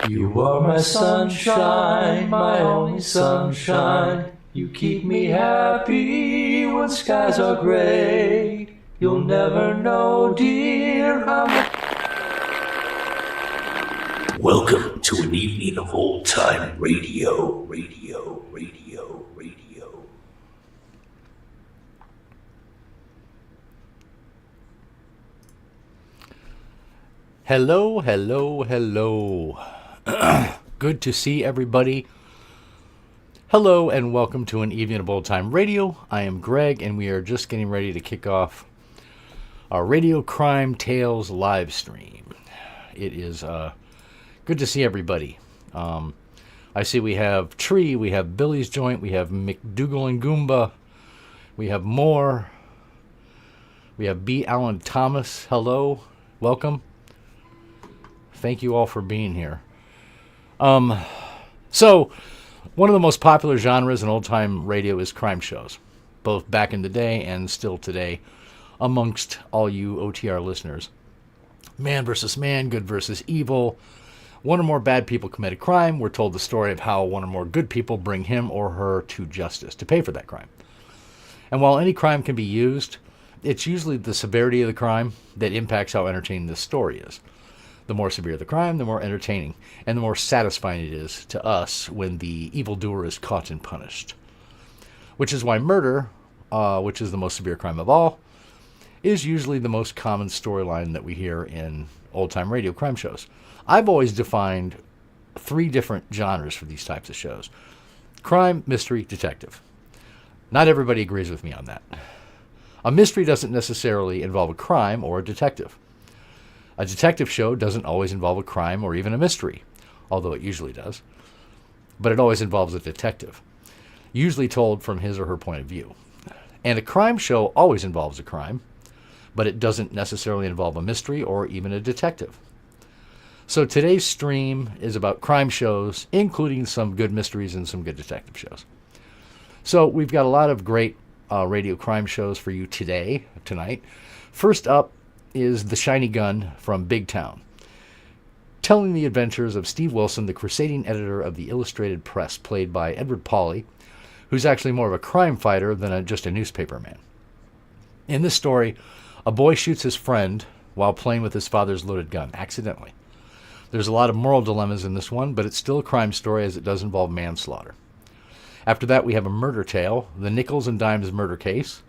You are my sunshine, my only sunshine. You keep me happy when skies are gray. You'll never know, dear, how. Welcome to an evening of old-time radio. Hello. Good to see everybody. Hello and welcome to an evening of old-time radio. I am Greg and we are just getting ready to kick off our Radio Crime Tales live stream. It is good to see everybody. I see we have Tree, we have Billy's Joint, we have McDougal and Goomba, we have Moore, we have B. Allen Thomas. Hello, welcome. Thank you all for being here. So, one of the most popular genres in old-time radio is crime shows, both back in the day and still today, amongst all you OTR listeners. Man versus man, good versus evil. One or more bad people commit a crime. We're told the story of how one or more good people bring him or her to justice to pay for that crime. And while any crime can be used, it's usually the severity of the crime that impacts how entertaining the story is. The more severe the crime, the more entertaining, and the more satisfying it is to us when the evildoer is caught and punished. Which is why murder, which is the most severe crime of all, is usually the most common storyline that we hear in old-time radio crime shows. I've always defined 3 different genres for these types of shows. Crime, mystery, detective. Not everybody agrees with me on that. A mystery doesn't necessarily involve a crime or a detective. A detective show doesn't always involve a crime or even a mystery, although it usually does. But it always involves a detective, usually told from his or her point of view. And a crime show always involves a crime, but it doesn't necessarily involve a mystery or even a detective. So today's stream is about crime shows, including some good mysteries and some good detective shows. So we've got a lot of great radio crime shows for you tonight. First up is The Shiny Gun from Big Town, telling the adventures of Steve Wilson, the crusading editor of the Illustrated Press, played by Edward Pauley, who's actually more of a crime fighter than just a newspaper man. In this story, a boy shoots his friend while playing with his father's loaded gun, accidentally. There's a lot of moral dilemmas in this one, but it's still a crime story as it does involve manslaughter. After that, we have a murder tale, The Nickles and Dimes Murder Case,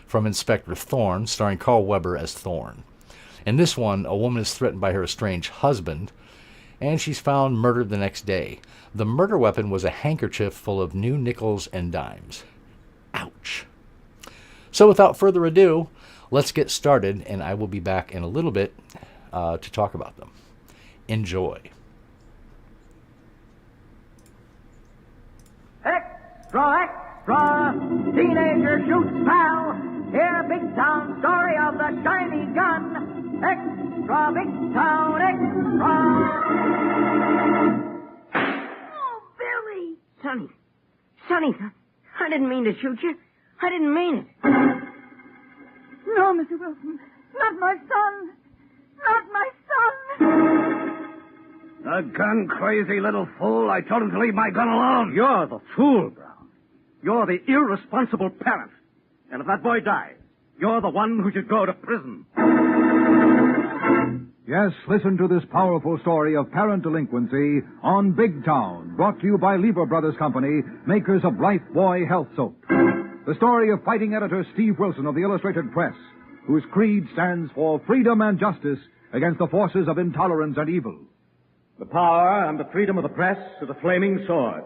from Inspector Thorne, starring Carl Weber as Thorne. In this one, a woman is threatened by her estranged husband, and she's found murdered the next day. The murder weapon was a handkerchief full of new nickels and dimes. Ouch. So without further ado, let's get started, and I will be back in a little bit to talk about them. Enjoy. Extra! Teenager shoots pal! Hear a big town story of the shiny gun! Extra, big town, extra! Oh, Billy! Sonny, I didn't mean to shoot you. I didn't mean it. No, Mr. Wilson. Not my son. Not my son. The gun-crazy little fool. I told him to leave my gun alone. You're the fool, Brown. You're the irresponsible parent. And if that boy dies, you're the one who should go to prison. Yes, listen to this powerful story of parent delinquency on Big Town, brought to you by Lever Brothers Company, makers of Life Boy Health Soap. The story of fighting editor Steve Wilson of the Illustrated Press, whose creed stands for freedom and justice against the forces of intolerance and evil. The power and the freedom of the press is a flaming sword,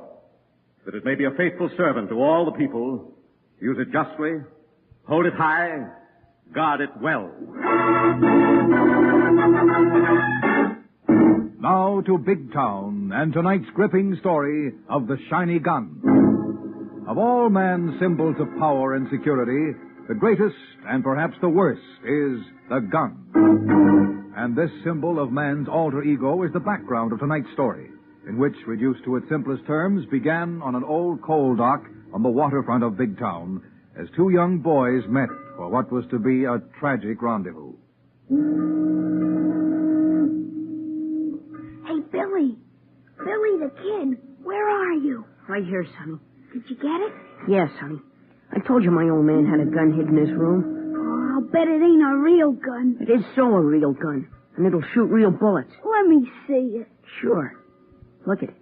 that it may be a faithful servant to all the people. Use it justly, hold it high, guard it well. Now to Big Town and tonight's gripping story of the Shiny Gun. Of all man's symbols of power and security, the greatest and perhaps the worst is the gun. And this symbol of man's alter ego is the background of tonight's story, in which, reduced to its simplest terms, began on an old coal dock on the waterfront of Big Town as 2 young boys met for what was to be a tragic rendezvous. Hey, Billy, Billy the Kid, where are you? Right here, Sonny. Did you get it? Yes, Sonny. I told you my old man had a gun hidden in his room. Oh, I'll bet it ain't a real gun. It is so a real gun, and it'll shoot real bullets. Let me see it. Sure. Look at it.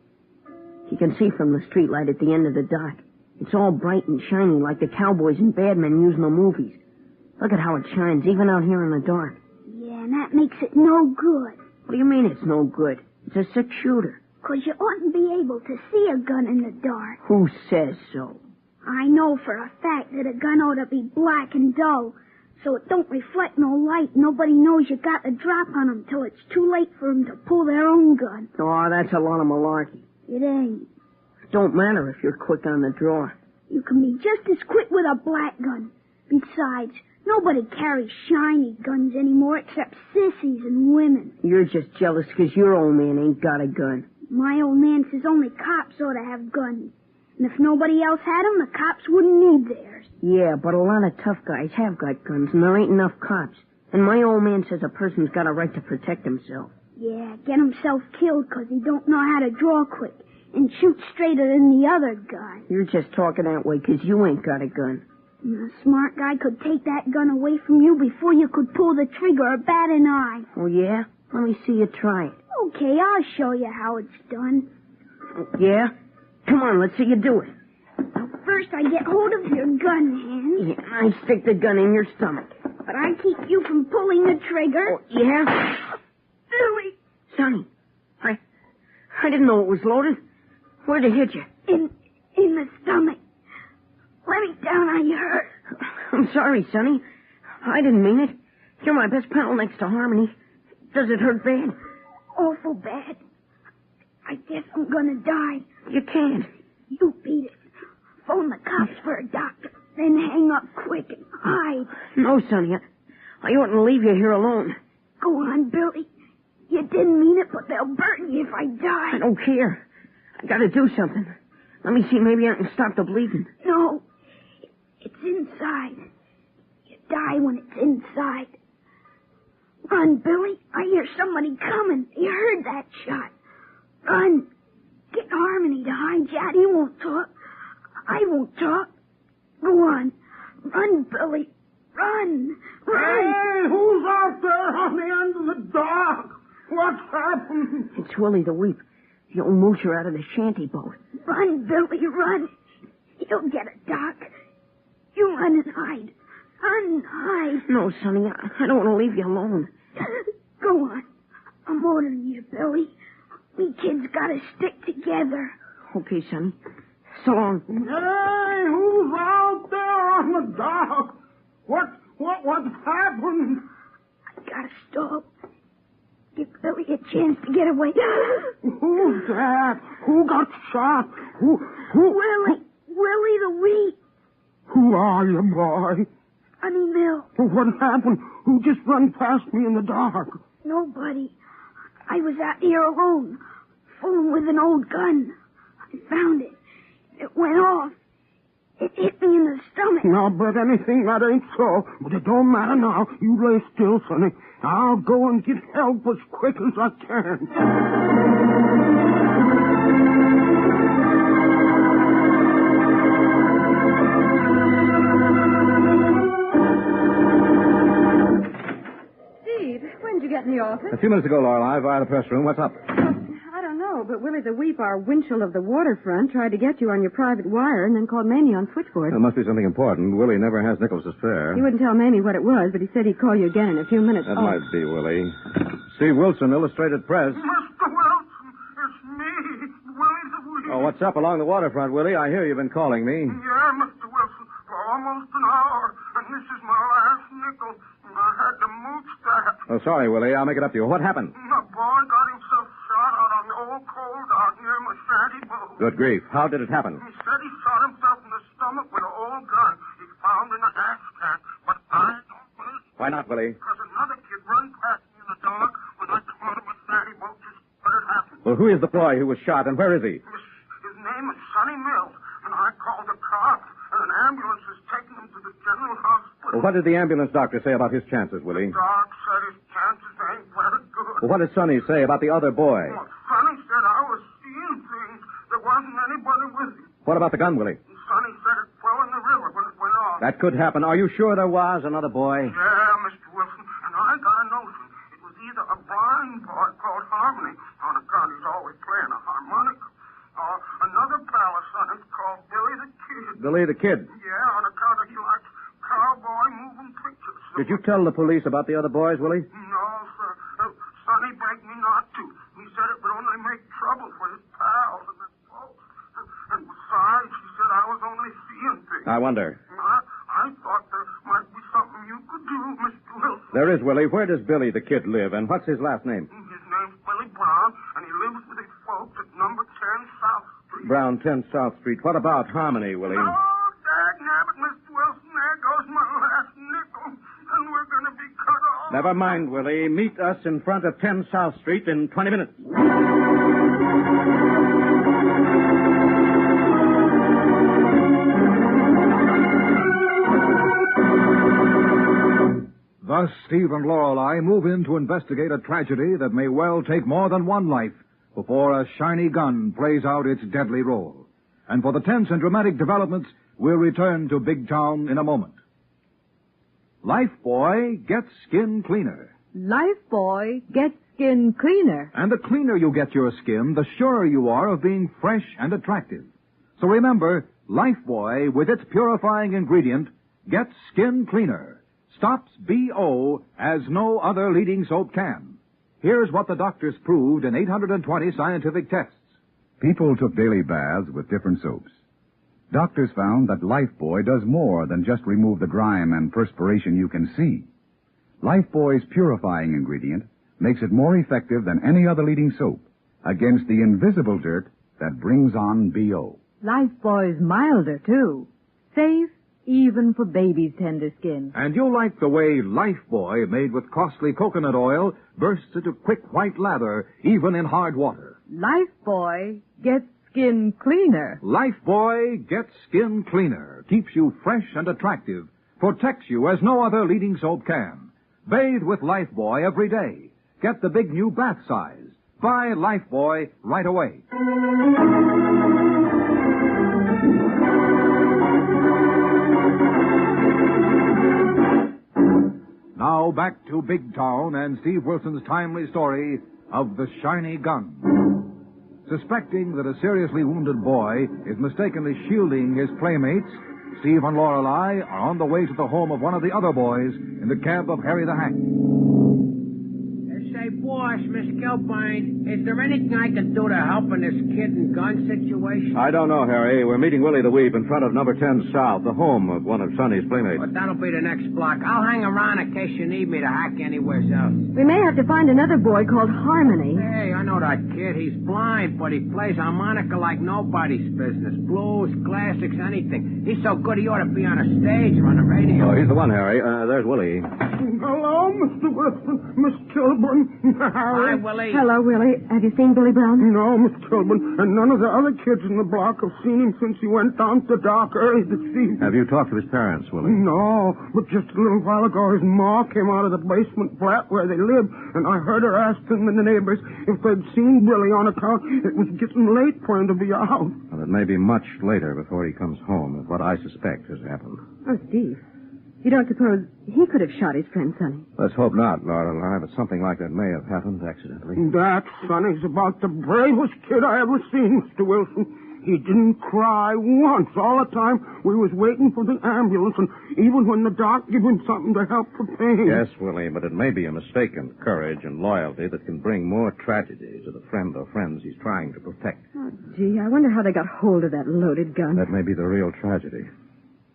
You can see from the streetlight at the end of the dock. It's all bright and shiny like the cowboys and bad men use in the movies. Look at how it shines, even out here in the dark. Yeah, and that makes it no good. What do you mean it's no good? It's a six-shooter. 'Cause you oughtn't be able to see a gun in the dark. Who says so? I know for a fact that a gun ought to be black and dull, so it don't reflect no light. Nobody knows you got the drop on 'em till it's too late for 'em to pull their own gun. Oh, that's a lot of malarkey. It ain't. It don't matter if you're quick on the draw. You can be just as quick with a black gun. Besides, nobody carries shiny guns anymore except sissies and women. You're just jealous 'cause your old man ain't got a gun. My old man says only cops ought to have guns. And if nobody else had 'em, the cops wouldn't need theirs. Yeah, but a lot of tough guys have got guns, and there ain't enough cops. And my old man says a person's got a right to protect himself. Yeah, get himself killed 'cause he don't know how to draw quick and shoot straighter than the other guy. You're just talking that way 'cause you ain't got a gun. And a smart guy could take that gun away from you before you could pull the trigger or bat an eye. Oh, yeah? Let me see you try it. Okay, I'll show you how it's done. Yeah? Come on, let's see you do it. First, I get hold of your gun hand, Yeah, I stick the gun in your stomach. but I keep you from pulling the trigger. Oh, yeah? Billy, Sonny, I didn't know it was loaded. Where'd it hit you? in the stomach. Let me down, I hurt. I'm sorry, Sonny. I didn't mean it. You're my best pal next to Harmony. Does it hurt bad? Awful bad. I guess I'm gonna die. You can't. You beat it. Phone the cops for a doctor, then hang up quick and hide. No, Sonny. I oughtn't to leave you here alone. Go on, Billy. You didn't mean it, but they'll burn you if I die. I don't care. I gotta do something. Let me see, maybe I can stop the bleeding. No. It's inside. You die when it's inside. Run, Billy. I hear somebody coming. You heard that shot. Run. Get Harmony to hide you out. He won't talk. I won't talk. Go on. Run, Billy. Run. Run. Hey, who's out there on the end of the dock? What's happened? It's Willie the Weep, the old moocher out of the shanty boat. Run, Billy, run. He'll get a dock. You run and hide. Run and hide. No, Sonny, I don't want to leave you alone. Go on. I'm ordering you, Billy. We kids gotta stick together. Okay, Sonny. So long. Hey, who's out there on the dock? What's happened? I gotta stop. Give Billy a chance to get away. Who's that? Who got shot? Who? Willie the Weep. Who are you, boy? Funny Mill. What happened? Who just run past me in the dark? Nobody. I was out here alone, fooling with an old gun. I found it. It went off. It hit me in the stomach. Now, bet anything that ain't so. But it don't matter now. You lay still, Sonny. I'll go and get help as quick as I can. Steve, when did you get in the office? A few minutes ago, Lorelei, via the press room. What's up? I don't know, but Willie the Weep, our Winchell of the waterfront, tried to get you on your private wire and then called Mamie on switchboard. There must be something important. Willie never has Nickles' fare. He wouldn't tell Mamie what it was, but he said he'd call you again in a few minutes. That might be Willie. Steve Wilson, Illustrated Press. Mr. Wilson, it's me, Willie the Weep. Oh, what's up along the waterfront, Willie? I hear you've been calling me. Yeah, Mr. Wilson, for almost an hour, and this is my last nickel. I had to mooch that. Oh, sorry, Willie. I'll make it up to you. What happened? My boy got himself shot out on the old coal dock near my shanty boat. Good grief. How did it happen? He said he shot himself in the stomach with an old gun he found in a gas can, but I don't believe it. Why not, Willie? Because another kid run past me in the dark when I come out of my shanty boat just when it happened. Well, who is the boy who was shot, and where is he? His name is Sonny Mills, and I called the cops, and an ambulance is taking him to the general hospital. Well, what did the ambulance doctor say about his chances, Willie? Doc said his chances ain't very good. Well, what did Sonny say about the other boy? Well, Sonny said I was seeing What about the gun, Willie? Sonny said it fell in the river when it went off. That could happen. Are you sure there was another boy? Yeah, Mr. Wilson. And I got a notion. It was either a blind boy called Harmony, on account he's always playing a harmonica, or another pal of Sonny's called Billy the Kid. Billy the Kid. Yeah, on account of he likes cowboy moving pictures. Did you tell the police about the other boys, Willie? No, sir. Sonny begged me not to. He said it would only make trouble for his pals and his folks. And besides, he said I was only seeing things. I wonder. I thought there might be something you could do, Mr. Wilson. There is, Willie. Where does Billy the Kid live, and what's his last name? His name's Billy Brown, and he lives with his folks at number 10 South Street. Brown, 10 South Street. What about Harmony, Willie? Oh, dagnabbit, Mr. Wilson. There goes my last nickel, and we're going to be cut off. Never mind, Willie. Meet us in front of 10 South Street in 20 minutes. Thus, Steve and Lorelei move in to investigate a tragedy that may well take more than one life before a shiny gun plays out its deadly role. And for the tense and dramatic developments, we'll return to Big Town in a moment. Lifebuoy gets skin cleaner. Lifebuoy gets skin cleaner. And the cleaner you get your skin, the surer you are of being fresh and attractive. So remember, Lifebuoy, with its purifying ingredient, gets skin cleaner. Stops BO as no other leading soap can. Here's what the doctors proved in 820 scientific tests. People took daily baths with different soaps. Doctors found that Lifebuoy does more than just remove the grime and perspiration you can see. Lifebuoy's purifying ingredient makes it more effective than any other leading soap against the invisible dirt that brings on BO. Lifebuoy's milder, too. Safe, even for baby's tender skin. And you'll like the way Lifebuoy, made with costly coconut oil, bursts into quick white lather, even in hard water. Lifebuoy gets skin cleaner. Lifebuoy gets skin cleaner, keeps you fresh and attractive, protects you as no other leading soap can. Bathe with Lifebuoy every day. Get the big new bath size. Buy Lifebuoy right away. Now back to Big Town and Steve Wilson's timely story of the shiny gun. Suspecting that a seriously wounded boy is mistakenly shielding his playmates, Steve and Lorelei are on the way to the home of one of the other boys in the cab of Harry the Hack. Say, boss, Miss Gilbine, is there anything I can do to help in this kid and gun situation? I don't know, Harry. We're meeting Willie the Weep in front of number 10 South, the home of one of Sonny's playmates. But that'll be the next block. I'll hang around in case you need me to hack anywhere else. We may have to find another boy called Harmony. Hey, I know that kid. He's blind, but he plays harmonica like nobody's business. Blues, classics, anything. He's so good he ought to be on a stage or on the radio. Oh, he's the one, Harry. There's Willie. Hello, Mr. Wilson, Miss Kilburn. Hi, Willie. Hello, Willie. Have you seen Billy Brown? No, Miss Kilburn, and none of the other kids in the block have seen him since he went down to the dock early this evening. Have you talked to his parents, Willie? No, but just a little while ago his ma came out of the basement flat where they live, and I heard her asking the neighbors if they'd seen Billy on account it was getting late for him to be out. Well, it may be much later before he comes home, is what I suspect has happened. Oh, Steve. You don't suppose he could have shot his friend Sonny? Let's hope not, Lorelei, but something like that may have happened accidentally. That Sonny's about the bravest kid I ever seen, Mr. Wilson. He didn't cry once all the time we was waiting for the ambulance, and even when the doc gave him something to help the pain. Yes, Willie, but it may be a mistaken courage and loyalty that can bring more tragedy to the friend or friends he's trying to protect. Oh, gee, I wonder how they got hold of that loaded gun. That may be the real tragedy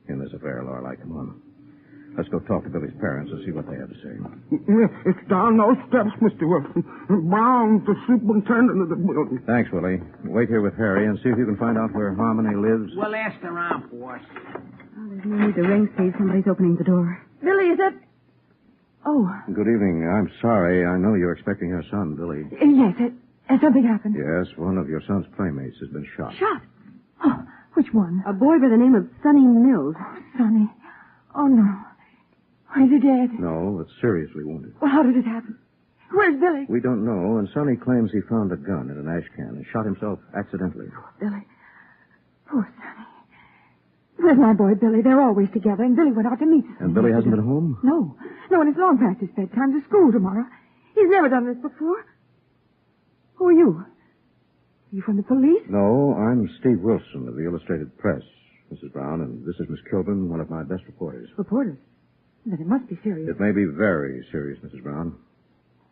in this affair, Lorelei. Come on. Let's go talk to Billy's parents and see what they have to say. It's down those steps, Mr. Wilson. Brown's the superintendent of the building. Thanks, Willie. Wait here with Harry and see if you can find out where Harmony lives. We'll ask around, boss. Oh, there's no need to ring, Steve. Somebody's opening the door. Billy, is that... Oh. Good evening. I'm sorry. I know you're expecting your son, Billy. Yes, has something happened? Yes, one of your son's playmates has been shot. Shot? Oh, which one? A boy by the name of Sonny Mills. Oh, Sonny. Oh, no. Is he dead? No, but seriously wounded. Well, how did it happen? Where's Billy? We don't know, and Sonny claims he found a gun in an ash can and shot himself accidentally. Oh, Billy. Poor Sonny. Where's my boy Billy? They're always together, and Billy went out to meet Sonny. And Billy hasn't been home? No, and it's long past his bedtime to school tomorrow. He's never done this before. Who are you? Are you from the police? No, I'm Steve Wilson of the Illustrated Press, Mrs. Brown, and this is Miss Kilburn, one of my best reporters. Reporters? Then it must be serious. It may be very serious, Mrs. Brown.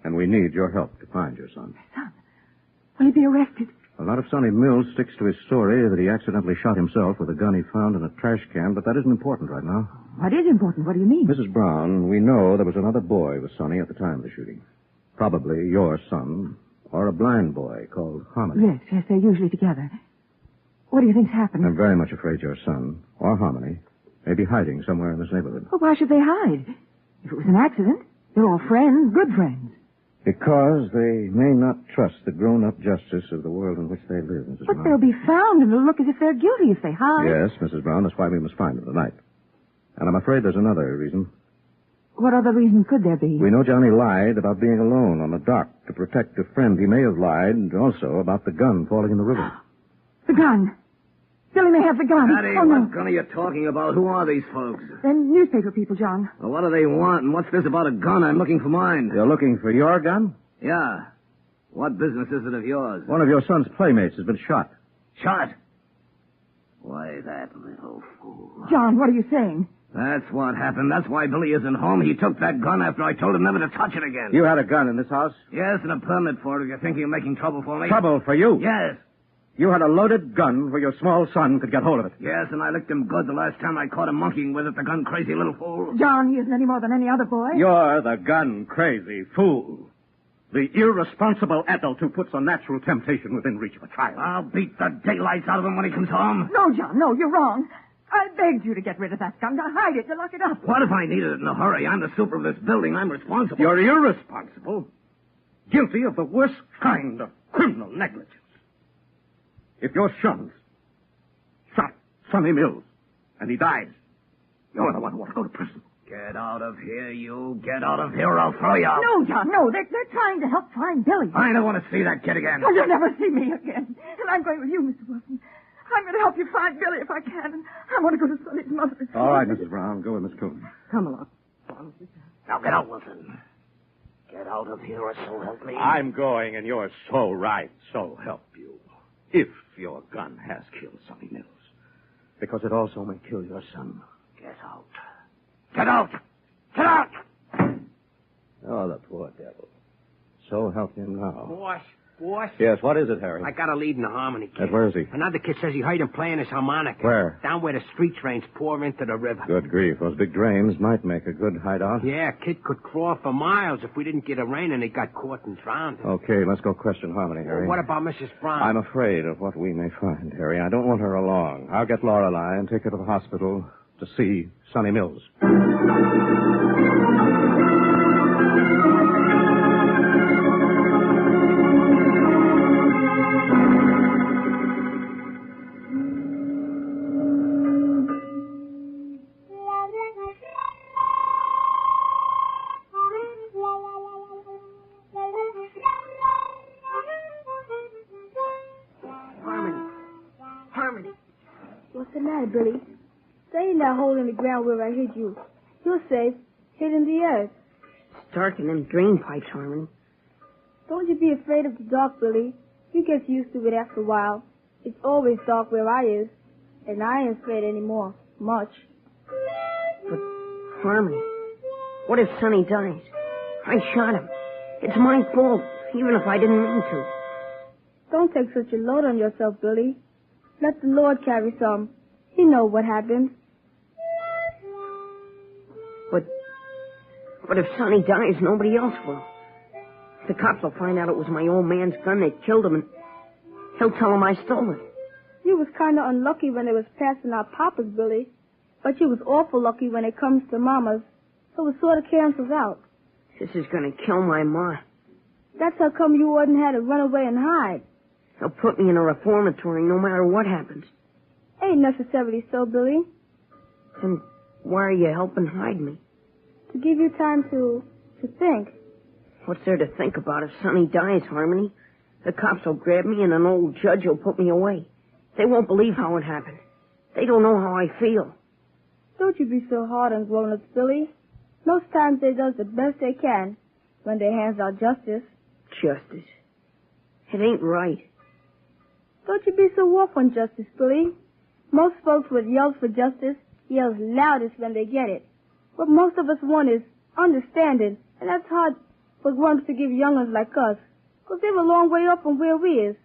And we need your help to find your son. Son? Will he be arrested? A lot of Sonny Mills sticks to his story that he accidentally shot himself with a gun he found in a trash can, but that isn't important right now. What is important? What do you mean? Mrs. Brown, we know there was another boy with Sonny at the time of the shooting. Probably your son, or a blind boy called Harmony. Yes, they're usually together. What do you think's happened? I'm very much afraid your son, or Harmony, may be hiding somewhere in this neighborhood. Well, why should they hide? If it was an accident, they're all friends, good friends. Because they may not trust the grown-up justice of the world in which they live, Mrs. But Brown. they'll be found, and it'll look as if they're guilty if they hide. Yes, Mrs. Brown, that's why we must find them tonight. And I'm afraid there's another reason. What other reason could there be? We know Johnny lied about being alone on the dock to protect a friend. He may have lied also about the gun falling in the river. The gun. Billy may have the gun. Daddy, oh, no. what gun are you talking about? Who are these folks? They're newspaper people, John. Well, what do they want, and what's this about a gun? I'm looking for mine. You're looking for your gun? Yeah. What business is it of yours? One of your son's playmates has been shot. Shot? Why, that little fool. John, what are you saying? That's what happened. That's why Billy isn't home. He took that gun after I told him never to touch it again. You had a gun in this house? Yes, and a permit for it. You're thinking of making trouble for me? Trouble for you? Yes. You had a loaded gun where your small son could get hold of it. Yes, and I licked him good the last time I caught him monkeying with it, the gun-crazy little fool. John, he isn't any more than any other boy. You're the gun-crazy fool. The irresponsible adult who puts a natural temptation within reach of a child. I'll beat the daylights out of him when he comes home. No, John, no, you're wrong. I begged you to get rid of that gun, to hide it, to lock it up. What if I needed it in a hurry? I'm the super of this building. I'm responsible. You're irresponsible. Guilty of the worst kind of criminal negligence. If your son shot Sonny Mills and he dies, you're the one who ought to go to prison. Get out of here, you. Get out of here or I'll throw you out. No, John, no. They're trying to help find Billy. I don't want to see that kid again. Oh, you'll never see me again. And I'm going with you, Mr. Wilson. I'm going to help you find Billy if I can. And I want to go to Sonny's mother. All right, Mrs. Brown. Go with Miss Coon. Come along. Now get out, Wilson. Get out of here or so help me. I'm going, and you're so right. So help you. If your gun has killed Sonny Mills. Because it also may kill your son. Get out. Get out! Get out! Oh, the poor devil. So help him now. Boss? Yes, what is it, Harry? I got a lead in the harmony kid. Where is he? Another kid says he heard him playing his harmonica. Where? Down where the street drains pour into the river. Good grief. Those big drains might make a good hideout. Yeah, kid could crawl for miles if we didn't get a rain and he got caught and drowned. Okay, let's go question Harmony, Harry. Well, what about Mrs. Brown? I'm afraid of what we may find, Harry. I don't want her along. I'll get Lorelei and take her to the hospital to see Sonny Mills. Harmony. What's the matter, Billy? Stay in that hole in the ground where I hid you. You're safe. Hid in the earth. It's dark in them drain pipes, Harmony. Don't you be afraid of the dark, Billy. You get used to it after a while. It's always dark where I is. And I ain't afraid anymore. Much. But, Harmony, what if Sonny dies? I shot him. It's my fault, even if I didn't mean to. Don't take such a load on yourself, Billy. Let the Lord carry some. He knows what happened. But if Sonny dies, nobody else will. The cops will find out it was my old man's gun that killed him, and he'll tell them I stole it. You was kind of unlucky when it was passing our papas, Billy. But you was awful lucky when it comes to mamas. So it sort of cancels out. This is going to kill my ma. That's how come you wouldn't have to run away and hide. They'll put me in a reformatory no matter what happens. Ain't necessarily so, Billy. Then why are you helping hide me? To give you time to think. What's there to think about if Sonny dies, Harmony? The cops will grab me and an old judge will put me away. They won't believe how it happened. They don't know how I feel. Don't you be so hard on grown-ups, Billy. Most times they does the best they can when they hands out justice. Justice? It ain't right. Don't you be so rough on justice, Billy. Most folks with yells for justice yells loudest when they get it. What most of us want is understanding, and that's hard for grown-ups to give young'uns like us, 'cause they're a long way up from where we is.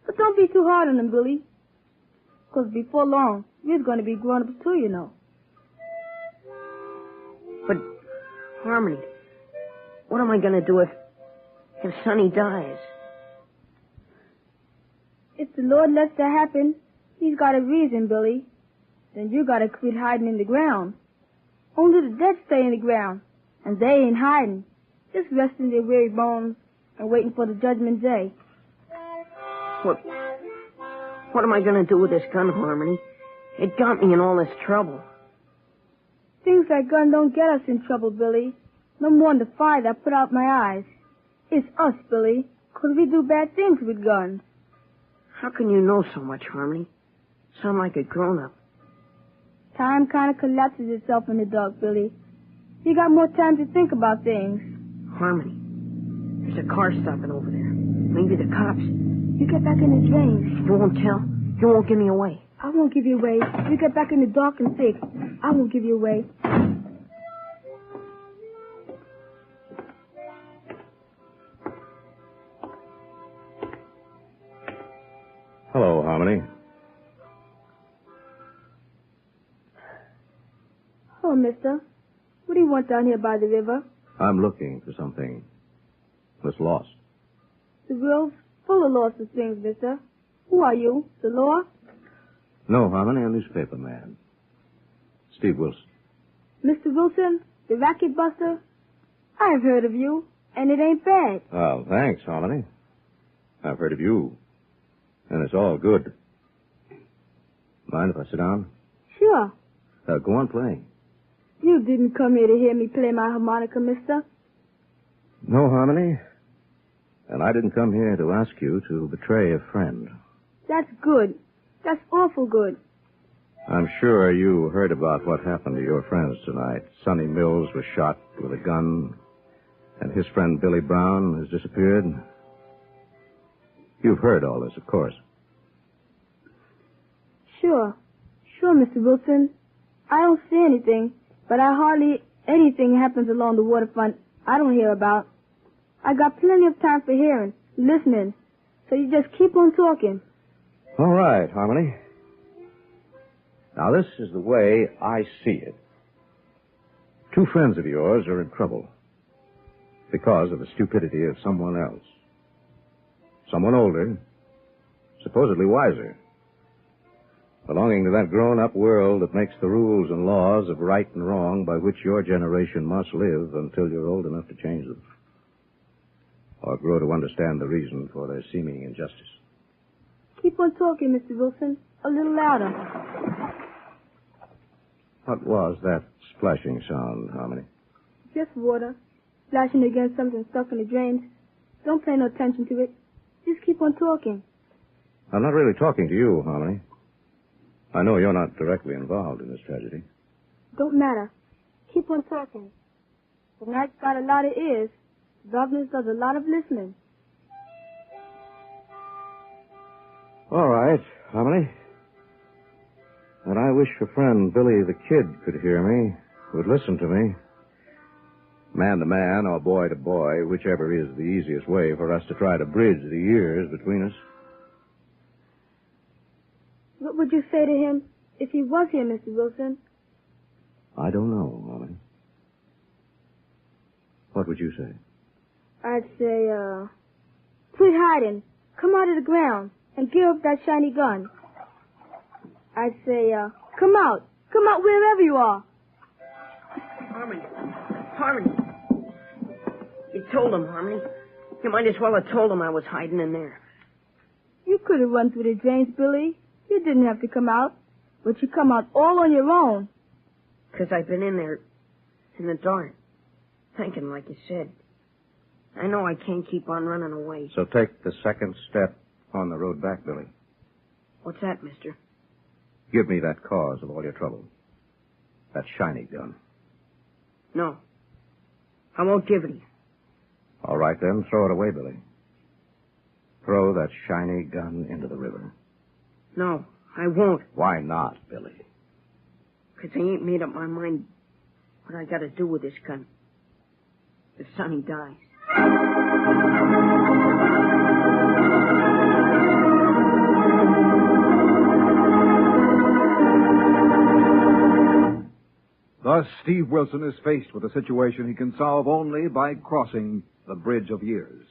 But don't be too hard on them, Billy. 'Cause before long, we're going to be grown-ups too, you know. But, Harmony, what am I going to do if Sonny dies? If the Lord lets that happen, he's got a reason, Billy. Then you got to quit hiding in the ground. Only the dead stay in the ground, and they ain't hiding, just resting their weary bones and waiting for the judgment day. What am I going to do with this gun, Harmony? It got me in all this trouble. Things like gun don't get us in trouble, Billy. No more than the fire that put out my eyes. It's us, Billy, 'cause we do bad things with guns. How can you know so much, Harmony? Sound like a grown-up. Time kind of collapses itself in the dark, Billy. You got more time to think about things. Harmony, there's a car stopping over there. Maybe the cops. You get back in the drain. You won't tell? You won't give me away? I won't give you away. You get back in the dark and thick. I won't give you away. Hello, Harmony. Hello, mister. What do you want down here by the river? I'm looking for something that's lost. The world's full of lots of things, mister. Who are you? The law? No, Harmony, a newspaper man. Steve Wilson. Mr. Wilson, the racket buster? I've heard of you, and it ain't bad. Oh, thanks, Harmony. I've heard of you, and it's all good. Mind if I sit down? Sure. Go on playing. You didn't come here to hear me play my harmonica, mister. No, Harmony. And I didn't come here to ask you to betray a friend. That's good. That's awful good. I'm sure you heard about what happened to your friends tonight. Sonny Mills was shot with a gun, and his friend Billy Brown has disappeared. You've heard all this, of course. Sure, Mr. Wilson. I don't see anything, but hardly anything happens along the waterfront I don't hear about. I got plenty of time for hearing, listening, so you just keep on talking. All right, Harmony. Now, this is the way I see it. Two friends of yours are in trouble because of the stupidity of someone else. Someone older, supposedly wiser, belonging to that grown-up world that makes the rules and laws of right and wrong by which your generation must live until you're old enough to change them, or grow to understand the reason for their seeming injustice. Keep on talking, Mr. Wilson. A little louder. What was that splashing sound, Harmony? Just water. Splashing against something stuck in the drains. Don't pay no attention to it. Just keep on talking. I'm not really talking to you, Harmony. I know you're not directly involved in this tragedy. Don't matter. Keep on talking. The night's got a lot of ears. Darkness does a lot of listening. All right, Harmony. And I wish your friend Billy the Kid could hear me, would listen to me. Man to man or boy to boy, whichever is the easiest way for us to try to bridge the years between us. What would you say to him if he was here, Mr. Wilson? I don't know, Harmony. What would you say? I'd say, quit hiding. Come out of the ground and give up that shiny gun. I'd say, come out. Come out wherever you are. Harmony. You told him, Harmony. You might as well have told him I was hiding in there. You could have run through the drains, Billy. You didn't have to come out. But you come out all on your own. 'Cause I've been in there in the dark, thinking like you said. I know I can't keep on running away. So take the second step on the road back, Billy. What's that, mister? Give me that cause of all your trouble. That shiny gun. No. I won't give it to you. All right, then. Throw it away, Billy. Throw that shiny gun into the river. No, I won't. Why not, Billy? 'Cause I ain't made up my mind what I gotta do with this gun. If Sonny dies. Thus, Steve Wilson is faced with a situation he can solve only by crossing the bridge of years.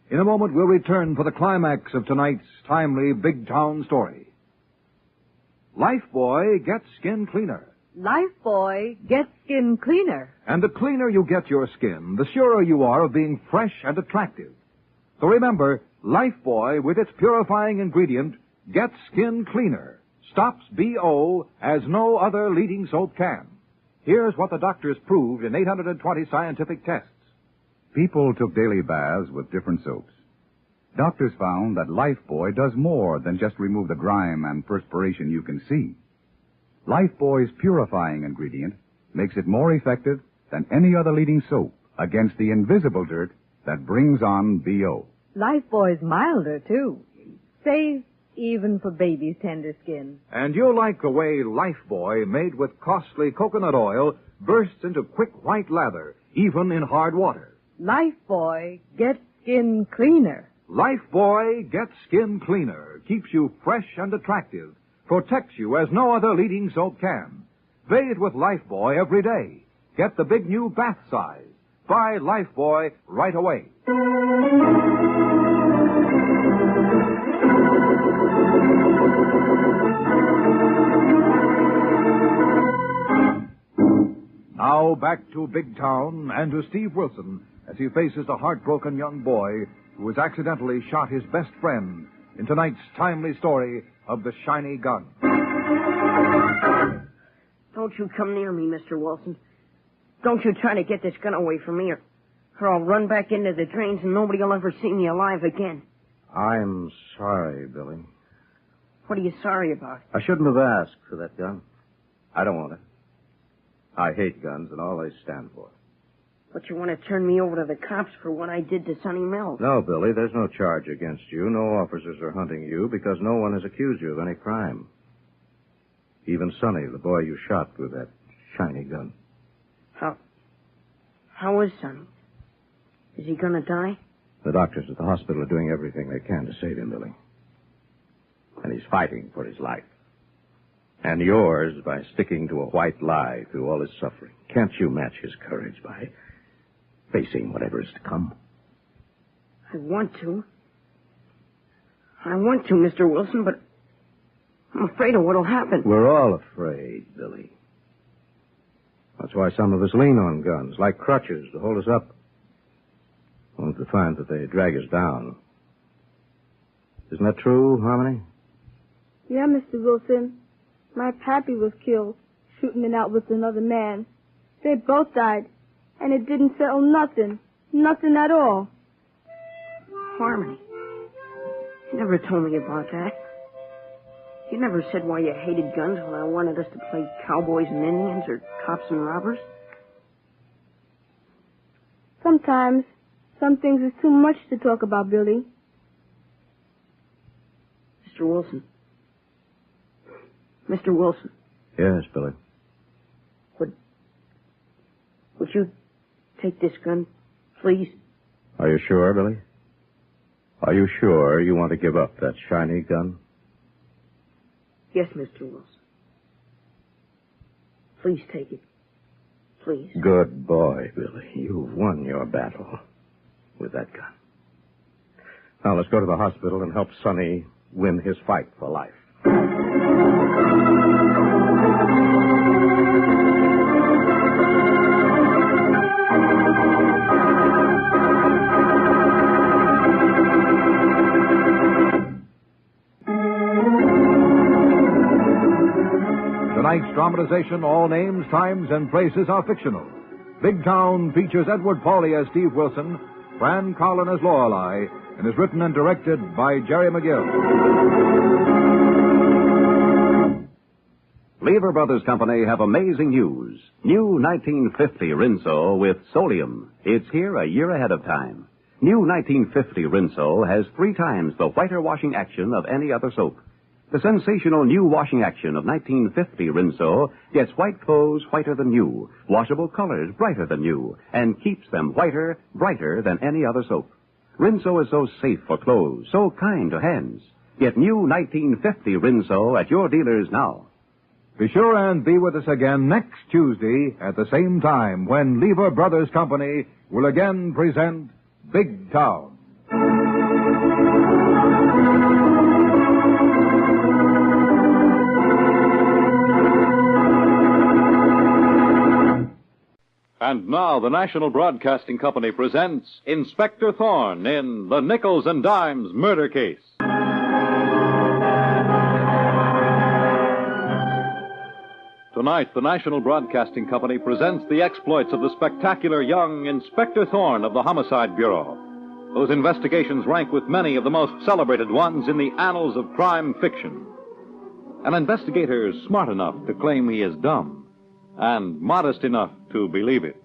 In a moment, we'll return for the climax of tonight's timely big town story. Lifebuoy gets skin cleaner. Lifebuoy gets skin cleaner. And the cleaner you get your skin, the surer you are of being fresh and attractive. So remember, Lifebuoy, with its purifying ingredient, gets skin cleaner. Stops BO as no other leading soap can. Here's what the doctors proved in 820 scientific tests. People took daily baths with different soaps. Doctors found that Lifebuoy does more than just remove the grime and perspiration you can see. Lifebuoy's purifying ingredient makes it more effective than any other leading soap against the invisible dirt that brings on BO. Lifebuoy's milder, too. Safe even for baby's tender skin. And you'll like the way Lifebuoy, made with costly coconut oil, bursts into quick white lather, even in hard water. Lifebuoy gets skin cleaner. Lifebuoy gets skin cleaner, keeps you fresh and attractive, protects you as no other leading soap can. Bathe with Lifebuoy every day. Get the big new bath size. Buy Lifebuoy right away. Now back to Big Town and to Steve Wilson as he faces a heartbroken young boy who has accidentally shot his best friend in tonight's timely story of the shiny gun. Don't you come near me, Mr. Wilson. Don't you try to get this gun away from me, or I'll run back into the drains and nobody will ever see me alive again. I'm sorry, Billy. What are you sorry about? I shouldn't have asked for that gun. I don't want it. I hate guns and all they stand for. But you want to turn me over to the cops for what I did to Sonny Mills. No, Billy, there's no charge against you. No officers are hunting you because no one has accused you of any crime. Even Sonny, the boy you shot with that shiny gun. How is Sonny? Is he going to die? The doctors at the hospital are doing everything they can to save him, Billy. And he's fighting for his life. And yours by sticking to a white lie through all his suffering. Can't you match his courage by facing whatever is to come? I want to, Mr. Wilson, but I'm afraid of what'll happen. We're all afraid, Billy. That's why some of us lean on guns, like crutches, to hold us up. Only to find that they drag us down. Isn't that true, Harmony? Yeah, Mr. Wilson. My pappy was killed, shooting it out with another man. They both died, and it didn't settle nothing. Nothing at all. Harmony, you never told me about that. You never said why you hated guns when I wanted us to play cowboys and Indians or cops and robbers. Sometimes, some things is too much to talk about, Billy. Mr. Wilson. Mr. Wilson. Yes, Billy. Would you take this gun, please? Are you sure, Billy? Are you sure you want to give up that shiny gun? Yes, Mr. Wilson. Please take it. Please. Good boy, Billy. You've won your battle with that gun. Now let's go to the hospital and help Sonny win his fight for life. Tonight's dramatization, all names, times, and places are fictional. Big Town features Edward Pauley as Steve Wilson, Fran Collin as Lorelei, and is written and directed by Jerry McGill. Lever Brothers Company have amazing news. New 1950 Rinso with Solium. It's here a year ahead of time. New 1950 Rinso has 3 times the whiter washing action of any other soap. The sensational new washing action of 1950 Rinso gets white clothes whiter than new, washable colors brighter than new, and keeps them whiter, brighter than any other soap. Rinso is so safe for clothes, so kind to hands. Get new 1950 Rinso at your dealers now. Be sure and be with us again next Tuesday at the same time when Lever Brothers Company will again present Big Town. And now the National Broadcasting Company presents Inspector Thorne in the Nickles and Dimes murder case. Tonight, the National Broadcasting Company presents the exploits of the spectacular young Inspector Thorne of the Homicide Bureau, whose investigations rank with many of the most celebrated ones in the annals of crime fiction. An investigator smart enough to claim he is dumb, and modest enough to believe it.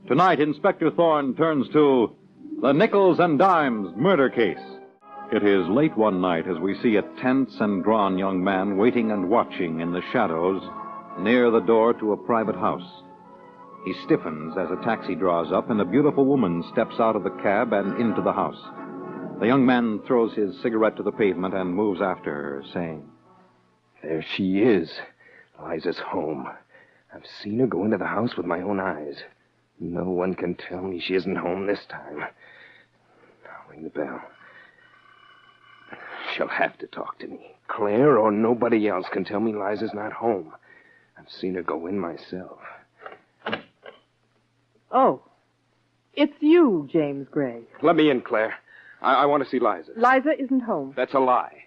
Tonight, Inspector Thorne turns to the Nickles and Dimes murder case. It is late one night as we see a tense and drawn young man waiting and watching in the shadows near the door to a private house. He stiffens as a taxi draws up and a beautiful woman steps out of the cab and into the house. The young man throws his cigarette to the pavement and moves after her, saying, "There she is. Liza's home. I've seen her go into the house with my own eyes. No one can tell me she isn't home this time. I'll ring the bell. She'll have to talk to me. Claire or nobody else can tell me Liza's not home. I've seen her go in myself." Oh, it's you, James Gray. Let me in, Claire. I want to see Liza. Liza isn't home. That's a lie.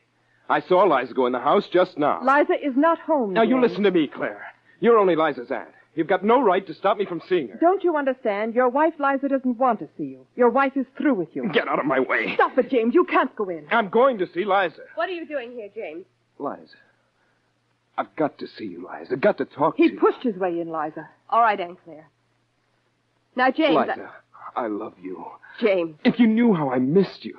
I saw Liza go in the house just now. Liza is not home, Now, you James. listen to me, Claire. You're only Liza's aunt. You've got no right to stop me from seeing her. Don't you understand? Your wife, Liza, doesn't want to see you. Your wife is through with you. Get out of my way. Stop it, James. You can't go in. I'm going to see Liza. What are you doing here, James? Liza. I've got to see you, Liza. Got to talk to He you. pushed his way in, Liza. All right, Aunt Claire. Now, James... Liza, I love you. James. If you knew how I missed you.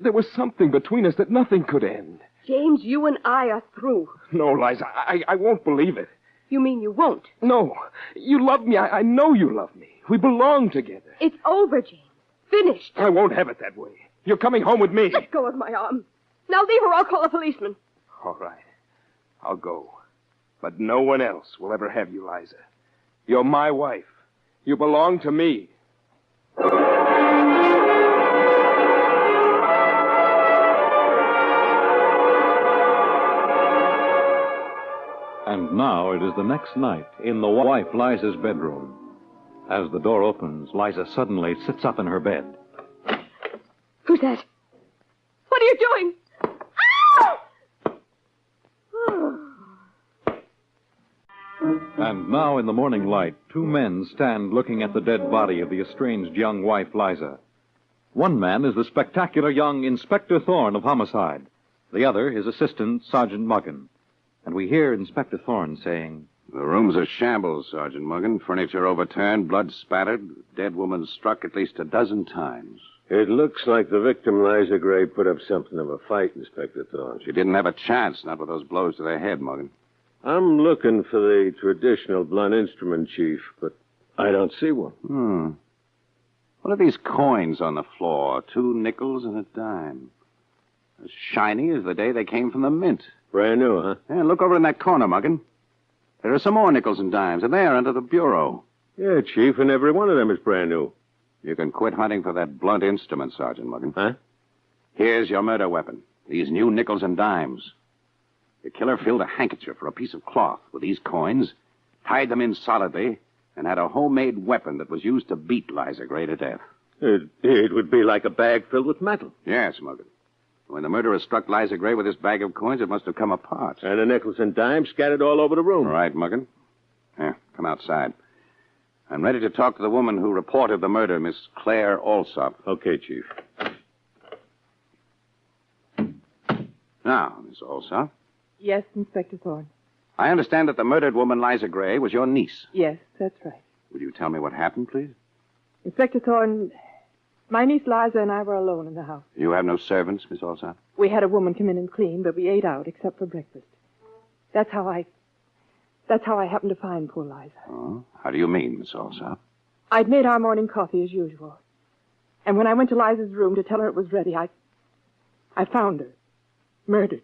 There was something between us that nothing could end. James, you and I are through. No, Liza, I won't believe it. You mean you won't? No. You love me. I know you love me. We belong together. It's over, James. Finished. I won't have it that way. You're coming home with me. Let go of my arm. Now leave her. I'll call a policeman. All right. I'll go. But no one else will ever have you, Liza. You're my wife. You belong to me. And now it is the next night in the wife Liza's bedroom. As the door opens, Liza suddenly sits up in her bed. Who's that? What are you doing? And now in the morning light, 2 men stand looking at the dead body of the estranged young wife Liza. One man is the spectacular young Inspector Thorne of Homicide. The other is Assistant Sergeant Muggan. And we hear Inspector Thorne saying, "The room's a shambles, Sergeant Muggan. Furniture overturned, blood spattered. Dead woman struck at least a dozen times." It looks like the victim, Liza Gray, put up something of a fight, Inspector Thorne. She didn't have a chance, not with those blows to the head, Muggan. I'm looking for the traditional blunt instrument, Chief, but I don't see one. What are these coins on the floor? 2 nickels and a dime. As shiny as the day they came from the mint. Brand new, huh? Yeah, look over in that corner, Muggan. There are some more nickels and dimes, and there under the bureau. Yeah, Chief, and every one of them is brand new. You can quit hunting for that blunt instrument, Sergeant Muggan. Huh? Here's your murder weapon. These new nickels and dimes. The killer filled a handkerchief or a piece of cloth with these coins, tied them in solidly, and had a homemade weapon that was used to beat Liza Gray to death. It would be like a bag filled with metal. Yes, Muggan. When the murderer struck Liza Gray with this bag of coins, it must have come apart. And the nickels and dimes scattered all over the room. Right, Muggan. Here, come outside. I'm ready to talk to the woman who reported the murder, Miss Claire Alsop. Okay, Chief. Now, Miss Alsop. Yes, Inspector Thorne. I understand that the murdered woman, Liza Gray, was your niece. Yes, that's right. Would you tell me what happened, please? Inspector Thorne, my niece Liza and I were alone in the house. You have no servants, Miss Alsop? We had a woman come in and clean, but we ate out except for breakfast. That's how I happened to find poor Liza. Oh, how do you mean, Miss Alsop? I'd made our morning coffee as usual. And when I went to Liza's room to tell her it was ready, I found her. Murdered.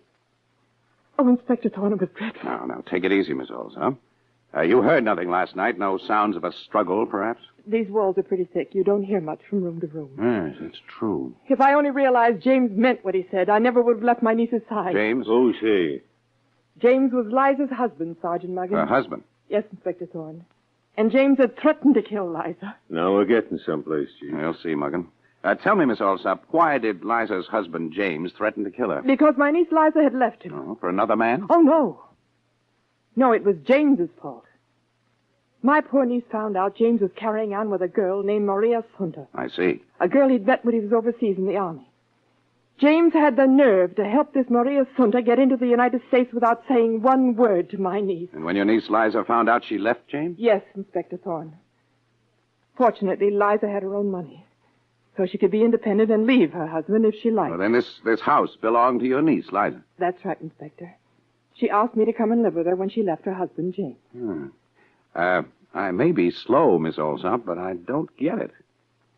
Oh, Inspector Thorne, it was dreadful. Now, take it easy, Miss Alsop. You heard nothing last night? No sounds of a struggle, perhaps? These walls are pretty thick. You don't hear much from room to room. Yes, that's true. If I only realized James meant what he said, I never would have left my niece's side. James? Who's he? James was Liza's husband, Sergeant Muggin. Her husband? Yes, Inspector Thorne. And James had threatened to kill Liza. Now we're getting someplace, Chief. We'll see, Muggin. Tell me, Miss Alsop, why did Liza's husband, James, threaten to kill her? Because my niece Liza had left him. Oh, for another man? Oh, no. No, it was James's fault. My poor niece found out James was carrying on with a girl named Maria Sunta. I see. A girl he'd met when he was overseas in the army. James had the nerve to help this Maria Sunta get into the United States without saying one word to my niece. And when your niece Liza found out, she left James? Yes, Inspector Thorne. Fortunately, Liza had her own money, so she could be independent and leave her husband if she liked. Well, then this house belonged to your niece, Liza. That's right, Inspector. She asked me to come and live with her when she left her husband, James. I may be slow, Miss Alsop, but I don't get it.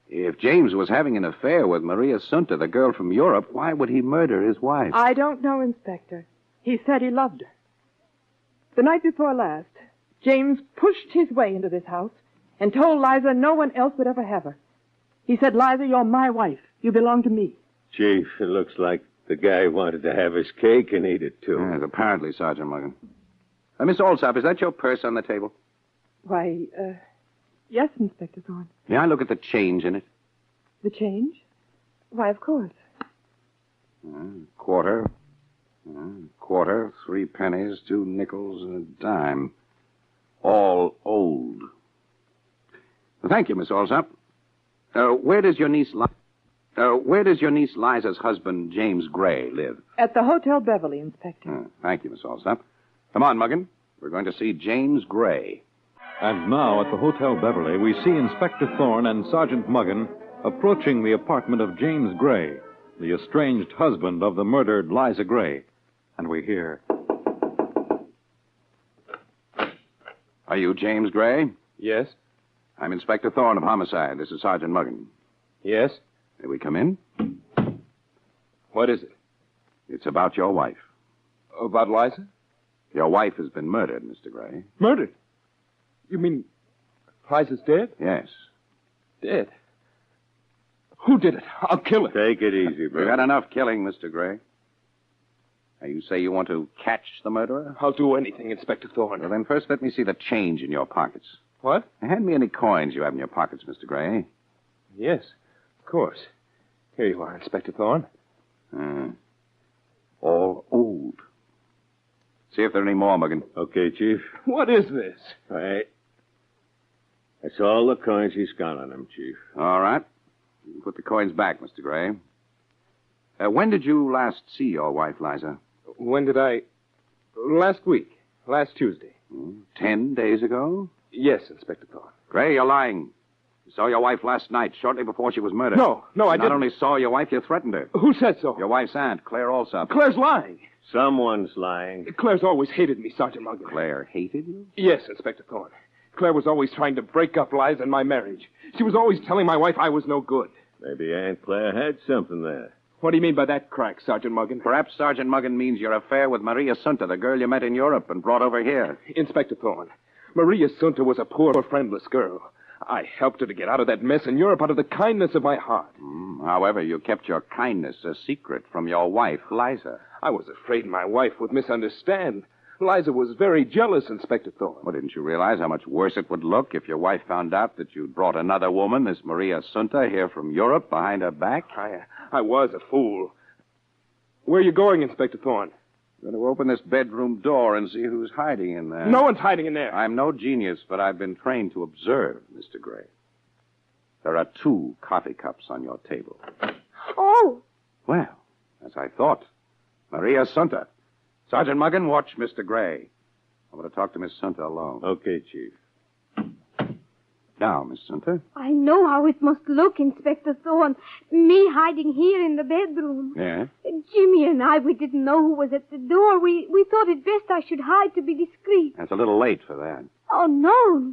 If James was having an affair with Maria Sunta, the girl from Europe, why would he murder his wife? I don't know, Inspector. He said he loved her. The night before last, James pushed his way into this house and told Liza no one else would ever have her. He said, Liza, you're my wife. You belong to me. Chief, it looks like the guy wanted to have his cake and eat it, too. Yes, apparently, Sergeant Muggin. Miss Alsop, is that your purse on the table? Why, yes, Inspector Thorne. May I look at the change in it? The change? Why, of course. Quarter, 3 pennies, 2 nickels, and a dime. All old. Thank you, Miss Alsop. Where does your niece Liza's husband, James Gray, live? At the Hotel Beverly, Inspector. Thank you, Miss Alsop. Come on, Muggin. We're going to see James Gray. And now, at the Hotel Beverly, we see Inspector Thorne and Sergeant Muggin approaching the apartment of James Gray, the estranged husband of the murdered Liza Gray. And we hear... Are you James Gray? Yes. I'm Inspector Thorne of Homicide. This is Sergeant Muggin. Yes. May we come in? What is it? It's about your wife. About Liza? Your wife has been murdered, Mr. Gray. Murdered? You mean Liza's dead? Yes. Dead? Who did it? I'll kill her. Take it easy, bro. We've had enough killing, Mr. Gray. Now, you say you want to catch the murderer? I'll do anything, Inspector Thorne. Well, then first let me see the change in your pockets. What? Hand me any coins you have in your pockets, Mr. Gray. Yes, of course. Here you are, Inspector Thorne. All old. See if there are any more, Muggin. Okay, Chief. What is this? Right. That's all the coins he's got on him, Chief. All right. You can put the coins back, Mr. Gray. When did you last see your wife, Liza? When did I... Last week. Last Tuesday. 10 days ago? Yes, Inspector Thorne. Gray, you're lying. You saw your wife last night, shortly before she was murdered. No, I didn't. Not only saw your wife, you threatened her. Who said so? Your wife's aunt, Claire Alsop. Claire's lying. Someone's lying. Claire's always hated me, Sergeant Muggin. Claire hated you? Yes, Inspector Thorne. Claire was always trying to break up Liza and my marriage. She was always telling my wife I was no good. Maybe Aunt Claire had something there. What do you mean by that crack, Sergeant Muggin? Perhaps Sergeant Muggin means your affair with Maria Sunta, the girl you met in Europe and brought over here. Inspector Thorne, Maria Sunta was a poor, friendless girl. I helped her to get out of that mess in Europe out of the kindness of my heart. However, you kept your kindness a secret from your wife, Liza. I was afraid my wife would misunderstand. Liza was very jealous, Inspector Thorne. Well, didn't you realize how much worse it would look if your wife found out that you'd brought another woman, this Maria Sunta, here from Europe behind her back? I was a fool. Where are you going, Inspector Thorne? I'm going to open this bedroom door and see who's hiding in there. No one's hiding in there. I'm no genius, but I've been trained to observe, Mr. Gray. There are 2 coffee cups on your table. Oh! Well, as I thought. Maria Sunta. Sergeant Muggin, watch Mr. Gray. I want to talk to Miss Sunter alone. Okay, Chief. Now, Miss Sunter. I know how it must look, Inspector Thorne. Me hiding here in the bedroom. Yeah? Jimmy and we didn't know who was at the door. We thought it best I should hide to be discreet. It's a little late for that. Oh, no,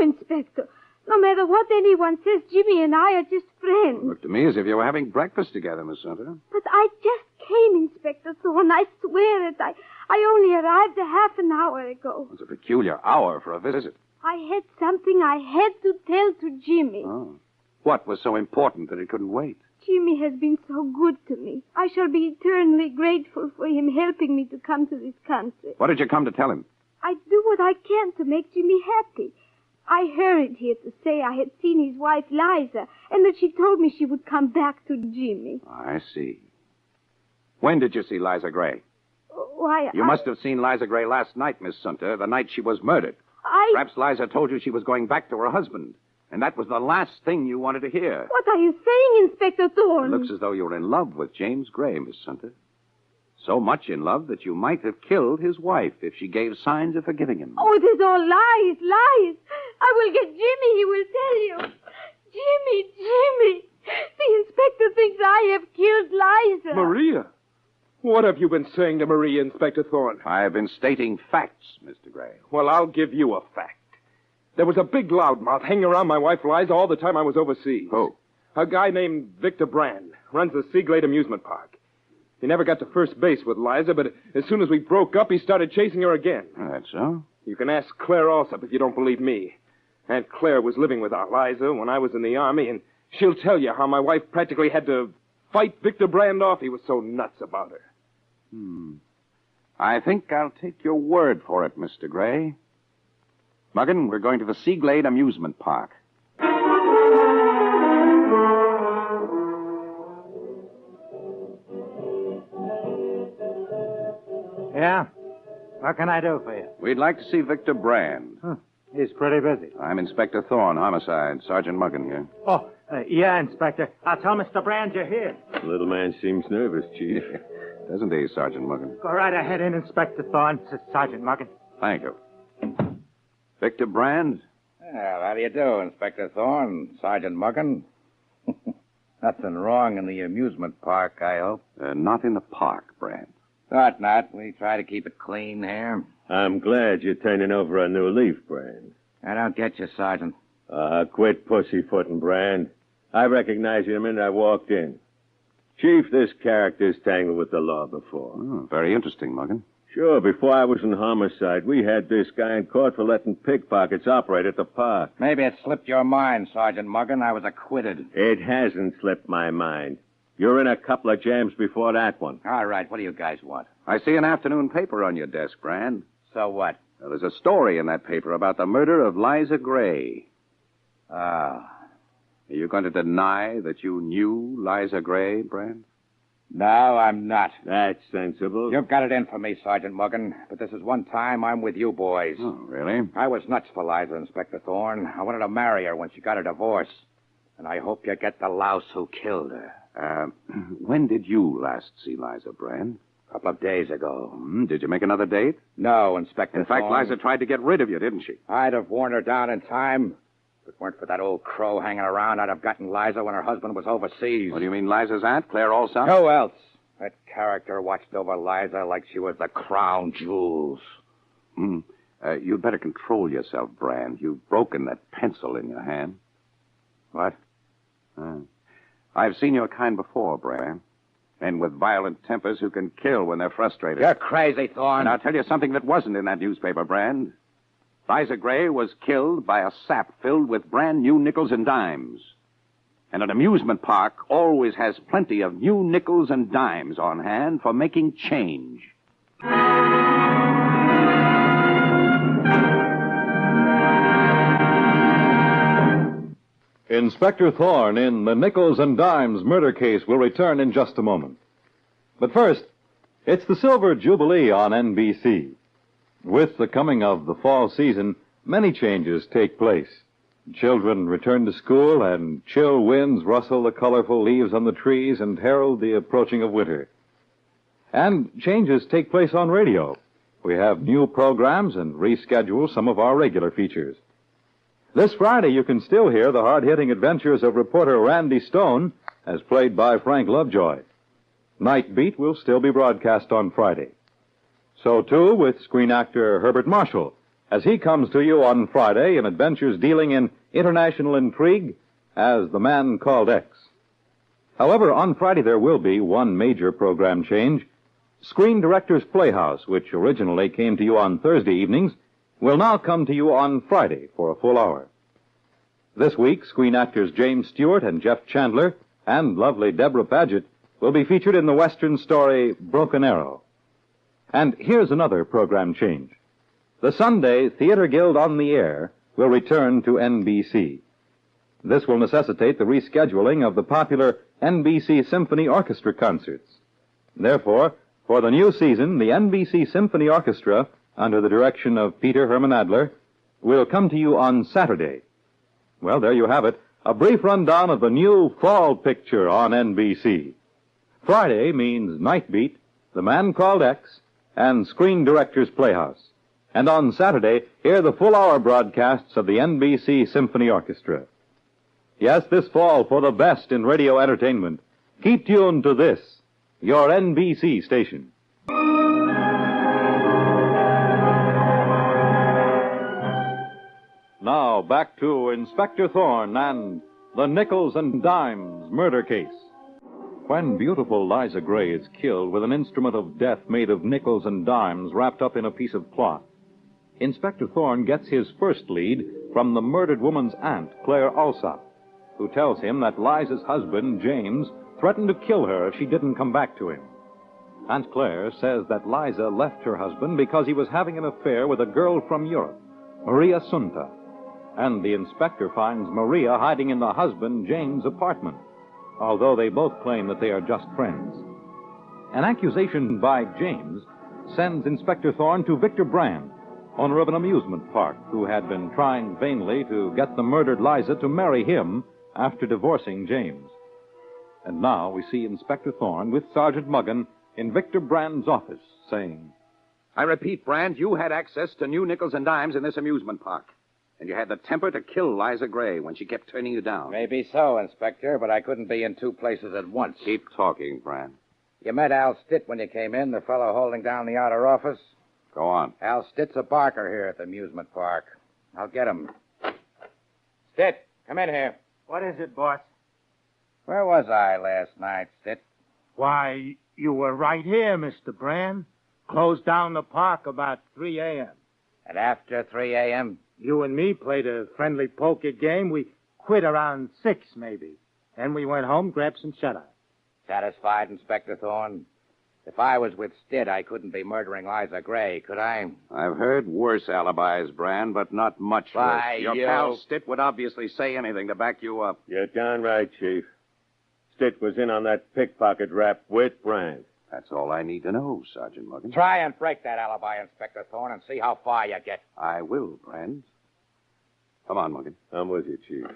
Inspector. No matter what anyone says, Jimmy and I are just friends. Looked to me as if you were having breakfast together, Miss Sunter. But I just came, Inspector Thorne. I swear it. I only arrived a half an hour ago. It's a peculiar hour for a visit. I had something I had to tell to Jimmy. Oh. What was so important that it couldn't wait? Jimmy has been so good to me. I shall be eternally grateful for him helping me to come to this country. What did you come to tell him? I do what I can to make Jimmy happy. I hurried here to say I had seen his wife, Liza, and that she told me she would come back to Jimmy. I see. When did you see Liza Gray? Why, You must have seen Liza Gray last night, Miss Sunter, the night she was murdered. Perhaps Liza told you she was going back to her husband, and that was the last thing you wanted to hear. What are you saying, Inspector Thorne? It looks as though you were in love with James Gray, Miss Sunter. So much in love that you might have killed his wife if she gave signs of forgiving him. Oh, it is all lies. I will get Jimmy, he will tell you. Jimmy. The inspector thinks I have killed Liza. Maria? What have you been saying to Maria, Inspector Thorne? I have been stating facts, Mr. Gray. Well, I'll give you a fact. There was a big loudmouth hanging around my wife Liza all the time I was overseas. Who? A guy named Victor Brand. Runs the Seaglade Amusement Park. He never got to first base with Liza, but as soon as we broke up, he started chasing her again. That's so? You can ask Claire Alsop if you don't believe me. Aunt Claire was living with our Liza when I was in the Army, and she'll tell you how my wife practically had to fight Victor Brand off. He was so nuts about her. I think I'll take your word for it, Mr. Gray. Muggin, we're going to the Seaglade Amusement Park. Yeah? What can I do for you? We'd like to see Victor Brand. He's pretty busy. I'm Inspector Thorne, homicide. Sergeant Muggin here. Oh, yeah, Inspector. I'll tell Mr. Brand you're here. The little man seems nervous, Chief. Doesn't he, Sergeant Muggin? Go right ahead in, Inspector Thorne, says Sergeant Muggin. Thank you. Victor Brand? Well, how do you do, Inspector Thorne, Sergeant Muggin? Nothing wrong in the amusement park, I hope. Not in the park, Brand. Thought not. We try to keep it clean here. I'm glad you're turning over a new leaf, Brand. I don't get you, Sergeant. Quit pussyfooting, Brand. I recognized you the minute I walked in. Chief, this character's tangled with the law before. Oh, very interesting, Muggin. Sure, before I was in homicide, we had this guy in court for letting pickpockets operate at the park. Maybe it slipped your mind, Sergeant Muggin. I was acquitted. It hasn't slipped my mind. You're in a couple of jams before that one. All right, what do you guys want? I see an afternoon paper on your desk, Brand. So what? Well, there's a story in that paper about the murder of Liza Gray. Ah. Are you going to deny that you knew Liza Gray, Brand? No, I'm not. That's sensible. You've got it in for me, Sergeant Muggin, but this is one time I'm with you boys. Oh, really? I was nuts for Liza, Inspector Thorne. I wanted to marry her when she got a divorce. And I hope you get the louse who killed her. When did you last see Liza, Brand? A couple of days ago. Did you make another date? No, Inspector In fact, Thorne. Liza tried to get rid of you, didn't she? I'd have worn her down in time. If it weren't for that old crow hanging around, I'd have gotten Liza when her husband was overseas. What do you mean, Liza's aunt, Claire Alsop? Who else? That character watched over Liza like she was the crown jewels. You'd better control yourself, Brand. You've broken that pencil in your hand. What? I've seen your kind before, Brand. Men with violent tempers who can kill when they're frustrated. You're crazy, Thorne. And I'll tell you something that wasn't in that newspaper, Brand. Liza Gray was killed by a sap filled with brand new nickels and dimes. And an amusement park always has plenty of new nickels and dimes on hand for making change. Inspector Thorne in the Nickles and Dimes murder case will return in just a moment. But first, it's the Silver Jubilee on NBC. With the coming of the fall season, many changes take place. Children return to school, and chill winds rustle the colorful leaves on the trees and herald the approaching of winter. And changes take place on radio, We have new programs and reschedule some of our regular features. This Friday, you can still hear the hard-hitting adventures of reporter Randy Stone, as played by Frank Lovejoy. Nightbeat will still be broadcast on Friday. So, too, with screen actor Herbert Marshall, as he comes to you on Friday in adventures dealing in international intrigue as The Man Called X. However, on Friday there will be one major program change. Screen Director's Playhouse, which originally came to you on Thursday evenings, will now come to you on Friday for a full hour. This week, screen actors James Stewart and Jeff Chandler and lovely Deborah Paget will be featured in the Western story Broken Arrow. And here's another program change. The Sunday Theater Guild on the Air will return to NBC. This will necessitate the rescheduling of the popular NBC Symphony Orchestra concerts. Therefore, for the new season, the NBC Symphony Orchestra, under the direction of Peter Herman Adler, will come to you on Saturday. Well, there you have it, a brief rundown of the new fall picture on NBC. Friday means Nightbeat, The Man Called X, and Screen Director's Playhouse. And on Saturday, hear the full-hour broadcasts of the NBC Symphony Orchestra. Yes, this fall, for the best in radio entertainment, keep tuned to this, your NBC station. Now, back to Inspector Thorne and the Nickles and Dimes murder case. When beautiful Liza Gray is killed with an instrument of death made of nickels and dimes wrapped up in a piece of cloth, Inspector Thorne gets his first lead from the murdered woman's aunt, Claire Alsop, who tells him that Liza's husband, James, threatened to kill her if she didn't come back to him. Aunt Claire says that Liza left her husband because he was having an affair with a girl from Europe, Maria Sunta, and the inspector finds Maria hiding in the husband, James' apartment, although they both claim that they are just friends. An accusation by James sends Inspector Thorne to Victor Brand, owner of an amusement park, who had been trying vainly to get the murdered Liza to marry him after divorcing James. And now we see Inspector Thorne with Sergeant Muggan in Victor Brand's office, saying, I repeat, Brand, you had access to new nickels and dimes in this amusement park. And you had the temper to kill Liza Gray when she kept turning you down. Maybe so, Inspector, but I couldn't be in two places at once. Keep talking, Brand. You met Al Stitt when you came in, the fellow holding down the outer office? Go on. Al Stitt's a barker here at the amusement park. I'll get him. Stitt, come in here. What is it, boss? Where was I last night, Stitt? Why, you were right here, Mr. Brand. Closed down the park about 3 a.m. And after 3 a.m.? You and me played a friendly poker game. We quit around 6, maybe. Then we went home, grabbed some shut-eye. Satisfied, Inspector Thorne? If I was with Stitt, I couldn't be murdering Liza Gray, could I? I've heard worse alibis, Brand, but not much worse. Your pal Stitt would obviously say anything to back you up. You're darn right, Chief. Stitt was in on that pickpocket rap with Brand. That's all I need to know, Sergeant Muggan. Try and break that alibi, Inspector Thorne, and see how far you get. I will, Brand. Come on, Muggan. I'm with you, Chief.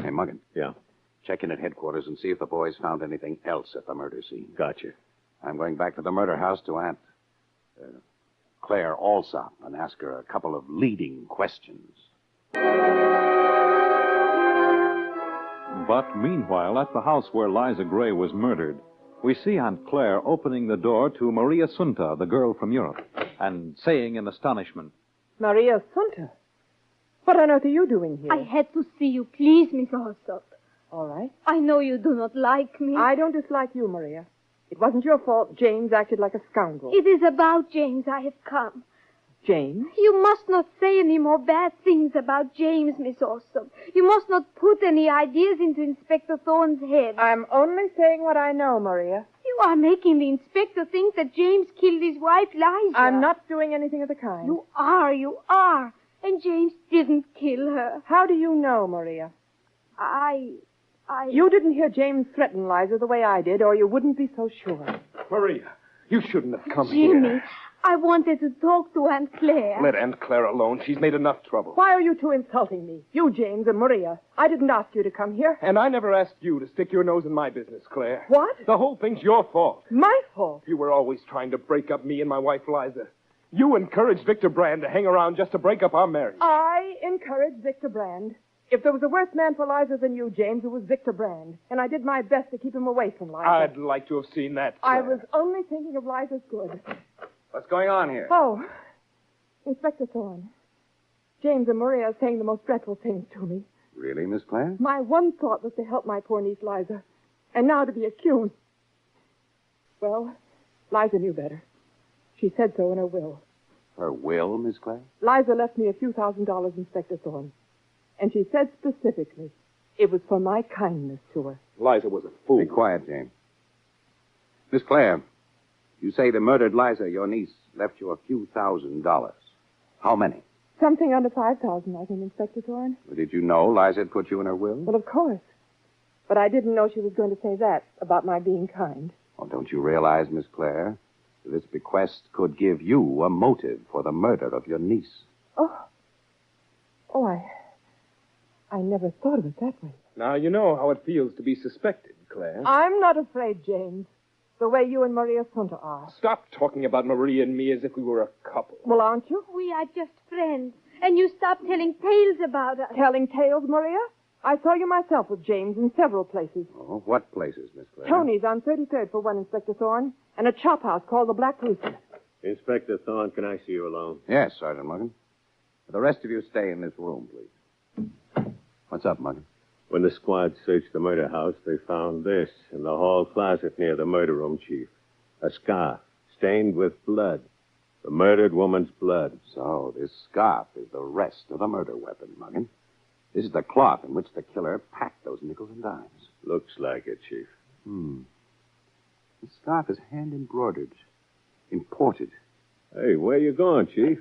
Hey, Muggan. Yeah? Check in at headquarters and see if the boys found anything else at the murder scene. Gotcha. I'm going back to the murder house to Aunt Claire Alsop and ask her a couple of leading questions. But meanwhile, at the house where Liza Gray was murdered, we see Aunt Claire opening the door to Maria Sunta, the girl from Europe, and saying in astonishment, Maria Sunta? What on earth are you doing here? I had to see you, please, Miss Alsop. All right. I know you do not like me. I don't dislike you, Maria. It wasn't your fault. James acted like a scoundrel. It is about James I have come. James? You must not say any more bad things about James, Miss Alsop. You must not put any ideas into Inspector Thorne's head. I'm only saying what I know, Maria. You are making the inspector think that James killed his wife, Liza. I'm not doing anything of the kind. You are. And James didn't kill her. How do you know, Maria? I... You didn't hear James threaten Liza the way I did, or you wouldn't be so sure. Maria, you shouldn't have come Jimmy, here. I wanted to talk to Aunt Claire. Let Aunt Claire alone. She's made enough trouble. Why are you two insulting me? You, James, and Maria. I didn't ask you to come here. And I never asked you to stick your nose in my business, Claire. What? The whole thing's your fault. My fault? You were always trying to break up me and my wife, Liza. You encouraged Victor Brand to hang around just to break up our marriage. I encouraged Victor Brand. If there was a worse man for Liza than you, James, it was Victor Brand. And I did my best to keep him away from Liza. I'd like to have seen that, Claire. I was only thinking of Liza's good. What's going on here? Oh, Inspector Thorne. James and Maria are saying the most dreadful things to me. Really, Miss Claire? My one thought was to help my poor niece Liza. And now to be accused. Well, Liza knew better. She said so in her will. Her will, Miss Claire? Liza left me a few $1,000, Inspector Thorne. And she said specifically it was for my kindness to her. Liza was a fool. Be quiet, James. Miss Claire, you say the murdered Liza, your niece, left you a few $1,000s. How many? Something under 5,000, I think, Inspector Thorne. Well, did you know Liza had put you in her will? Well, of course. But I didn't know she was going to say that about my being kind. Oh, don't you realize, Miss Claire, that this bequest could give you a motive for the murder of your niece? I never thought of it that way. Now you know how it feels to be suspected, Claire. I'm not afraid, James. The way you and Maria Sunta are. Stop talking about Maria and me as if we were a couple. Well, aren't you? We are just friends. And you stop telling tales about us. Telling tales, Maria? I saw you myself with James in several places. Oh, what places, Miss Claire? Tony's on 33rd for one, Inspector Thorne, and a chop house called the Black Rooster. Inspector Thorne, can I see you alone? Yes, Sergeant Muggen. The rest of you stay in this room, please. What's up, Muggen? When the squad searched the murder house, they found this in the hall closet near the murder room, Chief. A scarf stained with blood. The murdered woman's blood. So this scarf is the rest of the murder weapon, Muggen. This is the cloth in which the killer packed those nickels and dimes. Looks like it, Chief. The scarf is hand-embroidered. Imported. Hey, where you going, Chief?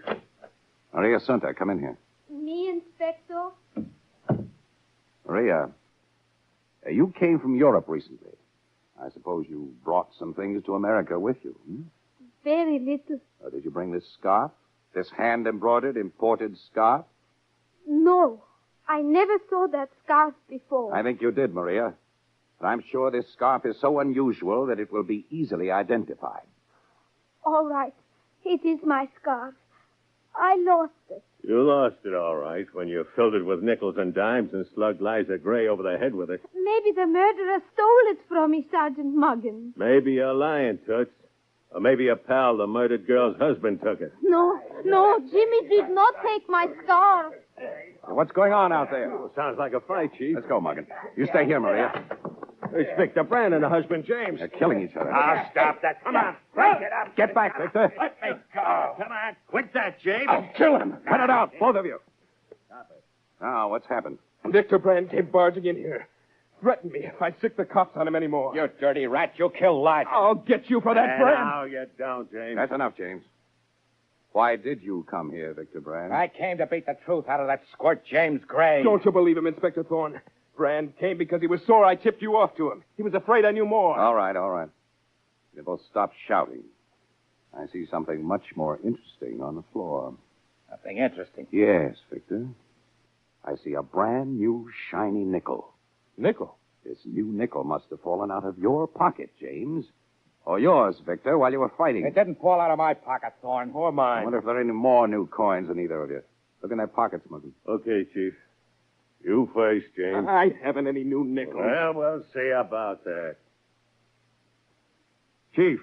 Maria Sunta, come in here. Me, Inspector? Maria, you came from Europe recently. I suppose you brought some things to America with you. Very little. Did you bring this scarf? This hand-embroidered, imported scarf? No. I never saw that scarf before. I think you did, Maria. But I'm sure this scarf is so unusual that it will be easily identified. All right. It is my scarf. I lost it. You lost it, all right, when you filled it with nickels and dimes and slugged Liza Gray over the head with it. Maybe the murderer stole it from me, Sergeant Muggen. Maybe you're lying, Toots. Or maybe a pal, the murdered girl's husband, took it. No, Jimmy did not take my scarf. What's going on out there? Sounds like a fight, Chief. Let's go, Muggen. You stay here, Maria. It's Victor Brand and her husband, James. They're killing each other. Now, stop that. Come on. Break it up. Get back, Victor. Let me go. Come on. Quit that, James. I'll kill him. Cut it out, both of you. Stop it. Now, what's happened? Victor Brand came barging in here. Threatened me if I'd sick the cops on him anymore. You dirty rat. You'll kill Liza. I'll get you for that, Brand. No, you don't, James. That's enough, James. Why did you come here, Victor Brand? I came to beat the truth out of that squirt James Gray. Don't you believe him, Inspector Thorne? Brand came because he was sore I tipped you off to him. He was afraid I knew more. All right. You both stop shouting. I see something much more interesting on the floor. Nothing interesting. Yes, Victor. I see a brand new shiny nickel. Nickel? This new nickel must have fallen out of your pocket, James. Or yours, Victor, while you were fighting. It didn't fall out of my pocket, Thorne. Or I mine. wonder if there are any more new coins in either of you. Look in their pockets, Muggen. Okay, Chief. You first, James. I haven't any new nickels. Well, we'll see about that. Chief,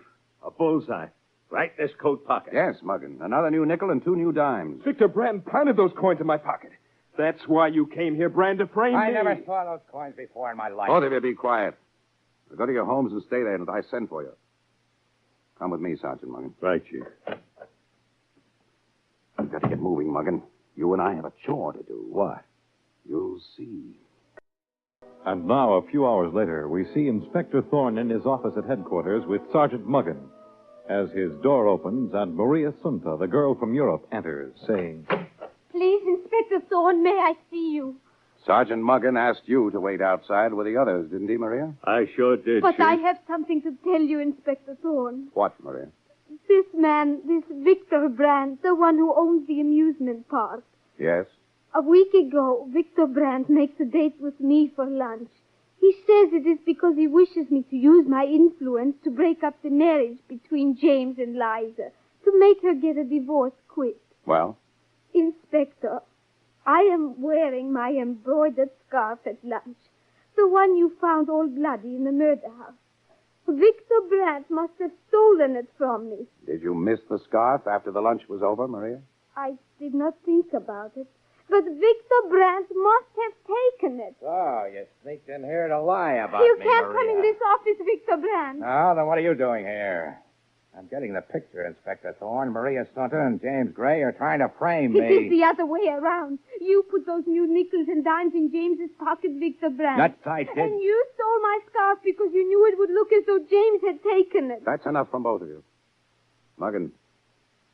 a bullseye. Right in this coat pocket. Yes, Muggen. Another new nickel and 2 new dimes. Victor Brand planted those coins in my pocket. That's why you came here, Brand, to frame me. I never saw those coins before in my life. Both of you be quiet. Now go to your homes and stay there until I send for you. Come with me, Sergeant Muggen. Right, Chief. You've got to get moving, Muggen. You and I have a chore to do. What? You'll see. And now, a few hours later, we see Inspector Thorne in his office at headquarters with Sergeant Muggen. As his door opens and Maria Sunta, the girl from Europe, enters, saying, Please, Inspector Thorne, may I see you? Sergeant Muggen asked you to wait outside with the others, didn't he, Maria? I sure did, But Chief. I have something to tell you, Inspector Thorne. What, Maria? This man, this Victor Brandt, the one who owns the amusement park. Yes? A week ago, Victor Brandt makes a date with me for lunch. He says it is because he wishes me to use my influence to break up the marriage between James and Liza, to make her get a divorce quick. Well? Inspector, I am wearing my embroidered scarf at lunch, the one you found all bloody in the murder house. Victor Brandt must have stolen it from me. Did you miss the scarf after the lunch was over, Maria? I did not think about it. But Victor Brandt must have taken it. Oh, you sneaked in here to lie about You me, can't Maria. come in this office, Victor Brandt. Now, then what are you doing here? I'm getting the picture, Inspector Thorne. Maria Stunter and James Gray are trying to frame It me. is the other way around. You put those new nickels and dimes in James's pocket, Victor Brandt. That I did. And you stole my scarf because you knew it would look as though James had taken it. That's enough from both of you. Muggin,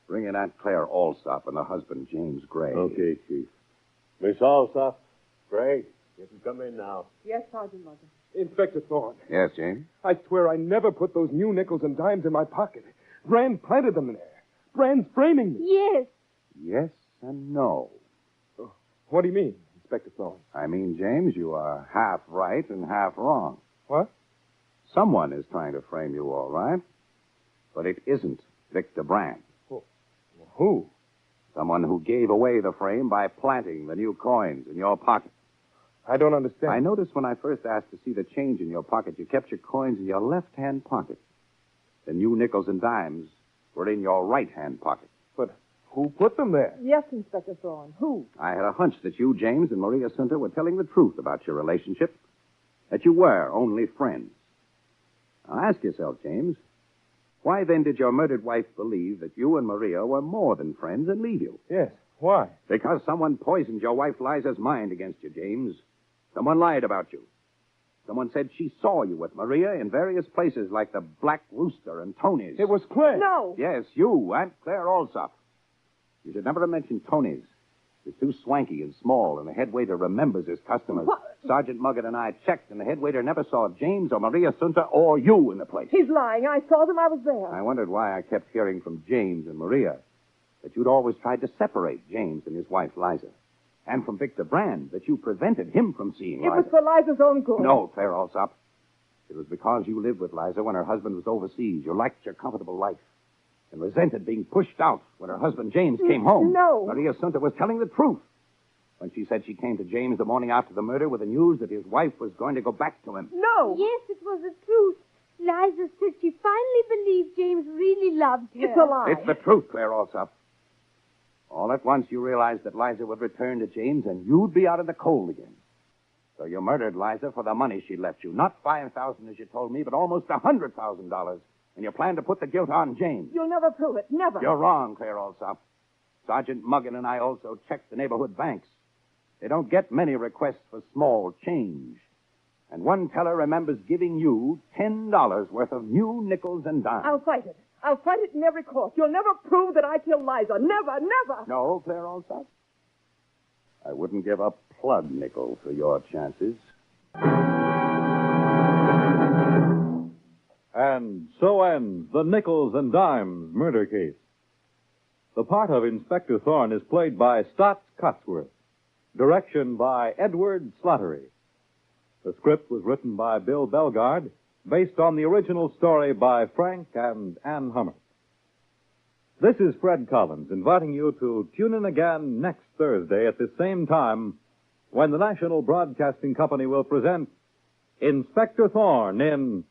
bring in Aunt Claire Alsop and her husband, James Gray. Okay, Chief. Miss Alsop, Gray, you can come in now. Yes, Sergeant Mugger. Inspector Thorne, Yes, James? I swear I never put those new nickels and dimes in my pocket. Brand planted them there. Brand's framing me. Yes. Yes and no. What do you mean, Inspector Thorne? I mean, James, you are half right and half wrong. What? Someone is trying to frame you, all right. But it isn't Victor Brandt. Who? Someone who gave away the frame by planting the new coins in your pocket. I don't understand. I noticed when I first asked to see the change in your pocket, you kept your coins in your left-hand pocket. The new nickels and dimes were in your right-hand pocket. But who put them there? Yes, Inspector Thorne. Who? I had a hunch that you, James, and Maria Sunter were telling the truth about your relationship, that you were only friends. Now ask yourself, James, why then did your murdered wife believe that you and Maria were more than friends and leave you? Yes. Why? Because someone poisoned your wife Liza's mind against you, James. Someone lied about you. Someone said she saw you with Maria in various places like the Black Rooster and Tony's. It was Claire. No. Yes, you, Aunt Claire Alsop. You should never have mentioned Tony's. It's too swanky and small, and the head waiter remembers his customers. What? Sergeant Muggett and I checked, and the head waiter never saw James or Maria Sunter or you in the place. He's lying. I saw them. I was there. I wondered why I kept hearing from James and Maria that you'd always tried to separate James and his wife, Liza. And from Victor Brand, that you prevented him from seeing It Liza. was for Liza's own good. No, Claire Alsop. It was because you lived with Liza when her husband was overseas. You liked your comfortable life and resented being pushed out when her husband James came home. No. Maria Sunter was telling the truth when she said she came to James the morning after the murder with the news that his wife was going to go back to him. No. Yes, it was the truth. Liza said she finally believed James really loved her. It's a lie. It's the truth, Claire Alsop. All at once you realized that Liza would return to James and you'd be out in the cold again. So you murdered Liza for the money she left you. Not $5,000 as you told me, but almost $100,000. And you planned to put the guilt on James. You'll never prove it. Never. You're wrong, Claire Alsop. Sergeant Muggin and I also checked the neighborhood banks. They don't get many requests for small change. And one teller remembers giving you $10 worth of new nickels and dimes. I'll fight it. I'll fight it in every court. You'll never prove that I killed Liza. Never, never. No, Claire Alsop? I wouldn't give a plug nickel for your chances. And so ends the Nickles and Dimes murder case. The part of Inspector Thorne is played by Stotts Cotsworth. Direction by Edward Slattery. The script was written by Bill Belgard, based on the original story by Frank and Ann Hummer. This is Fred Collins inviting you to tune in again next Thursday at the same time when the National Broadcasting Company will present Inspector Thorne in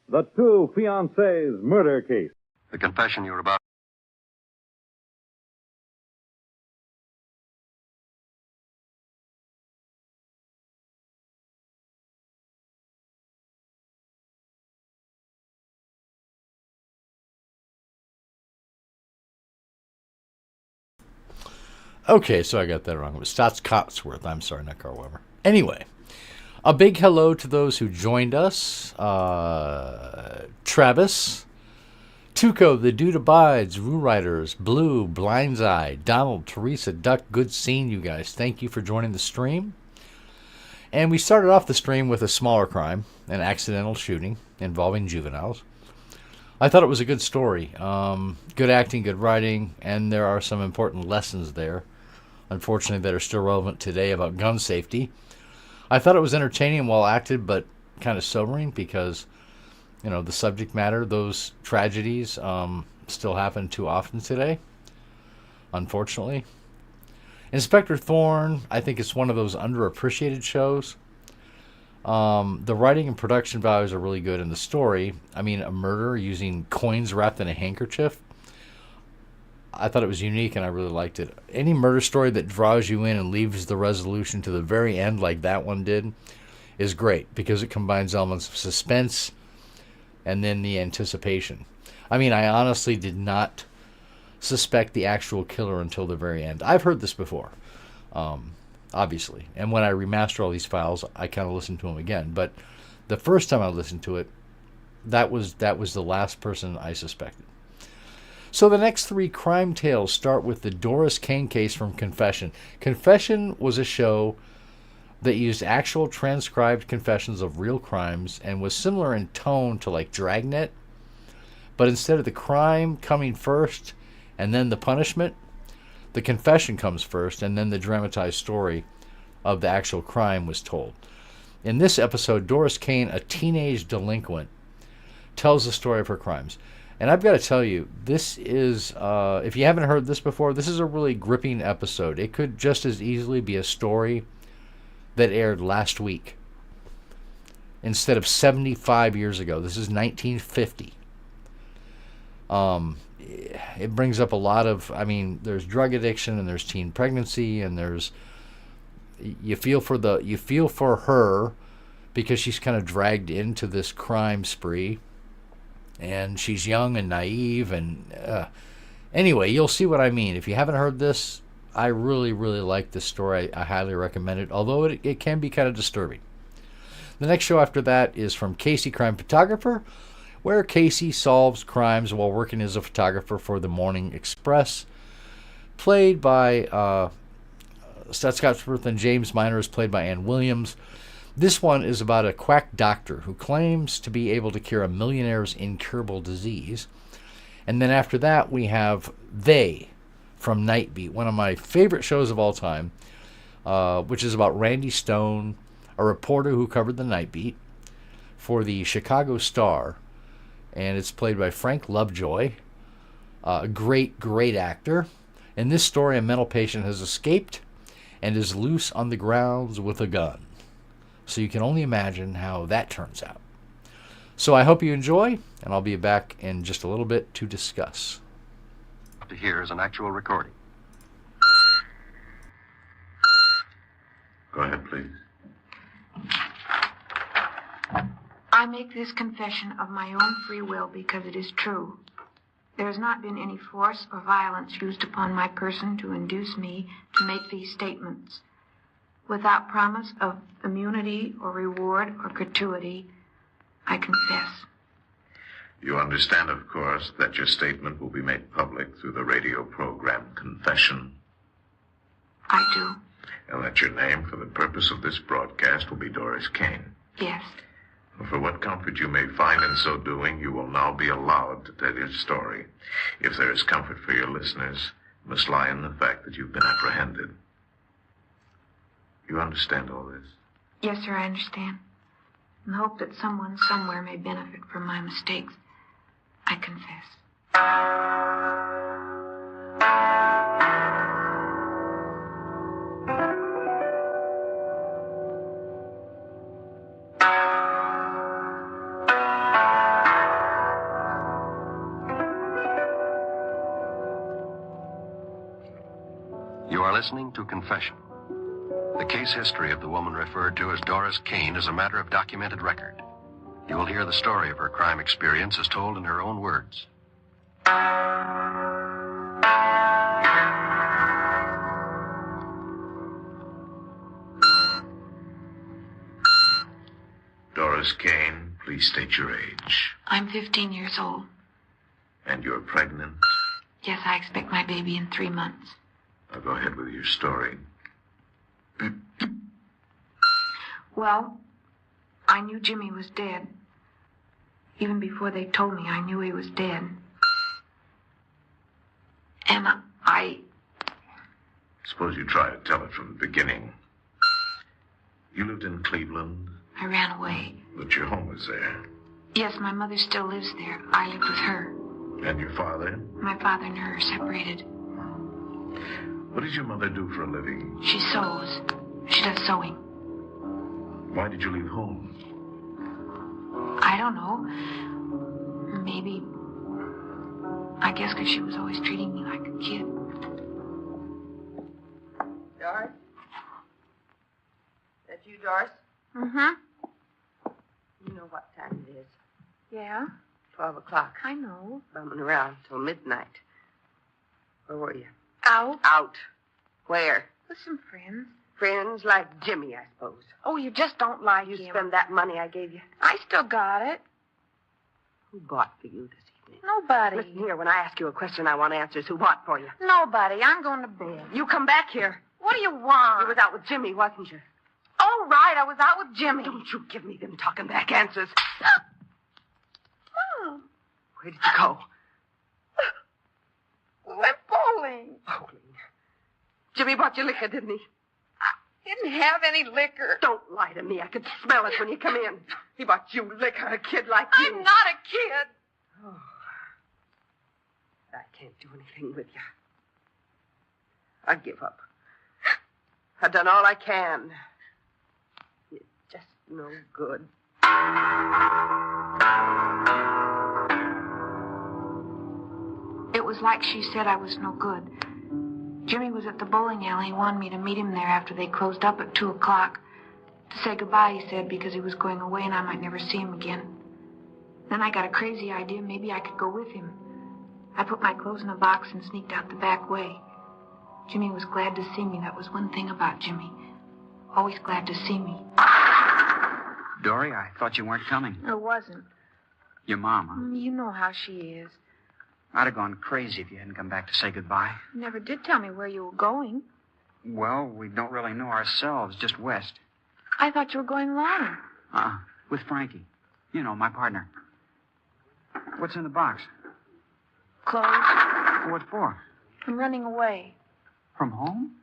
The Two Fiancés Murder Case. The confession you're about. Okay, so I got that wrong. It was Stotts Cotsworth. I'm sorry, not Carl Weber. Anyway, a big hello to those who joined us. Travis, Tuco, The Dude Abides, Rue Riders, Blue, Blindseye, Donald, Teresa, Duck. Good seeing you guys. Thank you for joining the stream. And we started off the stream with a smaller crime, an accidental shooting involving juveniles. I thought it was a good story. Good acting, good writing, and there are some important lessons there, unfortunately, that are still relevant today about gun safety. I thought it was entertaining and well acted, but kind of sobering because, the subject matter, those tragedies, still happen too often today, unfortunately. Inspector Thorne, I think it's one of those underappreciated shows. The writing and production values are really good in the story. I mean, a murder using coins wrapped in a handkerchief. I thought it was unique and I really liked it. Any murder story that draws you in and leaves the resolution to the very end like that one did is great because it combines elements of suspense and then the anticipation. I mean, I honestly did not suspect the actual killer until the very end. I've heard this before. Obviously. And when I remaster all these files, I kind of listen to them again. But the first time I listened to it, that was the last person I suspected. So the next three crime tales start with the Doris Kane case from Confession. Confession was a show that used actual transcribed confessions of real crimes and was similar in tone to like Dragnet. But instead of the crime coming first and then the punishment, the confession comes first, and then the dramatized story of the actual crime was told. In this episode, Doris Kane, a teenage delinquent, tells the story of her crimes. And I've got to tell you, this is, if you haven't heard this before, this is a really gripping episode. It could just as easily be a story that aired last week instead of 75 years ago. This is 1950. It brings up a lot of, there's drug addiction and there's teen pregnancy and there's, you feel for her because she's kind of dragged into this crime spree and she's young and naive and anyway, you'll see what I mean. If you haven't heard this, I really, really like this story. I highly recommend it, although it can be kind of disturbing. The next show after that is from Casey, Crime Photographer, where Casey solves crimes while working as a photographer for the Morning Express. Played by Scott Worth and James Minor is played by Ann Williams. This one is about a quack doctor who claims to be able to cure a millionaire's incurable disease. And then after that, we have They from Nightbeat, one of my favorite shows of all time, which is about Randy Stone, a reporter who covered the Nightbeat for the Chicago Star. And it's played by Frank Lovejoy, a great, great actor. In this story, a mental patient has escaped and is loose on the grounds with a gun. So you can only imagine how that turns out. So I hope you enjoy, and I'll be back in just a little bit to discuss. To hear is an actual recording. Go ahead, please. I make this confession of my own free will because it is true. There has not been any force or violence used upon my person to induce me to make these statements. Without promise of immunity or reward or gratuity, I confess. You understand, of course, that your statement will be made public through the radio program Confession. I do. And that your name for the purpose of this broadcast will be Doris Kane. Yes. For what comfort you may find in so doing, you will now be allowed to tell your story. If there is comfort for your listeners, it must lie in the fact that you've been apprehended. You understand all this? Yes, sir, I understand. In the hope that someone somewhere may benefit from my mistakes, I confess. You are listening to Confession. The case history of the woman referred to as Doris Kane is a matter of documented record. You will hear the story of her crime experience as told in her own words. Doris Kane, please state your age. I'm 15 years old. And you're pregnant? Yes, I expect my baby in 3 months. Now go ahead with your story. Well, I knew Jimmy was dead. Even before they told me, I knew he was dead. And I... Suppose you try to tell it from the beginning. You lived in Cleveland, I ran away. but your home was there. Yes, my mother still lives there. I lived with her. And your father? My father and her are separated. What does your mother do for a living? She sews. She does sewing. Why did you leave home? I don't know. Maybe... I guess because she was always treating me like a kid. Doris? That you, Doris? Mm-hmm. You know what time it is. Yeah? 12 o'clock. I know. Bumming around till midnight. Where were you? Out. Out. Where? With some friends. Friends like Jimmy, I suppose. Oh, you just don't like You him. spend that money I gave you? I still got it. Who bought for you this evening? Nobody. Listen here, when I ask you a question, I want answers. Who bought for you? Nobody. I'm going to bed. You come back here. What do you want? You was out with Jimmy, wasn't you? Oh, right. I was out with Jimmy. Don't you give me them talking back answers. Mom. Where did you go? Went bowling. Bowling. Jimmy bought you liquor, didn't he? Didn't have any liquor. Don't lie to me. I could smell it when you come in. He bought you liquor, a kid like you. I'm not a kid. Oh. I can't do anything with you. I give up. I've done all I can. You're just no good. It was like she said I was no good. Jimmy was at the bowling alley. He wanted me to meet him there after they closed up at 2 o'clock. To say goodbye, he said, because he was going away and I might never see him again. Then I got a crazy idea. Maybe I could go with him. I put my clothes in a box and sneaked out the back way. Jimmy was glad to see me. That was one thing about Jimmy. Always glad to see me. Dory, I thought you weren't coming. I wasn't. Your mom, huh? You know how she is. I'd have gone crazy if you hadn't come back to say goodbye. You never did tell me where you were going. Well, we don't really know ourselves, just west. I thought you were going alone. With Frankie. You know, my partner. What's in the box? Clothes. What for? I'm running away. From home?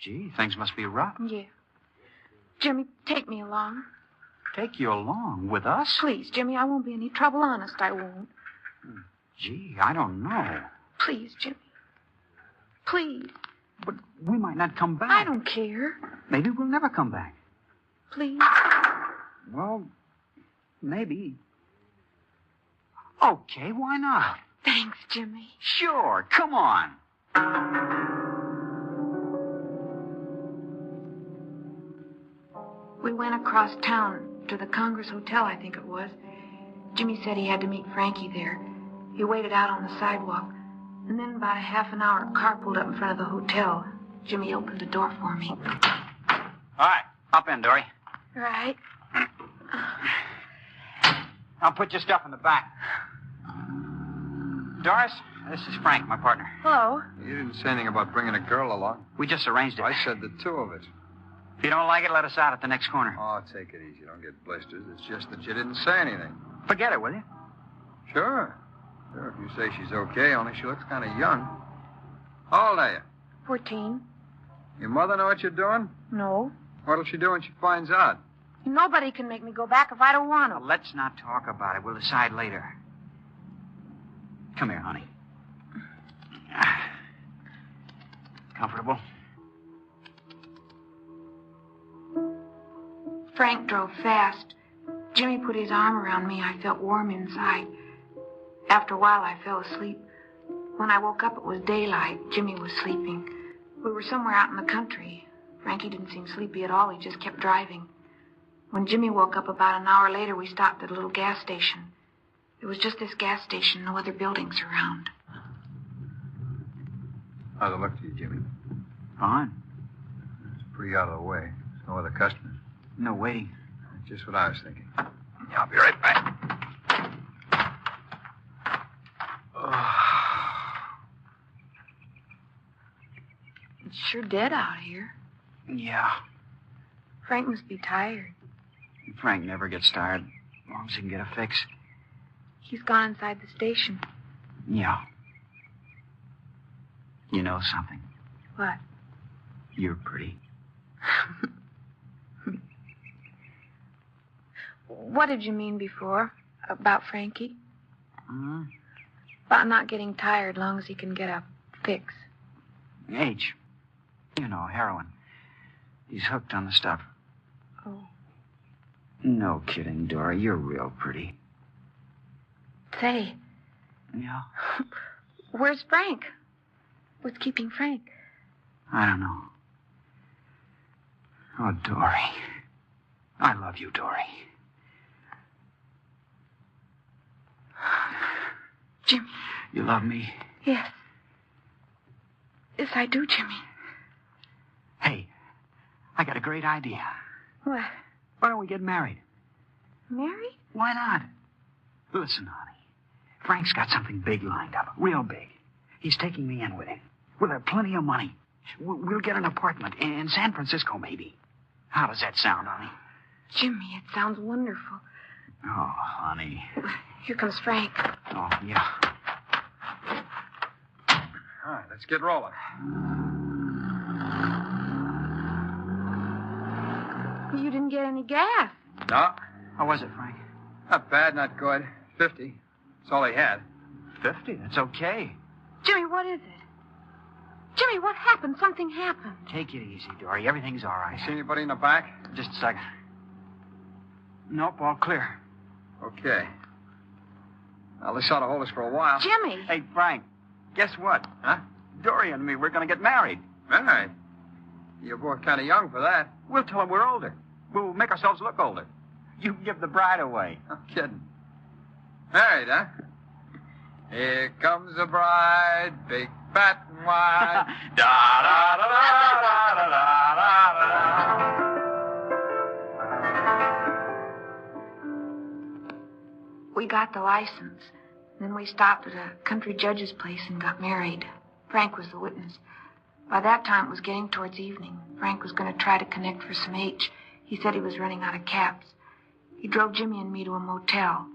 Gee, things must be rough. Yeah. Jimmy, take me along. Take you along with us? Please, Jimmy, I won't be any trouble. Honest, I won't. Gee, I don't know. Please, Jimmy. Please. But we might not come back. I don't care. Maybe we'll never come back. Please. Well, maybe. Okay, why not? Thanks, Jimmy. Sure, come on. We went across town to the Congress Hotel, I think it was. Jimmy said he had to meet Frankie there. He waited out on the sidewalk. And then about a half an hour, a car pulled up in front of the hotel. Jimmy opened the door for me. All right, hop in, Dory. Right. I'll put your stuff in the back. Doris, this is Frank, my partner. Hello. You didn't say anything about bringing a girl along. We just arranged it. I said the two of it. If you don't like it, let us out at the next corner. Oh, take it easy. Don't get blisters. It's just that you didn't say anything. Forget it, will you? Sure. Sure, if you say she's okay, only she looks kind of young. How old are you? 14. Your mother know what you're doing? No. What'll she do when she finds out? Nobody can make me go back if I don't want to. Now, let's not talk about it. We'll decide later. Come here, honey. Comfortable? Frank drove fast. Jimmy put his arm around me. I felt warm inside. After a while, I fell asleep. When I woke up, it was daylight. Jimmy was sleeping. We were somewhere out in the country. Frankie didn't seem sleepy at all. He just kept driving. When Jimmy woke up about an hour later, we stopped at a little gas station. It was just this gas station, no other buildings around. How's it look to you, Jimmy? Fine. It's pretty out of the way. There's no other customers. No waiting. Just what I was thinking. Yeah, I'll be right back. It's sure dead out here. Yeah. Frank must be tired. Frank never gets tired, as long as he can get a fix. He's gone inside the station. Yeah. You know something? What? You're pretty. What did you mean before? About Frankie? Hmm? About not getting tired long as he can get a fix. H. You know, heroin. He's hooked on the stuff. Oh. No kidding, Dory. You're real pretty. Say, Yeah? where's Frank? What's keeping Frank? I don't know. Oh, Dory. I love you, Dory. Jimmy. You love me? Yes. Yes, I do, Jimmy. Hey, I got a great idea. What? Why don't we get married? Married? Why not? Listen, honey. Frank's got something big lined up. Real big. He's taking me in with him. We'll have plenty of money. We'll get an apartment in San Francisco, maybe. How does that sound, honey? Jimmy, it sounds wonderful. Oh, honey. Here comes Frank. Oh, yeah. All right, let's get rolling. You didn't get any gas. No, How was it, Frank? not bad, not good. 50. That's all he had. 50? That's okay. Jimmy, what is it? Jimmy, what happened? Something happened. Take it easy, Dory. Everything's all right. See anybody in the back? Just a second. Nope, all clear. Okay. Well, this ought to hold us for a while. Jimmy! Hey, Frank, guess what? Huh? Dory and me, we're going to get married. Married? You're both kind of young for that. We'll tell them we're older. We'll make ourselves look older. You can give the bride away. I'm kidding. Married, huh? Here comes the bride, big, fat, and wide. Da da da da da da da da. We got the license. Then we stopped at a country judge's place and got married. Frank was the witness. By that time, it was getting towards evening. Frank was going to try to connect for some H. He said he was running out of caps. He drove Jimmy and me to a motel.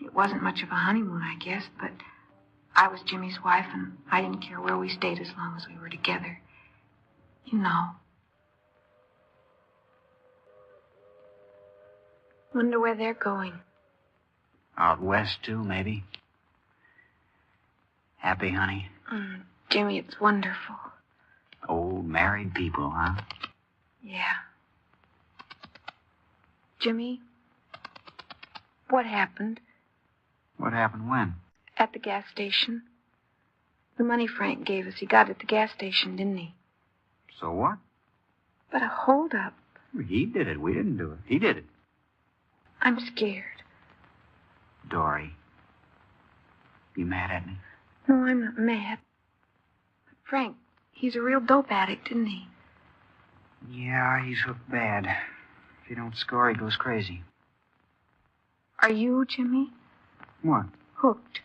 It wasn't much of a honeymoon, I guess, but I was Jimmy's wife, and I didn't care where we stayed as long as we were together. You know. Wonder where they're going. Out west, too, maybe. Happy, honey? Jimmy, it's wonderful. Old married people, huh? Yeah. Jimmy, what happened What happened when? at the gas station? The money Frank gave us, he got at the gas station, didn't he? So what? But a holdup. He did it. We didn't do it. He did it. I'm scared. Dory, you mad at me? No, I'm not mad. But Frank, he's a real dope addict, isn't he? Yeah, he's hooked bad. If you don't score, he goes crazy. Are you, Jimmy? What? Hooked.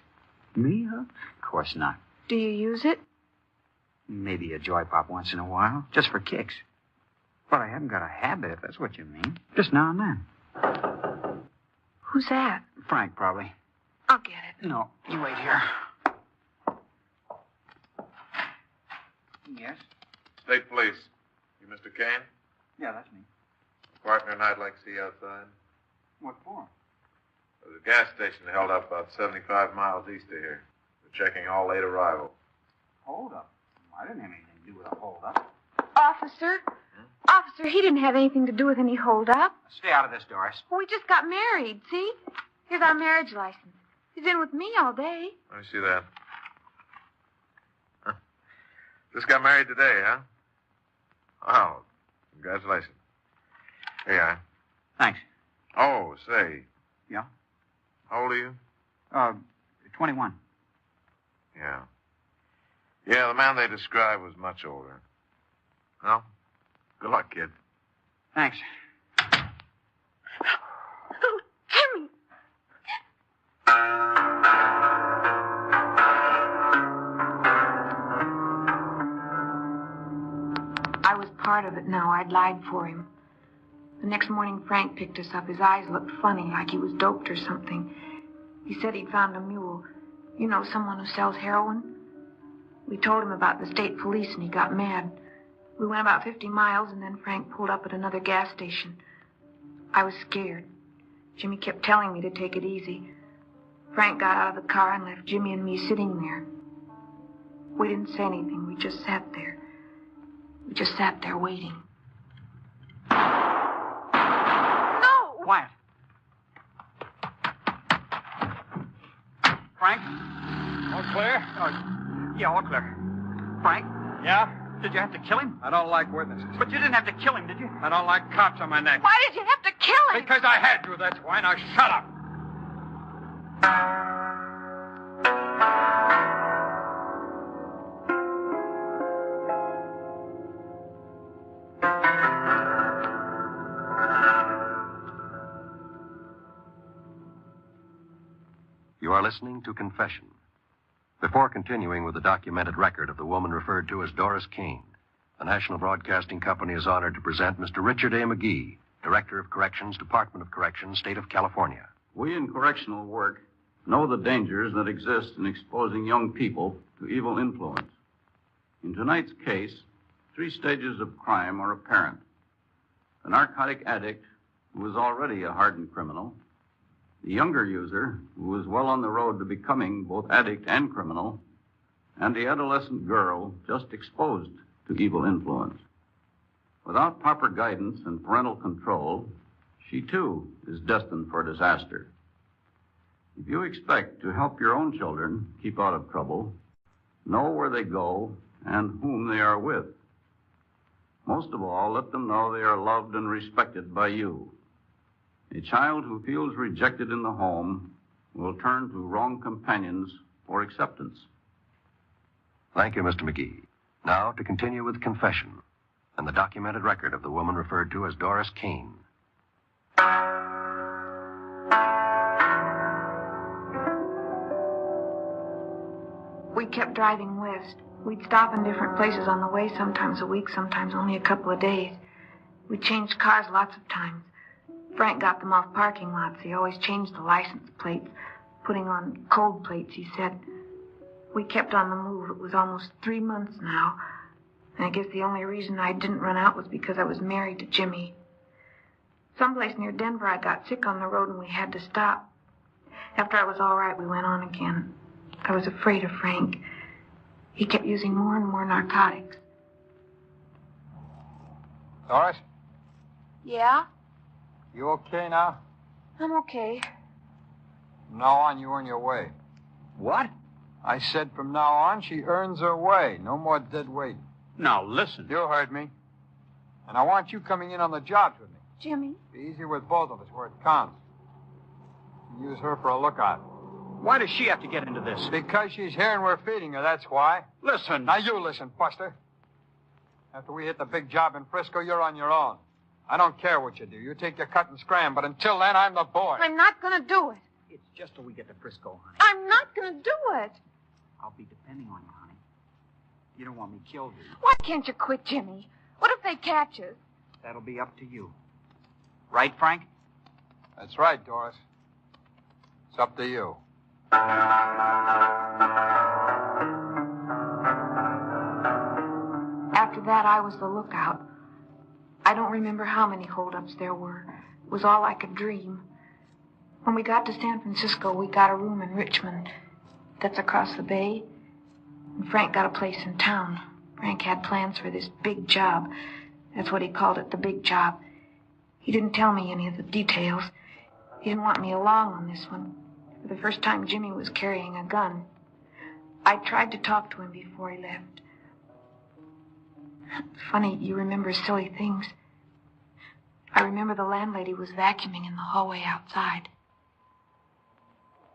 Me, huh? Of course not. Do you use it? Maybe a joy pop once in a while, just for kicks. But I haven't got a habit, if that's what you mean. Just now and then. Who's that? Frank, probably. I'll get it. No, you wait here. Yes? State Police. You Mr. Kane? Yeah, that's me. Partner and I'd like to see you outside. What for? There's a gas station held up about 75 miles east of here. We're checking all late arrivals. Hold up. I didn't have anything to do with a hold up. Officer? Officer, he didn't have anything to do with any holdup. Stay out of this, Doris. Well, we just got married, see? Here's our marriage license. He's in with me all day. Let me see that. Huh. Just got married today, huh? Oh, congratulations. Here you are. Thanks. Oh, say. Yeah? How old are you? 21. Yeah. Yeah, the man they described was much older. Well, good luck, kid. Thanks. Oh, Jimmy! I was part of it now. I'd lied for him. The next morning, Frank picked us up. His eyes looked funny, like he was doped or something. He said he'd found a mule. You know, someone who sells heroin? We told him about the state police, and he got mad. We went about 50 miles, and then Frank pulled up at another gas station. I was scared. Jimmy kept telling me to take it easy. Frank got out of the car and left Jimmy and me sitting there. We didn't say anything. We just sat there. We just sat there waiting. No! Quiet. Frank? All clear? Yeah, all clear. Frank? Yeah? Did you have to kill him? I don't like witnesses. But you didn't have to kill him, did you? I don't like cops on my neck. Why did you have to kill him? Because I had to, that's why. Now shut up. You are listening to Confession. Before continuing with the documented record of the woman referred to as Doris Kane, the National Broadcasting Company is honored to present Mr. Richard A. McGee, Director of Corrections, Department of Corrections, State of California. We in correctional work know the dangers that exist in exposing young people to evil influence. In tonight's case, 3 stages of crime are apparent. The narcotic addict, who is already a hardened criminal, the younger user, who is well on the road to becoming both addict and criminal, and the adolescent girl just exposed to evil influence. Without proper guidance and parental control, she too is destined for disaster. If you expect to help your own children keep out of trouble, know where they go and whom they are with. Most of all, let them know they are loved and respected by you. A child who feels rejected in the home will turn to wrong companions for acceptance. Thank you, Mr. McGee. Now to continue with Confession and the documented record of the woman referred to as Doris Kane. We kept driving west. We'd stop in different places on the way, sometimes a week, sometimes only a couple of days. We changed cars lots of times. Frank got them off parking lots. He always changed the license plates, putting on cold plates, he said. We kept on the move. It was almost 3 months now. And I guess the only reason I didn't run out was because I was married to Jimmy. Someplace near Denver, I got sick on the road and we had to stop. After I was all right, we went on again. I was afraid of Frank. He kept using more and more narcotics. Doris, Yeah? you okay now? I'm okay. From now on, you earn your way. What? I said from now on, she earns her way. No more dead weight. Now, listen. You heard me. And I want you coming in on the jobs with me. Jimmy? Be easy with both of us where it counts. Use her for a lookout. Why does she have to get into this? Because she's here and we're feeding her, that's why. Listen. Now you listen, Buster. After we hit the big job in Frisco, you're on your own. I don't care what you do. You take your cut and scram, but until then, I'm the boy. I'm not going to do it. It's just till we get to Frisco, honey. I'm not going to do it. I'll be depending on you, honey. You don't want me killed, do you? Why can't you quit, Jimmy? What if they catch us? That'll be up to you. Right, Frank? That's right, Doris. It's up to you. After that, I was the lookout. I don't remember how many holdups there were. It was all like a dream. When we got to San Francisco, we got a room in Richmond. That's across the bay. And Frank got a place in town. Frank had plans for this big job. That's what he called it, the big job. He didn't tell me any of the details. He didn't want me along on this one. For the first time, Jimmy was carrying a gun. I tried to talk to him before he left. Funny, you remember silly things. I remember the landlady was vacuuming in the hallway outside.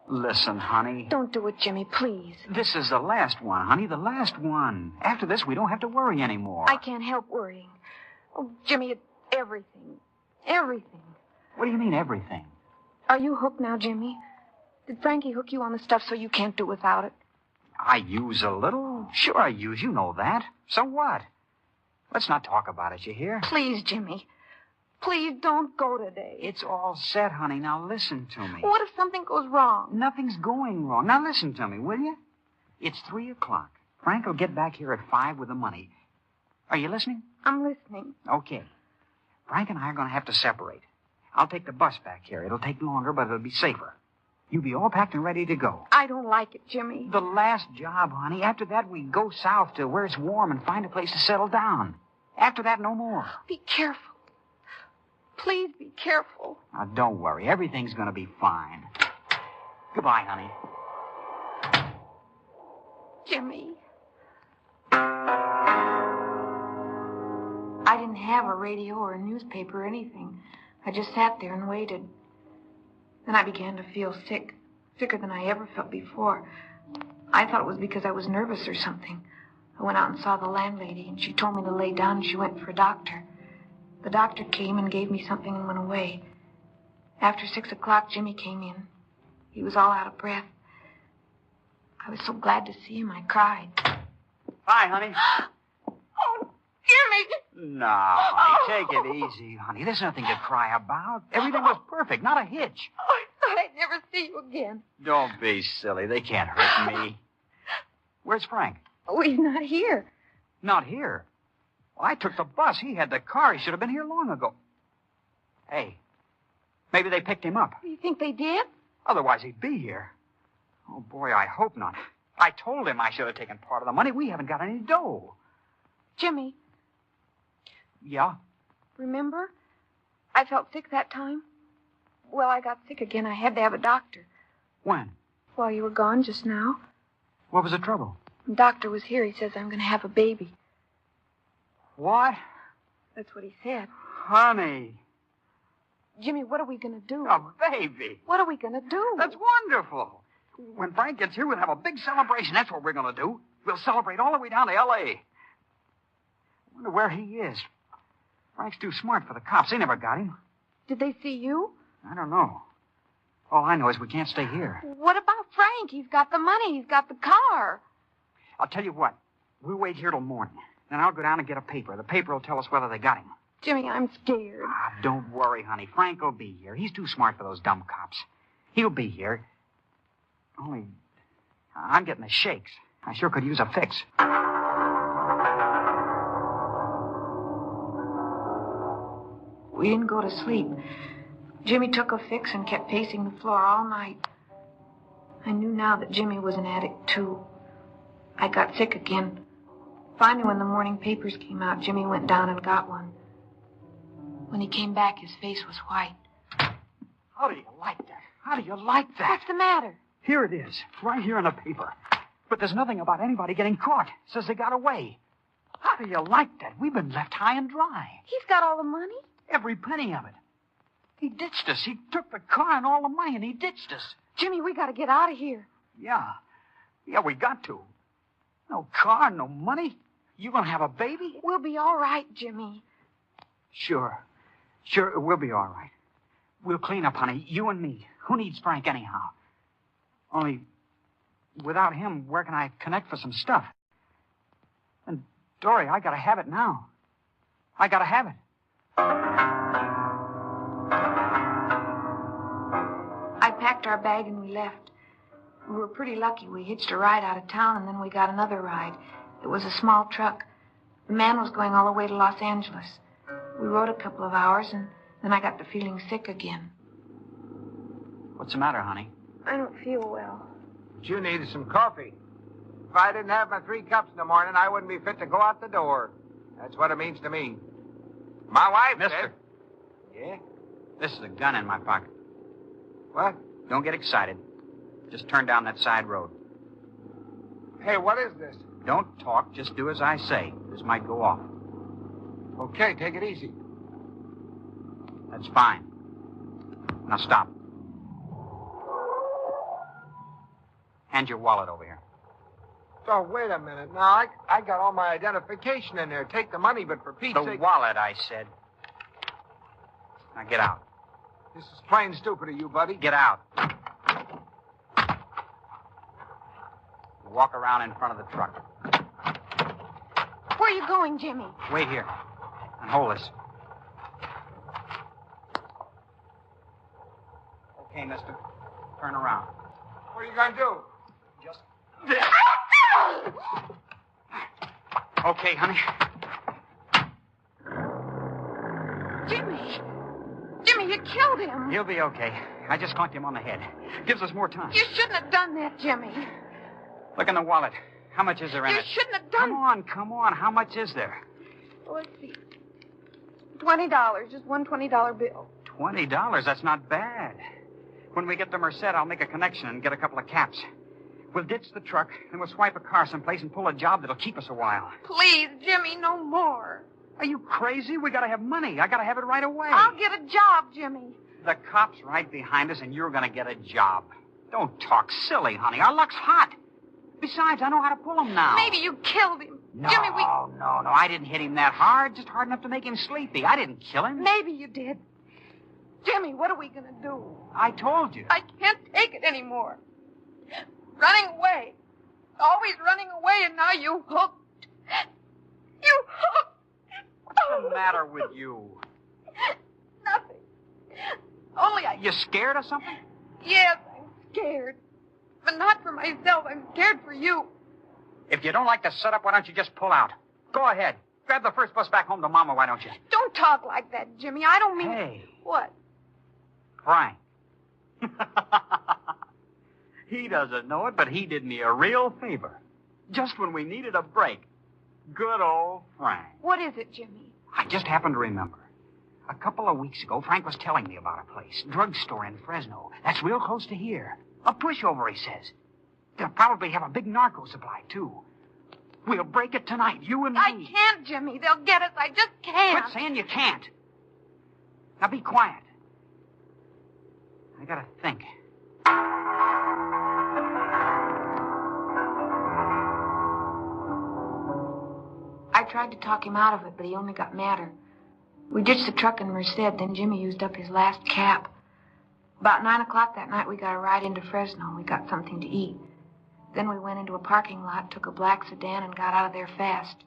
Listen, honey. Don't do it, Jimmy, please. This is the last one, honey, the last one. After this, we don't have to worry anymore. I can't help worrying. Oh, Jimmy, it's everything. Everything. What do you mean, everything? Are you hooked now, Jimmy? Did Frankie hook you on the stuff so you can't do without it? I use a little. Sure I use, you know that. So what? Let's not talk about it, you hear? Please, Jimmy. Please don't go today. It's all set, honey. Now listen to me. What if something goes wrong? Nothing's going wrong. Now listen to me, will you? It's 3 o'clock. Frank will get back here at 5 with the money. Are you listening? I'm listening. Okay. Frank and I are going to have to separate. I'll take the bus back here. It'll take longer, but it'll be safer. You be all packed and ready to go. I don't like it, Jimmy. The last job, honey. After that, we go south to where it's warm and find a place to settle down. After that, no more. Be careful. Please be careful. Now, don't worry. Everything's going to be fine. Goodbye, honey. Jimmy. I didn't have a radio or a newspaper or anything. I just sat there and waited. Then I began to feel sick, sicker than I ever felt before. I thought it was because I was nervous or something. I went out and saw the landlady, and she told me to lay down, and she went for a doctor. The doctor came and gave me something and went away. After 6 o'clock, Jimmy came in. He was all out of breath. I was so glad to see him, I cried. Bye, honey. Oh, Jimmy! No, honey, take it easy, honey. There's nothing to cry about. Everything was perfect, not a hitch. Oh, I thought I'd never see you again. Don't be silly. They can't hurt me. Where's Frank? Oh, he's not here. Not here? Well, I took the bus. He had the car. He should have been here long ago. Hey, maybe they picked him up. You think they did? Otherwise, he'd be here. Oh, boy, I hope not. I told him I should have taken part of the money. We haven't got any dough. Jimmy. Yeah? Remember? I felt sick that time. Well, I got sick again. I had to have a doctor. When? While you were gone just now. What was the trouble? The doctor was here. He says I'm going to have a baby. What? That's what he said. Honey. Jimmy, what are we going to do? A baby. What are we going to do? That's wonderful. When Frank gets here, we'll have a big celebration. That's what we're going to do. We'll celebrate all the way down to L.A. I wonder where he is. Frank's too smart for the cops. They never got him. Did they see you? I don't know. All I know is we can't stay here. What about Frank? He's got the money. He's got the car. I'll tell you what. We'll wait here till morning. Then I'll go down and get a paper. The paper will tell us whether they got him. Jimmy, I'm scared. Don't worry, honey. Frank will be here. He's too smart for those dumb cops. He'll be here. Only, I'm getting the shakes. I sure could use a fix. We didn't go to sleep. Jimmy took a fix and kept pacing the floor all night. I knew now that Jimmy was an addict, too. I got sick again. Finally, when the morning papers came out, Jimmy went down and got one. When he came back, his face was white. How do you like that? How do you like that? What's the matter? Here it is, right here in the paper. But there's nothing about anybody getting caught. It says they got away. How do you like that? We've been left high and dry. He's got all the money? Every penny of it. He ditched us. He took the car and all the money, and he ditched us. Jimmy, we got to get out of here. Yeah, we got to. No car, no money. You gonna have a baby? We'll be all right, Jimmy. Sure, we'll be all right. We'll clean up, honey, you and me. Who needs Frank anyhow? Only, without him, where can I connect for some stuff? And, Dory, I gotta have it now. I gotta have it. I packed our bag and we left. We were pretty lucky. We hitched a ride out of town, and then we got another ride. It was a small truck. The man was going all the way to Los Angeles. We rode a couple of hours, and then I got to feeling sick again. What's the matter, honey? I don't feel well. You needed some coffee. If I didn't have my 3 cups in the morning, I wouldn't be fit to go out the door. That's what it means to me. My wife Mister. said... Yeah? This is a gun in my pocket. What? Don't get excited. Just turn down that side road. Hey, what is this? Don't talk. Just do as I say. This might go off. Okay, take it easy. That's fine. Now stop. Hand your wallet over here. Oh, wait a minute. Now, I got all my identification in there. Take the money, but for Pete's sake... The wallet, I said. Now get out. This is plain stupid of you, buddy. Get out. Walk around in front of the truck. Where are you going, Jimmy? Wait here. And hold this. Okay, mister. Turn around. What are you going to do? Just... Okay, honey. Jimmy! Jimmy, you killed him. He'll be okay. I just conked him on the head. Gives us more time. You shouldn't have done that, Jimmy. Look in the wallet. How much is there in You it? shouldn't have done... Come on. How much is there? Let's see. $20. Just one $20 bill. $20? That's not bad. When we get to Merced, I'll make a connection and get a couple of caps. We'll ditch the truck, and we'll swipe a car someplace and pull a job that'll keep us a while. Please, Jimmy, no more. Are you crazy? We gotta have money. I gotta have it right away. I'll get a job, Jimmy. The cop's right behind us, and you're gonna get a job. Don't talk silly, honey. Our luck's hot. Besides, I know how to pull him now. Maybe you killed him. No, Jimmy, no. I didn't hit him that hard. Just hard enough to make him sleepy. I didn't kill him. Maybe you did. Jimmy, what are we going to do? I told you. I can't take it anymore. Running away. Always running away, and now you hooked. You hooked. What's the matter with you? Nothing. Only You scared or something? Yes, I'm scared. But not for myself. I'm scared for you. If you don't like the setup, why don't you just pull out? Go ahead. Grab the first bus back home to Mama, why don't you? Don't talk like that, Jimmy. I don't mean... Hey. What? Frank. He doesn't know it, but he did me a real favor. Just when we needed a break. Good old Frank. What is it, Jimmy? I just happened to remember. A couple of weeks ago, Frank was telling me about a place. Drugstore in Fresno. That's real close to here. A pushover, he says. They'll probably have a big narco supply, too. We'll break it tonight, you and me. I can't, Jimmy. They'll get us. I just can't. Quit saying you can't. Now be quiet. I gotta think. I tried to talk him out of it, but he only got madder. We ditched the truck in Merced, then Jimmy used up his last cap. About 9 o'clock that night, we got a ride into Fresno. We got something to eat. Then we went into a parking lot, took a black sedan, and got out of there fast.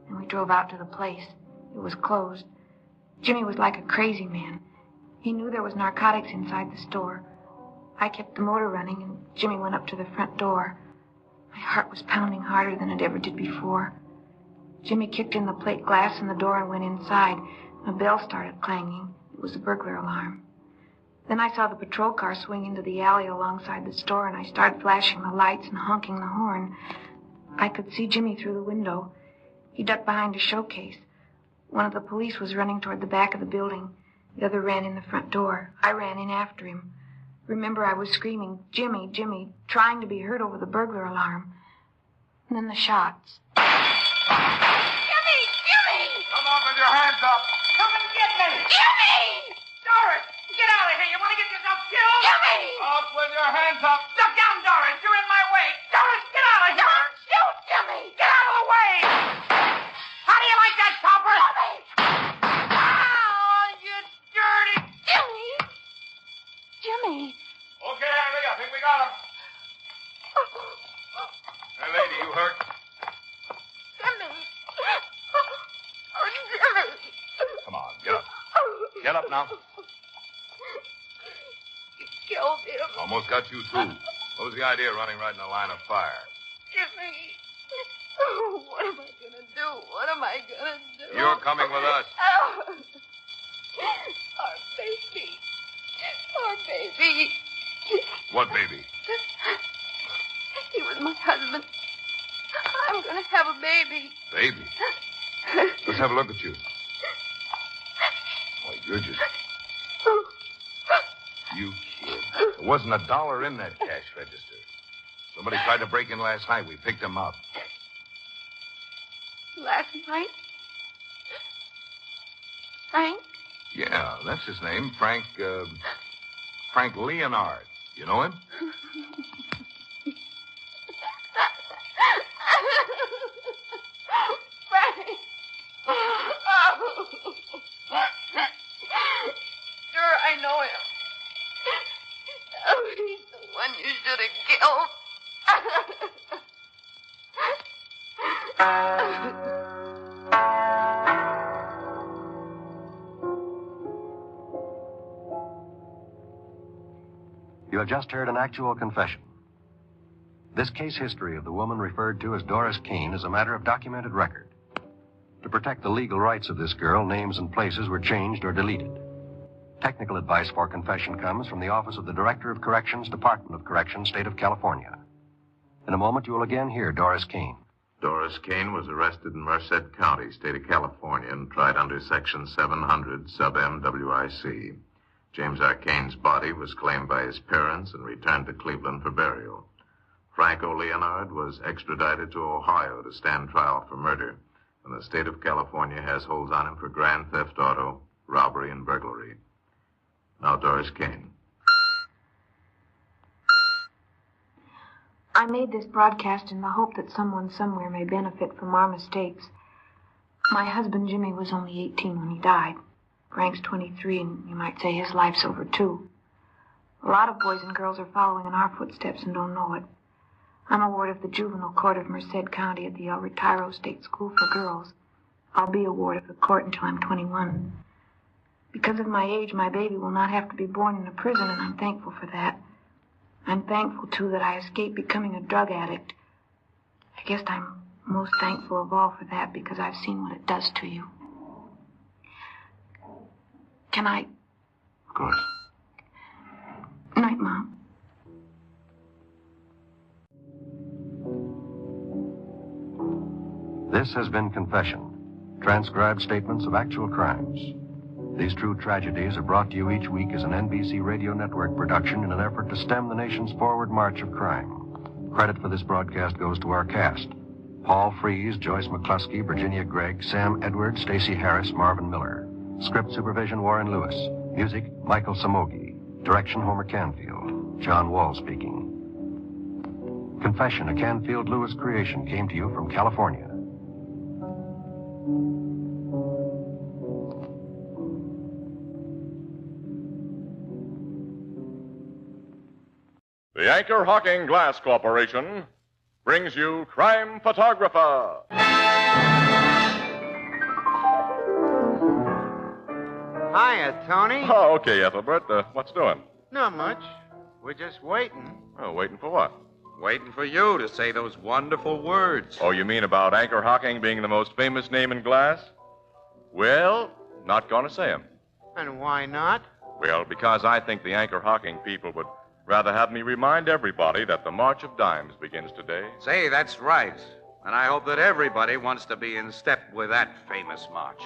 And we drove out to the place. It was closed. Jimmy was like a crazy man. He knew there was narcotics inside the store. I kept the motor running, and Jimmy went up to the front door. My heart was pounding harder than it ever did before. Jimmy kicked in the plate glass in the door and went inside. A bell started clanging. It was a burglar alarm. Then I saw the patrol car swing into the alley alongside the store, and I started flashing the lights and honking the horn. I could see Jimmy through the window. He ducked behind a showcase. One of the police was running toward the back of the building. The other ran in the front door. I ran in after him. Remember, I was screaming, "Jimmy, Jimmy," trying to be heard over the burglar alarm. And then the shots. Jimmy! Jimmy! Come on with your hands up. Come and get me! Jimmy! Doris, get out of here. You want to get yourself killed? Jimmy! Up with your hands up. Look down, Doris. You're in my way. Doris, get out of here. Don't shoot, Jimmy. Get out of the way. How do you like that, Topper? Jimmy! Oh, you dirty... Jimmy! Jimmy! Okay, Henry, I think we got him. Hey, lady, you hurt? Jimmy! Oh, Jimmy! Come on, get up. Get up now. You killed him. Almost got you, too. What was the idea of running right in the line of fire? Jimmy! Oh, what am I going to do? What am I going to do? You're coming with us. Oh. Our baby. Our baby. What baby? He was my husband. I'm going to have a baby. Baby? Let's have a look at you. Why, you're just... You kid. There wasn't a dollar in that cash register. Somebody tried to break in last night. We picked him up. Last night? Frank? Yeah, that's his name. Frank Leonard. You know him? Frank! Oh. Sure, I know him. Oh, he's the one you should have killed. You have just heard an actual confession. This case history of the woman referred to as Doris Kane is a matter of documented record. To protect the legal rights of this girl, names and places were changed or deleted. Technical advice for confession comes from the Office of the Director of Corrections, Department of Corrections, State of California. In a moment, you will again hear Doris Kane. Doris Kane was arrested in Merced County, State of California, and tried under Section 700, sub-MWIC. James R. Kane's body was claimed by his parents and returned to Cleveland for burial. Franco Leonard was extradited to Ohio to stand trial for murder, and the state of California has holds on him for grand theft auto, robbery, and burglary. Now, Doris Kane. I made this broadcast in the hope that someone somewhere may benefit from our mistakes. My husband, Jimmy, was only 18 when he died. Frank's 23, and you might say his life's over, too. A lot of boys and girls are following in our footsteps and don't know it. I'm a ward of the Juvenile Court of Merced County at the El Retiro State School for Girls. I'll be a ward of the court until I'm 21. Because of my age, my baby will not have to be born in a prison, and I'm thankful for that. I'm thankful, too, that I escaped becoming a drug addict. I guess I'm most thankful of all for that because I've seen what it does to you. Can I? Of course. Night, Mom. This has been Confession, transcribed statements of actual crimes. These true tragedies are brought to you each week as an NBC Radio Network production in an effort to stem the nation's forward march of crime. Credit for this broadcast goes to our cast: Paul Frees, Joyce McCluskey, Virginia Gregg, Sam Edwards, Stacey Harris, Marvin Miller. Script supervision, Warren Lewis. Music, Michael Samogi. Direction, Homer Canfield. John Wall speaking. Confession, a Canfield Lewis creation, came to you from California. The Anchor Hawking Glass Corporation brings you Crime Photographer. Hiya, Tony. Oh, okay, Ethelbert. What's doing? Not much. We're just waiting. Oh, waiting for what? Waiting for you to say those wonderful words. Oh, you mean about Anchor Hawking being the most famous name in glass? Well, not going to say 'em. And why not? Well, because I think the Anchor Hawking people would rather have me remind everybody that the March of Dimes begins today. Say, that's right. And I hope that everybody wants to be in step with that famous march.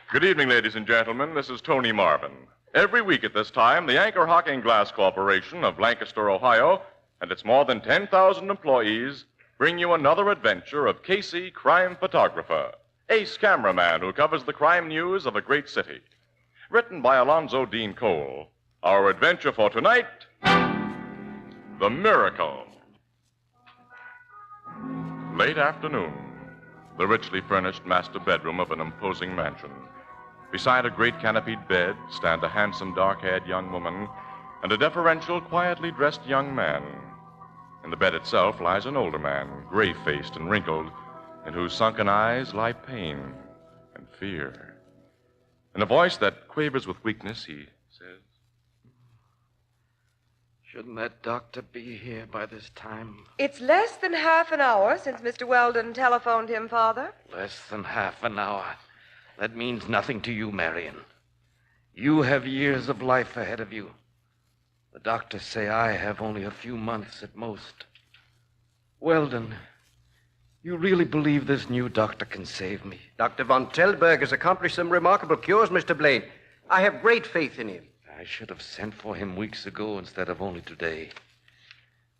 Good evening, ladies and gentlemen. This is Tony Marvin. Every week at this time, the Anchor Hawking Glass Corporation of Lancaster, Ohio, and its more than 10,000 employees bring you another adventure of Casey, crime photographer, ace cameraman who covers the crime news of a great city. Written by Alonzo Dean Cole, our adventure for tonight, The Miracle. Late afternoon, the richly furnished master bedroom of an imposing mansion. Beside a great canopied bed stand a handsome, dark-haired young woman and a deferential, quietly dressed young man. In the bed itself lies an older man, gray-faced and wrinkled, in whose sunken eyes lie pain and fear. In a voice that quavers with weakness, he says, Shouldn't that doctor be here by this time? It's less than half an hour since Mr. Weldon telephoned him, Father. Less than half an hour. That means nothing to you, Marion. You have years of life ahead of you. The doctors say I have only a few months at most. Weldon, you really believe this new doctor can save me? Dr. von Tellberg has accomplished some remarkable cures, Mr. Blaine. I have great faith in him. I should have sent for him weeks ago instead of only today.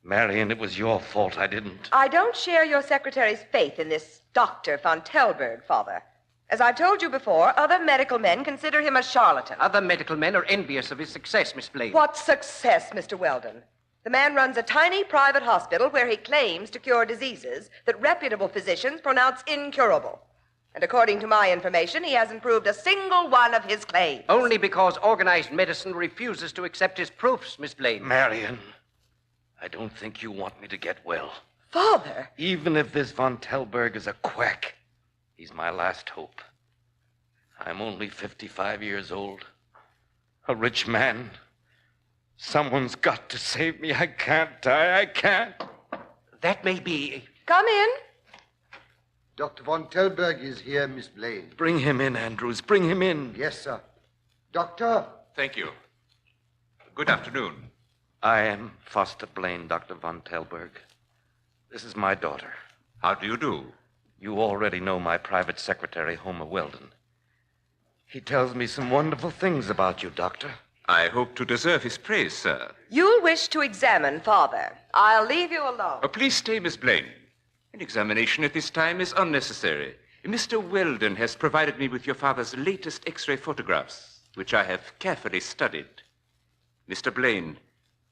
Marion, it was your fault I didn't. I don't share your secretary's faith in this Dr. von Tellberg, Father. As I've told you before, other medical men consider him a charlatan. Other medical men are envious of his success, Miss Blaine. What success, Mr. Weldon? The man runs a tiny private hospital where he claims to cure diseases that reputable physicians pronounce incurable. And according to my information, he hasn't proved a single one of his claims. Only because organized medicine refuses to accept his proofs, Miss Blaine. Marion, I don't think you want me to get well. Father! Even if this von Tellberg is a quack, he's my last hope. I'm only 55 years old. A rich man. Someone's got to save me. I can't die. I can't. That may be. Come in. Dr. von Tellberg is here, Miss Blaine. Bring him in, Andrews. Bring him in. Yes, sir. Doctor? Thank you. Good afternoon. I am Foster Blaine, Dr. von Tellberg. This is my daughter. How do you do? You already know my private secretary, Homer Weldon. He tells me some wonderful things about you, Doctor. I hope to deserve his praise, sir. You'll wish to examine Father. I'll leave you alone. Please stay, Miss Blaine. An examination at this time is unnecessary. Mr. Weldon has provided me with your father's latest X-ray photographs, which I have carefully studied. Mr. Blaine,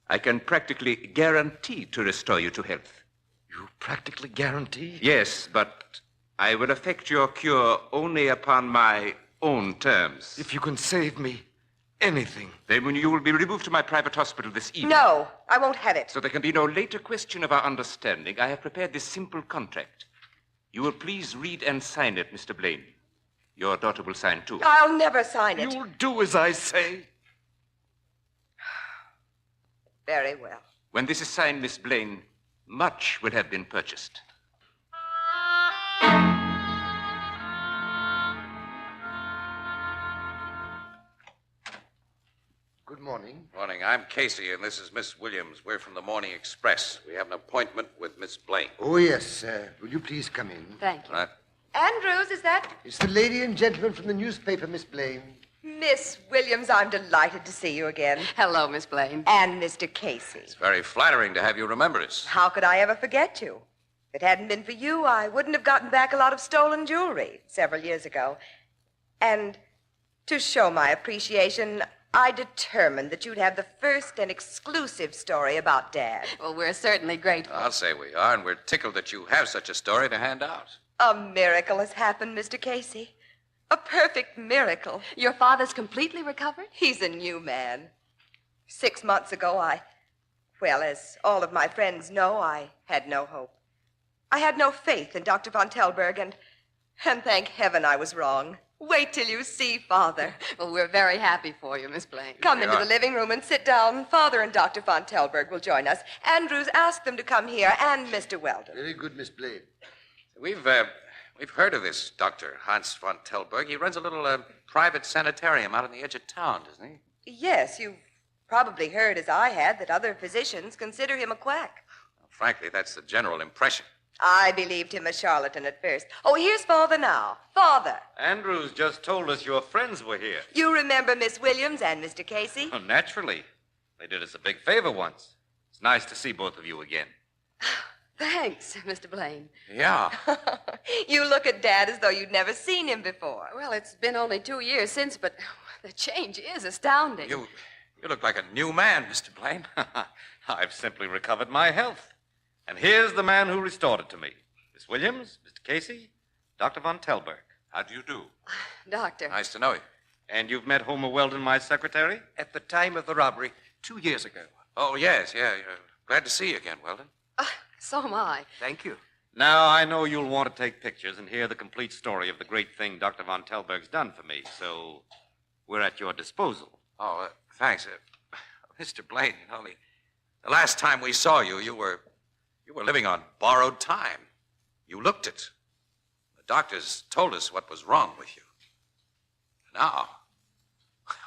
I can practically guarantee to restore you to health. You practically guarantee? Yes, but I will effect your cure only upon my own terms. If you can save me anything. Then you will be removed to my private hospital this evening. No, I won't have it. So there can be no later question of our understanding. I have prepared this simple contract. You will please read and sign it, Mr. Blaine. Your daughter will sign, too. I'll never sign it. You'll do as I say. Very well. When this is signed, Miss Blaine, much will have been purchased. Good morning. Morning. I'm Casey, and this is Miss Williams. We're from the Morning Express. We have an appointment with Miss Blaine. Oh, yes. Will you please come in? Thank you. Right. Andrews, is that? It's the lady and gentleman from the newspaper, Miss Blaine. Miss Williams, I'm delighted to see you again. Hello, Miss Blaine. And Mr. Casey. It's very flattering to have you remember us. How could I ever forget you? If it hadn't been for you, I wouldn't have gotten back a lot of stolen jewelry several years ago. And to show my appreciation, I determined that you'd have the first and exclusive story about Dad. Well, we're certainly grateful. I'll say we are, and we're tickled that you have such a story to hand out. A miracle has happened, Mr. Casey. A perfect miracle. Your father's completely recovered? He's a new man. 6 months ago, well, as all of my friends know, I had no hope. I had no faith in Dr. von Tellberg, and thank heaven I was wrong. Wait till you see Father. Well, we're very happy for you, Miss Blaine. Come into the living room and sit down. Father and Dr. von Tellberg will join us. Andrews, ask them to come here, and Mr. Weldon. Very good, Miss Blaine. We've heard of this Dr. Hans von Tellberg. He runs a little private sanitarium out on the edge of town, doesn't he? Yes, you've probably heard, as I had, that other physicians consider him a quack. Well, frankly, that's the general impression. I believed him a charlatan at first. Oh, here's Father now. Father. Andrews just told us your friends were here. You remember Miss Williams and Mr. Casey? Oh, naturally. They did us a big favor once. It's nice to see both of you again. Thanks, Mr. Blaine. Yeah. You look at Dad as though you'd never seen him before. Well, it's been only 2 years since, but the change is astounding. You look like a new man, Mr. Blaine. I've simply recovered my health. And here's the man who restored it to me. Miss Williams, Mr. Casey, Dr. von Tellberg. How do you do? Doctor. Nice to know you. And you've met Homer Weldon, my secretary? At the time of the robbery, 2 years ago. Oh, yes, yeah. Glad to see you again, Weldon. So am I. Thank you. Now, I know you'll want to take pictures and hear the complete story of the great thing Dr. von Tellberg's done for me, so we're at your disposal. Oh, thanks. Mr. Blaine, the last time we saw you, you were living on borrowed time. You looked it. The doctors told us what was wrong with you. Now,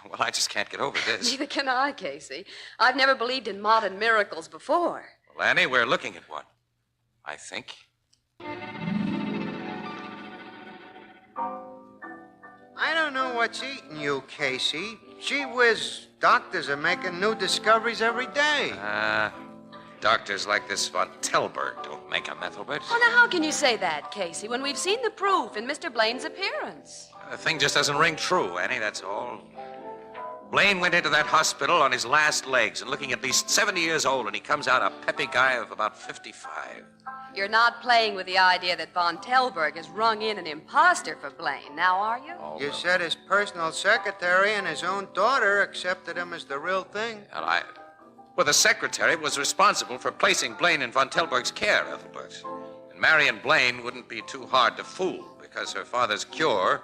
well, I just can't get over this. Neither can I, Casey. I've never believed in modern miracles before. Well, Annie, we're looking at one, I think. I don't know what's eating you, Casey. Gee whiz, doctors are making new discoveries every day. Doctors like this von Tellberg don't make a methylbit. Well, now, how can you say that, Casey, when we've seen the proof in Mr. Blaine's appearance? The thing just doesn't ring true, Annie, that's all. Blaine went into that hospital on his last legs and looking at least 70 years old, and he comes out a peppy guy of about 55. You're not playing with the idea that von Tellberg has rung in an imposter for Blaine, now are you? Oh, You said his personal secretary and his own daughter accepted him as the real thing. And Well, the secretary was responsible for placing Blaine in von Telberg's care, Ethelbert. And Marion Blaine wouldn't be too hard to fool, because her father's cure,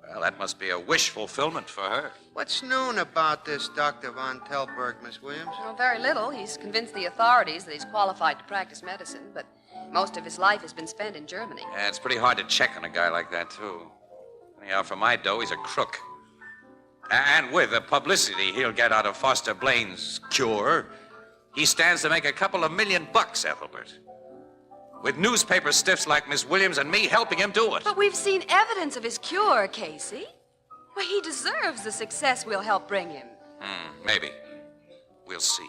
well, that must be a wish fulfillment for her. What's known about this Dr. von Telberg, Miss Williams? Well, very little. He's convinced the authorities that he's qualified to practice medicine, but most of his life has been spent in Germany. Yeah, it's pretty hard to check on a guy like that, too. Anyhow, for my dough, he's a crook. And with the publicity he'll get out of Foster Blaine's cure, he stands to make a couple of $1 million, Ethelbert. With newspaper stiffs like Miss Williams and me helping him do it. But we've seen evidence of his cure, Casey. Well, he deserves the success we'll help bring him. Maybe. We'll see.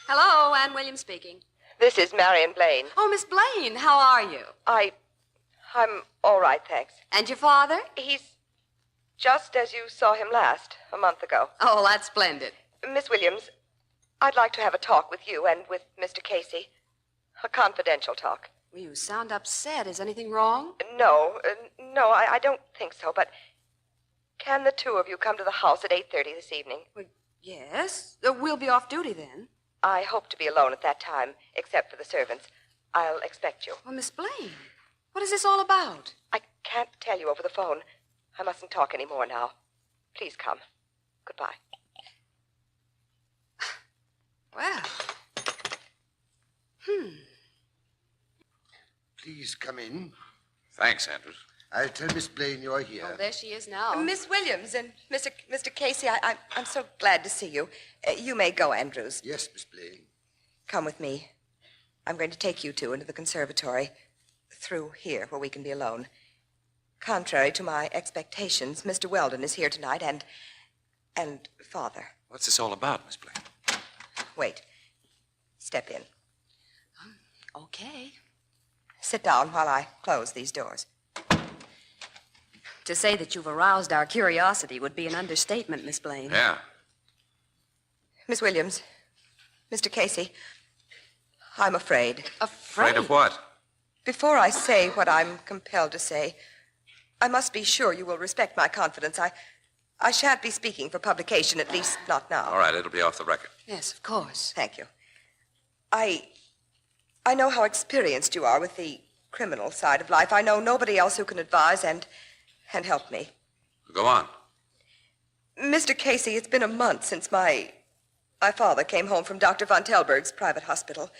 Hello, Ann Williams speaking. This is Marion Blaine. Oh, Miss Blaine, how are you? I'm all right, thanks. And your father? He's just as you saw him last, a month ago. Oh, that's splendid. Miss Williams, I'd like to have a talk with you and with Mr. Casey. A confidential talk. Well, you sound upset. Is anything wrong? No, I don't think so, but can the two of you come to the house at 8:30 this evening? Well, yes. We'll be off duty then. I hope to be alone at that time, except for the servants. I'll expect you. Well, Miss Blaine, what is this all about? I can't tell you over the phone. I mustn't talk any more now. Please come. Goodbye. Well. Please come in. Thanks, Andrews. I'll tell Miss Blaine you're here. Oh, there she is now. Miss Williams and Mr. Casey, I'm so glad to see you. You may go, Andrews. Yes, Miss Blaine. Come with me. I'm going to take you two into the conservatory. Through here, where we can be alone. Contrary to my expectations, Mr. Weldon is here tonight, and Father. What's this all about, Miss Blaine? Wait. Step in. Okay. Sit down while I close these doors. To say that you've aroused our curiosity would be an understatement, Miss Blaine. Yeah. Miss Williams, Mr. Casey, I'm afraid. Afraid of what? Before I say what I'm compelled to say, I must be sure you will respect my confidence. I shan't be speaking for publication, at least not now. All right, it'll be off the record. Yes, of course. Thank you. I know how experienced you are with the criminal side of life. I know nobody else who can advise and help me. Go on. Mr. Casey, it's been a month since my father came home from Dr. von Telberg's private hospital.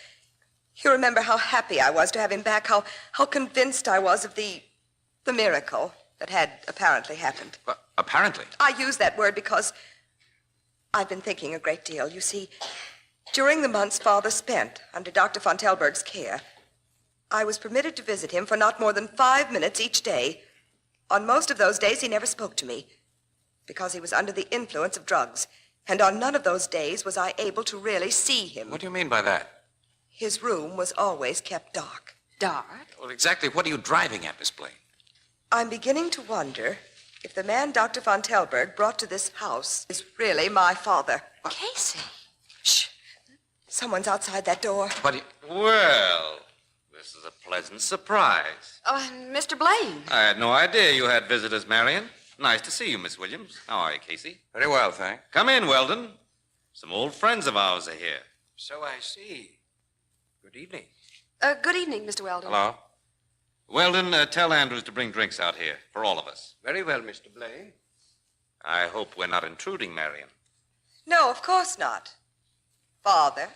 You remember how happy I was to have him back, how convinced I was of the miracle that had apparently happened. Apparently? I use that word because I've been thinking a great deal. You see, during the months Father spent under Dr. von Telberg's care, I was permitted to visit him for not more than 5 minutes each day. On most of those days, he never spoke to me because he was under the influence of drugs. And on none of those days was I able to really see him. What do you mean by that? His room was always kept dark. Dark? Well, exactly what are you driving at, Miss Blaine? I'm beginning to wonder if the man Dr. von Telberg brought to this house is really my father. Casey. Shh. Someone's outside that door. Well, this is a pleasant surprise. Oh, Mr. Blaine. I had no idea you had visitors, Marion. Nice to see you, Miss Williams. How are you, Casey? Very well, thanks. Come in, Weldon. Some old friends of ours are here. So I see. Good evening. Good evening, Mr. Weldon. Hello. Weldon, tell Andrews to bring drinks out here for all of us. Very well, Mr. Blaine. I hope we're not intruding, Marion. No, of course not. Father.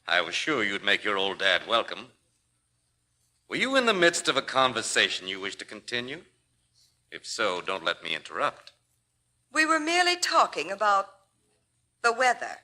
I was sure you'd make your old dad welcome. Were you in the midst of a conversation you wish to continue? If so, don't let me interrupt. We were merely talking about the weather.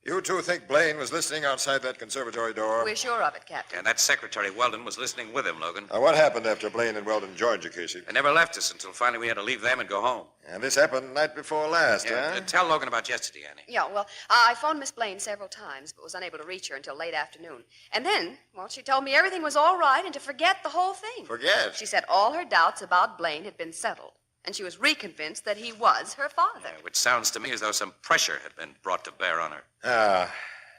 You two think Blaine was listening outside that conservatory door? We're sure of it, Captain. And that Secretary Weldon was listening with him, Logan. What happened after Blaine and Weldon joined you, Casey? They never left us until finally we had to leave them and go home. And this happened the night before last, huh? Tell Logan about yesterday, Annie. Yeah, well, I phoned Miss Blaine several times, but was unable to reach her until late afternoon. And then, well, she told me everything was all right and to forget the whole thing. Forget? She said all her doubts about Blaine had been settled, and she was reconvinced that he was her father. Which sounds to me as though some pressure had been brought to bear on her.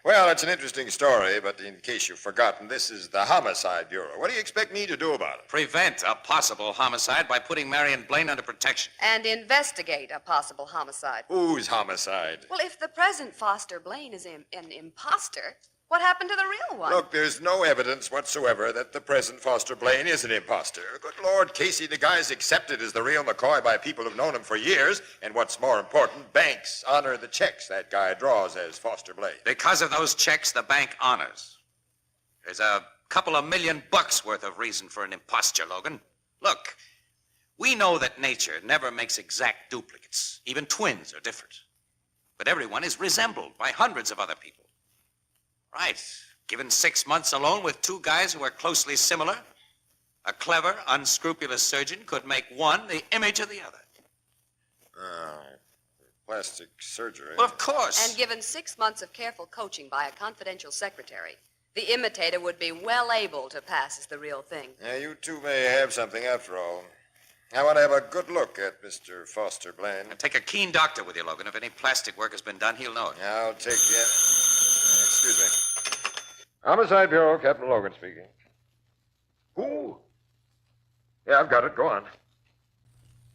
Well, it's an interesting story, but in case you've forgotten, this is the Homicide Bureau. What do you expect me to do about it? Prevent a possible homicide by putting Marion Blaine under protection. And investigate a possible homicide. Whose homicide? Well, if the present Foster Blaine is an imposter, what happened to the real one? Look, there's no evidence whatsoever that the present Foster Blaine is an imposter. Good Lord, Casey, the guy's accepted as the real McCoy by people who've known him for years. And what's more important, banks honor the checks that guy draws as Foster Blaine. Because of those checks, the bank honors. There's a couple of $1 million worth of reason for an imposture, Logan. Look, we know that nature never makes exact duplicates. Even twins are different. But everyone is resembled by hundreds of other people. Right. Given 6 months alone with two guys who are closely similar, a clever, unscrupulous surgeon could make one the image of the other. Plastic surgery. Well, of course. And given 6 months of careful coaching by a confidential secretary, the imitator would be well able to pass as the real thing. Yeah, you two may have something after all. I want to have a good look at Mr. Foster Blaine. And take a keen doctor with you, Logan. If any plastic work has been done, he'll know it. I'll take the... Excuse me. Homicide Bureau, Captain Logan speaking. Who? Yeah, I've got it. Go on.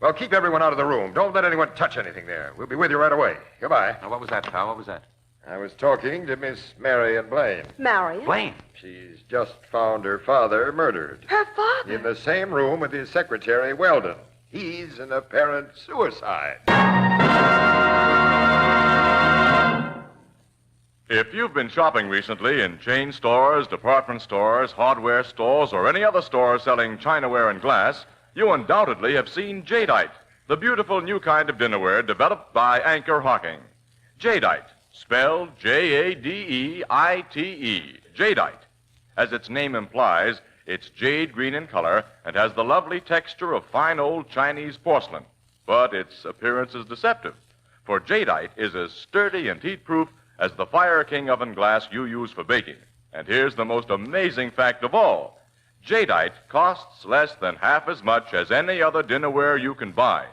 Well, keep everyone out of the room. Don't let anyone touch anything there. We'll be with you right away. Goodbye. Now, what was that, pal? What was that? I was talking to Miss Marion Blaine. Marion? Blaine? She's just found her father murdered. Her father? In the same room with his secretary, Weldon. He's an apparent suicide. If you've been shopping recently in chain stores, department stores, hardware stores, or any other store selling chinaware and glass, you undoubtedly have seen Jadeite, the beautiful new kind of dinnerware developed by Anchor Hocking. Jadeite, spelled Jadeite, Jadeite. As its name implies, it's jade green in color and has the lovely texture of fine old Chinese porcelain. But its appearance is deceptive, for Jadeite is as sturdy and heat-proof as the Fire King oven glass you use for baking. And here's the most amazing fact of all. Jadeite costs less than half as much as any other dinnerware you can buy.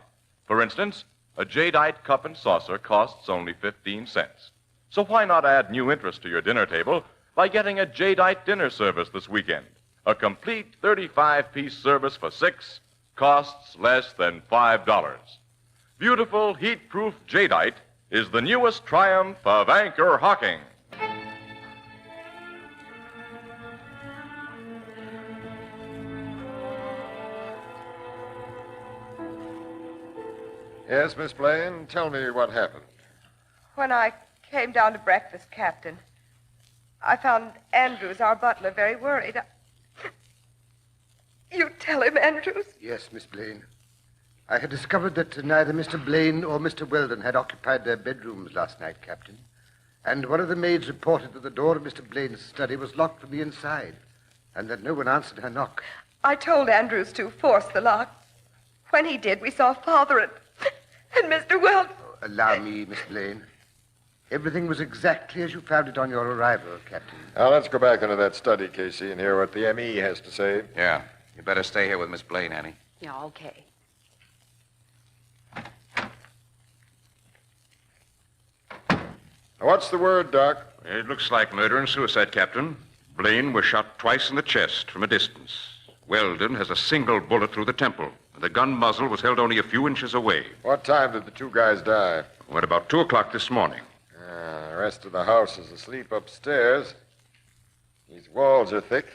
For instance, a Jadeite cup and saucer costs only 15 cents. So why not add new interest to your dinner table by getting a Jadeite dinner service this weekend? A complete 35-piece service for $6 costs less than $5. Beautiful, heat-proof Jadeite is the newest triumph of Anchor Hocking. Yes, Miss Blaine, tell me what happened. When I came down to breakfast, Captain, I found Andrews, our butler, very worried. You tell him, Andrews? Yes, Miss Blaine. I had discovered that neither Mr. Blaine or Mr. Weldon had occupied their bedrooms last night, Captain. And one of the maids reported that the door of Mr. Blaine's study was locked from the inside, and that no one answered her knock. I told Andrews to force the lock. When he did, we saw Father and Mr. Weldon. Allow me, Miss Blaine. Everything was exactly as you found it on your arrival, Captain. Now, let's go back into that study, Casey, and hear what the M.E. has to say. Yeah. You better stay here with Miss Blaine, Annie. Yeah, okay. What's the word, Doc? It looks like murder and suicide, Captain. Blaine was shot twice in the chest from a distance. Weldon has a single bullet through the temple. The gun muzzle was held only a few inches away. What time did the two guys die? At about 2 o'clock this morning. The rest of the house is asleep upstairs. These walls are thick.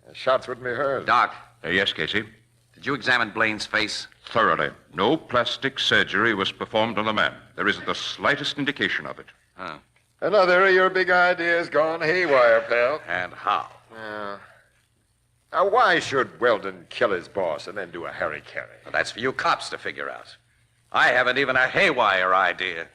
The shots wouldn't be heard. Doc. Yes, Casey? Did you examine Blaine's face? Thoroughly. No plastic surgery was performed on the man. There isn't the slightest indication of it. Huh. Another of your big ideas gone haywire, pal. And how? Now, why should Weldon kill his boss and then do a harry-carry? Well, that's for you cops to figure out. I haven't even a haywire idea.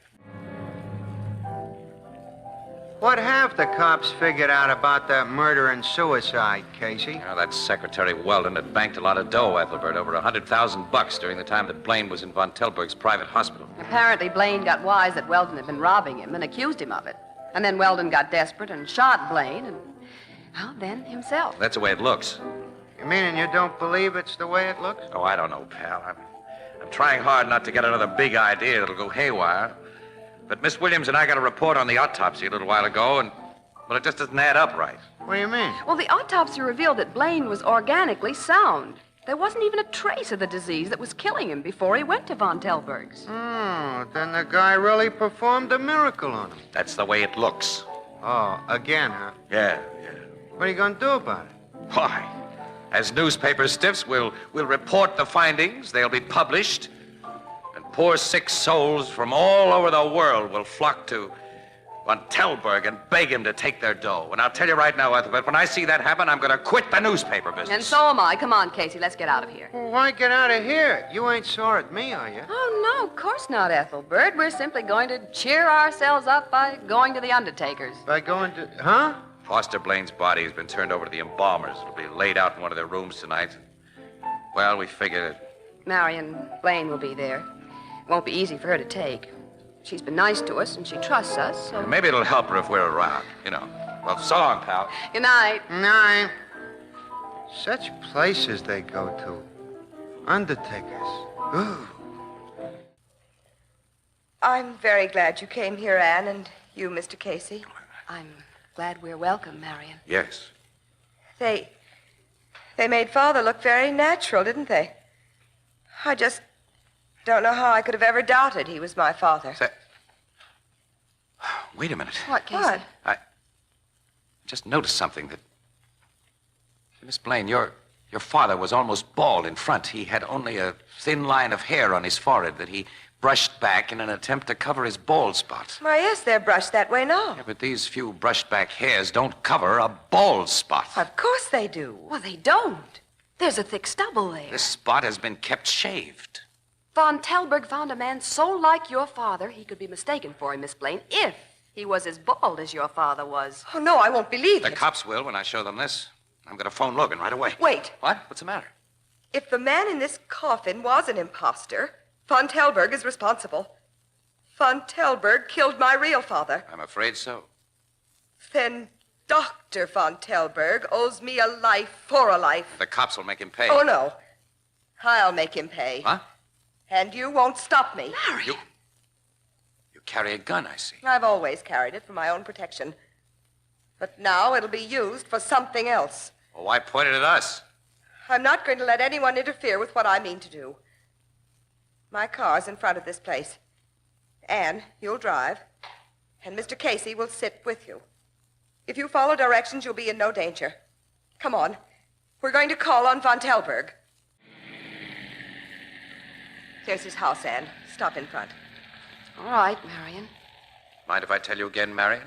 What have the cops figured out about that murder and suicide, Casey? Well, that Secretary Weldon had banked a lot of dough, Ethelbert, over $100,000 during the time that Blaine was in Von Telberg's private hospital. Apparently, Blaine got wise that Weldon had been robbing him and accused him of it. And then Weldon got desperate and shot Blaine and, well, then himself. That's the way it looks. You mean you don't believe it's the way it looks? Oh, I don't know, pal. I'm trying hard not to get another big idea that'll go haywire. But Miss Williams and I got a report on the autopsy a little while ago, and Well, it just doesn't add up right. What do you mean? Well, the autopsy revealed that Blaine was organically sound. There wasn't even a trace of the disease that was killing him before he went to Von Telberg's. Oh, then the guy really performed a miracle on him. That's the way it looks. Oh, again, huh? Yeah. What are you going to do about it? Why? As newspaper stiffs, we'll report the findings. They'll be published. And poor sick souls from all over the world will flock to Von Telberg and beg him to take their dough. And I'll tell you right now, Ethelbert, when I see that happen, I'm going to quit the newspaper business. And so am I. Come on, Casey, let's get out of here. Well, why get out of here? You ain't sore at me, are you? Oh, no, of course not, Ethelbert. We're simply going to cheer ourselves up by going to the undertaker's. By going to... Huh? Foster Blaine's body has been turned over to the embalmers. It'll be laid out in one of their rooms tonight. Well, we figured it. Marion Blaine will be there. It won't be easy for her to take. She's been nice to us, and she trusts us, so... Maybe it'll help her if we're around, you know. Well, so long, pal. Good night. Night. Such places they go to. Undertakers. Ooh. I'm very glad you came here, Anne, and you, Mr. Casey. I'm glad we're welcome, Marion. Yes. They made Father look very natural, didn't they? I just don't know how I could have ever doubted he was my father. Wait a minute. What, Casey? What? I just noticed something that... Miss Blaine, your father was almost bald in front. He had only a thin line of hair on his forehead that he brushed back in an attempt to cover his bald spot. Why, yes, they're brushed that way now. Yeah, but these few brushed back hairs don't cover a bald spot. Of course they do. Well, they don't. There's a thick stubble there. This spot has been kept shaved. Von Telberg found a man so like your father he could be mistaken for him, Miss Blaine, if he was as bald as your father was. Oh, no, I won't believe The it. cops will when I show them this. I'm going to phone Logan right away. Wait. What? What's the matter? If the man in this coffin was an imposter, Von Telberg is responsible. Von Telberg killed my real father. I'm afraid so. Then Dr. Von Telberg owes me a life for a life. The cops will make him pay. Oh, no. I'll make him pay. Huh? And you won't stop me. You carry a gun, I see. I've always carried it for my own protection. But now it'll be used for something else. Well, why point it at us? I'm not going to let anyone interfere with what I mean to do. My car's in front of this place. Anne, you'll drive. And Mr. Casey will sit with you. If you follow directions, you'll be in no danger. Come on. We're going to call on Von Telberg. There's his house, Anne. Stop in front. All right, Marion. Mind if I tell you again, Marion?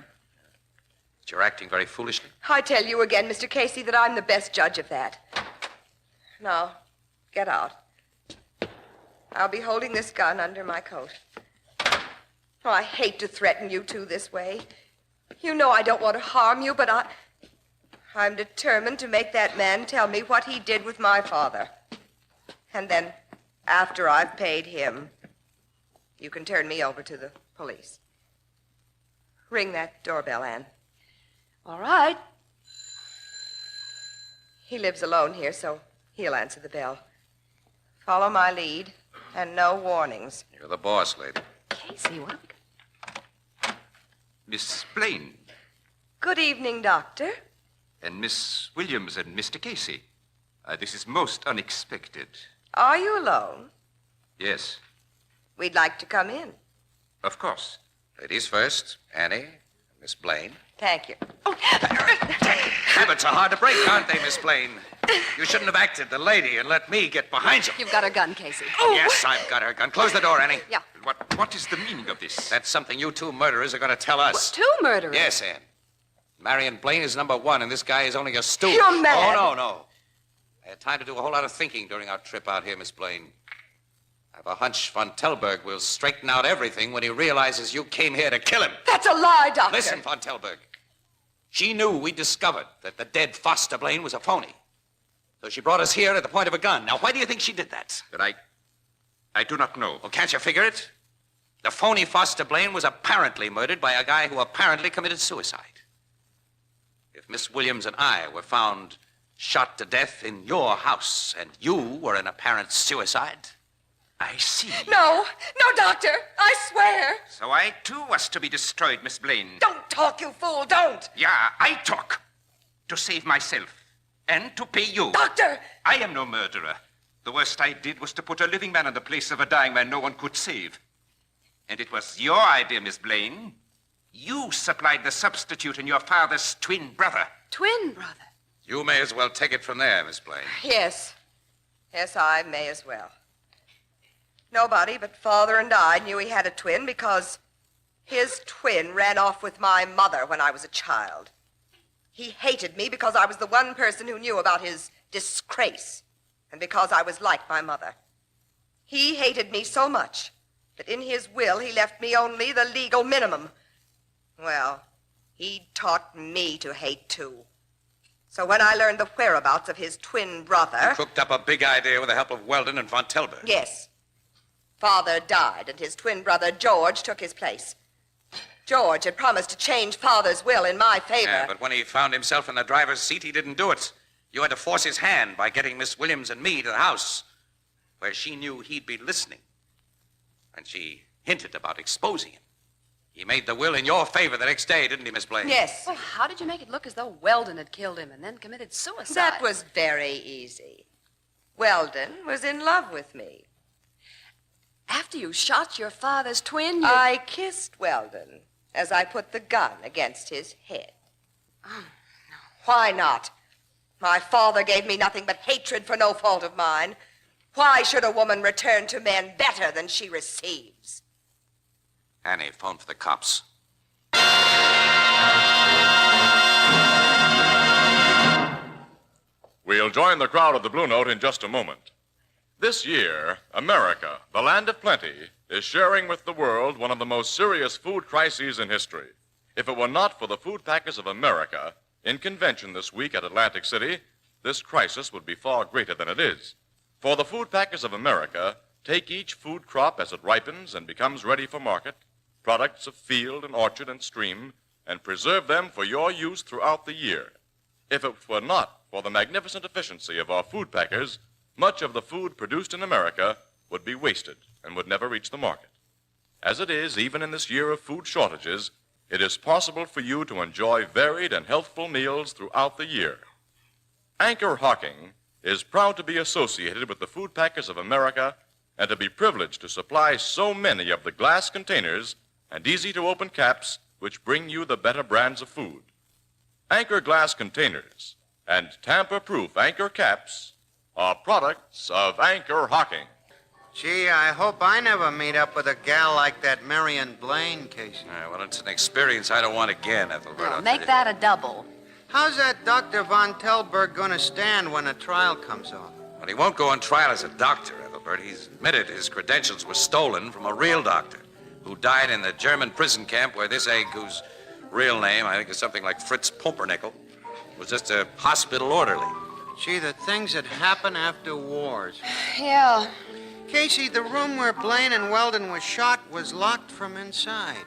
That you're acting very foolishly? I tell you again, Mr. Casey, that I'm the best judge of that. Now, get out. I'll be holding this gun under my coat. Oh, I hate to threaten you two this way. You know I don't want to harm you, but I'm determined to make that man tell me what he did with my father. And then, after I've paid him, you can turn me over to the police. Ring that doorbell, Anne. All right. He lives alone here, so he'll answer the bell. Follow my lead, and no warnings. You're the boss, lady. Casey, what have we got? Miss Blaine Good evening, Doctor. and Miss Williams and Mr. Casey. This is most unexpected. Are you alone? Yes, We'd like to come in. of course. Ladies first. Annie, Miss Blaine. Thank you. Habits are hard to break, aren't they, Miss Blaine? You shouldn't have acted the lady and let me get behind you. You've got her gun, Casey. Yes, I've got her gun. Close the door, Annie. Yeah. What is the meaning of this? That's something you two murderers are going to tell us. Two murderers? Yes, Anne. Marion Blaine is number one, and this guy is only a stooge. You're mad. Oh, no. I had time to do a whole lot of thinking during our trip out here, Miss Blaine. I have a hunch Von Telberg will straighten out everything when he realizes you came here to kill him. That's a lie, Doctor. Listen, Von Telberg. She knew we discovered that the dead Foster Blaine was a phony. So she brought us here at the point of a gun. Now, why do you think she did that? But I do not know. Well, can't you figure it? The phony Foster Blaine was apparently murdered by a guy who apparently committed suicide. If Miss Williams and I were found shot to death in your house and you were an apparent suicide, I see. No, doctor, I swear. So I, too, was to be destroyed, Miss Blaine. Don't talk, you fool, don't. Yeah, I talk. To save myself. And to pay you. Doctor! I am no murderer. The worst I did was to put a living man in the place of a dying man no one could save. And it was your idea, Miss Blaine. You supplied the substitute in your father's twin brother. Twin brother? You may as well take it from there, Miss Blaine. Yes, I may as well. Nobody but Father and I knew he had a twin because his twin ran off with my mother when I was a child. He hated me because I was the one person who knew about his disgrace and because I was like my mother. He hated me so much that in his will he left me only the legal minimum. Well, he taught me to hate too. So when I learned the whereabouts of his twin brother... You cooked up a big idea with the help of Weldon and von Telberg. Yes. Father died, and his twin brother, George, took his place. George had promised to change Father's will in my favor. Yeah, but when he found himself in the driver's seat, he didn't do it. You had to force his hand by getting Miss Williams and me to the house, where she knew he'd be listening. And she hinted about exposing him. He made the will in your favor the next day, didn't he, Miss Blaine? Yes. Well, how did you make it look as though Weldon had killed him and then committed suicide? That was very easy. Weldon was in love with me. After you shot your father's twin, I kissed Weldon as I put the gun against his head. Oh, no. Why not? My father gave me nothing but hatred for no fault of mine. Why should a woman return to men better than she receives? Annie, phone for the cops. We'll join the crowd at the Blue Note in just a moment. This year, America, the land of plenty, is sharing with the world one of the most serious food crises in history. If it were not for the Food Packers of America, in convention this week at Atlantic City, this crisis would be far greater than it is. For the Food Packers of America take each food crop as it ripens and becomes ready for market, products of field and orchard and stream, and preserve them for your use throughout the year. If it were not for the magnificent efficiency of our food packers, much of the food produced in America would be wasted and would never reach the market. As it is, even in this year of food shortages, it is possible for you to enjoy varied and healthful meals throughout the year. Anchor Hocking is proud to be associated with the Food Packers of America and to be privileged to supply so many of the glass containers and easy-to-open caps which bring you the better brands of food. Anchor glass containers and tamper-proof Anchor caps are products of Anchor Hocking. Gee, I hope I never meet up with a gal like that Marion Blaine, Casey. Well, it's an experience I don't want again, Ethelbert. Well, make that a double. How's that Dr. von Telberg going to stand when a trial comes off? But he won't go on trial as a doctor, Ethelbert. He's admitted his credentials were stolen from a real doctor who died in the German prison camp where this egg, whose real name, I think, is something like Fritz Pumpernickel, was just a hospital orderly. Gee, the things that happen after wars. Yeah. Casey, the room where Blaine and Weldon were shot was locked from inside.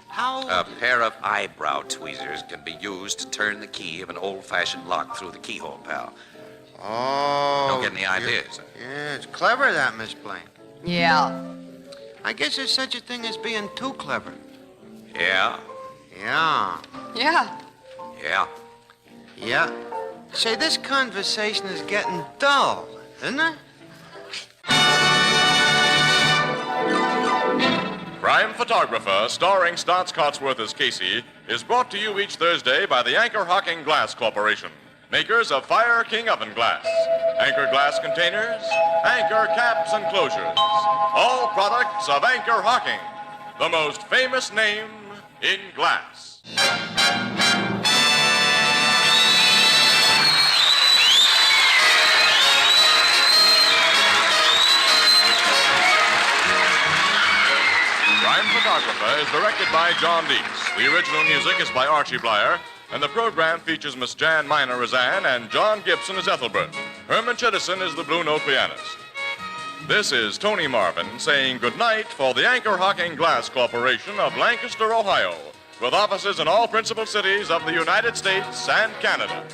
How... A pair of eyebrow tweezers can be used to turn the key of an old-fashioned lock through the keyhole, pal. Oh. Don't get any ideas. Yeah, it's clever, that, Miss Blaine. Yeah. I guess there's such a thing as being too clever. Yeah? Yeah. Yeah. Yeah. Yeah. Say, this conversation is getting dull, isn't it? Crime Photographer, starring Stotts Cotsworth as Casey, is brought to you each Thursday by the Anchor Hocking Glass Corporation, makers of Fire King oven glass, Anchor glass containers, Anchor caps and closures, all products of Anchor Hocking, the most famous name in glass. Crime Photographer is directed by John Deeks. The original music is by Archie Blyer, and the program features Miss Jan Miner as Anne and John Gibson as Ethelbert. Herman Chittison is the Blue Note pianist. This is Tony Marvin saying goodnight for the Anchor Hocking Glass Corporation of Lancaster, Ohio, with offices in all principal cities of the United States and Canada.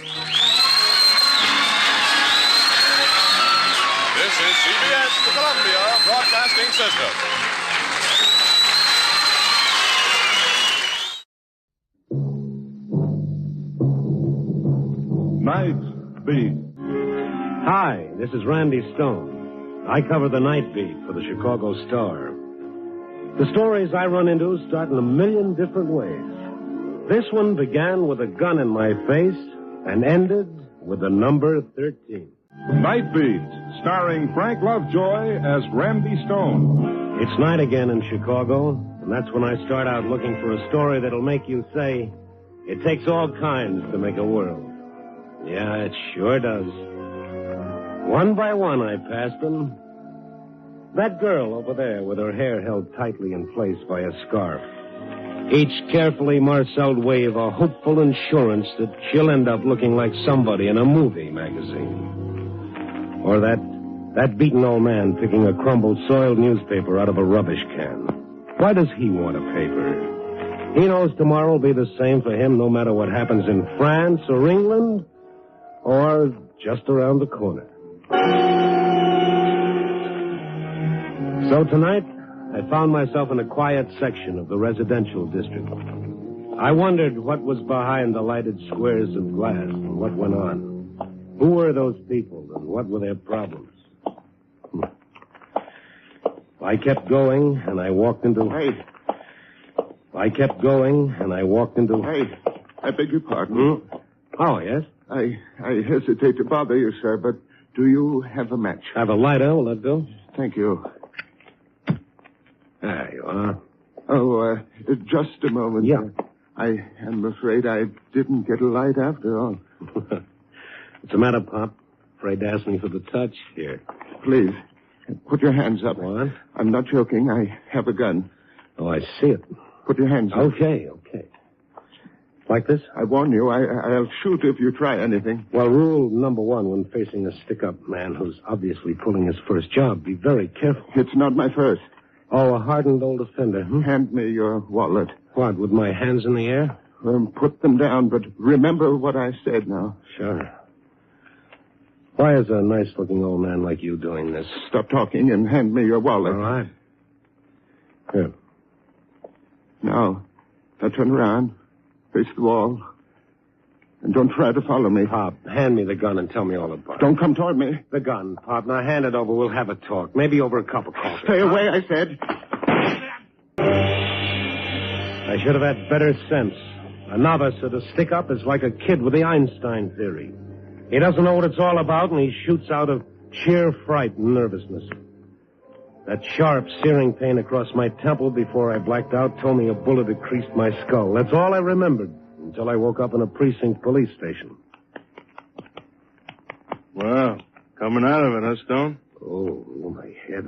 This is CBS, the Columbia Broadcasting System. Nightbeat. Hi, this is Randy Stone. I cover the Nightbeat for the Chicago Star. The stories I run into start in a million different ways. This one began with a gun in my face and ended with the number 13. Nightbeat, starring Frank Lovejoy as Randy Stone. It's night again in Chicago, and that's when I start out looking for a story that'll make you say, it takes all kinds to make a world. Yeah, it sure does. One by one I passed them. That girl over there with her hair held tightly in place by a scarf. Each carefully marceled wave a hopeful assurance that she'll end up looking like somebody in a movie magazine. Or that beaten old man picking a crumbled, soiled newspaper out of a rubbish can. Why does he want a paper? He knows tomorrow will be the same for him no matter what happens in France or England or just around the corner. So tonight, I found myself in a quiet section of the residential district. I wondered what was behind the lighted squares of glass and what went on. Who were those people and what were their problems? I kept going and I walked into... Hey. I kept going and I walked into... Hey, I beg your pardon. Oh, yes? I hesitate to bother you, sir, but do you have a match? Have a lighter. Will that do? Thank you. There you are. Oh, just a moment. Yeah. I am afraid I didn't get a light after all. What's the matter, Pop? Afraid to ask me for the touch? Here. Please, put your hands up. What? I'm not joking. I have a gun. Oh, I see it. Put your hands up. Okay. Like this? I warn you, I'll shoot if you try anything. Well, rule number one when facing a stick-up man who's obviously pulling his first job, be very careful. It's not my first. Oh, a hardened old offender, Hand me your wallet. What, with my hands in the air? Put them down, but remember what I said now. Sure. Why is a nice-looking old man like you doing this? Stop talking and hand me your wallet. All right. Here. Now turn around. Face the wall. And don't try to follow me. Pop, hand me the gun and tell me all about it. Don't come toward me. The gun, Pop. Now hand it over. We'll have a talk. Maybe over a cup of coffee. Stay away, I said. I should have had better sense. A novice at a stick-up is like a kid with the Einstein theory. He doesn't know what it's all about, and he shoots out of sheer fright and nervousness. That sharp, searing pain across my temple before I blacked out told me a bullet had creased my skull. That's all I remembered until I woke up in a precinct police station. Well, coming out of it, huh, Stone? Oh, my head,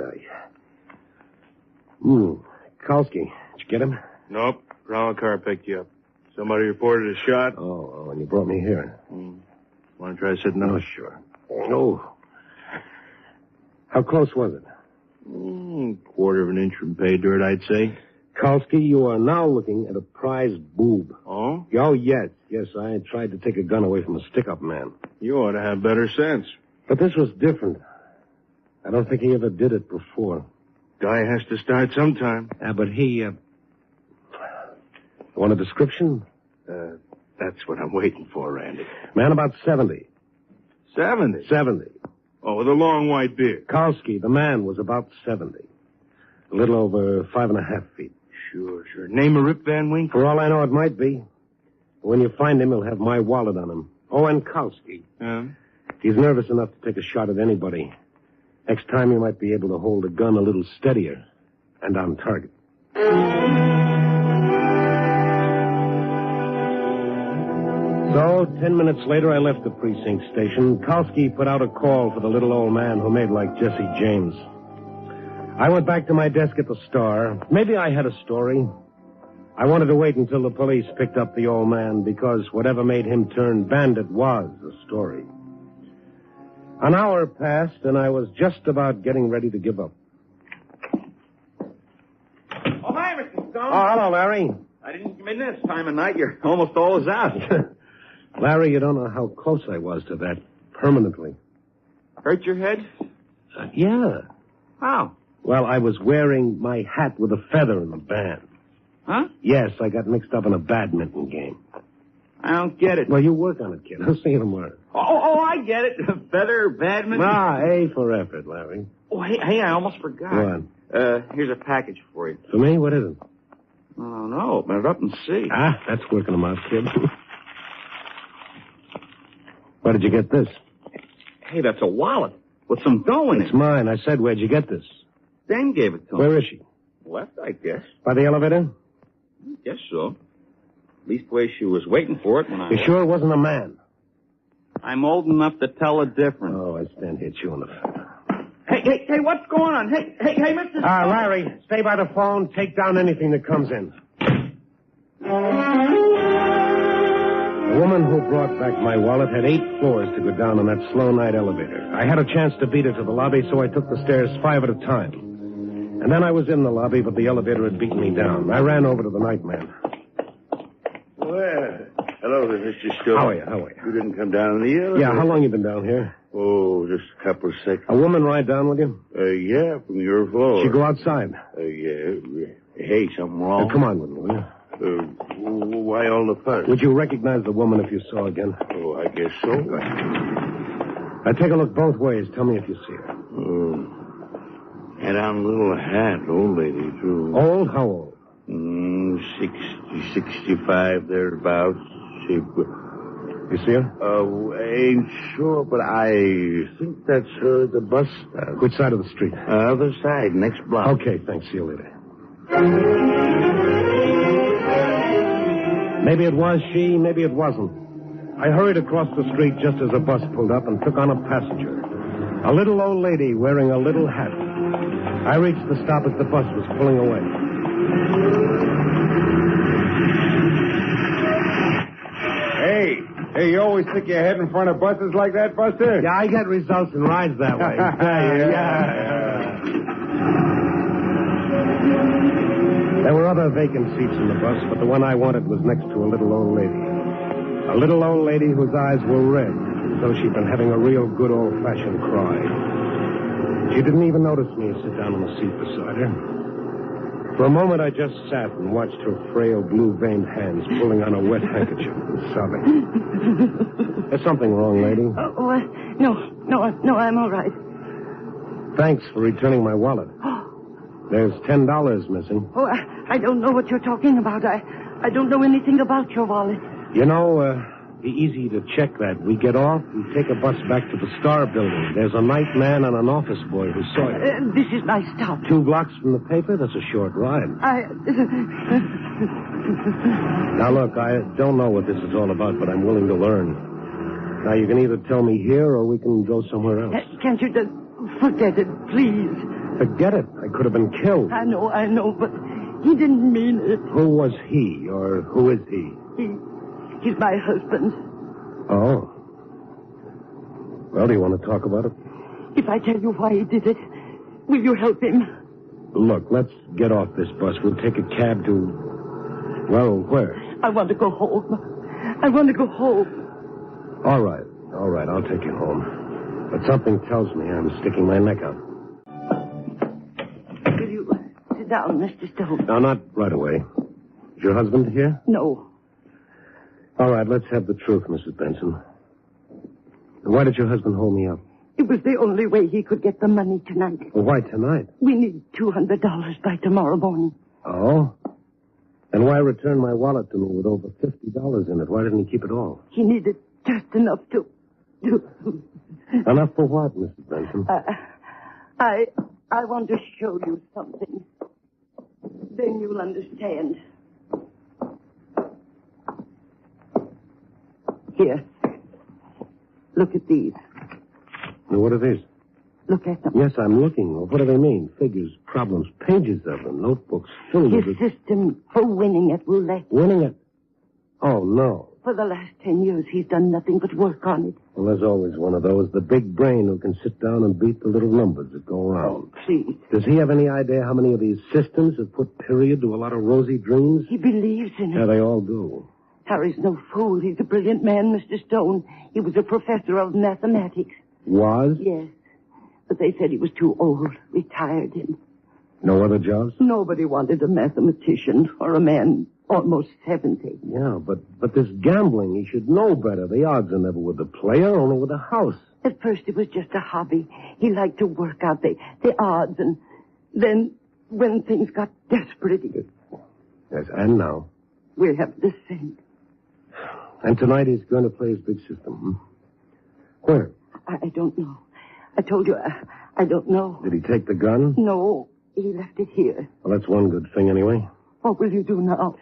Kalski, did you get him? Nope. Wrong car picked you up. Somebody reported a shot. Oh, and you brought me here. Want to try sitting up? Oh, sure. Oh. How close was it? Quarter of an inch from pay dirt, I'd say. Kalski, you are now looking at a prize boob. Oh? Oh, yes. Yes, I tried to take a gun away from a stick-up man. You ought to have better sense. But this was different. I don't think he ever did it before. Guy has to start sometime. Yeah, but he, want a description? That's what I'm waiting for, Randy. Man about 70. 70? 70. Oh, with a long white beard. Kalski, the man, was about 70. A little over 5.5 feet. Sure. Name of Rip Van Winkle? For all I know, it might be. When you find him, he'll have my wallet on him. Oh, and Kalski. He's nervous enough to take a shot at anybody. Next time, he might be able to hold a gun a little steadier and on target. So, 10 minutes later, I left the precinct station. Kalski put out a call for the little old man who made like Jesse James. I went back to my desk at the Star. Maybe I had a story. I wanted to wait until the police picked up the old man because whatever made him turn bandit was a story. An hour passed, and I was just about getting ready to give up. Oh, hi, Mr. Stone. Oh, hello, Larry. I didn't come in this time of night. You're almost always out. Larry, you don't know how close I was to that permanently. Hurt your head? Yeah. How? Well, I was wearing my hat with a feather in the band. Huh? Yes, I got mixed up in a badminton game. I don't get it. Well, you work on it, kid. I'll see you tomorrow. Oh, I get it. Feather, badminton. A for effort, Larry. Oh, hey, I almost forgot. What? Here's a package for you. For me? What is it? Oh, no. Open it up and see. Ah, that's working them out, kid. Where did you get this? Hey, that's a wallet with some dough in it. It's mine. I said, where'd you get this? Dan gave it to him. Where is she? Left, I guess. By the elevator? Guess so. Leastways, she was waiting for it when I... You sure it wasn't a man? I'm old enough to tell the difference. Oh, I stand here chewing the fat. Hey, what's going on? Hey, Mr. Larry, stay by the phone. Take down anything that comes in. The woman who brought back my wallet had 8 floors to go down on that slow night elevator. I had a chance to beat her to the lobby, so I took the stairs 5 at a time. And then I was in the lobby, but the elevator had beaten me down. I ran over to the night man. Well, hello there, Mr. Stone. How are you? You didn't come down in the elevator? Yeah, how long you been down here? Oh, just a couple of seconds. A woman ride down with you? Yeah, from your floor. She go outside? Yeah. Hey, something wrong? Come on with me, will you? Why all the fuss? Would you recognize the woman if you saw her again? Oh, I guess so. Now, take a look both ways. Tell me if you see her. Had on a little hat, old lady, too. Old? How old? 60, 65, thereabouts. You see her? Ain't sure, but I think that's her at the bus stop. Which side of the street? Other side, next block. Okay, thanks. See you later. Maybe it was she, maybe it wasn't. I hurried across the street just as a bus pulled up and took on a passenger. A little old lady wearing a little hat. I reached the stop as the bus was pulling away. Hey, you always stick your head in front of buses like that, Buster? Yeah, I get results and rides that way. Yeah. There were other vacant seats in the bus, but the one I wanted was next to a little old lady. A little old lady whose eyes were red, as though she'd been having a real good old-fashioned cry. She didn't even notice me sit down on the seat beside her. For a moment, I just sat and watched her frail, blue-veined hands pulling on a wet handkerchief and sobbing. There's something wrong, lady. No, I'm all right. Thanks for returning my wallet. There's $10 missing. Oh, I don't know what you're talking about. I don't know anything about your wallet. You know, be easy to check that. We get off, we take a bus back to the Star Building. There's a night man and an office boy who saw you. This is my stop. 2 blocks from the paper? That's a short ride. Now, look, I don't know what this is all about, but I'm willing to learn. Now, you can either tell me here or we can go somewhere else. Can't you just forget it, please? Forget it. I could have been killed. I know, but he didn't mean it. Who was he, or who is he? He's my husband. Oh. Well, do you want to talk about it? If I tell you why he did it, will you help him? Look, let's get off this bus. We'll take a cab to... Well, where? I want to go home. All right, I'll take you home. But something tells me I'm sticking my neck out. Will you sit down, Mr. Stone? No, not right away. Is your husband here? No. All right, let's have the truth, Mrs. Benson. Why did your husband hold me up? It was the only way he could get the money tonight. Well, why tonight? We need $200 by tomorrow morning. Oh? And why return my wallet to me with over $50 in it? Why didn't he keep it all? He needed just enough to... Enough for what, Mrs. Benson? I want to show you something. Then you'll understand. Here. Look at these. Now, what are these? Look at them. Yes, I'm looking. Well, what do they mean? Figures, problems, pages of them, notebooks filled with... His system for winning at roulette. Winning it? Oh, no. For the last 10 years, he's done nothing but work on it. Well, there's always one of those, the big brain who can sit down and beat the little numbers that go around. Oh, please. Does he have any idea how many of these systems have put period to a lot of rosy dreams? He believes in it. Yeah, they all do. Harry's no fool. He's a brilliant man, Mr. Stone. He was a professor of mathematics. Was? Yes. But they said he was too old, retired him. No other jobs? Nobody wanted a mathematician or a man almost 70. Yeah, but this gambling, he should know better. The odds are never with the player, only with the house. At first it was just a hobby. He liked to work out the odds, and then when things got desperate, Yes, and now? we have the same. And tonight he's going to play his big system. Where? I don't know. I told you, I don't know. Did he take the gun? No, he left it here. Well, that's one good thing anyway. What will you do now?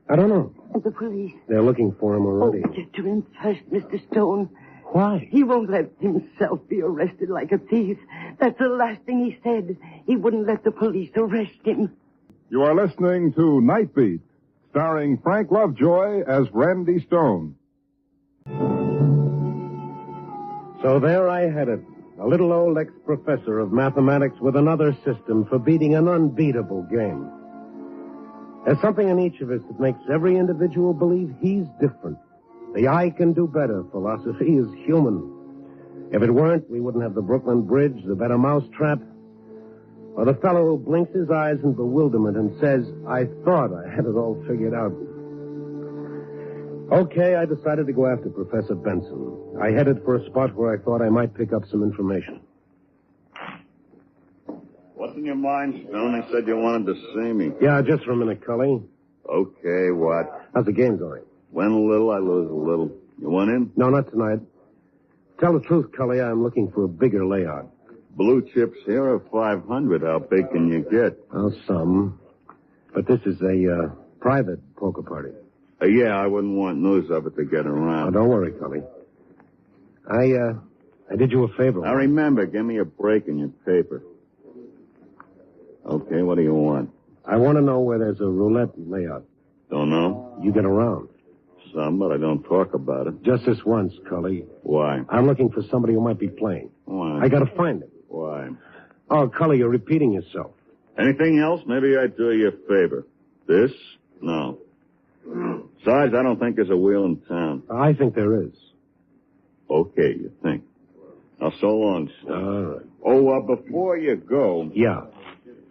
I don't know. And the police. They're looking for him already. Oh, get to him first, Mr. Stone. Why? He won't let himself be arrested like a thief. That's the last thing he said. He wouldn't let the police arrest him. You are listening to Nightbeat, starring Frank Lovejoy as Randy Stone. So there I had it. A little old ex-professor of mathematics with another system for beating an unbeatable game. There's something in each of us that makes every individual believe he's different. The I can do better philosophy is human. If it weren't, we wouldn't have the Brooklyn Bridge, the better mousetrap, or the fellow who blinks his eyes in bewilderment and says, I thought I had it all figured out. Okay, I decided to go after Professor Benson. I headed for a spot where I thought I might pick up some information. What's in your mind, Stone? You said you wanted to see me. Yeah, just for a minute, Cully. Okay, what? How's the game going? Win a little, I lose a little. You want in? No, not tonight. Tell the truth, Cully, I'm looking for a bigger layout. Blue chips here are 500. How big can you get? Oh, some. But this is a private poker party. Yeah, I wouldn't want news of it to get around. Oh, don't worry, Cully. I did you a favor. Now remember, give me a break in your paper. Okay, what do you want? I want to know where there's a roulette layout. Don't know? You get around. Some, but I don't talk about it. Just this once, Cully. Why? I'm looking for somebody who might be playing. Why? I gotta find him. Why? Oh, Cully, you're repeating yourself. Anything else? Maybe I'd do you a favor. This? No. Besides, I don't think there's a wheel in town. I think there is. Okay, you think. Now, so long, sir. All right. Oh, before you go... Yeah.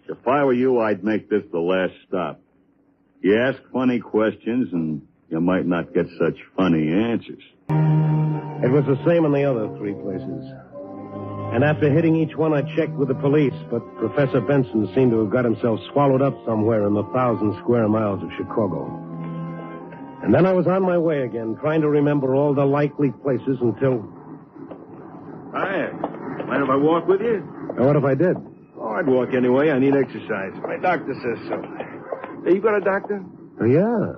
If I were you, I'd make this the last stop. You ask funny questions, and you might not get such funny answers. It was the same in the other three places. And after hitting each one, I checked with the police, but Professor Benson seemed to have got himself swallowed up somewhere in the 1,000 square miles of Chicago. And then I was on my way again, trying to remember all the likely places until... Hi. Mind if I walk with you? Now, what if I did? Oh, I'd walk anyway. I need exercise. My doctor says so. Hey, you got a doctor? Oh, yeah.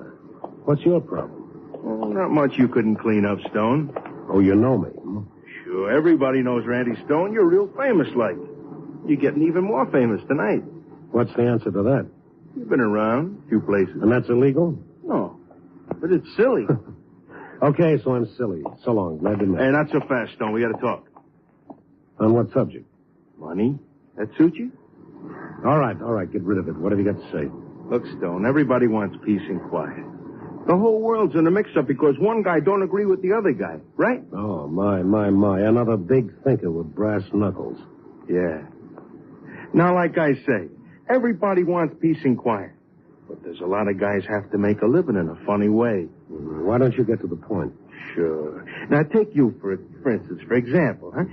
What's your problem? Oh, not much you couldn't clean up, Stone. Oh, you know me, hmm? Sure, everybody knows Randy Stone. You're real famous, like. You're getting even more famous tonight. What's the answer to that? You've been around a few places. And that's illegal? No, but it's silly. Okay, so I'm silly. So long. Glad to meet you. Hey, not so fast, Stone. We got to talk. On what subject? Money? That suit you? All right. Get rid of it. What have you got to say? Look, Stone, everybody wants peace and quiet. The whole world's in a mix-up because one guy don't agree with the other guy, right? Oh, my. Another big thinker with brass knuckles. Yeah. Now, like I say, everybody wants peace and quiet. But there's a lot of guys have to make a living in a funny way. Why don't you get to the point? Sure. Now, take you, for instance, for example, huh?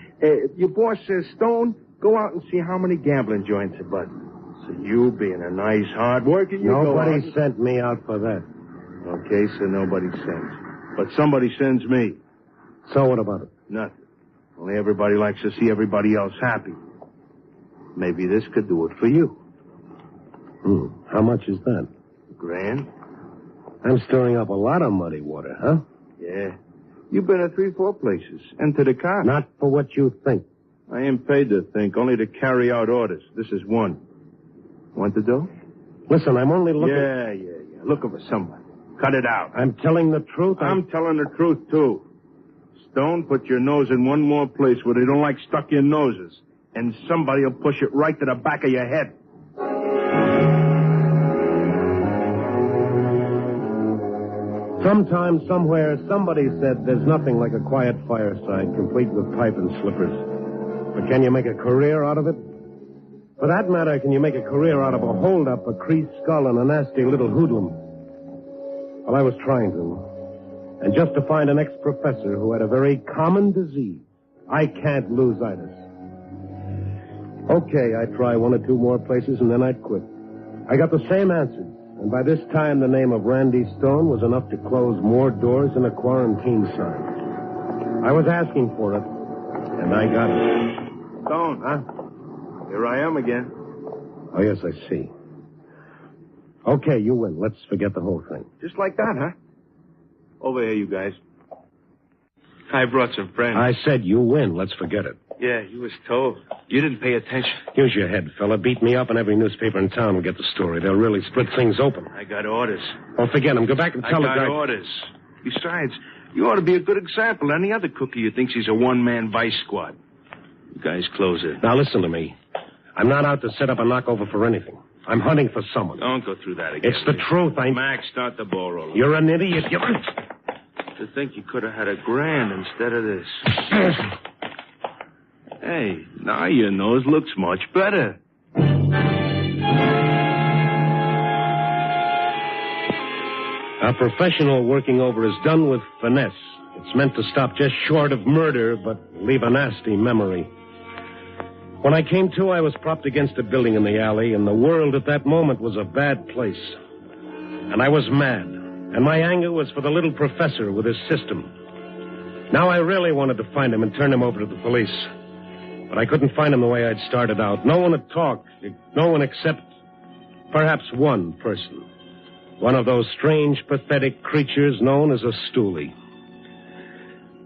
Your boss says, Stone, go out and see how many gambling joints are buzzing. So you, being a nice, hard worker, you go out. Nobody sent me out for that. Okay, so nobody sends. But somebody sends me. So what about it? Nothing. Only everybody likes to see everybody else happy. Maybe this could do it for you. How much is that? $1,000. I'm stirring up a lot of muddy water, huh? Yeah. You've been at 3-4 places. And to the cops. Not for what you think. I ain't paid to think, only to carry out orders. This is one. Want the dough? Listen, I'm only looking... Yeah. Looking for somebody. Cut it out. I'm telling the truth. I'm telling the truth, too. Stone, put your nose in one more place where they don't like stuck-in noses. And somebody will push it right to the back of your head. Sometime, somewhere, somebody said there's nothing like a quiet fireside, complete with pipe and slippers. But can you make a career out of it? For that matter, can you make a career out of a holdup, a creased skull, and a nasty little hoodlum? Well, I was trying to. And just to find an ex-professor who had a very common disease. I can't lose-itis. Okay, I'd try one or two more places, and then I'd quit. I got the same answers. And by this time, the name of Randy Stone was enough to close more doors than a quarantine sign. I was asking for it, and I got it. Stone, huh? Here I am again. Oh, yes, I see. Okay, you win. Let's forget the whole thing. Just like that, huh? Over here, you guys. I brought some friends. I said you win. Let's forget it. Yeah, you was told. You didn't pay attention. Use your head, fella. Beat me up, and every newspaper in town will get the story. They'll really split things open. I got orders. Oh, forget him. Go back and tell the guy. I got orders. Besides, you ought to be a good example to any other cookie who thinks he's a one-man vice squad. You guys close it. Now, listen to me. I'm not out to set up a knockover for anything. I'm hunting for someone. Don't go through that again. It's the truth. Max, start the ball rolling. You're an idiot. To think you could have had $1,000 instead of this. Hey, now your nose looks much better. A professional working over is done with finesse. It's meant to stop just short of murder, but leave a nasty memory. When I came to, I was propped against a building in the alley, and the world at that moment was a bad place. And I was mad, and my anger was for the little professor with his system. Now I really wanted to find him and turn him over to the police. But I couldn't find him the way I'd started out. No one would talk. No one except perhaps one person. One of those strange, pathetic creatures known as a stoolie.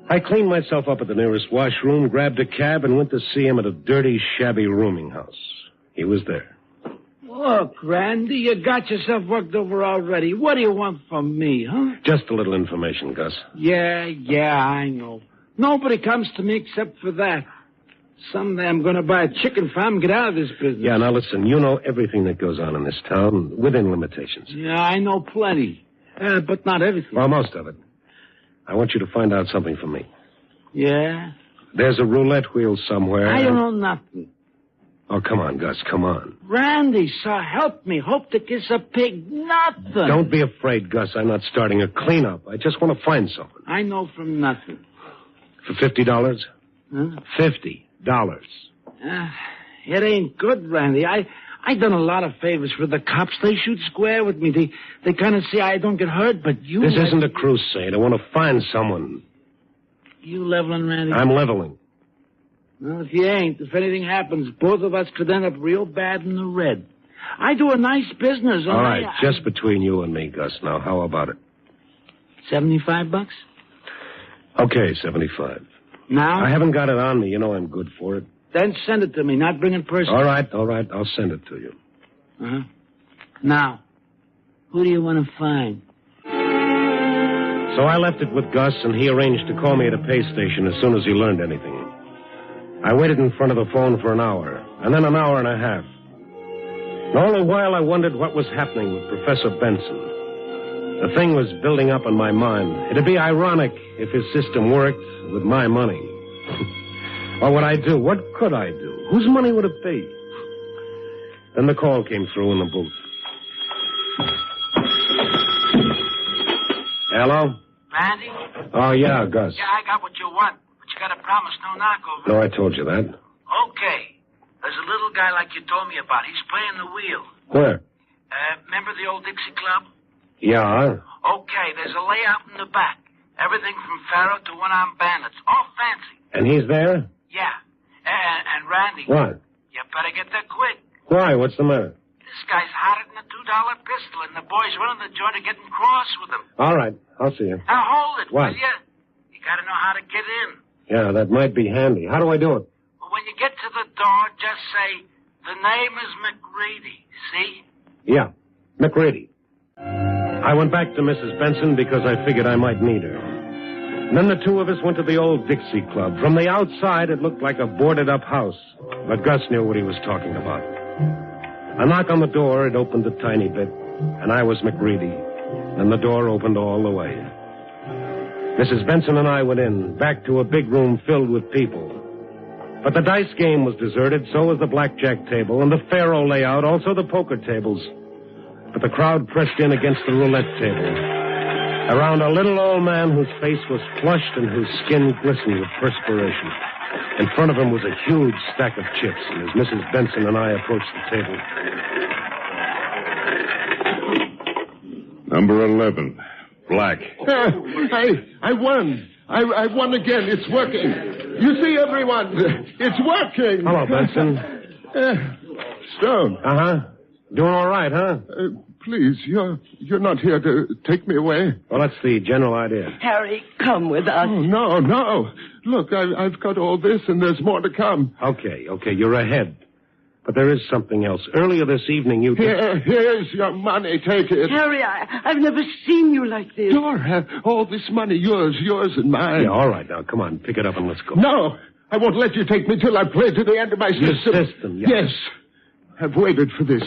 I cleaned myself up at the nearest washroom, grabbed a cab, and went to see him at a dirty, shabby rooming house. He was there. Look, Randy, you got yourself worked over already. What do you want from me, huh? Just a little information, Gus. Yeah, I know. Nobody comes to me except for that. Someday I'm going to buy a chicken farm and get out of this business. Yeah, now listen, you know everything that goes on in this town, within limitations. Yeah, I know plenty. But not everything. Well, most of it. I want you to find out something for me. Yeah? There's a roulette wheel somewhere. I don't know nothing. Oh, come on, Gus, come on. Randy, sir, help me. Hope to kiss a pig. Nothing. Don't be afraid, Gus. I'm not starting a cleanup. I just want to find something. I know from nothing. For $50? Huh? $50. It ain't good, Randy. I done a lot of favors for the cops. They shoot square with me. They kind of see I don't get hurt, but you... This isn't a crusade. I want to find someone. You leveling, Randy? I'm leveling. Well, if you ain't, if anything happens, both of us could end up real bad in the red. I do a nice business. All right, just between you and me, Gus. Now, how about it? $75? Okay, 75. Now? I haven't got it on me. You know I'm good for it. Then send it to me, not bring it personally. All right. I'll send it to you. Uh-huh. Now, who do you want to find? So I left it with Gus, and he arranged to call me at a pay station as soon as he learned anything. I waited in front of the phone for an hour, and then an hour and a half. And all the while, I wondered what was happening with Professor Benson. The thing was building up in my mind. It'd be ironic if his system worked with my money. What would I do? What could I do? Whose money would it be? Then the call came through in the booth. Hello? Randy? Oh, yeah, Gus. Yeah, I got what you want, but you got to promise no knockover. No, I told you that. Okay. There's a little guy like you told me about. He's playing the wheel. Where? Remember the old Dixie Club? Yeah. Okay, there's a layout in the back. Everything from Pharaoh to one-armed bandits. All fancy. And he's there? Yeah. And Randy. What? You better get there quick. Why? What's the matter? This guy's hotter than a $2 pistol, and the boys running the joint are getting cross with him. All right. I'll see you. Now hold it, What? will you? You gotta know how to get in. Yeah, that might be handy. How do I do it? Well, when you get to the door, just say, the name is McReady, see? Yeah, McReady. I went back to Mrs. Benson because I figured I might need her. And then the two of us went to the old Dixie Club. From the outside, it looked like a boarded-up house. But Gus knew what he was talking about. A knock on the door, it opened a tiny bit, and I was McReady. And the door opened all the way. Mrs. Benson and I went in, back to a big room filled with people. But the dice game was deserted, so was the blackjack table, and the faro layout, also the poker tables. But the crowd pressed in against the roulette table, around a little old man whose face was flushed and whose skin glistened with perspiration. In front of him was a huge stack of chips, and as Mrs. Benson and I approached the table... Number 11, Black. I won. I won again. It's working. You see, everyone, it's working. Hello, Benson. Stone. Uh-huh. Doing all right, huh? Please, you're not here to take me away. Well, that's the general idea. Harry, come with us. Oh, no. Look, I've got all this, and there's more to come. Okay, you're ahead. But there is something else. Earlier this evening, you... Here's your money. Take it. Harry, I've never seen you like this. Dora, all this money, yours and mine. Yeah, all right. Now, come on. Pick it up and let's go. No, I won't let you take me till I play to the end of my system. Your system, yeah. Yes. I've waited for this.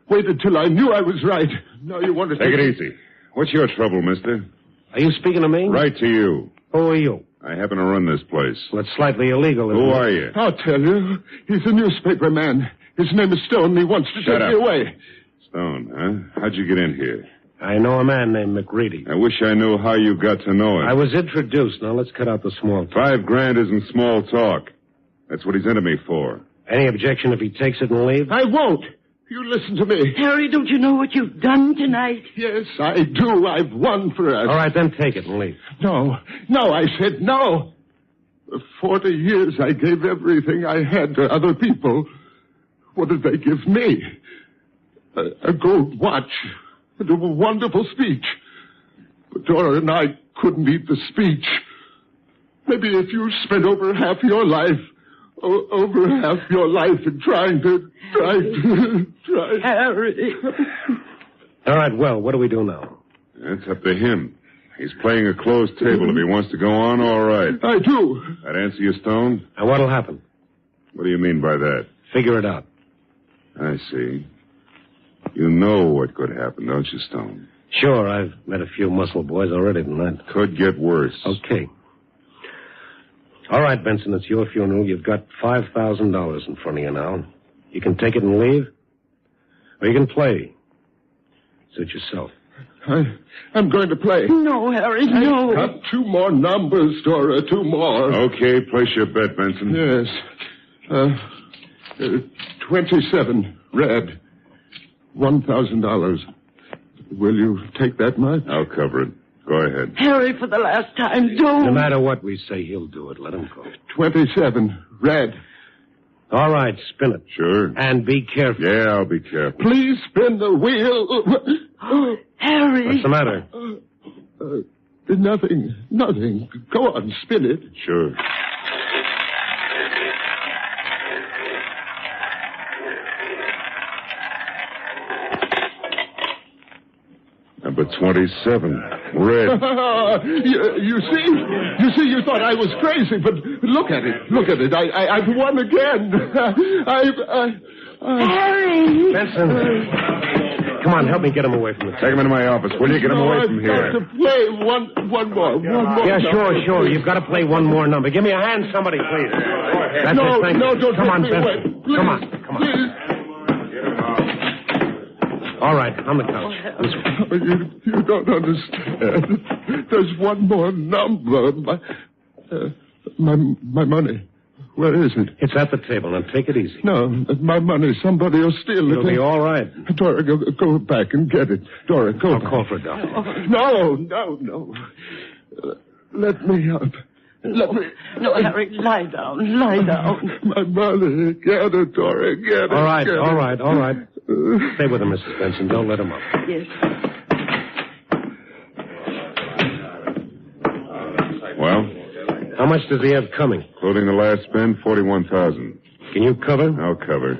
Waited till I knew I was right. Now you want to... Take it easy. What's your trouble, mister? Are you speaking to me? Right to you. Who are you? I happen to run this place. Well, it's slightly illegal. Who are you? I'll tell you. He's a newspaper man. His name is Stone, and he wants to Shut take up. me away. Stone, huh? How'd you get in here? I know a man named McReady. I wish I knew how you got to know him. I was introduced. Now, let's cut out the small talk. $5,000 isn't small talk. That's what he's into me for. Any objection if he takes it and leaves? I won't. You listen to me. Harry, don't you know what you've done tonight? Yes, I do. I've won for us. All right, then take it and leave. No, I said no. For 40 years, I gave everything I had to other people. What did they give me? A gold watch and a wonderful speech. But Dora and I couldn't eat the speech. Maybe if you spent over half your life in trying to... Harry. All right, well, what do we do now? That's up to him. He's playing a closed table. If he wants to go on, all right. I do. That answer you, Stone? And what'll happen? What do you mean by that? Figure it out. I see. You know what could happen, don't you, Stone? Sure, I've met a few muscle boys already tonight. Could get worse. Okay. All right, Benson, it's your funeral. You've got $5,000 in front of you now. You can take it and leave, or you can play. Suit yourself. I'm going to play. No, Harry, no. I've got 2 more numbers, Dora, 2 more. Okay, place your bet, Benson. Yes. 27, red. $1,000. Will you take that much? I'll cover it. Go ahead. Harry, for the last time, don't. No matter what we say, he'll do it. Let him go. 27, red. All right, spin it. Sure. And be careful. Yeah, I'll be careful. Please spin the wheel. Harry. What's the matter? Nothing. Go on, spin it. Sure. Number 27, red. You see, you thought I was crazy, but look at it. I've won again. Harry! Benson. Come on, help me get him away from the table. Take him into my office, will you? Get him away from I've here. got to play one more. Yeah, sure. You've got to play one more number. Give me a hand, somebody, please. That's it, thank you. Don't Come on, take me away. Benson. Please, Come on. Please. All right, on the couch. This way. You don't understand. There's one more number. My money. Where is it? It's at the table. Now, take it easy. No, my money. Somebody will steal it. It'll be all right. Dora, go back and get it. Dora, go I'll back. call for a doctor. No. Let me up. No, Harry, lie down. My money. Get it, Dora. Get it. All right. Get it. Stay with him, Mrs. Benson. Don't let him up. Yes. Well? How much does he have coming? Including the last spend, $41,000. Can you cover? I'll cover.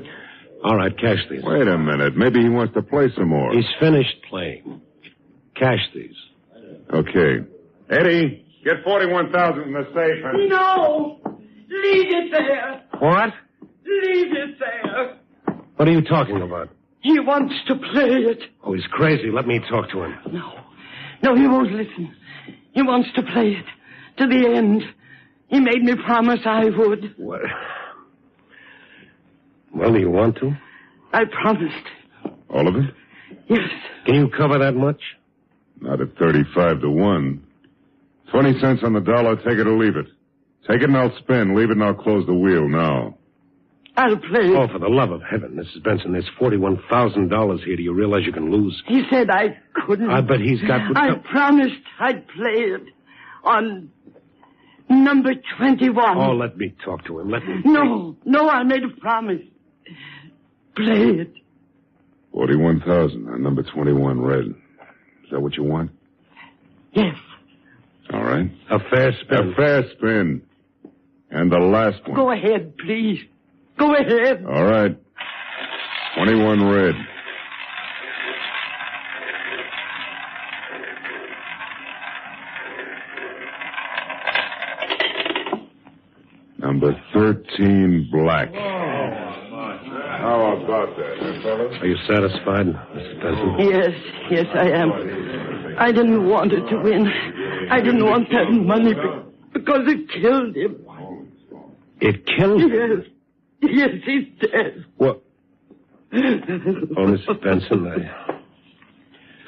All right, cash these. Wait a minute. Maybe he wants to play some more. He's finished playing. Cash these. Okay. Eddie, get $41,000 in the safe and... No! Leave it there! What? Leave it there! What are you talking about? He wants to play it. Oh, he's crazy. Let me talk to him. No, he won't listen. He wants to play it. To the end. He made me promise I would. What? Well, do you want to? I promised. All of it? Yes. Can you cover that much? Not at 35 to 1. 20 cents on the dollar, take it or leave it. Take it and I'll spin. Leave it and I'll close the wheel now. I'll play. Oh, for the love of heaven, Mrs. Benson, there's $41,000 here. Do you realize you can lose? He said I couldn't. I bet he's got... I promised I'd play it on number 21. Oh, let me talk to him. Let me... No, I made a promise. Play it. 41,000 on number 21 red. Is that what you want? Yes. All right. A fair spin. A fair spin. And the last one. Go ahead, please. Go ahead. All right. 21 red. Number 13 black. How about that, fellas? Are you satisfied, Mrs. Benson? Yes, I am. I didn't want it to win. I didn't want that money because it killed him. It killed him? Yes, he's dead. What? Oh, Mrs. Benson,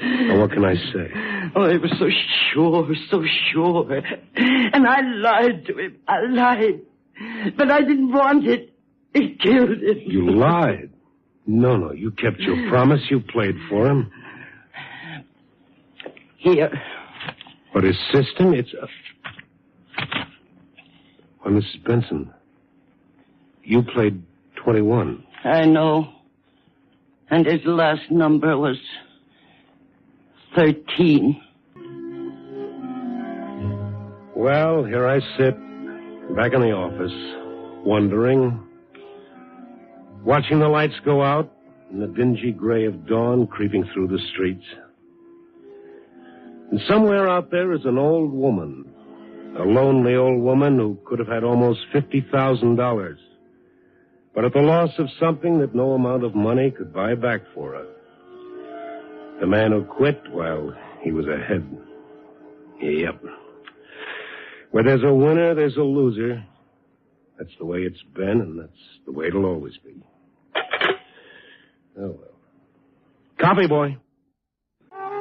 Now, what can I say? Oh, I was so sure. And I lied to him. I lied. But I didn't want it. It killed him. You lied. No, you kept your promise. You played for him. Here. But his system, it's... Well, Mrs. Benson, you played 21. I know. And his last number was 13. Well, here I sit, back in the office, wondering, watching the lights go out and the dingy gray of dawn creeping through the streets. And somewhere out there is an old woman, a lonely old woman who could have had almost $50,000. But at the loss of something that no amount of money could buy back for her. The man who quit, well, he was ahead. Yep. Where there's a winner, there's a loser. That's the way it's been, and that's the way it'll always be. Oh, well. Coffee, boy.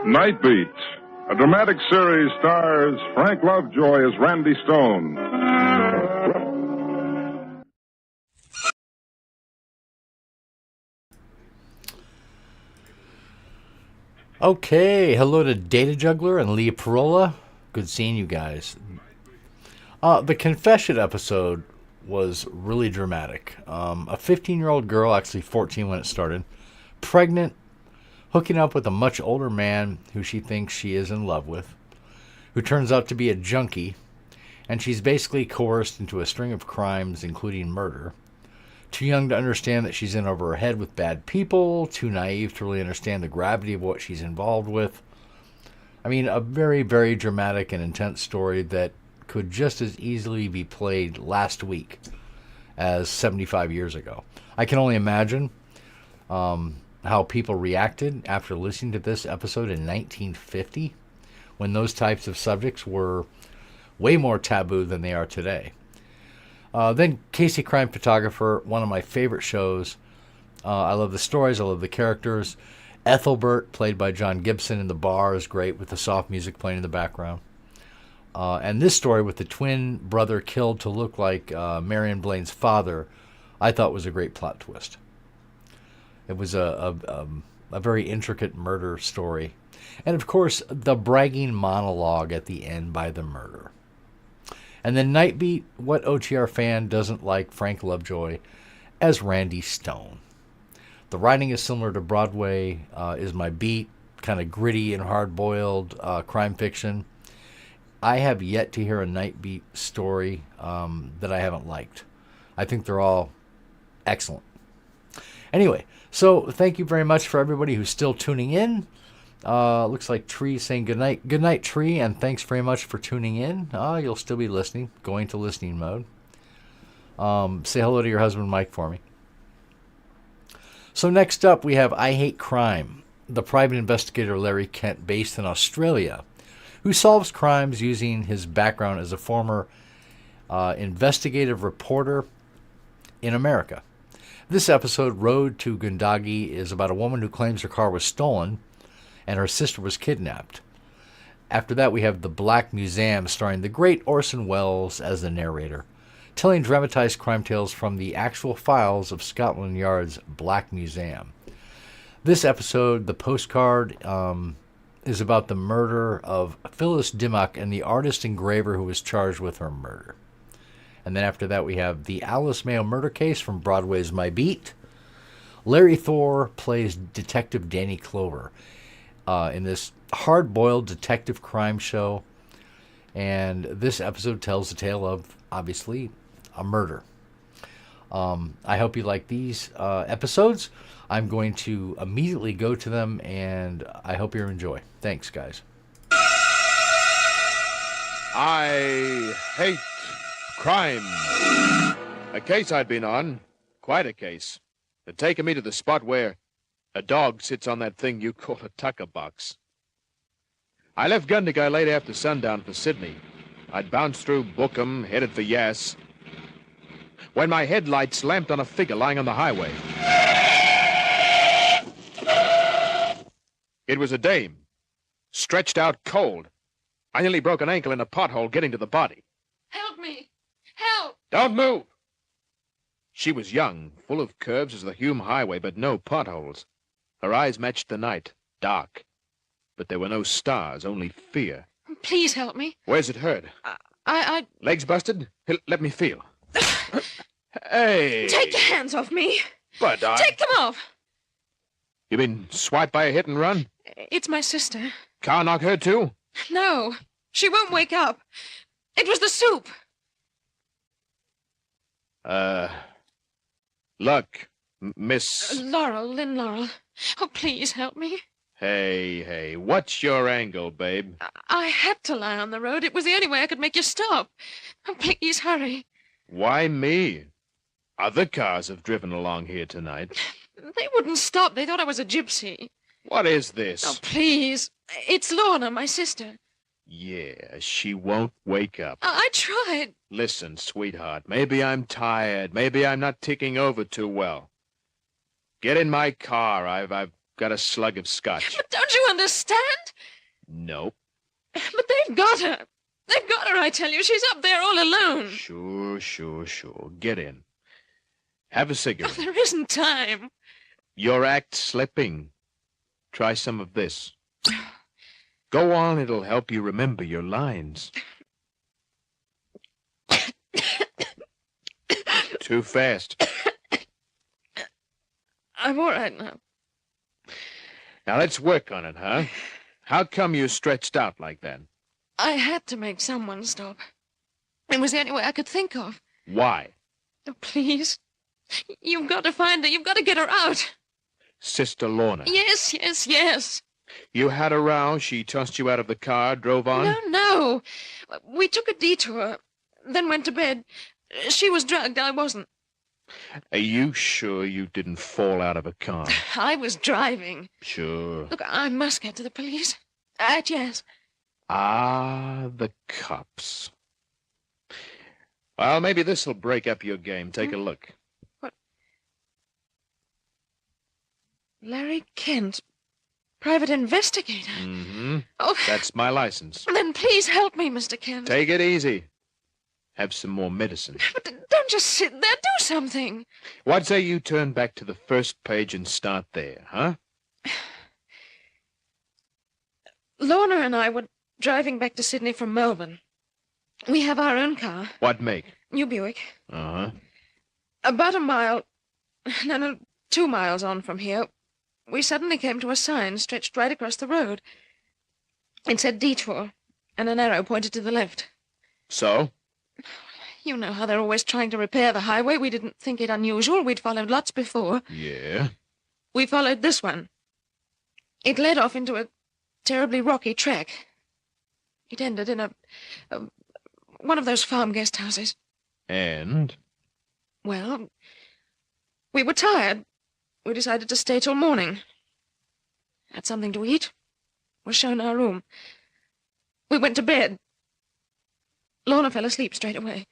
Nightbeat, a dramatic series, stars Frank Lovejoy as Randy Stone. Okay, hello to Data Juggler and Leah Parola. Good seeing you guys. The confession episode was really dramatic. A 15-year-old girl, actually 14 when it started, pregnant, hooking up with a much older man who she thinks she is in love with, who turns out to be a junkie, and she's basically coerced into a string of crimes, including murder. Too young to understand that she's in over her head with bad people, too naive to really understand the gravity of what she's involved with. I mean, a very, very dramatic and intense story that could just as easily be played last week as 75 years ago. I can only imagine how people reacted after listening to this episode in 1950, when those types of subjects were way more taboo than they are today. Then Casey Crime Photographer, one of my favorite shows. I love the stories. I love the characters. Ethelbert, played by John Gibson in the bar, is great with the soft music playing in the background. And this story with the twin brother killed to look like Marion Blaine's father, I thought was a great plot twist. It was a very intricate murder story. And, of course, the bragging monologue at the end by the murderer. And then Nightbeat, what OTR fan doesn't like Frank Lovejoy as Randy Stone? The writing is similar to Broadway, is my beat, kind of gritty and hard-boiled crime fiction. I have yet to hear a Nightbeat story that I haven't liked. I think they're all excellent. Anyway, so thank you very much for everybody who's still tuning in. Looks like Tree saying good night. Good night, Tree, and thanks very much for tuning in. You'll still be listening, going to listening mode. Say hello to your husband, Mike, for me. So next up, we have I Hate Crime, the private investigator Larry Kent, based in Australia, who solves crimes using his background as a former investigative reporter in America. This episode, Road to Gundagi, is about a woman who claims her car was stolen and her sister was kidnapped. After that, we have The Black Museum, starring the great Orson Welles as the narrator, telling dramatized crime tales from the actual files of Scotland Yard's Black Museum. This episode, The Postcard, is about the murder of Phyllis Dimmock and the artist engraver who was charged with her murder. And then after that, we have The Alice Mayo Murder Case from Broadway's My Beat. Larry Thor plays Detective Danny Clover in this hard-boiled detective crime show. And this episode tells the tale of, obviously, a murder. I hope you like these episodes. I'm going to immediately go to them, and I hope you enjoy. Thanks, guys. I hate crime. A case I'd been on, quite a case, had taken me to the spot where a dog sits on that thing you call a tucker box. I left Gundagi late after sundown for Sydney. I'd bounced through Bookham, headed for Yass, when my headlights lamped on a figure lying on the highway. It was a dame, stretched out cold. I nearly broke an ankle in a pothole getting to the body. Help me! Help! Don't move! She was young, full of curves as the Hume Highway, but no potholes. Her eyes matched the night, dark. But there were no stars, only fear. Please help me. Where's it hurt? I... Legs busted? Let me feel. Hey! Take your hands off me. But Take them off. You been swiped by a hit and run? It's my sister. Car knock her too? No, she won't wake up. It was the soup. Look, Miss... Lynn Laurel. Oh, please help me. Hey, what's your angle, babe? I had to lie on the road. It was the only way I could make you stop. Oh, please hurry. Why me? Other cars have driven along here tonight. They wouldn't stop. They thought I was a gypsy. What is this? Oh, please. It's Lorna, my sister. Yeah, she won't wake up. I tried. Listen, sweetheart, maybe I'm tired. Maybe I'm not ticking over too well. Get in my car. I've got a slug of scotch. But don't you understand? Nope. But they've got her. They've got her, I tell you. She's up there all alone. Sure. Get in. Have a cigarette. Oh, there isn't time. Your act's slipping. Try some of this. Go on, it'll help you remember your lines. Too fast. I'm all right now. Now let's work on it, huh? How come you stretched out like that? I had to make someone stop. It was the only way I could think of. Why? Oh, please. You've got to find her. You've got to get her out. Sister Lorna. Yes. You had a row, she tossed you out of the car, drove on? No. We took a detour, then went to bed. She was drugged, I wasn't. Are you sure you didn't fall out of a car? I was driving. Sure. Look, I must get to the police. Yes. Ah, the cops. Well, maybe this'll break up your game. Take a look. What? Larry Kent, private investigator. Mm-hmm. Oh. That's my license. Then please help me, Mr. Kent. Take it easy. Have some more medicine. But don't just sit there. Do something. What say you turn back to the first page and start there, huh? Lorna and I were driving back to Sydney from Melbourne. We have our own car. What make? New Buick. Uh-huh. About 2 miles on from here, we suddenly came to a sign stretched right across the road. It said detour, and an arrow pointed to the left. So? You know how they're always trying to repair the highway. We didn't think it unusual. We'd followed lots before. Yeah? We followed this one. It led off into a terribly rocky track. It ended in one of those farm guest houses. And? Well, we were tired. We decided to stay till morning. Had something to eat. Was shown our room. We went to bed. Lorna fell asleep straight away.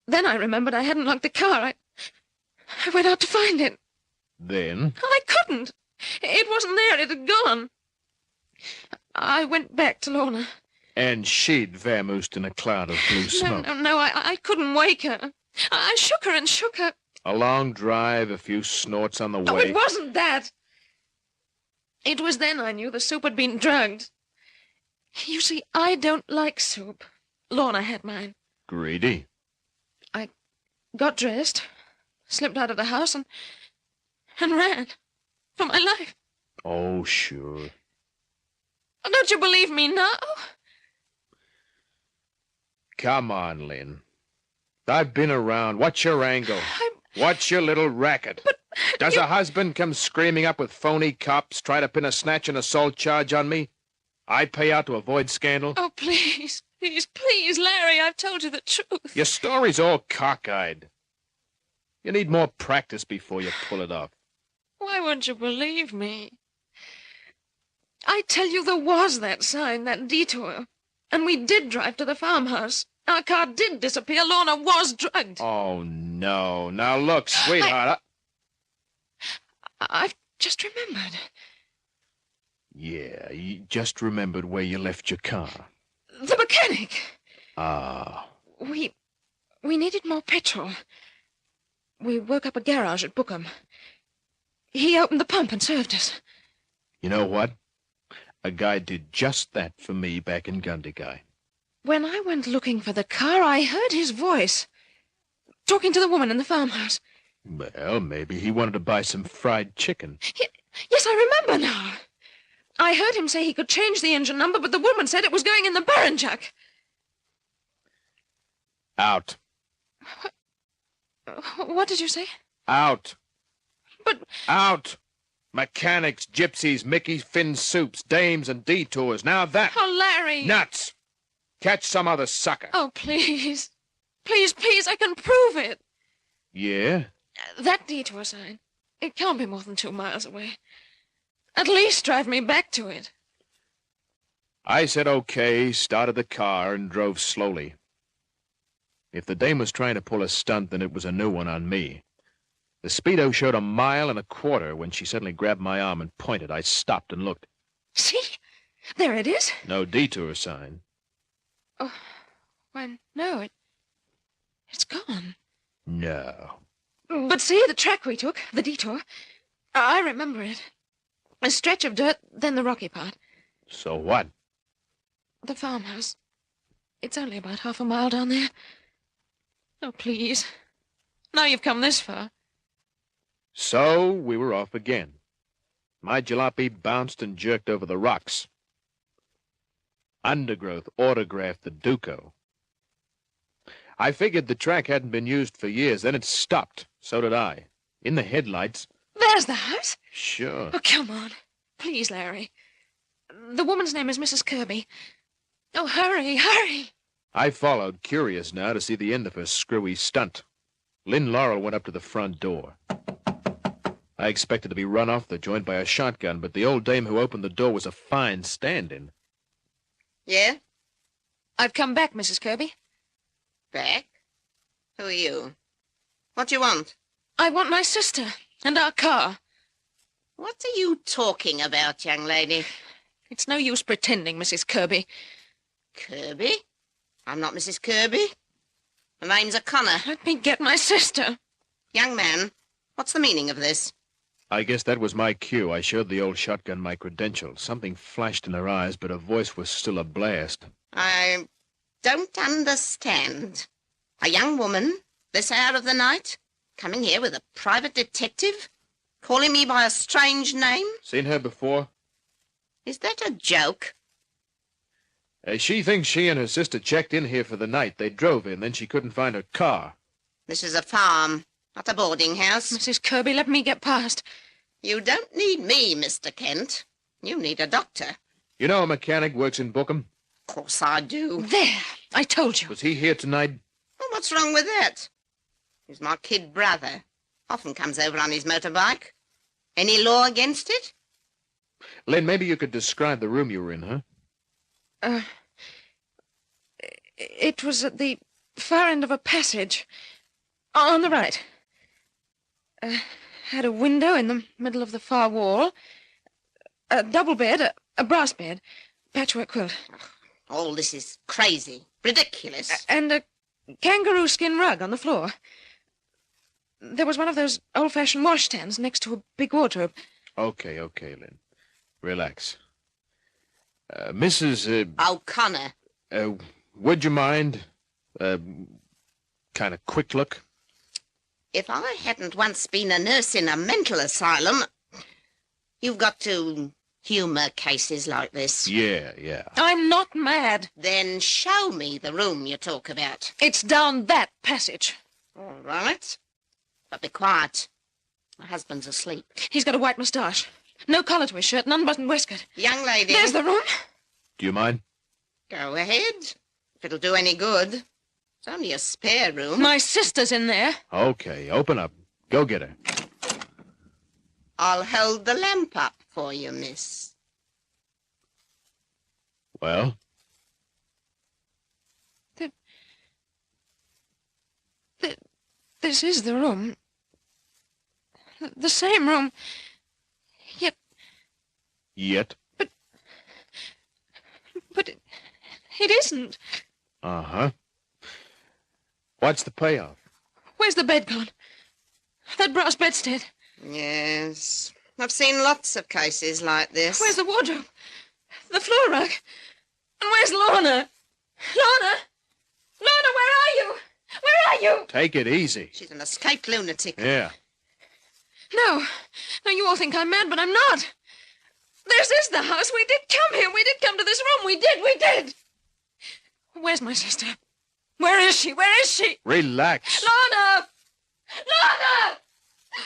Then I remembered I hadn't locked the car. I went out to find it. Then? I couldn't. It wasn't there. It had gone. I went back to Lorna. And she'd vamoosed in a cloud of blue smoke. No, I couldn't wake her. I shook her and shook her. A long drive, a few snorts on the way. Oh, it wasn't that. It was then I knew the soup had been drugged. You see, I don't like soup. Lorna had mine. Greedy. I got dressed, slipped out of the house, and ran for my life. Oh, sure. Don't you believe me now? Come on, Lynn. I've been around. What's your angle? What's your little racket? Does a husband come screaming up with phony cops, try to pin a snatch and assault charge on me? I pay out to avoid scandal? Oh, please, Larry, I've told you the truth. Your story's all cockeyed. You need more practice before you pull it off. Why won't you believe me? I tell you, there was that sign, that detour. And we did drive to the farmhouse. Our car did disappear. Lorna was drugged. Oh, no. Now, look, sweetheart. I've just remembered. Yeah, you just remembered where you left your car. The mechanic. Ah. We needed more petrol. We woke up a garage at Bookham. He opened the pump and served us. You know what? A guy did just that for me back in Gundagi. When I went looking for the car, I heard his voice, talking to the woman in the farmhouse. Well, maybe he wanted to buy some fried chicken. Yes, I remember now. I heard him say he could change the engine number, but the woman said it was going in the Baranchuk. Out. What did you say? Out. But... Out. Mechanics, gypsies, Mickey Finn soups, dames, and detours. Now that... Oh, Larry! Nuts! Catch some other sucker. Oh, please. Please, I can prove it. Yeah? That detour sign. It can't be more than 2 miles away. At least drive me back to it. I said okay, started the car, and drove slowly. If the dame was trying to pull a stunt, then it was a new one on me. The speedo showed 1.25 miles when she suddenly grabbed my arm and pointed. I stopped and looked. See? There it is. No detour sign. Oh, why, no, it's gone. No. But see, the track we took, the detour, I remember it. A stretch of dirt, then the rocky part. So what? The farmhouse. It's only about 1/2 mile down there. Oh, please. Now you've come this far. So we were off again. My jalopy bounced and jerked over the rocks. Undergrowth autographed the Duco. I figured the track hadn't been used for years. Then it stopped. So did I. In the headlights. There's the house. Sure. Oh, come on. Please, Larry. The woman's name is Mrs. Kirby. Oh, hurry. I followed, curious now to see the end of her screwy stunt. Lynn Laurel went up to the front door. I expected to be run off the joint by a shotgun, but the old dame who opened the door was a fine stand-in. Yeah? I've come back, Mrs. Kirby. Back? Who are you? What do you want? I want my sister and our car. What are you talking about, young lady? It's no use pretending, Mrs. Kirby. Kirby? I'm not Mrs. Kirby. My name's O'Connor. Let me get my sister. Young man, what's the meaning of this? I guess that was my cue. I showed the old shotgun my credentials. Something flashed in her eyes, but her voice was still a blast. I don't understand. A young woman, this hour of the night, coming here with a private detective, calling me by a strange name? Seen her before? Is that a joke? She thinks she and her sister checked in here for the night. They drove in, then she couldn't find her car. This is a farm, not a boarding house. Mrs. Kirby, let me get past. You don't need me, Mr. Kent. You need a doctor. You know a mechanic works in Bookham? Of course I do. There, I told you. Was he here tonight? Well, what's wrong with that? He's my kid brother. Often comes over on his motorbike. Any law against it? Lynn, maybe you could describe the room you were in, huh? It was at the far end of a passage. On the right. had a window in the middle of the far wall, a double bed, a brass bed, patchwork quilt. All this is crazy, ridiculous. And a kangaroo skin rug on the floor. There was one of those old-fashioned washstands next to a big wardrobe. Okay, Lynn. Relax. Mrs. O'Connor. Would you mind? Kind of quick look? If I hadn't once been a nurse in a mental asylum, you've got to humor cases like this. Yeah. I'm not mad. Then show me the room you talk about. It's down that passage. All right. But be quiet. My husband's asleep. He's got a white moustache. No collar to his shirt, an unbuttoned waistcoat. Young lady. There's the room. Do you mind? Go ahead. If it'll do any good. It's only a spare room. My sister's in there. Okay, open up. Go get her. I'll hold the lamp up for you, miss. Well? This is the room. The same room. Yet? But it isn't. Uh-huh. What's the payoff? Where's the bed gone? That brass bedstead. Yes. I've seen lots of cases like this. Where's the wardrobe? The floor rug? And where's Lorna? Lorna! Lorna, where are you? Where are you? Take it easy. She's an escaped lunatic. Yeah. No, you all think I'm mad, but I'm not. This is the house. We did come here. We did come to this room. We did. Where's my sister? Where is she? Relax. Lorna! Lorna!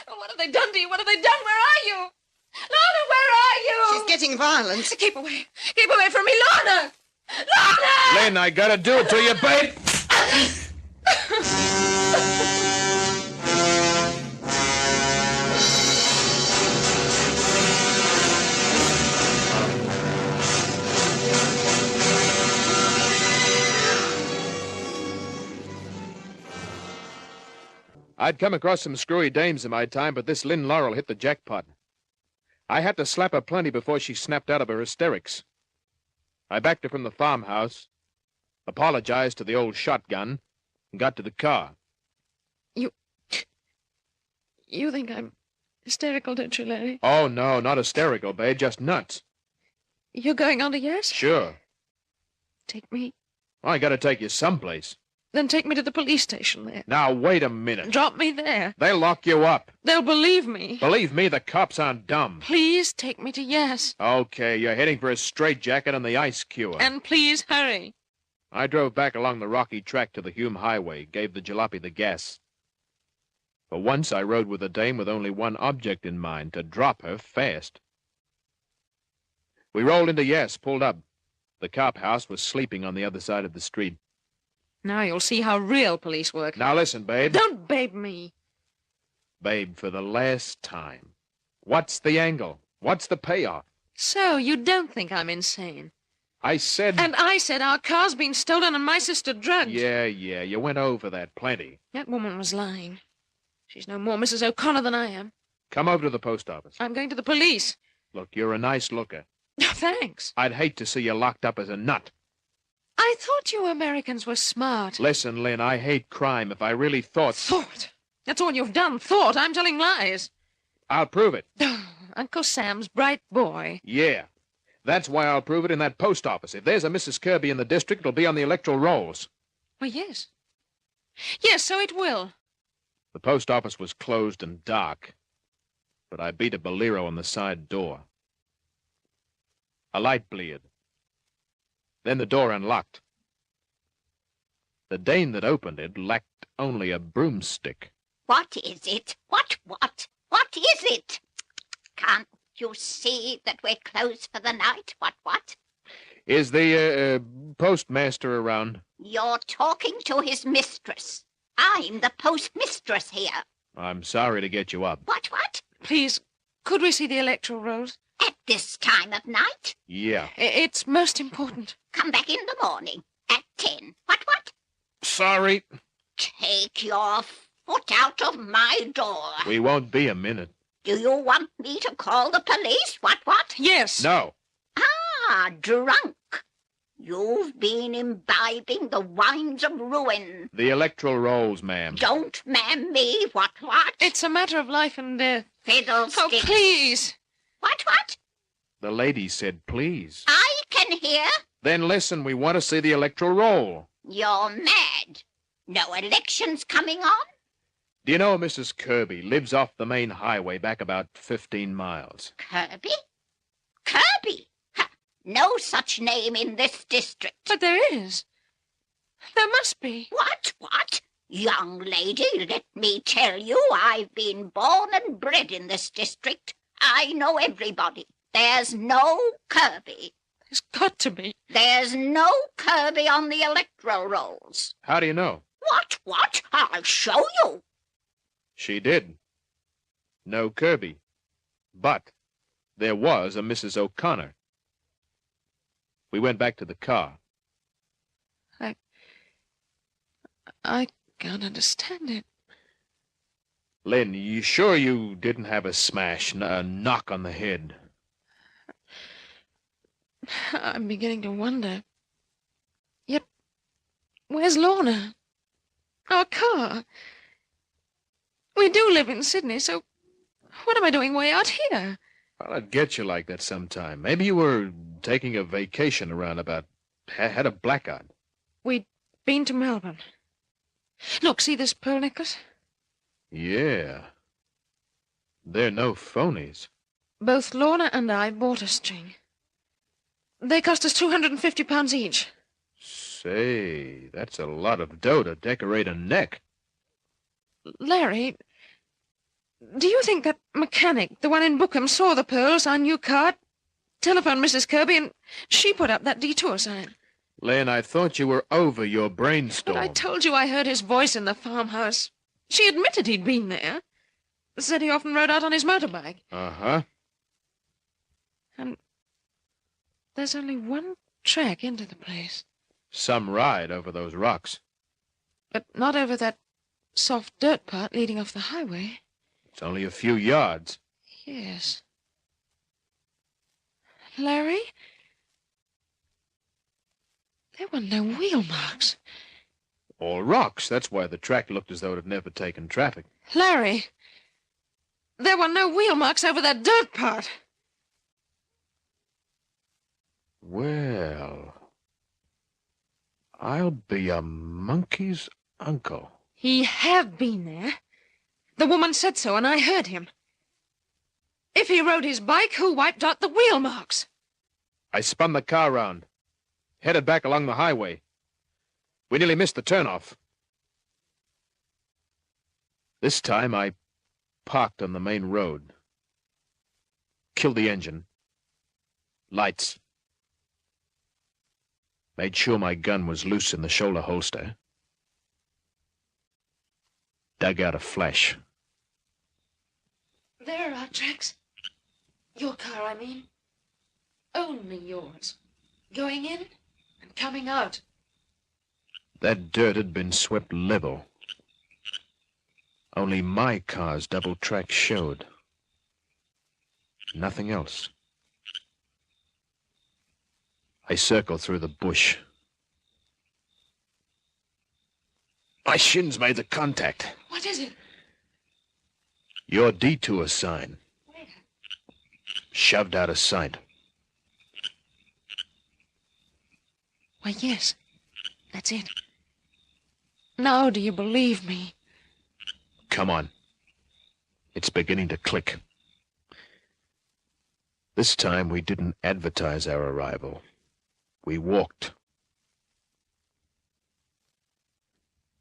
What have they done to you? What have they done? Where are you? Lorna, where are you? She's getting violent. Keep away. Keep away from me, Lorna! Lorna! Lynn, I gotta do it to you, babe. I'd come across some screwy dames in my time, but this Lynn Laurel hit the jackpot. I had to slap her plenty before she snapped out of her hysterics. I backed her from the farmhouse, apologized to the old shotgun, and got to the car. You think I'm hysterical, don't you, Larry? Oh, no, not hysterical, babe, just nuts. You're going on to yes? Sure. Take me? I gotta take you someplace. Then take me to the police station there. Now, wait a minute. Drop me there. They'll lock you up. They'll believe me. Believe me, the cops aren't dumb. Please take me to yes. Okay, you're heading for a straitjacket on the ice cure. And please hurry. I drove back along the rocky track to the Hume Highway, gave the jalopy the gas. For once, I rode with a dame with only one object in mind, to drop her fast. We rolled into yes, pulled up. The cop house was sleeping on the other side of the street. Now you'll see how real police work. Now listen, babe. Don't babe me. Babe, for the last time. What's the angle? What's the payoff? So, you don't think I'm insane? I said... And I said our car's been stolen and my sister drugged. Yeah, you went over that plenty. That woman was lying. She's no more Mrs. O'Connor than I am. Come over to the post office. I'm going to the police. Look, you're a nice looker. Thanks. I'd hate to see you locked up as a nut. I thought you Americans were smart. Listen, Lynn, I hate crime. If I really thought... Thought? That's all you've done, thought. I'm telling lies. I'll prove it. Uncle Sam's bright boy. Yeah. That's why I'll prove it in that post office. If there's a Mrs. Kirby in the district, it'll be on the electoral rolls. Well, yes. Yes, so it will. The post office was closed and dark, but I beat a bolero on the side door. A light bleared. Then the door unlocked. The dame that opened it lacked only a broomstick. What is it? What is it? Can't you see that we're closed for the night? What? Is the, postmaster around? You're talking to his mistress. I'm the postmistress here. I'm sorry to get you up. What? Please, could we see the electoral rolls? At this time of night? Yeah. It's most important. Come back in the morning at 10. What? Sorry. Take your foot out of my door. We won't be a minute. Do you want me to call the police? What? Yes. No. Ah, drunk. You've been imbibing the wines of ruin. The electoral rolls, ma'am. Don't ma'am me. What? It's a matter of life and death. Fiddlesticks. Oh, please. What? The lady said please. I can hear. Then listen, we want to see the electoral roll. You're mad. No elections coming on? Do you know Mrs. Kirby lives off the main highway back about 15 miles? Kirby? Kirby? No such name in this district. But there is. There must be. What? Young lady, let me tell you, I've been born and bred in this district. I know everybody. There's no Kirby. There's got to be. There's no Kirby on the electoral rolls. How do you know? What? I'll show you. She did. No Kirby. But there was a Mrs. O'Connor. We went back to the car. I can't understand it. Lynn, you sure you didn't have a smash, a knock on the head? I'm beginning to wonder. Yet, where's Lorna? Our car? We do live in Sydney, so what am I doing way out here? Well, I'd get you like that sometime. Maybe you were taking a vacation around about... had a blackout. We'd been to Melbourne. Look, see this pearl necklace? Yeah. They're no phonies. Both Lorna and I bought a string. They cost us £250 each. Say, that's a lot of dough to decorate a neck. Larry, do you think that mechanic, the one in Bookham, saw the pearls, our new cart, telephoned Mrs. Kirby, and she put up that detour sign? Lynn, I thought you were over your brainstorm. But I told you I heard his voice in the farmhouse. She admitted he'd been there. Said he often rode out on his motorbike. Uh-huh. And there's only one track into the place. Some ride over those rocks. But not over that soft dirt part leading off the highway. It's only a few yards. Yes. Larry? There were no wheel marks. All rocks. That's why the track looked as though it had never taken traffic. Larry, there were no wheel marks over that dirt part. Well, I'll be a monkey's uncle. He had been there. The woman said so, and I heard him. If he rode his bike, who wiped out the wheel marks? I spun the car round, headed back along the highway. We nearly missed the turnoff. This time I parked on the main road. Killed the engine. Lights. Made sure my gun was loose in the shoulder holster. Dug out a flash. There are our tracks. Your car, I mean. Only yours. Going in and coming out. That dirt had been swept level. Only my car's double track showed. Nothing else. I circled through the bush. My shins made the contact. What is it? Your detour sign. Where? Shoved out of sight. Why, yes. That's it. Now do you believe me? Come on. It's beginning to click. This time we didn't advertise our arrival. We walked.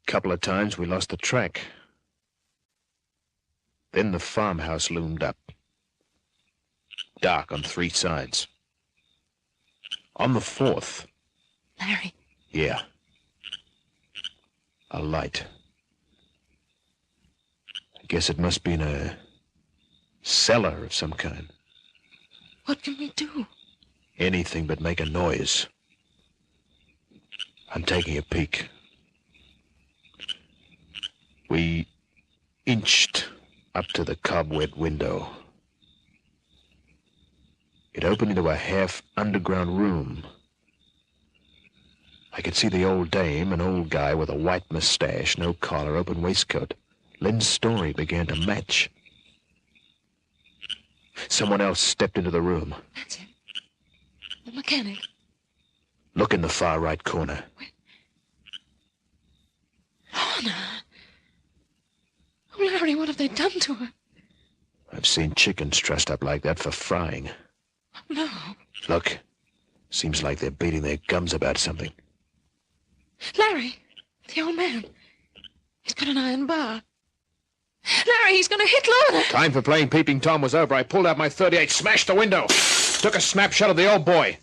Couple of times we lost the track. Then the farmhouse loomed up. Dark on three sides. On the fourth. Larry. Yeah. A light. I guess it must be in a cellar of some kind. What can we do? Anything but make a noise. I'm taking a peek. We inched up to the cobweb window. It opened into a half-underground room. I could see the old dame, an old guy with a white mustache, no collar, open waistcoat. Lynn's story began to match. Someone else stepped into the room. That's him. The mechanic. Look in the far right corner. Lorna. Oh, Larry, what have they done to her? I've seen chickens trussed up like that for frying. Oh, no. Look. Seems like they're beating their gums about something. Larry, the old man. He's got an iron bar. Larry, he's going to hit Lorna. Time for playing Peeping Tom was over. I pulled out my .38, smashed the window, took a snapshot of the old boy.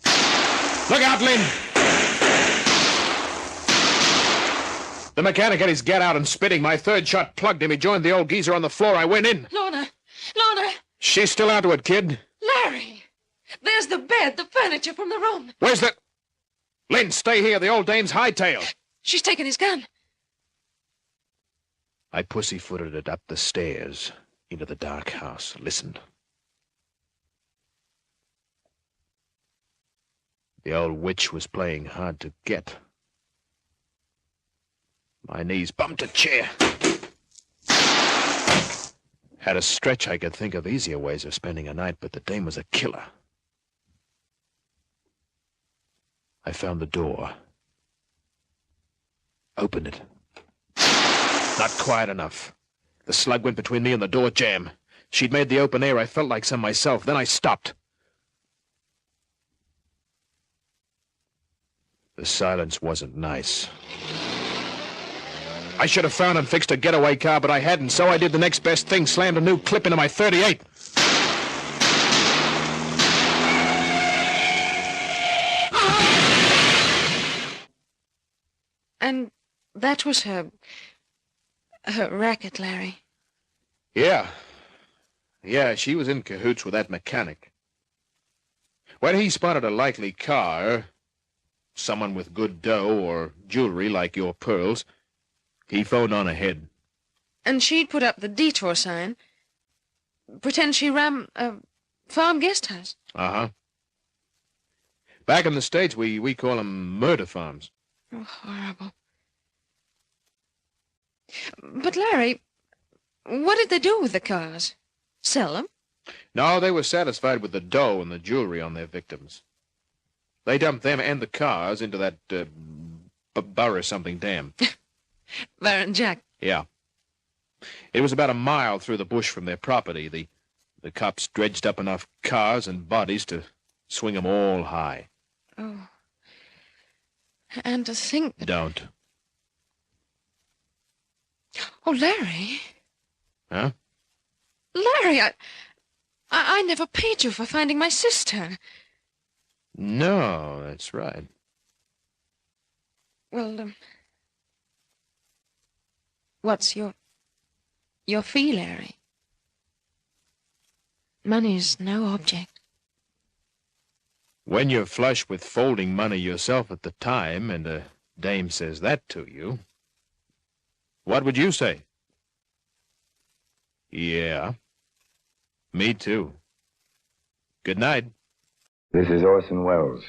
Look out, Lynn! The mechanic had his get out and spitting. My third shot plugged him. He joined the old geezer on the floor. I went in. Lorna! She's still onto it, kid. Larry! There's the bed, the furniture from the room. Where's the... Lynn, stay here. The old dame's hightailed. She's taken his gun. I pussyfooted it up the stairs into the dark house. Listened. The old witch was playing hard to get. My knees bumped a chair. Had a stretch, I could think of easier ways of spending a night, but the dame was a killer. I found the door. Opened it. Not quiet enough. The slug went between me and the door jamb. She'd made the open air. I felt like some myself. Then I stopped. The silence wasn't nice. I should have found and fixed a getaway car, but I hadn't, so I did the next best thing, slammed a new clip into my .38. And that was her racket, Larry. Yeah, she was in cahoots with that mechanic. When he spotted a likely car, someone with good dough or jewelry like your pearls, he phoned on ahead. And she'd put up the detour sign. Pretend she ran a farm guest house. Uh-huh. Back in the States, we call them murder farms. Oh, horrible. But, Larry, what did they do with the cars? Sell them? No, they were satisfied with the dough and the jewelry on their victims. They dumped them and the cars into that Burr-something dam. Baron Jack. Yeah. It was about a mile through the bush from their property. The cops dredged up enough cars and bodies to swing them all high. Oh. And to think that... Don't. Oh, Larry. Huh? Larry, I never paid you for finding my sister. No, that's right. Well, what's your fee, Larry? Money's no object. When you're flush with folding money yourself at the time, and a dame says that to you, what would you say? Yeah. Me too. Good night. This is Orson Welles,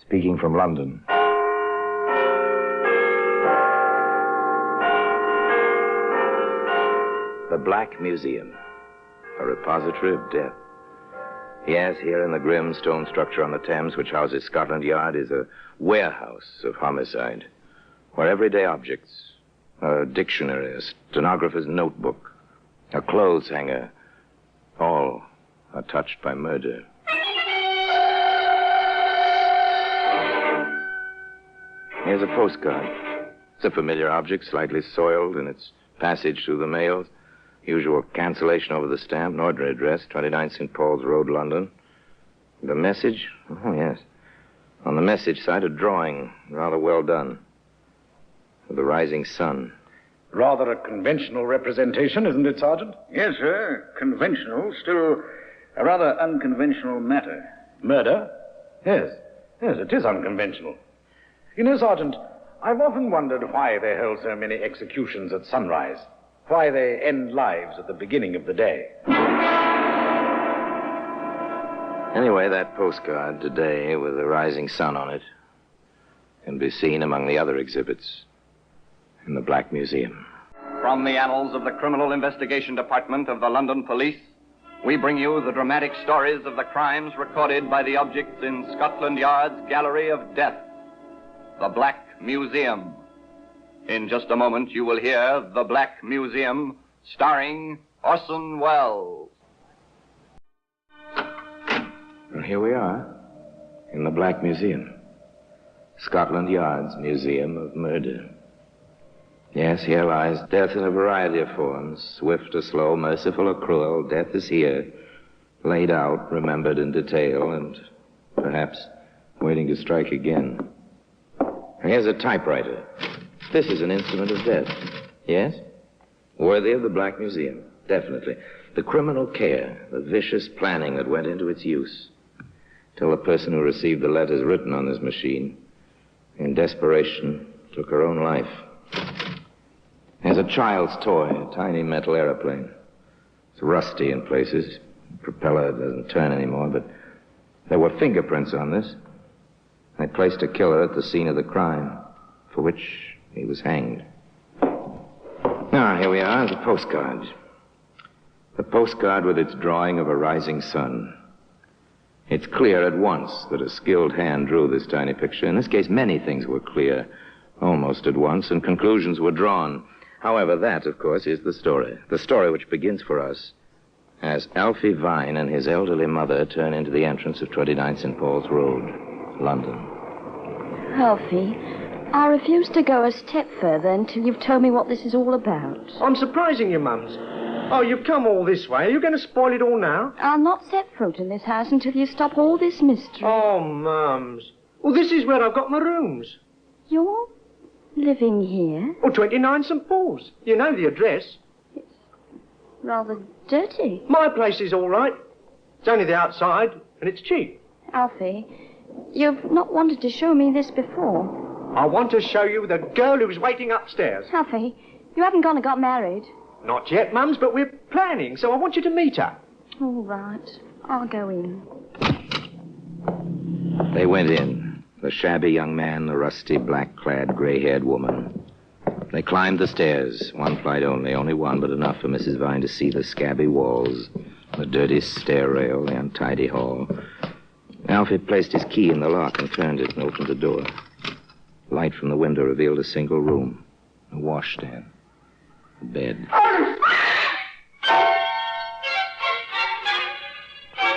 speaking from London. The Black Museum, a repository of death. Yes, here in the grim stone structure on the Thames, which houses Scotland Yard, is a warehouse of homicide, where everyday objects, a dictionary, a stenographer's notebook, a clothes hanger, all are touched by murder. Here's a postcard. It's a familiar object, slightly soiled in its passage through the mail. Usual cancellation over the stamp, an ordinary address, 29 St. Paul's Road, London. The message? Oh, yes. On the message side, a drawing, rather well done, of the rising sun. Rather a conventional representation, isn't it, Sergeant? Yes, sir. Conventional, still a rather unconventional matter. Murder? Yes, it is unconventional. You know, Sergeant, I've often wondered why they held so many executions at sunrise. why they end lives at the beginning of the day. Anyway, that postcard today with the rising sun on it can be seen among the other exhibits in the Black Museum. From the annals of the Criminal Investigation Department of the London Police, we bring you the dramatic stories of the crimes recorded by the objects in Scotland Yard's Gallery of Death, the Black Museum. In just a moment, you will hear The Black Museum, starring Orson Welles. And here we are, in the Black Museum. Scotland Yard's Museum of Murder. Yes, here lies death in a variety of forms, swift or slow, merciful or cruel. Death is here, laid out, remembered in detail, and perhaps waiting to strike again. Here's a typewriter. This is an instrument of death. Yes? Worthy of the Black Museum, definitely. The criminal care, the vicious planning that went into its use. Till the person who received the letters written on this machine, in desperation, took her own life. There's a child's toy, a tiny metal aeroplane. It's rusty in places. The propeller doesn't turn anymore, but there were fingerprints on this. They placed a killer at the scene of the crime, for which he was hanged. Now, here we are, the postcard. The postcard with its drawing of a rising sun. It's clear at once that a skilled hand drew this tiny picture. In this case, many things were clear almost at once, and conclusions were drawn. However, that, of course, is the story which begins for us as Alfie Vine and his elderly mother turn into the entrance of 29 St. Paul's Road, London. Alfie, I refuse to go a step further until you've told me what this is all about. I'm surprising you, Mums. Oh, you've come all this way. Are you going to spoil it all now? I'll not set foot in this house until you stop all this mystery. Oh, Mums. Well, this is where I've got my rooms. You're living here? Oh, 29 St. Paul's. You know the address. Rather dirty. My place is all right. It's only the outside, and it's cheap. Alfie, you've not wanted to show me this before. I want to show you the girl who's waiting upstairs. Alfie, you haven't gone and got married. Not yet, Mums, but we're planning, so I want you to meet her. All right. I'll go in. They went in. The shabby young man, the rusty, black-clad, gray-haired woman. They climbed the stairs, one flight only one, but enough for Mrs. Vine to see the scabby walls, the dirty stair rail, the untidy hall. Alfie placed his key in the lock and turned it and opened the door. Light from the window revealed a single room, a washstand, a bed.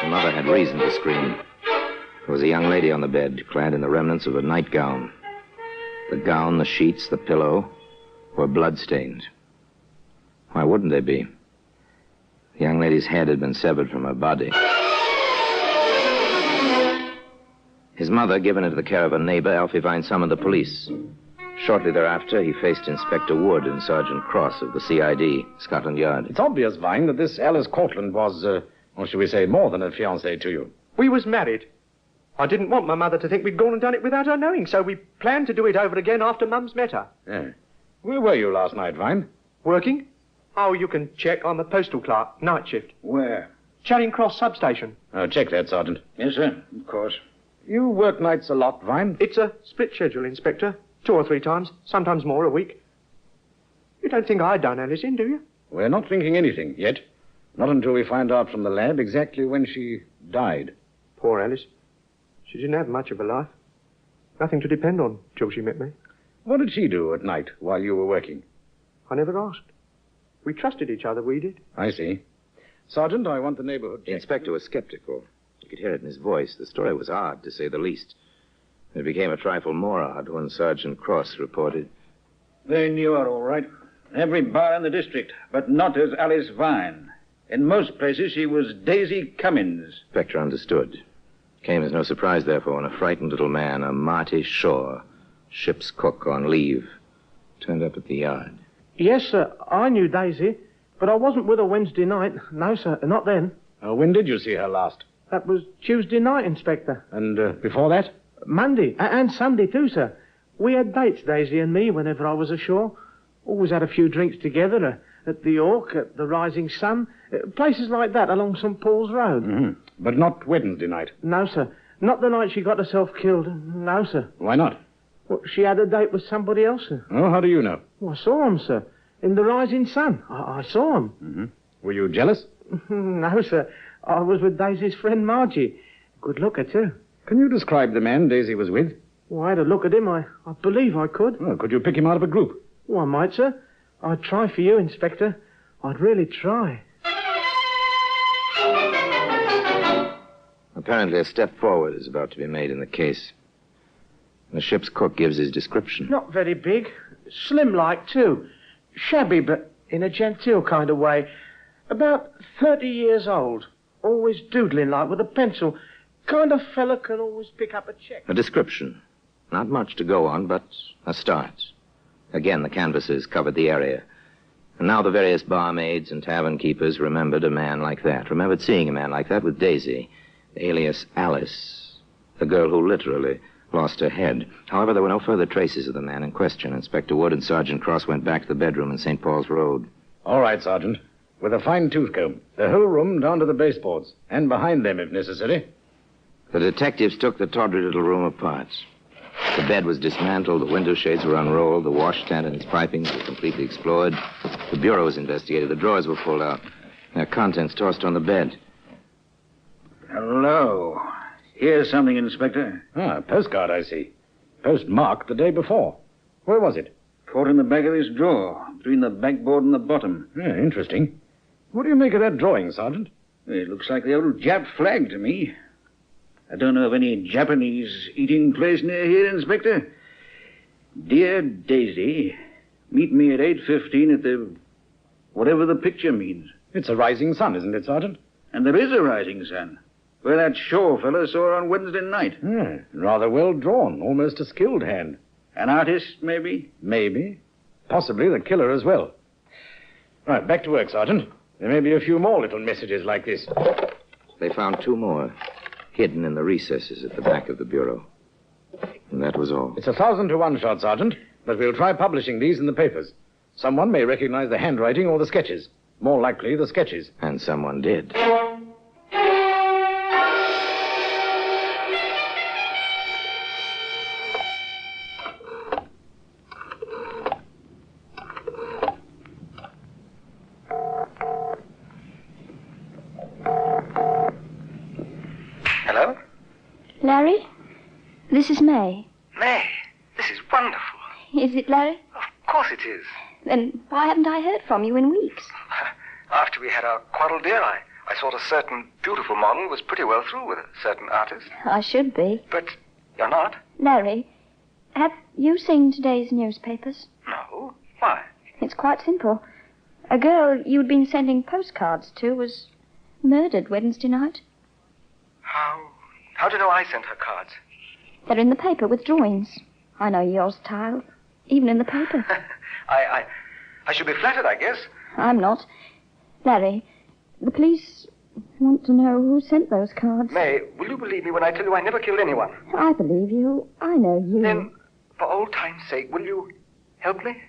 The mother had reason to scream. There was a young lady on the bed, clad in the remnants of a nightgown. The gown, the sheets, the pillow were blood-stained. Why wouldn't they be? The young lady's head had been severed from her body. His mother, given into the care of a neighbor, Alfie Vine summoned the police. Shortly thereafter, he faced Inspector Wood and Sergeant Cross of the CID, Scotland Yard. It's obvious, Vine, that this Alice Cortland was, or should we say, more than a fiancée to you. We was married. I didn't want my mother to think we'd gone and done it without her knowing, so we planned to do it over again after Mum's met her. Yeah. Where were you last night, Vine? Working? Oh, you can check. I'm a postal clerk, night shift. Where? Charing Cross substation. Oh, check that, Sergeant. Yes, sir, of course. You work nights a lot, Vine? It's a split schedule, Inspector. 2 or 3 times, sometimes more a week. You don't think I'd done Alice in, do you? We're not thinking anything yet. Not until we find out from the lab exactly when she died. Poor Alice. She didn't have much of a life. Nothing to depend on till she met me. What did she do at night while you were working? I never asked. We trusted each other, we did. I see. Sergeant, I want the neighborhood checked. The inspector was skeptical. You could hear it in his voice. The story was odd, to say the least. It became a trifle more odd when Sergeant Cross reported. They knew her all right. Every bar in the district, but not as Alice Vine. In most places, she was Daisy Cummins. Inspector understood. Came as no surprise, therefore, when a frightened little man, a Marty Shaw, ship's cook on leave, turned up at the yard. Yes, sir. I knew Daisy, but I wasn't with her Wednesday night. No, sir, not then. When did you see her last? That was Tuesday night, Inspector. And before that? Monday, and Sunday too, sir. We had dates, Daisy and me, whenever I was ashore. Always had a few drinks together, at the Orc, at the Rising Sun, places like that along St. Paul's Road. Mm-hmm. But not Wednesday night? No, sir. Not the night she got herself killed. No, sir. Why not? Well, she had a date with somebody else, sir. Oh, how do you know? Well, I saw him, sir. In the Rising Sun. I saw him. Mm-hmm. Were you jealous? No, sir. I was with Daisy's friend Margie. Good looker, too. Can you describe the man Daisy was with? Well, I had a look at him. I believe I could. Oh, could you pick him out of a group? Well, I might, sir. I'd try for you, Inspector. I'd really try. Apparently a step forward is about to be made in the case. The ship's cook gives his description. Not very big. Slim-like, too. Shabby, but in a genteel kind of way. About 30 years old. Always doodling like with a pencil. Kind of fella can always pick up a check. A description. Not much to go on, but a start. Again, the canvassers covered the area. And now the various barmaids and tavern keepers remembered a man like that. Remembered seeing a man like that with Daisy, alias Alice, the girl who literally lost her head. However, there were no further traces of the man in question. Inspector Wood and Sergeant Cross went back to the bedroom in St. Paul's Road. All right, Sergeant. With a fine tooth comb. The whole room down to the baseboards. And behind them, if necessary. The detectives took the tawdry little room apart. The bed was dismantled, the window shades were unrolled, the washstand and its pipings were completely explored. The bureau was investigated, the drawers were pulled out, their contents tossed on the bed. Hello. Here's something, Inspector. Ah, a postcard, I see. Postmarked the day before. Where was it? Caught in the back of this drawer, between the backboard and the bottom. Yeah, interesting. What do you make of that drawing, Sergeant? It looks like the old Jap flag to me. I don't know of any Japanese eating place near here, Inspector. Dear Daisy, meet me at 8:15 at the... whatever the picture means. It's a rising sun, isn't it, Sergeant? And there is a rising sun. Where that Shaw fellow saw her on Wednesday night. Rather well drawn, almost a skilled hand. An artist, maybe? Maybe. Possibly the killer as well. Right, back to work, Sergeant. There may be a few more little messages like this. They found two more, hidden in the recesses at the back of the bureau. And that was all. It's 1,000 to 1 shot, Sergeant, but we'll try publishing these in the papers. Someone may recognize the handwriting or the sketches. More likely, the sketches. And someone did. Hello? Larry? This is May. May, this is wonderful. Is it, Larry? Of course it is. Then why haven't I heard from you in weeks? After we had our quarrel, dear, I thought a certain beautiful model was pretty well through with a certain artist. I should be. But you're not? Larry, have you seen today's newspapers? No. Why? It's quite simple. A girl you'd been sending postcards to was murdered Wednesday night. How do you know I sent her cards? They're in the paper with drawings. I know yours, Tile. Even in the paper. I should be flattered, I guess. I'm not. Larry, the police want to know who sent those cards. May, will you believe me when I tell you I never killed anyone? I believe you. I know you. Then, for old time's sake, will you help me?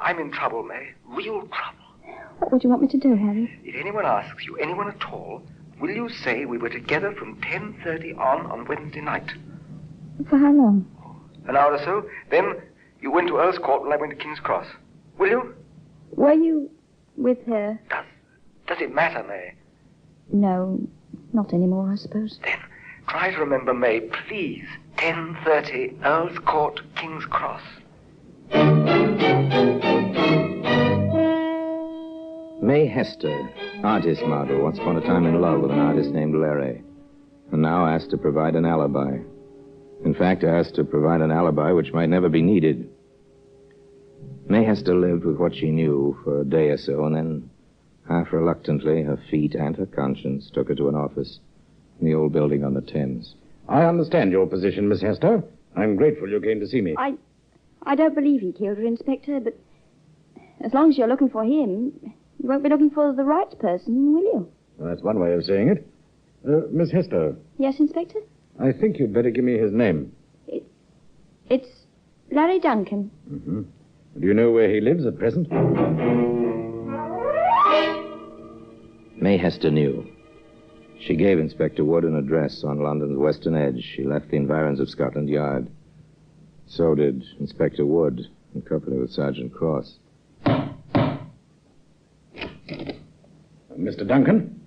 I'm in trouble, May. Real trouble. What would you want me to do, Harry? If anyone asks you, anyone at all, will you say we were together from 10:30 on Wednesday night? For how long? An hour or so. Then you went to Earl's Court while I went to King's Cross. Will you? Were you with her? Does it matter, May? No, not anymore, I suppose. Then try to remember, May, please. 10:30, Earl's Court, King's Cross. May Hester, artist model, once upon a time in love with an artist named Ellery, and now asked to provide an alibi. In fact, asked to provide an alibi which might never be needed. May Hester lived with what she knew for a day or so, and then, half reluctantly, her feet and her conscience took her to an office in the old building on the Thames. I understand your position, Miss Hester. I'm grateful you came to see me. I don't believe he killed her, Inspector, but as long as you're looking for him, you won't be looking for the right person, will you? Well, that's one way of saying it. Miss Hester. Yes, Inspector? I think you'd better give me his name. It's Larry Duncan. Mm-hmm. Do you know where he lives at present? May Hester knew. She gave Inspector Wood an address on London's western edge. She left the environs of Scotland Yard. So did Inspector Wood, in company with Sergeant Cross. Mr. Duncan?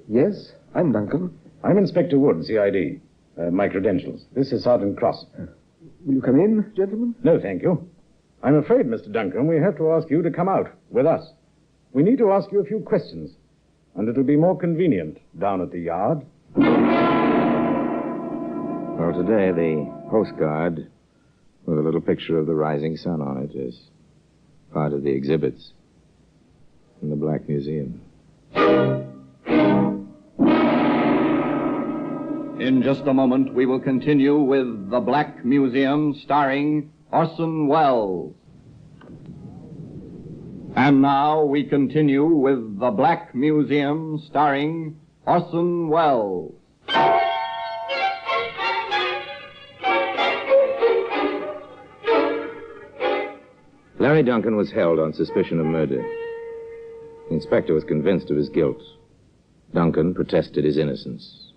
Yes, I'm Duncan. I'm Inspector Wood, CID. My credentials. This is Sergeant Cross. Will you come in, gentlemen? No, thank you. I'm afraid, Mr. Duncan, we have to ask you to come out with us. We need to ask you a few questions, and it'll be more convenient down at the yard. Well, today, the postcard with a little picture of the rising sun on it is part of the exhibits in the Black Museum. In just a moment, we will continue with The Black Museum, starring Orson Welles. And now we continue with The Black Museum, starring Orson Welles. Larry Duncan was held on suspicion of murder. The inspector was convinced of his guilt. Duncan protested his innocence.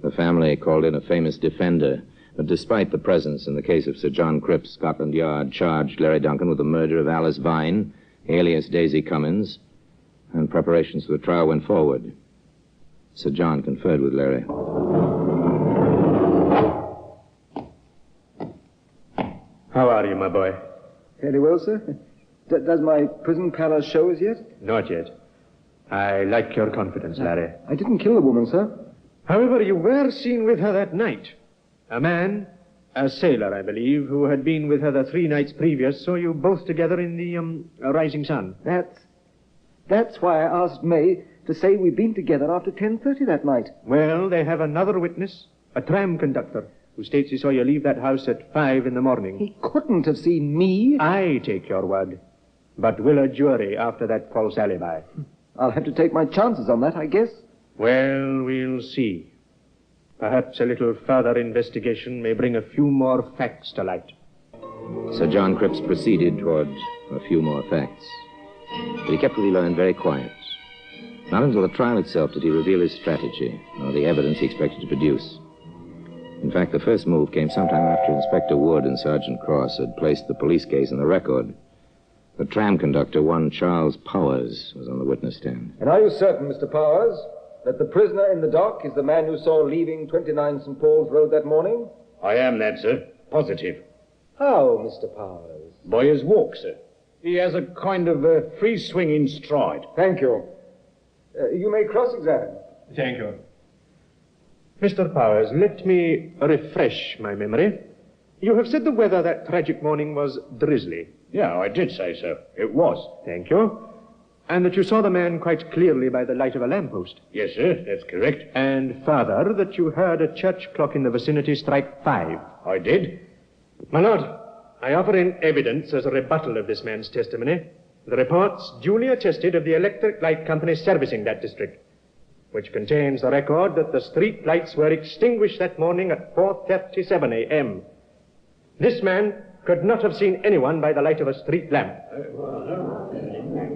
The family called in a famous defender, but despite the presence in the case of Sir John Cripps, Scotland Yard charged Larry Duncan with the murder of Alice Vine, alias Daisy Cummins, and preparations for the trial went forward. Sir John conferred with Larry. How are you, my boy? Fairly well, sir. Does my prison pallor show as yet? Not yet. I like your confidence, Larry. I didn't kill the woman, sir. However, you were seen with her that night. A man, a sailor, I believe, who had been with her the 3 nights previous, saw you both together in the, rising sun. That's why I asked May to say we'd been together after 10:30 that night. Well, they have another witness, a tram conductor, who states he saw you leave that house at 5 in the morning. He couldn't have seen me. I take your word, but will a jury after that false alibi? I'll have to take my chances on that, I guess. Well, we'll see. Perhaps a little further investigation may bring a few more facts to light. Sir John Cripps proceeded toward a few more facts. But he kept what he learned very quiet. Not until the trial itself did he reveal his strategy, or the evidence he expected to produce. In fact, the first move came sometime after Inspector Wood and Sergeant Cross had placed the police case in the record. The tram conductor, one Charles Powers, was on the witness stand. And are you certain, Mr. Powers, that the prisoner in the dock is the man you saw leaving 29 St. Paul's Road that morning? I am that, sir. Positive. How, Mr. Powers? By his walk, sir. He has a kind of free-swinging stride. Thank you. You may cross-examine. Thank you. Mr. Powers, let me refresh my memory. You have said the weather that tragic morning was drizzly. Yeah, I did say so. It was. Thank you. And that you saw the man quite clearly by the light of a lamppost. Yes, sir, that's correct. And further, that you heard a church clock in the vicinity strike 5. I did. My lord, I offer in evidence as a rebuttal of this man's testimony the reports duly attested of the electric light company servicing that district, which contains the record that the street lights were extinguished that morning at 4:37 a.m. This man could not have seen anyone by the light of a street lamp.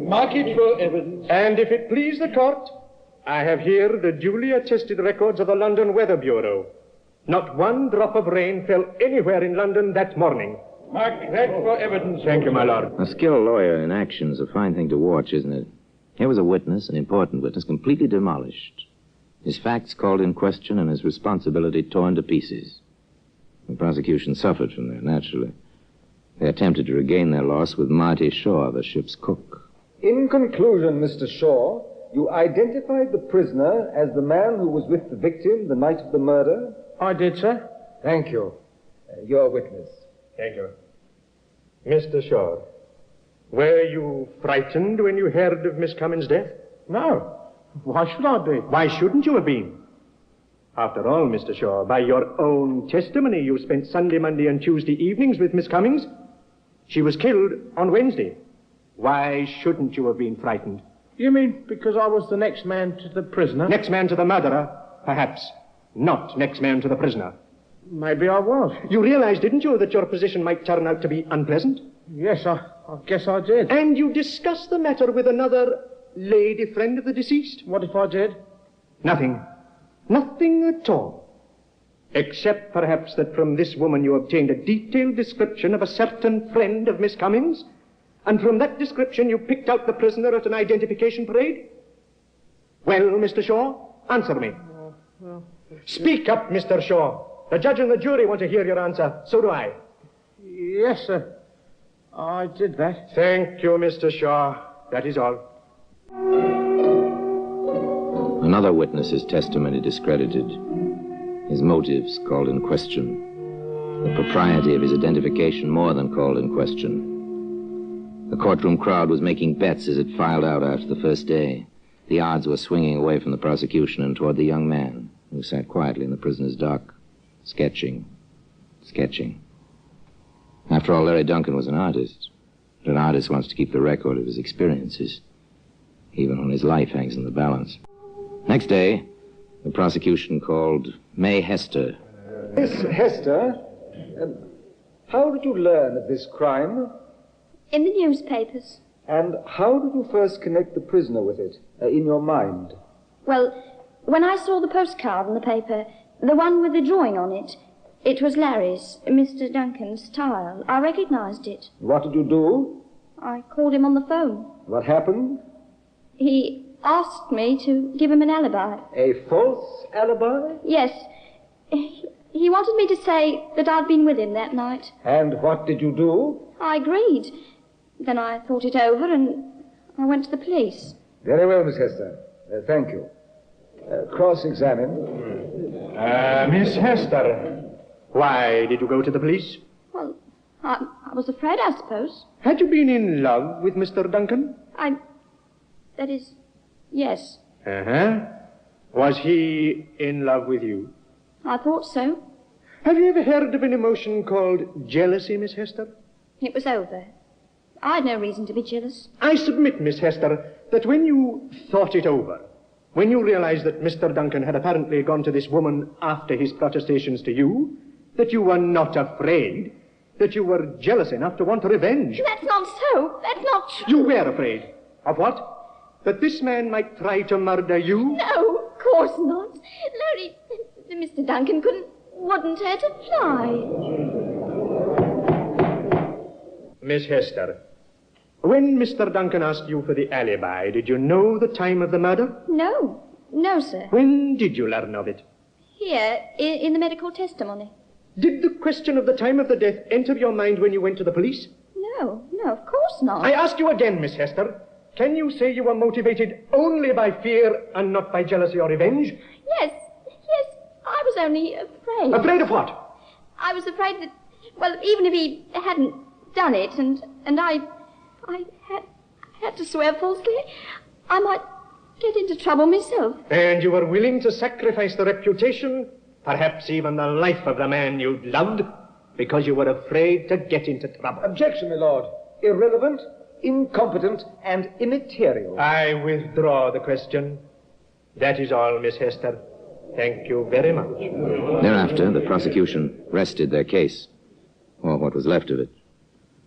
Mark it for evidence. And if it please the court, I have here the duly attested records of the London Weather Bureau. Not one drop of rain fell anywhere in London that morning. Mark that for evidence. Thank you, my lord. A skilled lawyer in action is a fine thing to watch, isn't it? Here was a witness, an important witness, completely demolished. His facts called in question and his responsibility torn to pieces. The prosecution suffered from that, naturally. They attempted to regain their loss with Marty Shaw, the ship's cook. In conclusion, Mr. Shaw, you identified the prisoner as the man who was with the victim the night of the murder? I did, sir. Thank you. Your witness. Thank you. Mr. Shaw, were you frightened when you heard of Miss Cummins' death? No. Why should I be? Why shouldn't you have been? After all, Mr. Shaw, by your own testimony, you spent Sunday, Monday, and Tuesday evenings with Miss Cummins. She was killed on Wednesday. Why shouldn't you have been frightened? You mean because I was the next man to the prisoner? Next man to the murderer, perhaps. Not next man to the prisoner. Maybe I was. You realized, didn't you, that your position might turn out to be unpleasant? Yes, I guess I did. And you discussed the matter with another lady friend of the deceased? What if I did? Nothing. Nothing at all. Except perhaps that from this woman you obtained a detailed description of a certain friend of Miss Cummings, and from that description you picked out the prisoner at an identification parade? Well, Mr. Shaw, answer me. Speak up, Mr. Shaw. The judge and the jury want to hear your answer. So do I. Yes, sir. I did that. Thank you, Mr. Shaw. That is all. Another witness's testimony discredited. His motives called in question. The propriety of his identification more than called in question. The courtroom crowd was making bets as it filed out after the first day. The odds were swinging away from the prosecution and toward the young man who sat quietly in the prisoner's dock, sketching. After all, Larry Duncan was an artist. But an artist wants to keep the record of his experiences, even when his life hangs in the balance. Next day, the prosecution called May Hester. Miss Hester, how did you learn of this crime? In the newspapers. And how did you first connect the prisoner with it, in your mind? Well, when I saw the postcard in the paper, the one with the drawing on it, it was Larry's, Mr. Duncan's tile. I recognized it. What did you do? I called him on the phone. What happened? He asked me to give him an alibi. A false alibi? Yes. He wanted me to say that I'd been with him that night. And what did you do? I agreed. Then I thought it over and I went to the police. Very well, Miss Hester. Thank you. Cross-examine. Miss Hester, why did you go to the police? Well, I was afraid, I suppose. Had you been in love with Mr. Duncan? That is, yes. Uh-huh. Was he in love with you? I thought so. Have you ever heard of an emotion called jealousy, Miss Hester? It was over. I had no reason to be jealous. I submit, Miss Hester, that when you thought it over, when you realized that Mr. Duncan had apparently gone to this woman after his protestations to you, that you were not afraid, that you were jealous enough to want revenge. That's not so. That's not true. You were afraid. Of what? That this man might try to murder you? No, of course not. Larry, Mr. Duncan wouldn't hurt a fly. Miss Hester, when Mr. Duncan asked you for the alibi, did you know the time of the murder? No. No, sir. When did you learn of it? Here, in the medical testimony. Did the question of the time of the death enter your mind when you went to the police? No, of course not. I ask you again, Miss Hester, can you say you were motivated only by fear and not by jealousy or revenge? Yes, I was only afraid. Afraid of what? I was afraid that, well, even if he hadn't done it, and I had to swear falsely, I might get into trouble myself. And you were willing to sacrifice the reputation, perhaps even the life of the man you loved, because you were afraid to get into trouble. Objection, my lord. Irrelevant, incompetent, and immaterial. I withdraw the question. That is all, Miss Hester. Thank you very much. Thereafter, the prosecution rested their case, or what was left of it.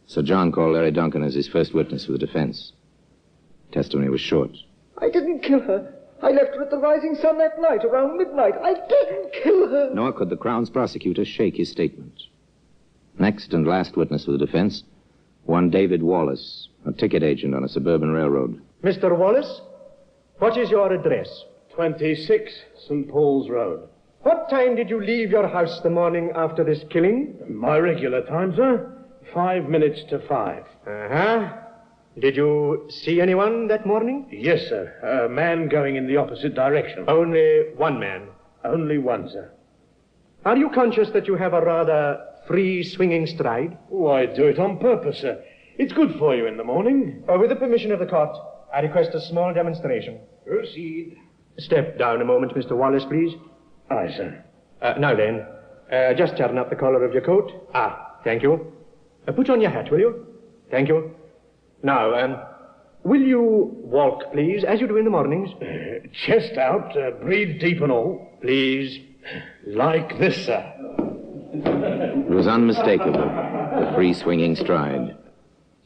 Sir John called Larry Duncan as his first witness for the defense. Testimony was short. I didn't kill her. I left her at the rising sun that night, around midnight. I didn't kill her. Nor could the Crown's prosecutor shake his statement. Next and last witness for the defense, one David Wallace, a ticket agent on a suburban railroad. Mr. Wallace, what is your address? 26 St. Paul's Road. What time did you leave your house the morning after this killing? My regular time, sir. 5 minutes to 5. Uh-huh. Did you see anyone that morning? Yes, sir. A man going in the opposite direction. Only one man? Only one, sir. Are you conscious that you have a rather free-swinging stride? Oh, I do it on purpose, sir. It's good for you in the morning. With the permission of the court, I request a small demonstration. Proceed. Step down a moment, Mr. Wallace, please. Aye, sir. Now then, just turn up the collar of your coat. Thank you. Put on your hat, will you? Thank you. Now, will you walk, please, as you do in the mornings? Chest out, breathe deep and all. Please. Like this, sir. It was unmistakable, the free-swinging stride.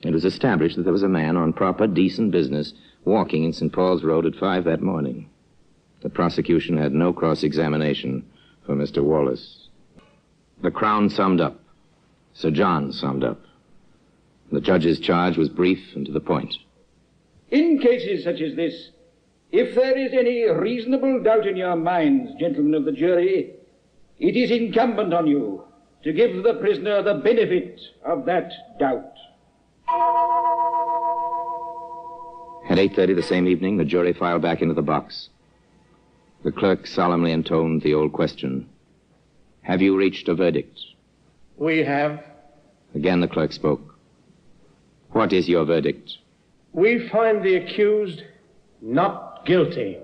It was established that there was a man on proper, decent business walking in St. Paul's Road at 5 that morning. The prosecution had no cross-examination for Mr. Wallace. The Crown summed up. Sir John summed up. The judge's charge was brief and to the point. In cases such as this, if there is any reasonable doubt in your minds, gentlemen of the jury, it is incumbent on you to give the prisoner the benefit of that doubt. At 8:30 the same evening, the jury filed back into the box. The clerk solemnly intoned the old question. Have you reached a verdict? We have. Again the clerk spoke. What is your verdict? We find the accused not guilty.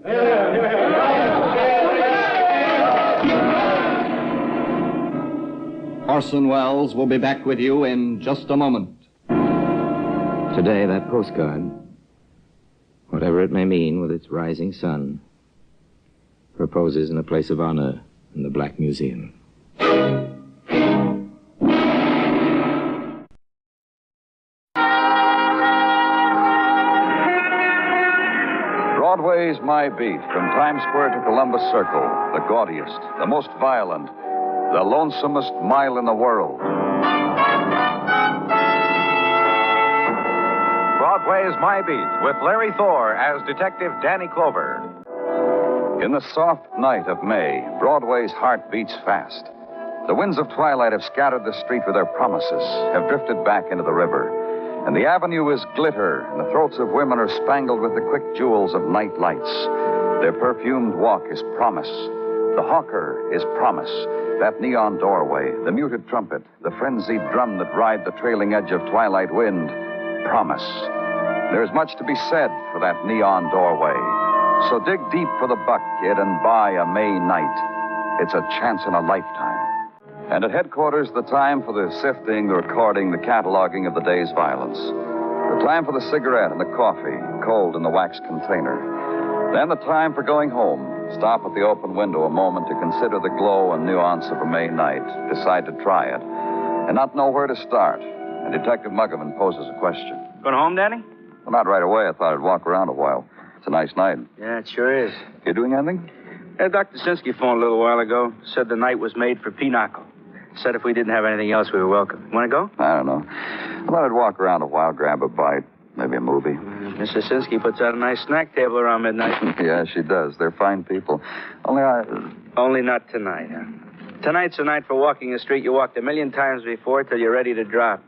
Orson Welles will be back with you in just a moment. Today, that postcard, whatever it may mean with its rising sun, reposes in a place of honor in the Black Museum. Broadway's My Beat, from Times Square to Columbus Circle, the gaudiest, the most violent, the lonesomest mile in the world. Broadway's My Beat, with Larry Thor as Detective Danny Clover. In the soft night of May, Broadway's heart beats fast. The winds of twilight have scattered the street with their promises, have drifted back into the river. And the avenue is glitter, and the throats of women are spangled with the quick jewels of night lights. Their perfumed walk is promise. The hawker is promise. That neon doorway, the muted trumpet, the frenzied drum that ride the trailing edge of twilight wind. Promise. There's much to be said for that neon doorway. So dig deep for the buck, kid, and buy a May night. It's a chance in a lifetime. And at headquarters, the time for the sifting, the recording, the cataloging of the day's violence. The time for the cigarette and the coffee, cold in the wax container. Then the time for going home. Stop at the open window a moment to consider the glow and nuance of a May night. Decide to try it. And not know where to start. And Detective Muggavan poses a question. Going home, Danny? Well, not right away. I thought I'd walk around a while. It's a nice night. Yeah, it sure is. You doing anything? Yeah, Dr. Sinsky phoned a little while ago. Said the night was made for pinochle. Said if we didn't have anything else, we were welcome. Want to go? I don't know. I thought I'd walk around a while, grab a bite. Maybe a movie. Mrs. Sinsky puts out a nice snack table around midnight. Yeah, she does. They're fine people. Only not tonight, huh? Tonight's a night for walking the street you walked 1,000,000 times before till you're ready to drop.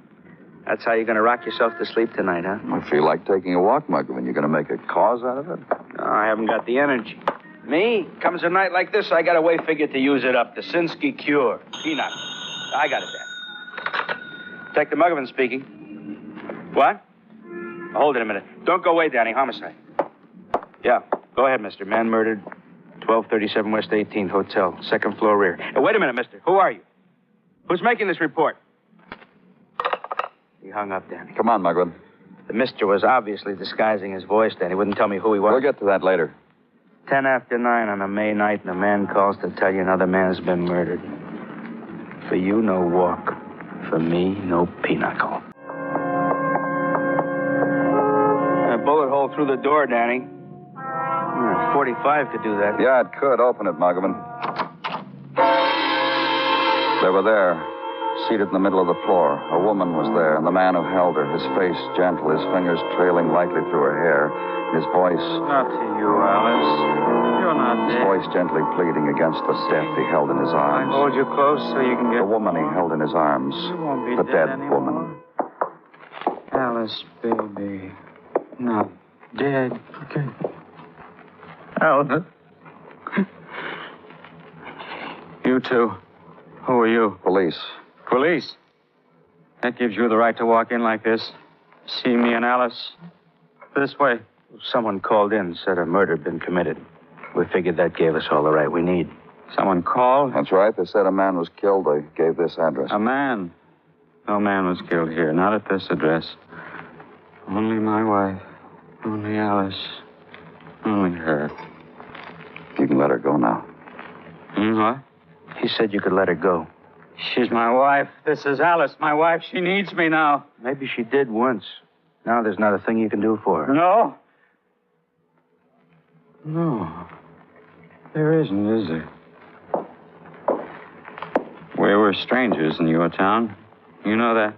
That's how you're going to rock yourself to sleep tonight, huh? I feel like taking a walk, Muggavan. You're going to make a cause out of it? No, I haven't got the energy. Me? Comes a night like this, I got a way figured to use it up. The Sinsky cure. Peanut. I got it, Dan. Detective Muggavan speaking. What? Hold it a minute. Don't go away, Danny. Homicide. Yeah. Go ahead, mister. Man murdered. 1237 West 18th Hotel. Second floor rear. Hey, wait a minute, mister. Who are you? Who's making this report? He hung up, Danny. Come on, Muggavan. The mister was obviously disguising his voice, Danny. He wouldn't tell me who he was. We'll get to that later. 10 after 9 on a May night, and a man calls to tell you another man's been murdered. For you, no walk. For me, no pinochle. A bullet hole through the door, Danny. 45 could do that. Yeah, it could. Open it, Muggavan. They were there, seated in the middle of the floor. A woman was there, and the man who held her, his face gentle, his fingers trailing lightly through her hair, his voice... Not to you, Alice. You're not his dead. voice gently pleading against the death he held in his arms. I hold you close so you can get... The woman he held in his arms. You won't be the dead anymore. woman. Alice, baby. Not dead. Okay. Alice. You two. Who are you? Police. Police? That gives you the right to walk in like this. See me and Alice. This way. Someone called in, said a murder had been committed. We figured that gave us all the right we need. Someone called? That's right. They said a man was killed. They gave this address. A man? No man was killed here. Not at this address. Only my wife. Only Alice. Only her. You can let her go now. What? He said you could let her go. She's my wife. This is Alice, my wife. She needs me now. Maybe she did once. Now there's not a thing you can do for her. No? No. There isn't, is there? We were strangers in your town. You know that?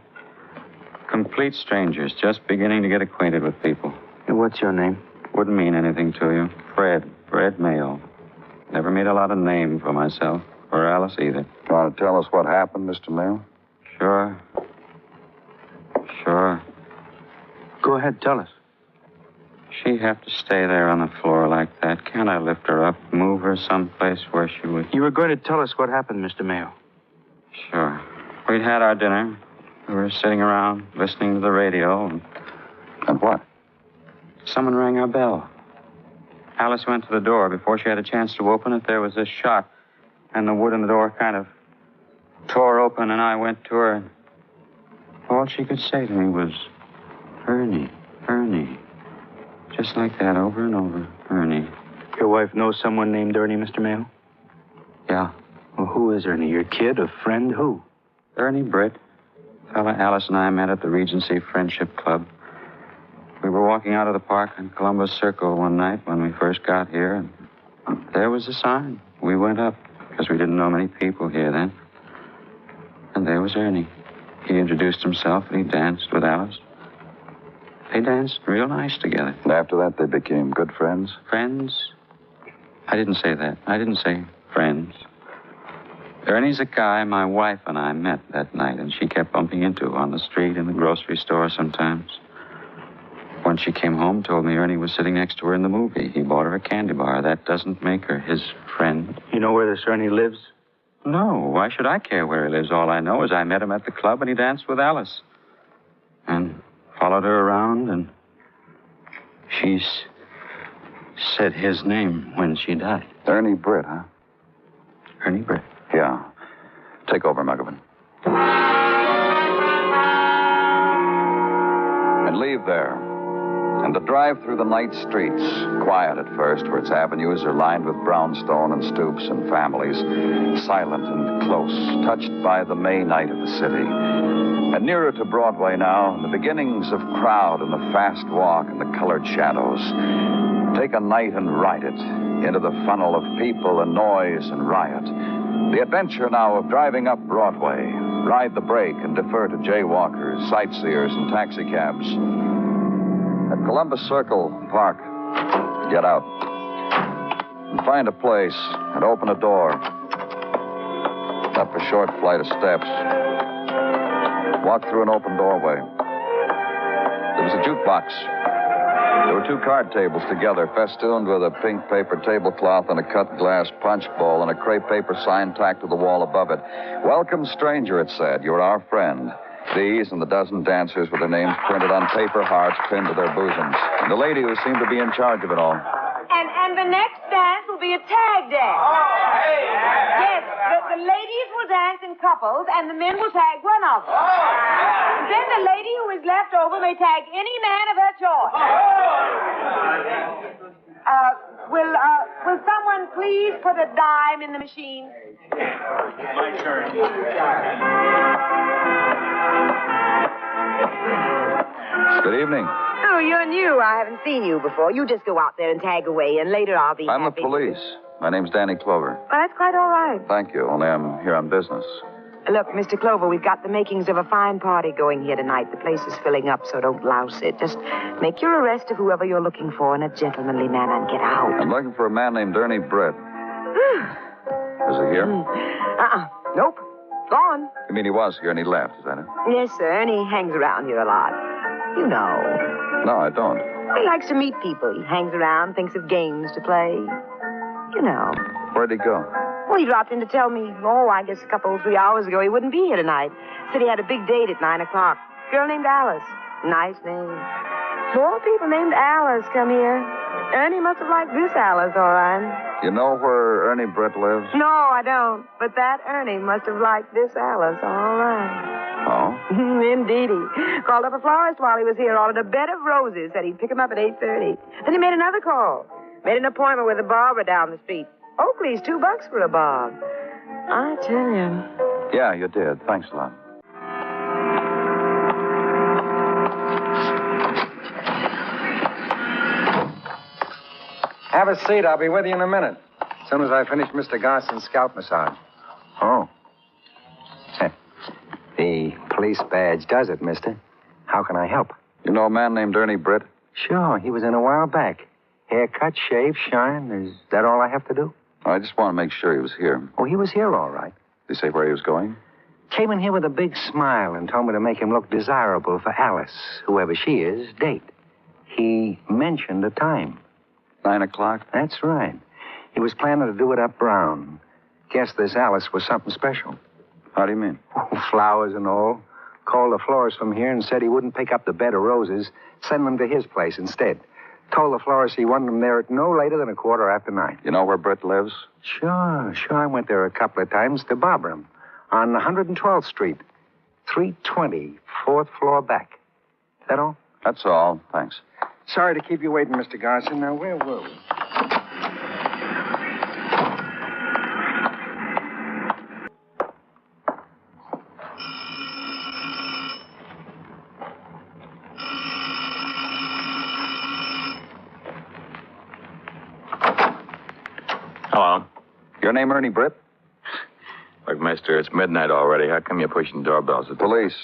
Complete strangers, just beginning to get acquainted with people. And what's your name? Wouldn't mean anything to you. Fred Mayo. Never made a lot of name for myself, or Alice either. Want to tell us what happened, Mr. Mayo? Sure. Go ahead, tell us. She'd have to stay there on the floor like that. Can't I lift her up, move her someplace where she would... You were going to tell us what happened, Mr. Mayo. Sure. We'd had our dinner. We were sitting around, listening to the radio. And what? Someone rang our bell. Alice went to the door. Before she had a chance to open it, there was a shot. And the wood in the door kind of tore open, and I went to her. And all she could say to me was, Ernie. Just like that, over and over. Ernie. Your wife knows someone named Ernie, Mr. Mayo? Yeah. Well, who is Ernie? Your kid? A friend? Who? Ernie Britt. Fella Alice and I met at the Regency Friendship Club. We were walking out of the park on Columbus Circle one night when we first got here, and there was a sign. We went up, because we didn't know many people here then. And there was Ernie. He introduced himself, and he danced with Alice. They danced real nice together. And after that, they became good friends? Friends? I didn't say that. I didn't say friends. Ernie's a guy my wife and I met that night, and she kept bumping into on the street, in the grocery store sometimes. When she came home, told me Ernie was sitting next to her in the movie. He bought her a candy bar. That doesn't make her his friend. You know where this Ernie lives? No. Why should I care where he lives? All I know is I met him at the club, and he danced with Alice. And followed her around, and she's said his name when she died. Ernie Britt, huh? Ernie Britt. Yeah. Take over, McGovern. And leave there. And to drive through the night streets, quiet at first, where its avenues are lined with brownstone and stoops and families, silent and close, touched by the May night of the city. And nearer to Broadway now, the beginnings of crowd and the fast walk and the colored shadows. Take a night and ride it into the funnel of people and noise and riot. The adventure now of driving up Broadway. Ride the brake and defer to jaywalkers, sightseers, and taxicabs. At Columbus Circle Park, get out. And find a place and open a door. Up a short flight of steps. Walk through an open doorway. There was a jukebox. There were two card tables together, festooned with a pink paper tablecloth and a cut glass punch bowl and a crepe paper sign tacked to the wall above it. Welcome, stranger, it said. You're our friend. These and the dozen dancers with their names printed on paper hearts pinned to their bosoms. And the lady who seemed to be in charge of it all. And the next dance will be a tag dance. Oh, hey. Yes, the ladies will dance in couples, and the men will tag one of them. Then the lady who is left over may tag any man of her choice. Will someone please put a dime in the machine? My turn. Good evening. Oh, you're new. I haven't seen you before. You just go out there and tag away, and later I'll be I'm happy. the police. My name's Danny Clover. Well, that's quite all right. Thank you, only I'm here on business. Look, Mr. Clover, we've got the makings of a fine party going here tonight. The place is filling up, so don't louse it. Just make your arrest of whoever you're looking for in a gentlemanly manner and get out. I'm looking for a man named Ernie Britt. Is he here? Nope. Gone. You mean he was here and he left, is that it? Yes, sir, and he hangs around here a lot. You know. No, I don't. He likes to meet people. He hangs around, thinks of games to play. You know. Where'd he go? Well, he dropped in to tell me, I guess a couple, 3 hours ago, he wouldn't be here tonight. Said he had a big date at 9 o'clock. Girl named Alice. Nice name. More people named Alice come here. Ernie must have liked this Alice, all right. You know where Ernie Britt lives? No, I don't. But that Ernie must have liked this Alice, all right. Oh? Indeedy. Called up a florist while he was here, ordered a bed of roses, said he'd pick him up at 8:30. Then he made another call. Made an appointment with a barber down the street. Oakley's $2 for a bob. I tell you. Yeah, you did. Thanks a lot. Have a seat. I'll be with you in a minute. As soon as I finish Mr. Garson's scalp massage. Oh. The police badge does it, mister. How can I help? You know a man named Ernie Britt? Sure, he was in a while back. Haircut, shave, shine. Is that all I have to do? I just want to make sure he was here. Oh, he was here all right. Did he say where he was going? Came in here with a big smile and told me to make him look desirable for Alice, whoever she is, date. He mentioned a time. 9 o'clock? That's right. He was planning to do it up Brown. Guess this Alice was something special. How do you mean? Flowers and all. Called the florist from here and said he wouldn't pick up the bed of roses, send them to his place instead. Told the florist he wanted them there at no later than 9:15. You know where Britt lives? Sure. I went there a couple of times to bother him. On 112th Street. 320, 4th floor back. Is that all? That's all. Thanks. Sorry to keep you waiting, Mr. Garson. Now, where were we? Hello. Your name Ernie Britt? Look, mister, it's midnight already. How come you're pushing doorbells at Police.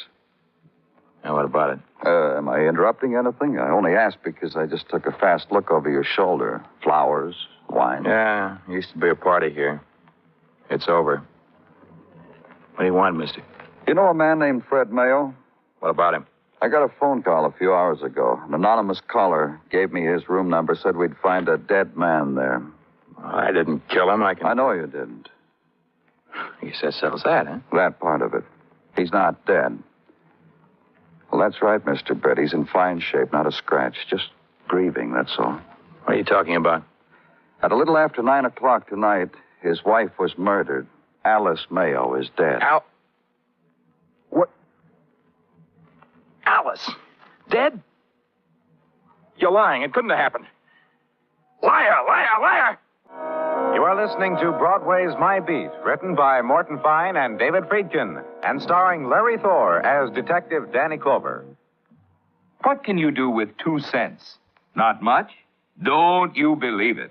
Now, what about it? Am I interrupting anything? I only asked because I just took a fast look over your shoulder. Flowers, wine. Yeah, used to be a party here. It's over. What do you want, mister? You know a man named Fred Mayo? What about him? I got a phone call a few hours ago. An anonymous caller gave me his room number, said we'd find a dead man there. I didn't kill him. I know you didn't. He says settles that, huh? That part of it. He's not dead. Well, that's right, Mr. Britt. He's in fine shape, not a scratch. Just grieving, that's all. What are you talking about? At a little after 9 o'clock tonight, his wife was murdered. Alice Mayo is dead. What? Alice? Dead? You're lying. It couldn't have happened. Liar, liar, liar! You are listening to Broadway's My Beat, written by Morton Fine and David Friedkin, and starring Larry Thor as Detective Danny Clover. What can you do with 2 cents? Not much? Don't you believe it.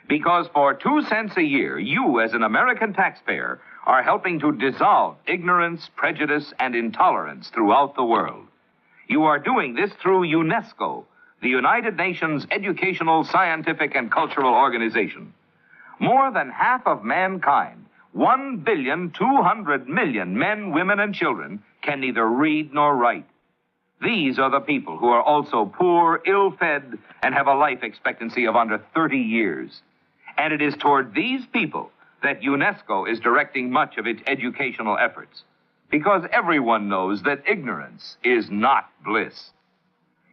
Because for 2 cents a year, you, as an American taxpayer, are helping to dissolve ignorance, prejudice, and intolerance throughout the world. You are doing this through UNESCO, the United Nations Educational, Scientific, and Cultural Organization. More than half of mankind, 1,200,000,000 men, women, and children, can neither read nor write. These are the people who are also poor, ill-fed, and have a life expectancy of under 30 years. And it is toward these people that UNESCO is directing much of its educational efforts, because everyone knows that ignorance is not bliss.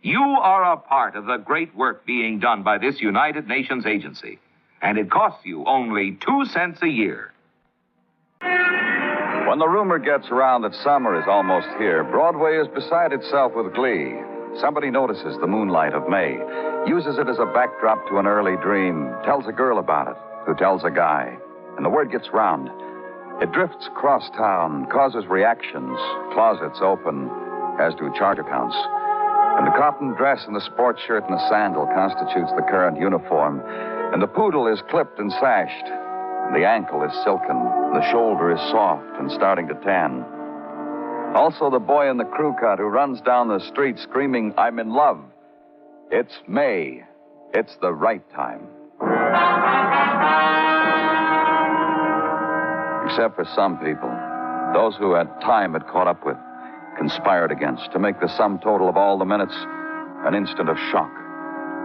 You are a part of the great work being done by this United Nations agency, and it costs you only 2 cents a year. When the rumor gets around that summer is almost here, Broadway is beside itself with glee. Somebody notices the moonlight of May, uses it as a backdrop to an early dream, tells a girl about it, who tells a guy, and the word gets round. It drifts across town, causes reactions, closets open, as do charge accounts. And the cotton dress and the sports shirt and the sandal constitutes the current uniform. And the poodle is clipped and sashed. And the ankle is silken. And the shoulder is soft and starting to tan. Also the boy in the crew cut who runs down the street screaming, "I'm in love." It's May. It's the right time. Except for some people. Those who had time had caught up with, conspired against, to make the sum total of all the minutes an instant of shock.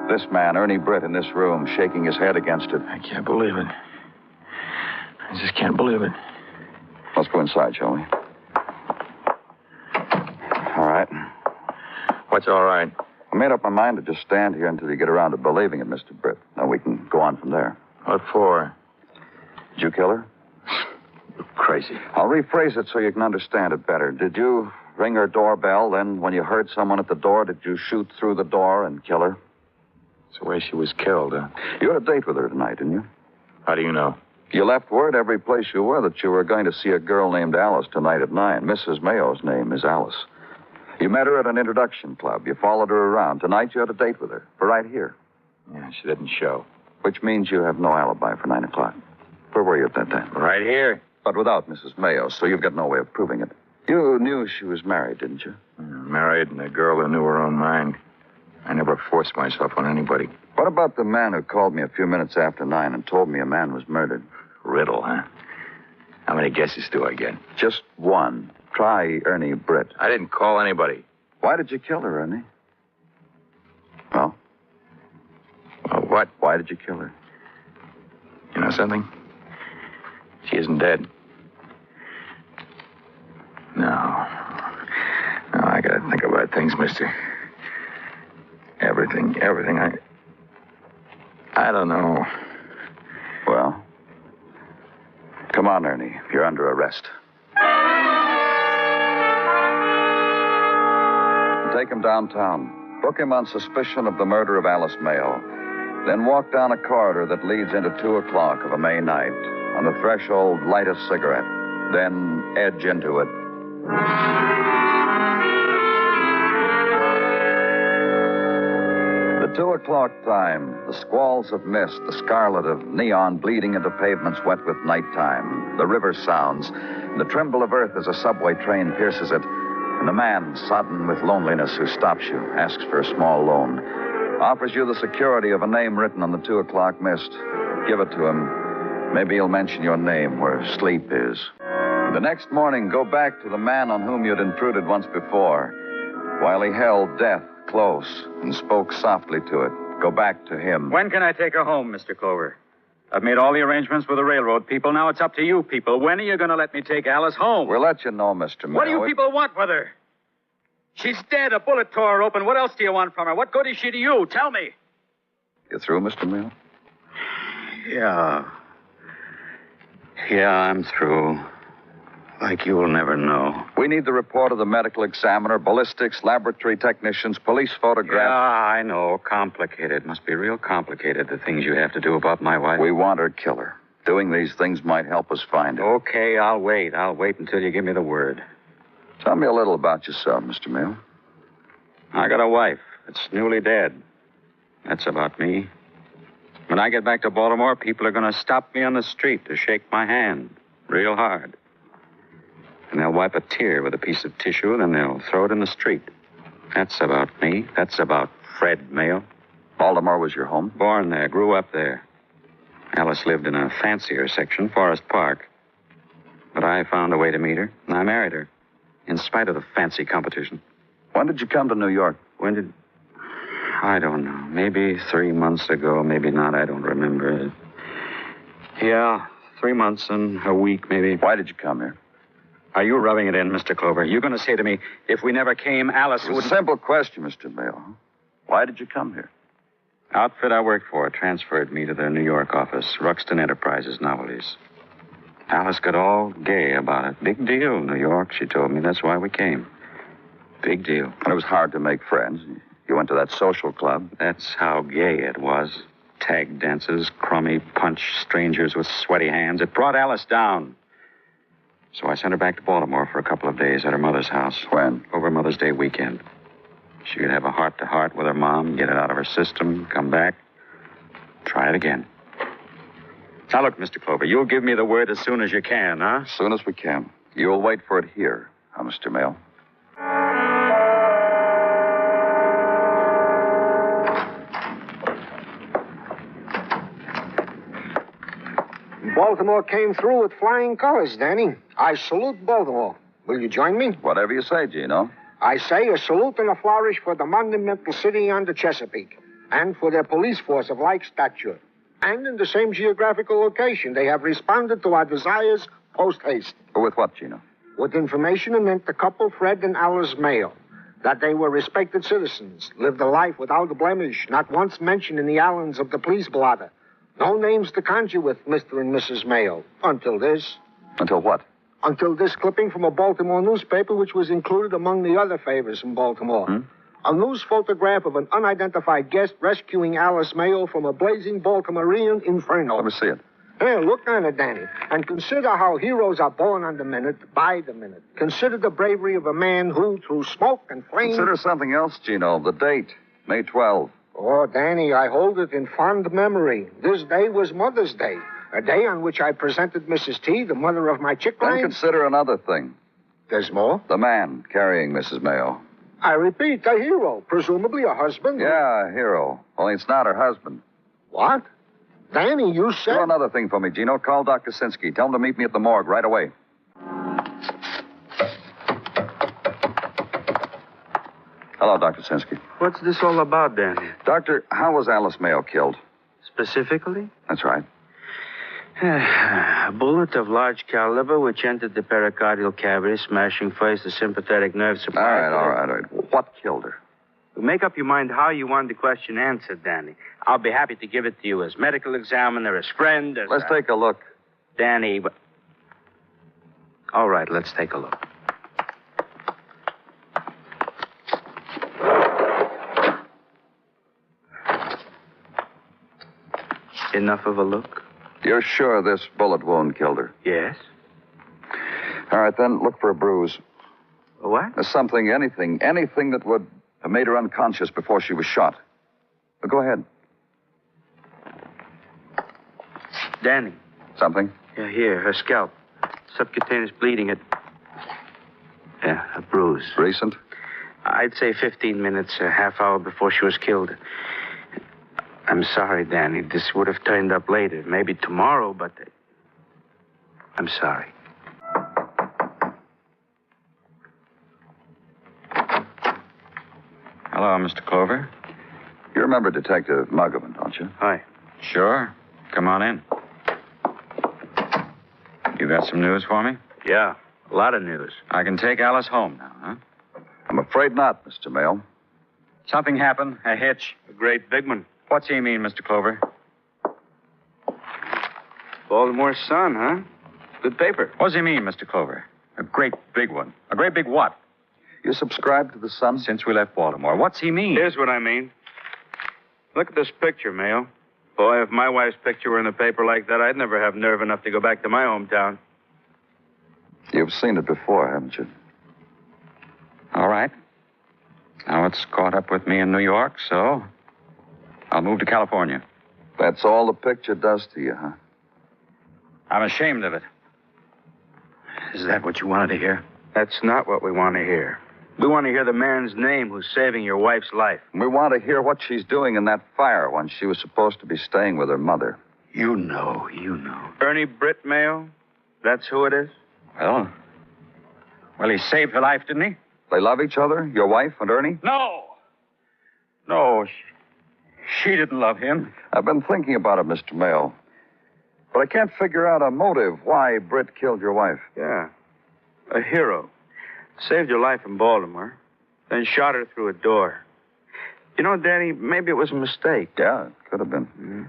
This man, Ernie Britt, in this room, shaking his head against it. I can't believe it. I just can't believe it. Let's go inside, shall we? All right. What's all right? I made up my mind to just stand here until you get around to believing it, Mr. Britt. Then we can go on from there. What for? Did you kill her? You're crazy. I'll rephrase it so you can understand it better. Did you ring her doorbell, then when you heard someone at the door, did you shoot through the door and kill her? It's the way she was killed, huh? You had a date with her tonight, didn't you? How do you know? You left word every place you were that you were going to see a girl named Alice tonight at 9. Mrs. Mayo's name is Alice. You met her at an introduction club. You followed her around. Tonight you had a date with her, for right here. Yeah, she didn't show. Which means you have no alibi for 9 o'clock. Where were you at that time? Right here. But without Mrs. Mayo, so you've got no way of proving it. You knew she was married, didn't you? Married and a girl who knew her own mind. I never forced myself on anybody. What about the man who called me a few minutes after 9 and told me a man was murdered? Riddle, huh? How many guesses do I get? Just one. Try Ernie Britt. I didn't call anybody. Why did you kill her, Ernie? Well? Well, what? Why did you kill her? You know something? She isn't dead. No, I gotta think about things, mister. Everything. I don't know. Well, come on, Ernie. You're under arrest. Take him downtown. Book him on suspicion of the murder of Alice Mayo. Then walk down a corridor that leads into 2 o'clock of a May night. On the threshold, light a cigarette. Then edge into it. The 2 o'clock time, the squalls of mist, the scarlet of neon bleeding into pavements wet with nighttime, the river sounds, the tremble of earth as a subway train pierces it, and the man, sodden with loneliness, who stops you, asks for a small loan, offers you the security of a name written on the 2 o'clock mist. Give it to him. Maybe he'll mention your name where sleep is. The next morning, go back to the man on whom you'd intruded once before. While he held death close and spoke softly to it, go back to him. When can I take her home, Mr. Clover? I've made all the arrangements with the railroad people. Now it's up to you people. When are you going to let me take Alice home? We'll let you know, Mr. Mayo. What do you people want with her? She's dead. A bullet tore her open. What else do you want from her? What good is she to you? Tell me. You through, Mr. Mayo? Yeah, I'm through. Like you'll never know. We need the report of the medical examiner, ballistics, laboratory technicians, police photographs. Yeah, I know. Complicated. Must be real complicated, the things you have to do about my wife. We want her killer. Doing these things might help us find her. Okay, I'll wait. I'll wait until you give me the word. Tell me a little about yourself, Mr. Mayo. I got a wife that's newly dead. That's about me. When I get back to Baltimore, people are going to stop me on the street to shake my hand real hard. And they'll wipe a tear with a piece of tissue, and then they'll throw it in the street. That's about me. That's about Fred Mayo. Baltimore was your home? Born there, grew up there. Alice lived in a fancier section, Forest Park. But I found a way to meet her, and I married her, in spite of the fancy competition. When did you come to New York? I don't know. Maybe 3 months ago, maybe not. I don't remember. Yeah, 3 months and a week, maybe. Why did you come here? Are you rubbing it in, Mr. Clover? You're going to say to me, if we never came, Alice would... It's a simple question, Mr. Mayo. Why did you come here? Outfit I worked for transferred me to their New York office, Ruxton Enterprises Novelties. Alice got all gay about it. Big deal, New York, she told me. That's why we came. Big deal. And it was hard to make friends. You went to that social club. That's how gay it was. Tag dances, crummy punch, strangers with sweaty hands. It brought Alice down. So I sent her back to Baltimore for a couple of days at her mother's house. When? Over Mother's Day weekend. She could have a heart-to-heart with her mom, get it out of her system, come back, try it again. Now, look, Mr. Clover, you'll give me the word as soon as you can, huh? As soon as we can. You'll wait for it here, huh, Mr. Mayo? Baltimore came through with flying colors, Danny. I salute Baltimore. Will you join me? Whatever you say, Gino. I say a salute and a flourish for the monumental city on the Chesapeake, and for their police force of like stature. And in the same geographical location, they have responded to our desires post-haste. With what, Gino? With information anent the couple, Fred and Alice Mayo. That they were respected citizens, lived a life without a blemish, not once mentioned in the annals of the police blotter. No names to conjure with Mr. and Mrs. Mayo. Until this. Until what? Until this clipping from a Baltimore newspaper, which was included among the other favors in Baltimore. A news photograph of an unidentified guest rescuing Alice Mayo from a blazing Baltimorean inferno. Let me see it. Here, look on it, Danny. And consider how heroes are born on the minute, by the minute. Consider the bravery of a man who, through smoke and flame... Consider something else, Gino. The date, May 12. Oh, Danny, I hold it in fond memory. This day was Mother's Day, a day on which I presented Mrs. T, the mother of my Then chickling. consider another thing. There's more? The man carrying Mrs. Mayo. I repeat, a hero, presumably a husband. Yeah, a hero. Only it's not her husband. What? Danny, you said... Do another thing for me, Gino. Call Dr. Sinsky. Tell him to meet me at the morgue right away. Hello, Dr. Sinsky. What's this all about, Danny? Doctor, how was Alice Mayo killed? Specifically? That's right. A bullet of large caliber which entered the pericardial cavity, smashing first the sympathetic nerve supply. All right. What killed her? Make up your mind how you want the question answered, Danny. I'll be happy to give it to you as medical examiner, as friend, as... Let's take a look. Danny, all right, let's take a look. Enough of a look? You're sure this bullet wound killed her? Yes. All right, then look for a bruise. A what? Something, anything that would have made her unconscious before she was shot. Go ahead. Danny. Something? Yeah, here, her scalp. Subcutaneous bleeding a bruise. Recent? I'd say 15 minutes, a half hour before she was killed. I'm sorry, Danny. This would have turned up later. Maybe tomorrow, but... I'm sorry. Hello, Mr. Clover. You remember Detective Muggavan, don't you? Hi. Sure. Come on in. You got some news for me? Yeah, a lot of news. I can take Alice home now, huh? I'm afraid not, Mr. Mayo. Something happened, a hitch. A great big one. What's he mean, Mr. Clover? Baltimore Sun, huh? Good paper. What does he mean, Mr. Clover? A great big one. A great big what? You subscribe to the Sun? Since we left Baltimore. What's he mean? Here's what I mean. Look at this picture, Mayo. Boy, if my wife's picture were in the paper like that, I'd never have nerve enough to go back to my hometown. You've seen it before, haven't you? All right. Now it's caught up with me in New York, so I'll move to California. That's all the picture does to you, huh? I'm ashamed of it. Is that what you wanted to hear? That's not what we want to hear. We want to hear the man's name who's saving your wife's life. We want to hear what she's doing in that fire when she was supposed to be staying with her mother. You know. Ernie Britt, Mayo? That's who it is? Well, he saved her life, didn't he? They love each other, your wife and Ernie? No, she didn't love him. I've been thinking about it, Mr. Mayo. But I can't figure out a motive why Britt killed your wife. Yeah. A hero. Saved your life in Baltimore, then shot her through a door. You know, Danny, maybe it was a mistake. Yeah, it could have been. Mm-hmm.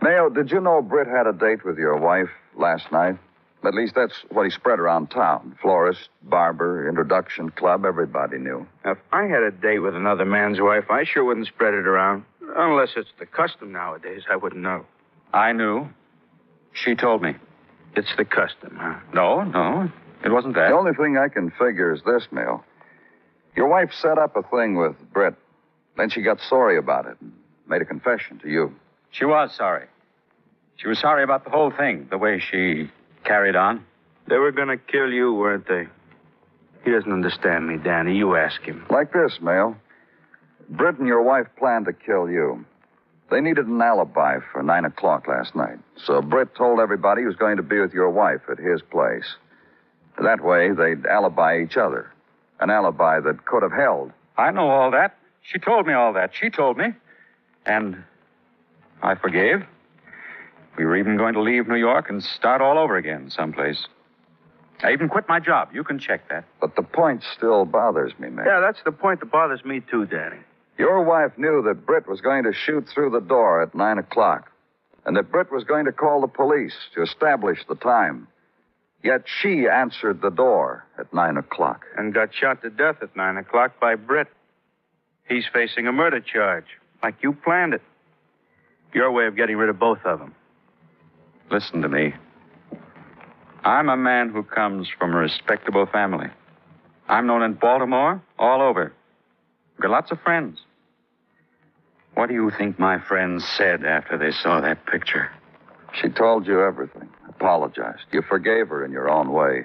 Mayo, did you know Britt had a date with your wife last night? At least that's what he spread around town. Florist, barber, introduction club, everybody knew. Now, if I had a date with another man's wife, I sure wouldn't spread it around. Unless it's the custom nowadays, I wouldn't know. I knew. She told me. It's the custom, huh? No. It wasn't that. The only thing I can figure is this, Mayo. Your wife set up a thing with Britt. Then she got sorry about it and made a confession to you. She was sorry. She was sorry about the whole thing, the way she carried on. They were going to kill you, weren't they? He doesn't understand me, Danny. You ask him. Like this, Mayo. Britt and your wife planned to kill you. They needed an alibi for 9 o'clock last night. So Britt told everybody he was going to be with your wife at his place. That way, they'd alibi each other. An alibi that could have held. I know all that. She told me all that. She told me. And I forgave. We were even going to leave New York and start all over again someplace. I even quit my job. You can check that. But the point still bothers me, man. Yeah, that's the point that bothers me too, Danny. Your wife knew that Britt was going to shoot through the door at 9 o'clock. And that Britt was going to call the police to establish the time. Yet she answered the door at 9 o'clock. And got shot to death at 9 o'clock by Britt. He's facing a murder charge, like you planned it. Your way of getting rid of both of them. Listen to me. I'm a man who comes from a respectable family. I'm known in Baltimore, all over. I've got lots of friends. What do you think my friends said after they saw that picture? She told you everything, apologized. You forgave her in your own way.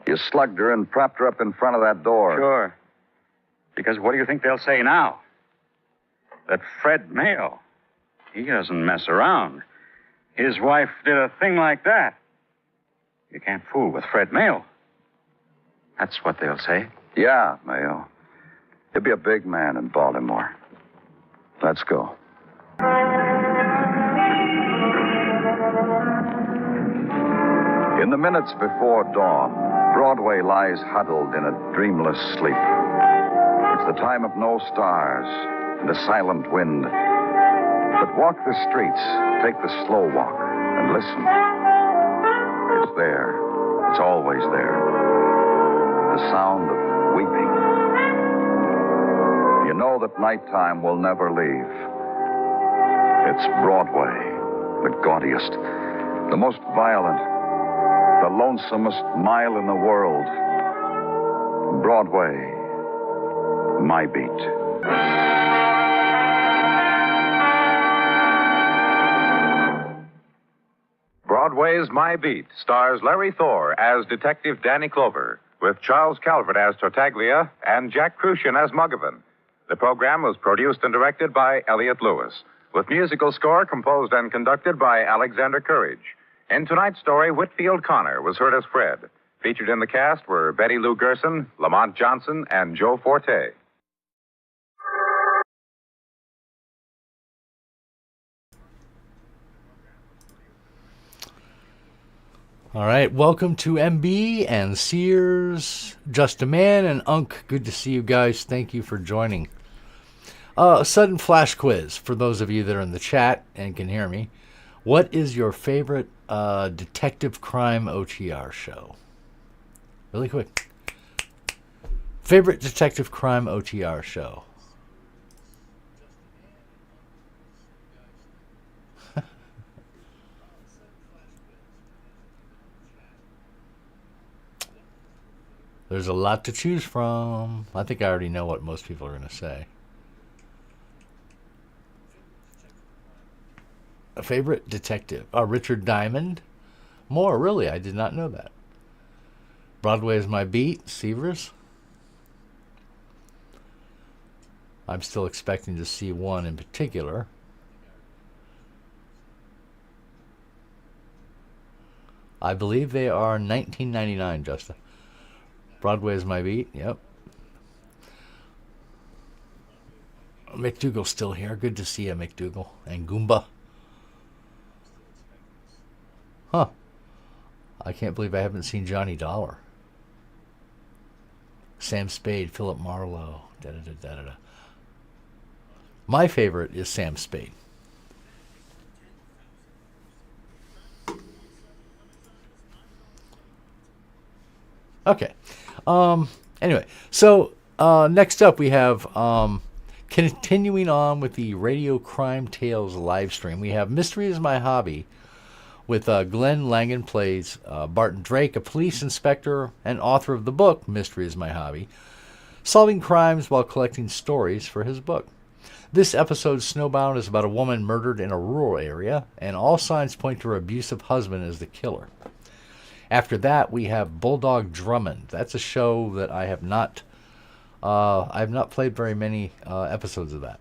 You slugged her and propped her up in front of that door. Sure. Because what do you think they'll say now? That Fred Mayo, he doesn't mess around. His wife did a thing like that. You can't fool with Fred Mayo. That's what they'll say. Yeah, Mayo. He'll be a big man in Baltimore. Let's go. In the minutes before dawn, Broadway lies huddled in a dreamless sleep. It's the time of no stars and a silent wind. But walk the streets, take the slow walk, and listen. It's there. It's always there. The sound of weeping. You know that nighttime will never leave. It's Broadway, the gaudiest, the most violent, the lonesomest mile in the world. Broadway, my beat. Broadway's My Beat stars Larry Thor as Detective Danny Clover, with Charles Calvert as Tartaglia and Jack Crucian as Muggavan. The program was produced and directed by Elliott Lewis, with musical score composed and conducted by Alexander Courage. In tonight's story, Whitfield Connor was heard as Fred. Featured in the cast were Betty Lou Gerson, Lamont Johnson, and Joe Forte. All right, welcome to MB and Sears, Just a Man, and Unc. Good to see you guys. Thank you for joining. A sudden flash quiz for those of you that are in the chat and can hear me. What is your favorite detective crime OTR show? Really quick. Favorite detective crime OTR show? There's a lot to choose from. I think I already know what most people are going to say. A favorite detective? Richard Diamond? More, really. I did not know that. Broadway is my beat. Severs? I'm still expecting to see one in particular. I believe they are $19.99, Justin. Broadway is my beat. Yep. McDougal's still here. Good to see you, McDougal. And Goomba. Huh. I can't believe I haven't seen Johnny Dollar. Sam Spade, Philip Marlowe. Da-da-da-da-da. My favorite is Sam Spade. Okay. Anyway, so next up we have continuing on with the Radio Crime Tales live stream. We have Mystery is My Hobby with Glenn Langan plays Barton Drake, a police inspector and author of the book Mystery is My Hobby, solving crimes while collecting stories for his book. This episode, Snowbound, is about a woman murdered in a rural area, and all signs point to her abusive husband as the killer. After that, we have Bulldog Drummond. That's a show that I have not played very many episodes of that.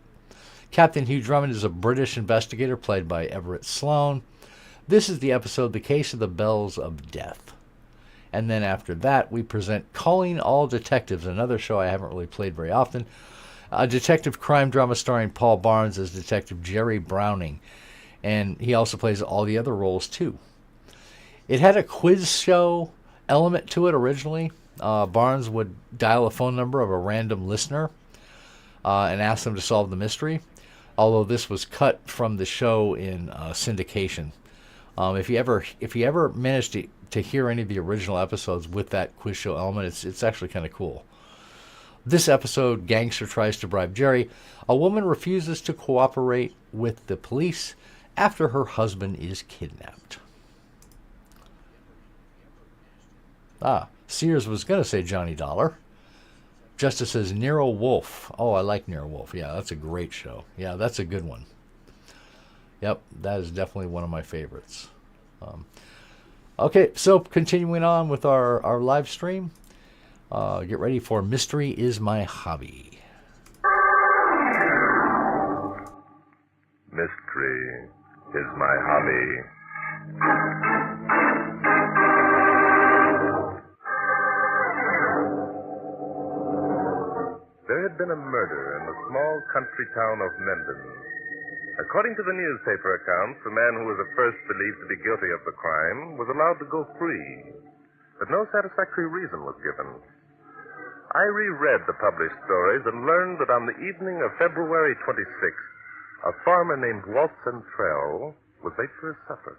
Captain Hugh Drummond is a British investigator played by Everett Sloane. This is the episode, The Case of the Bells of Death. And then after that, we present Calling All Detectives, another show I haven't really played very often. A detective crime drama starring Paul Barnes as Detective Jerry Browning. And he also plays all the other roles, too. It had a quiz show element to it originally. Barnes would dial a phone number of a random listener and ask them to solve the mystery, although this was cut from the show in syndication. If you ever managed to hear any of the original episodes with that quiz show element, it's actually kind of cool. This episode, Gangster tries to bribe Jerry. A woman refuses to cooperate with the police after her husband is kidnapped. Sears was going to say Johnny Dollar. Justice says Nero Wolfe. Oh, I like Nero Wolfe. Yeah, that's a great show. Yeah, that's a good one. Yep, that is definitely one of my favorites. Okay, so continuing on with our live stream. Get ready for Mystery is My Hobby. Mystery is my hobby. There had been a murder in the small country town of Mendon. According to the newspaper accounts, the man who was at first believed to be guilty of the crime was allowed to go free, but no satisfactory reason was given. I reread the published stories and learned that on the evening of February 26th, a farmer named Walt Centrell was late for his supper.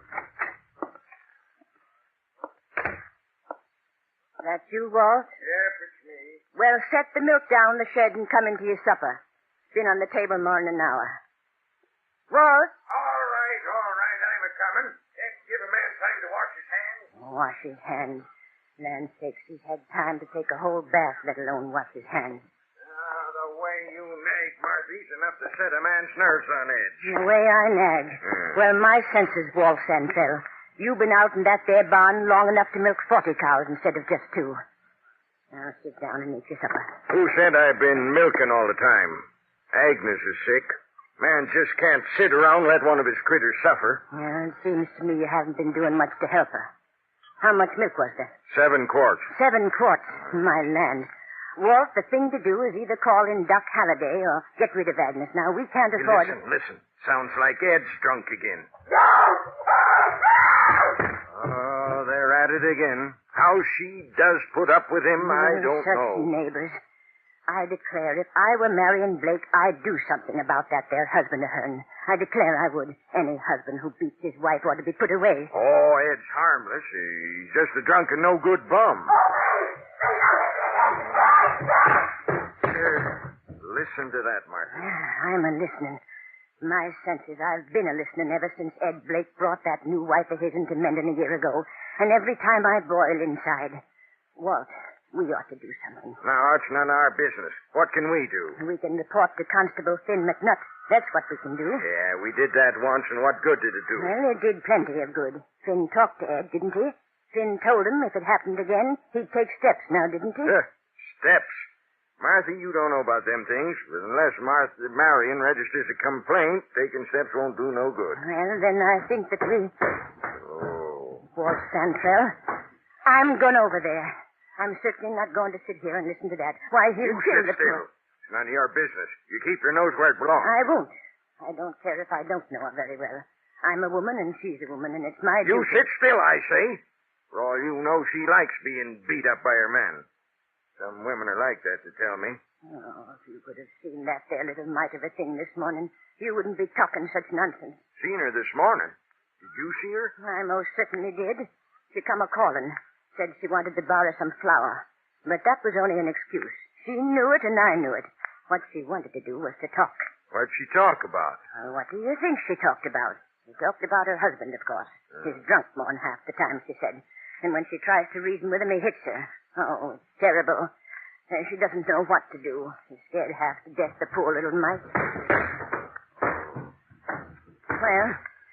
That you, Walt? Yep, it's me. Well, set the milk down in the shed and come into your supper. Been on the table more than an hour. Walt? All right, I'm a-coming. Can't give a man time to wash his hands. Wash his hands. Land sakes, he's had time to take a whole bath, let alone wash his hands. The way you nag, Marthy's enough to set a man's nerves on edge. The way I nag. Well, my senses, Walt Sanfell. You've been out in that there barn long enough to milk 40 cows instead of just 2. Now sit down and eat your supper. Who said I've been milking all the time? Agnes is sick. Man just can't sit around and let one of his critters suffer. Well, it seems to me you haven't been doing much to help her. How much milk was there? 7 quarts. 7 quarts. My land. Walt, the thing to do is either call in Doc Halliday or get rid of Agnes. Now, we can't afford... Listen. Sounds like Ed's drunk again. Oh, they're at it again. How she does put up with him, I don't such know. Neighbors. I declare, if I were marrying Blake, I'd do something about that there husband of hern. I declare I would. Any husband who beats his wife ought to be put away. Oh, Ed's harmless. He's just a drunk and no good bum. Listen to that, Martha. I'm a-listening. My senses, I've been a-listening ever since Ed Blake brought that new wife of his into Mendon a year ago. And every time I boil inside. Walt, we ought to do something. Now, it's none of our business. What can we do? We can report to Constable Finn McNutt. That's what we can do. Yeah, we did that once, and what good did it do? Well, it did plenty of good. Finn talked to Ed, didn't he? Finn told him if it happened again, he'd take steps now, didn't he? Steps. Martha, you don't know about them things, but unless Marion registers a complaint, taking steps won't do no good. Well, then I think that we... Oh. Walt Santrell, I'm going over there. I'm certainly not going to sit here and listen to that. Why, he'll kill the still. It's none of your business. You keep your nose where it belongs. I won't. I don't care if I don't know her very well. I'm a woman and she's a woman, and it's my duty. You sit still, I say. For all you know, she likes being beat up by her man. Some women are like that, to tell me. Oh, if you could have seen that there little mite of a thing this morning, you wouldn't be talking such nonsense. Seen her this morning? Did you see her? I most certainly did. She come a-calling. Said she wanted to borrow some flour. But that was only an excuse. She knew it and I knew it. What she wanted to do was to talk. What'd she talk about? What do you think she talked about? She talked about her husband, of course. He's drunk more than half the time, she said. And when she tries to reason with him, he hits her. Oh, it's terrible. She doesn't know what to do. She's scared half to death, the poor little mite. Well,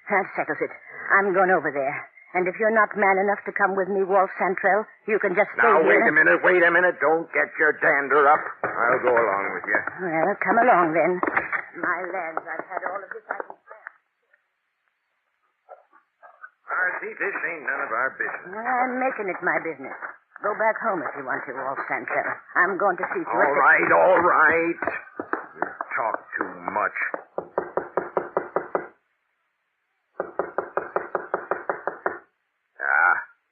that settles it. I'm going over there. And if you're not man enough to come with me, Walt Santrell, you can just stay here. Now, wait a minute. Don't get your dander up. I'll go along with you. Well, come along then. My lads, I've had all of this I can stand. Marcy, this ain't none of our business. I'm making it my business. Go back home if you want to, Walt Santrell. I'm going to see to it. All right. You talk too much.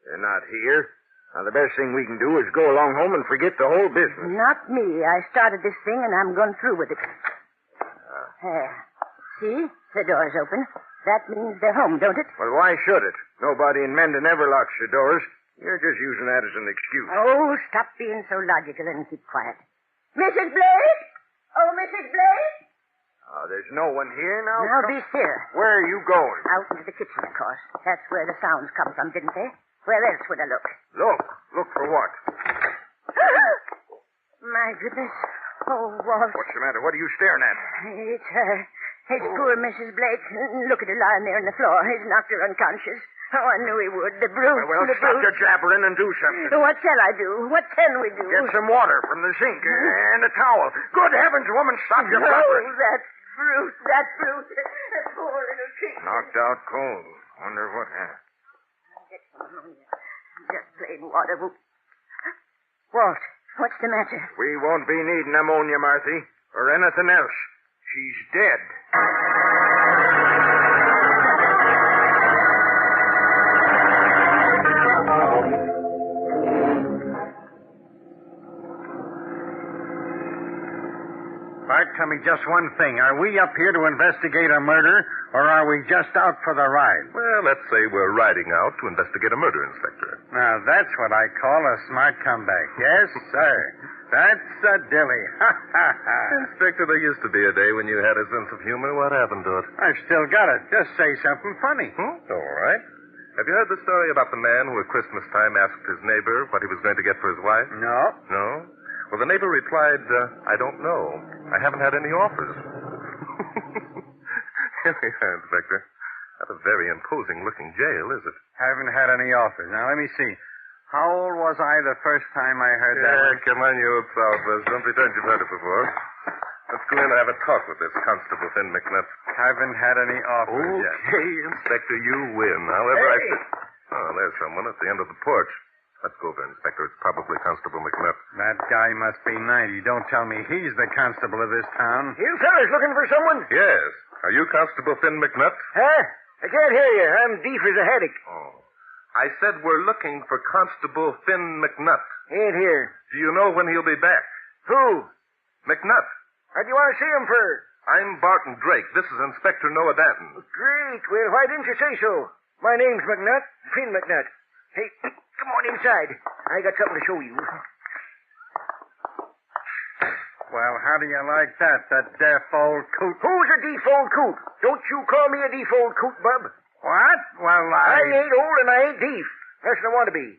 They're not here. Now, the best thing we can do is go along home and forget the whole business. Not me. I started this thing, and I'm going through with it. There. See? The door's open. That means they're home, don't it? Well, why should it? Nobody in Mendon ever locks the doors. You're just using that as an excuse. Oh, stop being so logical and keep quiet. Mrs. Blake? Oh, Mrs. Blake? Oh, there's no one here now? Now, be still. Where are you going? Out into the kitchen, of course. That's where the sounds come from, didn't they? Where else would I look? Look for what? My goodness. Oh, Walt. What's the matter? What are you staring at? It's her. It's poor Mrs. Blake. Look at her lying there on the floor. He's knocked her unconscious. Oh, I knew he would. The brute. Well, the stop brute. your jabbering and do something. What shall I do? What can we do? Get some water from the sink and a towel. Good heavens, woman, stop your No, blubbering. that brute. That brute. That poor little kid. Knocked out cold. Wonder what happened. Get some ammonia. Just plain water. Walt, what's the matter? We won't be needing ammonia, Marthy, or anything else. She's dead. Bart, tell me just one thing. Are we up here to investigate a murder, or are we just out for the ride? Well, let's say we're riding out to investigate a murder, Inspector. Now, that's what I call a smart comeback. Yes, sir. That's a dilly. Ha, ha, ha. Inspector, there used to be a day when you had a sense of humor. What happened to it? I've still got it. Just say something funny. All right. Have you heard the story about the man who at Christmas time asked his neighbor what he was going to get for his wife? No. No? Well, the neighbor replied, I don't know. I haven't had any offers. Here we are, Inspector. Not a very imposing-looking jail, is it? Haven't had any offers. Now, let me see. How old was I the first time I heard that one? Come on, you old sourpuss. Don't pretend you've heard it before. Let's go in and have a talk with this Constable Finn McNutt. Haven't had any offers yet. Okay, Inspector, you win. However, Hey! I said... Oh, there's someone at the end of the porch. Let's go over, Inspector. It's probably Constable McNutt. That guy must be 90. Don't tell me he's the constable of this town. You fellas looking for someone? Yes. Are you Constable Finn McNutt? Huh? I can't hear you. I'm deaf as a haddock. Oh. I said we're looking for Constable Finn McNutt. Ain't here. Do you know when he'll be back? Who? McNutt. What do you want to see him for? I'm Barton Drake. This is Inspector Noah Danton. Great. Well, why didn't you say so? My name's McNutt. Finn McNutt. Hey, come on inside. I got something to show you. Well, how do you like that deaf old coot? Who's a deaf old coot? Don't you call me a deaf old coot, bub. What? Well, I ain't old and I ain't deaf. That's what I want to be.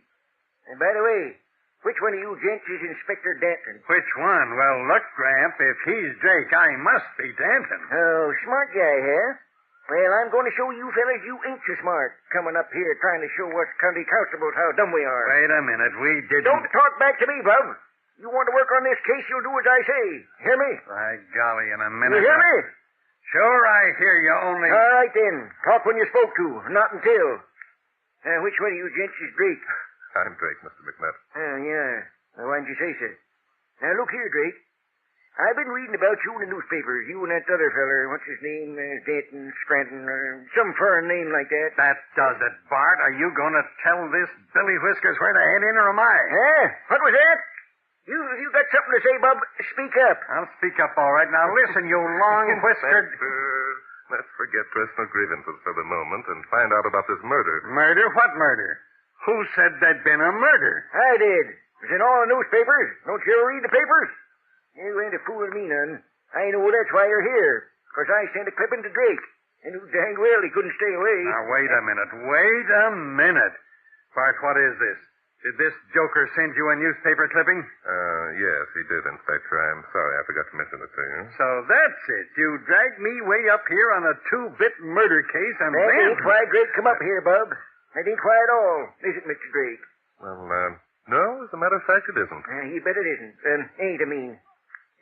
And by the way, which one of you gents is Inspector Danton? Which one? Well, look, Gramp, if he's Drake, I must be Danton. Oh, smart guy, huh? Well, I'm going to show you fellas you ain't so smart, coming up here trying to show us county constables how dumb we are. Wait a minute, we didn't... Don't talk back to me, bub. You want to work on this case, you'll do as I say. Hear me? By golly, in a minute... You hear me? Sure, I hear you, only... All right, then. Talk when you spoke to, not until. Which one of you gents is Drake? I'm Drake, Mr. McNutt. Oh, yeah. Well, why didn't you say so? Now, look here, Drake. I've been reading about you in the newspapers. You and that other feller, what's his name? Danton, Scranton, or some foreign name like that. That does it, Bart. Are you going to tell this Billy Whiskers where to head in, or am I? Huh? What was that? You got something to say, bub? Speak up. I'll speak up, all right. Now, listen, you long-whiskered... Let's forget personal grievances for the moment and find out about this murder. Murder? What murder? Who said there'd been a murder? I did. It was in all the newspapers. Don't you ever read the papers? You ain't a fooling me none. I know that's why you're here. 'Cause I sent a clipping to Drake. And who dang well he couldn't stay away. Now, wait a minute. Bart, what is this? Did this joker send you a newspaper clipping? Yes, he did, Inspector. I'm sorry I forgot to mention it to you. So that's it. You dragged me way up here on a 2-bit murder case and That then... ain't why Drake come up here, bub. That ain't why at all. Is it, Mr. Drake? Well, no, as a matter of fact, it isn't. You bet it isn't. Ain't, I mean.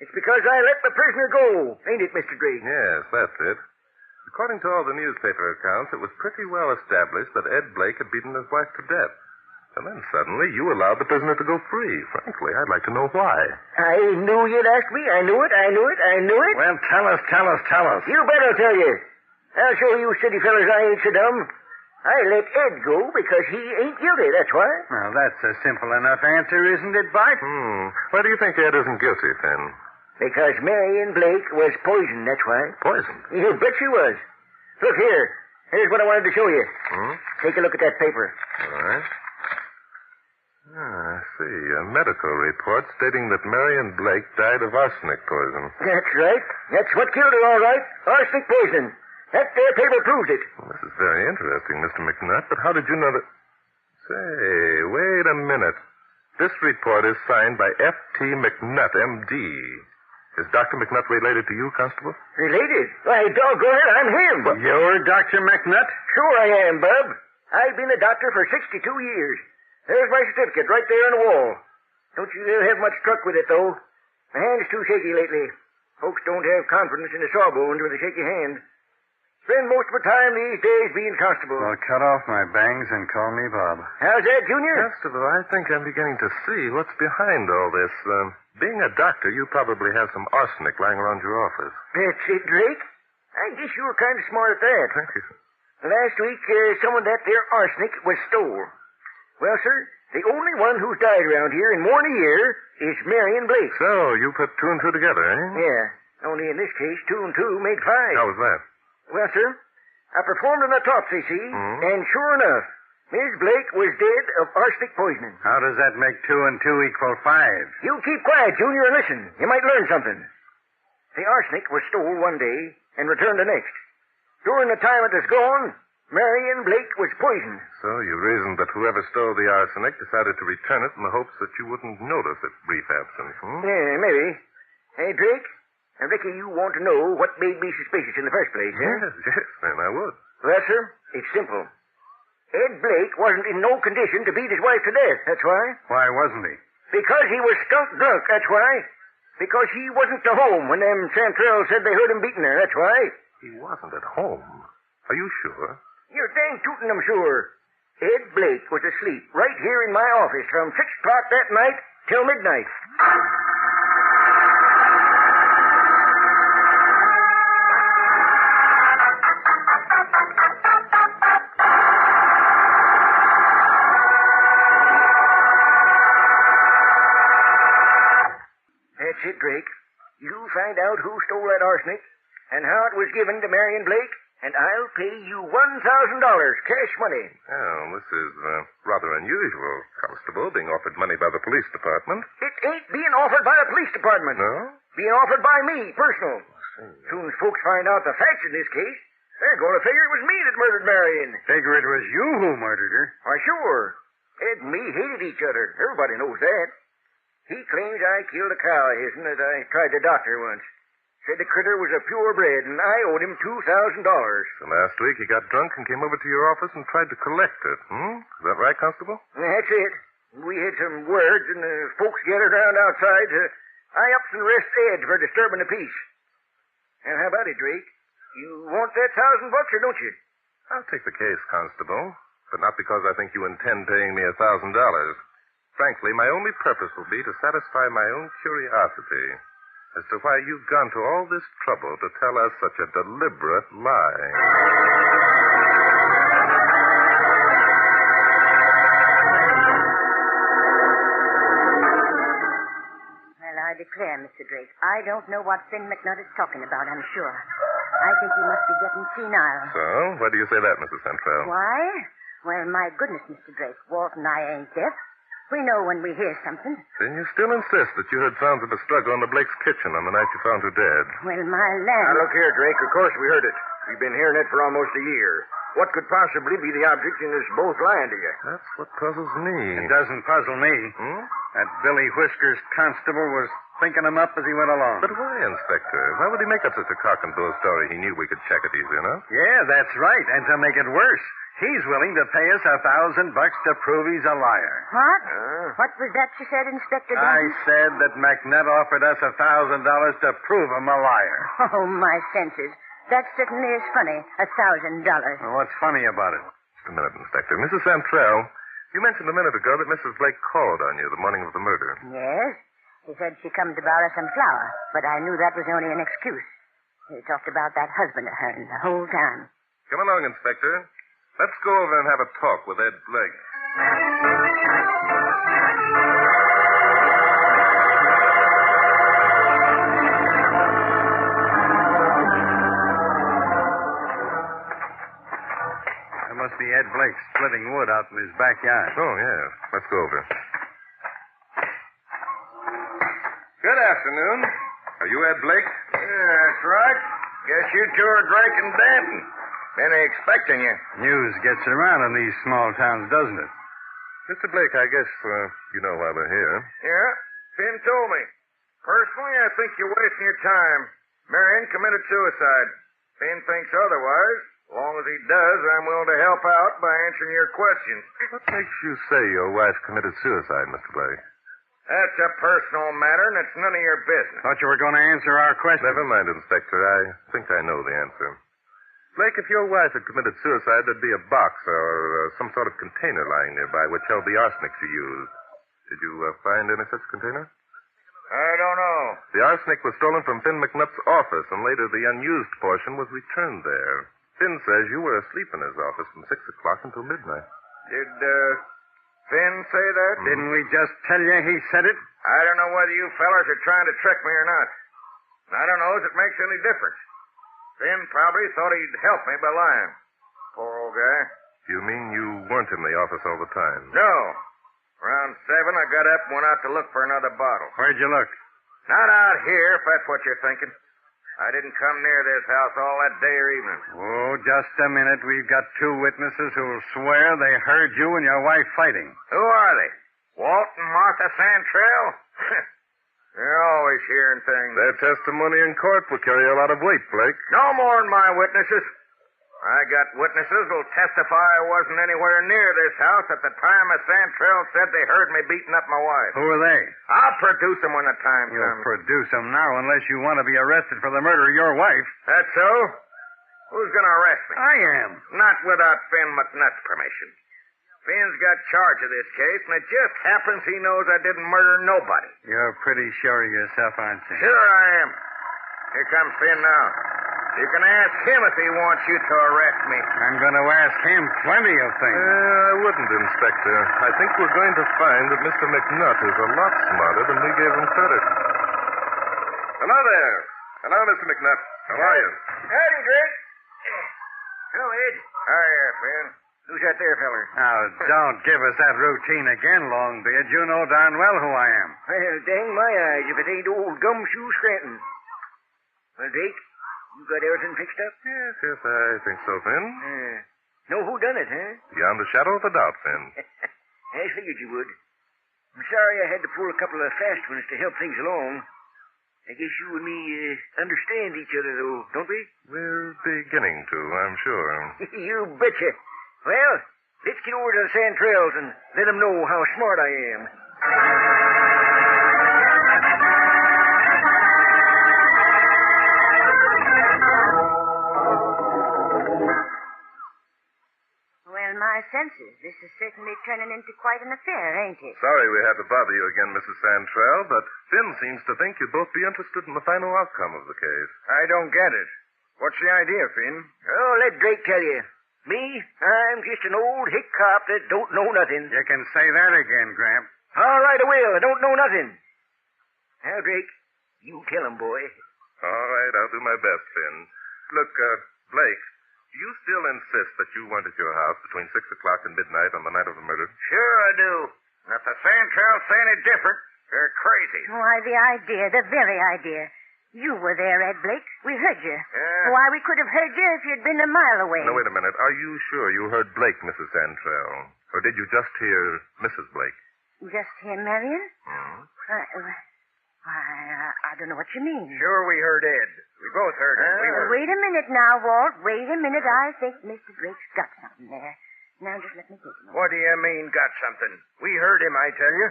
It's because I let the prisoner go. Ain't it, Mr. Drake? Yes, that's it. According to all the newspaper accounts, it was pretty well established that Ed Blake had beaten his wife to death. And then suddenly you allowed the prisoner to go free. Frankly, I'd like to know why. I knew you'd ask me. I knew it. Well, tell us. You bet I'll tell you. I'll show you city fellas I ain't so dumb. I let Ed go because he ain't guilty, that's why. Well, that's a simple enough answer, isn't it, Bart? Why do you think Ed isn't guilty, Finn? Because Marion Blake was poisoned, that's why. Poisoned? You bet she was. Look here. Here's what I wanted to show you. Take a look at that paper. All right. I see. A medical report stating that Marion Blake died of arsenic poison. That's right. That's what killed her, all right. Arsenic poison. That there paper proves it. Well, this is very interesting, Mr. McNutt, but how did you know that... Say, wait a minute. This report is signed by F.T. McNutt, M.D. Is Dr. McNutt related to you, Constable? Related? Why, doggone it, I'm him. You're Dr. McNutt? Sure I am, Bub. I've been a doctor for 62 years. There's my certificate right there on the wall. Don't you have much truck with it, though. My hand's too shaky lately. Folks don't have confidence in the sawbones when they shake your hand. Spend most of my time these days being constable. Well, cut off my bangs and call me Bob. How's that, Junior? Constable, I think I'm beginning to see what's behind all this. Being a doctor, you probably have some arsenic lying around your office. That's it, Drake. I guess you were kind of smart at that. Thank you. Last week, some of that there arsenic was stole. Well, sir, the only one who's died around here in more than a year is Marion Blake. So, you put two and two together, eh? Yeah. Only in this case, 2 and 2 make 5. How was that? Well, sir, I performed an autopsy, see? And sure enough, Miss Blake was dead of arsenic poisoning. How does that make 2 and 2 equal 5? You keep quiet, Junior, and listen. You might learn something. The arsenic was stole one day and returned the next. During the time it was gone, Marion Blake was poisoned. So you reasoned that whoever stole the arsenic decided to return it in the hopes that you wouldn't notice its brief absence, Yeah, maybe. Hey, Drake, I reckon you want to know what made me suspicious in the first place, eh? Yes, then I would. Well, sir, it's simple. Ed Blake wasn't in no condition to beat his wife to death, that's why. Why wasn't he? Because he was skunk drunk, that's why. Because he wasn't to home when them Chantrells said they heard him beating her, that's why. He wasn't at home. Are you sure? You're dang tootin' I'm sure. Ed Blake was asleep right here in my office from 6 o'clock that night till midnight. That's it, Drake. You find out who stole that arsenic and how it was given to Marion Blake, and I'll pay you $1,000, cash money. Well, this is rather unusual, Constable, being offered money by the police department. It ain't being offered by the police department. No? Being offered by me, personal. Soon as folks find out the facts in this case, they're going to figure it was me that murdered Marion. Figure it was you who murdered her. Why, sure. Ed and me hated each other. Everybody knows that. He claims I killed a cow of his'n that I tried to doctor once. Said the critter was a purebred, and I owed him $2,000. So last week he got drunk and came over to your office and tried to collect it, Is that right, Constable? That's it. We had some words, and the folks gathered around outside to ups and arrest Ed for disturbing the peace. And how about it, Drake? You want that $1,000 or don't you? I'll take the case, Constable, but not because I think you intend paying me $1,000. Frankly, my only purpose will be to satisfy my own curiosity as to why you've gone to all this trouble to tell us such a deliberate lie. Well, I declare, Mr. Drake, I don't know what Finn McNutt is talking about, I'm sure. I think he must be getting senile. So, why do you say that, Mrs. Centrell? Why? Well, my goodness, Mr. Drake, Walt and I ain't deaf. We know when we hear something. Then you still insist that you heard sounds of a struggle in the Blake's kitchen on the night you found her dead. Well, my land... Now, look here, Drake. Of course we heard it. We've been hearing it for almost a year. What could possibly be the object in us both lying to you? That's what puzzles me. It doesn't puzzle me. That Billy Whiskers constable was thinking him up as he went along. But why, Inspector? Why would he make up such a cock and bull story? He knew we could check it easy enough. Yeah, that's right. And to make it worse, he's willing to pay us $1,000 to prove he's a liar. What? What was that you said, Inspector I Denton? said that McNutt offered us $1,000 to prove him a liar. Oh, my senses. That certainly is funny. $1,000. Well, what's funny about it? Just a minute, Inspector. Mrs. Santrell, you mentioned a minute ago that Mrs. Blake called on you the morning of the murder. Yes. She said she come to borrow some flour, but I knew that was only an excuse. She talked about that husband of hers the whole time. Come along, Inspector. Let's go over and have a talk with Ed Blake. That must be Ed Blake splitting wood out in his backyard. Oh, yeah. Let's go over. Good afternoon. Are you Ed Blake? Yeah, that's right. Guess you two are Drake and Danton. Been expecting you. News gets around in these small towns, doesn't it? Mr. Blake, I guess you know why we're here. Yeah, Finn told me. Personally, I think you're wasting your time. Marion committed suicide. Finn thinks otherwise. As long as he does, I'm willing to help out by answering your questions. What makes you say your wife committed suicide, Mr. Blake? That's a personal matter, and it's none of your business. Thought you were going to answer our question. Never mind, Inspector. I think I know the answer. Blake, if your wife had committed suicide, there'd be a box or some sort of container lying nearby which held the arsenic she used. Did you find any such container? I don't know. The arsenic was stolen from Finn McNutt's office, and later the unused portion was returned there. Finn says you were asleep in his office from 6 o'clock until midnight. Did Finn say that? Didn't we just tell you he said it? I don't know whether you fellas are trying to trick me or not. I don't know if it makes any difference. Finn probably thought he'd help me by lying. Poor old guy. You mean you weren't in the office all the time? No. Around 7, I got up and went out to look for another bottle. Where'd you look? Not out here, if that's what you're thinking. I didn't come near this house all that day or evening. Oh, just a minute. We've got 2 witnesses who'll swear they heard you and your wife fighting. Who are they? Walt and Martha Santrell? They're always hearing things. Their testimony in court will carry a lot of weight, Blake. No more than my witnesses. I got witnesses who'll testify I wasn't anywhere near this house at the time the Santrell said they heard me beating up my wife. Who are they? I'll produce them when the time You'll comes. produce them now unless you want to be arrested for the murder of your wife. That's so? Who's going to arrest me? I am. Not without Finn McNutt's permission. Finn's got charge of this case, and it just happens he knows I didn't murder nobody. You're pretty sure of yourself, aren't you? Sure I am. Here comes Finn now. You can ask him if he wants you to arrest me. I'm going to ask him plenty of things. I wouldn't, Inspector. I think we're going to find that Mr. McNutt is a lot smarter than we gave him credit. Hello there. Hello, Mr. McNutt. How are you? Howdy, Drake. Hello, Ed. Hiya, Finn. Who's that there, feller? Now, don't give us that routine again, Longbeard. You know darn well who I am. Well, dang my eyes if it ain't old Gumshoe Scranton. Well, Drake, you got everything fixed up? Yes, I think so, Finn. Know who done it, huh? Beyond a shadow of a doubt, Finn. I figured you would. I'm sorry I had to pull a couple of fast ones to help things along. I guess you and me understand each other, though, don't we? We're beginning to, I'm sure. You betcha. Well, let's get over to the Santrells and let them know how smart I am. Well, my senses, this is certainly turning into quite an affair, ain't it? Sorry we had to bother you again, Mrs. Santrell, but Finn seems to think you'd both be interested in the final outcome of the case. I don't get it. What's the idea, Finn? Oh, let Drake tell you. Me, I'm just an old hick cop that don't know nothing. You can say that again, Gramp. All right, I will. I don't know nothing. Now, Drake, you tell him, boy. All right, I'll do my best, Finn. Look, Blake, do you still insist that you weren't at your house between 6 o'clock and midnight on the night of the murder? Sure I do. And if the Santrells say any different, they're crazy. Why, the idea, the very idea. You were there, Ed Blake. We heard you. Yeah. Why, we could have heard you if you'd been a mile away. Now, wait a minute. Are you sure you heard Blake, Mrs. Santrell? Or did you just hear Mrs. Blake? Just hear Marion? Hmm? I don't know what you mean. Sure we heard Ed. We both heard him. Wait a minute now, Walt. Wait a minute. I think Mr. Blake's got something there. Now, just let me take him. What do you mean, got something? We heard him, I tell you.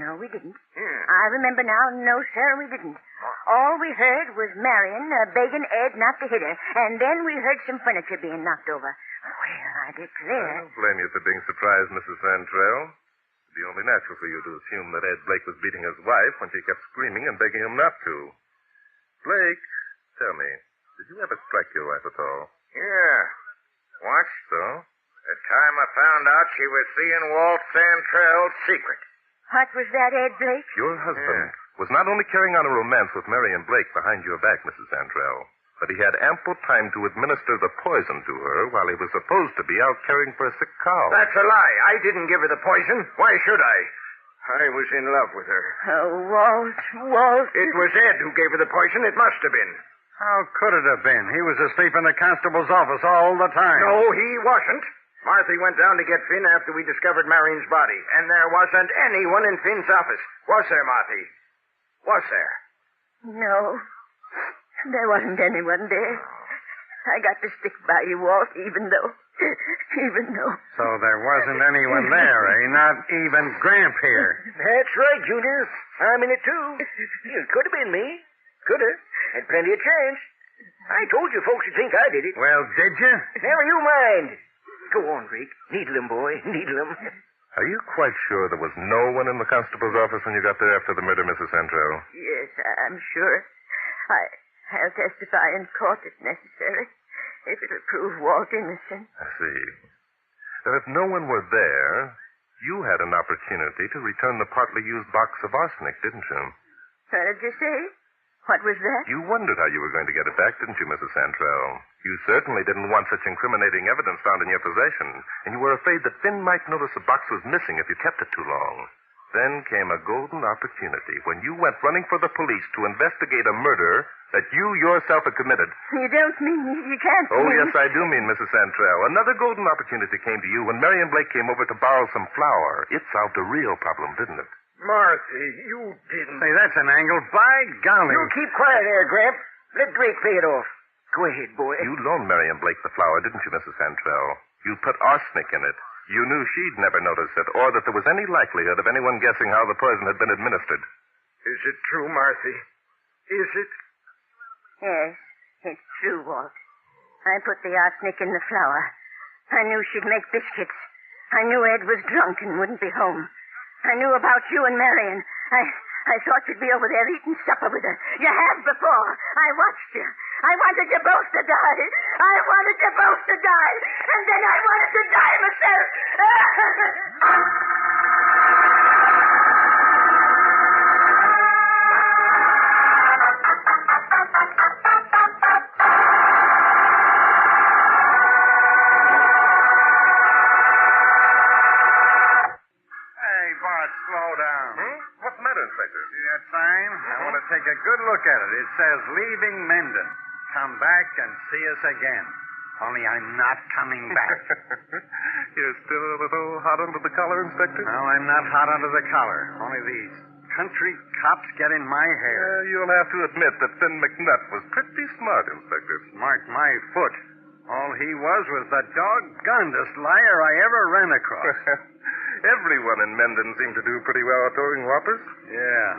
No, we didn't. I remember now. No, sir, we didn't. All we heard was Marion begging Ed not to hit her, and then we heard some furniture being knocked over. Well, I declare. I don't blame you for being surprised, Mrs. Santrell. It'd be only natural for you to assume that Ed Blake was beating his wife when she kept screaming and begging him not to. Blake, tell me, did you ever strike your wife at all? Yeah. Once. So? The time I found out she was seeing Walt Santrell's secret. What was that, Ed Blake? Your husband was not only carrying on a romance with Marion Blake behind your back, Mrs. Santrell, but he had ample time to administer the poison to her while he was supposed to be out caring for a sick cow. That's a lie. I didn't give her the poison. Why should I? I was in love with her. Oh, Walt. It was Ed who gave her the poison. It must have been. How could it have been? He was asleep in the constable's office all the time. No, he wasn't. Marthy went down to get Finn after we discovered Marion's body, and there wasn't anyone in Finn's office. Was there, Marthy? Was there? No. There wasn't anyone there. I got to stick by you, Walt, even though. So there wasn't anyone there, eh? Not even Gramp here. That's right, Junior. I'm in it, too. It could have been me. Could have. Had plenty of chance. I told you folks would think I did it. Well, did you? Never you mind. Go on, Drake. Needle him, boy. Needle him. Are you quite sure there was no one in the constable's office when you got there after the murder, Mrs. Santrell? Yes, I'm sure. I'll testify in court if necessary, if it'll prove Walt innocent. I see. Then if no one were there, you had an opportunity to return the partly used box of arsenic, didn't you? What did you say? What was that? You wondered how you were going to get it back, didn't you, Mrs. Santrell? You certainly didn't want such incriminating evidence found in your possession, and you were afraid that Finn might notice the box was missing if you kept it too long. Then came a golden opportunity when you went running for the police to investigate a murder that you yourself had committed. You don't mean you can't Oh, mean... yes, I do mean, Mrs. Santrell. Another golden opportunity came to you when Marion Blake came over to borrow some flour. It solved a real problem, didn't it? Marthy, you didn't... Say, that's an angle. By golly. You keep quiet there, Gramp. Let Drake pay it off. Go ahead, boy. You loaned Marion Blake the flour, didn't you, Mrs. Santrell? You put arsenic in it. You knew she'd never notice it, or that there was any likelihood of anyone guessing how the poison had been administered. Is it true, Marthy? Is it? Yes, it's true, Walt. I put the arsenic in the flour. I knew she'd make biscuits. I knew Ed was drunk and wouldn't be home. I knew about you and Marion. I thought you'd be over there eating supper with her. You have before. I watched you. I wanted you both to die. I wanted you both to die. And then I wanted to die myself. Hey, boss, slow down. What's the matter, Inspector? See that sign? I want to take a good look at it. It says, leaving Menden. Come back and see us again. Only I'm not coming back. You're still a little hot under the collar, Inspector? No, I'm not hot under the collar. Only these country cops get in my hair. You'll have to admit that Finn McNutt was pretty smart, Inspector. Smart my foot. All he was the doggondest liar I ever ran across. Everyone in Menden seemed to do pretty well at throwing whoppers. Yeah.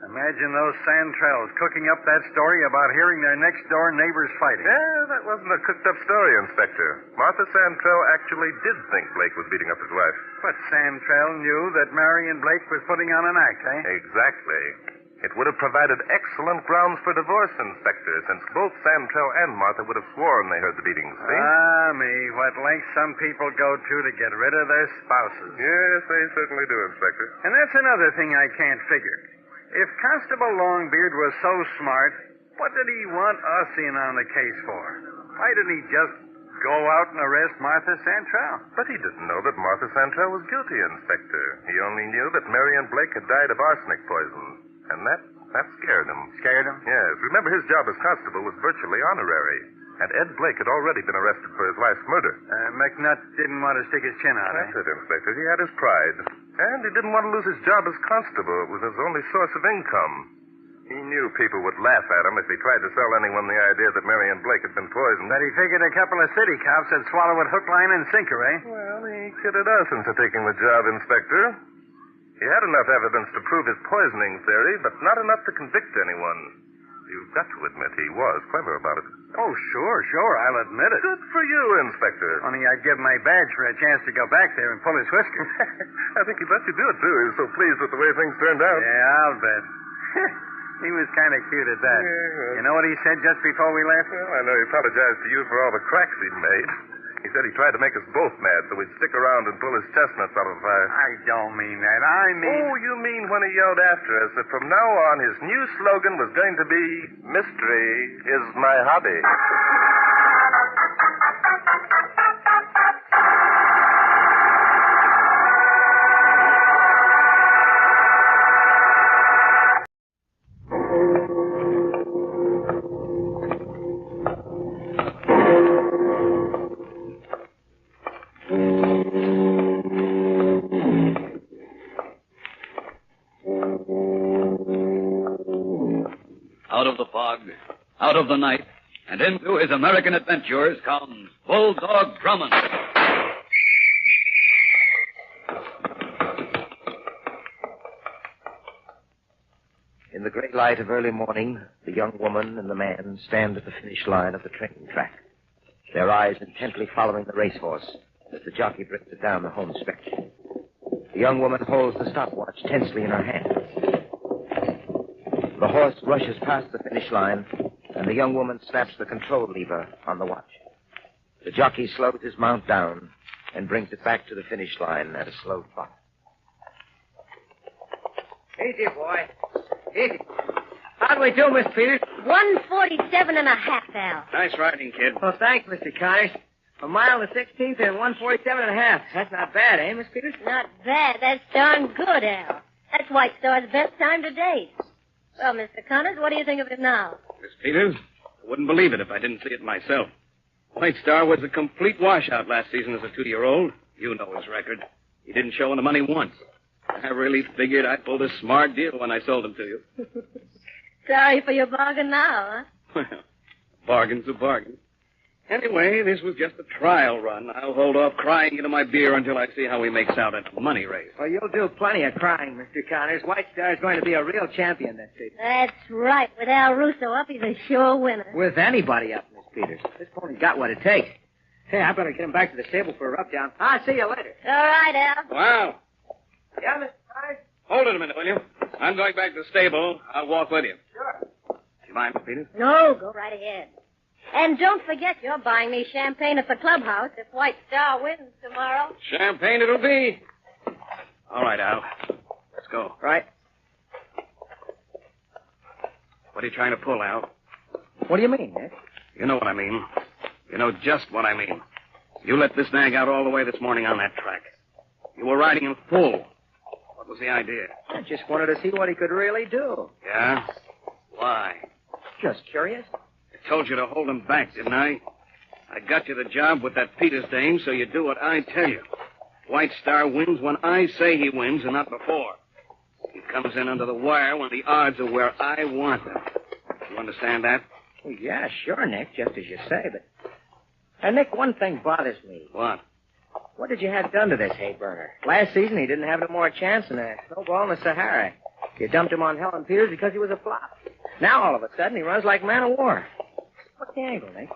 Imagine those Santrells cooking up that story about hearing their next-door neighbors fighting. Yeah, that wasn't a cooked-up story, Inspector. Martha Santrell actually did think Blake was beating up his wife. But Santrell knew that Marion Blake was putting on an act, eh? Exactly. It would have provided excellent grounds for divorce, Inspector, since both Santrell and Martha would have sworn they heard the beatings, see? Ah, me. What lengths some people go to get rid of their spouses. Yes, they certainly do, Inspector. And that's another thing I can't figure. If Constable Longbeard was so smart, what did he want us in on the case for? Why didn't he just go out and arrest Martha Santrell? But he didn't know that Martha Santrell was guilty, Inspector. He only knew that Marion Blake had died of arsenic poison. And that scared him. Scared him? Yes. Remember, his job as constable was virtually honorary. And Ed Blake had already been arrested for his wife's murder. McNutt didn't want to stick his chin out, That's it, Inspector. He had his pride. And he didn't want to lose his job as constable. It was his only source of income. He knew people would laugh at him if he tried to sell anyone the idea that Marion Blake had been poisoned. But he figured a couple of city cops would swallow it hook, line, and sinker, eh? Well, he kidded us into taking the job, Inspector. He had enough evidence to prove his poisoning theory, but not enough to convict anyone. You've got to admit he was clever about it. Oh, sure. I'll admit it. Good for you, Inspector. Only I'd give my badge for a chance to go back there and pull his whiskers. I think he'd let you do it, too. He was so pleased with the way things turned out. Yeah, I'll bet. He was kind of cute at that. Yeah, well. You know what he said just before we left? Well, I know he apologized to you for all the cracks he'd made. He said he tried to make us both mad so we'd stick around and pull his chestnuts out of the fire. I don't mean that. I mean... Oh, you mean when he yelled after us that from now on his new slogan was going to be, mystery is my hobby. of the fog, out of the night, and into his American adventures comes Bulldog Drummond. In the gray light of early morning, the young woman and the man stand at the finish line of the training track, their eyes intently following the racehorse as the jockey brings it down the home stretch. The young woman holds the stopwatch tensely in her hand. The horse rushes past the finish line, and the young woman snaps the control lever on the watch. The jockey slows his mount down and brings it back to the finish line at a slow trot. Easy, boy. Easy. How'd we do, Miss Peters? 147 and a half, Al. Nice riding, kid. Well, thanks, Mr. Connors. A mile and 16th and 147 and a half. That's not bad, eh, Miss Peters? Not bad. That's darn good, Al. That's White Star's best time to date. Well, Mr. Connors, what do you think of it now? Miss Peters, I wouldn't believe it if I didn't see it myself. White Star was a complete washout last season as a 2-year-old. You know his record. He didn't show any money once. I really figured I pulled a smart deal when I sold him to you. Sorry for your bargain now, huh? Well, bargain's a bargain. Anyway, this was just a trial run. I'll hold off crying into my beer until I see how he makes out at the money race. Well, you'll do plenty of crying, Mr. Connors. White Star's going to be a real champion this season. That's right. With Al Russo up, he's a sure winner. With anybody up, Miss Peters. This pony's got what it takes. Hey, I better get him back to the stable for a rub-down. I'll see you later. All right, Al. Wow. Yeah, Mr. Connors? Hold it a minute, will you? I'm going back to the stable. I'll walk with you. Sure. Do you mind, Miss Peters? No, go right ahead. And don't forget you're buying me champagne at the clubhouse if White Star wins tomorrow. Champagne it'll be. All right, Al. Let's go. Right. What are you trying to pull, Al? What do you mean, Nick? You know what I mean. You know just what I mean. You let this nag out all the way this morning on that track. You were riding him full. What was the idea? I just wanted to see what he could really do. Yeah? Why? Just curious. I told you to hold him back, didn't I? I got you the job with that Peters dame, so you do what I tell you. White Star wins when I say he wins and not before. He comes in under the wire when the odds are where I want them. You understand that? Well, yeah, sure, Nick, just as you say, but... Nick, one thing bothers me. What? What did you have done to this hay burner? Last season, he didn't have no more chance than a snowball in the Sahara. You dumped him on Helen Peters because he was a flop. Now, all of a sudden, he runs like man of war. What's the angle, Nick?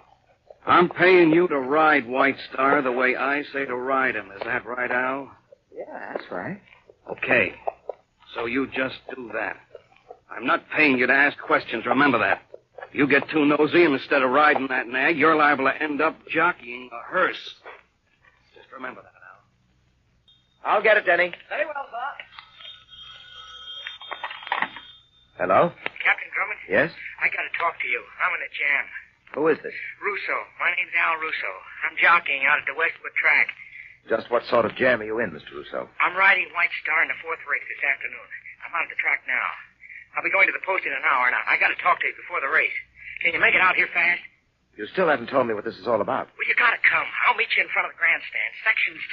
I'm paying you to ride White Star the way I say to ride him. Is that right, Al? Yeah, that's right. Okay. So you just do that. I'm not paying you to ask questions. Remember that. If you get too nosy and instead of riding that nag, you're liable to end up jockeying a hearse. Just remember that, Al. I'll get it, Denny. Very well, sir. Hello? Captain Drummond? Yes? I gotta talk to you. I'm in a jam. Who is this? Russo. My name's Al Russo. I'm jockeying out at the Westwood track. Just what sort of jam are you in, Mr. Russo? I'm riding White Star in the 4th race this afternoon. I'm out at the track now. I'll be going to the post in an hour, and I gotta talk to you before the race. Can you make it out here fast? You still haven't told me what this is all about. Well, you gotta come. I'll meet you in front of the grandstand, Section C.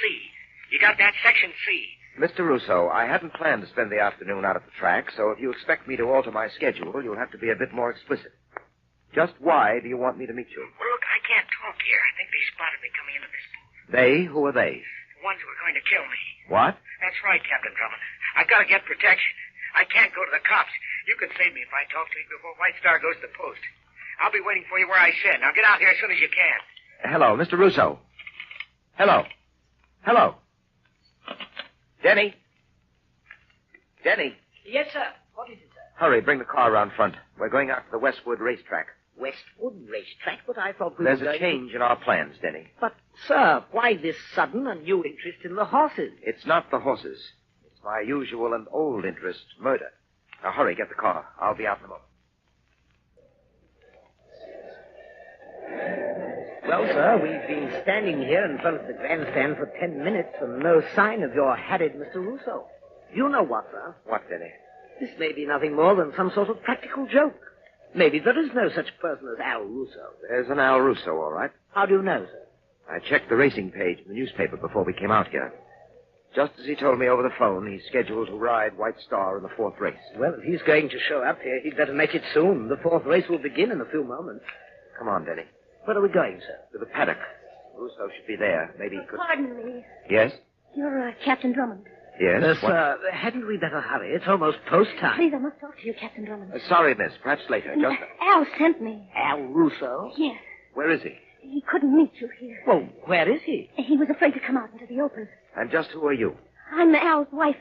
You got that? Section C. Mr. Russo, I hadn't planned to spend the afternoon out at the track, so if you expect me to alter my schedule, you'll have to be a bit more explicit. Just why do you want me to meet you? Well, look, I can't talk here. I think they spotted me coming into this booth. They? Who are they? The ones who are going to kill me. What? That's right, Captain Drummond. I've got to get protection. I can't go to the cops. You can save me if I talk to you before White Star goes to the post. I'll be waiting for you where I said. Now get out here as soon as you can. Hello, Mr. Russo. Hello. Hello. Denny. Denny. Yes, sir. What is it, sir? Hurry, bring the car around front. We're going out to the Westwood racetrack. Westwood racetrack? But I thought we There's were a change in our plans, Denny. But, sir, why this sudden and new interest in the horses? It's not the horses. It's my usual and old interest, murder. Now hurry, get the car. I'll be out in a moment. Well, sir, we've been standing here in front of the grandstand for 10 minutes and no sign of your harried Mr. Russo. You know what, sir? What, Denny? This may be nothing more than some sort of practical joke. Maybe there is no such person as Al Russo. There's an Al Russo, all right. How do you know, sir? I checked the racing page in the newspaper before we came out here. Just as he told me over the phone, he's scheduled to ride White Star in the 4th race. Well, if he's going to show up here, he'd better make it soon. The 4th race will begin in a few moments. Come on, Denny. Where are we going, sir? To the paddock. Russo should be there. Maybe he could... Pardon me. Yes? You're Captain Drummond. Yes? Sir, hadn't we better hurry? It's almost post time. Please, I must talk to you, Captain Drummond. Sorry, miss. Perhaps later. Just... Al sent me. Al Russo? Yes. Where is he? He couldn't meet you here. Well, where is he? He was afraid to come out into the open. And just who are you? I'm Al's wife,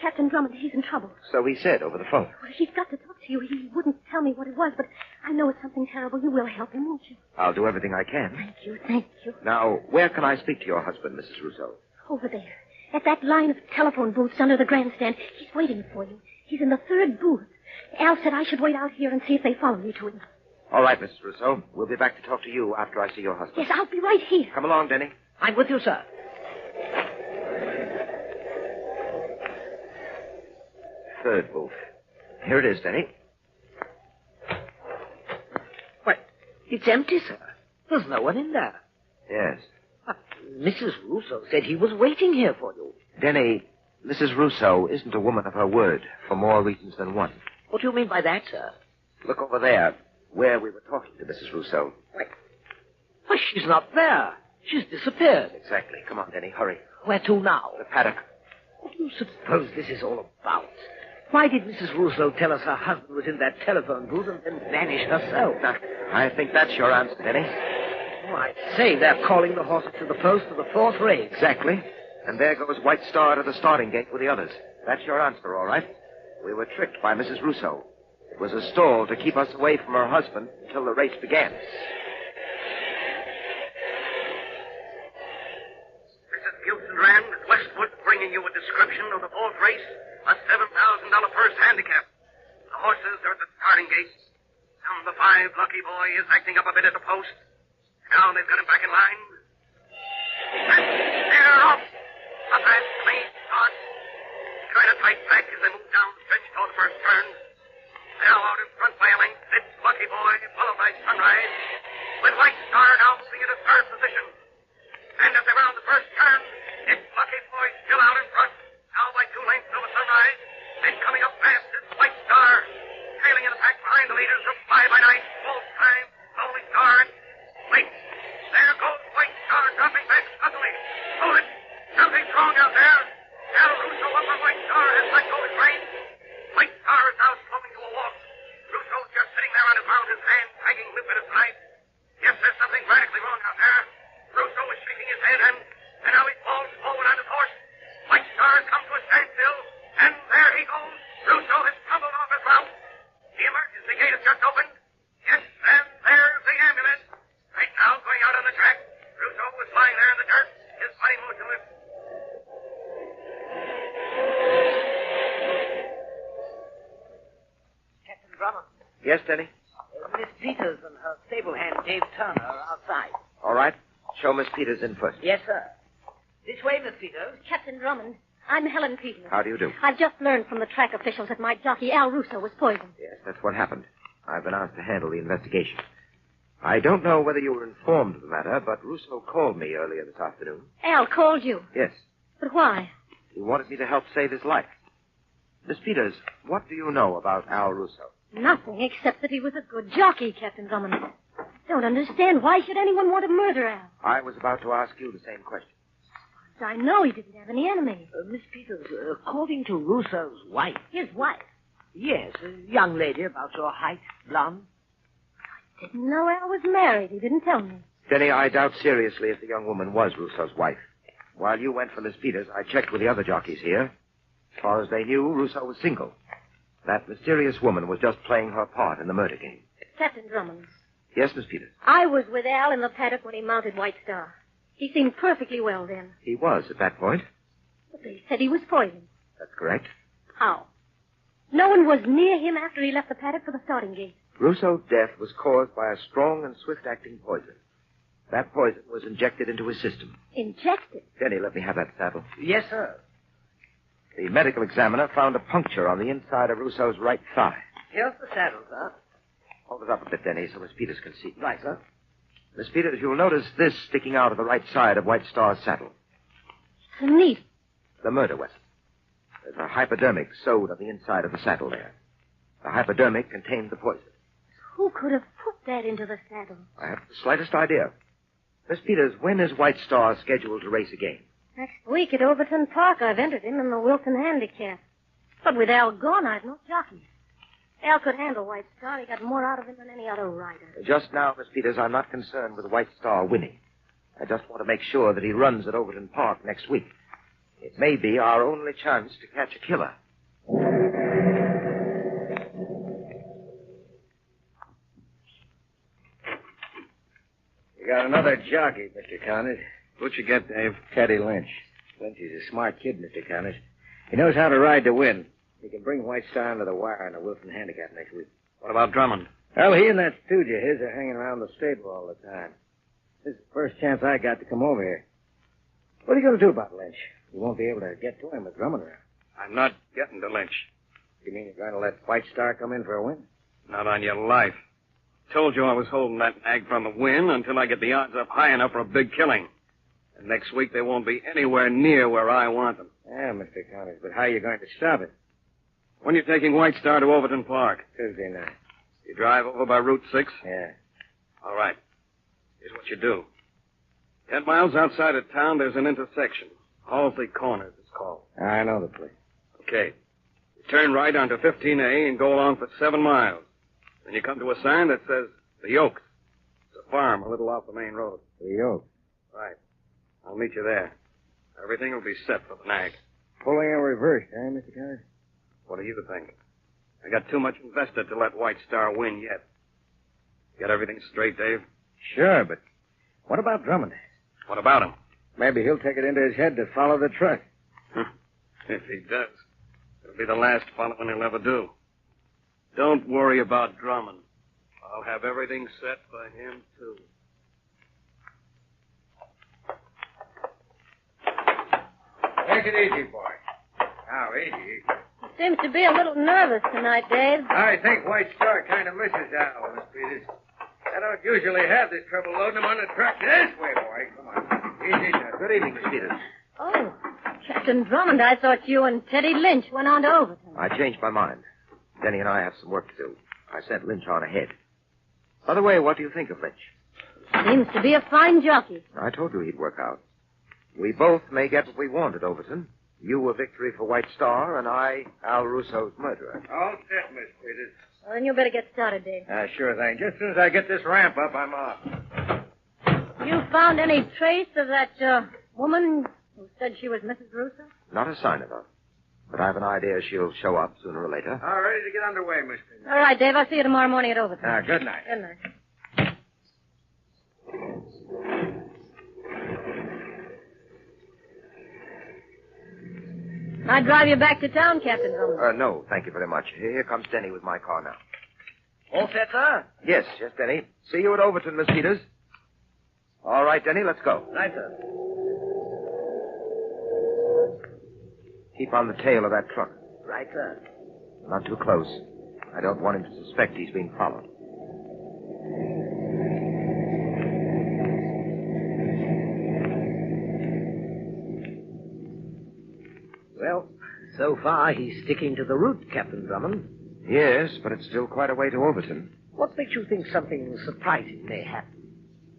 Captain Drummond. He's in trouble. So he said over the phone. Well, he's got to talk to you. He wouldn't tell me what it was, but I know it's something terrible. You will help him, won't you? I'll do everything I can. Thank you, thank you. Now, where can I speak to your husband, Mrs. Russo? Over there. At that line of telephone booths under the grandstand. He's waiting for you. He's in the 3rd booth. Al said I should wait out here and see if they follow you to him. All right, Mrs. Russo. We'll be back to talk to you after I see your husband. Yes, I'll be right here. Come along, Denny. I'm with you, sir. 3rd booth. Here it is, Denny. What? It's empty, sir. There's no one in there. Yes. Mrs. Russo said he was waiting here for you. Denny, Mrs. Russo isn't a woman of her word for more reasons than one. What do you mean by that, sir? Look over there, where we were talking to Mrs. Russo. Why, she's not there. She's disappeared. Exactly. Come on, Denny, hurry. Where to now? The paddock. What do you suppose this is all about? Why did Mrs. Russo tell us her husband was in that telephone booth and then vanish herself? Now, I think that's your answer, Denny. Oh, I say, they're calling the horses to the post for the 4th race. Exactly. And there goes White Star to the starting gate with the others. That's your answer, all right. We were tricked by Mrs. Russo. It was a stall to keep us away from her husband until the race began. Mrs. Gilson Rand, Westwood, bringing you a description of the 4th race, a $7,000 purse handicap. The horses are at the starting gate. Some of the 5 lucky boy is acting up a bit at the post. Now they've got him back in line. And they're off. A fast, clean start. Trying to tight back as they move down the stretch toward the first turn. Now out in front by a length, it's Lucky Boy, followed by Sunrise, with White Star now moving into 3rd position. And as they round the first turn, it's Lucky Boy still out in front, now by 2 lengths over Sunrise, and coming up fast is White Star, trailing in the pack behind the leaders of Fly by Night, full time, slowly start. Wait, there goes White Star dropping back suddenly. Hold it, something's wrong out there. Al Russo up on White Star has let go his rein. White Star is now sloping to a walk. Russo's just sitting there on his mount, his hand hanging limp at his side. Yes, there's something radically wrong out there. Russo is shaking his head, and now he falls forward on his horse. White Star has come to a standstill, and there he goes. Russo has tumbled off his mount. The emergency gate has just opened. Yes, and there's the ambulance. Right now, going out on the track. Russo was lying there in the dirt, his body motionless. Captain Drummond. Yes, Denny? Miss Peters and her stable hand, Dave Turner, are outside. All right. Show Miss Peters in first. Yes, sir. This way, Miss Peters. Captain Drummond, I'm Helen Peters. How do you do? I've just learned from the track officials that my jockey, Al Russo, was poisoned. Yes, that's what happened. I've been asked to handle the investigation. I don't know whether you were informed of the matter, but Russo called me earlier this afternoon. Al called you. Yes. But why? He wanted me to help save his life. Miss Peters, what do you know about Al Russo? Nothing, except that he was a good jockey, Captain Drummond. Don't understand. Why should anyone want to murder Al? I was about to ask you the same question. I know he didn't have any enemies. Miss Peters, according to Russo's wife. His wife? Yes, a young lady about your height, blonde. I didn't know Al was married. He didn't tell me. Denny, I doubt seriously if the young woman was Russo's wife. While you went for Miss Peters, I checked with the other jockeys here. As far as they knew, Russo was single. That mysterious woman was just playing her part in the murder game. Captain Drummond. Yes, Miss Peters? I was with Al in the paddock when he mounted White Star. He seemed perfectly well then. He was at that point. But they said he was poisoned. That's correct. How? No one was near him after he left the paddock for the starting gate. Russo's death was caused by a strong and swift-acting poison. That poison was injected into his system. Injected? Denny, let me have that saddle. Yes, sir. The medical examiner found a puncture on the inside of Russo's right thigh. Here's the saddle, sir. Hold it up a bit, Denny, so Miss Peters can see. Right, sir. Miss Peters, you'll notice this sticking out of the right side of White Star's saddle. It's a needle. the murder weapon. There's a hypodermic sewed on the inside of the saddle there. The hypodermic contained the poison. Who could have put that into the saddle? I haven't the slightest idea. Miss Peters, when is White Star scheduled to race again? Next week at Overton Park, I've entered him in the Wilson Handicap. But with Al gone, I've no jockey. Al could handle White Star. He got more out of him than any other rider. Just now, Miss Peters, I'm not concerned with White Star winning. I just want to make sure that he runs at Overton Park next week. It may be our only chance to catch a killer. You got another jockey, Mr. Connors. What'd you get, Dave? Teddy Lynch. Lynch is a smart kid, Mr. Connors. He knows how to ride to win. He can bring White Star under the wire in the Wilson Handicap next week. What about Drummond? Well, he and that stooge of his are hanging around the stable all the time. This is the first chance I got to come over here. What are you going to do about Lynch? You won't be able to get to him with Drummond around. I'm not getting to Lynch. You mean you're going to let White Star come in for a win? Not on your life. Told you I was holding that nag from the win until I get the odds up high enough for a big killing. And next week they won't be anywhere near where I want them. Yeah, Mr. Connors, but how are you going to stop it? When are you taking White Star to Overton Park? Tuesday night. You drive over by Route 6? Yeah. All right. Here's what you do. 10 miles outside of town, there's an intersection. Halsey Corners, it's called. I know the place. Okay. You turn right onto 15A and go along for 7 miles. Then you come to a sign that says The Oaks. It's a farm a little off the main road. The Oaks. Right. I'll meet you there. Everything will be set for the nag. Pulling a reverse, eh, Mr. Connors? What do you think? I got too much invested to let White Star win yet. Got everything straight, Dave? Sure, but what about Drummond? What about him? Maybe he'll take it into his head to follow the truck. If he does, it'll be the last following he'll ever do. Don't worry about Drummond. I'll have everything set for him, too. Take it easy, boy. Now, easy. He seems to be a little nervous tonight, Dave. I think White Star kind of misses Al, Miss Peters. I don't usually have this trouble loading him on the truck this way, boy. Come on. Easy, sir. Good evening, Miss Peters. Oh, Captain Drummond, I thought you and Teddy Lynch went on to Overton. I changed my mind. Denny and I have some work to do. I sent Lynch on ahead. By the way, what do you think of Lynch? Seems to be a fine jockey. I told you he'd work out. We both may get what we want at Overton. You a victory for White Star, and I, Al Russo's murderer. All set, Miss Peters. Well, then you better get started, Dave. Sure thing. Just as soon as I get this ramp up, I'm off. You found any trace of that woman who said she was Mrs. Russo? Not a sign of her. But I have an idea she'll show up sooner or later. All ready to get underway, Miss Peters. All right, Dave. I'll see you tomorrow morning at Overton. Good night. Good night. I drive you back to town, Captain Drummond. No, thank you very much. Here comes Denny with my car now. All set, sir? Yes, Denny. See you at Overton, Miss Peters. All right, Denny, let's go. Right, sir. Keep on the tail of that truck. Right, sir. Not too close. I don't want him to suspect he's being followed. Well, so far he's sticking to the route, Captain Drummond. Yes, but it's still quite a way to Overton. What makes you think something surprising may happen?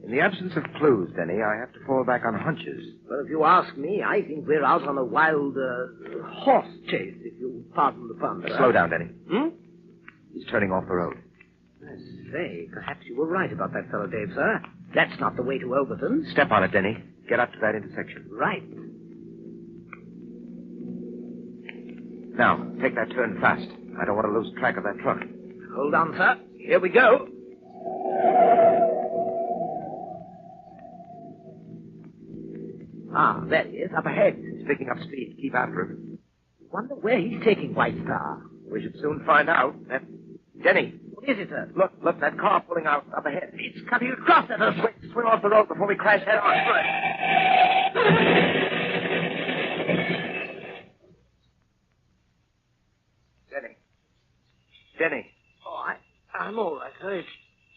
In the absence of clues, Denny, I have to fall back on hunches. Well, if you ask me, I think we're out on a wild horse chase, if you pardon the pun. Slow down, Denny. He's turning off the road. I say, perhaps you were right about that fellow, Dave, sir. That's not the way to Overton. Step on it, Denny. Get up to that intersection. Right. Now, take that turn fast. I don't want to lose track of that truck. Hold on, sir. Here we go. Ah, there he is, up ahead. He's picking up speed. Keep after him. Wonder where he's taking White Star. We should soon find out. Denny. What is it, sir? Look, that car pulling out up ahead. It's cutting across at us. Swing off the road before we crash head on. Denny. Oh, I'm all right, sir. It's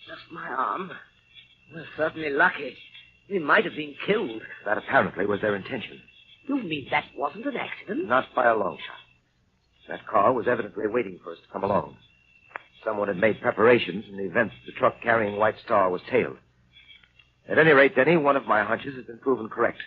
just my arm. We're certainly lucky. We might have been killed. That apparently was their intention. You mean that wasn't an accident? Not by a long shot. That car was evidently waiting for us to come along. Someone had made preparations in the event that the truck carrying White Star was tailed. At any rate, Denny, one of my hunches has been proven correct.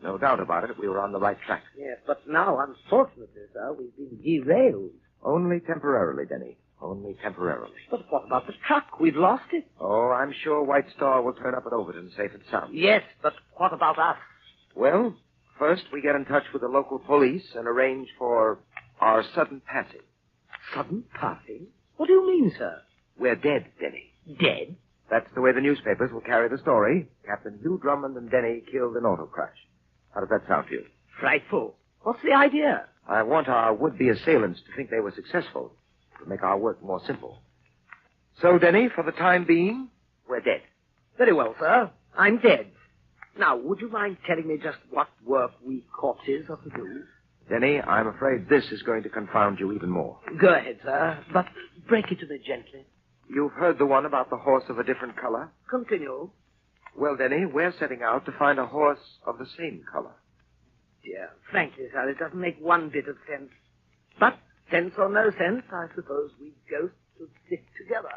No doubt about it, we were on the right track. Yes, but now, unfortunately, sir, we've been derailed. Only temporarily, Denny. Only temporarily. But what about the truck? We've lost it. Oh, I'm sure White Star will turn up at Overton safe and sound. Yes, but what about us? Well, first we get in touch with the local police and arrange for our sudden passing. Sudden passing? What do you mean, sir? We're dead, Denny. Dead? That's the way the newspapers will carry the story. Captain Hugh Drummond and Denny killed in auto crash. How does that sound to you? Frightful. What's the idea? I want our would-be assailants to think they were successful. To make our work more simple. So, Denny, for the time being, we're dead. Very well, sir. I'm dead. Now, would you mind telling me just what work we corpses are to do? Denny, I'm afraid this is going to confound you even more. Go ahead, sir, but break it to me gently. You've heard the one about the horse of a different color? Continue. Well, Denny, we're setting out to find a horse of the same color. Dear, frankly, sir, it doesn't make one bit of sense. But, sense or no sense, I suppose we ghosts should stick together.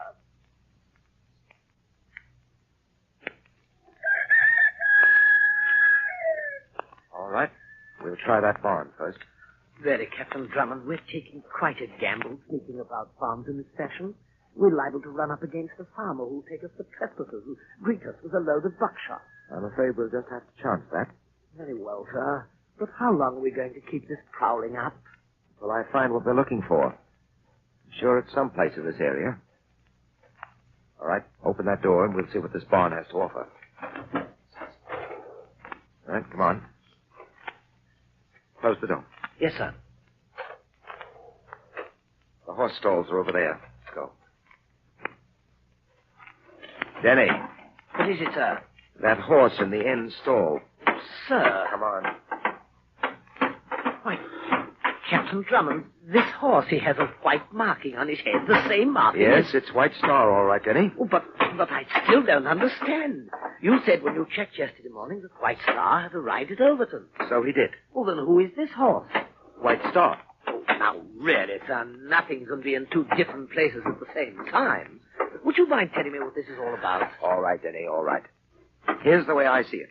All right. We'll try that barn first. Really, Captain Drummond, we're taking quite a gamble sneaking about farms in this fashion. We're liable to run up against a farmer who'll take us for trespassers, who'll greet us with a load of buckshot. I'm afraid we'll just have to chance that. Very well, sir. But how long are we going to keep this prowling up? Till I find what they're looking for. I'm sure it's someplace in this area. All right, open that door and we'll see what this barn has to offer. All right, come on. Close the door. Yes, sir. The horse stalls are over there. Let's go. Denny. What is it, sir? That horse in the end stall. Sir. Come on. Why, Captain Drummond, this horse, he has a white marking on his head, the same marking. Yes, it's White Star, all right, Denny. Oh, but I still don't understand. You said when you checked yesterday morning that White Star had arrived at Overton. So he did. Well, then who is this horse? White Star. Oh, now, really, sir, nothing can be in two different places at the same time. Would you mind telling me what this is all about? All right, Denny, all right. Here's the way I see it.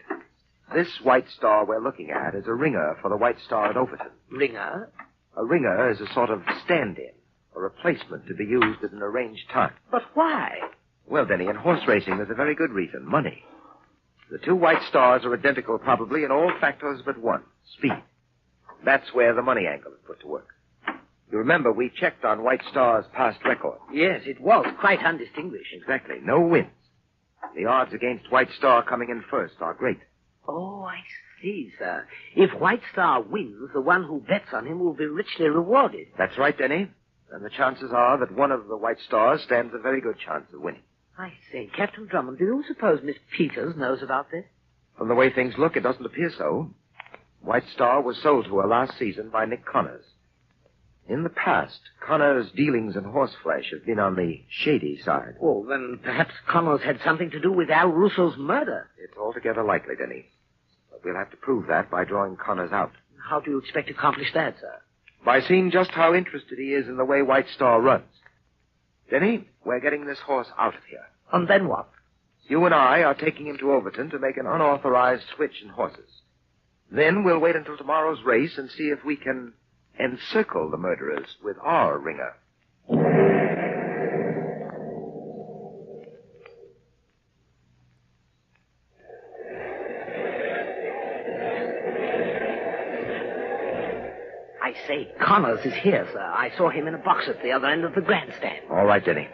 This White Star we're looking at is a ringer for the White Star at Overton. Ringer? A ringer is a sort of stand-in, a replacement to be used at an arranged time. But why? Well, Denny, in horse racing, there's a very good reason, money. The two White Stars are identical probably in all factors but one, speed. That's where the money angle is put to work. You remember we checked on White Star's past record. Yes, it was quite undistinguished. Exactly. No wins. The odds against White Star coming in first are great. Oh, I see, sir. If White Star wins, the one who bets on him will be richly rewarded. That's right, Denny. And the chances are that one of the White Stars stands a very good chance of winning. I say, Captain Drummond, do you suppose Miss Peters knows about this? From the way things look, it doesn't appear so. White Star was sold to her last season by Nick Connors. In the past, Connors' dealings in horseflesh have been on the shady side. Oh, then perhaps Connors had something to do with Al Russo's murder. It's altogether likely, Denny. But we'll have to prove that by drawing Connors out. How do you expect to accomplish that, sir? By seeing just how interested he is in the way White Star runs. Denny, we're getting this horse out of here. And then what? You and I are taking him to Overton to make an unauthorized switch in horses. Then we'll wait until tomorrow's race and see if we can encircle the murderers with our ringer. I say, Connors is here, sir. I saw him in a box at the other end of the grandstand. All right, Denny.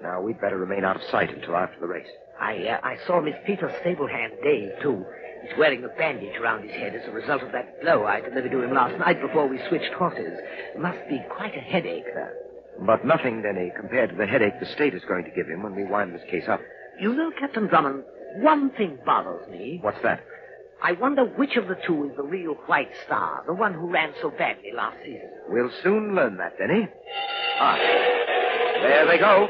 Now, we'd better remain out of sight until after the race. I saw Miss Peters' stable hand, Dave, too. He's wearing a bandage around his head as a result of that blow I delivered to him last night before we switched horses. It must be quite a headache, sir. But nothing, Denny, compared to the headache the state is going to give him when we wind this case up. You know, Captain Drummond, one thing bothers me. What's that? I wonder which of the two is the real White Star, the one who ran so badly last season. We'll soon learn that, Denny. Ah, there they go.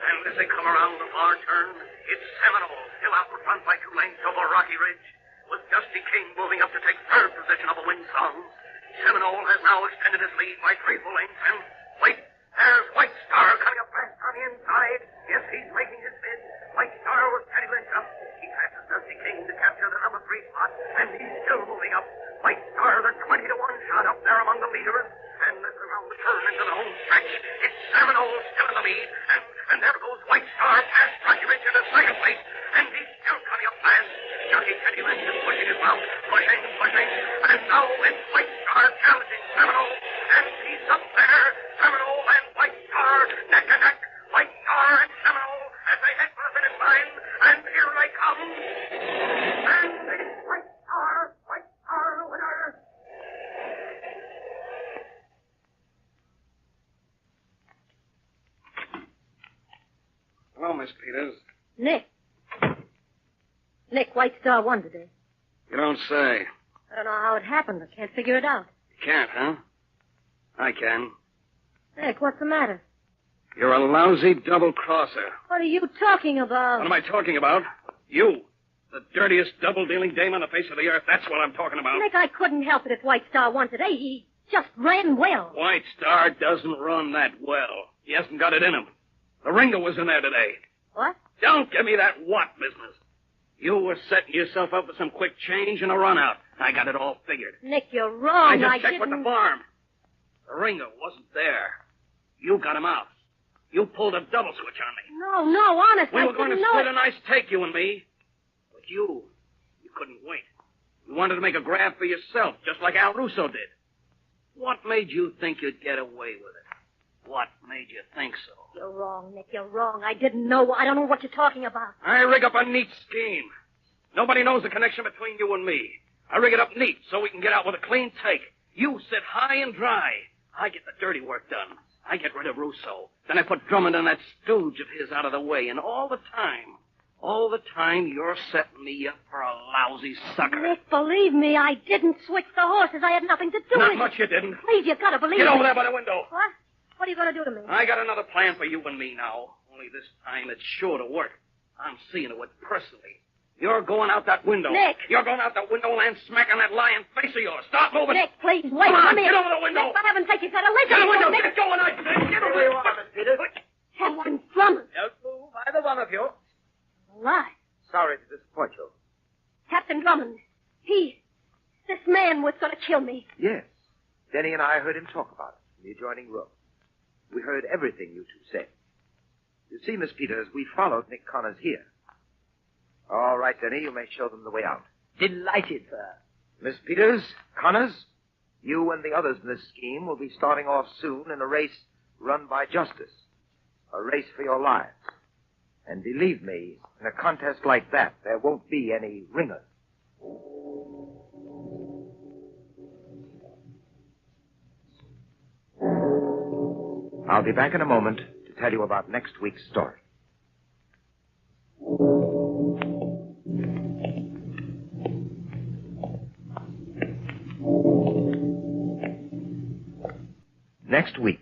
And as they come around the far turn, it's Seminole, still out in front by 2 lengths over Rocky Ridge, with Dusty King moving up to take third position over Wind Song. Seminole has now extended his lead by 3 full lengths, and wait, there's White Star coming up fast on the inside. Yes, he's making his bid. White Star was 10 lengths up. He passes Dusty King to capture the number 3 spot, and he's still moving up. White Star, the 20-to-1 shot up there among the leaders, and around the turn into the home stretch, it's Seminole still in the lead, and there goes White Star past Rocky Ridge into second place, and he's still coming up fast. Jockey Teddy Lynch is pushing his mount, pushing, and now it's White Star challenging Seminole, and he's up there. Seminole and White Star, neck and neck. White Star and Seminole as they head for the finish line, and here they come. And it's White Star the winner. Hello, Miss Peters. Nick, White Star won today. You don't say. I don't know how it happened. I can't figure it out. You can't, huh? I can. Nick, what's the matter? You're a lousy double-crosser. What are you talking about? What am I talking about? You. The dirtiest double-dealing dame on the face of the earth. That's what I'm talking about. Nick, I couldn't help it if White Star won today. He just ran well. White Star doesn't run that well. He hasn't got it in him. The ringer was in there today. What? Don't give me that what business. You were setting yourself up for some quick change and a run-out. I got it all figured. Nick, you're wrong. I just checked with the farm. The ringer wasn't there. You got him out. You pulled a double switch on me. No, honest, We I were going to didn't know split it. a nice take, you and me. But you couldn't wait. You wanted to make a grab for yourself, just like Al Russo did. What made you think you'd get away with it? What made you think so? You're wrong, Nick, you're wrong. I didn't know. I don't know what you're talking about. I rig up a neat scheme. Nobody knows the connection between you and me. I rig it up neat so we can get out with a clean take. You sit high and dry. I get the dirty work done. I get rid of Russo. Then I put Drummond and that stooge of his out of the way. And all the time, you're setting me up for a lousy sucker. Nick, believe me, I didn't switch the horses. I had nothing to do with it. Not much you didn't. Please, you've got to believe me. Get over there by the window. What? What are you going to do to me? I got another plan for you and me now. Only this time it's sure to work. I'm seeing it with personally. You're going out that window. Nick! You're going out that window and smack on that lying face of yours. Stop moving. Nick, please, wait. Come on, Come here. get over the window. Nick, for heaven's sake, you've got to listen. Get the window. Nick. Get going, I say. Get over Where you are, Miss Peters? Heaven, Drummond. Don't move, either one of you. Why? Sorry to disappoint you. Captain Drummond, this man was going to kill me. Yes. Denny and I heard him talk about it in the adjoining room. We heard everything you two said. You see, Miss Peters, we followed Nick Connors here. All right, Denny, you may show them the way out. Delighted, sir. Miss Peters, Connors, you and the others in this scheme will be starting off soon in a race run by justice. A race for your lives. And believe me, in a contest like that, there won't be any ringers. I'll be back in a moment to tell you about next week's story. Next week,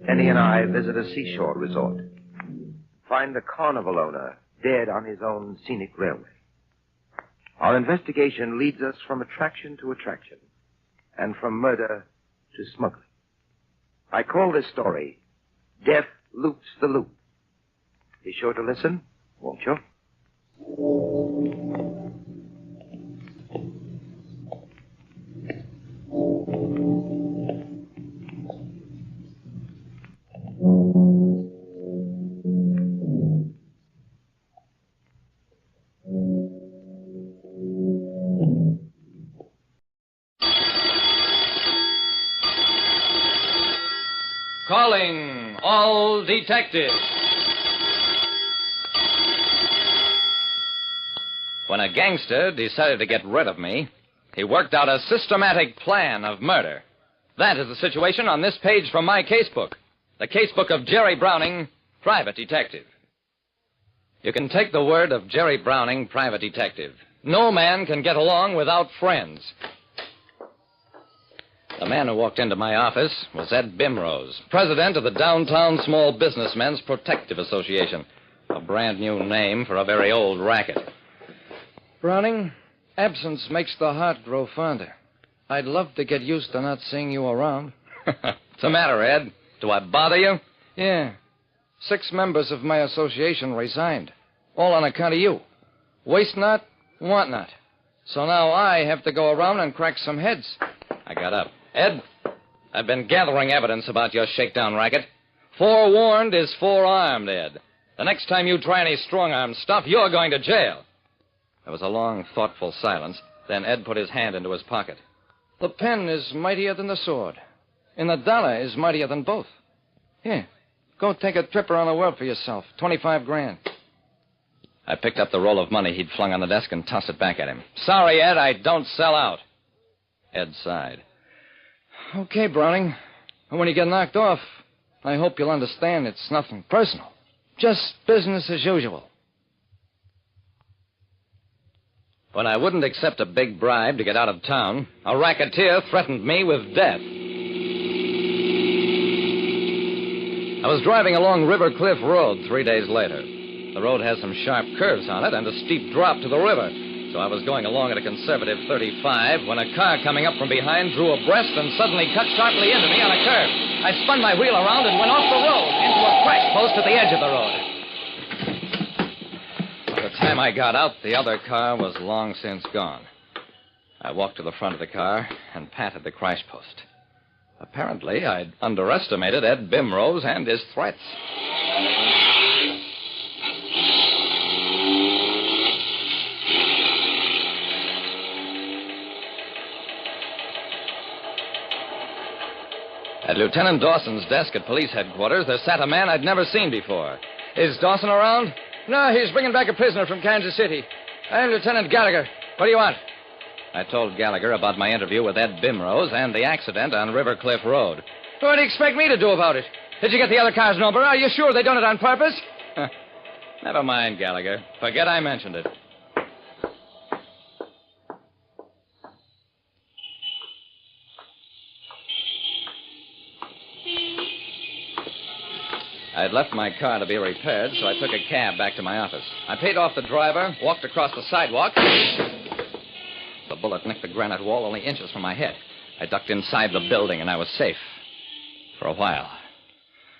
Denny and I visit a seashore resort. Find the carnival owner dead on his own scenic railway. Our investigation leads us from attraction to attraction, and from murder to smuggling. I call this story, Death Loops the Loop. Be sure to listen, won't you? Calling all detectives. When a gangster decided to get rid of me, he worked out a systematic plan of murder. That is the situation on this page from my casebook. The casebook of Jerry Browning, private detective. You can take the word of Jerry Browning, private detective. No man can get along without friends. The man who walked into my office was Ed Bimrose, president of the Downtown Small Businessmen's Protective Association, a brand new name for a very old racket. Browning, absence makes the heart grow fonder. I'd love to get used to not seeing you around. What's the matter, Ed? Do I bother you? Yeah. 6 members of my association resigned. All on account of you. Waste not, want not. So now I have to go around and crack some heads. I got up. Ed, I've been gathering evidence about your shakedown racket. Forewarned is forearmed, Ed. The next time you try any strong-arm stuff, you're going to jail. There was a long, thoughtful silence. Then Ed put his hand into his pocket. The pen is mightier than the sword. And the dollar is mightier than both. Here, go take a trip around the world for yourself. 25 grand. I picked up the roll of money he'd flung on the desk and tossed it back at him. Sorry, Ed, I don't sell out. Ed sighed. Okay, Browning. When you get knocked off, I hope you'll understand it's nothing personal. Just business as usual. When I wouldn't accept a big bribe to get out of town, a racketeer threatened me with death. I was driving along River Cliff Road 3 days later. The road has some sharp curves on it and a steep drop to the river. So I was going along at a conservative 35 when a car coming up from behind drew abreast and suddenly cut sharply into me on a curve. I spun my wheel around and went off the road into a crash post at the edge of the road. By the time I got out, the other car was long since gone. I walked to the front of the car and patted the crash post. Apparently, I'd underestimated Ed Bimrose and his threats. At Lieutenant Dawson's desk at police headquarters, there sat a man I'd never seen before. Is Dawson around? No, he's bringing back a prisoner from Kansas City. I'm Lieutenant Gallagher. What do you want? I told Gallagher about my interview with Ed Bimrose and the accident on River Cliff Road. What do you expect me to do about it? Did you get the other car's number? Are you sure they done it on purpose? Never mind, Gallagher. Forget I mentioned it. I'd left my car to be repaired, so I took a cab back to my office. I paid off the driver, walked across the sidewalk. The bullet nicked the granite wall only inches from my head. I ducked inside the building, and I was safe. For a while.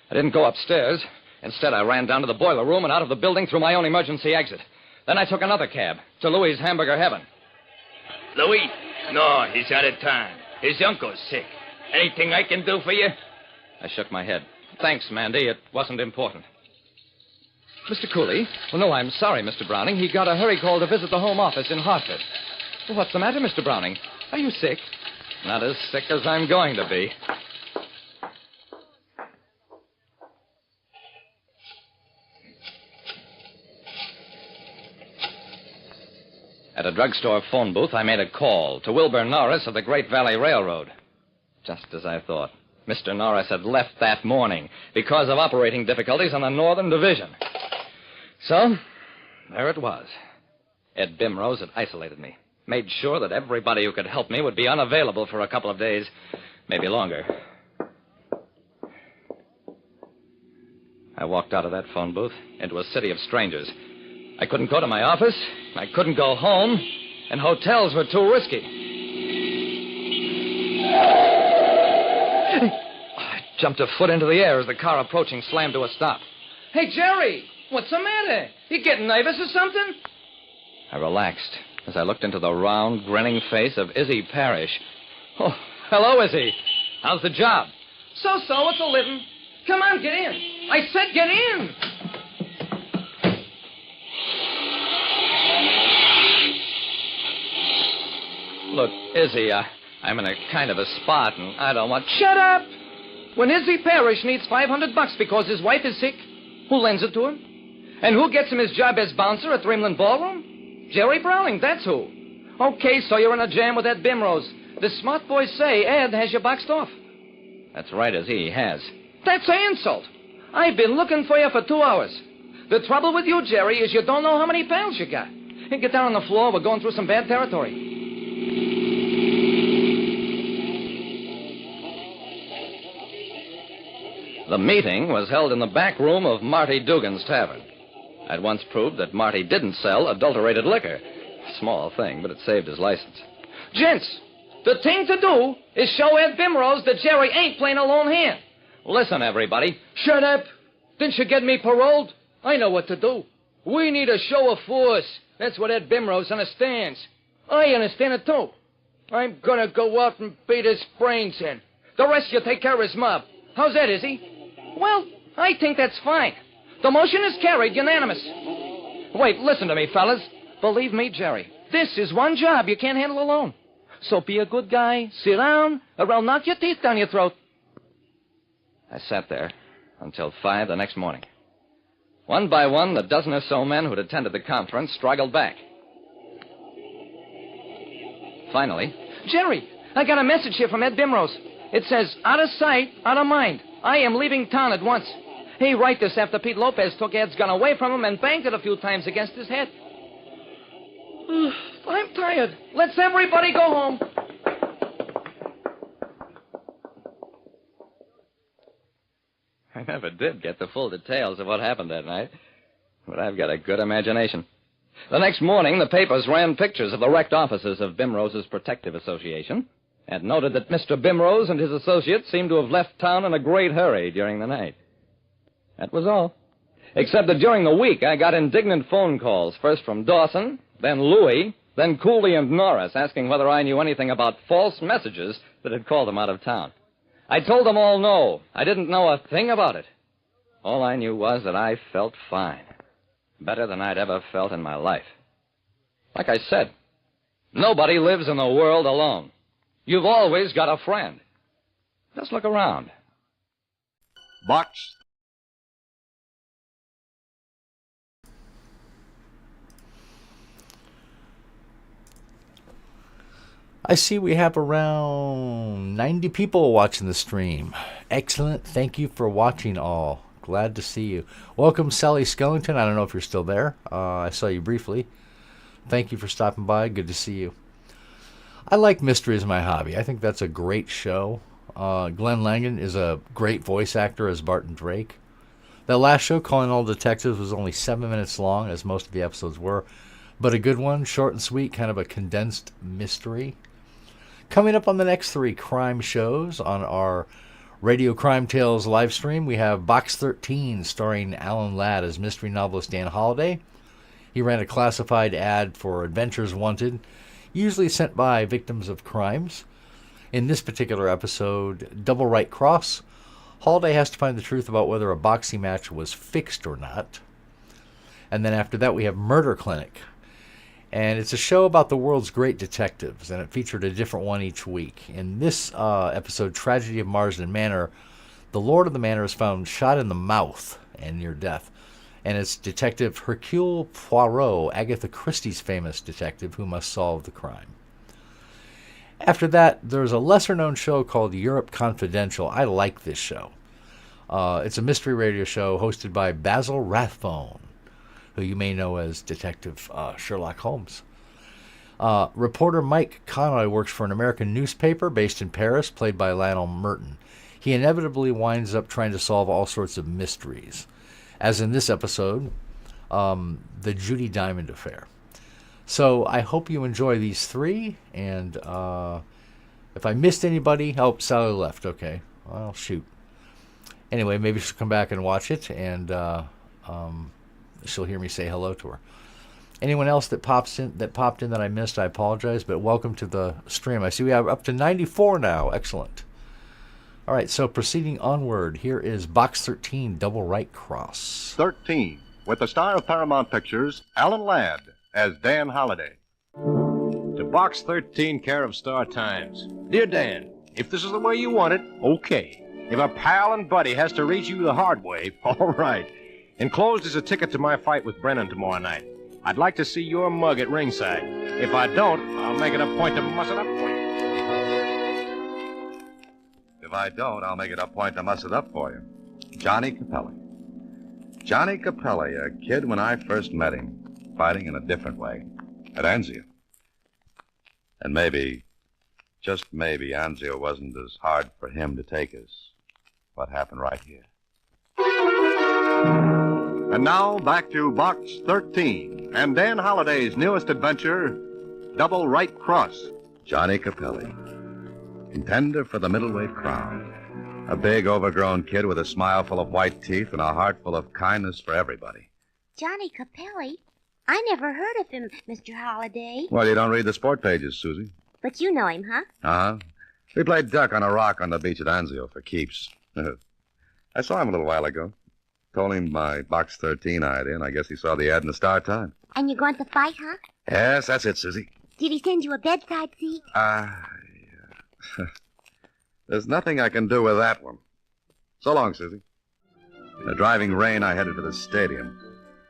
I didn't go upstairs. Instead, I ran down to the boiler room and out of the building through my own emergency exit. Then I took another cab to Louis' Hamburger Heaven. Louis? No, he's out of town. His uncle's sick. Anything I can do for you? I shook my head. Thanks, Mandy. It wasn't important. Mr. Cooley? Well, no, I'm sorry, Mr. Browning. He got a hurry call to visit the home office in Hartford. Well, what's the matter, Mr. Browning? Are you sick? Not as sick as I'm going to be. At a drugstore phone booth, I made a call to Wilbur Norris of the Great Valley Railroad. Just as I thought. Mr. Norris had left that morning because of operating difficulties on the Northern Division. So, there it was. Ed Bimrose had isolated me, made sure that everybody who could help me would be unavailable for a couple of days, maybe longer. I walked out of that phone booth into a city of strangers. I couldn't go to my office, I couldn't go home, and hotels were too risky. I jumped a foot into the air as the car approaching slammed to a stop. Hey, Jerry, what's the matter? You getting nervous or something? I relaxed as I looked into the round, grinning face of Izzy Parrish. Oh, hello, Izzy. How's the job? So-so, it's a living. Come on, get in. I said get in. Look, Izzy, I'm in a kind of a spot, and I don't want... Shut up! When Izzy Parrish needs $500 because his wife is sick, who lends it to him? And who gets him his job as bouncer at Dreamland Ballroom? Jerry Browning, that's who. Okay, so you're in a jam with Ed Bimrose. The smart boys say Ed has you boxed off. That's right, Izzy, he has. That's an insult. I've been looking for you for 2 hours. The trouble with you, Jerry, is you don't know how many pals you got. Hey, get down on the floor. We're going through some bad territory. The meeting was held in the back room of Marty Dugan's Tavern. I'd once proved that Marty didn't sell adulterated liquor, small thing, but it saved his license. Gents, the thing to do is show Ed Bimrose that Jerry ain't playing a lone hand. Listen, everybody. Shut up. Didn't you get me paroled? I know what to do. We need a show of force. That's what Ed Bimrose understands. I understand it, too. I'm gonna go out and beat his brains in. The rest of you take care of his mob. How's that, Izzy? Well, I think that's fine. The motion is carried unanimous. Wait, listen to me, fellas. Believe me, Jerry, this is one job you can't handle alone. So be a good guy, sit down, or I'll knock your teeth down your throat. I sat there until 5 the next morning. One by one, the dozen or so men who'd attended the conference straggled back. Finally, Jerry, I got a message here from Ed Bimrose. It says, out of sight, out of mind. I am leaving town at once. He wrote this after Pete Lopez took Ed's gun away from him and banged it a few times against his head. I'm tired. Let's everybody go home. I never did get the full details of what happened that night, but I've got a good imagination. The next morning, the papers ran pictures of the wrecked offices of Bimrose's Protective Association and noted that Mr. Bimrose and his associates seemed to have left town in a great hurry during the night. That was all. Except that during the week, I got indignant phone calls, first from Dawson, then Louie, then Cooley and Norris, asking whether I knew anything about false messages that had called them out of town. I told them all no. I didn't know a thing about it. All I knew was that I felt fine. Better than I'd ever felt in my life. Like I said, nobody lives in the world alone. You've always got a friend. Just look around. Box. I see we have around 90 people watching the stream. Excellent. Thank you for watching all. Glad to see you. Welcome, Sally Skellington. I don't know if you're still there. I saw you briefly. Thank you for stopping by. Good to see you. I like Mystery as my hobby. I think that's a great show. Glenn Langan is a great voice actor as Barton Drake. That last show, Calling All Detectives, was only 7 minutes long, as most of the episodes were. But a good one, short and sweet, kind of a condensed mystery. Coming up on the next 3 crime shows on our Radio Crime Tales live stream, we have Box 13, starring Alan Ladd as mystery novelist Dan Holliday. He ran a classified ad for Adventures Wanted, usually sent by victims of crimes. In this particular episode, Double Right Cross, Holliday has to find the truth about whether a boxing match was fixed or not. And then after that, we have Murder Clinic. And it's a show about the world's great detectives, and it featured a different one each week. In this episode, Tragedy of Marsden Manor, the Lord of the Manor is found shot in the mouth and near death. And it's Detective Hercule Poirot, Agatha Christie's famous detective, who must solve the crime. After that, there's a lesser-known show called Europe Confidential. I like this show. It's a mystery radio show hosted by Basil Rathbone, who you may know as Detective Sherlock Holmes. Reporter Mike Conroy works for an American newspaper based in Paris, played by Lionel Merton. He inevitably winds up trying to solve all sorts of mysteries, as in this episode, the Judy Diamond affair. So I hope you enjoy these 3, and if I missed anybody, Sally left, okay. Well, shoot. Anyway, maybe she'll come back and watch it, and she'll hear me say hello to her. Anyone else that popped in that I missed, I apologize, but welcome to the stream. I see we have up to 94 now. Excellent. All right, so proceeding onward, here is Box 13, Double Right Cross. 13, with the star of Paramount Pictures, Alan Ladd, as Dan Holliday. To Box 13, care of Star Times. Dear Dan, if this is the way you want it, okay. If a pal and buddy has to reach you the hard way, all right. Enclosed is a ticket to my fight with Brennan tomorrow night. I'd like to see your mug at ringside. If I don't, I'll make it a point to muss it up for you. If I don't, I'll make it a point to muss it up for you. Johnny Capelli. Johnny Capelli, a kid when I first met him, fighting in a different way, at Anzio. And maybe, just maybe, Anzio wasn't as hard for him to take as what happened right here. And now back to Box 13 and Dan Holliday's newest adventure, Double Right Cross. Johnny Capelli, contender for the middleweight crown. A big, overgrown kid with a smile full of white teeth and a heart full of kindness for everybody. Johnny Capelli? I never heard of him, Mr. Holliday. Well, you don't read the sport pages, Susie. But you know him, huh? Uh-huh. We played duck on a rock on the beach at Anzio for keeps. I saw him a little while ago. Told him my Box 13 idea, and I guess he saw the ad in the Star Time. And you're going to fight, huh? Yes, that's it, Susie. Did he send you a bedside seat? There's nothing I can do with that one. So long, Susie. In the driving rain, I headed for the stadium,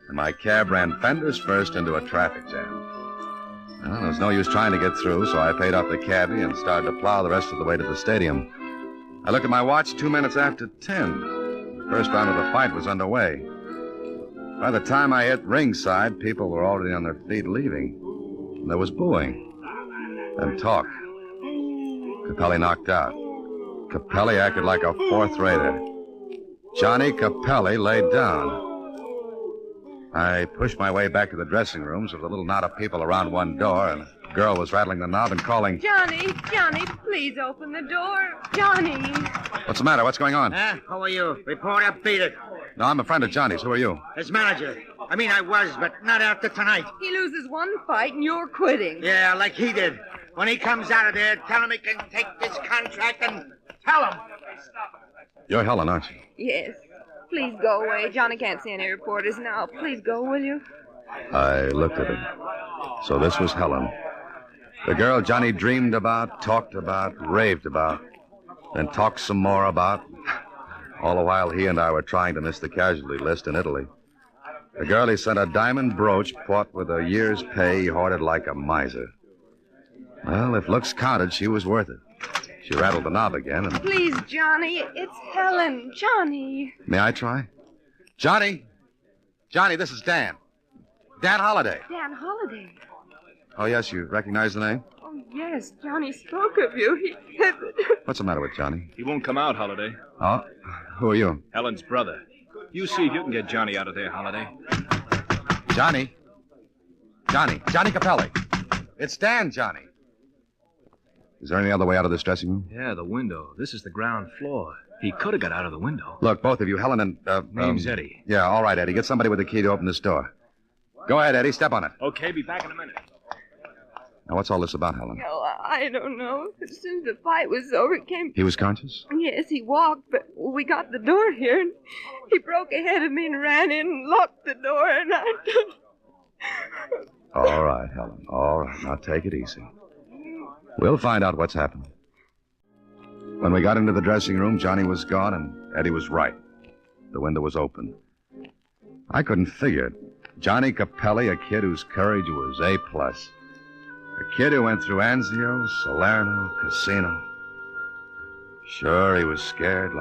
and my cab ran fenders first into a traffic jam. Well, there was no use trying to get through, so I paid off the cabbie and started to plow the rest of the way to the stadium. I looked at my watch 2 minutes after 10. The first round of the fight was underway. By the time I hit ringside, people were already on their feet leaving. And there was booing and talk. Capelli knocked out. Capelli acted like a fourth-rater. Johnny Capelli laid down. I pushed my way back to the dressing rooms with a little knot of people around one door, and a girl was rattling the knob and calling, Johnny, please open the door. Johnny. "What's the matter? What's going on?" Who are you? Reporter, beat it. No, I'm a friend of Johnny's. Who are you? His manager. I was, but not after tonight. He loses one fight and you're quitting. Yeah, like he did. When he comes out of there, tell him he can take this contract and tell him. You're Helen, aren't you? Yes. Please go away. Johnny can't see any reporters now. Please go, will you? I looked at her. So this was Helen. The girl Johnny dreamed about, talked about, raved about, then talked some more about, all the while he and I were trying to miss the casualty list in Italy. The girl he sent a diamond brooch bought with a year's pay he hoarded like a miser. Well, if looks counted, she was worth it. She rattled the knob again and... Please, Johnny, it's Helen. Johnny. May I try? Johnny! Johnny, this is Dan. Dan Holliday. Dan Holliday. Oh, yes, you recognize the name? Oh, yes, Johnny spoke of you. He said that... What's the matter with Johnny? He won't come out, Holliday. Oh? Who are you? Helen's brother. You see if you can get Johnny out of there, Holliday. Johnny? Johnny Capelli. It's Dan, Johnny. Is there any other way out of this dressing room? Yeah, the window. This is the ground floor. He could have got out of the window. Look, both of you, Helen and... Name's Eddie. Yeah, all right, Eddie. Get somebody with the key to open this door. Go ahead, Eddie. Step on it. Okay, be back in a minute. Now, what's all this about, Helen? Oh, I don't know. As soon as the fight was over, it came... He was conscious? Yes, he walked, but we got the door here, and he broke ahead of me and ran in and locked the door, and I... All right, Helen. All right. Now, take it easy. We'll find out what's happened. When we got into the dressing room, Johnny was gone, and Eddie was right. The window was open. I couldn't figure it. Johnny Capelli, a kid whose courage was A+. A kid who went through Anzio, Salerno, Casino. Sure, he was scared,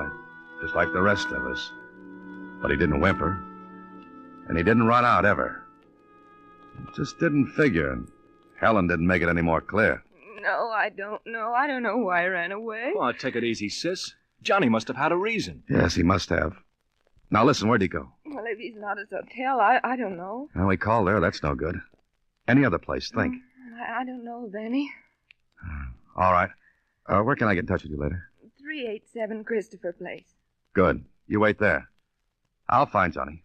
just like the rest of us. But he didn't whimper. And he didn't run out, ever. It just didn't figure, and Helen didn't make it any more clear. No, I don't know. I don't know why I ran away. Oh, take it easy, sis. Johnny must have had a reason. Yes, he must have. Now, listen, where'd he go? Well, if he's not at his hotel, I don't know. Well, we called there. That's no good. Any other place, think. I don't know of any. All right. Where can I get in touch with you later? 387 Christopher Place. Good. You wait there. I'll find Johnny.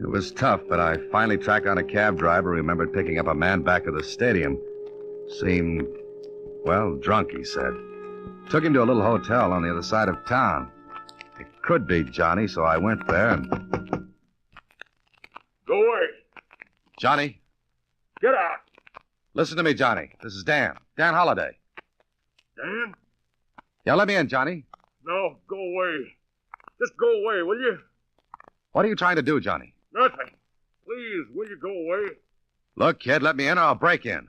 It was tough, but I finally tracked down a cab driver who remembered picking up a man back at the stadium. Seemed, well, drunk, he said. Took him to a little hotel on the other side of town. It could be Johnny, so I went there and... Go away. Johnny? Get out. Listen to me, Johnny. This is Dan. Dan Holliday. Dan? Yeah, let me in, Johnny. No, go away. Just go away, will you? What are you trying to do, Johnny? Nothing. Please, will you go away? Look, kid, let me in or I'll break in.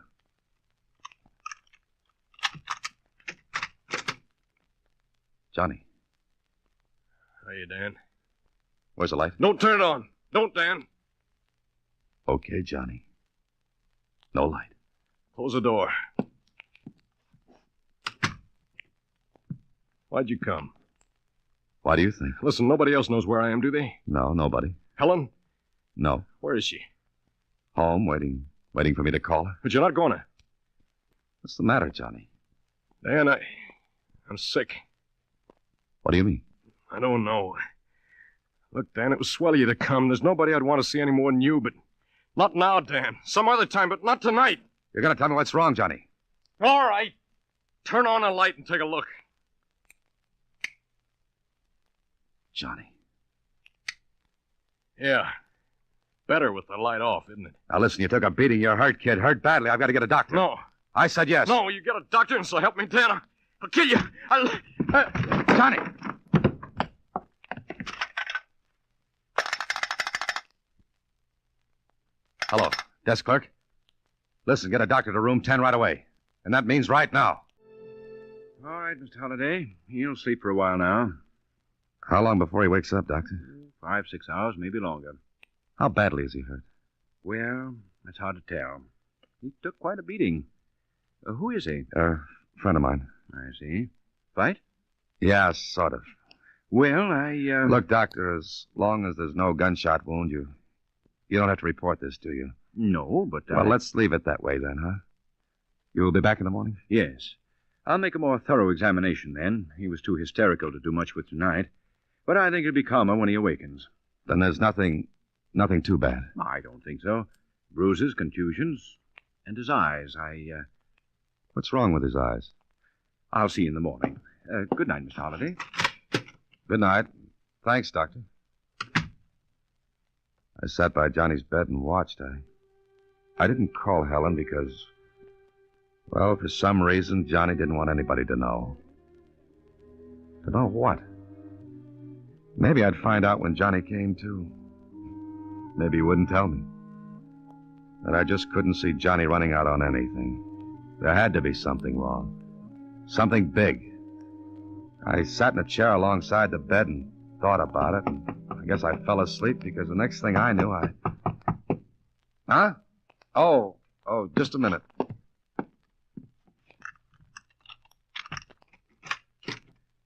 Johnny. Hiya, Dan. Where's the light? Don't turn it on. Don't, Dan. Okay, Johnny. No light. Close the door. Why'd you come? Why do you think? Listen, nobody else knows where I am, do they? No, nobody. Helen? No. Where is she? Home, waiting for me to call her. But you're not going to. What's the matter, Johnny? Dan, I'm sick. What do you mean? I don't know. Look, Dan, it was swell of you to come. There's nobody I'd want to see any more than you, but not now, Dan. Some other time, but not tonight. You're going to tell me what's wrong, Johnny. All right. Turn on a light and take a look. Johnny. Yeah. Better with the light off, isn't it? Now, listen, you took a beating. You're hurt, kid. Hurt badly. I've got to get a doctor. No. I said yes. No, you get a doctor, and so help me, Dan. I'll kill you. Johnny! Hello. Desk clerk? Listen, get a doctor to room 10 right away. And that means right now. All right, Mr. Holliday. He'll sleep for a while now. How long before he wakes up, Doctor? 5, 6 hours, maybe longer. How badly is he hurt? Well, that's hard to tell. He took quite a beating. Who is he? Friend of mine. I see. Fight? Yeah, sort of. Well, Look, Doctor, as long as there's no gunshot wound, you don't have to report this, do you? No, but... Well, let's leave it that way then, huh? You'll be back in the morning? Yes. I'll make a more thorough examination then. He was too hysterical to do much with tonight. But I think he'll be calmer when he awakens. Then there's nothing too bad. I don't think so. Bruises, contusions, and his eyes. What's wrong with his eyes? I'll see you in the morning. Good night, Mr. Holliday. Good night. Thanks, Doctor. I sat by Johnny's bed and watched. I didn't call Helen because, well, for some reason, Johnny didn't want anybody to know. To know what? Maybe I'd find out when Johnny came to. Maybe he wouldn't tell me. But I just couldn't see Johnny running out on anything. There had to be something wrong. Something big. I sat in a chair alongside the bed and thought about it, and I guess I fell asleep because the next thing I knew, Huh? Oh, just a minute.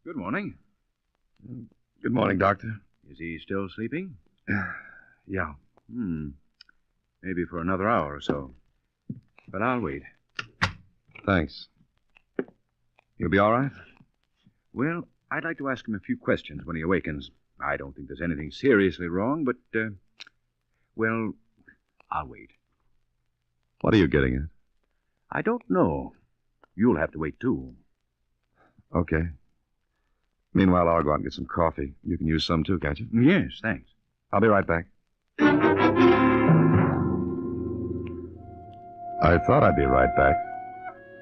Good morning. Good morning, Doctor. Is he still sleeping? Yeah. Maybe for another hour or so. But I'll wait. Thanks. You'll be all right? Well, I'd like to ask him a few questions when he awakens. I don't think there's anything seriously wrong, but, well, I'll wait. What are you getting at? I don't know. You'll have to wait, too. Okay. Meanwhile, I'll go out and get some coffee. You can use some, too, can't you? Yes, thanks. I'll be right back. I thought I'd be right back.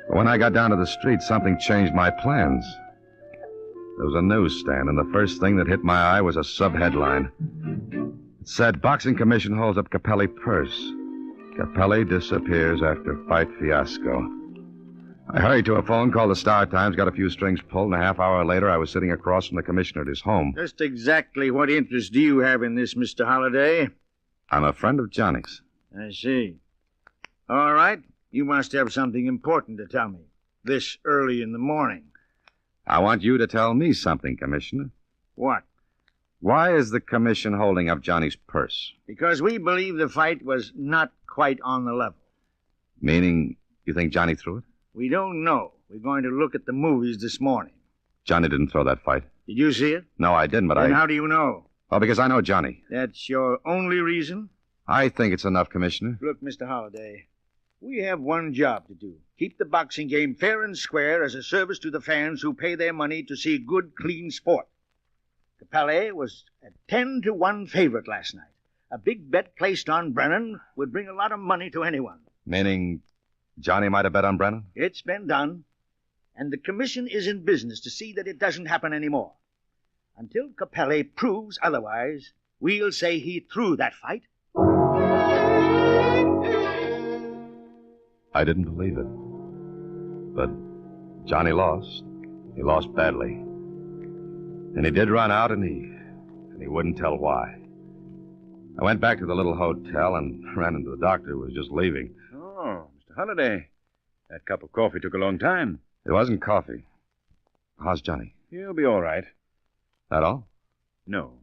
But when I got down to the street, something changed my plans. There was a newsstand, and the first thing that hit my eye was a sub-headline. It said, Boxing Commission holds up Capelli purse. Capelli disappears after fight fiasco. I hurried to a phone, called the Star-Times, got a few strings pulled, and a half hour later I was sitting across from the commissioner at his home. Just exactly what interest do you have in this, Mr. Holliday? I'm a friend of Johnny's. I see. All right. You must have something important to tell me. This early in the morning. I want you to tell me something, Commissioner. What? Why is the commission holding up Johnny's purse? Because we believe the fight was not quite on the level. Meaning, you think Johnny threw it? We don't know. We're going to look at the movies this morning. Johnny didn't throw that fight. Did you see it? No, I didn't, but Then how do you know? Well, because I know Johnny. That's your only reason? I think it's enough, Commissioner. Look, Mr. Holliday, we have one job to do. Keep the boxing game fair and square as a service to the fans who pay their money to see good, clean sport. Capelli was a 10-1 favorite last night. A big bet placed on Brennan would bring a lot of money to anyone. Meaning Johnny might have bet on Brennan? It's been done. And the commission is in business to see that it doesn't happen anymore. Until Capelli proves otherwise, we'll say he threw that fight. I didn't believe it. But Johnny lost. He lost badly. And he did run out, and he wouldn't tell why. I went back to the little hotel and ran into the doctor who was just leaving. Oh, Mr. Holliday. That cup of coffee took a long time. It wasn't coffee. How's Johnny? He'll be all right. That all? No.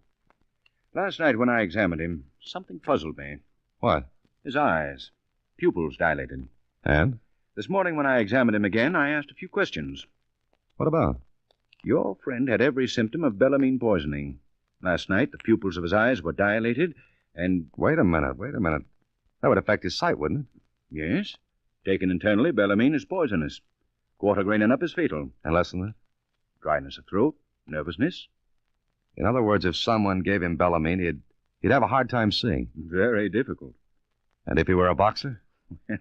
Last night when I examined him, something puzzled me. What? His eyes. Pupils dilated. And? This morning when I examined him again, I asked a few questions. What about? Your friend had every symptom of Bellamine poisoning. Last night, the pupils of his eyes were dilated, and... Wait a minute. That would affect his sight, wouldn't it? Yes. Taken internally, Bellamine is poisonous. Quarter grain and up is fatal. And less than that? Dryness of throat, nervousness. In other words, if someone gave him Bellamine, he'd have a hard time seeing. Very difficult. And if he were a boxer? If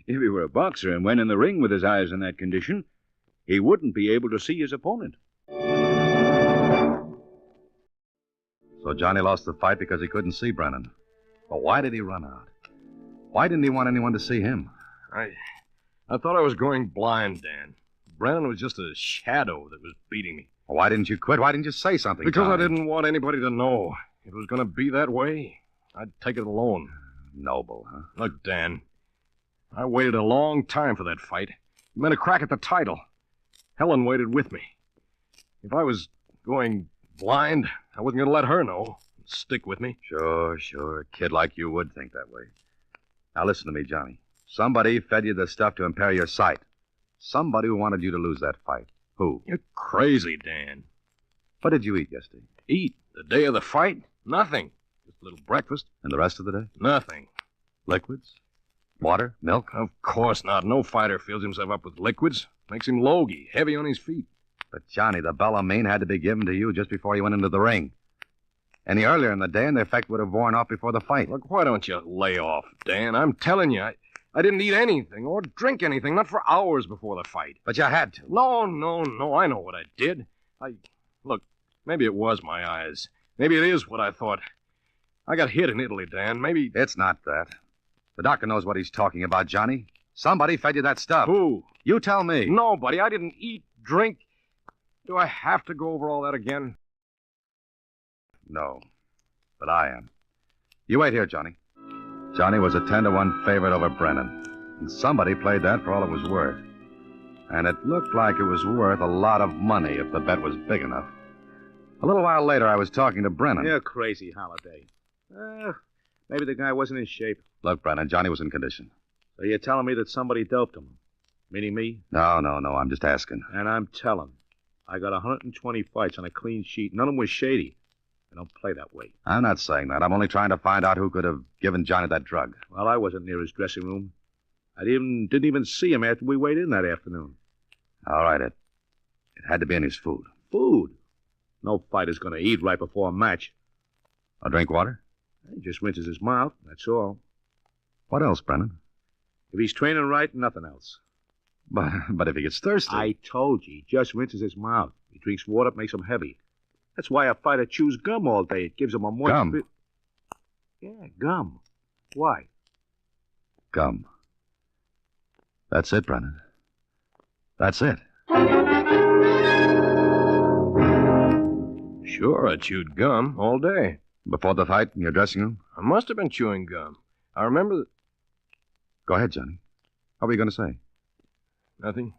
he were a boxer and went in the ring with his eyes in that condition, he wouldn't be able to see his opponent. So Johnny lost the fight because he couldn't see Brennan. But why did he run out? Why didn't he want anyone to see him? I thought I was going blind, Dan. Brennan was just a shadow that was beating me. Why didn't you quit? Why didn't you say something? Because Johnny? I didn't want anybody to know. If it was going to be that way, I'd take it alone. Noble, huh? Look, Dan, I waited a long time for that fight. It meant a crack at the title. Helen waited with me. If I was going blind, I wasn't going to let her know. Stick with me. Sure. A kid like you would think that way. Now listen to me, Johnny. Somebody fed you the stuff to impair your sight. Somebody who wanted you to lose that fight. Who? You're crazy, Dan. What did you eat yesterday? Eat? The day of the fight? Nothing. Just a little breakfast. And the rest of the day? Nothing. Liquids? Water? Milk? Of course not. No fighter fills himself up with liquids. Makes him logy, heavy on his feet. But, Johnny, the Bellamine had to be given to you just before you went into the ring. Any earlier in the day, and the effect would have worn off before the fight. Look, why don't you lay off, Dan? I'm telling you, I didn't eat anything or drink anything, not for hours before the fight. But you had to. No, I know what I did. Look, maybe it was my eyes. Maybe it is what I thought. I got hit in Italy, Dan. Maybe... It's not that. The doctor knows what he's talking about, Johnny. Somebody fed you that stuff. Who? You tell me. Nobody. I didn't eat, drink. Do I have to go over all that again? No, but I am. You wait here, Johnny. Johnny was a 10-1 favorite over Brennan, and somebody played that for all it was worth. And it looked like it was worth a lot of money if the bet was big enough. A little while later, I was talking to Brennan. You're crazy, Holiday. Maybe the guy wasn't in shape. Look, Brennan, Johnny was in condition. So you're telling me that somebody doped him? Meaning me? No, I'm just asking. And I'm telling. I got 120 fights on a clean sheet. None of them was shady. I don't play that way. I'm not saying that. I'm only trying to find out who could have given Johnny that drug. Well, I wasn't near his dressing room. I didn't even see him after we weighed in that afternoon. All right, it had to be in his food. Food? No fighter's going to eat right before a match. Or drink water? He just rinses his mouth, that's all. What else, Brennan? If he's training right, nothing else. But if he gets thirsty... I told you, he just rinses his mouth. He drinks water, it makes him heavy. That's why a fighter chews gum all day. It gives him a more... Gum? Yeah, gum. Why? Gum. That's it, Brennan. That's it. Sure, I chewed gum all day. Before the fight in your dressing room? I must have been chewing gum. I remember that... Go ahead, Johnny. What were you going to say? Nothing.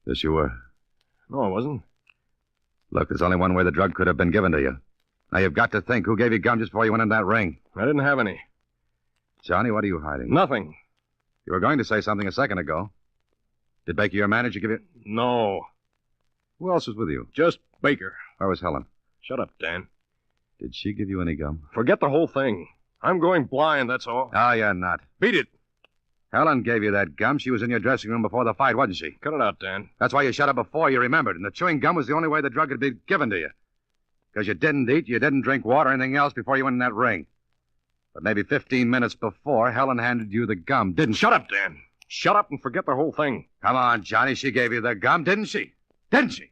Yes, you were. No, I wasn't. Look, there's only one way the drug could have been given to you. Now, you've got to think who gave you gum just before you went in that ring. I didn't have any. Johnny, what are you hiding? Nothing. You were going to say something a second ago. Did Baker, your manager, give you... No. Who else was with you? Just Baker. Where was Helen? Shut up, Dan. Did she give you any gum? Forget the whole thing. I'm going blind, that's all. Oh, you're not. Beat it. Helen gave you that gum. She was in your dressing room before the fight, wasn't she? Cut it out, Dan. That's why you shut up before you remembered. And the chewing gum was the only way the drug could be given to you. Because you didn't eat, you didn't drink water or anything else before you went in that ring. But maybe 15 minutes before, Helen handed you the gum, didn't she? Shut up, Dan. Shut up and forget the whole thing. Come on, Johnny. She gave you the gum, didn't she? Didn't she?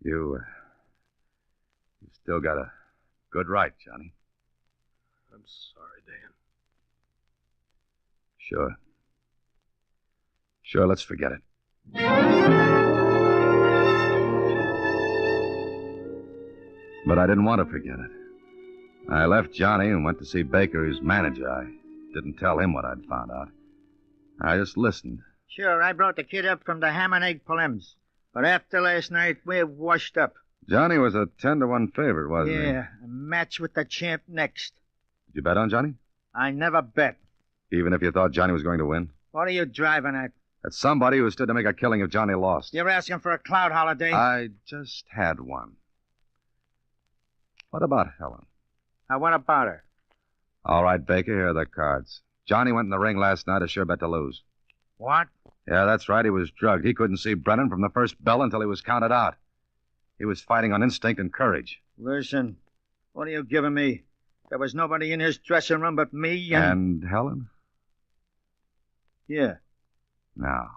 You still got a good right, Johnny. I'm sorry, Dan. Sure, let's forget it. But I didn't want to forget it. I left Johnny and went to see Baker, his manager. I didn't tell him what I'd found out. I just listened. Sure, I brought the kid up from the ham and egg prelims. But after last night, we're washed up. Johnny was a 10-1 favorite, wasn't he? Yeah, a match with the champ next. Did you bet on Johnny? I never bet. Even if you thought Johnny was going to win? What are you driving at? At somebody who stood to make a killing if Johnny lost. You're asking for a cloud holiday? I just had one. What about Helen? What about her? All right, Baker, here are the cards. Johnny went in the ring last night, a sure bet to lose. What? Yeah, that's right. He was drugged. He couldn't see Brennan from the first bell until he was counted out. He was fighting on instinct and courage. Listen, what are you giving me? There was nobody in his dressing room but me and... And Helen? Yeah. Now,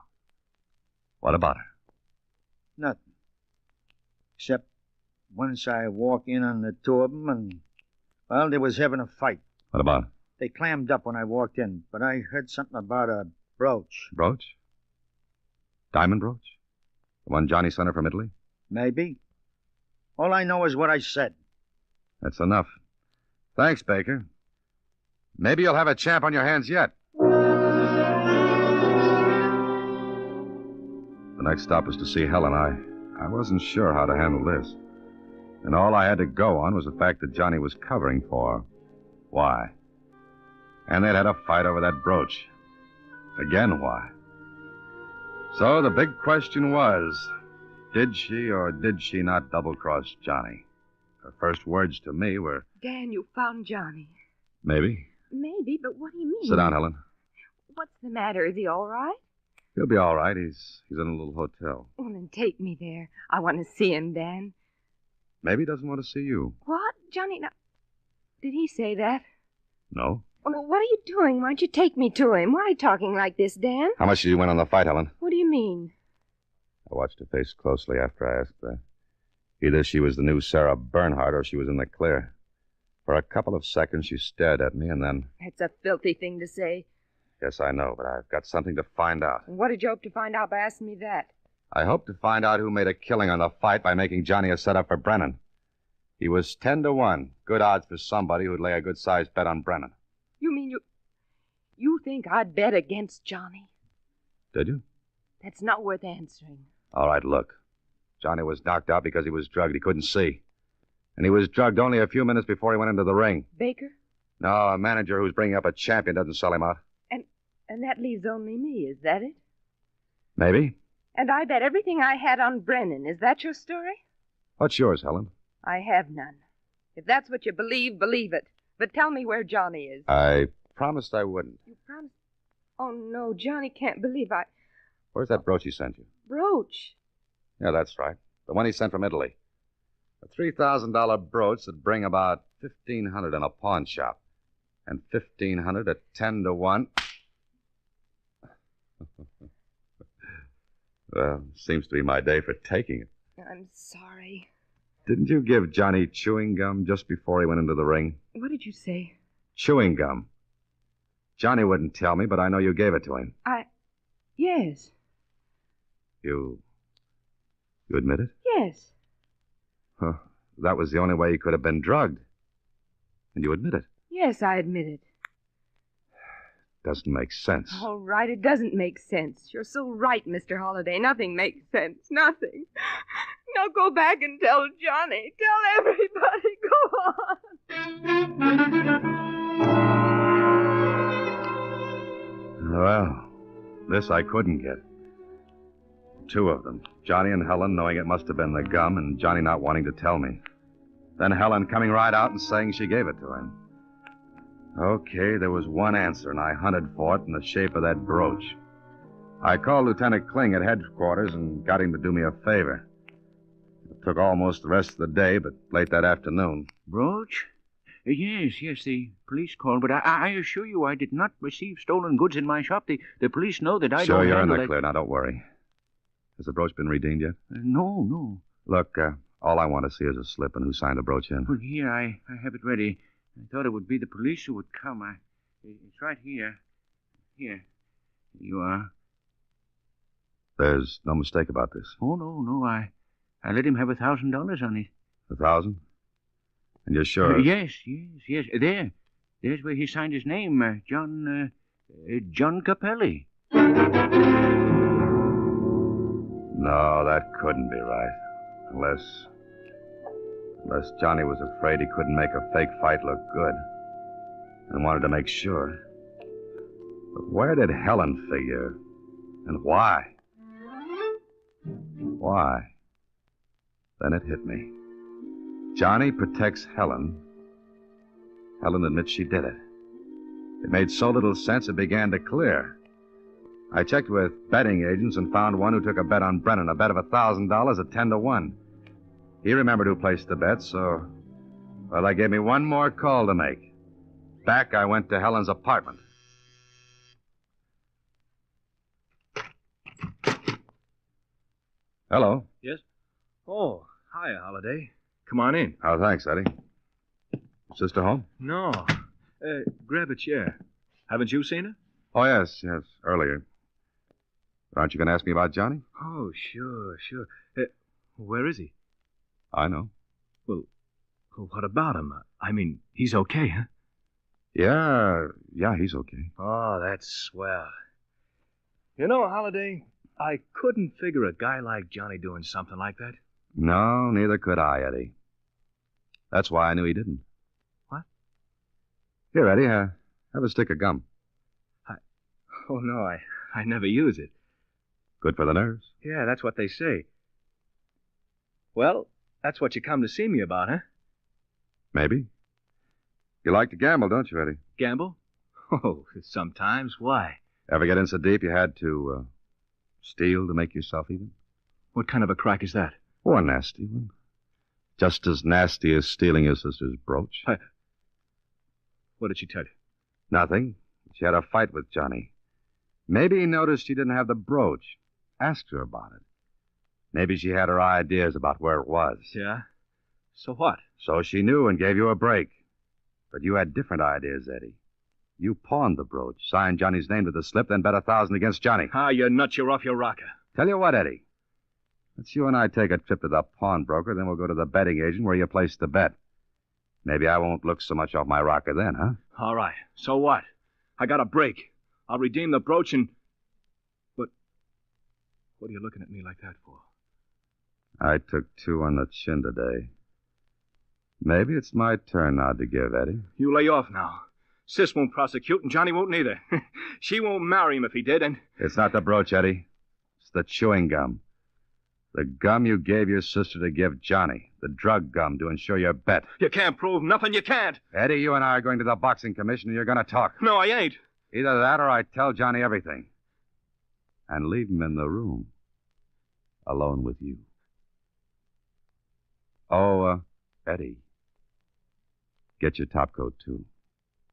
what about her? Nothing. Except once I walk in on the two of them and, well, they was having a fight. What about? They clammed up when I walked in, but I heard something about a brooch. Brooch? Diamond brooch? The one Johnny sent her from Italy? Maybe. All I know is what I said. That's enough. Thanks, Baker. Maybe you'll have a champ on your hands yet. The next stop was to see Helen. I wasn't sure how to handle this. And all I had to go on was the fact that Johnny was covering for her. Why? And they'd had a fight over that brooch. Again, why? So the big question was, did she or did she not double-cross Johnny? Her first words to me were... Dan, you found Johnny. Maybe. Maybe, but what do you mean? Sit down, Helen. What's the matter? Is he all right? He'll be all right. He's in a little hotel. Well, then take me there. I want to see him, Dan. Maybe he doesn't want to see you. What? Johnny, now... Did he say that? No. Well, what are you doing? Why don't you take me to him? Why are you talking like this, Dan? How much did you win on the fight, Helen? What do you mean? I watched her face closely after I asked that. Either she was the new Sarah Bernhardt or she was in the clear. For a couple of seconds, she stared at me, and then... That's a filthy thing to say. Yes, I know, but I've got something to find out. What did you hope to find out by asking me that? I hope to find out who made a killing on the fight by making Johnny a setup for Brennan. He was 10-1. Good odds for somebody who'd lay a good-sized bet on Brennan. You mean you think I'd bet against Johnny? Did you? That's not worth answering. All right, look. Johnny was knocked out because he was drugged. He couldn't see. And he was drugged only a few minutes before he went into the ring. Baker? No, a manager who's bringing up a champion doesn't sell him out. And that leaves only me, is that it? Maybe. And I bet everything I had on Brennan. Is that your story? What's yours, Helen? I have none. If that's what you believe, believe it. But tell me where Johnny is. I promised I wouldn't. You promised? Oh, no, Johnny can't believe I... Where's that brooch he sent you? Brooch? Yeah, that's right. The one he sent from Italy. A $3,000 brooch that'd bring about $1,500 in a pawn shop. And $1,500 at 10-1. Well, seems to be my day for taking it. I'm sorry. Didn't you give Johnny chewing gum just before he went into the ring? What did you say? Chewing gum. Johnny wouldn't tell me, but I know you gave it to him. Yes. You admit it? Yes. Huh. That was the only way he could have been drugged. And you admit it? Yes, I admit it. Doesn't make sense. All right, it doesn't make sense. You're so right, Mr. Holliday. Nothing makes sense. Nothing. Now go back and tell Johnny. Tell everybody. Go on. Well, this I couldn't get. Two of them. Johnny and Helen knowing it must have been the gum and Johnny not wanting to tell me. Then Helen coming right out and saying she gave it to him. Okay, there was one answer, and I hunted for it in the shape of that brooch. I called Lieutenant Kling at headquarters and got him to do me a favor. It took almost the rest of the day, but late that afternoon. Brooch? Yes, the police called, but I assure you I did not receive stolen goods in my shop. The police know that I don't Sure, you're in the handle clear. Now, don't worry. Has the brooch been redeemed yet? No. Look, all I want to see is a slip and who signed the brooch in. Well, here, I have it ready. I thought it would be the police who would come. It's right here. Here. You are. There's no mistake about this. Oh, no. I let him have $1,000 on it. 1,000? And you're sure? Yes. There. There's where he signed his name. John Capelli. No, that couldn't be right. Unless Johnny was afraid he couldn't make a fake fight look good and wanted to make sure. But where did Helen figure? And why? Why? Then it hit me. Johnny protects Helen. Helen admits she did it. It made so little sense it began to clear. I checked with betting agents and found one who took a bet on Brennan, a bet of $1,000 at 10 to 1. He remembered who placed the bet, so... Well, that gave me one more call to make. Back I went to Helen's apartment. Hello. Yes? Oh, hi, Holiday. Come on in. Oh, thanks, Eddie. Sister home? No. Grab a chair. Haven't you seen her? Oh, yes, earlier. Aren't you going to ask me about Johnny? Oh, sure. Where is he? I know. Well, what about him? I mean, he's okay, huh? Yeah, he's okay. Oh, that's swell. You know, Holiday, I couldn't figure a guy like Johnny doing something like that. No, neither could I, Eddie. That's why I knew he didn't. What? Here, Eddie, have a stick of gum. Oh, no, I never use it. Good for the nerves. Yeah, that's what they say. Well, that's what you come to see me about, huh? Maybe. You like to gamble, don't you, Eddie? Gamble? Oh, sometimes. Why? Ever get in so deep you had to steal to make yourself even? What kind of a crack is that? Oh, a nasty one. Just as nasty as stealing your sister's brooch. What did she tell you? Nothing. She had a fight with Johnny. Maybe he noticed she didn't have the brooch. Asked her about it. Maybe she had her ideas about where it was. Yeah? So what? So she knew and gave you a break. But you had different ideas, Eddie. You pawned the brooch, signed Johnny's name to the slip, then bet $1,000 against Johnny. Ah, you nuts, you're off your rocker. Tell you what, Eddie. Let's you and I take a trip to the pawnbroker, then we'll go to the betting agent where you placed the bet. Maybe I won't look so much off my rocker then, huh? All right. So what? I got a break. I'll redeem the brooch and... But what are you looking at me like that for? I took 2 on the chin today. Maybe it's my turn now to give, Eddie. You lay off now. Sis won't prosecute, and Johnny won't neither. She won't marry him if he did, and... It's not the brooch, Eddie. It's the chewing gum. The gum you gave your sister to give Johnny. The drug gum to ensure your bet. You can't prove nothing. You can't. Eddie, you and I are going to the boxing commission, and you're going to talk. No, I ain't. Either that or I tell Johnny everything. And leave him in the room. Alone with you. Oh, Eddie. Get your topcoat, too.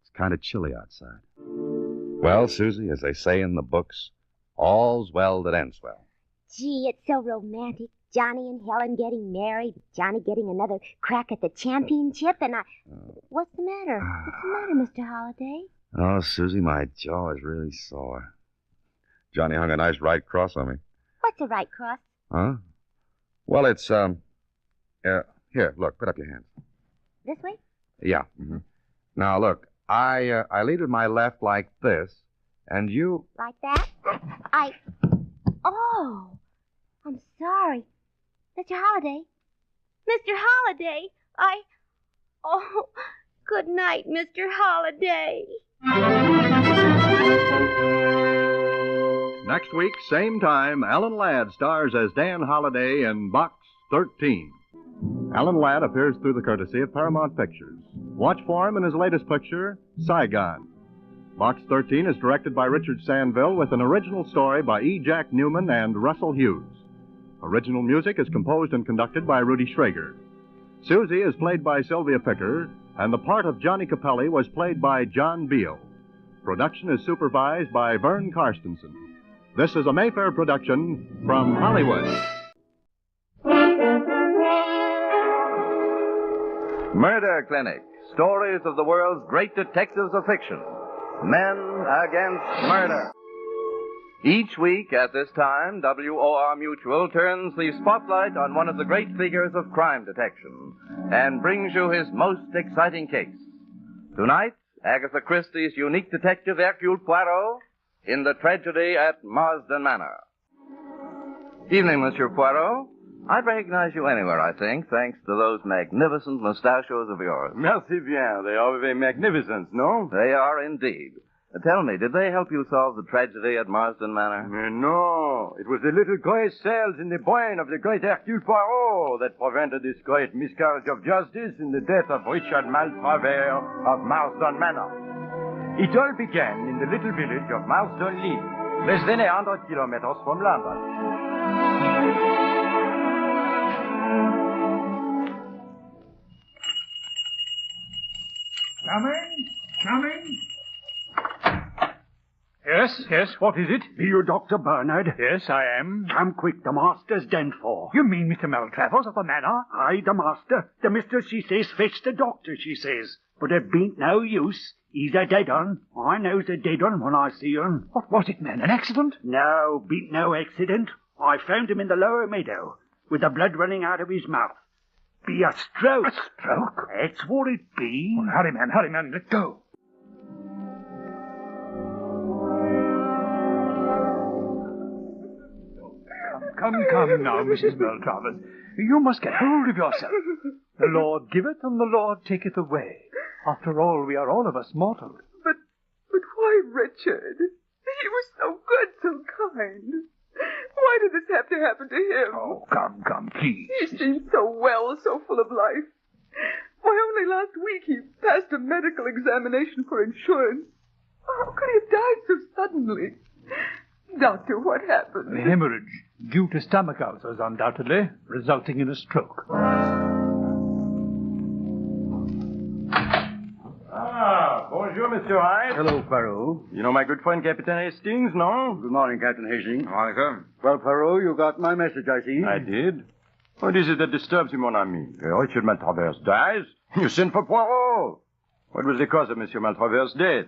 It's kind of chilly outside. Well, Susie, as they say in the books, all's well that ends well. Gee, it's so romantic. Johnny and Helen getting married, Johnny getting another crack at the championship, and I... What's the matter? What's the matter, Mr. Holliday? Oh, Susie, my jaw is really sore. Johnny hung a nice right cross on me. What's a right cross? Huh? Well, it's, here, look, put up your hands. This way? Yeah. Mm-hmm. Now, look, I lead with my left like this, and you... Like that? Oh, I'm sorry. Mr. Holliday. Mr. Holliday, Oh, good night, Mr. Holliday. Next week, same time, Alan Ladd stars as Dan Holliday in Box 13. Alan Ladd appears through the courtesy of Paramount Pictures. Watch for him in his latest picture, Saigon. Box 13 is directed by Richard Sandville with an original story by E. Jack Newman and Russell Hughes. Original music is composed and conducted by Rudy Schrager. Susie is played by Sylvia Picker, and the part of Johnny Capelli was played by John Beal. Production is supervised by Vern Karstensen. This is a Mayfair production from Hollywood. Murder Clinic. Stories of the world's great detectives of fiction. Men Against Murder. Each week at this time, WOR Mutual turns the spotlight on one of the great figures of crime detection and brings you his most exciting case. Tonight, Agatha Christie's unique detective Hercule Poirot in The Tragedy at Marsden Manor. Evening, Monsieur Poirot. I'd recognize you anywhere, I think, thanks to those magnificent mustachios of yours. Merci bien. They are very magnificent, no? They are indeed. Tell me, did they help you solve the tragedy at Marsden Manor? No. It was the little gray cells in the brain of the great Hercule Poirot that prevented this great miscarriage of justice in the death of Richard Maltravers of Marsden Manor. It all began in the little village of Marsden-Lee, less than 100 kilometers from London. Coming. Yes, what is it? Be you Dr. Bernard? Yes, I am. Come quick, the master's done for. You mean Mr. Maltravers of the manor? Aye, the master. The mistress, she says, fetch the doctor, she says. But it bean't no use. He's a dead un. I knows a dead un when I see un. What was it, man? An accident? No, bean't no accident. I found him in the lower meadow, with the blood running out of his mouth. Be a stroke. A stroke? That's what it be. Well, hurry, man, let go. Come now, Mrs. Maltravers. You must get hold of yourself. The Lord giveth and the Lord taketh away. After all, we are all of us mortal. But why, Richard? He was so good, so kind. Why did this have to happen to him? Oh, come, please. He seemed so well, so full of life. Why, only last week he passed a medical examination for insurance. How could he have died so suddenly? Doctor, what happened? A hemorrhage due to stomach ulcers, undoubtedly, resulting in a stroke. Bonjour, Monsieur Hyde. Hello, Poirot. You know my good friend Captain Hastings, no? Good morning, Captain Hastings. Morning, sir. Well, Poirot, you got my message, I see. I did. What is it that disturbs you, mon ami? Richard Maltravers dies? You sent for Poirot. What was the cause of Monsieur Maltravers' death?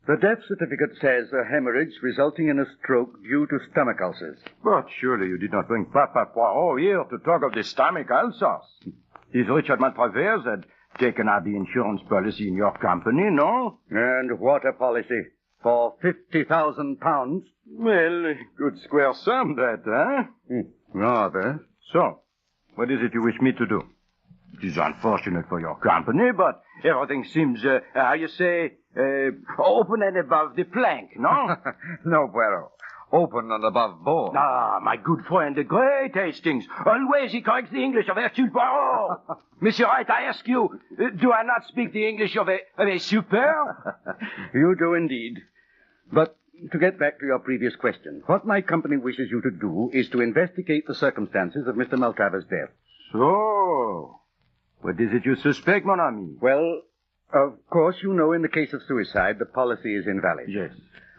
The death certificate says a hemorrhage resulting in a stroke due to stomach ulcers. But surely you did not bring Papa Poirot here to talk of the stomach ulcers. This Richard Maltravers had taken out the insurance policy in your company, no? And what a policy. For £50,000. Well, a good square sum, that, huh? Rather. So, what is it you wish me to do? It is unfortunate for your company, but everything seems, how you say, open and above the plank, no? No, Poirot. Open and above board. Ah, my good friend, the great Hastings. Always he corrects the English of Hercule Poirot. Monsieur Wright, I ask you, do I not speak the English of a super? You do indeed. But to get back to your previous question, what my company wishes you to do is to investigate the circumstances of Mr. Maltravers' death. So, what is it you suspect, mon ami? Well, of course, you know in the case of suicide, the policy is invalid. Yes.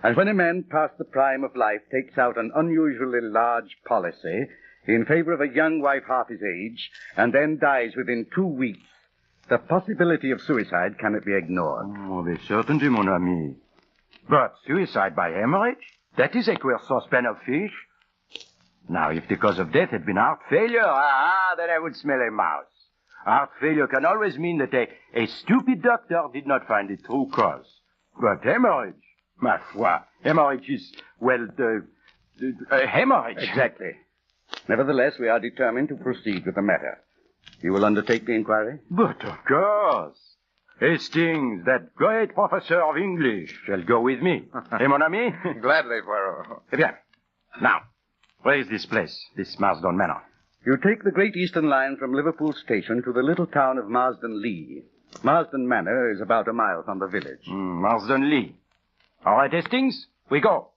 And when a man past the prime of life takes out an unusually large policy in favor of a young wife half his age and then dies within 2 weeks, the possibility of suicide cannot be ignored. Oh, with certainty, mon ami. But suicide by hemorrhage? That is a queer saucepan of fish. Now, if the cause of death had been heart failure, then I would smell a mouse. Heart failure can always mean that a stupid doctor did not find the true cause. But hemorrhage, ma foi, hemorrhage is, well, hemorrhage. Exactly. Nevertheless, we are determined to proceed with the matter. You will undertake the inquiry? But of course. Hastings, that great professor of English, shall go with me. Eh, mon ami? Gladly, Poirot. Eh bien. Now, where is this place, this Marsden Manor? You take the Great Eastern Line from Liverpool Station to the little town of Marsden-Lee. Marsden Manor is about a mile from the village. Marsden-Lee. All right, Hastings, we go.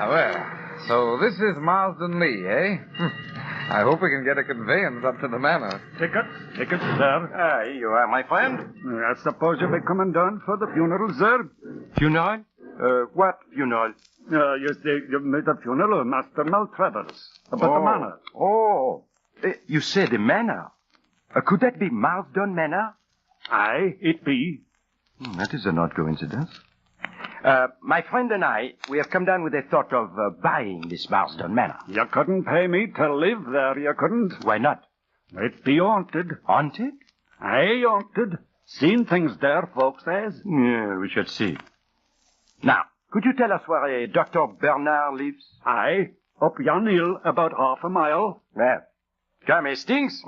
Well, so this is Marsden-Lee, eh? I hope we can get a conveyance up to the manor. Tickets, sir. Here you are, my friend. I suppose you'll be coming down for the funeral, sir? Funeral? What funeral? You see, the funeral of Master Maltravers. About the manor. Oh. You said the manor? Could that be Marsden Manor? Aye, it be. That is an odd coincidence. My friend and I, we have come down with a thought of buying this Marsden Manor. You couldn't pay me to live there, you couldn't. Why not? It'd be haunted. Haunted? Aye, haunted. Seen things there, folks says. Yeah, we should see. Now, could you tell us where a Dr. Bernard lives? Aye, up yon hill, about half a mile. Well, come, Hastings.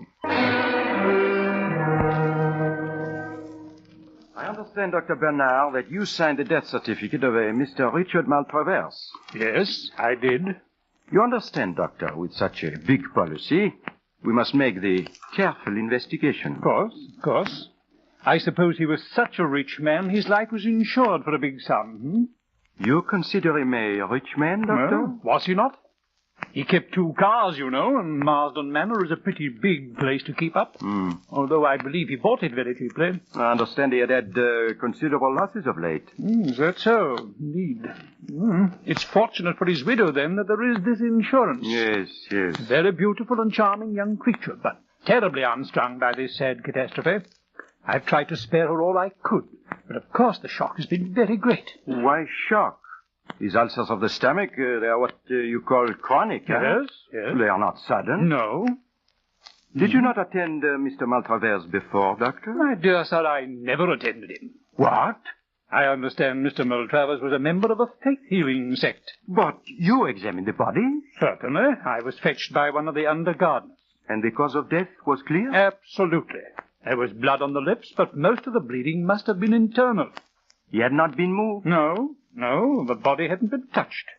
I understand, Dr. Bernard, that you signed the death certificate of a Mr. Richard Maltravers. Yes, I did. You understand, Doctor, with such a big policy, we must make the careful investigation. Of course. I suppose he was such a rich man, his life was insured for a big sum, You consider him a rich man, Doctor? Well, was he not? He kept 2 cars, you know, and Marsden Manor is a pretty big place to keep up. Although I believe he bought it very cheaply. I understand he had considerable losses of late. Is that so? Indeed. It's fortunate for his widow, then, that there is this insurance. Yes. Very beautiful and charming young creature, but terribly unstrung by this sad catastrophe. I've tried to spare her all I could, but of course the shock has been very great. Why shock? These ulcers of the stomach, they are what you call chronic, Yes. They are not sudden. No. Did you not attend Mr. Maltravers before, Doctor? My dear sir, I never attended him. What? I understand Mr. Maltravers was a member of a faith-healing sect. But you examined the body? Certainly. I was fetched by one of the under-gardeners. And the cause of death was clear? Absolutely. There was blood on the lips, but most of the bleeding must have been internal. He had not been moved? No, the body hadn't been touched.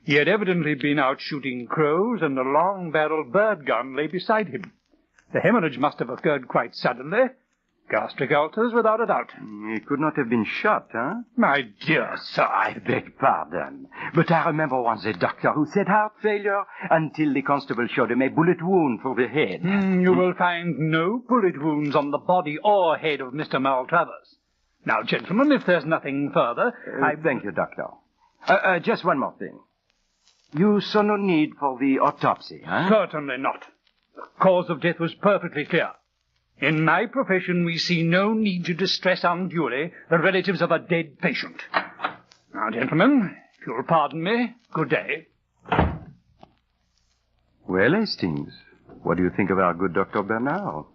He had evidently been out shooting crows, and a long-barreled bird gun lay beside him. The hemorrhage must have occurred quite suddenly. Gastric ulcers, without a doubt. He could not have been shot, My dear sir, I beg pardon. But I remember once a doctor who said heart failure until the constable showed him a bullet wound through the head. You will find no bullet wounds on the body or head of Mr. Maltravers. Now, gentlemen, if there's nothing further, Thank you, Doctor. Just one more thing. You saw no need for the autopsy, Certainly not. The cause of death was perfectly clear. In my profession, we see no need to distress unduly the relatives of a dead patient. Now, gentlemen, if you'll pardon me, good day. Well, Hastings, what do you think of our good Dr. Bernard?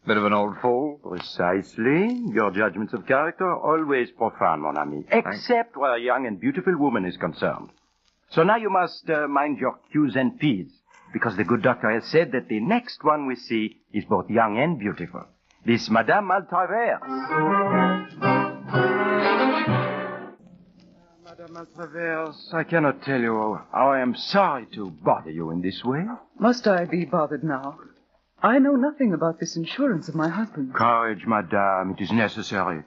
Bit of an old fool. Precisely. Your judgments of character are always profound, mon ami, except where a young and beautiful woman is concerned. So now you must mind your Q's and P's, because the good doctor has said that the next one we see is both young and beautiful. This Madame Maltravers. Madame Maltravers, I cannot tell you how I am sorry to bother you in this way. Must I be bothered now? I know nothing about this insurance of my husband. Courage, madame, it is necessary.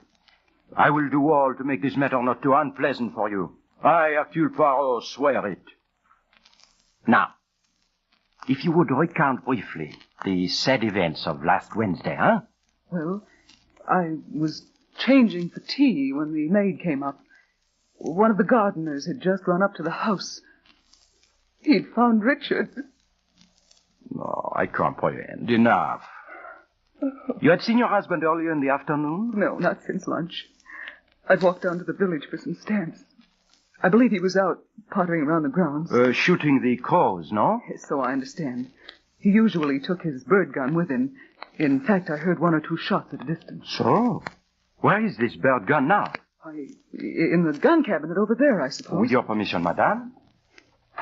I will do all to make this matter not too unpleasant for you. I, Hercule Poirot, swear it. Now, if you would recount briefly the sad events of last Wednesday, Well, I was changing for tea when the maid came up. One of the gardeners had just run up to the house. He'd found Richard. No, I comprehend. Enough. You had seen your husband earlier in the afternoon? No, not since lunch. I'd walked down to the village for some stamps. I believe he was out pottering around the grounds. Shooting the crows, no? Yes, so I understand. He usually took his bird gun with him. In fact, I heard 1 or 2 shots at a distance. So? Where is this bird gun now? In the gun cabinet over there, I suppose. With your permission, madame.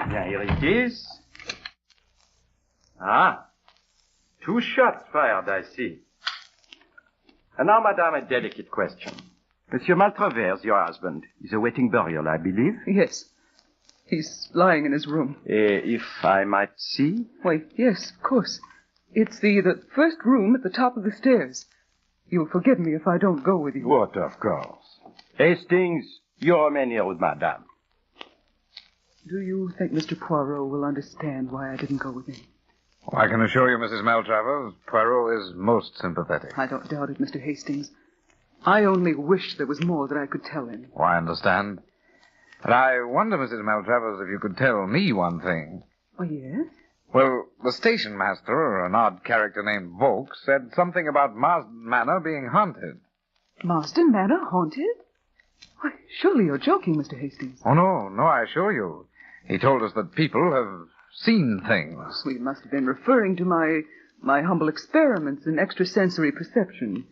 Bien, here it is. 2 shots fired, I see. And now, madame, a delicate question. Monsieur Maltravers, your husband, is awaiting burial, I believe? Yes. He's lying in his room. If I might see? Why, yes, of course. It's the first room at the top of the stairs. You'll forgive me if I don't go with you. What, of course. Hastings, you remain here with madame. Do you think Mr. Poirot will understand why I didn't go with him? Oh, I can assure you, Mrs. Maltravers, Poirot is most sympathetic. I don't doubt it, Mr. Hastings. I only wish there was more that I could tell him. Oh, I understand. But I wonder, Mrs. Maltravers, if you could tell me one thing. Oh, yes? Well, the station master, an odd character named Volk, said something about Marsden Manor being haunted. Marsden Manor haunted? Why, surely you're joking, Mr. Hastings. Oh, no, I assure you. He told us that people have seen things. We must have been referring to my humble experiments in extrasensory perception.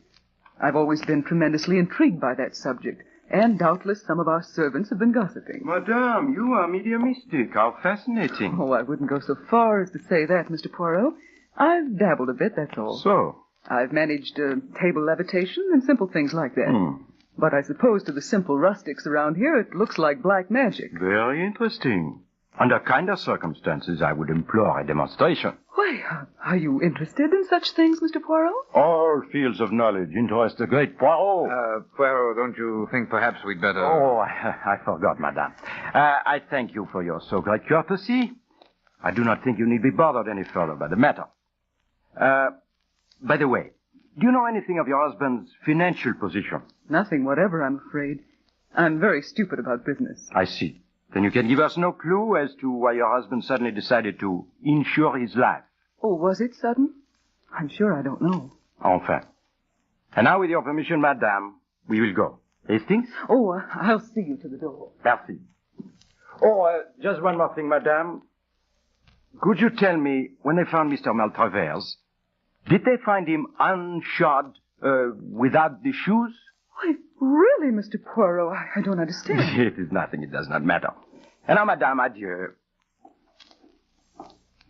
I've always been tremendously intrigued by that subject, and doubtless some of our servants have been gossiping. Madame, you are mediumistic. How fascinating. Oh, I wouldn't go so far as to say that, Mr. Poirot. I've dabbled a bit, that's all. So? I've managed table levitation and simple things like that. But I suppose to the simple rustics around here, it looks like black magic. Very interesting. Under kinder circumstances, I would implore a demonstration. Why, are you interested in such things, Mr. Poirot? All fields of knowledge interest the great Poirot. Poirot, don't you think perhaps we'd better... Oh, I forgot, madame. I thank you for your so great courtesy. I do not think you need be bothered any further by the matter. By the way, do you know anything of your husband's financial position? Nothing whatever, I'm afraid. I'm very stupid about business. I see. Then you can give us no clue as to why your husband suddenly decided to insure his life. Oh, was it sudden? I'm sure I don't know. Enfin. And now, with your permission, madame, we will go. Hastings? Oh, I'll see you to the door. Merci. Oh, just one more thing, madame. Could you tell me, when they found Mr. Maltravers, did they find him unshod, without the shoes? Why, really, Mr. Poirot, I don't understand. It is nothing. It does not matter. And now, madame, adieu.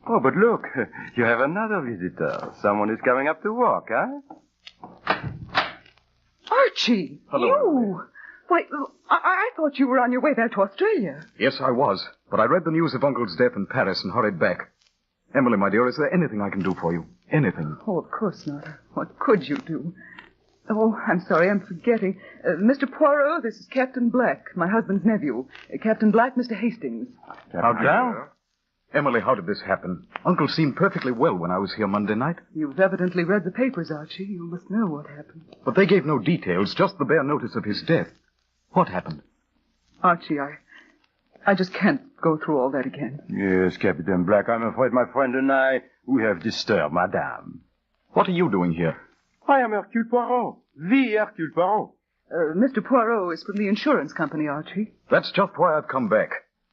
Oh, but look, you have another visitor. Someone is coming up to walk, huh? Archie! Hello, You! Why, I thought you were on your way back to Australia. Yes, I was. But I read the news of Uncle's death in Paris and hurried back. Emily, my dear, is there anything I can do for you? Anything? Oh, of course not. What could you do? Oh, I'm sorry, I'm forgetting. Mr. Poirot, this is Captain Black, my husband's nephew. Captain Black, Mr. Hastings. How down? Emily, how did this happen? Uncle seemed perfectly well when I was here Monday night. You've evidently read the papers, Archie. You must know what happened. But they gave no details, just the bare notice of his death. What happened? Archie, I just can't go through all that again. Yes, Captain Black, I'm afraid my friend and I, we have disturbed madame. What are you doing here? I am Hercule Poirot. The Hercule Poirot. Mr. Poirot is from the insurance company, Archie. That's just why I've come back.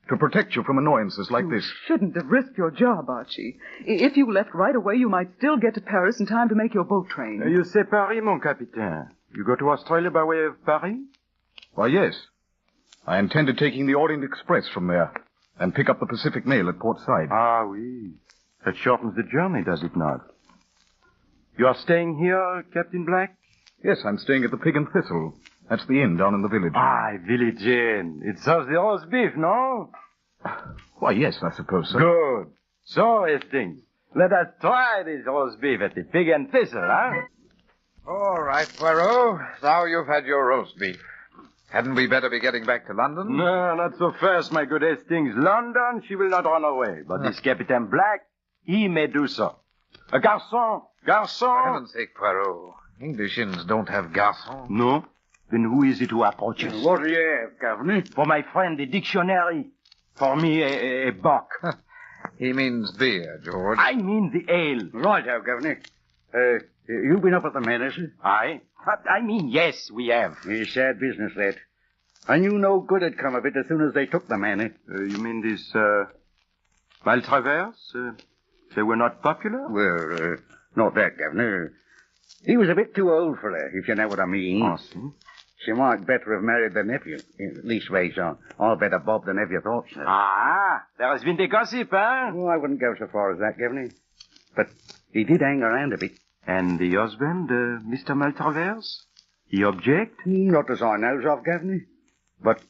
To protect you from annoyances like this. Shouldn't have risked your job, Archie. If you left right away, you might still get to Paris in time to make your boat train. You say Paris, mon capitaine. You go to Australia by way of Paris? Why, yes. I intended taking the Orient Express from there and pick up the Pacific Mail at Port Said. Ah, oui. That shortens the journey, does it not? You are staying here, Captain Black? Yes, I'm staying at the Pig and Thistle. That's the inn down in the village. Ah, village inn. It serves the roast beef, no? Why, yes, I suppose so. Good. So, Hastings, let us try this roast beef at the Pig and Thistle, huh? All right, Poirot. Now you've had your roast beef. Hadn't we better be getting back to London? No, not so fast, my good Hastings. London, she will not run away. But this Captain Black, he may do so. Garçon! For heaven's sake, Poirot. English inns don't have garçon. No? Then who is it who approaches? What do you have, Governor? For my friend, the dictionary. For me, a bock. He means beer, George. I mean the ale. Right-o, Governor. You been up at the manor, sir? I mean, yes, we have. It's sad business, that. I knew no good had come of it as soon as they took the manor. You mean this, Maltravers? They were not popular? Well, not that, Governor. He was a bit too old for her, if you know what I mean. Oh, see? She might better have married the nephew. Leastways, I'll better Bob the nephew thought so. Ah, there has been the gossip, eh? Oh, I wouldn't go so far as that, Governor. But he did hang around a bit. And the husband, Mr. Maltravers? He object? Not as I knows of, Governor. But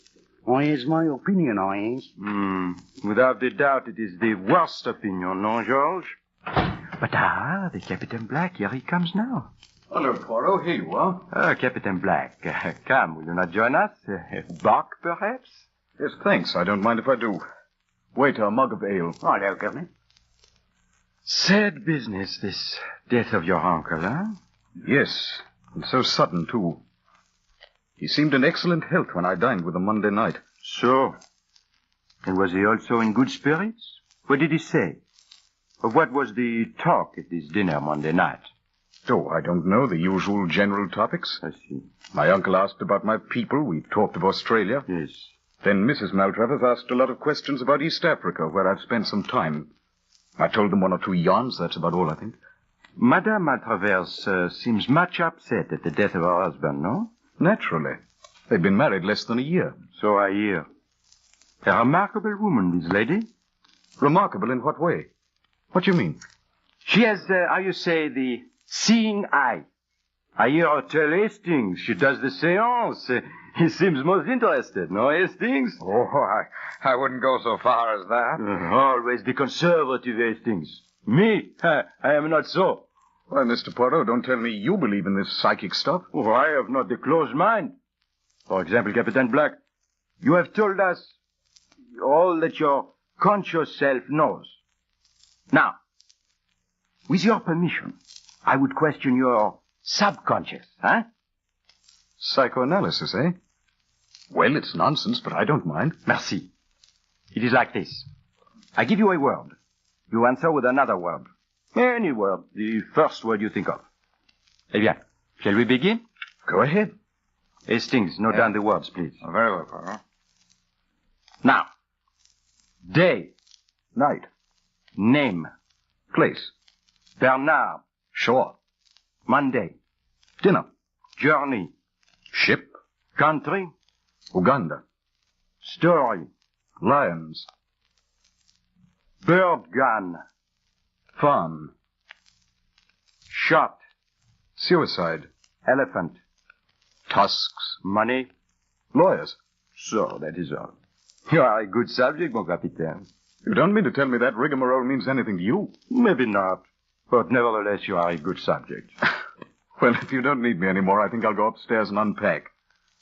I has my opinion, I has. Without a doubt, it is the worst opinion, no, George? But the Captain Black, here he comes now. Hello, Poirot. Here you are. Captain Black, come, will you not join us? Bock, perhaps? Yes, thanks. I don't mind if I do. Waiter, a mug of ale. Hello, Governor. Sad business, this death of your uncle, huh? Yes, and so sudden, too. He seemed in excellent health when I dined with him Monday night. So? And was he also in good spirits? What did he say? Of what was the talk at this dinner Monday night? Oh, I don't know. The usual general topics. I see. My uncle asked about my people. We talked of Australia. Yes. Then Mrs. Maltravers asked a lot of questions about East Africa, where I've spent some time. I told them one or two yarns. That's about all, I think. Madame Maltravers seems much upset at the death of her husband, no? Naturally. They've been married less than a year. So I hear. A remarkable woman, this lady. Remarkable in what way? What do you mean? She has, how you say, the seeing eye. I hear her tell Hastings she does the seance. He seems most interested, no, Hastings? Oh, I wouldn't go so far as that. Always the conservative Hastings. Me? I am not so. Why, Mr. Poirot, don't tell me you believe in this psychic stuff. Oh, I have not the closed mind. For example, Captain Black, you have told us all that your conscious self knows. Now, with your permission, I would question your subconscious, huh? Psychoanalysis, eh? Well, it's nonsense, but I don't mind. Merci. It is like this. I give you a word. You answer with another word. Any word. The first word you think of. Eh bien, shall we begin? Go ahead. Hastings, note down the words, please. Very well, Poirot. Now. Day. Night. Name. Place. Bernard. Shore. Monday. Dinner. Journey. Ship. Country. Uganda. Story. Lions. Bird gun. Farm. Shot. Suicide. Elephant. Tusks. Money. Lawyers. So, that is all. You are a good subject, mon capitaine. You don't mean to tell me that rigmarole means anything to you? Maybe not. But nevertheless, you are a good subject. Well, if you don't need me anymore, I think I'll go upstairs and unpack.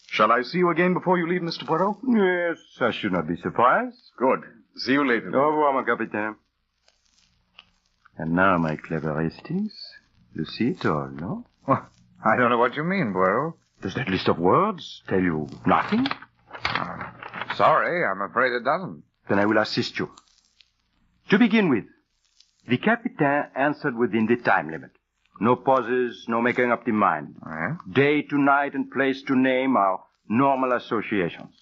Shall I see you again before you leave, Mr. Poirot? Yes, I should not be surprised. Good. See you later. Au revoir, mon capitaine. And now, my clever Hastings, you see it all, no? Well, I don't know what you mean, Poirot. Does that list of words tell you nothing? Sorry, I'm afraid it doesn't. Then I will assist you. To begin with, the Capitaine answered within the time limit. No pauses, no making up the mind. Day to night and place to name are normal associations.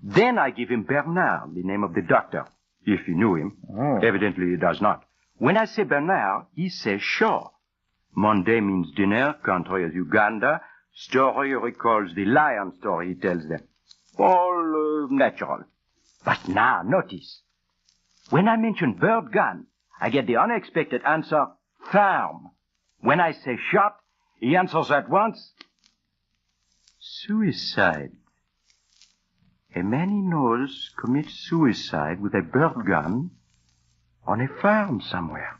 Then I give him Bernard, the name of the doctor, if he knew him. Evidently he does not. When I say Bernard, he says shore. Monday means dinner, country is Uganda. Story recalls the lion story he tells them. All natural. But now, notice. When I mention bird gun, I get the unexpected answer, farm. When I say shot, he answers at once, suicide. A man he knows commits suicide with a bird gun on a farm somewhere.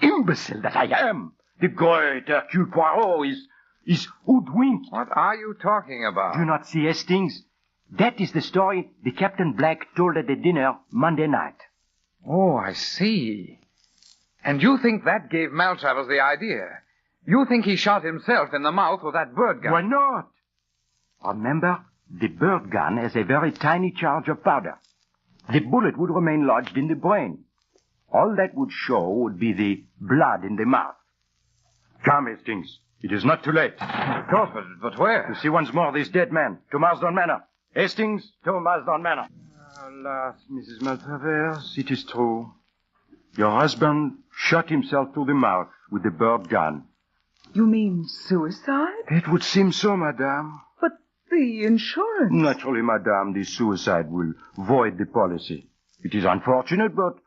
Imbecile that I am! The great Hercule Poirot is hoodwinked. What are you talking about? Do you not see Hastings? That is the story the Captain Black told at the dinner Monday night. Oh, I see. And you think that gave Maltravers the idea? You think he shot himself in the mouth with that bird gun? Why not? Remember, the bird gun has a very tiny charge of powder. The bullet would remain lodged in the brain. All that would show would be the blood in the mouth. Come, Hastings. It is not too late. Of course, but where? To see once more this dead man, to Marsden Manor. Hastings, to Marsden Manor. Alas, Mrs. Maltravers, it is true. Your husband shot himself through the mouth with the bird gun. You mean suicide? It would seem so, madame. But the insurance... Naturally, madame, the suicide will void the policy. It is unfortunate, but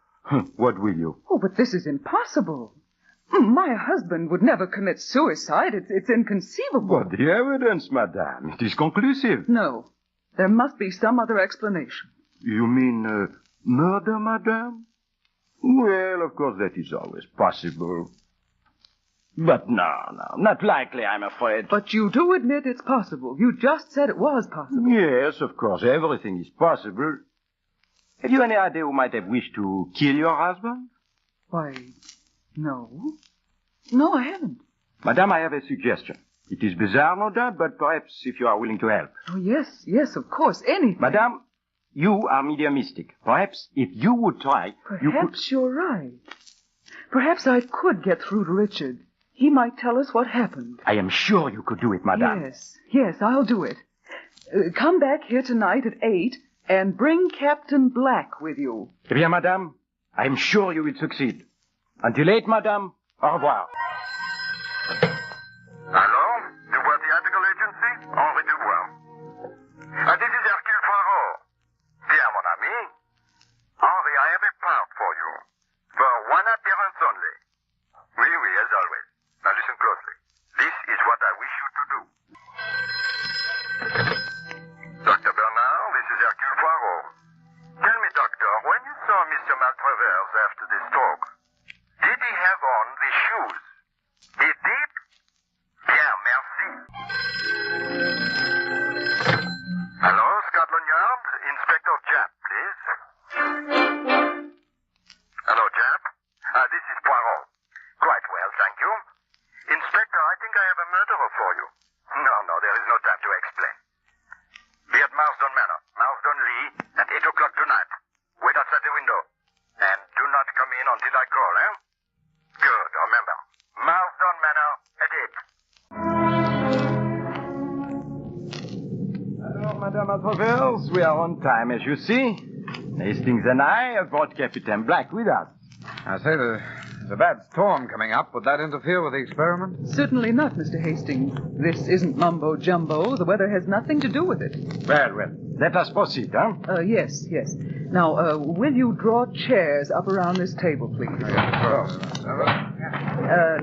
what will you? Oh, but this is impossible. My husband would never commit suicide. It's inconceivable. But the evidence, madame, it is conclusive. No. There must be some other explanation. You mean murder, madame? Well, of course, that is always possible. But no, not likely, I'm afraid. But you do admit it's possible. You just said it was possible. Yes, of course, everything is possible. Have you any idea who might have wished to kill your husband? Why, no. No, I haven't. Madame, I have a suggestion. It is bizarre, no doubt, but perhaps if you are willing to help. Oh, yes, of course, anything. Madame, you are mediumistic. Perhaps if you would try, Perhaps you're right. Perhaps I could get through to Richard. He might tell us what happened. I am sure you could do it, madame. Yes, I'll do it. Come back here tonight at 8 and bring Captain Black with you. Eh bien, madame, I am sure you will succeed. Until 8, madame, au revoir. Hello? Dubois Theatrical Agency? Henri Dubois. This is Hercule Poirot. Dear mon ami, Henri, I have a part for you. For one appearance only. Oui, as always. Now listen closely. This is what I wish you to do. Dr. Bernard, this is Hercule Poirot. Tell me, doctor, when you saw Mr. Maltravers after the stroke, did he have on the shoes? He did? Bien, merci. Hello, Scotland Yard. Inspector Japp, please. Hello, Japp. This is Poirot. Quite well, thank you. Inspector, I think I have a murderer for you. No, there is no time to explain. Be at Marsden Manor, Marsden Lee, at 8 o'clock tonight. Wait outside the window. And do not come in until I call, eh? Good, remember. Marsden Manor at 8. Alors, Madame Maltravers, we are on time, as you see. Hastings and I have brought Captain Black with us. I say, there's a bad storm coming up. Would that interfere with the experiment? Certainly not, Mr. Hastings. This isn't mumbo-jumbo. The weather has nothing to do with it. Well, let us proceed, huh? Yes. Now, will you draw chairs up around this table, please?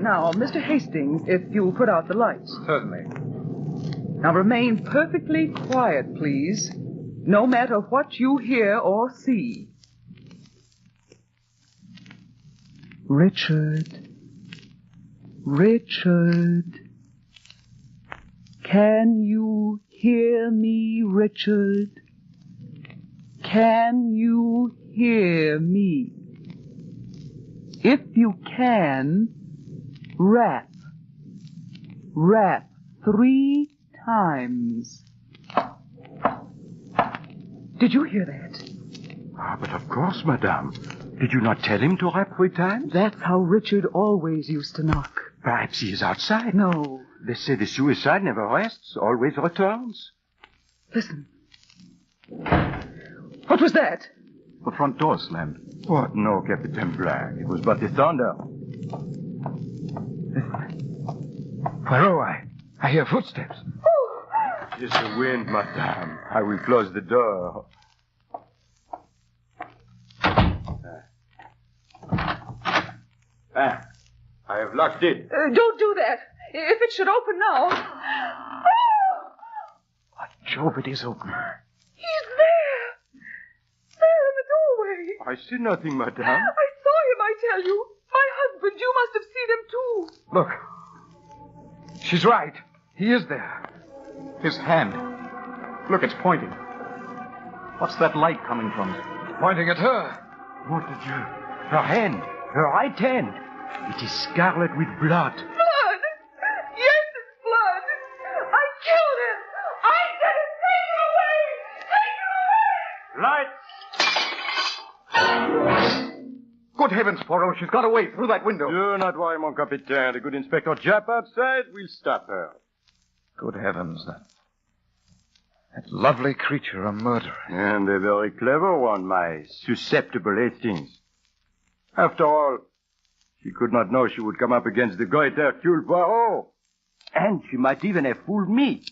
Now, Mr. Hastings, if you'll put out the lights. Certainly. Now, remain perfectly quiet, please, no matter what you hear or see. Richard. Can you hear me, Richard? Can you hear me? If you can, rap. Rap 3 times. Did you hear that? But of course, madame. Did you not tell him to rap 3 times? That's how Richard always used to knock. Perhaps he is outside. No. They say the suicide never rests, always returns. Listen. What was that? The front door slammed. What? No, Captain Black. It was but the thunder. Poirot, I hear footsteps. It is the wind, madame. I will close the door. I have locked it. Don't do that. If it should open now. By Jove, it is open. He's there. There in the doorway. I see nothing, madame. I saw him, I tell you. My husband, you must have seen him too. Look. She's right. He is there. His hand. Look, it's pointing. What's that light coming from? Pointing at her. Mon Dieu. Her hand. Her right hand. It is scarlet with blood. Blood? Yes, it's blood. I killed him. I did it. Take it away. Take it away. Lights! Good heavens, Poirot, she's got away through that window. Do not worry, mon capitaine. The good Inspector Japp outside will stop her. Good heavens, that lovely creature a murderer. And a very clever one, my susceptible Hastings. After all, she could not know she would come up against the great Hercule Poirot. And she might even have fooled me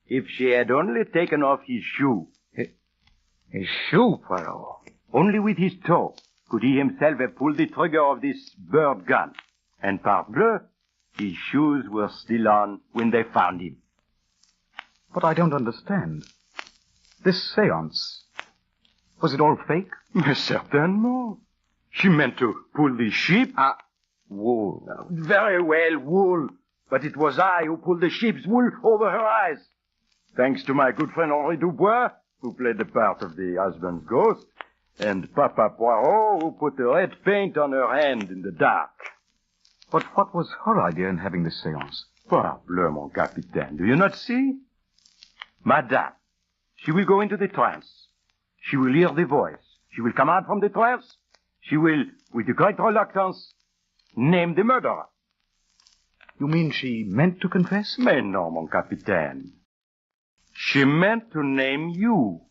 if she had only taken off his shoe. His shoe, Poirot? Only with his toe could he himself have pulled the trigger of this bird gun. And parbleu, his shoes were still on when they found him. But I don't understand. This séance, was it all fake? Mais certainement. She meant to pull the sheep. Wool. Very well, wool. But it was I who pulled the sheep's wool over her eyes. Thanks to my good friend Henri Dubois, who played the part of the husband's ghost, and Papa Poirot, who put the red paint on her hand in the dark. But what was her idea in having this séance? Parbleu, mon capitaine. Do you not see? Madame, she will go into the trance. She will hear the voice. She will come out from the trance. She will, with great reluctance, name the murderer. You mean she meant to confess? Mais non, mon capitaine. She meant to name you.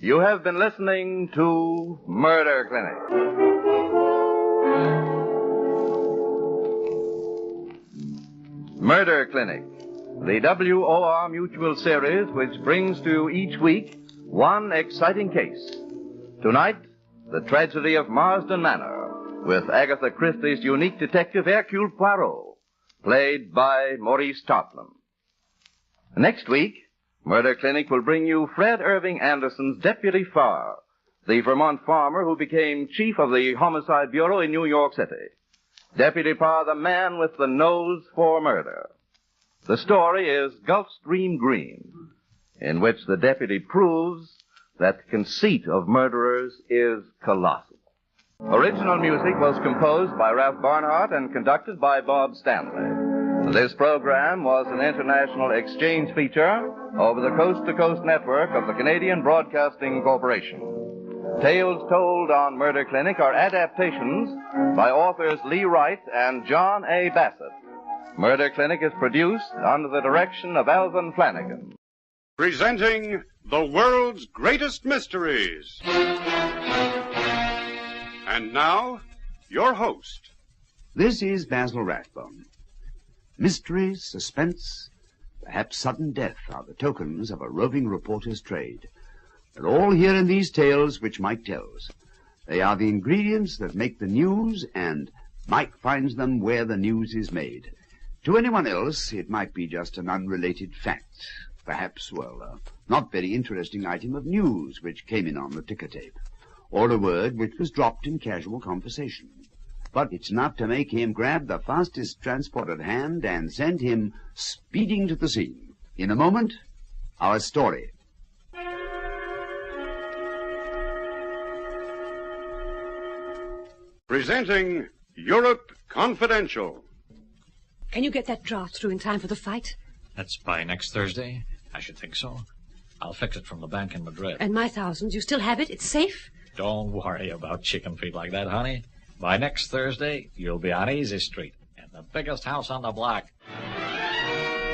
You have been listening to Murder Clinic. Murder Clinic, the WOR Mutual series which brings to you each week one exciting case. Tonight, the tragedy of Marsden Manor, with Agatha Christie's unique detective Hercule Poirot, played by Maurice Tarplin. Next week, Murder Clinic will bring you Fred Irving Anderson's Deputy Farr, the Vermont farmer who became chief of the Homicide Bureau in New York City. Deputy Farr, the man with the nose for murder. The story is Gulfstream Green, in which the deputy proves that the conceit of murderers is colossal. Original music was composed by Ralph Barnhart and conducted by Bob Stanley. This program was an international exchange feature over the coast-to-coast network of the Canadian Broadcasting Corporation. Tales told on Murder Clinic are adaptations by authors Lee Wright and John A. Bassett. Murder Clinic is produced under the direction of Alvin Flanagan. Presenting the world's greatest mysteries. And now, your host. This is Basil Rathbone. Mystery, suspense, perhaps sudden death are the tokens of a roving reporter's trade. They're all here in these tales which Mike tells. They are the ingredients that make the news, and Mike finds them where the news is made. To anyone else, it might be just an unrelated fact. Perhaps, well, a not very interesting item of news which came in on the ticker tape. Or a word which was dropped in casual conversation. But it's enough to make him grab the fastest transport at hand and send him speeding to the scene. In a moment, our story. Presenting Europe Confidential. Can you get that draft through in time for the fight? That's by next Thursday? I should think so. I'll fix it from the bank in Madrid. And my thousands, you still have it? It's safe? Don't worry about chicken feet like that, honey. By next Thursday, you'll be on Easy Street, in the biggest house on the block.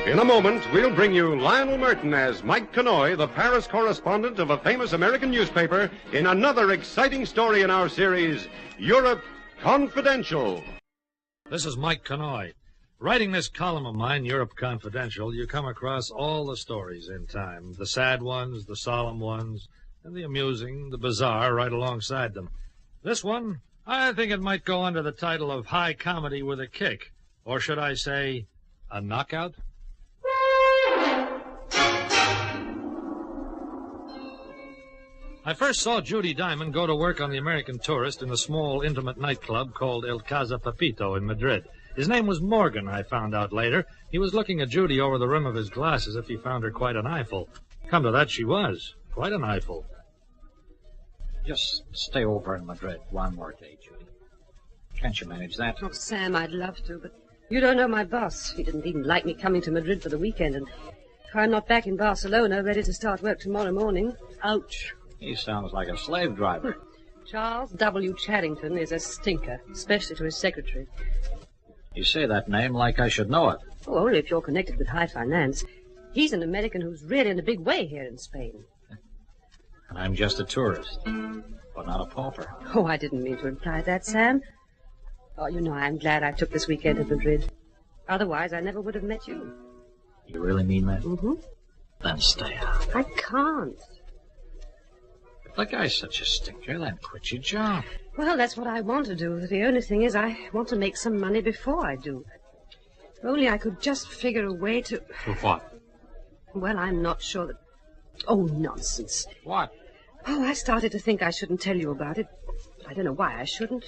In a moment, we'll bring you Lionel Merton as Mike Connoy, the Paris correspondent of a famous American newspaper, in another exciting story in our series, Europe Confidential. This is Mike Connoy. Writing this column of mine, Europe Confidential, you come across all the stories in time. The sad ones, the solemn ones, and the amusing, the bizarre right alongside them. This one, I think it might go under the title of High Comedy with a Kick. Or should I say, a knockout? I first saw Judy Diamond go to work on the American Tourist in a small, intimate nightclub called El Casa Pepito in Madrid. His name was Morgan, I found out later. He was looking at Judy over the rim of his glass as if he found her quite an eyeful. Come to that, she was. Quite an eyeful. Just stay over in Madrid one more day, Judy. Can't you manage that? Oh, Sam, I'd love to, but you don't know my boss. He didn't even like me coming to Madrid for the weekend, and if I'm not back in Barcelona, ready to start work tomorrow morning, ouch. He sounds like a slave driver. Charles W. Charrington is a stinker, especially to his secretary. You say that name like I should know it. Oh, only if you're connected with high finance. He's an American who's really in a big way here in Spain. And I'm just a tourist, but not a pauper. Oh, I didn't mean to imply that, Sam. Oh, you know, I'm glad I took this weekend to Madrid. Otherwise, I never would have met you. You really mean that? Mm-hmm. Then stay out. I can't. If the guy's such a stinker, then quit your job. Well, that's what I want to do. The only thing is I want to make some money before I do. If only I could just figure a way to... To what? Well, I'm not sure that... Oh, nonsense. What? Oh, I started to think I shouldn't tell you about it. I don't know why I shouldn't.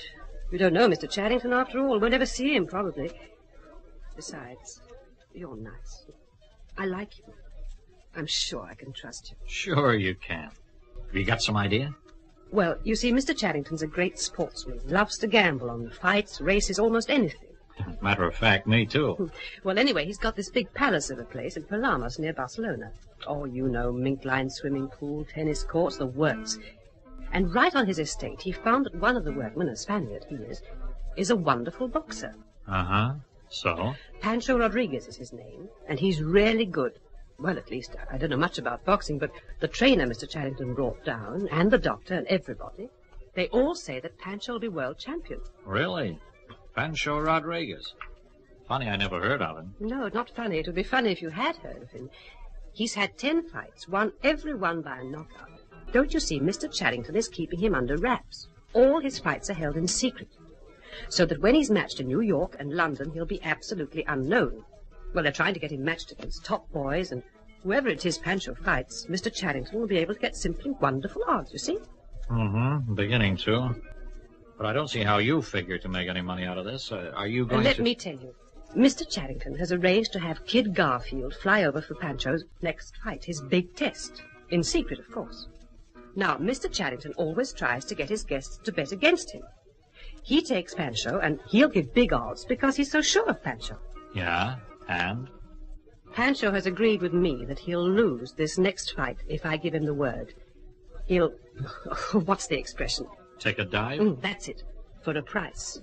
You don't know Mr. Charrington, after all. We'll never see him, probably. Besides, you're nice. I like you. I'm sure I can trust you. Sure you can. Have you got some idea? Well, you see, Mr. Charrington's a great sportsman. Loves to gamble on fights, races, almost anything. Matter of fact, me too. Well, anyway, he's got this big palace of a place in Palamas near Barcelona. Oh, you know, mink-lined swimming pool, tennis courts, the works. And right on his estate, he found that one of the workmen, a Spaniard he is, is a wonderful boxer. Uh-huh. So? Pancho Rodriguez is his name, and he's really good. Well, at least, I don't know much about boxing, but the trainer Mr. Charrington brought down, and the doctor, and everybody, they all say that Pancho will be world champion. Really? Pancho Rodriguez. Funny I never heard of him. No, not funny. It would be funny if you had heard of him. He's had 10 fights, won every one by a knockout. Don't you see, Mr. Charrington is keeping him under wraps. All his fights are held in secret, so that when he's matched in New York and London, he'll be absolutely unknown. Well, they're trying to get him matched against top boys, and whoever it is Pancho fights, Mr. Charrington will be able to get simply wonderful odds, you see? Mm-hmm. Beginning to. But I don't see how you figure to make any money out of this. Are you going to... Let me tell you. Mr. Charrington has arranged to have Kid Garfield fly over for Pancho's next fight, his big test. In secret, of course. Now, Mr. Charrington always tries to get his guests to bet against him. He takes Pancho, and he'll give big odds because he's so sure of Pancho. Yeah, and? Pancho has agreed with me that he'll lose this next fight if I give him the word. He'll... what's the expression? Take a dive? That's it. For a price.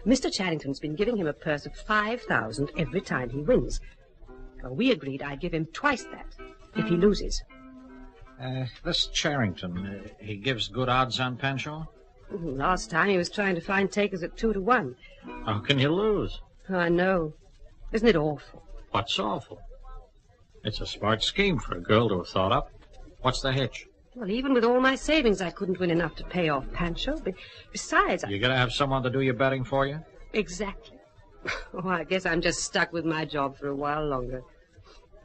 Mr. Charrington's been giving him a purse of $5,000 every time he wins. Well, we agreed I'd give him twice that if he loses. This Charrington, he gives good odds on Pancho? Last time he was trying to find takers at 2-1. How can you lose? Oh, I know. Isn't it awful? What's awful? It's a smart scheme for a girl to have thought up. What's the hitch? Well, even with all my savings, I couldn't win enough to pay off Pancho. Besides... You gotta have someone to do your betting for you? Exactly. Oh, I guess I'm just stuck with my job for a while longer.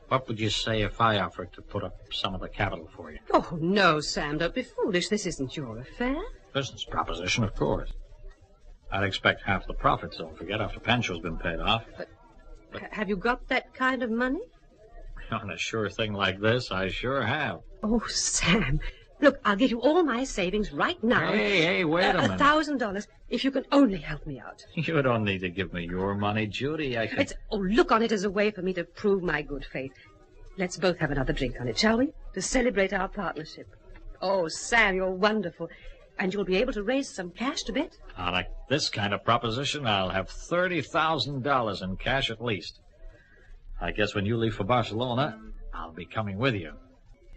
What would you say if I offered to put up some of the capital for you? Oh, no, Sam, don't be foolish. This isn't your affair. Business proposition, of course. I'd expect half the profits, don't forget, after Pancho's been paid off. But have you got that kind of money? On a sure thing like this, I sure have. Oh, Sam, look, I'll give you all my savings right now. Hey, wait a minute. $1,000, if you can only help me out. You don't need to give me your money, Judy. Look on it as a way for me to prove my good faith. Let's both have another drink on it, shall we? To celebrate our partnership. Oh, Sam, you're wonderful. And you'll be able to raise some cash to bet. On this kind of proposition, I'll have $30,000 in cash at least. I guess when you leave for Barcelona, I'll be coming with you.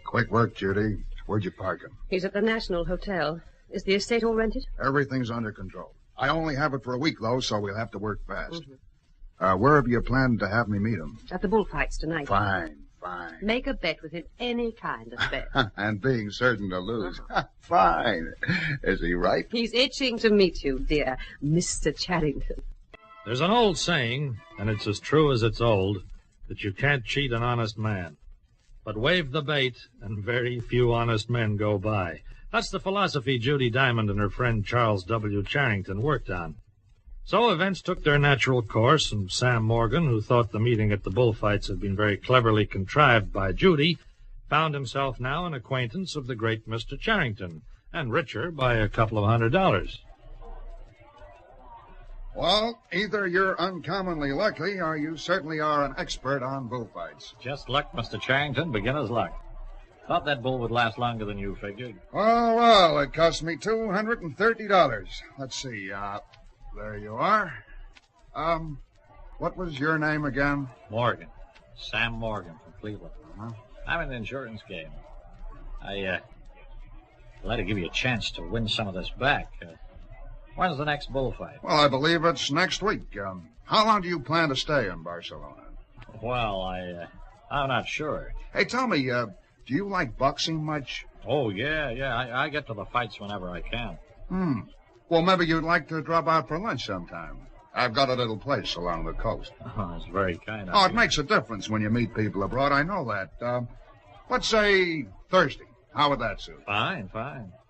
Quick work, Judy. Where'd you park him? He's at the National Hotel. Is the estate all rented? Everything's under control. I only have it for a week, though, so we'll have to work fast. Where have you planned to have me meet him? At the bullfights tonight. Fine. Make a bet with him, any kind of bet. And being certain to lose. Fine. Is he right? He's itching to meet you, dear Mr. Charrington. There's an old saying, and it's as true as it's old, that you can't cheat an honest man. But wave the bait, and very few honest men go by. That's the philosophy Judy Diamond and her friend Charles W. Charrington worked on. So events took their natural course, and Sam Morgan, who thought the meeting at the bullfights had been very cleverly contrived by Judy, found himself now an acquaintance of the great Mr. Charrington, and richer by a couple of $100. Well, either you're uncommonly lucky, or you certainly are an expert on bullfights. Just luck, Mr. Charrington, beginner's luck. Thought that bull would last longer than you figured. Well, it cost me $230. Let's see, there you are. What was your name again? Morgan. Sam Morgan from Cleveland. I'm in the insurance game. I'd like to give you a chance to win some of this back. When's the next bullfight? Well, I believe it's next week. How long do you plan to stay in Barcelona? Well, I'm not sure. Hey, tell me, do you like boxing much? Oh, yeah. I get to the fights whenever I can. Well, maybe you'd like to drop out for lunch sometime. I've got a little place along the coast. Oh, that's very kind of you. you. It makes a difference when you meet people abroad. I know that. Let's say Thursday. How would that suit? Fine.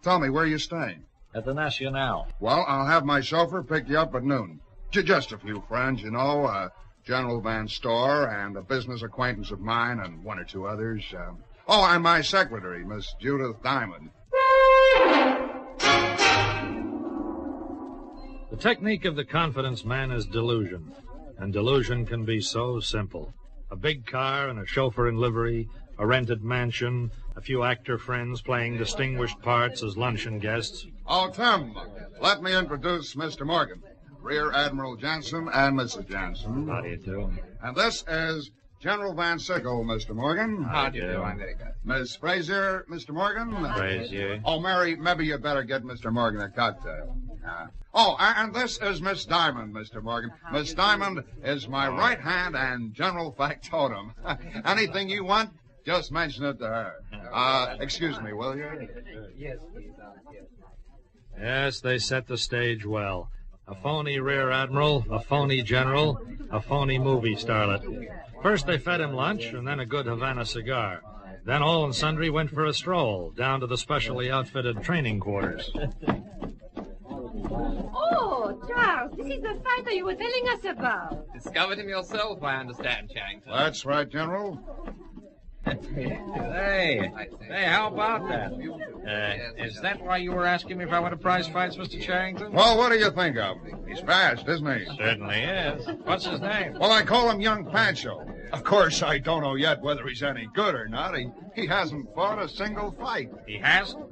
Tell me, where are you staying? At the Nacional. Well, I'll have my chauffeur pick you up at noon. Just a few friends, you know. General Van Store and a business acquaintance of mine and one or two others. And my secretary, Miss Judith Diamond. The technique of the confidence man is delusion, and delusion can be so simple. A big car and a chauffeur in livery, a rented mansion, a few actor friends playing distinguished parts as luncheon guests. Oh, Tim, let me introduce Mr. Morgan. Rear Admiral Jansen and Mrs. Jansen. How do you do? And this is General Van Sickle, Mr. Morgan. How do you do? I'm very good. Miss Frazier, Mr. Morgan. Frazier. Oh, Mary, maybe you'd better get Mr. Morgan a cocktail. And this is Miss Diamond, Mr. Morgan. Miss Diamond is my right hand and general factotum. Anything you want, just mention it to her. Excuse me, will you? Yes, please. Yes, they set the stage well. A phony rear admiral, a phony general, a phony movie starlet. First they fed him lunch, and then a good Havana cigar. Then all and sundry went for a stroll down to the specially outfitted training quarters. Oh, Charles, this is the fighter you were telling us about. Discovered him yourself, I understand, Charrington. That's right, General. Hey, how about that? Is that why you were asking me if I went to prize fights, Mr. Charrington? Well, what do you think of him? He's fast, isn't he? Certainly is. What's his name? Well, I call him Young Pancho. Of course, I don't know yet whether he's any good or not. He hasn't fought a single fight. He hasn't?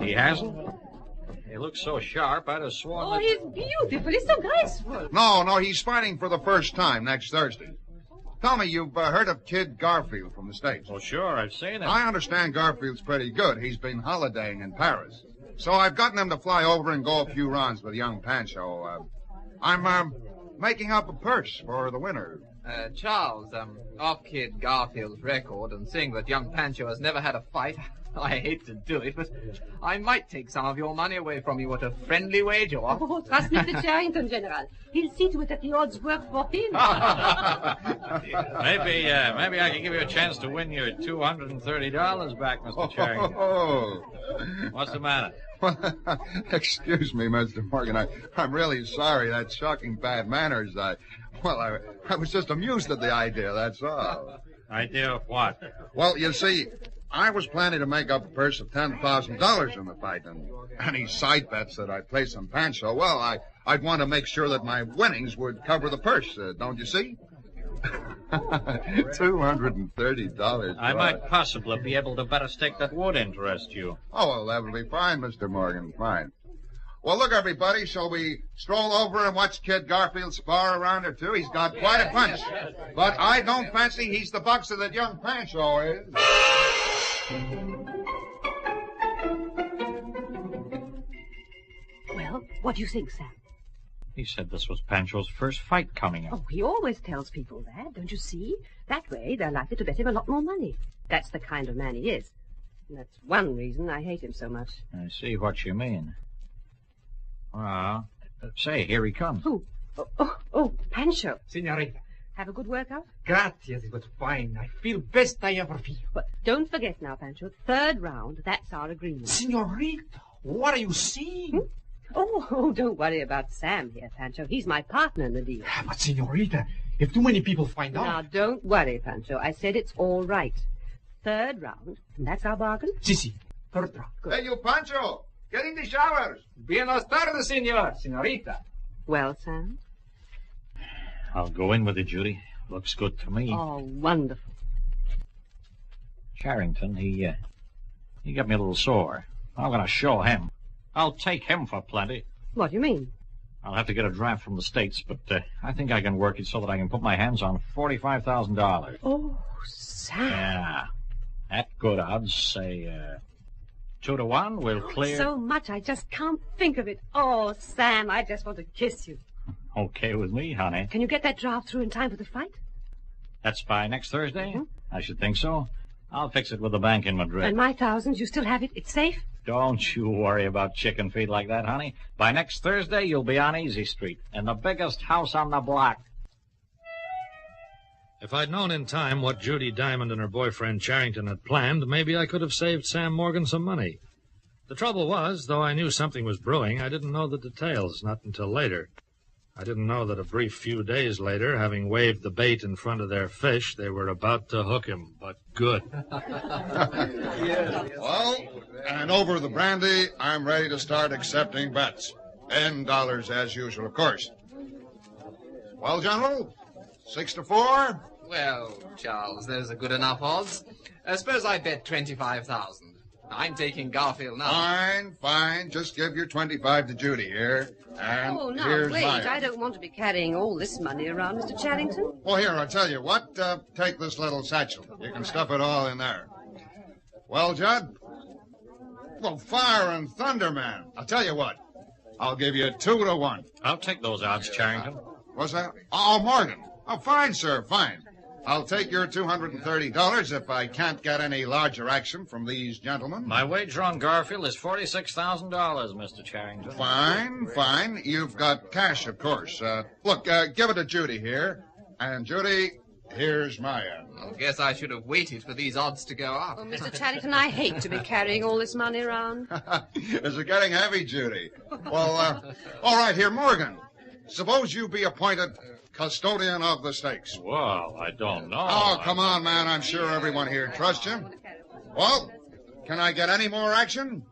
He hasn't? He looks so sharp, I'd have sworn Oh, he's beautiful. He's so graceful. No, he's fighting for the first time next Thursday. Tell me, you've heard of Kid Garfield from the States? Oh, sure, I've seen him. I understand Garfield's pretty good. He's been holidaying in Paris. So I've gotten him to fly over and go a few rounds with young Pancho. I'm making up a purse for the winner. Charles, off Kid Garfield's record, and seeing that young Pancho has never had a fight, I hate to do it, but I might take some of your money away from you at a friendly wager. Oh, trust Mr. Charrington, General. He'll see to it that the odds work for him. Maybe I can give you a chance to win your $230 back, Mr. Charrington. What's the matter? Excuse me, Mr. Morgan. I'm really sorry. That's shocking bad manners. I was just amused at the idea, that's all. Idea of what? Well, you see, I was planning to make up a purse of $10,000 in the fight, and any side bets that I place on Pancho, well, I'd want to make sure that my winnings would cover the purse, don't you see? $230. I might possibly be able to bet a stake that would interest you. Oh, well, that'll be fine, Mr. Morgan, fine. Well, look, everybody, shall we stroll over and watch Kid Garfield spar a round or two? He's got quite a punch. But I don't fancy he's the boxer that young Pancho is. Well, what do you think, Sam? He said this was Pancho's first fight coming up. Oh, he always tells people that, don't you see? That way, they're likely to bet him a lot more money. That's the kind of man he is. And that's one reason I hate him so much. I see what you mean. Well, say, here he comes. Who? Oh, Pancho. Senorita. Have a good workout? Gracias, it was fine. I feel best I ever feel. But don't forget now, Pancho, third round, that's our agreement. Senorita, what are you seeing? Oh, don't worry about Sam here, Pancho. He's my partner in the deal. But, Senorita, if too many people find out... Now, don't worry, Pancho. I said it's all right. Third round, and that's our bargain? Si, third round. Good. Hey, you Pancho, get in the showers. Buenos tardes, senor. Senorita. Well, Sam? I'll go in with you, Judy. Looks good to me. Oh, wonderful. Charrington, he got me a little sore. I'm going to show him. I'll take him for plenty. What do you mean? I'll have to get a draft from the States, but I think I can work it so that I can put my hands on $45,000. Oh, Sam. Yeah. At good odds, say, 2-1, we'll clear... So much, I just can't think of it. Oh, Sam, I just want to kiss you. Okay with me, honey. Can you get that draft through in time for the fight? That's by next Thursday? Mm-hmm. I should think so. I'll fix it with the bank in Madrid. And my thousands, you still have it? It's safe? Don't you worry about chicken feed like that, honey. By next Thursday, you'll be on Easy Street, in the biggest house on the block. If I'd known in time what Judy Diamond and her boyfriend Charrington had planned, maybe I could have saved Sam Morgan some money. The trouble was, though I knew something was brewing, I didn't know the details, not until later. I didn't know that a brief few days later, having waved the bait in front of their fish, they were about to hook him, but good. Well, and over the brandy, I'm ready to start accepting bets. $10 as usual, of course. Well, General, 6-4? Well, Charles, those are good enough odds. Suppose I bet 25,000. I'm taking Garfield now. Fine. Just give your 25 to Judy here. And Oh, no, here's wait. mine. I don't want to be carrying all this money around, Mr. Charrington. Well, here, I'll tell you what. Take this little satchel. You can stuff it all in there. Well, Judd? Well, fire and thunder, man. I'll tell you what. I'll give you 2 to 1. I'll take those odds, Charrington. What's that? Oh, Morgan. Oh, fine, sir, fine. I'll take your $230 if I can't get any larger action from these gentlemen. My wager on Garfield is $46,000, Mr. Charrington. Fine. You've got cash, of course. Look, give it to Judy here. And, Judy, here's my end. I guess I should have waited for these odds to go up. Oh, Mr. Charrington, I hate to be carrying all this money around. Is it getting heavy, Judy? Well, all right, here, Morgan. Suppose you be appointed custodian of the stakes. Well, I don't know. Oh, come on, man. I'm sure everyone here trusts you. Well, can I get any more action?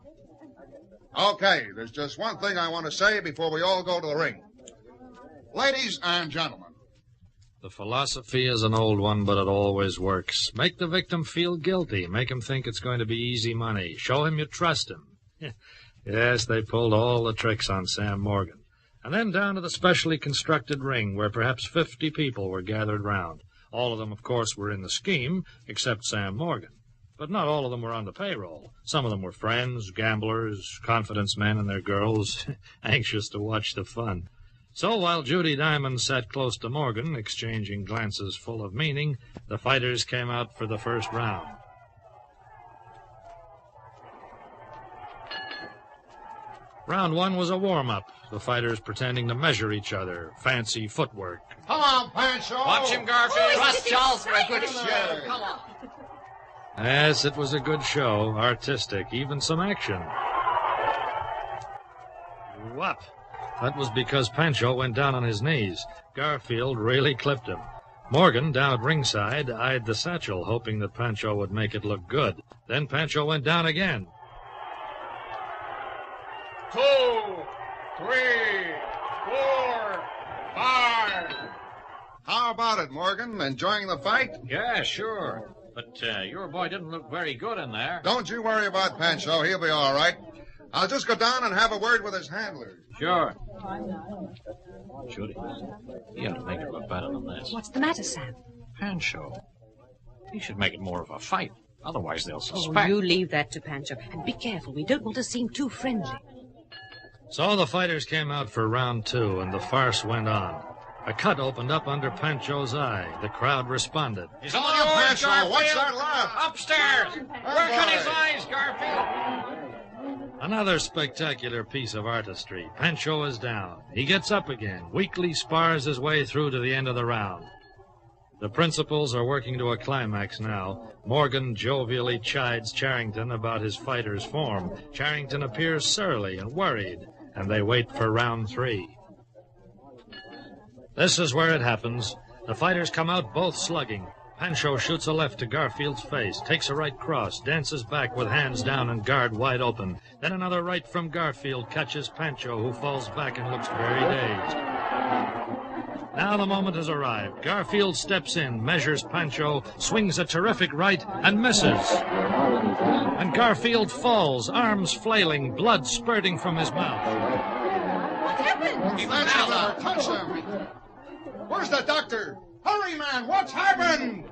Okay, there's just one thing I want to say before we all go to the ring. Ladies and gentlemen. The philosophy is an old one, but it always works. Make the victim feel guilty. Make him think it's going to be easy money. Show him you trust him. Yes, they pulled all the tricks on Sam Morgan. And then down to the specially constructed ring, where perhaps 50 people were gathered round. All of them, of course, were in the scheme, except Sam Morgan. But not all of them were on the payroll. Some of them were friends, gamblers, confidence men and their girls, anxious to watch the fun. So while Judy Diamond sat close to Morgan, exchanging glances full of meaning, the fighters came out for the first round. Round 1 was a warm-up, the fighters pretending to measure each other, fancy footwork. Come on, Pancho! Watch him, Garfield. Trust Charles for a good show. Come on. Yes, it was a good show, artistic, even some action. What? That was because Pancho went down on his knees. Garfield really clipped him. Morgan, down at ringside, eyed the satchel, hoping that Pancho would make it look good. Then Pancho went down again. 2, 3, 4, 5. How about it, Morgan? Enjoying the fight? Yeah, sure. But your boy didn't look very good in there. Don't you worry about Pancho. He'll be all right. I'll just go down and have a word with his handlers. Sure. Judy, you ought to make it look better than this. What's the matter, Sam? Pancho. He should make it more of a fight. Otherwise, they'll Oh, suspect. you leave that to Pancho. And be careful. We don't want to seem too friendly. So the fighters came out for round 2, and the farce went on. A cut opened up under Pancho's eye. The crowd responded. He's Come on on, yours, Pancho. Garfield. What's that laugh? Upstairs. Work on his eyes, Garfield. Another spectacular piece of artistry. Pancho is down. He gets up again, weakly spars his way through to the end of the round. The principals are working to a climax now. Morgan jovially chides Charrington about his fighter's form. Charrington appears surly and worried, and they wait for round 3. This is where it happens. The fighters come out both slugging. Pancho shoots a left to Garfield's face, takes a right cross, dances back with hands down and guard wide open. Then another right from Garfield catches Pancho, who falls back and looks very dazed. Now the moment has arrived. Garfield steps in, measures Pancho, swings a terrific right, and misses. And Garfield falls, arms flailing, blood spurting from his mouth. What happened? Pancho, touch him. Where's the doctor? Hurry, man! What's happened?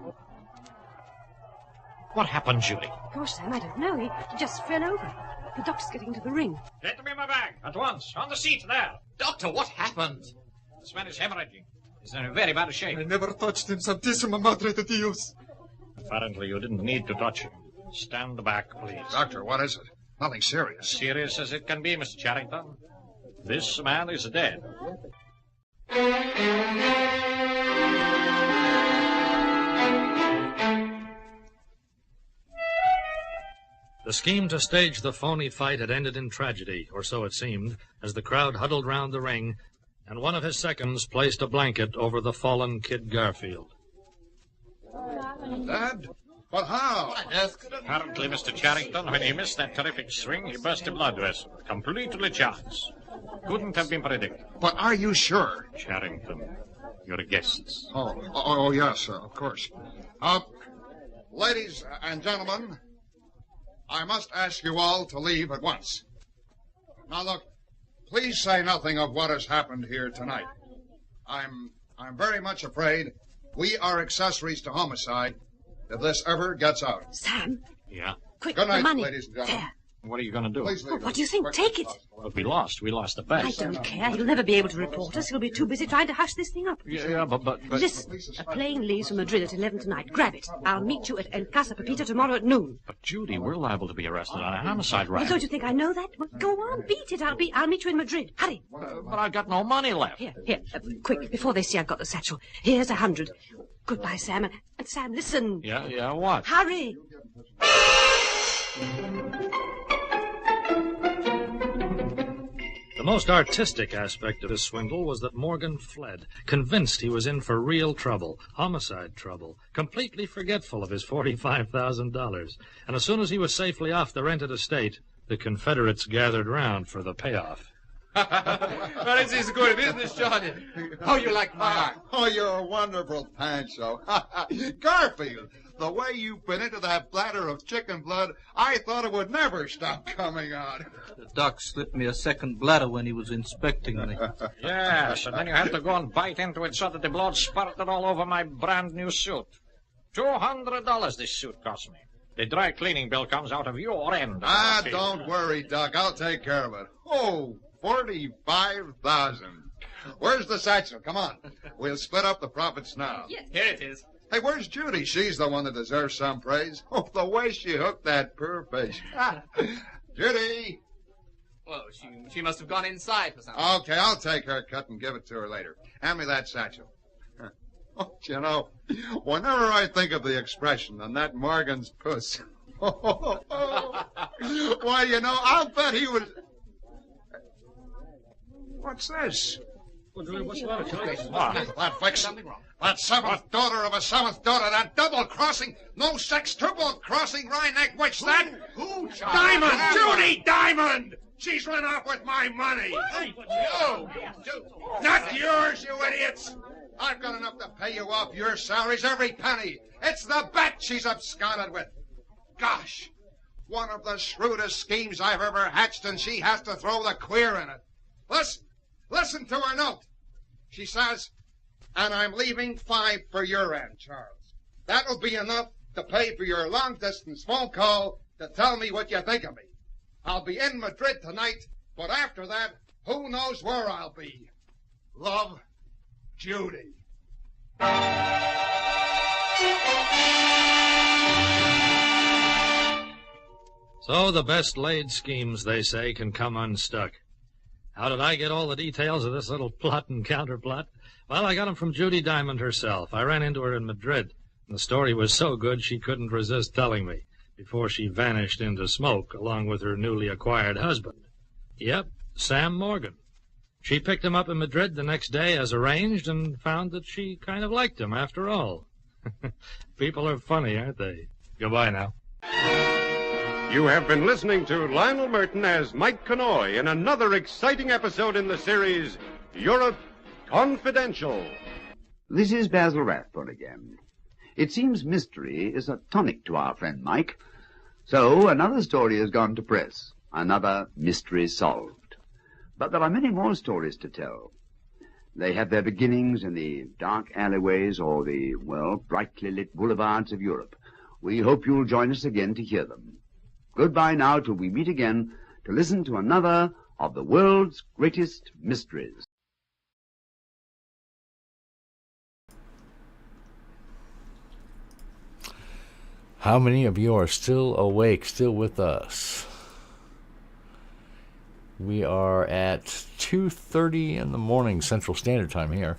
What happened, Judy? Gosh, Sam, I don't know. He just fell over. The doctor's getting to the ring. Get me my bag at once. On the seat there. Doctor, what happened? This man is hemorrhaging. He's in a very bad shape. I never touched him, Santissima Madre de Dios. Apparently, you didn't need to touch him. Stand back, please. Doctor, what is it? Nothing serious. Serious as it can be, Mr. Charrington. This man is dead. The scheme to stage the phony fight had ended in tragedy, or so it seemed, as the crowd huddled round the ring, and one of his seconds placed a blanket over the fallen Kid Garfield. Dad? But how? Apparently, Mr. Charrington, when he missed that terrific swing, he burst a blood vessel. Completely chance. Couldn't have been predicted. But are you sure? Charrington, your guests. Yes, of course. Ladies and gentlemen, I must ask you all to leave at once. Now, look, please say nothing of what has happened here tonight. I'm very much afraid we are accessories to homicide if this ever gets out. Sam, Yeah? quick, Good night, the money. ladies and gentlemen. There. What are you going to do? Please Oh, leave what do you think? Take it. Well, we lost. We lost the bet. I don't care. He'll never be able to report us. He'll be too busy trying to hush this thing up. Yeah, but... Listen, a plane leaves for Madrid at 11 tonight. Grab it. I'll meet you at El Casa Pepita tomorrow at noon. But, Judy, we're liable to be arrested on a homicide Well, rap. don't you think I know that? Well, go on, beat it. I'll meet you in Madrid. Hurry. But I've got no money left. Here, quick, before they see I've got the satchel. Here's 100. Goodbye, Sam. And Sam, listen. Yeah, what? Hurry. The most artistic aspect of his swindle was that Morgan fled, convinced he was in for real trouble, homicide trouble, completely forgetful of his $45,000. And as soon as he was safely off the rented estate, the Confederates gathered round for the payoff. Well, this is good business, Johnny. How you like my art? Oh, you're a wonderful Pancho. Garfield, the way you've been into that bladder of chicken blood, I thought it would never stop coming out. The doc slipped me a second bladder when he was inspecting me. Yes, and then you had to go and bite into it so that the blood spurted all over my brand new suit. $200 this suit cost me. The dry cleaning bill comes out of your end. Don't worry, Doc. I'll take care of it. Oh, 45,000. Where's the satchel? Come on. We'll split up the profits now. Yes. Here it is. Hey, where's Judy? She's the one that deserves some praise. Oh, the way she hooked that poor fish. Judy! Well, she must have gone inside for something. Okay, I'll take her cut and give it to her later. Hand me that satchel. Oh, you know, whenever I think of the expression on that Morgan's puss, why, you know, I'll bet he was... What's this? What's the matter, Charlie? That fix. That seventh daughter of a seventh daughter, that double-crossing, no-sex triple-crossing Rhineck witch, that... Who, Diamond! Judy Diamond! She's run off with my money! You! Not yours, you idiots! I've got enough to pay you off your salaries, every penny. It's the bet she's absconded with. Gosh, one of the shrewdest schemes I've ever hatched, and she has to throw the queer in it. Listen to her note. She says, and I'm leaving 5 for your end, Charles. That'll be enough to pay for your long-distance phone call to tell me what you think of me. I'll be in Madrid tonight, but after that, who knows where I'll be. Love, Judy. So the best laid schemes, they say, can come unstuck. How did I get all the details of this little plot and counterplot? Well, I got them from Judy Diamond herself. I ran into her in Madrid, and the story was so good she couldn't resist telling me before she vanished into smoke along with her newly acquired husband. Yep, Sam Morgan. She picked him up in Madrid the next day as arranged and found that she kind of liked him after all. People are funny, aren't they? Goodbye now. You have been listening to Lionel Merton as Mike Connoy in another exciting episode in the series, Europe Confidential. This is Basil Rathbone again. It seems mystery is a tonic to our friend Mike. So another story has gone to press, another mystery solved. But there are many more stories to tell. They have their beginnings in the dark alleyways or the, well, brightly lit boulevards of Europe. We hope you'll join us again to hear them. Goodbye now till we meet again to listen to another of the world's greatest mysteries. How many of you are still awake, still with us? We are at 2:30 in the morning Central Standard Time here.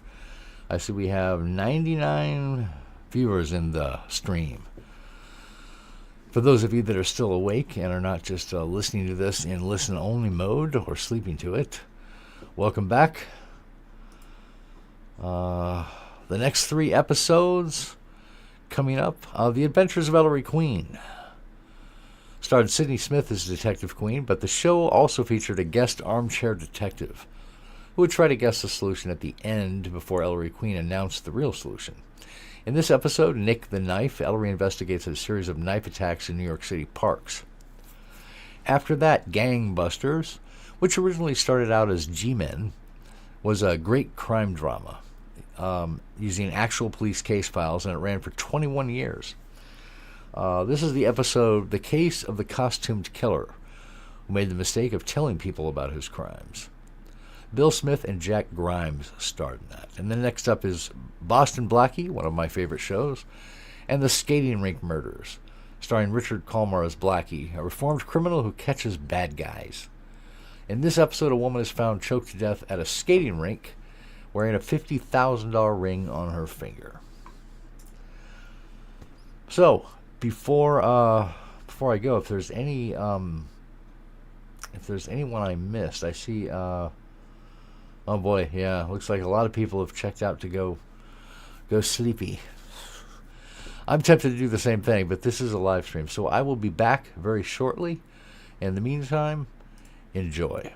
I see we have 99 viewers in the stream. For those of you that are still awake and are not just listening to this in listen-only mode or sleeping to it, welcome back. The next 3 episodes coming up, The Adventures of Ellery Queen. Starred Sidney Smith as Detective Queen, but the show also featured a guest armchair detective who would try to guess the solution at the end before Ellery Queen announced the real solution. In this episode, Nick the Knife, Ellery investigates a series of knife attacks in New York City parks. After that, Gangbusters, which originally started out as G-Men, was a great crime drama using actual police case files, and it ran for 21 years. This is the episode, The Case of the Costumed Killer, who made the mistake of telling people about his crimes. Bill Smith and Jack Grimes starred in that. And then next up is Boston Blackie, one of my favorite shows, and The Skating Rink Murders, starring Richard Colmar as Blackie, a reformed criminal who catches bad guys. In this episode, a woman is found choked to death at a skating rink wearing a $50,000 ring on her finger. So, before I go, if there's anyone I missed, I see. Oh boy, yeah, looks like a lot of people have checked out to go sleepy. I'm tempted to do the same thing, but this is a live stream, so I will be back very shortly. In the meantime, enjoy.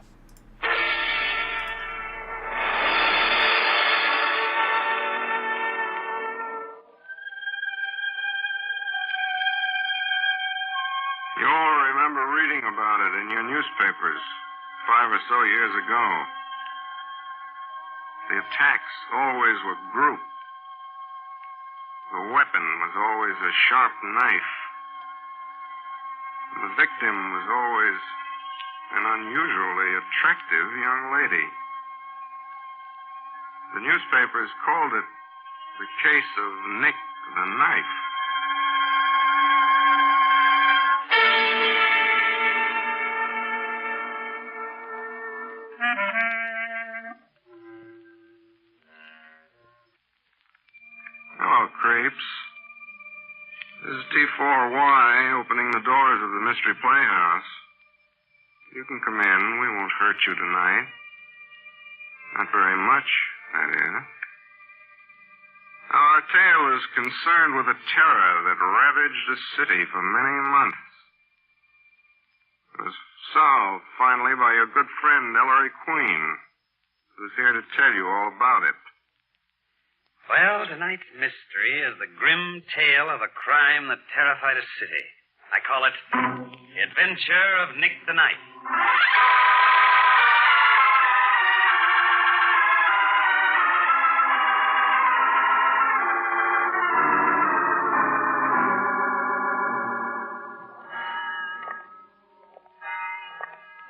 You'll remember reading about it in your newspapers 5 or so years ago. The attacks always were grouped. The weapon was always a sharp knife. The victim was always an unusually attractive young lady. The newspapers called it the case of Nick the Knife. Hello, creeps. This is T4Y opening the doors of the Mystery Playhouse. You can come in. We won't hurt you tonight. Not very much, that is. Our tale is concerned with a terror that ravaged the city for many months. It was solved, finally, by your good friend, Ellery Queen, who's here to tell you all about it. Well, tonight's mystery is the grim tale of a crime that terrified a city. I call it The Adventure of Nick the Knife.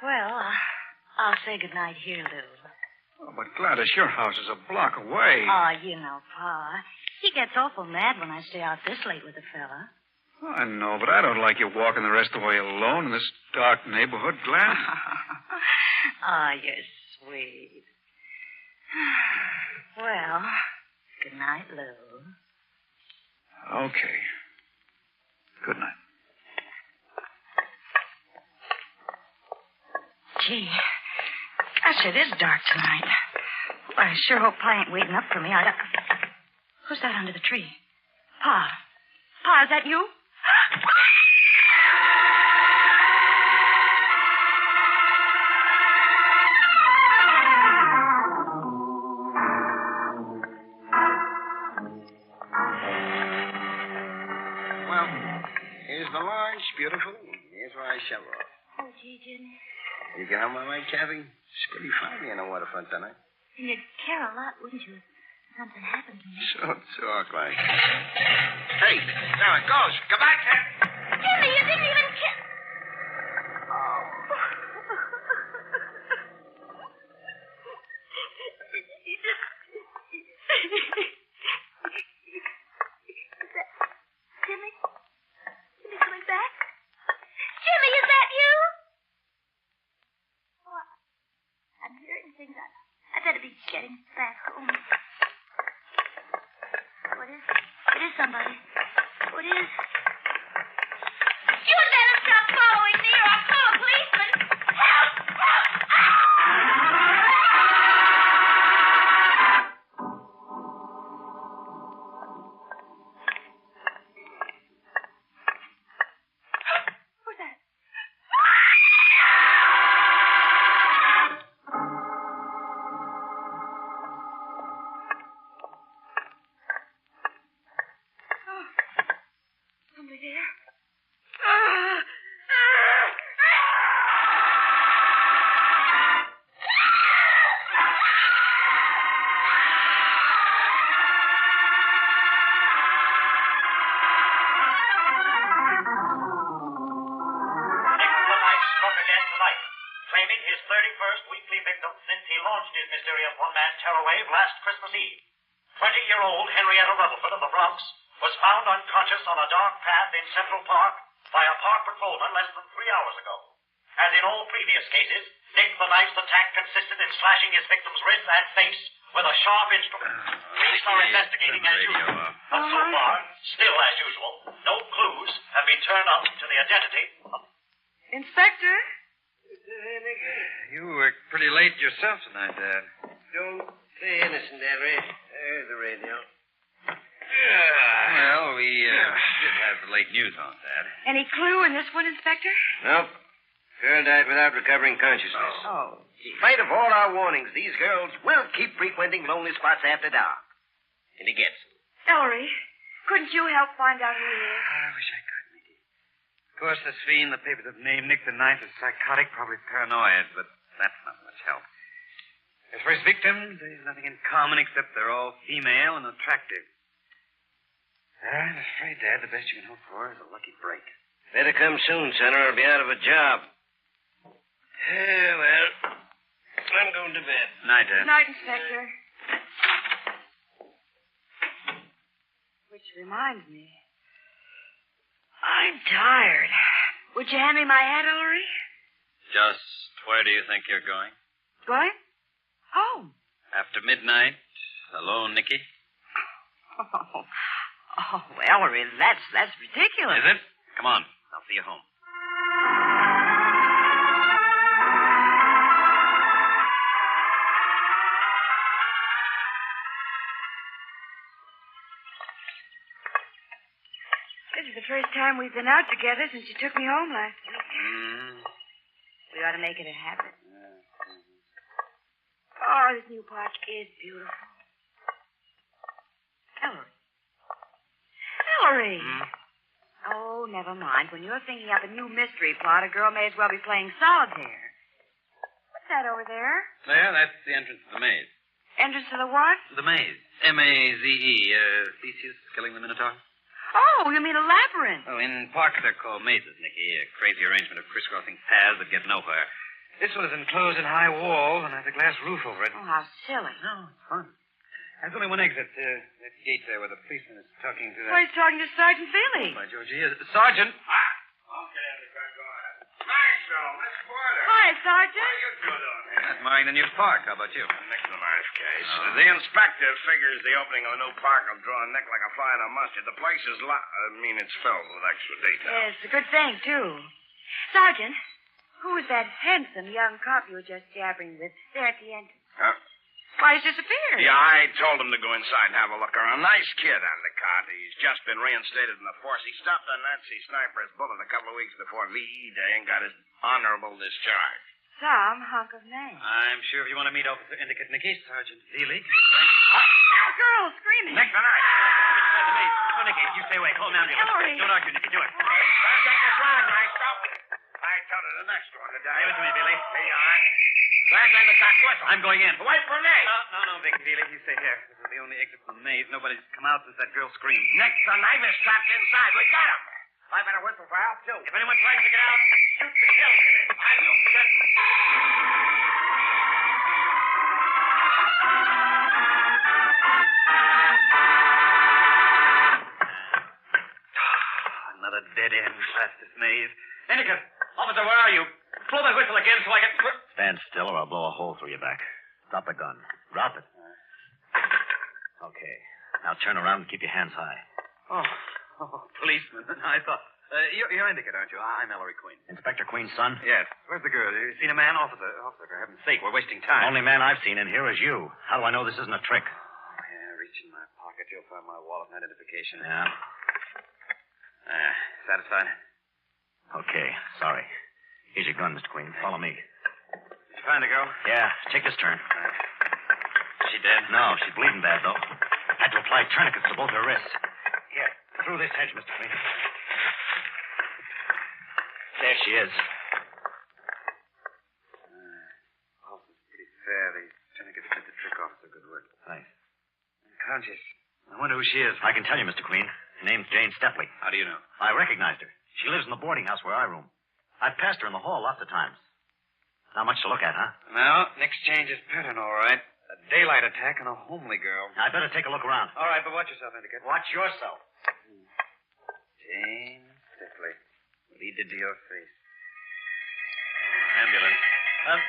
Well, I'll say goodnight here, Lou. Oh, but Gladys, your house is a block away. Oh, you know, Pa. He gets awful mad when I stay out this late with a fella. I know, but I don't like you walking the rest of the way alone in this dark neighborhood, Gladys. Oh, you're sweet. Well, good night, Lou. Okay. Good night. Gee, gosh, it is dark tonight. Well, I sure hope Pa ain't waiting up for me. Who's that under the tree? Pa. Pa, is that you? Well, here's the launch, beautiful. Here's where I shovel. Oh, gee, Jimmy. You get home all right, Kathy? It's pretty fine in the waterfront tonight. And you'd care a lot, wouldn't you, if something happened to me? So talk like. Hey, there it goes. Come back, Kathy. Jimmy, you didn't even kiss. Jimmy? Jimmy coming back? Jimmy, is that you? Oh, I'm hearing things. I better be getting back home. What is? It is somebody. What is? You had better stop following me or I'll call a policeman. Help! Help! Who's that? 31st weekly victim since he launched his mysterious one-man terror wave last Christmas Eve. 20-year-old Henrietta Rutherford of the Bronx was found unconscious on a dark path in Central Park by a park patrolman less than 3 hours ago. As in all previous cases, Nick the Knife's attack consisted in slashing his victim's wrist and face with a sharp instrument. Police are investigating as usual. But so far, still as usual, no clues have been turned up to the identity of... Inspector? You worked pretty late yourself tonight, Dad. Don't say innocent, Ellery. There's the radio. Well, we did have the late news on, Dad. Any clue in this one, Inspector? Nope. Girl died without recovering consciousness. Oh. In spite of all our warnings, these girls will keep frequenting lonely spots after dark. And he gets them. Ellery, couldn't you help find out who he is? I wish I could, Nicky. Of course, this fiend the papers have named Nick the Knife as psychotic, probably paranoid, but that's not much help. As for his victims, there's nothing in common except they're all female and attractive. I'm afraid, Dad, the best you can hope for is a lucky break. Better come soon, son, or I'll be out of a job. Well, I'm going to bed. Night, Dad. Night, Inspector. Which reminds me, I'm tired. Would you hand me my hat, Ellery? Just where do you think you're going? Going? Home. After midnight? Alone, Nicky? Oh, Ellery, that's ridiculous. Is it? Come on. I'll see you home. This is the first time we've been out together since you took me home last week. We ought to make it a habit. Oh, this new park is beautiful. Ellery. Oh, never mind. When you're thinking up a new mystery plot, a girl may as well be playing solitaire. What's that over there? There, that's the entrance to the maze. Entrance to the what? The maze. M-A-Z-E. Theseus killing the Minotaur. Oh, you mean a labyrinth? Oh, in parks they're called mazes, Nicky. A crazy arrangement of crisscrossing paths that get nowhere. This one is enclosed in high walls and has a glass roof over it. Oh, how silly. No, it's fun. There's only one exit. That gate there where the policeman is talking to that... Oh, he's talking to Sergeant Feely. By George, he is. Sergeant! Okay, nice, though, Miss Porter. Hi, Sergeant. What are you two doing here? Admiring the new park. How about you? Next to my case. The inspector figures the opening of a new park will draw a neck like a fly in a mustard. The place is it's filled with extra detail. Yes, it's a good thing, too. Sergeant, who is that handsome young cop you were just jabbering with there at the entrance? Huh? Why, he's disappeared. Yeah, I told him to go inside and have a look around. Nice kid on the cot. He's just been reinstated in the force. He stopped a Nazi sniper's bullet a couple of weeks before VE Day and got his honorable discharge. Some hunk of man. I'm sure if you want to meet Officer Indicate Nicky, Sergeant Feely. A girl screaming. Nick the Knife. Inside the maze. Come on, Nicky. You stay away. Call an ambulance. Ellery. Don't argue, Nicky. Do it. I told her the next one to die. Give it to me, Billy. Here you are. Flag on the cotton whistle. I'm going in. Wait for me. No, Vic Feely. You stay here. This is the only exit from the maze. Nobody's come out since that girl screamed. Nick the Knife is trapped inside. We got him. I better whistle for help, too. If anyone tries to get out, shoot the kill, Billy. I you forget. Another dead end past this maze. Indicate. Officer, where are you? Blow that whistle again so I can... Stand still or I'll blow a hole through your back. Drop the gun. Drop it. Okay. Now turn around and keep your hands high. Oh, policeman. I thought... You're Indicate, aren't you? I'm Ellery Queen. Inspector Queen's son? Yes. Where's the girl? You seen a man? Officer, for heaven's sake, we're wasting time. The only man I've seen in here is you. How do I know this isn't a trick? Yeah, reach in my pocket. You'll find my wallet and identification. Yeah? Satisfied? Okay. Sorry. Here's your gun, Mr. Queen. Follow me. Did you find the girl? Yeah. Take this turn. Is she dead? No, she's bleeding bad, though. Had to apply tourniquets to both her wrists. Here. Through this hedge, Mr. Queen. There she is. Pulse is pretty fair. These tourniquets did the trick off. So good work. Thanks. Unconscious. I wonder who she is. I can tell you, Mr. Queen. Her name's Jane Stepley. How do you know? I recognized her. She lives in the boarding house where I room. I've passed her in the hall lots of times. Not much to look at, huh? No, Nick's changed his pattern, all right. A daylight attack on a homely girl. I better take a look around. All right, but watch yourself, Endicott. Watch yourself. Jane Stiffly. What he did to your face. Oh, ambulance.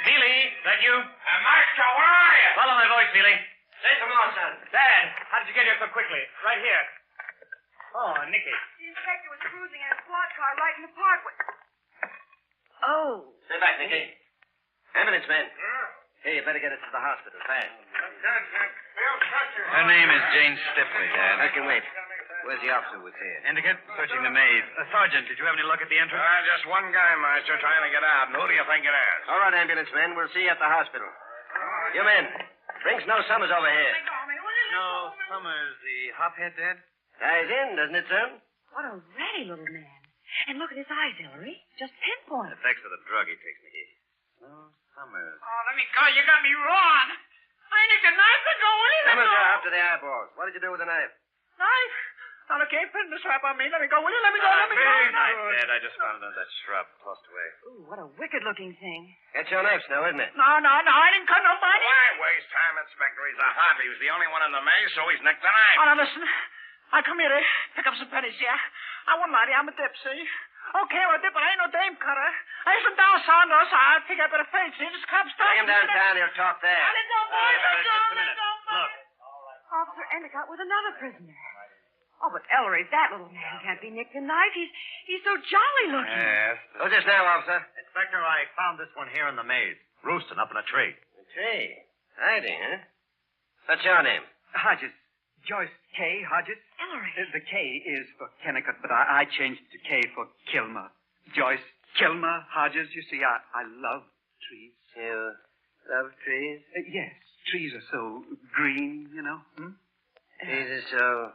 Billy, that you? Maestro, where are you? Follow my voice, Billy. Say some more, son. Dad, how did you get here so quickly? Right here. Oh, Nicky. The inspector was cruising in a squad car right in the parkway. Oh. Stay back, Nicky. Ambulance man. Hey, you better get us to the hospital fast. Her name is Jane Stiffly, Dad. I can wait. Where's the officer who was here? Endicott, searching the maze. Sergeant, did you have any luck at the entrance? Just one guy, Maestro, trying to get out. And who do you think it is? All right, ambulance man. We'll see you at the hospital. You men, bring Snow Summers over here. No, Summers, the hophead, Dad? Ties in, doesn't it, son? What a ratty little man. And look at his eyes, Ellery. Just pinpoint. Effects of the drug he takes me. No, Summers. Oh, let me go. You got me wrong. I need the knife to go in. Summers are up to the eyeballs. What did you do with the knife? Knife? Now, look, ain't putting the strap on me. Let me go, will you? Let me go, let me go. Dad, I just found it under that shrub, tossed away. Ooh, what a wicked-looking thing. That's your knife, Snow, isn't it? No, I didn't cut nobody. Why waste time, Inspector? He's a hot. He was the only one in the maze, so he's nicked the knife. Oh, now, listen. I come here to pick up some pennies, yeah? I won't lie to you. I'm a dip, see? Okay, well, a dip, but I ain't no dame cutter. I isn't down Saunders, so I think I better face it. This cop stops. Bring him downtown. He'll talk there. Look. Officer Endicott with another prisoner. Oh, but Ellery, that little man can't be nicked a knife. He's so jolly looking. Yes. Who's this now, officer? Inspector, I found this one here in the maze, roosting up in a tree. A tree? Hiding, huh? What's your name? Hodges. Joyce K. Hodges. Ellery. The K is for Kennicott, but I changed to K for Kilmer. Joyce Kilmer Hodges. You see, I love trees. You love trees? Yes. Trees are so green, you know. Trees are so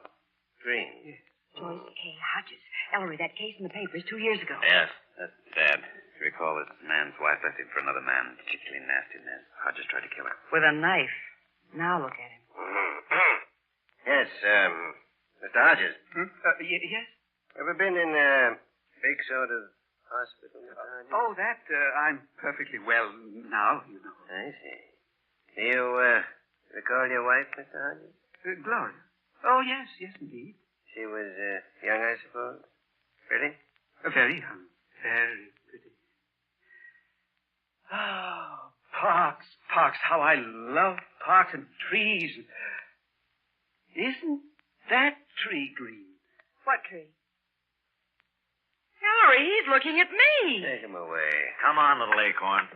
green. Yes. Joyce K. Hodges. Ellery, that case in the papers 2 years ago. Yes, that's Dad. If you recall, this man's wife left him for another man, particularly nasty man. Hodges tried to kill her. With a knife. Now look at him. Yes, Mr. Hodges. Yes? Ever been in a big sort of hospital, Mr. Hodges? Oh, that, I'm perfectly well now, you know. I see. Do you, recall your wife, Mr. Hodges? Gloria. Oh, yes, indeed. She was, young, I suppose? Pretty? Very young. Very pretty. Oh, parks. How I love parks and trees. Isn't that tree green? What tree? Ellery, he's looking at me. Take him away. Come on, little acorn.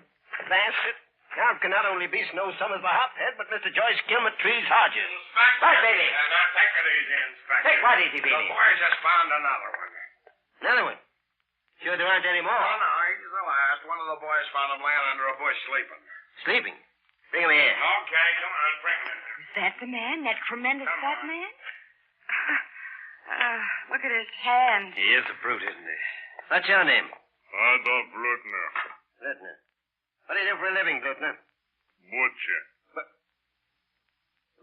Bastard. Count can not only be Snow Summers the hophead, but Mr. Joyce Gilmer Trees Hodges. Inspector. Right, Bailey. Now, take it easy, Inspector. Hey, what easy, Bailey? The boy just found another one. Another one? Sure there aren't any more? Oh, no, he's the last. One of the boys found him laying under a bush sleeping. Sleeping? Bring him here. Okay, come on, bring him in. Is that the man? That tremendous fat man? Look at his hand. He is a brute, isn't he? What's your name? Adolf Blutner. Blutner. What do you do for a living, Blutner? Butcher.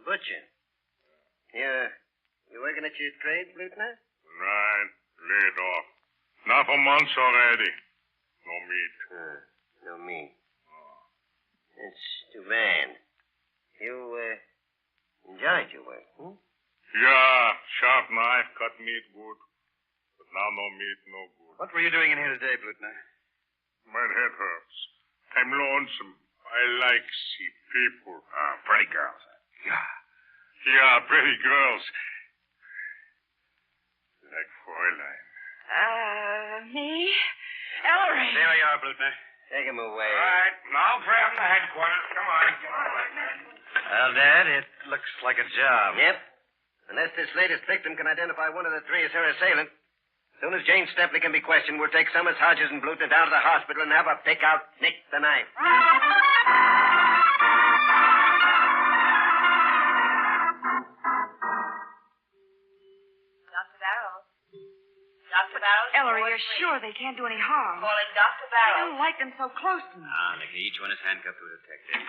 Butcher? You working at your trade, Blutner? Right. Laid off. Now for months already. No meat. No meat. That's too bad. You, enjoyed your work, Yeah, sharp knife, cut meat good. But now no meat, no good. What were you doing in here today, Blutner? My head hurts. I'm lonesome. I like see people. Pretty girls. Yeah, pretty girls. Like Fräulein. Me? Ellery. There you are, Blutner. Take him away. All right, now for him to headquarters. Come on. Well, Dad, it looks like a job. Yep. Unless this latest victim can identify one of the three as her assailant. As soon as Jane Stepley can be questioned, we'll take Summers, Hodges, and Blutner down to the hospital and have her pick out Nick the knife. Dr. Barrows? Ellery, you're sure they can't do any harm? Calling Dr. I Barrows. don't like them so close to me. Nicky, each one is handcuffed to a detective.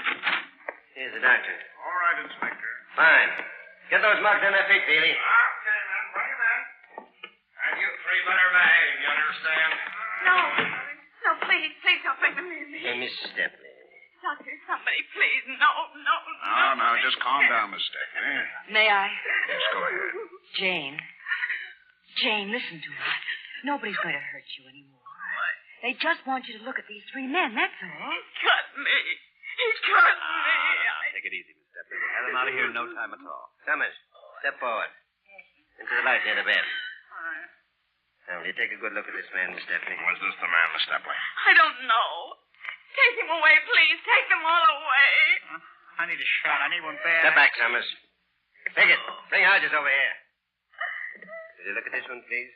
Here's the doctor. All right, Inspector. Fine. Get those mugs on their feet, Bailey. Okay, man. Bring him in. And you three better behave, you understand? No, please don't make them leave me. Hey, Miss Stepley. just calm down, Miss Stephanie. May I? Yes, go ahead. Jane, listen to me. Nobody's going to hurt you anymore. They just want you to look at these three men, that's all. He cut me. Take it easy, Miss Stepley. We'll have him out of here in no time at all. Summers, step forward. Into the light near the bed. Now, will you take a good look at this man, Miss Stephanie? Was this the man, Miss Stepley? I don't know. Take him away, please. Take them all away. I need a shot. I need one bad. Step back, Summers. Pickett, bring Hodges over here. Will you look at this one, please?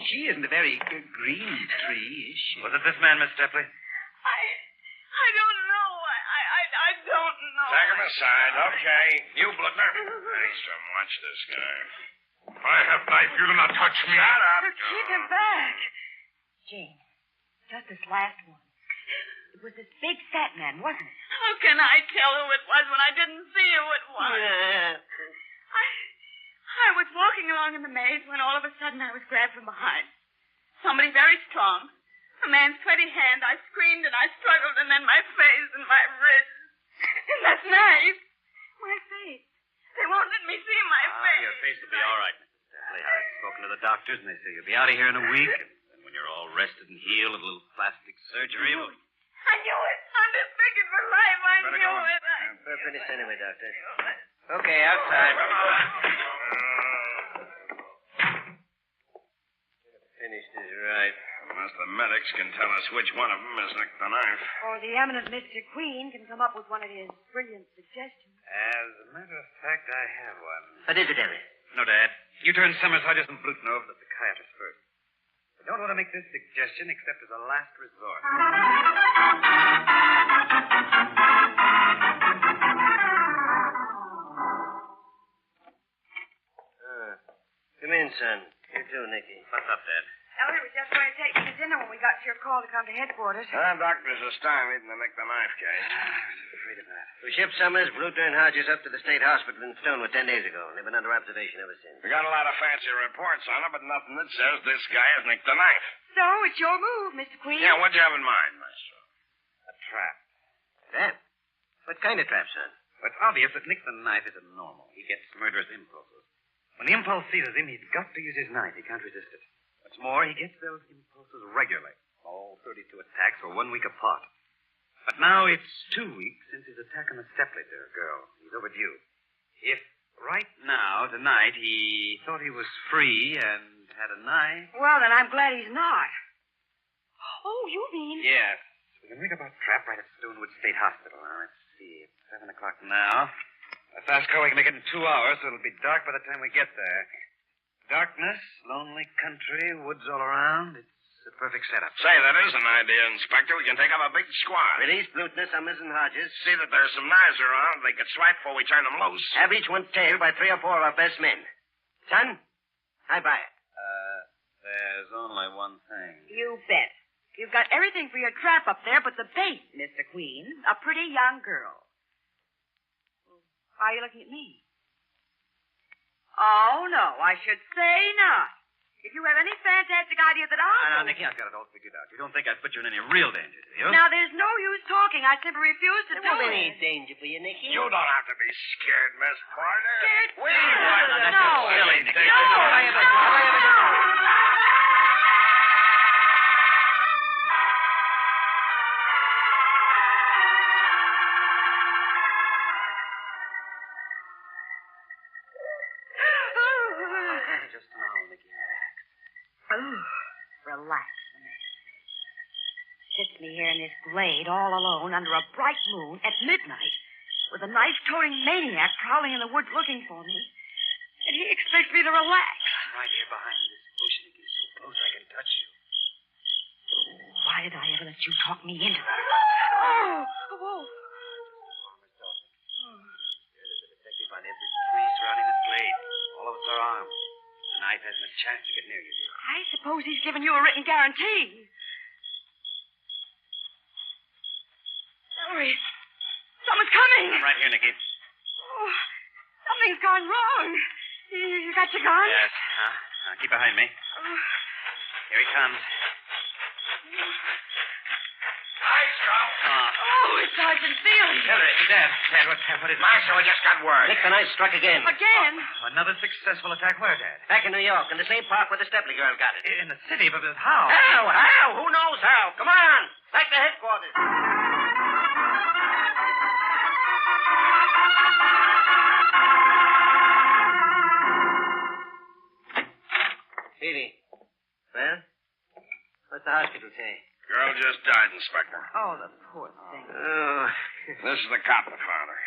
She isn't a very green tree, is she? Was it this man, Miss Stepley? I don't know. I don't know. Take him aside. Okay. You, Blutner. Thanks so much, this guy. I have knife. You do not touch me. Shut up. Keep him back. Jane, just this last one. It was this big fat man, wasn't it? How can I tell who it was when I didn't see who it was? I was walking along in the maze when all of a sudden I was grabbed from behind. Somebody very strong. A man's sweaty hand. I screamed and I struggled, and then my face and my wrist. And that knife. My face. They won't let me see my face. Your face will be all right, Mrs. Stepley. I've spoken to the doctors, and they say you'll be out of here in a week. And when you're all rested and healed, a little plastic surgery will... I knew it. I'm disfigured for life. I knew it. We're finished anyway, Doctor. Okay, outside. Finished is right. Unless the medics can tell us which one of them has nicked the knife. Or the eminent Mr. Queen can come up with one of his brilliant suggestions. As a matter of fact, I have one. What is it, Ellery? No, Dad. You turn Summers, Hodges, and Bluten over to the psychiatrist first. I don't want to make this suggestion except as a last resort. Come in, son. You too, Nicky. What's up, Dad? Ellery was just going to take me to dinner when we got your call to come to headquarters. Doctors are stymied in the nick the knife case. I was afraid of that. We shipped Summers, Blutner, and Hodges up to the state hospital in Stonewood 10 days ago, and they've been under observation ever since. We got a lot of fancy reports on it, but nothing that says this guy has nicked the knife. So, it's your move, Mr. Queen. Yeah, what'd you have in mind, Maestro? A trap. Trap? What kind of trap, son? Well, it's obvious that Nick the knife is abnormal. He gets murderous impulses. When the impulse seizes him, he's got to use his knife. He can't resist it. What's more, he gets those impulses regularly. All 32 attacks were 1 week apart. But now it's 2 weeks since his attack on the stepladder girl. He's overdue. If right now, tonight, he thought he was free and had a knife... Well, then I'm glad he's not. Oh, you mean... Yes. We can rig up our trap right at Stonewood State Hospital. Now, let's see. It's 7 o'clock now. A fast car, we can make it in 2 hours, so it'll be dark by the time we get there. Darkness, lonely country, woods all around. It's a perfect setup. Say, that is an idea, Inspector. We can take up a big squad. Release Blutner, Summers, and Hodges. See that there's some knives around. They could swipe before we turn them loose. Have each one tailed by 3 or 4 of our best men. Son, I buy it. There's only one thing. You bet. You've got everything for your trap up there but the bait, Mr. Queen. A pretty young girl. Why are you looking at me? Oh, no, I should say not. If you have any fantastic idea that Now, Nicky, I've got it all figured out. You don't think I'd put you in any real danger, do you? Now, there's no use talking. I simply refuse to do There won't it. be any danger for you, Nicky. You don't have to be scared, Miss Porter. Scared? We want to No. silly Nicky. Just now, Nicky. Relax, man. Sits me here in this glade all alone under a bright moon at midnight with a knife-toting maniac prowling in the woods looking for me. And he expects me to relax. I'm right here behind this bush, Nicky, so close I can touch you. Why did I ever let you talk me into this? Oh! There's a detective on every tree surrounding this glade. All of us are armed. The knife hasn't a chance to get near you. I suppose he's given you a written guarantee. Ellery, someone's coming. I'm right here, Nicky. Oh, something's gone wrong. You got your gun? Yes. Now keep behind me. Here he comes. Maestro. Oh, Sergeant Seeley. Ellery, Dad, what is it? Marshal, we just got word. Nick the Knife struck again. Again? Another successful attack. Where, Dad? Back in New York, in the same park where the Stepley girl got it. In the city, but how? How? Who knows how? Come on. Back to headquarters. Petey. Well? What's the hospital say? Girl just died, Inspector. Oh, the poor thing. Oh. This is the cop that found her.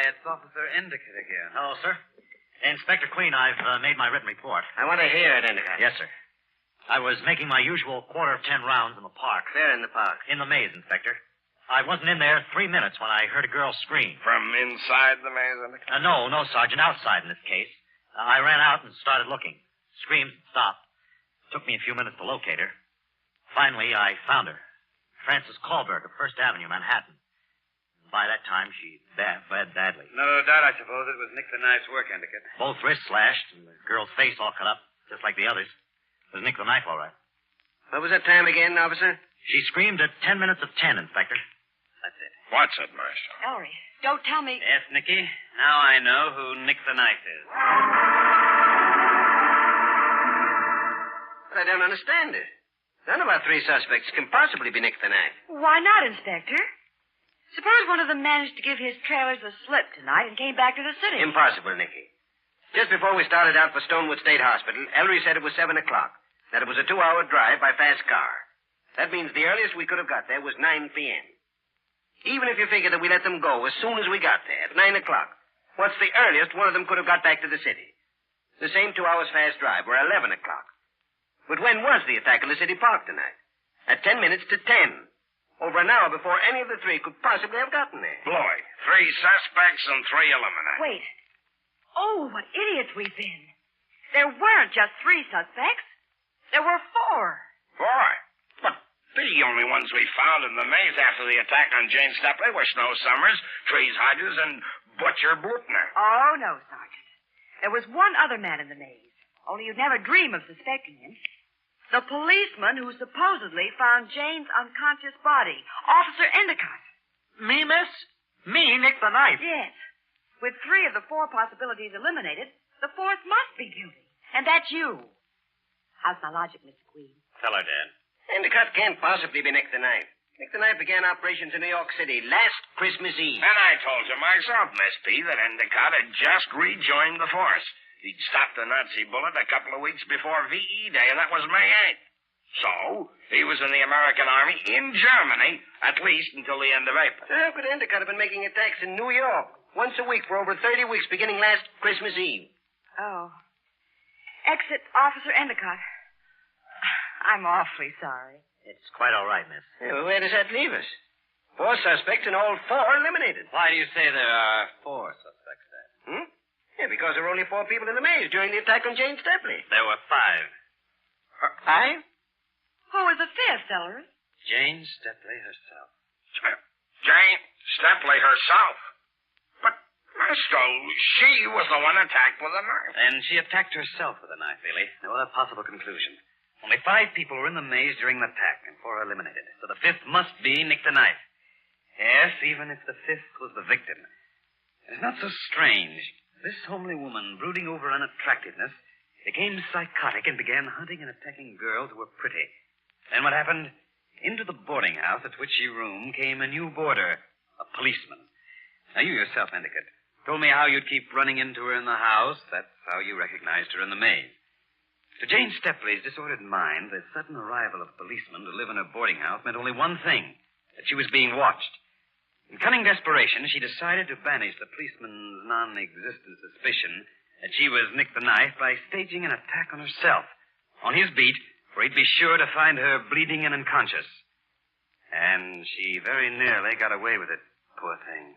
It's Officer Endicott again. Hello, sir. Inspector Queen, I've made my written report. I want to hear it, Endicott. Yes, sir. I was making my usual 10 rounds in the park. Where in the park? In the maze, Inspector. I wasn't in there 3 minutes when I heard a girl scream. From inside the maze, Endicott? No, Sergeant. Outside in this case. I ran out and started looking. Screams stopped. Took me a few minutes to locate her. Finally, I found her. Frances Kahlberg of First Avenue, Manhattan. By that time, she bled badly. No doubt, I suppose, it was Nick the Knife's work, Endicott. Both wrists slashed and the girl's face all cut up, just like the others. It was Nick the Knife, all right. What was that time again, officer? She screamed at 10 minutes of 10, Inspector. That's it. What's it, Marshal? Ellery, don't tell me. Yes, Nicky. Now I know who Nick the Knife is. But I don't understand it. None of our three suspects can possibly be Nick the Knife. Why not, Inspector? Suppose one of them managed to give his trailers a slip tonight and came back to the city. Impossible, Nicky. Just before we started out for Stonewood State Hospital, Ellery said it was 7 o'clock, that it was a 2-hour drive by fast car. That means the earliest we could have got there was 9 p.m. Even if you figure that we let them go as soon as we got there, at 9 o'clock, what's the earliest one of them could have got back to the city? The same 2 hours fast drive, or 11 o'clock. But when was the attack in the city park tonight? At 10 minutes to 10. Over an hour before any of the three could possibly have gotten there. Boy, 3 suspects and 3 eliminated. Wait. Oh, what idiots we've been. There weren't just 3 suspects. There were 4. 4? But the only ones we found in the maze after the attack on Jane Stepley were Snow Summers, Trees Hodges, and Butcher Blutner. Oh, no, Sergeant. There was one other man in the maze. Only you'd never dream of suspecting him. The policeman who supposedly found Jane's unconscious body. Officer Endicott. Me, miss? Me, Nick the Knife? Yes. With 3 of the 4 possibilities eliminated, the 4th must be guilty. And that's you. How's my logic, Mr. Queen? Tell her, Dad. Endicott can't possibly be Nick the Knife. Nick the Knife began operations in New York City last Christmas Eve. And I told you myself, Miss P, that Endicott had just rejoined the force. He'd stopped the Nazi bullet a couple of weeks before VE Day, and that was May 8th. So, he was in the American Army in Germany, at least until the end of April. So how could Endicott have been making attacks in New York once a week for over 30 weeks, beginning last Christmas Eve? Oh. Exit Officer Endicott. I'm awfully sorry. It's quite all right, miss. Yeah, well, where does that leave us? 4 suspects and all 4 eliminated. Why do you say there are 4 suspects then? Yeah, because there were only 4 people in the maze during the attack on Jane Stepley. There were 5. 5? Who was the 5th, Ellery? Jane Stepley herself. Jane Stepley herself? But, Master, she was the one attacked with a knife. And she attacked herself with a knife, Billy. No other possible conclusion. Only 5 people were in the maze during the attack, and 4 eliminated. So the 5th must be Nick the Knife. Yes, even if the 5th was the victim. It's not so strange. This homely woman, brooding over unattractiveness, became psychotic and began hunting and attacking girls who were pretty. Then what happened? Into the boarding house at which she roomed came a new boarder, a policeman. Now, you yourself, Endicott, told me how you'd keep running into her in the house. That's how you recognized her in the maze. To Jane Stepley's disordered mind, the sudden arrival of a policeman to live in her boarding house meant only one thing, that she was being watched. In cunning desperation, she decided to banish the policeman's non-existent suspicion that she was Nick the Knife by staging an attack on herself, on his beat, where he'd be sure to find her bleeding and unconscious. And she very nearly got away with it, poor thing.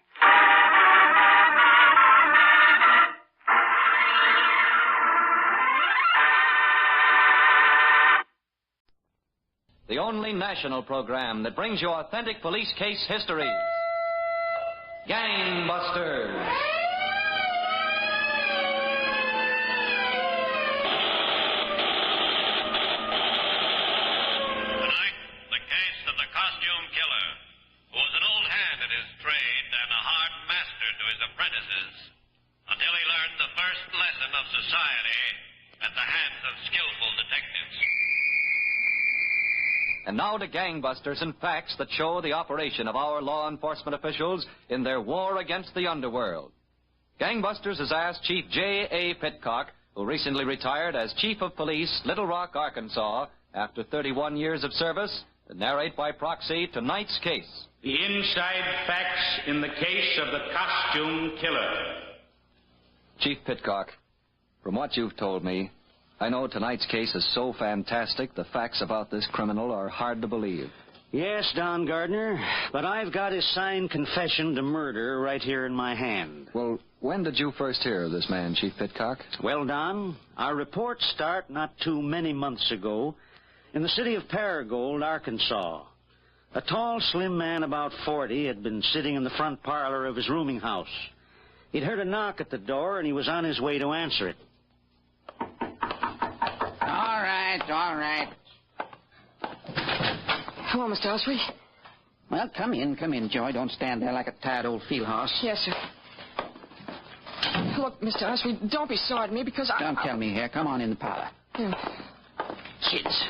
The only national program that brings you authentic police case histories. Gangbusters. Tonight, the case of the costume killer, who was an old hand And now to gangbusters and facts that show the operation of our law enforcement officials in their war against the underworld. Gangbusters has asked Chief J.A. Pitcock, who recently retired as Chief of Police, Little Rock, Arkansas, after 31 years of service, to narrate by proxy tonight's case. The inside facts in the case of the costume killer. Chief Pitcock, from what you've told me, I know tonight's case is so fantastic the facts about this criminal are hard to believe. Yes, Don Gardner, but I've got his signed confession to murder right here in my hand. Well, when did you first hear of this man, Chief Pitcock? Well, Don, our reports start not too many months ago in the city of Paragould, Arkansas. A tall, slim man about 40 had been sitting in the front parlor of his rooming house. He'd heard a knock at the door, and he was on his way to answer it. All right. Hello, Mr. Ellery. Well, come in, Joey. Don't stand there like a tired old field horse. Yes, sir. Look, Mr. Ellery, don't be sorry to me because Don't tell me here. Come on in the parlor. Yeah. Kids,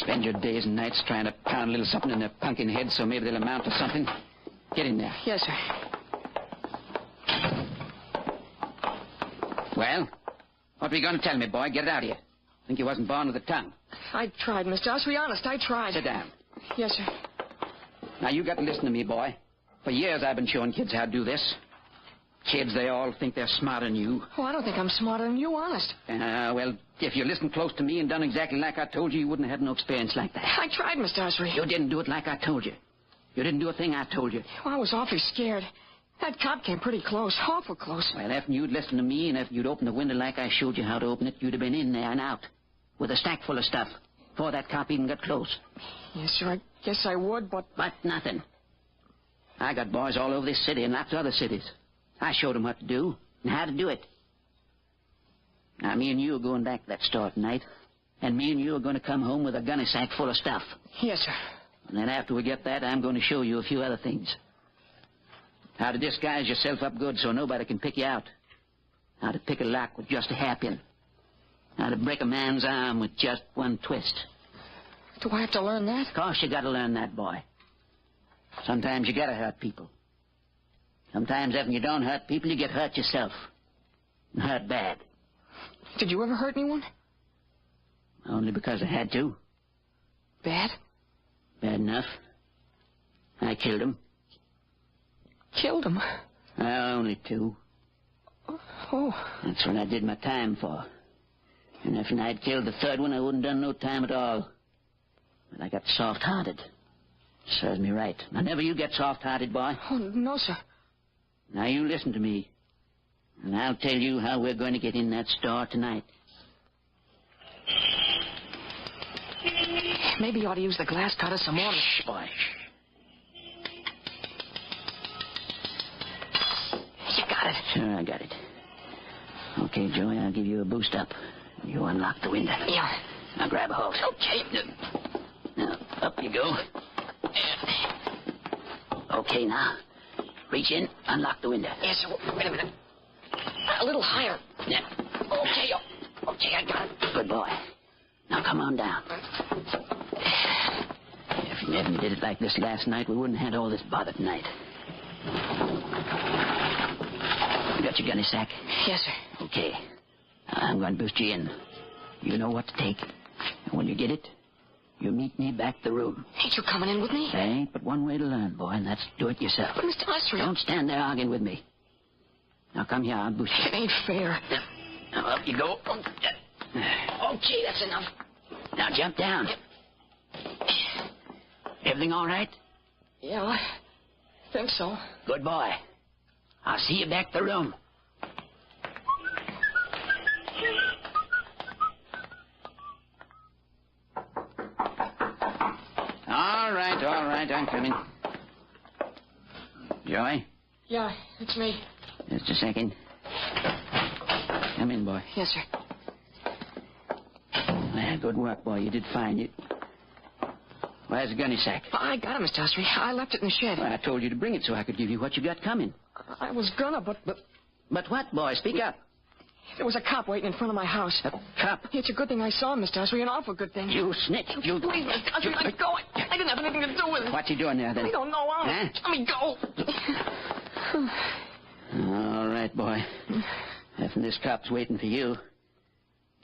spend your days and nights trying to pound a little something in their pumpkin heads so maybe they'll amount to something. Get in there. Yes, sir. Well, what were you going to tell me, boy? Get it out of you. Think you wasn't born with a tongue. I tried, Mr. Ellery. Honest, I tried. Sit down. Yes, sir. Now, you got to listen to me, boy. For years I've been showing kids how to do this. Kids, they all think they're smarter than you. Oh, I don't think I'm smarter than you, honest. Well, if you listened close to me and done exactly like I told you, you wouldn't have had no experience like that. I tried, Mr. Ellery. You didn't do it like I told you. You didn't do a thing I told you. Well, I was awfully scared. That cop came pretty close, awful close. Well, after you'd listened to me and after you'd opened the window like I showed you how to open it, you'd have been in there and out with a stack full of stuff before that cop even got close. Yes, sir, I guess I would, but... But nothing. I got boys all over this city and lots of other cities. I showed them what to do and how to do it. Now, me and you are going back to that store tonight, and me and you are going to come home with a gunny sack full of stuff. Yes, sir. And then after we get that, I'm going to show you a few other things. How to disguise yourself up good so nobody can pick you out. How to pick a lock with just a hairpin. How to break a man's arm with just one twist. Do I have to learn that? Of course you got to learn that, boy. Sometimes you got to hurt people. Sometimes after you don't hurt people, you get hurt yourself. And hurt bad. Did you ever hurt anyone? Only because I had to. Bad? Bad enough. I killed him. Killed him? Only two. Oh. That's what I did my time for. And if I'd killed the third one, I wouldn't done no time at all. But I got soft-hearted. Serves me right. Now, never you get soft-hearted, boy. Oh, no, sir. Now, you listen to me. And I'll tell you how we're going to get in that store tonight. Maybe you ought to use the glass cutter some more. Shh, boy. You got it. Sure, I got it. Okay, Joey, I'll give you a boost up. You unlock the window. Yeah. Now grab a hold. Okay. Now, up you go. Okay, now. Reach in, unlock the window. Yes, sir. Wait a minute. A little higher. Yeah. Okay, I got it. Good boy. Now come on down. If you hadn't did it like this last night, we wouldn't have had all this bother tonight. You got your gunny sack? Yes, sir. Okay. I'm going to boost you in. You know what to take. And when you get it, you meet me back the room. Ain't you coming in with me? There ain't but one way to learn, boy, and that's do it yourself. But, Mr. Ellery... Don't stand there arguing with me. Now come here, I'll boost you. It ain't fair. Now up you go. Okay, that's enough. Now jump down. Everything all right? Yeah, I think so. Good boy. I'll see you back the room. All right, I'm coming. Joey? Yeah, it's me. Just a second. Come in, boy. Yes, sir. Well, good work, boy. You did fine. Where's the gunny sack? I got it, Mr. Ellery. I left it in the shed. Well, I told you to bring it so I could give you what you got coming. I was gonna, but... But what, boy? Speak up. There was a cop waiting in front of my house. A cop? It's a good thing I saw him, Mr. Usry, an awful good thing. You snitch. You... Please, Mr. Usry, let me go. I didn't have anything to do with it. What's he doing there, then? I don't know. Huh? Let me go. All right, boy. If this cop's waiting for you,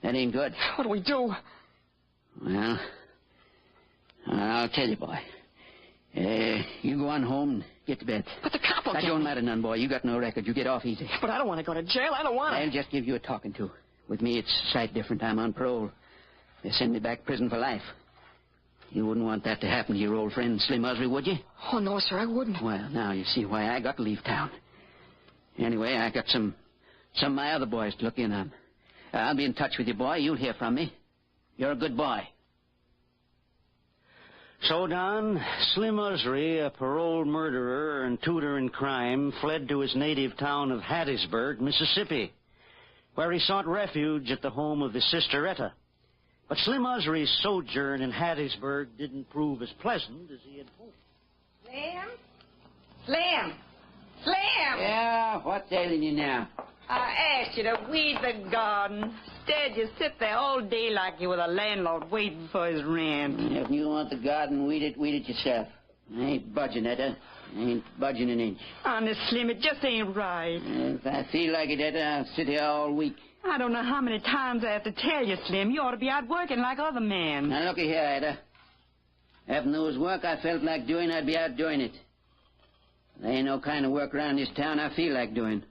that ain't good. What do we do? Well, I'll tell you, boy. You go on home and get to bed. But the cop will That get don't me. matter none, boy. You got no record. You get off easy. But I don't want to go to jail. I don't want to. I'll just give you a talking to. With me, it's a sight different. I'm on parole. They send me back to prison for life. You wouldn't want that to happen to your old friend Slim Usry, would you? Oh, no, sir, I wouldn't. Well, now you see why I got to leave town. Anyway, I got some of my other boys to look in on. I'll be in touch with you, boy. You'll hear from me. You're a good boy. So, Don, Slim Usry, a paroled murderer and tutor in crime, fled to his native town of Hattiesburg, Mississippi, where he sought refuge at the home of his sister Etta. But Slim Usry's sojourn in Hattiesburg didn't prove as pleasant as he had hoped. Slim! Yeah, what's ailing you now? I asked you to weed the garden. Instead, you sit there all day like you were the landlord waiting for his rent. If you want the garden weed it yourself. I ain't budging, Etta. I ain't budging an inch. Honest, Slim, it just ain't right. If I feel like it, Etta, I'll sit here all week. I don't know how many times I have to tell you, Slim. You ought to be out working like other men. Now, looky here, Etta. If there was work I felt like doing, I'd be out doing it. There ain't no kind of work around this town I feel like doing.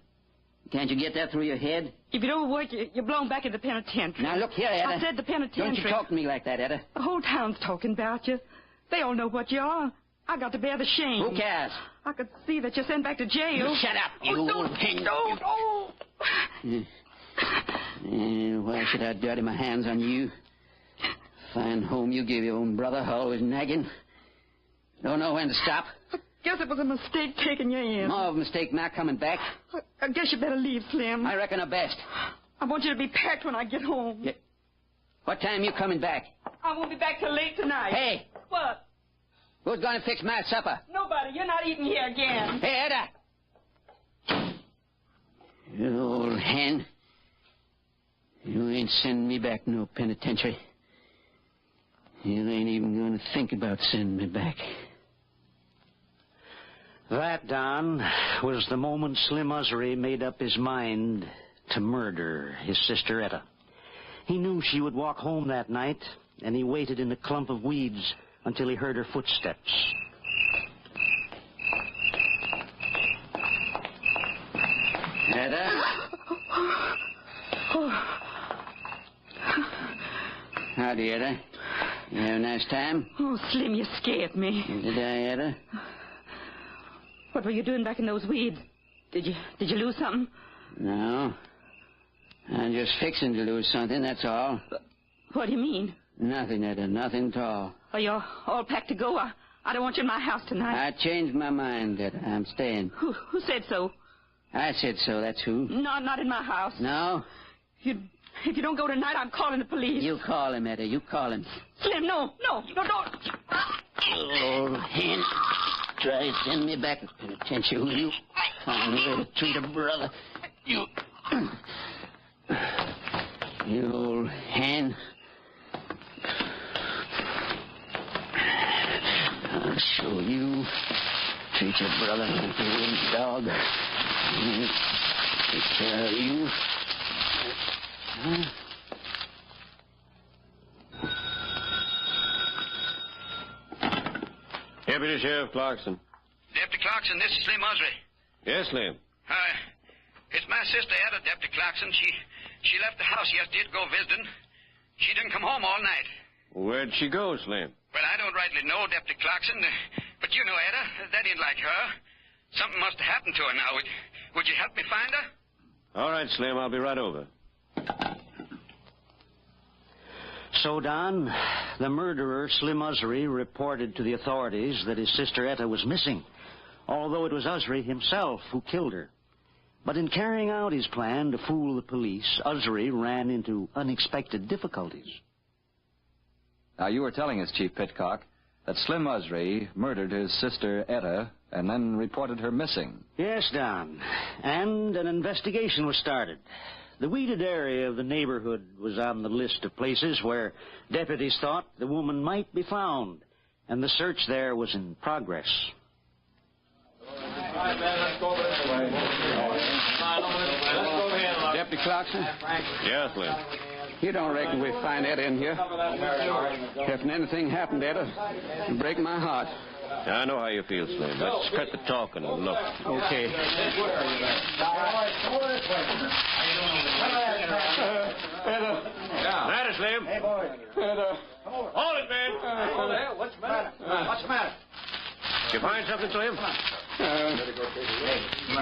Can't you get that through your head? If you don't work, you're blown back in the penitentiary. Now, look here, Etta. I said the penitentiary. Don't you talk to me like that, Etta. The whole town's talking about you. They all know what you are. I got to bear the shame. Who cares? I could see that you're sent back to jail. You shut up, you old hen. Why should I dirty my hands on you? Fine home you give your own brother, always nagging. Don't know when to stop. Guess it was a mistake taking you in. More of a mistake not coming back. I guess you better leave, Slim. I reckon the best. I want you to be packed when I get home. Yeah. What time you coming back? I won't be back till late tonight. Hey! What? Who's going to fix my supper? Nobody. You're not eating here again. Hey, Etta! You old hen. You ain't sending me back no penitentiary. You ain't even going to think about sending me back. That, Don, was the moment Slim Usry made up his mind to murder his sister Etta. He knew she would walk home that night, and he waited in a clump of weeds until he heard her footsteps. Etta? Howdy, Etta. You have a nice time? Oh, Slim, you scared me. Did I, Etta? What were you doing back in those weeds? Did you lose something? No. I'm just fixing to lose something, that's all. What do you mean? Nothing, Etta, nothing at all. Are you all packed to go? I don't want you in my house tonight. I changed my mind, Etta. I'm staying. Who said so? I said so, that's who. No, not in my house. No? If you don't go tonight, I'm calling the police. You call him, Etta, you call him. Slim, no, don't. Old hen. Try to send me back to penitentiary, will you? Find a way to treat a brother. You old hen. I'll show you. Treat your brother like a little dog. Take care of you. Huh? Deputy Sheriff Clarkson. Deputy Clarkson, this is Slim Usry. Yes, Slim. It's my sister, Etta, Deputy Clarkson. She left the house yesterday to go visiting. She didn't come home all night. Where'd she go, Slim? Well, I don't rightly know, Deputy Clarkson. But you know, Etta, that ain't like her. Something must have happened to her now. Would you help me find her? All right, Slim, I'll be right over. So, Don, the murderer, Slim Usry, reported to the authorities that his sister Etta was missing, although it was Usry himself who killed her. But in carrying out his plan to fool the police, Usry ran into unexpected difficulties. Now, you were telling us, Chief Pitcock, that Slim Usry murdered his sister Etta and then reported her missing. Yes, Don. And an investigation was started. The weeded area of the neighborhood was on the list of places where deputies thought the woman might be found, and the search there was in progress. Deputy Clarkson? Yeah, Slim. You don't reckon we'll find Etta in here? If anything happened, Etta, it'd break my heart. I know how you feel, Slim. Let's cut the talking and look. Okay. That is Slim. Hey, boy. Hold it, man. Hold there. What's the matter? What's the matter? Did you find something, Slim?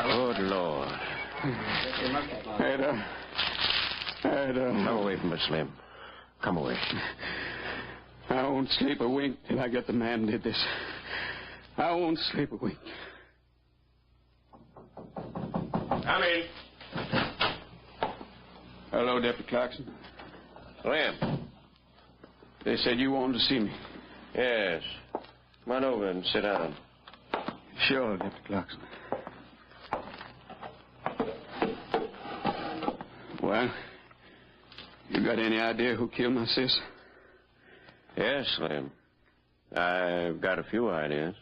Good Lord. Ada. Come away from it, Slim. Come away. I won't sleep a wink till I get the man who did this. I won't sleep a wink. Come in. Hello, Deputy Clarkson. Slim. They said you wanted to see me. Yes. Come on over and sit down. Sure, Deputy Clarkson. Well, you got any idea who killed my sis? Yes, Slim. I've got a few ideas.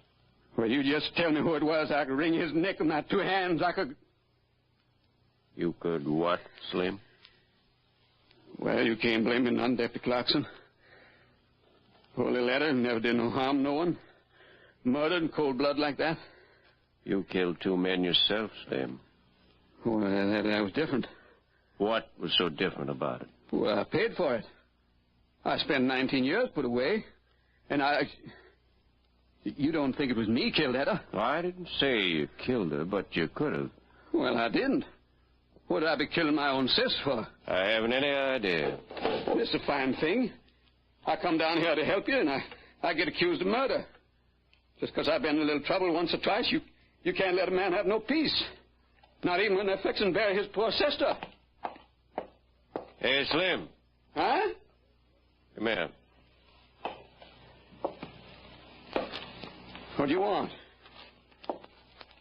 Well, you just tell me who it was. I could wring his neck with my two hands. I could... You could what, Slim? Well, you can't blame me none, Deputy Clarkson. Poor little Etta never did no harm, no one. Murdered in cold blood like that. You killed two men yourself, Slim. Well, that was different. What was so different about it? Well, I paid for it. I spent 19 years put away. And You don't think it was me killed Etta? Well, I didn't say you killed her, but you could have. Well, I didn't. What would I be killing my own sis for? I haven't any idea. This is a fine thing. I come down here to help you, and I get accused of murder. Just because I've been in a little trouble once or twice, you can't let a man have no peace. Not even when they're fixing to bury his poor sister. Hey, Slim. Huh? Come here. What do you want?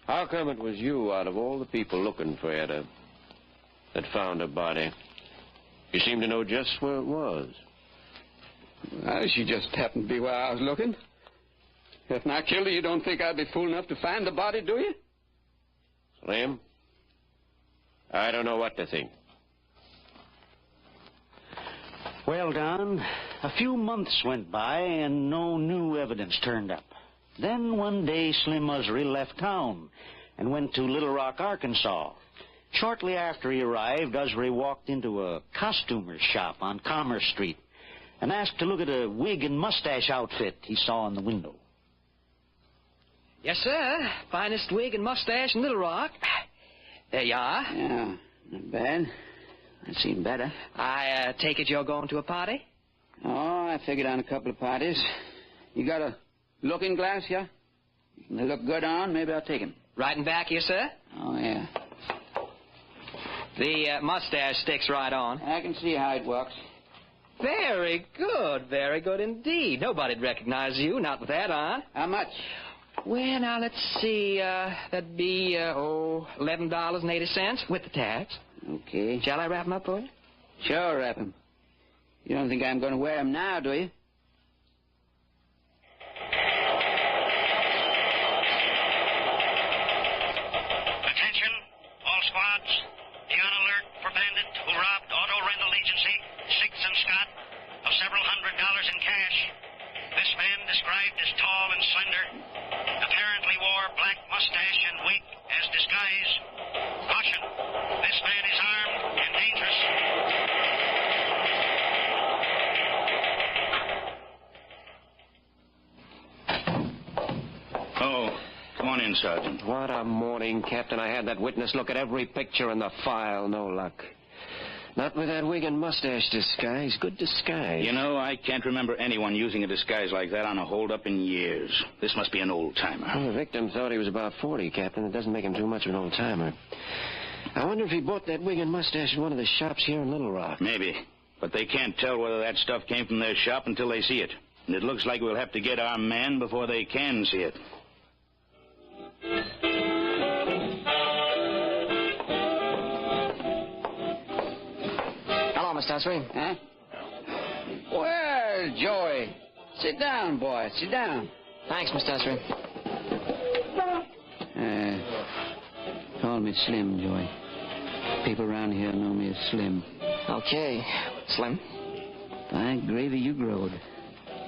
How come it was you, out of all the people looking for Etta, that found her body? You seem to know just where it was. Well, she just happened to be where I was looking. If I killed her, you don't think I'd be fool enough to find the body, do you? Slim, I don't know what to think. Well, Don, a few months went by and no new evidence turned up. Then one day Slim Usry left town and went to Little Rock, Arkansas. Shortly after he arrived, Usry walked into a costumer's shop on Commerce Street and asked to look at a wig and mustache outfit he saw in the window. Yes, sir. Finest wig and mustache in Little Rock. There you are. Yeah, not bad. I've seen better. I take it you're going to a party? Oh, I figured on a couple of parties. You got a looking glass here? They look good on. Maybe I'll take them. Right in back here, sir? Oh, yeah. The mustache sticks right on. I can see how it works. Very good indeed. Nobody'd recognize you, not with that on. How much? Well, now, let's see. That'd be, $11.80 with the tax. Okay. Shall I wrap 'em up for you? Sure, wrap 'em. You don't think I'm going to wear 'em now, do you? Attention, all squads. Be on alert for bandit who robbed auto rental agency 6th and Scott of several $100s in cash. This man, described as tall and slender, apparently wore black mustache and wig as disguise. Caution, this man is armed and dangerous. Oh, come on in, Sergeant. What a morning, Captain. I had that witness look at every picture in the file. No luck. Not with that wig and mustache disguise. Good disguise. You know, I can't remember anyone using a disguise like that on a holdup in years. This must be an old-timer. Well, the victim thought he was about 40, Captain. It doesn't make him too much of an old-timer. I wonder if he bought that wig and mustache at one of the shops here in Little Rock. Maybe. But they can't tell whether that stuff came from their shop until they see it. And it looks like we'll have to get our man before they can see it. Essery. Huh? Well, Joey. Sit down, boy. Sit down. Thanks, Mr. Essery. Call me Slim, Joey. People around here know me as Slim. Okay, Slim. By gravy, you growed.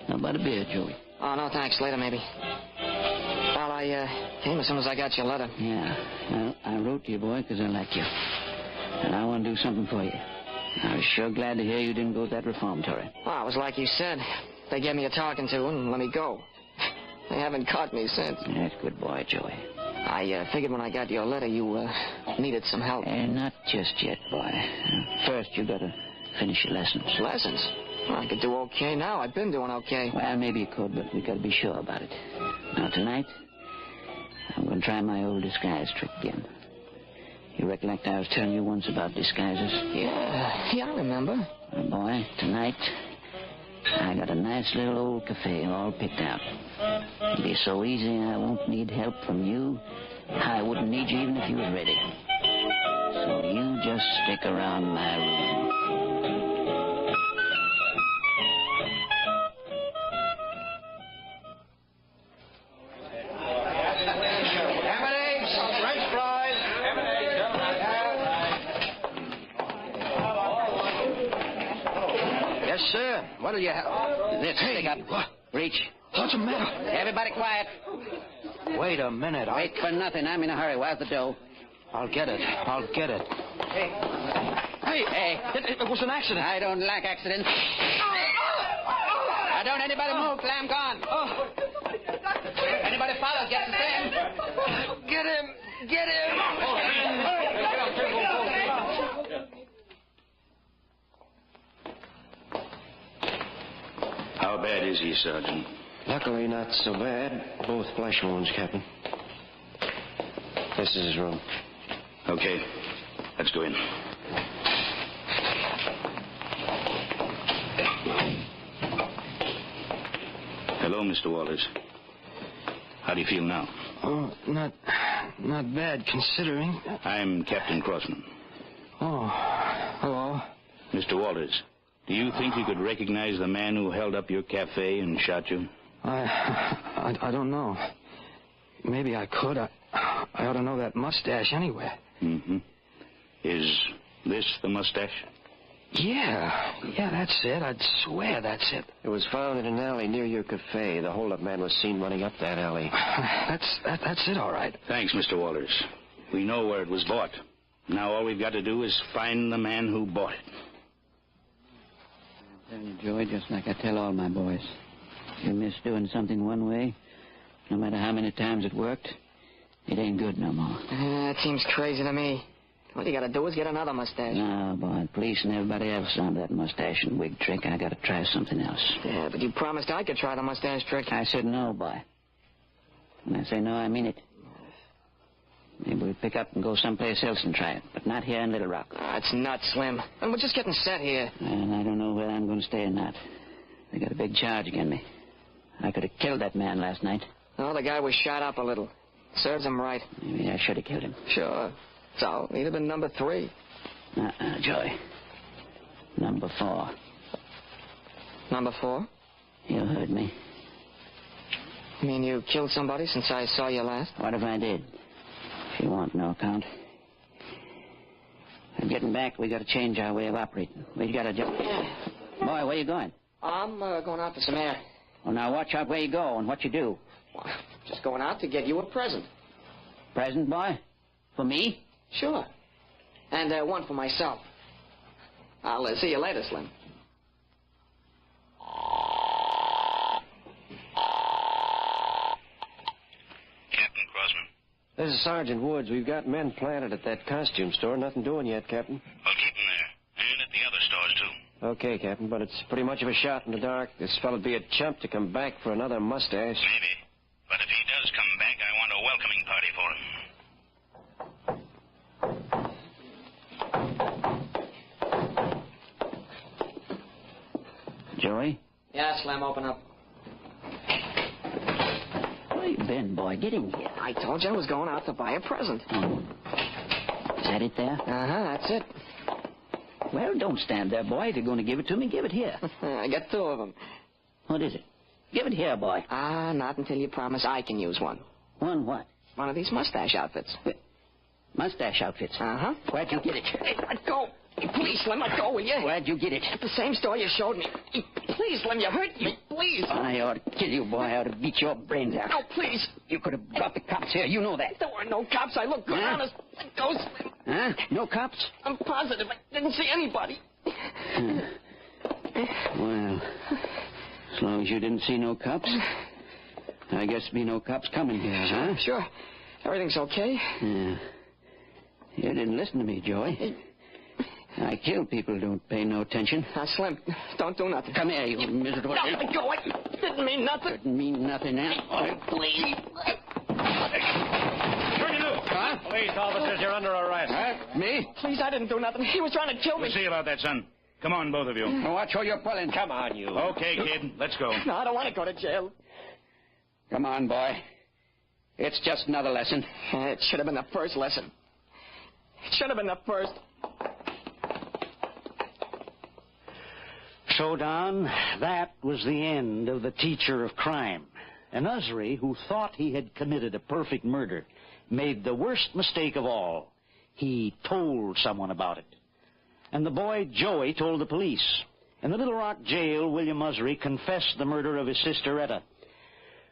How about a beer, Joey? Oh, no, thanks. Later, maybe. Well, I came as soon as I got your letter. Yeah. Well, I wrote to you, boy, because I like you. And I want to do something for you. I was sure glad to hear you didn't go to that reformatory. Well, it was like you said. They gave me a talking to and let me go. They haven't caught me since. That's good boy, Joey. I figured when I got your letter, you needed some help. Not just yet, boy. First, you got to finish your lessons. Lessons? Well, I could do okay now. I've been doing okay. Well, maybe you could, but we got to be sure about it. Now, tonight, I'm going to try my old disguise trick again. You recollect I was telling you once about disguises? Yeah, I remember. Well, boy, tonight, I got a nice little old cafe all picked out. It'll be so easy I won't need help from you. I wouldn't need you even if you was ready. So you just stick around my room. Yes, sir. What'll you have? This, stick up. What? Reach. What's the matter? Everybody quiet. Wait a minute. Wait for nothing. I'm in a hurry. Where's the dough? I'll get it. Hey. It was an accident. I don't like accidents. Now, don't anybody move till I'm gone. Anybody follow gets the same. Get him. How bad is he, Sergeant? Luckily, not so bad. Both flesh wounds, Captain. This is his room. Okay. Let's go in. Hello, Mr. Walters. How do you feel now? Oh, not bad, considering. I'm Captain Crossman. Oh, hello. Mr. Walters, do you think you could recognize the man who held up your cafe and shot you? I don't know. Maybe I could. I ought to know that mustache anyway. Mm-hmm. Is this the mustache? Yeah, that's it. I'd swear that's it. It was found in an alley near your cafe. The hold-up man was seen running up that alley. That's it, all right. Thanks, Mr. Walters. We know where it was bought. Now all we've got to do is find the man who bought it. I'm telling you, Joey, just like I tell all my boys. You miss doing something one way, no matter how many times it worked, it ain't good no more. That seems crazy to me. All you gotta do is get another mustache. No, boy, police and everybody else on that mustache and wig trick. I gotta try something else. Yeah, but you promised I could try the mustache trick. I said no, boy. When I say no, I mean it. Maybe we'll pick up and go someplace else and try it, but not here in Little Rock. It's nuts, Slim. And we're just getting set here. And I don't know whether I'm going to stay or not. They got a big charge against me. I could have killed that man last night. Oh, the guy was shot up a little. Serves him right. Maybe I should have killed him. Sure. So, he'd have been number 3. Joey. Number 4. Number 4? You heard me. You mean you killed somebody since I saw you last? What if I did? If you want no account. Getting back, we got to change our way of operating. We got to just... Boy, where you going? I'm going out for some air. Well, now watch out where you go and what you do. Well, just going out to get you a present. Present, boy? For me? Sure. And one for myself. I'll see you later, Slim. Captain Crossman. This is Sergeant Woods. We've got men planted at that costume store. Nothing doing yet, Captain. Well, keep them there. And at the other stores, too. Okay, Captain, but it's pretty much of a shot in the dark. This fellow'd be a chump to come back for another mustache. Maybe. But if he does come back, I want a welcoming party for him. Joey? Yeah, Slim, open up. Where you been, boy? Get in here. I told you I was going out to buy a present. Oh. Is that it there? Uh-huh, that's it. Well, don't stand there, boy. If you're going to give it to me, give it here. I got 2 of them. What is it? Give it here, boy. Not until you promise I can use one. One what? One of these mustache outfits. Mustache outfits? Uh-huh. Where'd you get it? Hey, let go. Please, Slim, let go, will you? Where'd you get it? At the same store you showed me. Please, Slim, you hurt me. Please. I ought to kill you, boy. I ought to beat your brains out. No, please. You could have brought the cops here. You know that. There were no cops. I looked good, honest. Let go, Slim. Huh? No cops? I'm positive. I didn't see anybody. Well, as long as you didn't see no cops, I guess there'll be no cops coming here, huh? Sure. Everything's okay? Yeah. You didn't listen to me, Joey. I kill people who don't pay no attention. Slim, don't do nothing. Come here, you miserable... No, let go. I didn't mean nothing. Didn't mean nothing, eh? Please. Turn you loose. Huh? Police officers, you're under arrest. Huh? Me? Please, I didn't do nothing. He was trying to kill me. We'll see about that, son. Come on, both of you. Now watch who you're pulling. Come on, you. Okay, kid. Let's go. No, I don't want to go to jail. Come on, boy. It's just another lesson. It should have been the first lesson. It should have been the first. So, Don, that was the end of the teacher of crime. And Ellery, who thought he had committed a perfect murder, made the worst mistake of all. He told someone about it. And the boy, Joey, told the police. In the Little Rock jail, William Ellery confessed the murder of his sister, Etta.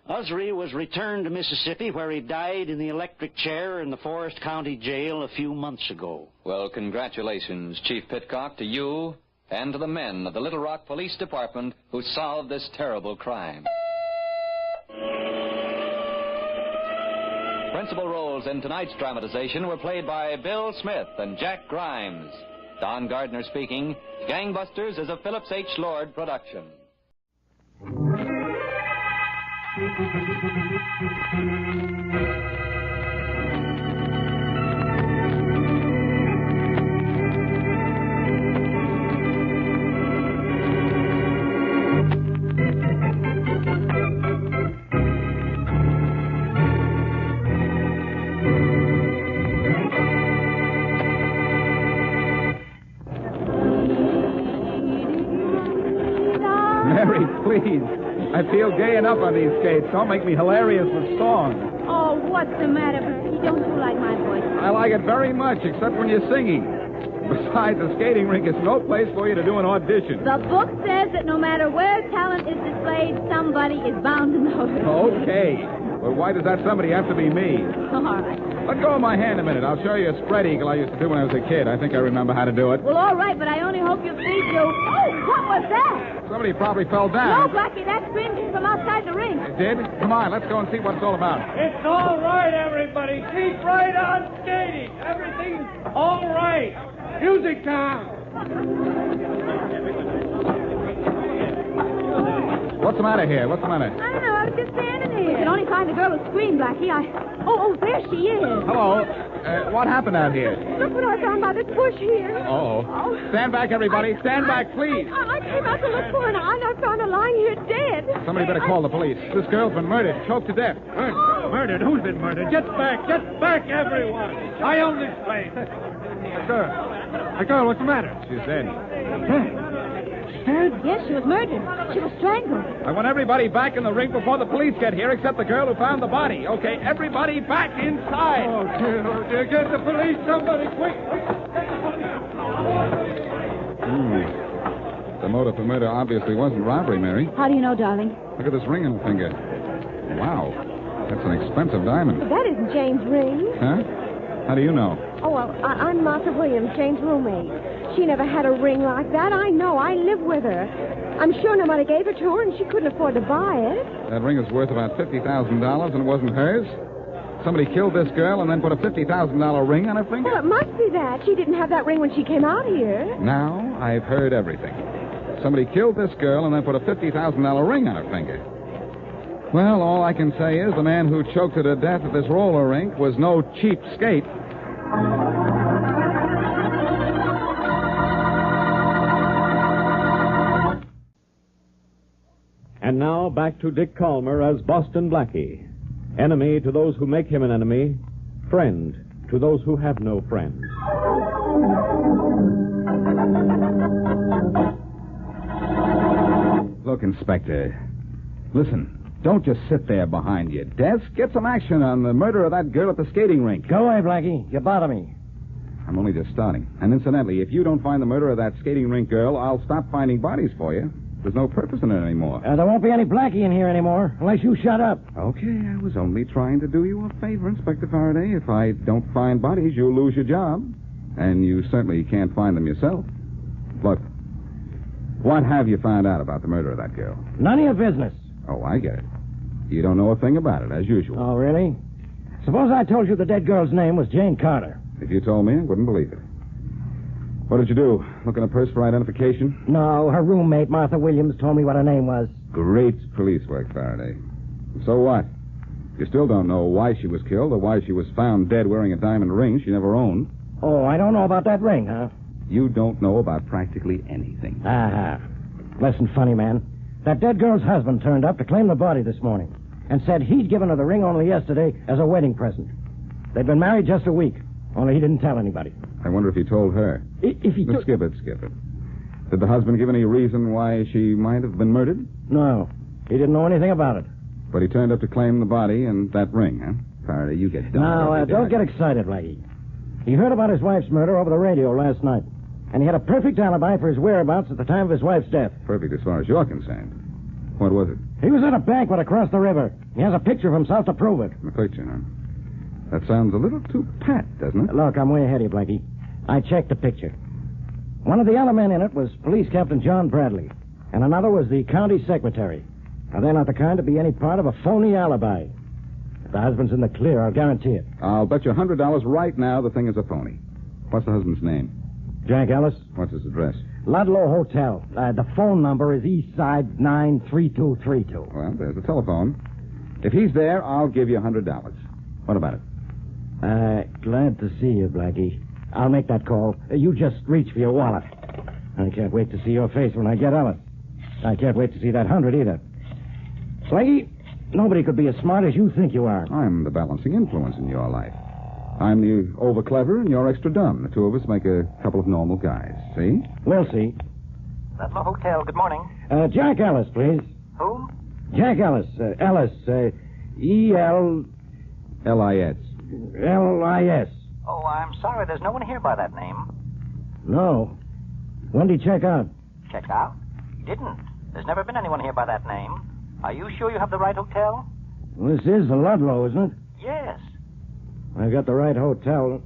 Ellery was returned to Mississippi, where he died in the electric chair in the Forest County Jail a few months ago. Well, congratulations, Chief Pitcock, to you and to the men of the Little Rock Police Department who solved this terrible crime. Principal roles in tonight's dramatization were played by Bill Smith and Jack Grimes. Don Gardner speaking. Gangbusters is a Phillips H. Lord production. Mary, please. I feel gay enough on these skates. Don't make me hilarious with song. Oh, what's the matter, Bertie? Don't you like my voice? I like it very much, except when you're singing. Besides, the skating rink is no place for you to do an audition. The book says that no matter where talent is displayed, somebody is bound to notice. Okay. But why does that somebody have to be me? All right. Let go of my hand a minute. I'll show you a spread eagle I used to do when I was a kid. I think I remember how to do it. Well, all right, but I only hope your feet do. Oh, what was that? Somebody probably fell No, down. Blackie, that scream came from outside the ring. It did? Come on, let's go and see what it's all about. It's all right, everybody. Keep right on skating. Everything's all right. Music time. What's the matter here? What's the matter? I don't know. I was just standing here. You can only find the girl who screamed, Blackie. Oh, there she is. Hello. What happened out here? Look what I found by this bush here. Uh-oh. Stand back, everybody. Stand back, please. I came out to look for her, and I found her lying here dead. Somebody better call the police. This girl's been murdered, choked to death. Murdered? Who's been murdered? Get back, everyone. I own this place. A girl, what's the matter? She's dead. Dead? Yes, she was murdered. She was strangled. I want everybody back in the rink before the police get here, except the girl who found the body. Okay, everybody back inside. Oh, dear. Get the police, somebody, quick. The motive for murder obviously wasn't robbery, Mary. How do you know, darling? Look at this ring on the finger. Wow. That's an expensive diamond. That isn't Jane's ring. Huh? How do you know? Oh, well, I'm Martha Williams, Jane's roommate. She never had a ring like that. I know. I live with her. I'm sure nobody gave it to her, and she couldn't afford to buy it. That ring is worth about $50,000, and it wasn't hers? Somebody killed this girl and then put a $50,000 ring on her finger? Well, it must be that. She didn't have that ring when she came out here. Now I've heard everything. Somebody killed this girl and then put a $50,000 ring on her finger. Well, all I can say is the man who choked her to death at this roller rink was no cheap skate. And now back to Dick Calmer as Boston Blackie. Enemy to those who make him an enemy. Friend to those who have no friends. Look, Inspector. Listen, don't just sit there behind your desk. Get some action on the murder of that girl at the skating rink. Go away, Blackie. You bother me. I'm only just starting. And incidentally, if you don't find the murder of that skating rink girl, I'll stop finding bodies for you. There's no purpose in it anymore. There won't be any Blackie in here anymore, unless you shut up. Okay, I was only trying to do you a favor, Inspector Faraday. If I don't find bodies, you'll lose your job. And you certainly can't find them yourself. Look, what have you found out about the murder of that girl? None of your business. Oh, I get it. You don't know a thing about it, as usual. Oh, really? Suppose I told you the dead girl's name was Jane Carter. If you told me, I wouldn't believe it. What did you do? Look in her purse for identification? No, her roommate, Martha Williams, told me what her name was. Great police work, Faraday. So what? You still don't know why she was killed or why she was found dead wearing a diamond ring she never owned. Oh, I don't know about that ring, huh? You don't know about practically anything. Ah. Listen, funny man. That dead girl's husband turned up to claim the body this morning and said he'd given her the ring only yesterday as a wedding present. They'd been married just a week, only he didn't tell anybody. I wonder if he told her. If he... Skip it. Did the husband give any reason why she might have been murdered? No. He didn't know anything about it. But he turned up to claim the body and that ring, huh? Faraday, you get done. Now, don't get excited, Blackie. He heard about his wife's murder over the radio last night, and he had a perfect alibi for his whereabouts at the time of his wife's death. Perfect as far as you're concerned. What was it? He was at a banquet across the river. He has a picture of himself to prove it. A picture, huh? That sounds a little too pat, doesn't it? Look, I'm way ahead of you, Blackie. I checked the picture. One of the other men in it was Police Captain John Bradley, and another was the county secretary. Now, they're not the kind to be any part of a phony alibi. If the husband's in the clear, I'll guarantee it. I'll bet you $100 right now the thing is a phony. What's the husband's name? Jack Ellis. What's his address? Ludlow Hotel. The phone number is East Side 93232. Well, there's the telephone. If he's there, I'll give you $100. What about it? Glad to see you, Blackie. I'll make that call. You just reach for your wallet. I can't wait to see your face when I get Ellis. I can't wait to see that 100 either. Blackie, nobody could be as smart as you think you are. I'm the balancing influence in your life. I'm the over-clever and you're extra dumb. The two of us make a couple of normal guys. See? We'll see. Ludlow Hotel, good morning. Jack Ellis, please. Who? Jack Ellis. Ellis. E-L... L-I-S. L-I-S. Oh, I'm sorry, there's no one here by that name. No. When did he check out? Check out? He didn't. There's never been anyone here by that name. Are you sure you have the right hotel? Well, this is the Ludlow, isn't it? Yes. I've got the right hotel.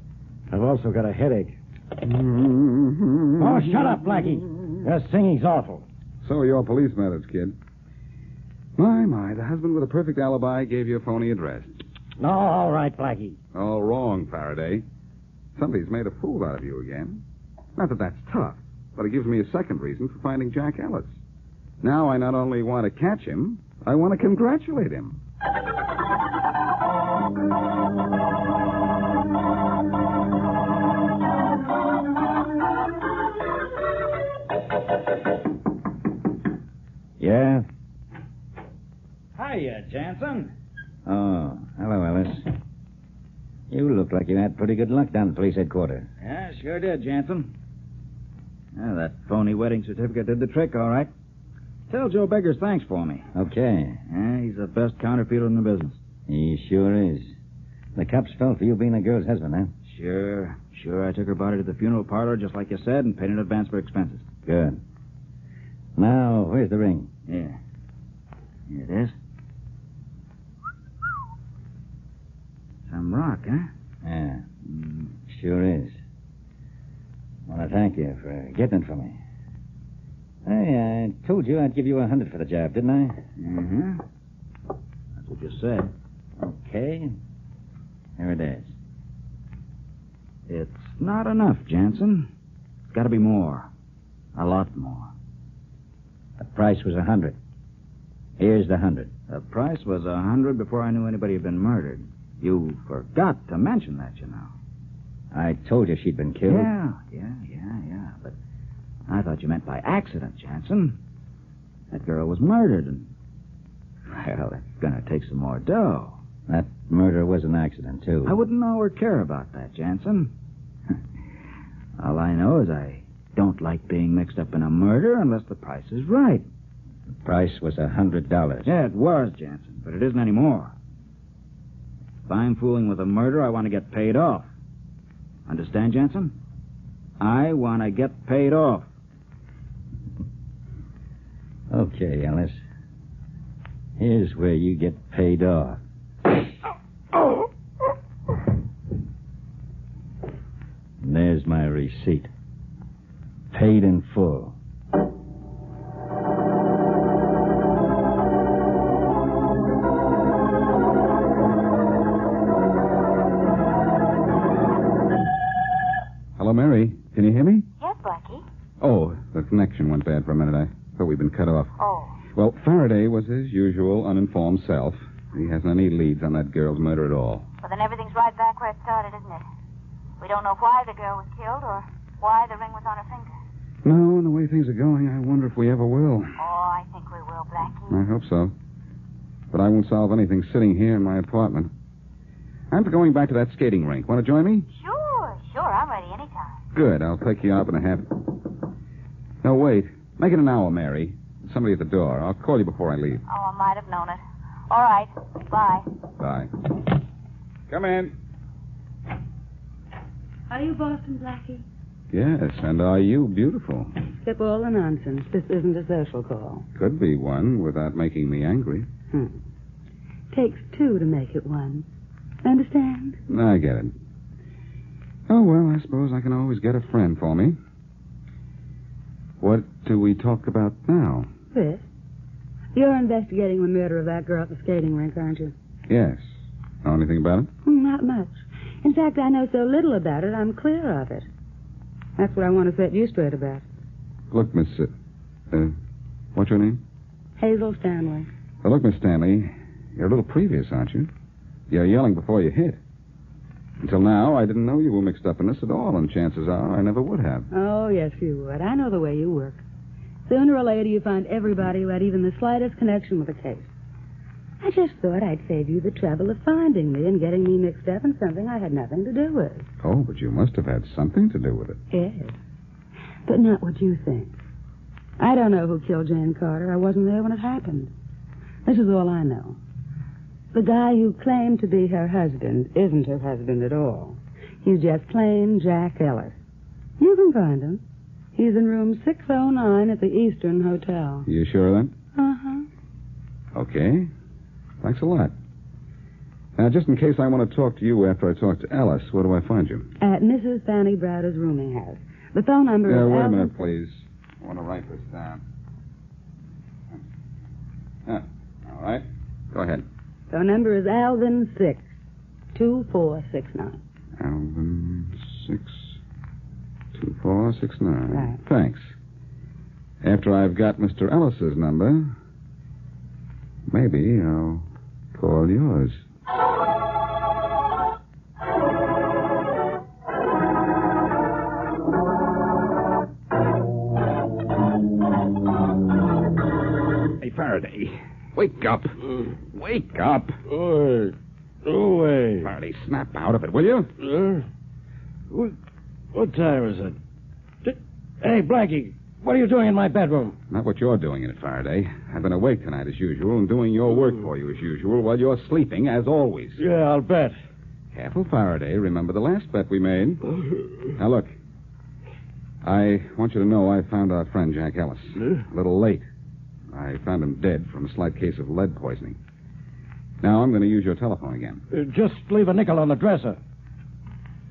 I've also got a headache. Oh, shut up, Blackie. Your singing's awful. So are your police methods, kid. My, the husband with a perfect alibi gave you a phony address. No, all right, Blackie. All wrong, Faraday. Somebody's made a fool out of you again. Not that that's tough, but it gives me a second reason for finding Jack Ellis. Now I not only want to catch him, I want to congratulate him. Yeah? Hiya, Jansen. Oh, hello, Ellis. You look like you had pretty good luck down at police headquarters. Yeah, sure did, Jansen. Yeah, that phony wedding certificate did the trick, all right. Tell Joe Beggars thanks for me. Okay. Yeah, he's the best counterfeiter in the business. He sure is. The cops fell for you being the girl's husband, huh? Sure. I took her body to the funeral parlor, just like you said, and paid in advance for expenses. Good. Now, where's the ring? Yeah. Here it is. Some rock, huh? Yeah, sure is. I want to thank you for getting it for me. Hey, I told you I'd give you $100 for the job, didn't I? Mm-hmm. That's what you said. Okay. Here it is. It's not enough, Jansen. It's got to be more. A lot more. The price was $100. Here's the $100. The price was $100 before I knew anybody had been murdered. You forgot to mention that, you know. I told you she'd been killed. Yeah. But I thought you meant by accident, Jansen. That girl was murdered, and... Well, it's going to take some more dough. That murder was an accident, too. I wouldn't know or care about that, Jansen. All I know is I don't like being mixed up in a murder unless the price is right. The price was $100. Yeah, it was, Jansen, but it isn't anymore. If I'm fooling with a murder, I want to get paid off. Understand, Jansen? I want to get paid off. Okay, Ellis. Here's where you get paid off. And there's my receipt. Paid in full. Hello, Mary. Can you hear me? Yes, Blackie. Oh, the connection went bad for a minute. I thought we'd been cut off. Oh. Well, Faraday was his usual uninformed self. He hasn't any leads on that girl's murder at all. Well, then everything's right back where it started, isn't it? We don't know why the girl was killed or why the ring was on her finger. No, and the way things are going, I wonder if we ever will. Oh, I think we will, Blackie. I hope so. But I won't solve anything sitting here in my apartment. I'm for going back to that skating rink. Want to join me? Sure. I'm ready anytime. Good. I'll take you up in a half. No, wait. Make it an hour, Mary. There's somebody at the door. I'll call you before I leave. Oh, I might have known it. All right. Bye. Bye. Come in. Are you Boston, Blackie? Yes, and are you beautiful? Skip all the nonsense. This isn't a social call. Could be one without making me angry. Takes two to make it one. Understand? I get it. Oh, well, I suppose I can always get a friend for me. What do we talk about now? This. You're investigating the murder of that girl at the skating rink, aren't you? Yes. Know anything about it? Not much. In fact, I know so little about it, I'm clear of it. That's what I want to set you straight about. Look, Miss... what's your name? Hazel Stanley. Well, look, Miss Stanley, you're a little previous, aren't you? You're yelling before you hit. Until now, I didn't know you were mixed up in this at all, and chances are I never would have. Oh, yes, you would. I know the way you work. Sooner or later, you find everybody who had even the slightest connection with the case. I just thought I'd save you the trouble of finding me and getting me mixed up in something I had nothing to do with. Oh, but you must have had something to do with it. Yes. But not what you think. I don't know who killed Jane Carter. I wasn't there when it happened. This is all I know. The guy who claimed to be her husband isn't her husband at all. He's just plain Jack Ellis. You can find him. He's in room 609 at the Eastern Hotel. You sure of that? Uh-huh. Okay. Thanks a lot. Now, just in case I want to talk to you after I talk to Ellis, where do I find you? At Mrs. Fanny Browder's rooming house. The phone number is... Wait a minute, please. I want to write this down. All right. Go ahead. Phone number is Alvin 6, 2469. Alvin 6, 2469. Right. Thanks. After I've got Mr. Ellis's number, maybe I'll call yours. Hey, Faraday. Wake up. Wake up. Go away. Faraday, snap out of it, will you? What time is it? Hey, Blackie, what are you doing in my bedroom? Not what you're doing in it, Faraday. I've been awake tonight as usual and doing your work for you as usual while you're sleeping as always. Yeah, I'll bet. Careful, Faraday. Remember the last bet we made. Now, look. I want you to know I found our friend Jack Ellis. A little late. I found him dead from a slight case of lead poisoning. Now I'm going to use your telephone again. Just leave a nickel on the dresser.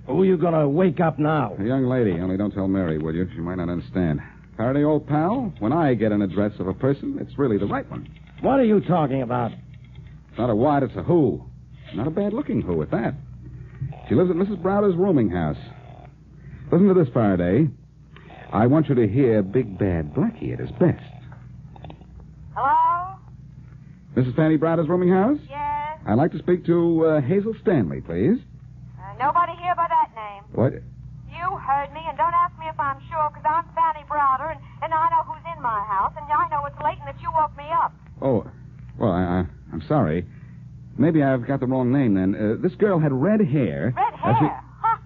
Who are you going to wake up now? A young lady. Only don't tell Mary, will you? She might not understand. Faraday, old pal, when I get an address of a person, it's really the right one. What are you talking about? It's not a what, it's a who. Not a bad-looking who at that. She lives at Mrs. Browder's rooming house. Listen to this, Faraday. I want you to hear Big Bad Blackie at his best. Hello? Mrs. Fanny Browder's rooming house? Yes? I'd like to speak to Hazel Stanley, please. Nobody here by that name. What? You heard me, and don't ask me if I'm sure, because I'm Fanny Browder, and I know who's in my house, and I know it's late and that you woke me up. Oh, well, I'm sorry. Maybe I've got the wrong name, then. This girl had red hair. Red hair? Huh.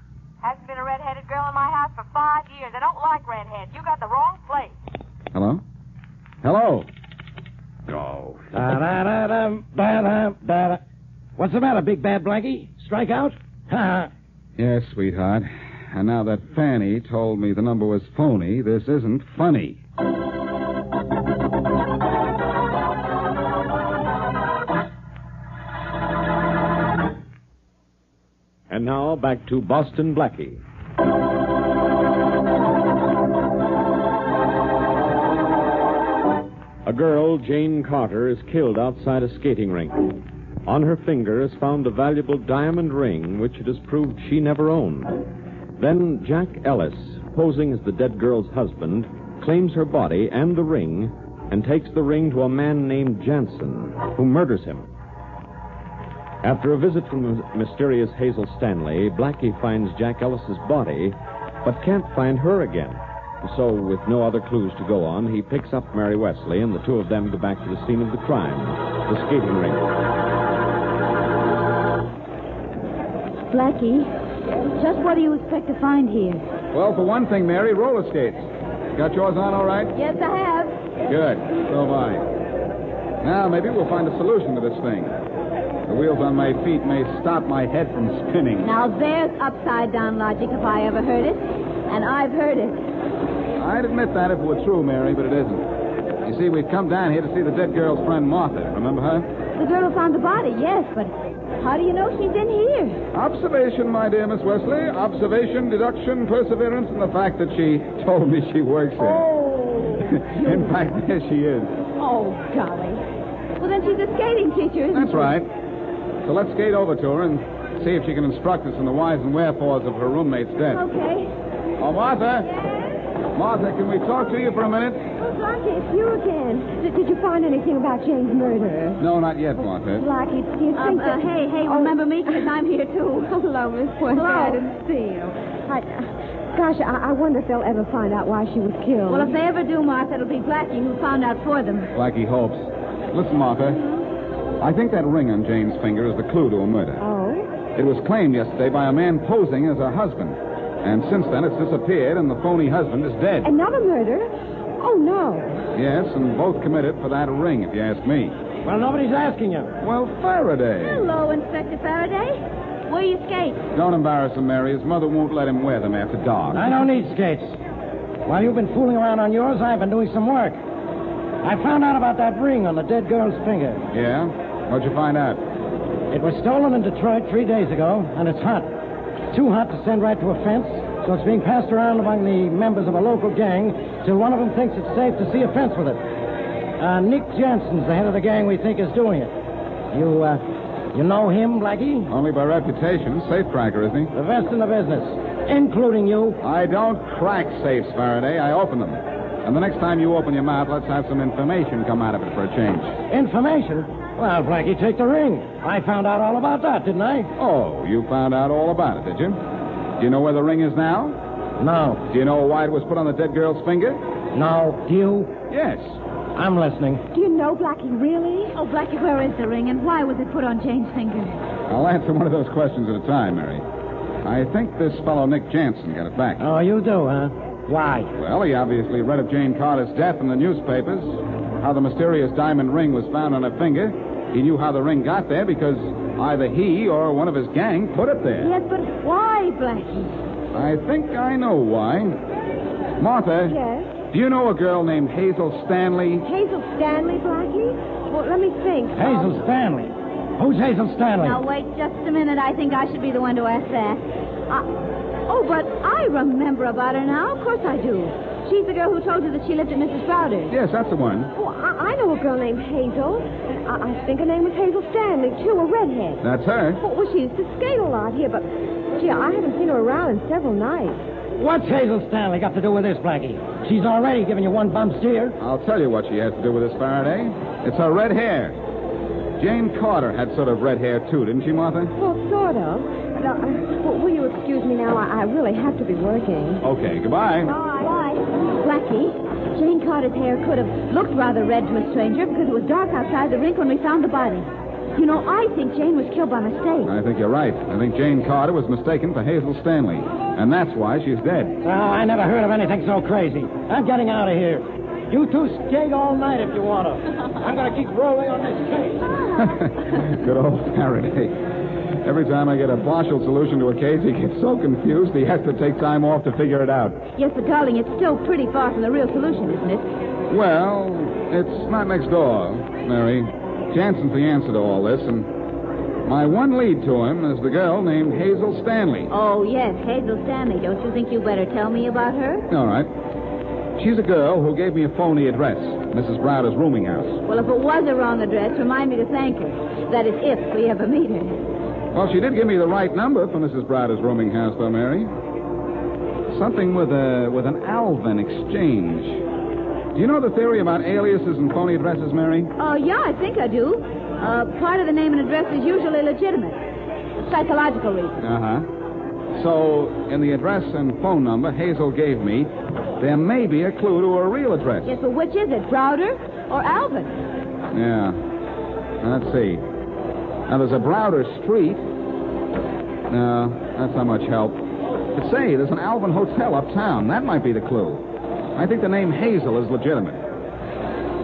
Hasn't been a red-headed girl in my house for 5 years. years. I don't like redheads. You got the wrong place. Hello? Hello? Go. Da-da-da-dum-da-da-da-da. What's the matter, big bad Blackie? Strike out? Ha! Yes, sweetheart. And now that Fanny told me the number was phony, this isn't funny. And now back to Boston Blackie. A girl, Jane Carter, is killed outside a skating rink. On her finger is found a valuable diamond ring, which it is proved she never owned. Then Jack Ellis, posing as the dead girl's husband, claims her body and the ring and takes the ring to a man named Jansen, who murders him. After a visit from the mysterious Hazel Stanley, Blackie finds Jack Ellis's body, but can't find her again. So, with no other clues to go on, he picks up Mary Wesley, and the two of them go back to the scene of the crime, the skating rink. Blackie, just what do you expect to find here? Well, for one thing, Mary, roller skates. Got yours on all right? Yes, I have. Good. So have I. Now, maybe we'll find a solution to this thing. The wheels on my feet may stop my head from spinning. Now, there's upside-down logic if I ever heard it. And I've heard it. I'd admit that if it were true, Mary, but it isn't. You see, we've come down here to see the dead girl's friend Martha. Remember her? The girl who found the body, yes, but how do you know she's in here? Observation, my dear Miss Wesley. Observation, deduction, perseverance, and the fact that she told me she works here. Oh. In fact, there she is. Oh, golly. Well, then she's a skating teacher, isn't That's she? right. So let's skate over to her and see if she can instruct us in the whys and wherefores of her roommate's death. Okay. Oh, Martha. Yes? Martha, can we talk to you for a minute? Oh, Blackie, it's you again. Did you find anything about Jane's murder? No, not yet, Martha. Blackie, do you think that... Hey, remember me? Because I'm here, too. Hello, Miss Wesley. I didn't see you. Gosh, I wonder if they'll ever find out why she was killed. Well, if they ever do, Martha, it'll be Blackie who found out for them. Blackie hopes. Listen, Martha. I think that ring on Jane's finger is the clue to a murder. Oh? It was claimed yesterday by a man posing as her husband. And since then, it's disappeared, and the phony husband is dead. Another murder? Oh, no. Yes, and both committed for that ring, if you ask me. Well, nobody's asking you. Well, Faraday. Hello, Inspector Faraday. Where you skate? Don't embarrass him, Mary. His mother won't let him wear them after dark. I don't need skates. While you've been fooling around on yours, I've been doing some work. I found out about that ring on the dead girl's finger. Yeah? What'd you find out? It was stolen in Detroit 3 days ago, and it's hot. Too hot to send right to a fence, so it's being passed around among the members of a local gang till one of them thinks it's safe to see a fence with it. Nick Jansen's the head of the gang we think is doing it. You know him, Blackie? Only by reputation. Safecracker, isn't he? The best in the business, including you. I don't crack safes, Faraday. I open them. And the next time you open your mouth, let's have some information come out of it for a change. Information? Well, Blackie, take the ring. I found out all about that, didn't I? Oh, you found out all about it, did you? Do you know where the ring is now? No. Do you know why it was put on the dead girl's finger? No. Do you? Yes. I'm listening. Do you know, Blackie, really? Oh, Blackie, where is the ring, and why was it put on Jane's finger? I'll answer one of those questions at a time, Mary. I think this fellow Nick Jansen got it back. Oh, you do, huh? Why? Well, he obviously read of Jane Carter's death in the newspapers, how the mysterious diamond ring was found on her finger. He knew how the ring got there because either he or one of his gang put it there. Yes, but why, Blackie? I think I know why. Martha. Yes? Do you know a girl named Hazel Stanley? Hazel Stanley, Blackie? Well, let me think. Hazel Stanley? Who's Hazel Stanley? Now, wait just a minute. I think I should be the one to ask that. Oh, but I remember about her now. Of course I do. She's the girl who told you that she lived at Mrs. Crowder's. Yes, that's the one. Oh, I know a girl named Hazel. I think her name was Hazel Stanley, too, a redhead. That's her. Well, she used to skate a lot here, but, gee, I haven't seen her around in several nights. What's Hazel Stanley got to do with this, Blackie? She's already given you one bum steer. I'll tell you what she has to do with this, Faraday. It's her red hair. Jane Carter had sort of red hair, too, didn't she, Martha? Well, sort of. Will you excuse me now? I really have to be working. Okay, goodbye. Bye. Blackie, Jane Carter's hair could have looked rather red to a stranger because it was dark outside the rink when we found the body. You know, I think Jane was killed by mistake. I think you're right. I think Jane Carter was mistaken for Hazel Stanley. And that's why she's dead. Oh, I never heard of anything so crazy. I'm getting out of here. You two skate all night if you want to. I'm going to keep rolling on this case. Good old Faraday. Every time I get a partial solution to a case, he gets so confused he has to take time off to figure it out. Yes, but darling, it's still pretty far from the real solution, isn't it? Well, it's not next door, Mary. Jansen's the answer to all this, and my one lead to him is the girl named Hazel Stanley. Oh, yes, Hazel Stanley. Don't you think you better tell me about her? All right. She's a girl who gave me a phony address, Mrs. Browder's rooming house. Well, if it was a wrong address, remind me to thank her. That is, if we ever meet her. Well, she did give me the right number for Mrs. Browder's rooming house, though, Mary. Something with an Alvin exchange. Do you know the theory about aliases and phony addresses, Mary? Oh, yeah, I think I do. Part of the name and address is usually legitimate. Psychological reasons. Uh-huh. So, in the address and phone number Hazel gave me, there may be a clue to her real address. Yes, but which is it, Browder or Alvin? Yeah. Let's see. Now, there's a Browder Street. No, that's not much help. But say, there's an Alvin Hotel uptown. That might be the clue. I think the name Hazel is legitimate.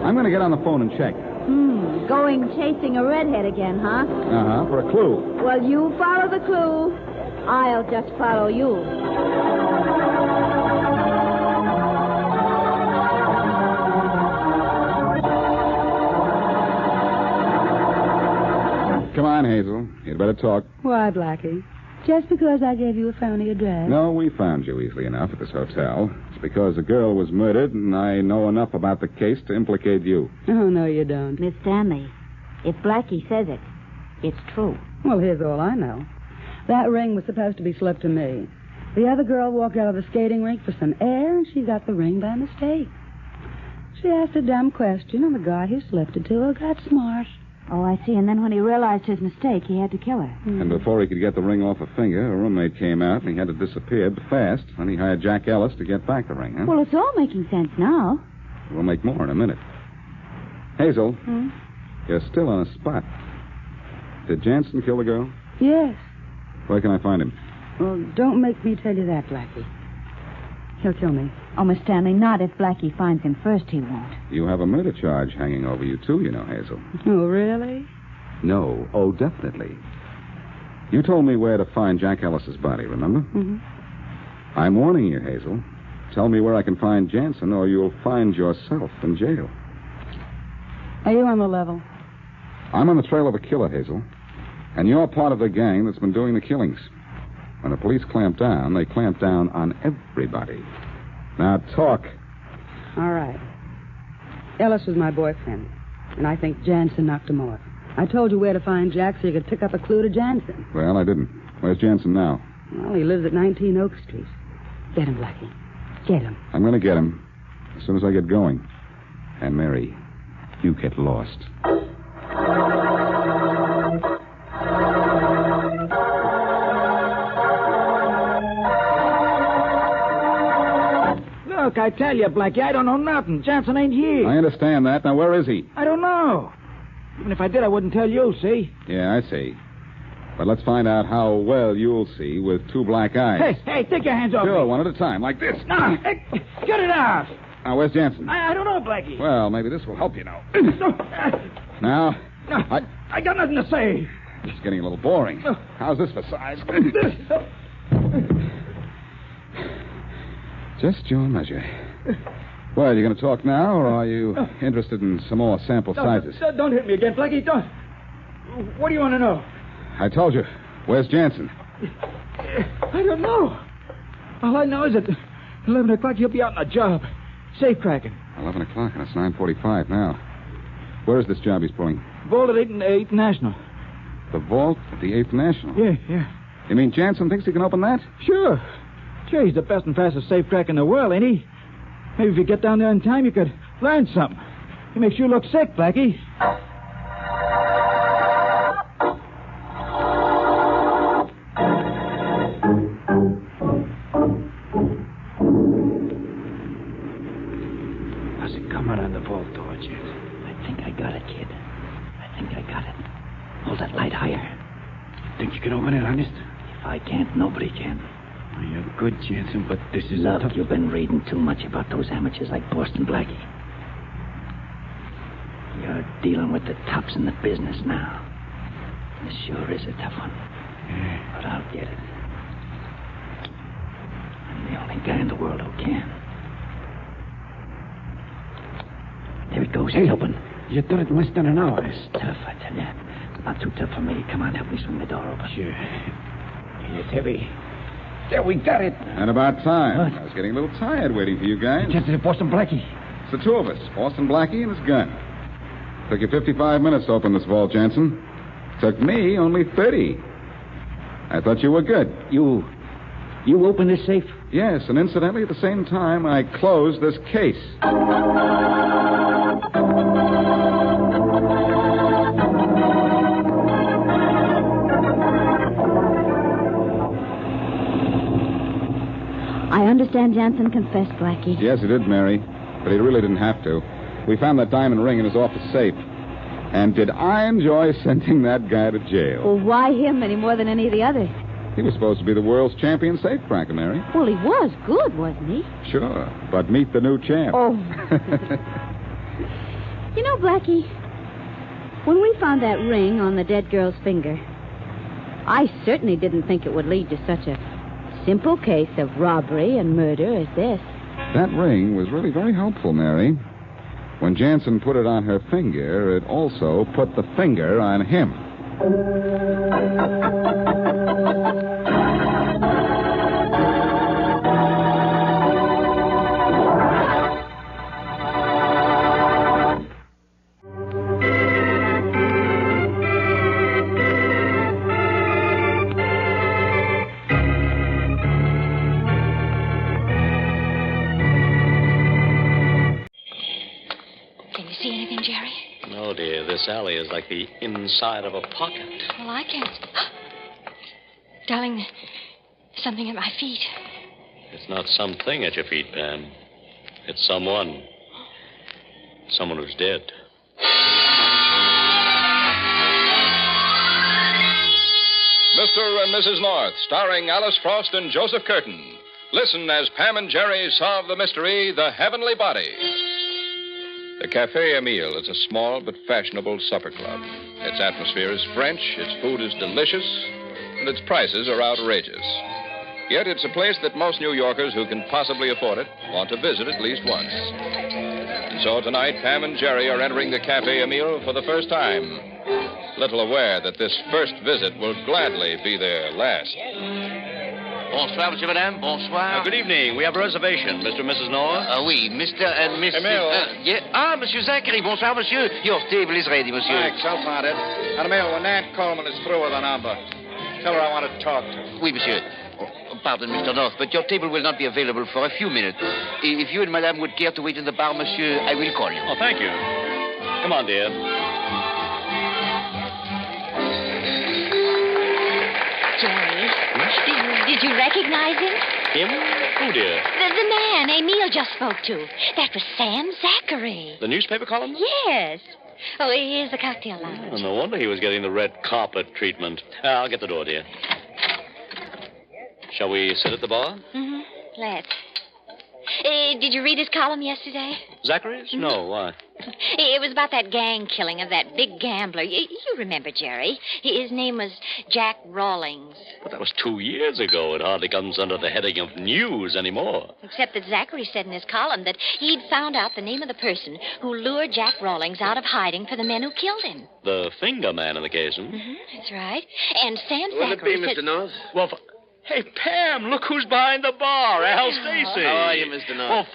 I'm going to get on the phone and check. Going chasing a redhead again, huh? Uh-huh, for a clue. Well, you follow the clue. I'll just follow you. Come on, Hazel. You'd better talk. Why, Blackie? Just because I gave you a phony address? No, we found you easily enough at this hotel. It's because a girl was murdered, and I know enough about the case to implicate you. Oh, no, you don't. Miss Stanley, if Blackie says it, it's true. Well, here's all I know. That ring was supposed to be slipped to me. The other girl walked out of the skating rink for some air, and she got the ring by mistake. She asked a dumb question, and the guy who slipped it to her got smart. Oh, I see. And then when he realized his mistake, he had to kill her. And before he could get the ring off her finger, her roommate came out, and he had to disappear fast. Then he hired Jack Ellis to get back the ring, huh? Well, it's all making sense now. We'll make more in a minute. Hazel, you're still on a spot. Did Jansen kill the girl? Yes. Where can I find him? Well, don't make me tell you that, Blackie. He'll kill me. Oh, Miss Stanley, not if Blackie finds him first, he won't. You have a murder charge hanging over you, too, you know, Hazel. Oh, really? No. Oh, definitely. You told me where to find Jack Ellis's body, remember? Mm-hmm. I'm warning you, Hazel. Tell me where I can find Jansen, or you'll find yourself in jail. Are you on the level? I'm on the trail of a killer, Hazel. And you're part of the gang that's been doing the killings. When the police clamp down, they clamp down on everybody. Now, talk. All right. Ellis was my boyfriend, and I think Jansen knocked him off. I told you where to find Jack so you could pick up a clue to Jansen. Well, I didn't. Where's Jansen now? Well, he lives at 19 Oak Street. Get him, Blackie. Get him. I'm going to get him as soon as I get going. And, Mary, you get lost. Look, I tell you, Blackie, I don't know nothing. Jansen ain't here. I understand that. Now, where is he? I don't know. Even if I did, I wouldn't tell you, see? Yeah, I see. But let's find out how well you'll see with two black eyes. Hey, take your hands off me. Sure, one at a time, like this. No, hey, get it out. Now, where's Jansen? I don't know, Blackie. Well, maybe this will help you now. Now, I got nothing to say. It's getting a little boring. How's this for size? Just your measure. Well, you going to talk now, or are you interested in some more sample sizes? Don't hit me again, Blackie. Don't. What do you want to know? I told you. Where's Jansen? I don't know. All I know is that 11 o'clock he'll be out on a job. Safe cracking. 11 o'clock, and it's 9:45 now. Where is this job he's pulling? Vault at 8th National. The vault at the 8th National? Yeah. You mean Jansen thinks he can open that? Sure, he's the best and fastest safe crack in the world, ain't he? Maybe if you get down there in time, you could learn something. He makes you look sick, Blackie. How's it coming on the vault door, Jet? I think I got it, kid. I think I got it. Think you can open it, honest? If I can't, nobody can. Well, you're good, Jansen, but this is Look, tough... you've been reading too much about those amateurs like Boston Blackie. You're dealing with the tops in the business now. This sure is a tough one. Yeah. But I'll get it. I'm the only guy in the world who can. There it goes. It's open. You done it in less than an hour. It's tough, I tell you. Not too tough for me. Come on, help me swing the door open. Sure. It's heavy. There, we got it. And about time. What? I was getting a little tired waiting for you guys. Just as Boston Blackie. It's the two of us, Boston Blackie and his gun. Took you 55 minutes to open this vault, Jansen. Took me only 30. I thought you were good. You opened this safe? Yes, and incidentally, at the same time, I closed this case. I understand Jansen confessed, Blackie. Yes, he did, Mary. But he really didn't have to. We found that diamond ring in his office safe. And did I enjoy sending that guy to jail? Well, why him any more than any of the others? He was supposed to be the world's champion safecracker, Mary. Well, he was good, wasn't he? Sure, but meet the new champ. Oh. You know, Blackie, when we found that ring on the dead girl's finger, I certainly didn't think it would lead to such a simple case of robbery and murder as this. That ring was really very helpful, Mary. When Jansen put it on her finger, it also put the finger on him. This alley is like the inside of a pocket. Well, I can't. Darling, there's something at my feet. It's not something at your feet, Pam. It's someone. Someone who's dead. Mr. and Mrs. North, starring Alice Frost and Joseph Curtin. Listen as Pam and Jerry solve the mystery, The Heavenly Body. The Café Emile is a small but fashionable supper club. Its atmosphere is French, its food is delicious, and its prices are outrageous. Yet it's a place that most New Yorkers who can possibly afford it want to visit at least once. And so tonight, Pam and Jerry are entering the Café Emile for the first time, little aware that this first visit will gladly be their last. Bonsoir, monsieur, madame. Bonsoir. Good evening. We have a reservation. Mr. and Mrs. North? Oui, Mr. and Mrs. Emile. Monsieur Zachary. Bonsoir, monsieur. Your table is ready, monsieur. Thanks, I'll find it. And Emile, when Aunt Coleman is through with the number, tell her I want to talk to her. Oui, monsieur. Pardon, Mr. North, but your table will not be available for a few minutes. If you and madame would care to wait in the bar, monsieur, I will call you. Oh, thank you. Come on, dear. Jerry, did you recognize him? Him? Who, dear? The man Emile just spoke to. That was Sam Zachary. The newspaper columnist? Yes. Oh, here's the cocktail lounge. Oh, no wonder he was getting the red carpet treatment. I'll get the door, dear. Shall we sit at the bar? Mm-hmm. Let's. Did you read his column yesterday? Zachary's? Mm-hmm. No, why? It was about that gang killing of that big gambler. You remember, Jerry. His name was Jack Rawlings. But that was 2 years ago. It hardly comes under the heading of news anymore. Except that Zachary said in his column that he'd found out the name of the person who lured Jack Rawlings out of hiding for the men who killed him. The finger man in the case, hmm? Mm-hmm, that's right. And Sam Will Zachary it be, Mr. North? Well, hey, Pam, look who's behind the bar. Al Stacy. How are you, Mr. North? Oh,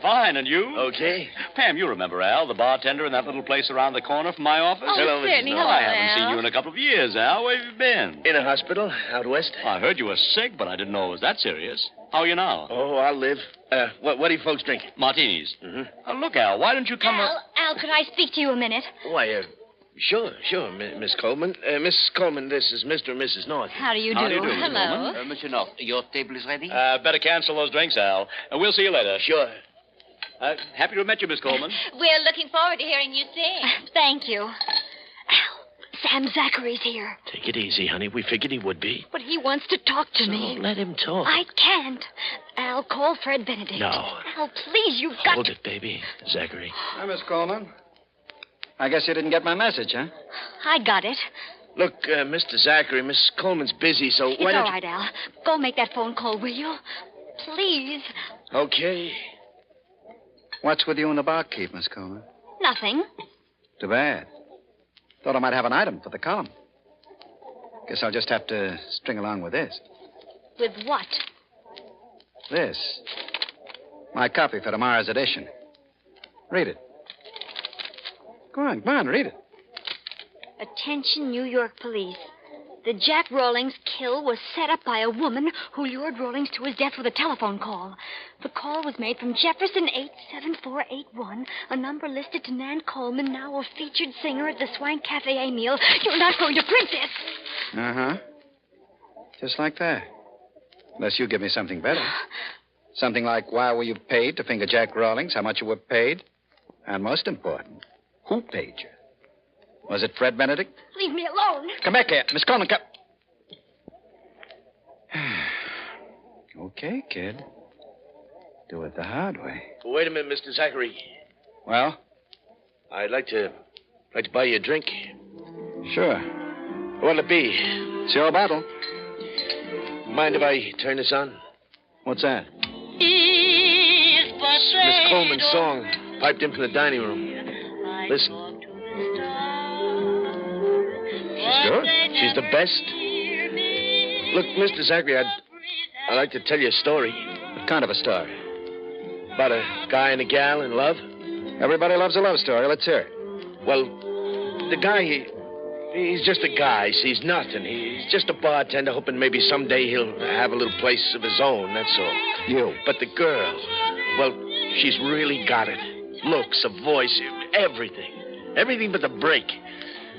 fine. And you? Okay. Pam, you remember Al, the bartender in that little place around the corner from my office? Oh, Hello, Mrs. certainly. North. Hello, I haven't seen Al. you in a couple of years, Al. Where have you been? In a hospital out west. I heard you were sick, but I didn't know it was that serious. How are you now? Oh, I'll live. What do you folks drink? Martinis. Mm-hmm. Look, Al, why don't you come... Al, could I speak to you a minute? Why, sure, Miss Coleman. Miss Coleman, this is Mr. and Mrs. North. How do you do? How do you do, Miss Hello. Coleman? Monsieur North, your table is ready? Better cancel those drinks, Al. We'll see you later. Sure. Happy to have met you, Miss Coleman. We're looking forward to hearing you sing. Thank you. Al, Sam Zachary's here. Take it easy, honey. We figured he would be. But he wants to talk to me. Let him talk. I can't. Al, call Fred Benedict. No. Al, please, you've got Hold to... it, baby. Zachary. Hi, Miss Coleman. I guess you didn't get my message, huh? I got it. Look, Mr. Zachary, Miss Coleman's busy, so It's why all don't right, Al. Go make that phone call, will you? Please. you... Okay. What's with you and the barkeep, Miss Coleman? Nothing. Too bad. Thought I might have an item for the column. Guess I'll just have to string along with this. With what? This. My copy for tomorrow's edition. Read it. Go on, read it. Attention, New York police. The Jack Rawlings kill was set up by a woman who lured Rawlings to his death with a telephone call. The call was made from Jefferson 87481, a number listed to Nan Coleman, now a featured singer at the Swank Cafe meal. You're not going to print this. Uh-huh. Just like that. Unless you give me something better. Something like why were you paid to finger Jack Rawlings, how much you were paid, and most important, who paid you? Was it Fred Benedict? Leave me alone. Come back here. Miss Coleman, come. Okay, kid. Do it the hard way. Wait a minute, Mr. Zachary. Well? I'd like to buy you a drink. Sure. What'll it be? It's your battle. Mind if I turn this on? What's that? Miss Coleman's song, piped in from the dining room. Listen. She's good. She's the best. Look, Mr. Zachary, I'd like to tell you a story. What kind of a story? About a guy and a gal in love. Everybody loves a love story. Let's hear it. Well, the guy, he's just a guy. Sees nothing. He's just a bartender, hoping maybe someday he'll have a little place of his own, that's all. You. But the girl, well, she's really got it. Looks, a voice, everything. Everything but the break.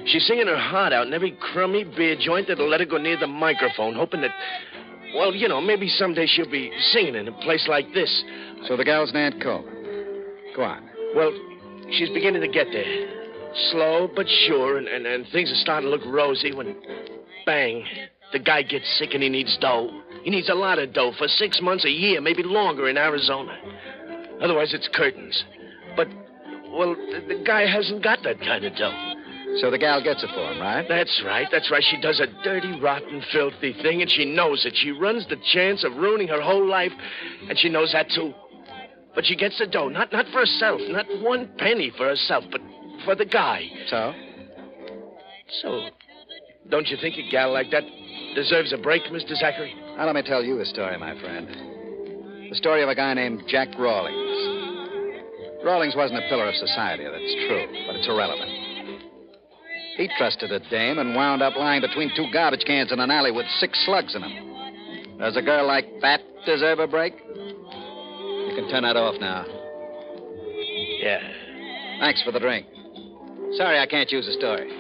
She's singing her heart out in every crummy beer joint that'll let her go near the microphone, hoping that, well, you know, maybe someday she'll be singing in a place like this. So the gal's Nan Coleman. Go on. Well, she's beginning to get there. Slow but sure, and things are starting to look rosy when, bang, the guy gets sick and he needs dough. He needs a lot of dough for 6 months, a year, maybe longer in Arizona. Otherwise, it's curtains. But, well, the guy hasn't got that kind of dough. So the gal gets it for him, right? That's right. She does a dirty, rotten, filthy thing, and she knows it. She runs the chance of ruining her whole life, and she knows that, too. But she gets the dough, not for herself, not 1 penny for herself, but for the guy. So, don't you think a gal like that deserves a break, Mr. Zachary? Now, let me tell you a story, my friend. The story of a guy named Jack Rawlings. Rawlings wasn't a pillar of society, that's true, but it's irrelevant. He trusted a dame and wound up lying between 2 garbage cans in an alley with 6 slugs in them. Does a girl like that deserve a break? You can turn that off now. Yeah. Thanks for the drink. Sorry I can't use the story.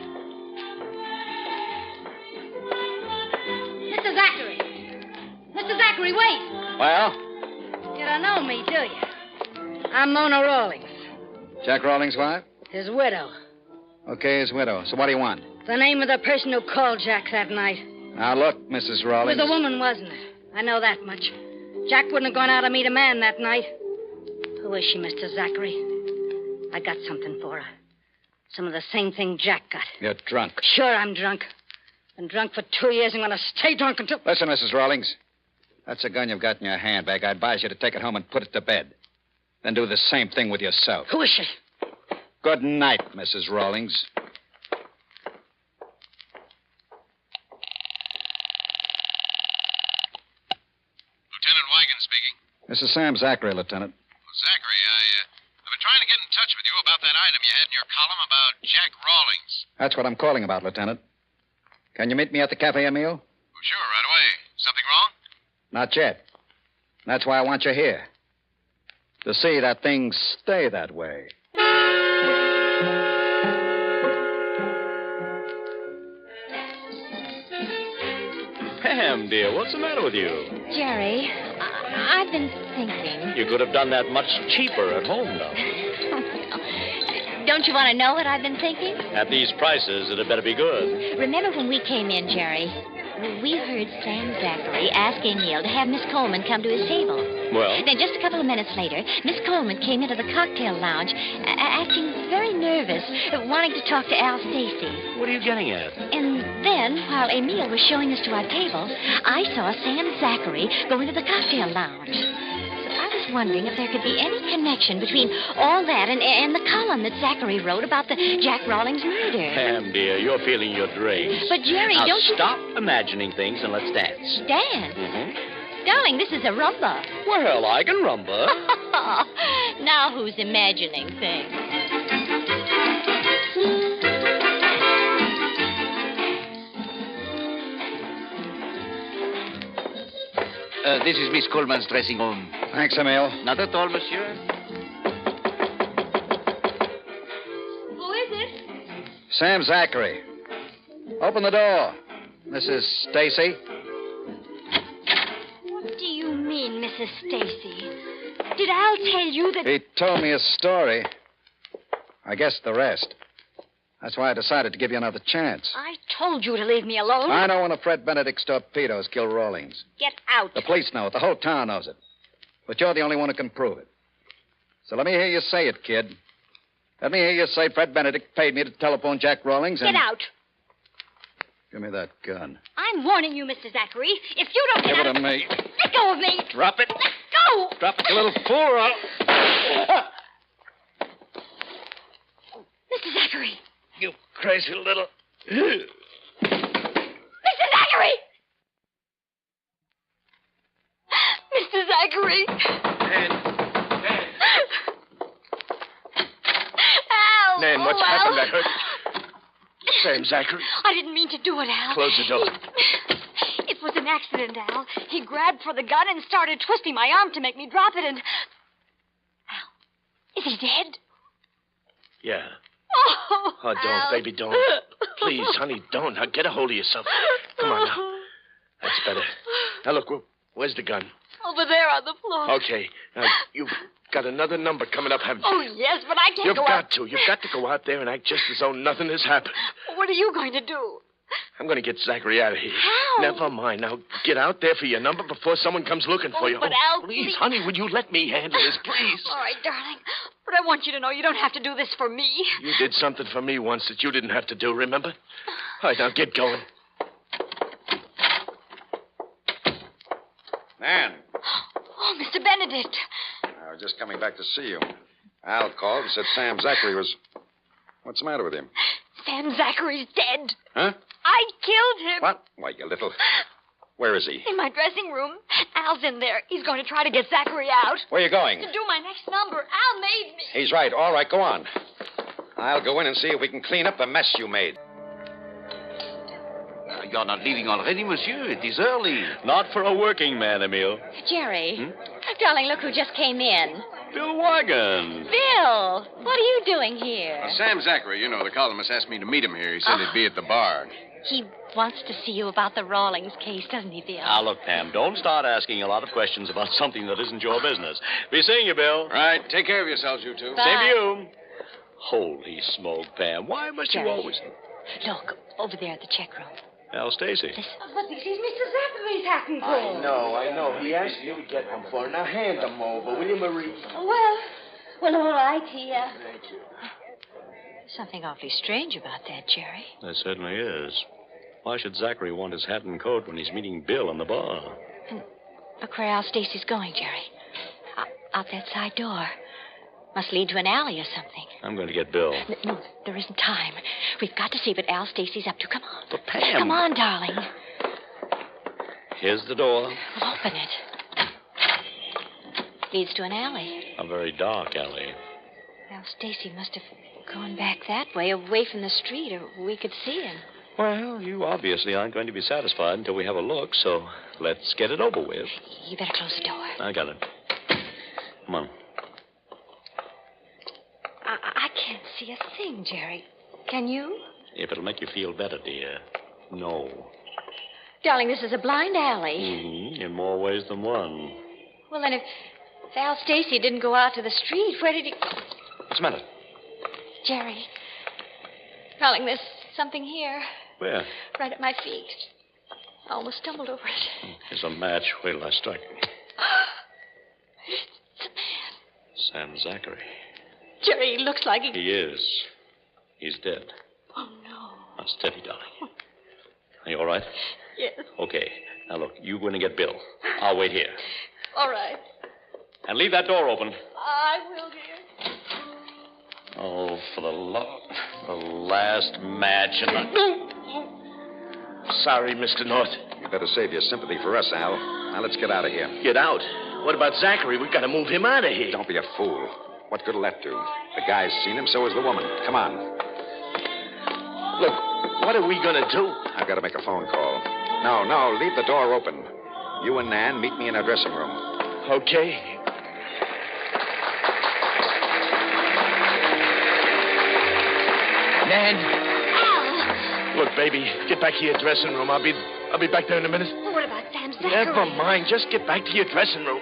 Mr. Zachary! Mr. Zachary, wait! Well? You don't know me, do you? I'm Mona Rawlings, Jack Rawlings' wife? his widow. Okay, his widow. So what do you want? The name of the person who called Jack that night. Now, look, Mrs. Rawlings. It was a woman, wasn't it? I know that much. Jack wouldn't have gone out to meet a man that night. Who is she, Mr. Zachary? I got something for her. Some of the same thing Jack got. You're drunk. Sure, I'm drunk. Been drunk for 2 years. I'm going to stay drunk until... Listen, Mrs. Rawlings. That's a gun you've got in your handbag. I advise you to take it home and put it to bed. Then do the same thing with yourself. Who is she? Good night, Mrs. Rawlings. Lieutenant Wigan speaking. This is Sam Zachary, Lieutenant. Well, Zachary, I've been trying to get in touch with you about that item you had in your column about Jack Rawlings. That's what I'm calling about, Lieutenant. Can you meet me at the cafe, Emil? Well, sure, right away. Something wrong? Not yet. That's why I want you here. To see that things stay that way. Pam, dear, what's the matter with you? Jerry, I've been thinking. You could have done that much cheaper at home, though. Don't you want to know what I've been thinking? At these prices, it had better be good. Remember when we came in, Jerry? We heard Sam Zachary ask Emil to have Miss Coleman come to his table. Well? Then just a couple of minutes later, Miss Coleman came into the cocktail lounge, acting very nervous, wanting to talk to Al Stacy. What are you getting at? And then, while Emil was showing us to our table, I saw Sam Zachary go into the cocktail lounge. I was wondering if there could be any connection between all that and the column that Zachary wrote about the Jack Rawlings murder. Pam, dear, you're feeling your dreams. But, Jerry, now, don't you... stop imagining things and let's dance. Dance? Mm-hmm. Darling, this is a rumba. Well, I can rumba. Now who's imagining things? This is Miss Coleman's dressing room. Thanks, Emil. Not at all, monsieur. Who is it? Sam Zachary. Open the door. Mrs. Stacy. What do you mean, Mrs. Stacy? Did Al tell you that... He told me a story. I guessed the rest. That's why I decided to give you another chance. I told you to leave me alone. I know one of Fred Benedict's torpedoes killed Rawlings. Get out. The police know it. The whole town knows it. But you're the only one who can prove it. So let me hear you say it, kid. Let me hear you say Fred Benedict paid me to telephone Jack Rawlings and... Get out. Give me that gun. I'm warning you, Mr. Zachary. If you don't Give get it out... to me. Let go of me. Drop it. Let go. Drop it, you little fool, or I'll... Mr. Zachary. You crazy little... Mr. Zachary! Mr. Zachary! Al! Nan, what's happened? I heard... Sam Zachary. I didn't mean to do it, Al. Close the door. It was an accident, Al. He grabbed for the gun and started twisting my arm to make me drop it, and... Al, is he dead? Yeah. Oh, Oh, don't, Al. baby, don't. Please, honey, don't. Now, get a hold of yourself. Come on now. That's better. Now, look, where's the gun? Over there on the floor. Okay. Now, you've got another number coming up, haven't you? Oh, yes, but I can't You've go got out. to. You've got to go out there and act just as though nothing has happened. What are you going to do? I'm going to get Zachary out of here. How? Never mind. Now, get out there for your number before someone comes looking for you. But Al, please, honey, would you let me handle this, please? All right, darling. But I want you to know you don't have to do this for me. You did something for me once that you didn't have to do, remember? All right, now, get going. Nan, Oh, Mr. Benedict. I was just coming back to see you. Al called and said Sam Zachary was... What's the matter with him? Sam Zachary's dead. Huh? I killed him. What? Why, you little... Where is he? In my dressing room. Al's in there. He's going to try to get Zachary out. Where are you going? To do my next number. Al made me. He's right. All right, go on. I'll go in and see if we can clean up the mess you made. You're not leaving already, monsieur. It is early. Not for a working man, Emil. Jerry. Darling, look who just came in. Bill Wagon. Bill, what are you doing here? Sam Zachary, you know, the columnist asked me to meet him here. He said he'd be at the bar. He wants to see you about the Rawlings case, doesn't he, Bill? Now, look, Pam, don't start asking a lot of questions about something that isn't your business. Be seeing you, Bill. Right. Take care of yourselves, you two. Bye. Same to you. Holy smoke, Pam. Why must you Jerry. always... Look, over there at the check room. Al Stacy. But this is Mr. Zachary's hat and I know. He asked you to get them for him. Now, hand them over, will you, Marie? Well, all right, here. Thank you. Something awfully strange about that, Jerry. There certainly is. Why should Zachary want his hat and coat when he's meeting Bill in the bar? Look where Al Stacy's going, Jerry. Out that side door. Must lead to an alley or something. I'm going to get Bill. No, there isn't time. We've got to see what Al Stacy's up to. Come on. But, Pam... Come on, darling. Here's the door. We'll open it. Leads to an alley. A very dark alley. Al Stacy must have gone back that way, away from the street, or we could see him. Well, you obviously aren't going to be satisfied until we have a look, so let's get it over with. You better close the door. I got it. Come on. I can't see a thing, Jerry. Can you? If it'll make you feel better, dear. No. Darling, this is a blind alley. Mm-hmm. In more ways than one. Well, then if Al Stacy didn't go out to the street, where did he go? What's the matter? Jerry. Darling, there's something here. Where? Right at my feet. I almost stumbled over it. Here's a match. Wait till I strike. It's a man. Sam Zachary. Jerry, he looks like he... He is. He's dead. Oh, no. Now, steady, darling. Are you all right? Yes. Okay. Now, look, you go in and get Bill. I'll wait here. All right. And leave that door open. I will, dear. Oh, for the last match and the... Sorry, Mr. North. You better save your sympathy for us, Al. Now, let's get out of here. Get out? What about Zachary? We've got to move him out of here. Don't be a fool. What good'll that do? The guy's seen him, so has the woman. Come on. Look, what are we going to do? I've got to make a phone call. No, leave the door open. You and Nan meet me in our dressing room. Okay. Nan. Look, baby, get back to your dressing room. I'll be back there in a minute. Well, what about Sam Zachary? Never mind. Just get back to your dressing room.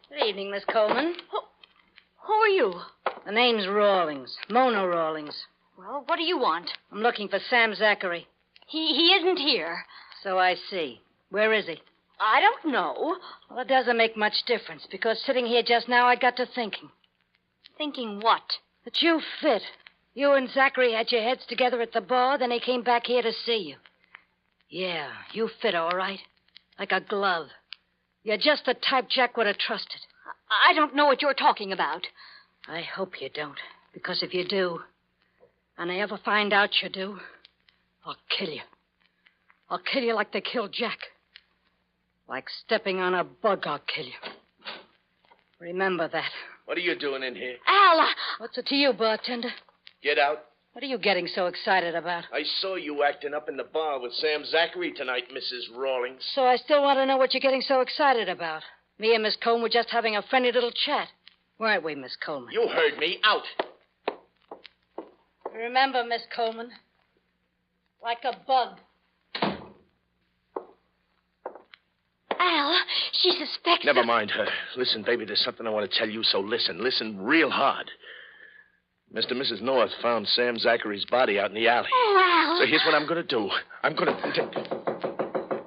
Good evening, Miss Coleman. Who are you? The name's Rawlings. Mona Rawlings. Well, what do you want? I'm looking for Sam Zachary. He isn't here. So I see. Where is he? I don't know. Well, it doesn't make much difference, because sitting here just now, I got to thinking. Thinking what? That you fit. You and Zachary had your heads together at the bar, then he came back here to see you. Yeah, you fit all right. Like a glove. You're just the type Jack would have trusted. I don't know what you're talking about. I hope you don't, because if you do, and I ever find out you do, I'll kill you. I'll kill you like they killed Jack. Like stepping on a bug, I'll kill you. Remember that. What are you doing in here? Al! What's it to you, bartender? Get out. What are you getting so excited about? I saw you acting up in the bar with Sam Zachary tonight, Mrs. Rawlings. So I still want to know what you're getting so excited about. Me and Miss Coleman were just having a friendly little chat. Weren't we, Miss Coleman? You heard me. Out. Remember, Miss Coleman, like a bug. Al, she suspects... Never mind her. Listen, baby, there's something I want to tell you, so listen. Listen real hard. Mr. and Mrs. North found Sam Zachary's body out in the alley. Oh, Al. So here's what I'm going to do. I'm going to...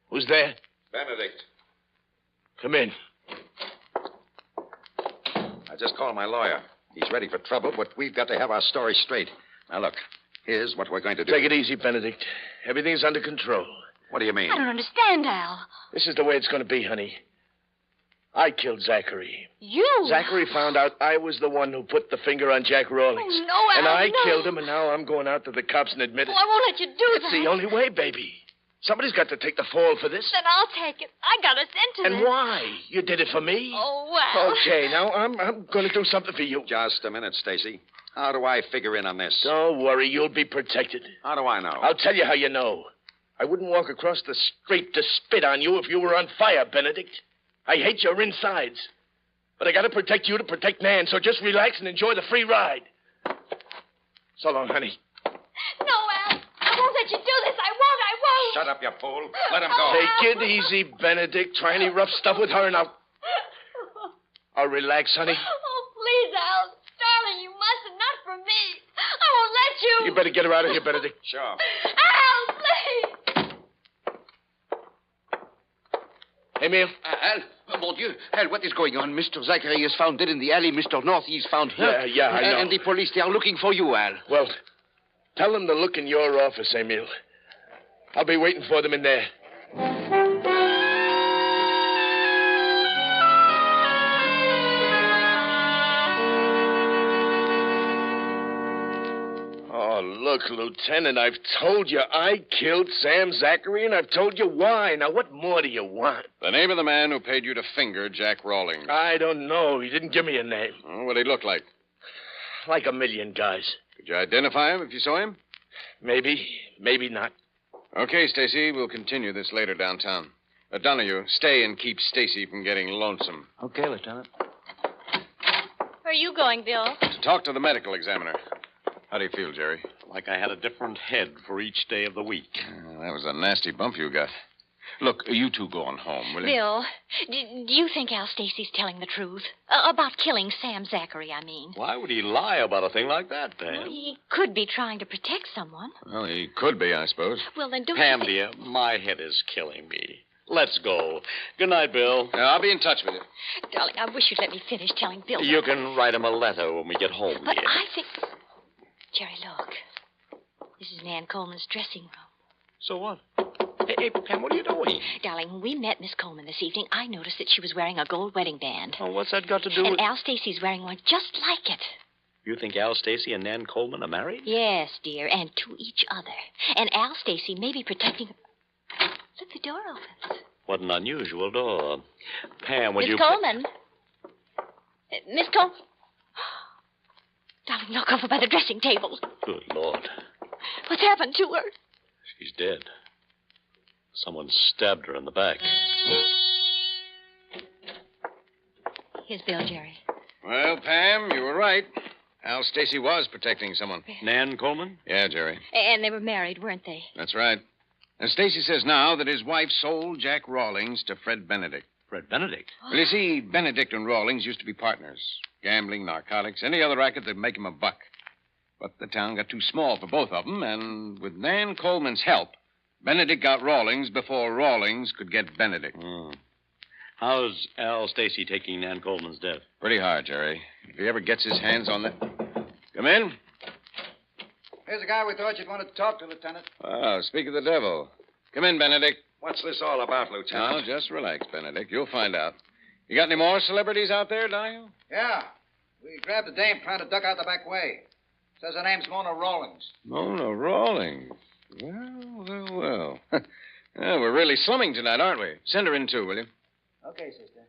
Who's there? Benedict. Come in. I just called my lawyer. He's ready for trouble, but we've got to have our story straight. Now, look, here's what we're going to do. Take it easy, Benedict. Everything's under control. What do you mean? I don't understand, Al. This is the way it's going to be, honey. I killed Zachary. You? Zachary found out I was the one who put the finger on Jack Rawlings. Oh, no, Al, and I no. killed him, and now I'm going out to the cops and admit it. Oh, I won't let you do It's that. the only way, baby. Somebody's got to take the fall for this. Then I'll take it. I got us into And this. why? You did it for me? Oh, well. Okay, now I'm going to do something for you. Just a minute, Stacy. How do I figure in on this? Don't worry, you'll be protected. How do I know? I'll tell you how you know. I wouldn't walk across the street to spit on you if you were on fire, Benedict. I hate your insides. But I got to protect you to protect Nan, so just relax and enjoy the free ride. So long, honey. No, Al. I won't let you do this. I won't. Shut up, you fool. Let him go. Take it easy, Benedict. Try any rough stuff with her, and I'll relax, honey. Oh, please, Al. Darling, you mustn't. Not for me. I won't let you. You better get her out of here, Benedict. Sure. Al, please. Emil? Al, mon Dieu. Al, what is going on? Mr. Zachary is found dead in the alley. Mr. North, he's found hurt. Yeah, I know. And the police, they are looking for you, Al. Well, tell them to look in your office, Emil. I'll be waiting for them in there. Oh, look, Lieutenant, I've told you I killed Sam Zachary, and I've told you why. Now, what more do you want? The name of the man who paid you to finger Jack Rawlings. I don't know. He didn't give me a name. Oh, what'd he look like? Like a million guys. Could you identify him if you saw him? Maybe, maybe not. Okay, Stacy, we'll continue this later downtown. Donahue, stay and keep Stacy from getting lonesome. Okay, Lieutenant. Where are you going, Bill? To talk to the medical examiner. How do you feel, Jerry? Like I had a different head for each day of the week. That was a nasty bump you got. Look, you two go on home, will you? Bill, do you think Al Stacy's telling the truth? About killing Sam Zachary, I mean. Why would he lie about a thing like that, Pam? Well, he could be trying to protect someone. Well, he could be, I suppose. Well, then don't Pam, you think... dear, my head is killing me. Let's go. Good night, Bill. I'll be in touch with you. Darling, I wish you'd let me finish telling Bill. You can write him a letter when we get home, But dear. I think... Jerry, look. This is Nan Coleman's dressing room. So what? Hey, Pam, what are you doing? Darling, when we met Miss Coleman this evening, I noticed that she was wearing a gold wedding band. Oh, what's that got to do and with... Al Stacy's wearing one just like it. You think Al Stacy and Nan Coleman are married? Yes, dear, and to each other. And Al Stacy may be protecting... Look, the door opens. What an unusual door. Pam, would Miss you... Coleman. Miss Coleman. Darling, look over by the dressing table. Good Lord. What's happened to her? She's dead. Someone stabbed her in the back. Here's Bill, Jerry. Well, Pam, you were right. Al Stacy was protecting someone. Nan Coleman? Yeah, Jerry. And they were married, weren't they? That's right. And Stacy says now that his wife sold Jack Rawlings to Fred Benedict. Fred Benedict? Well, you see, Benedict and Rawlings used to be partners. Gambling, narcotics, any other racket that'd make him a buck. But the town got too small for both of them, and with Nan Coleman's help, Benedict got Rawlings before Rawlings could get Benedict. How's Al Stacy taking Nan Coleman's death? Pretty hard, Jerry. If he ever gets his hands on that... Come in. Here's a guy we thought you'd want to talk to, Lieutenant. Oh, speak of the devil. Come in, Benedict. What's this all about, Lieutenant? Now, just relax, Benedict. You'll find out. You got any more celebrities out there, Donahue? Yeah. We grabbed a dame trying to duck out the back way. Says her name's Mona Rawlings. Mona Rawlings. Well. Yeah, we're really slumming tonight, aren't we? Send her in, too, will you? Okay, sister.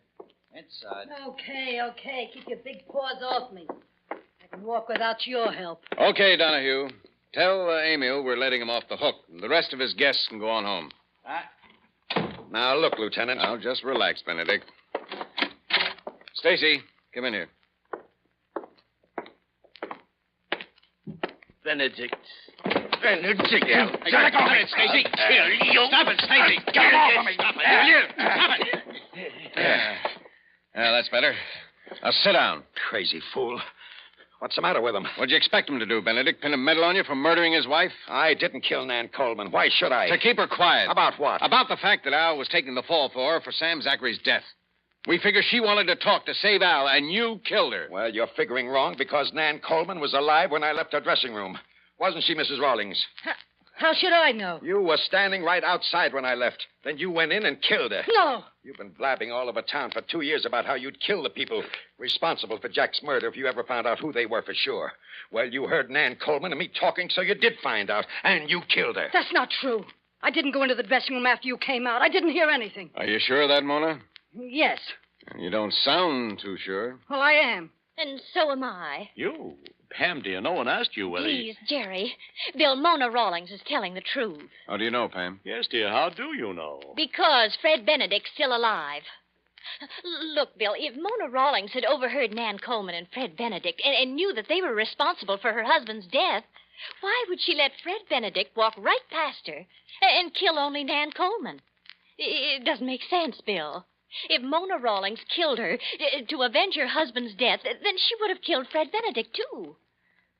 Inside. Okay. Keep your big paws off me. I can walk without your help. Okay, Donahue. Tell Emil we're letting him off the hook. And the rest of his guests can go on home. Now, look, Lieutenant. Now, just relax, Benedict. Stacy, come in here. Benedict. Yeah. Let go of it, Stacy. Stop it, Stacy. Get off of me. Stop it. Stop it. Yeah, that's better. Now, sit down. Crazy fool. What's the matter with him? What'd you expect him to do, Benedict? Pin a medal on you for murdering his wife? I didn't kill Nan Coleman. Why should I? To keep her quiet. About what? About the fact that Al was taking the fall for her for Sam Zachary's death. We figure she wanted to talk to save Al, and you killed her. Well, you're figuring wrong because Nan Coleman was alive when I left her dressing room. Wasn't she, Mrs. Rawlings? How should I know? You were standing right outside when I left. Then you went in and killed her. No. You've been blabbing all over town for 2 years about how you'd kill the people responsible for Jack's murder if you ever found out who they were for sure. Well, you heard Nan Coleman and me talking, so you did find out, and you killed her. That's not true. I didn't go into the dressing room after you came out. I didn't hear anything. Are you sure of that, Mona? Yes. You don't sound too sure. Well, I am. And so am I. You? Pam, dear, no one asked you whether... Please, Jerry. Bill, Mona Rawlings is telling the truth. How do you know, Pam? Yes, dear, how do you know? Because Fred Benedict's still alive. Look, Bill, if Mona Rawlings had overheard Nan Coleman and Fred Benedict and knew that they were responsible for her husband's death, why would she let Fred Benedict walk right past her and kill only Nan Coleman? It doesn't make sense, Bill. If Mona Rawlings killed her to avenge her husband's death, then she would have killed Fred Benedict, too.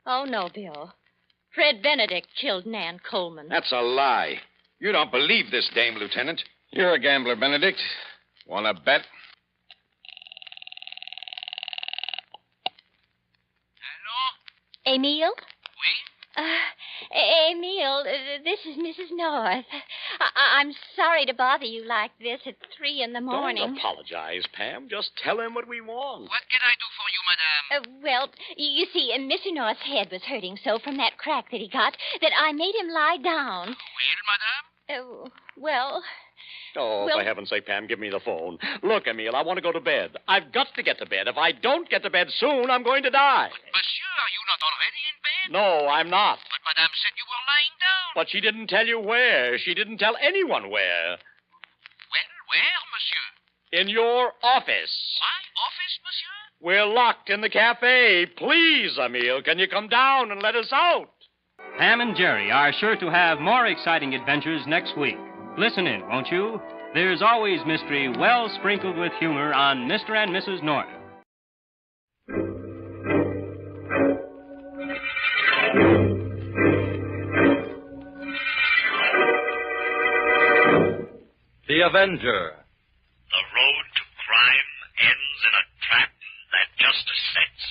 Oh, no, Bill. Fred Benedict killed Nan Coleman. That's a lie. You don't believe this dame, Lieutenant. You're a gambler, Benedict. Want to bet? Emil? Emil, this is Mrs. North. I'm sorry to bother you like this at 3 in the morning. Don't apologize, Pam. Just tell him what we want. What can I do for you, madame? Well, you see, Mr. North's head was hurting so from that crack that he got that I made him lie down. Well, madame? Well... Oh, for heaven's sake, Pam, give me the phone. Look, Emil, I want to go to bed. I've got to get to bed. If I don't get to bed soon, I'm going to die. Monsieur, are you not already in bed? No, I'm not. But madame said you were lying down. But she didn't tell you where. She didn't tell anyone where. Well, where, monsieur? In your office. My office, monsieur? We're locked in the cafe. Please, Emil, can you come down and let us out? Pam and Jerry are sure to have more exciting adventures next week. Listen in, won't you? There's always mystery well sprinkled with humor on Mr. and Mrs. North. The Avenger. The road to crime ends in a trap that justice sets.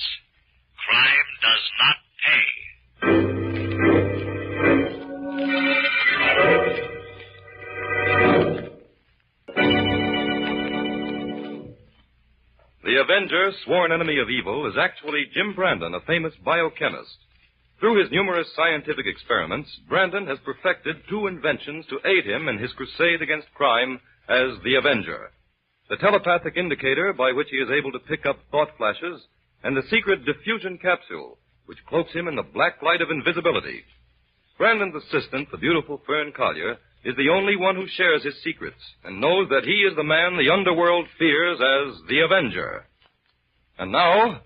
Crime does not pay. The Avenger, sworn enemy of evil, is actually Jim Brandon, a famous biochemist. Through his numerous scientific experiments, Brandon has perfected two inventions to aid him in his crusade against crime as the Avenger. The telepathic indicator by which he is able to pick up thought flashes, and the secret diffusion capsule, which cloaks him in the black light of invisibility. Brandon's assistant, the beautiful Fern Collier, is the only one who shares his secrets and knows that he is the man the underworld fears as the Avenger. And now...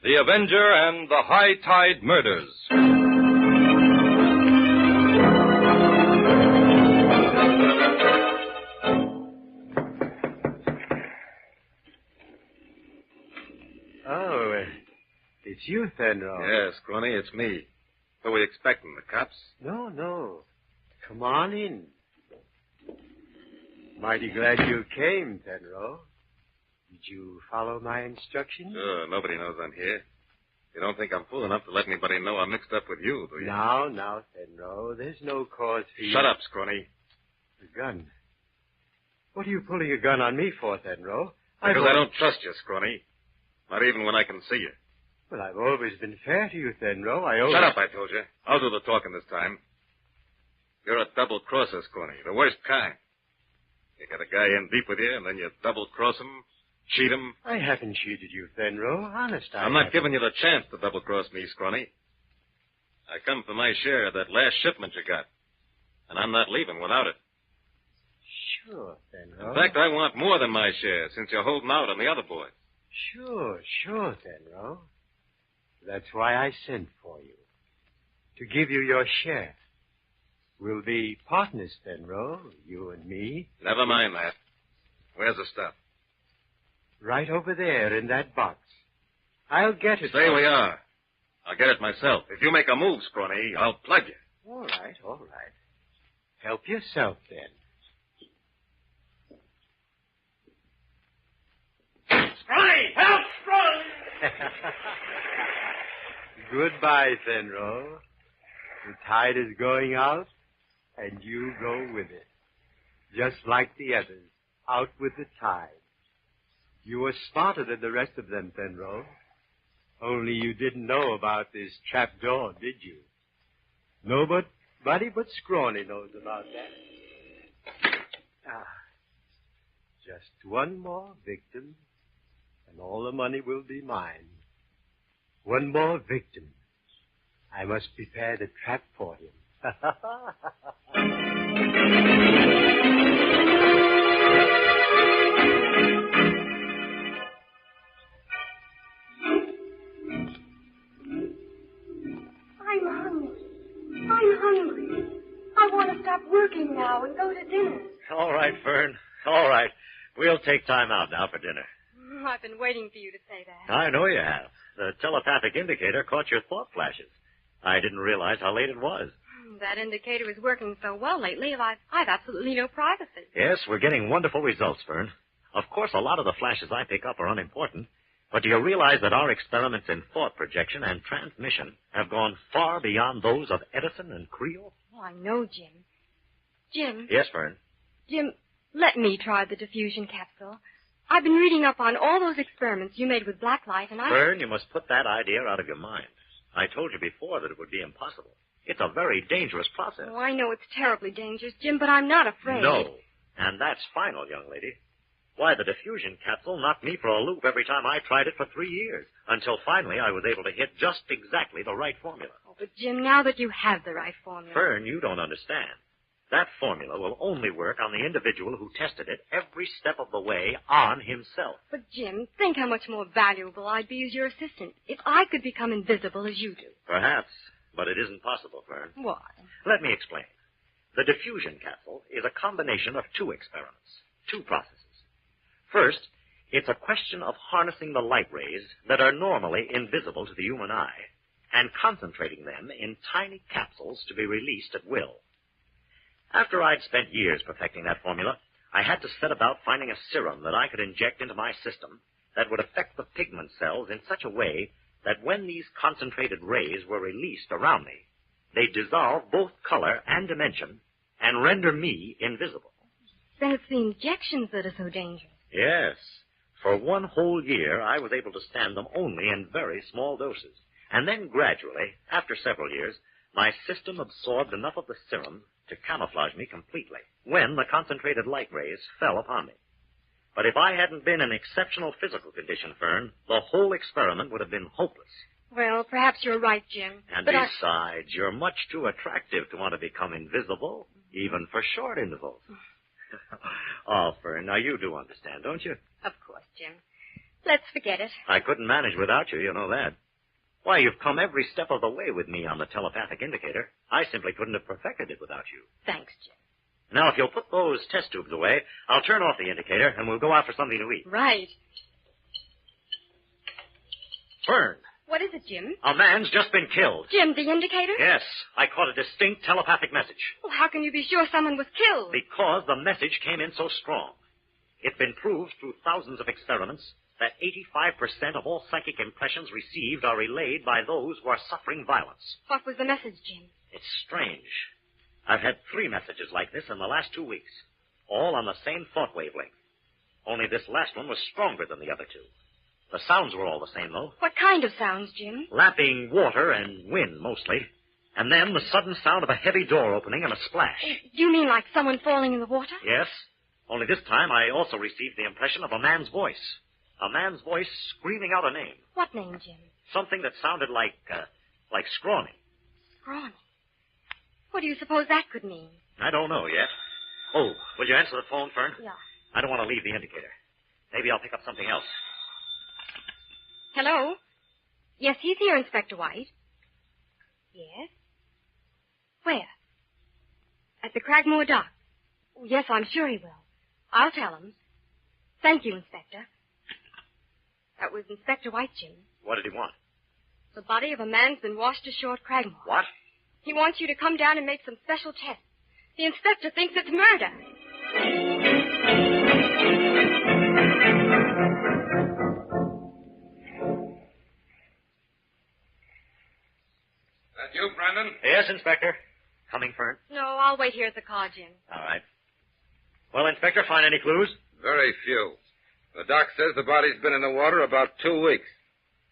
The Avenger and the High Tide Murders. Oh, it's you, Fenro. Yes, Crony, it's me. Who are we expecting, the cops? No. Come on in. Mighty glad you came, Fenro. Did you follow my instructions? Sure, nobody knows I'm here. You don't think I'm fool enough to let anybody know I'm mixed up with you, do you? Now, Fenro, there's no cause for you... Shut up, Scrawny. A gun? What are you pulling a gun on me for, Fenro? Because I don't trust you, Scrawny. Not even when I can see you. Well, I've always been fair to you, Fenro. Shut up, I told you. I'll do the talking this time. You're a double-crosser, Scrawny. The worst kind. You got a guy in deep with you, and then you double-cross him, cheat him. I haven't cheated you, Fenro. Honest, I'm not giving you the chance to double-cross me, Scrawny. I come for my share of that last shipment you got. And I'm not leaving without it. Sure, Fenro. In fact, I want more than my share, since you're holding out on the other boys. Sure, Fenro. That's why I sent for you. To give you your share. We'll be partners, Fenro, you and me. Never mind that. Where's the stuff? Right over there in that box. I'll get it. Stay where you are. I'll get it myself. If you make a move, Scrawny, I'll plug you. All right. Help yourself, then. Scrawny! Help, Scrawny! Goodbye, Fenro. The tide is going out, and you go with it. Just like the others, out with the tide. You were smarter than the rest of them, Fenro. Only you didn't know about this trap door, did you? Nobody but Scrawny knows about that. Just one more victim, and all the money will be mine. One more victim. I must prepare the trap for him. I'm hungry. I want to stop working now and go to dinner. All right, Fern. All right. We'll take time out now for dinner. I've been waiting for you to say that. I know you have. The telepathic indicator caught your thought flashes. I didn't realize how late it was. That indicator is working so well lately, I've absolutely no privacy. Yes, we're getting wonderful results, Fern. Of course, a lot of the flashes I pick up are unimportant, but do you realize that our experiments in thought projection and transmission have gone far beyond those of Edison and Creel? Oh, I know, Jim. Jim? Yes, Fern? Jim, let me try the diffusion capsule. I've been reading up on all those experiments you made with black light, and Fern, you must put that idea out of your mind. I told you before that it would be impossible. It's a very dangerous process. Oh, I know it's terribly dangerous, Jim, but I'm not afraid. No. And that's final, young lady. Why, the diffusion capsule knocked me for a loop every time I tried it for 3 years, until finally I was able to hit just exactly the right formula. Oh, but, Jim, now that you have the right formula... Fern, you don't understand. That formula will only work on the individual who tested it every step of the way on himself. But, Jim, think how much more valuable I'd be as your assistant if I could become invisible as you do. Perhaps. but it isn't possible, Fern. Why? Let me explain. The diffusion capsule is a combination of two experiments, two processes. First, it's a question of harnessing the light rays that are normally invisible to the human eye and concentrating them in tiny capsules to be released at will. After I'd spent years perfecting that formula, I had to set about finding a serum that I could inject into my system that would affect the pigment cells in such a way that when these concentrated rays were released around me, they'd dissolve both color and dimension and render me invisible. Then it's the injections that are so dangerous. Yes. For one whole year, I was able to stand them only in very small doses. And then gradually, after several years, my system absorbed enough of the serum to camouflage me completely when the concentrated light rays fell upon me. But if I hadn't been in exceptional physical condition, Fern, the whole experiment would have been hopeless. Well, perhaps you're right, Jim. And but besides, you're much too attractive to want to become invisible, even for short intervals. Oh, Fern, now you do understand, don't you? Of course, Jim. Let's forget it. I couldn't manage without you know that. Why, you've come every step of the way with me on the telepathic indicator. I simply couldn't have perfected it without you. Thanks, Jim. Now, if you'll put those test tubes away, I'll turn off the indicator, and we'll go out for something to eat. Right. Fern, What is it, Jim? a man's just been killed. Jim, the indicator? Yes, I caught a distinct telepathic message. Well, how can you be sure someone was killed? Because the message came in so strong. It's been proved through thousands of experiments that 85% of all psychic impressions received are relayed by those who are suffering violence. What was the message, Jim? It's strange. I've had 3 messages like this in the last 2 weeks, all on the same thought wavelength. Only this last one was stronger than the other 2. The sounds were all the same, though. What kind of sounds, Jim? Lapping water and wind, mostly. And then the sudden sound of a heavy door opening and a splash. Do you mean like someone falling in the water? Yes. Only this time I also received the impression of a man's voice. A man's voice screaming out a name. What name, Jim? Something that sounded like Scrawny. Scrawny. What do you suppose that could mean? I don't know yet. Oh, will you answer the phone, Fern? Yeah. I don't want to leave the indicator. Maybe I'll pick up something else. Hello? Yes, he's here, Inspector White. Yes? Where? At the Cragmore dock. Oh, yes, I'm sure he will. I'll tell him. Thank you, Inspector. That was Inspector White, Jim. What did he want? The body of a man's been washed ashore at Cragmore. What? He wants you to come down and make some special tests. The inspector thinks it's murder. That you, Brandon? Yes, Inspector. Coming, Fern? No, I'll wait here at the car, Jim. All right. Well, Inspector, find any clues? Very few. The doc says the body's been in the water about 2 weeks.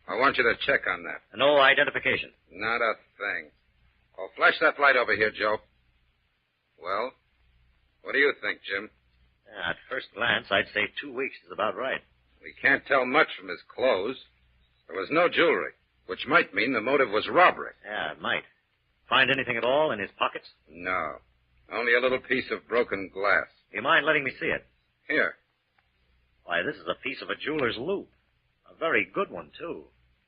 I want you to check on that. No identification. Not a thing. Oh, flash that light over here, Joe. Well, what do you think, Jim? Yeah, at first glance, I'd say 2 weeks is about right. We can't tell much from his clothes. There was no jewelry, which might mean the motive was robbery. Yeah, it might. Find anything at all in his pockets? No. Only a little piece of broken glass. You mind letting me see it? Here. Why, this is a piece of a jeweler's loop. A very good one, too.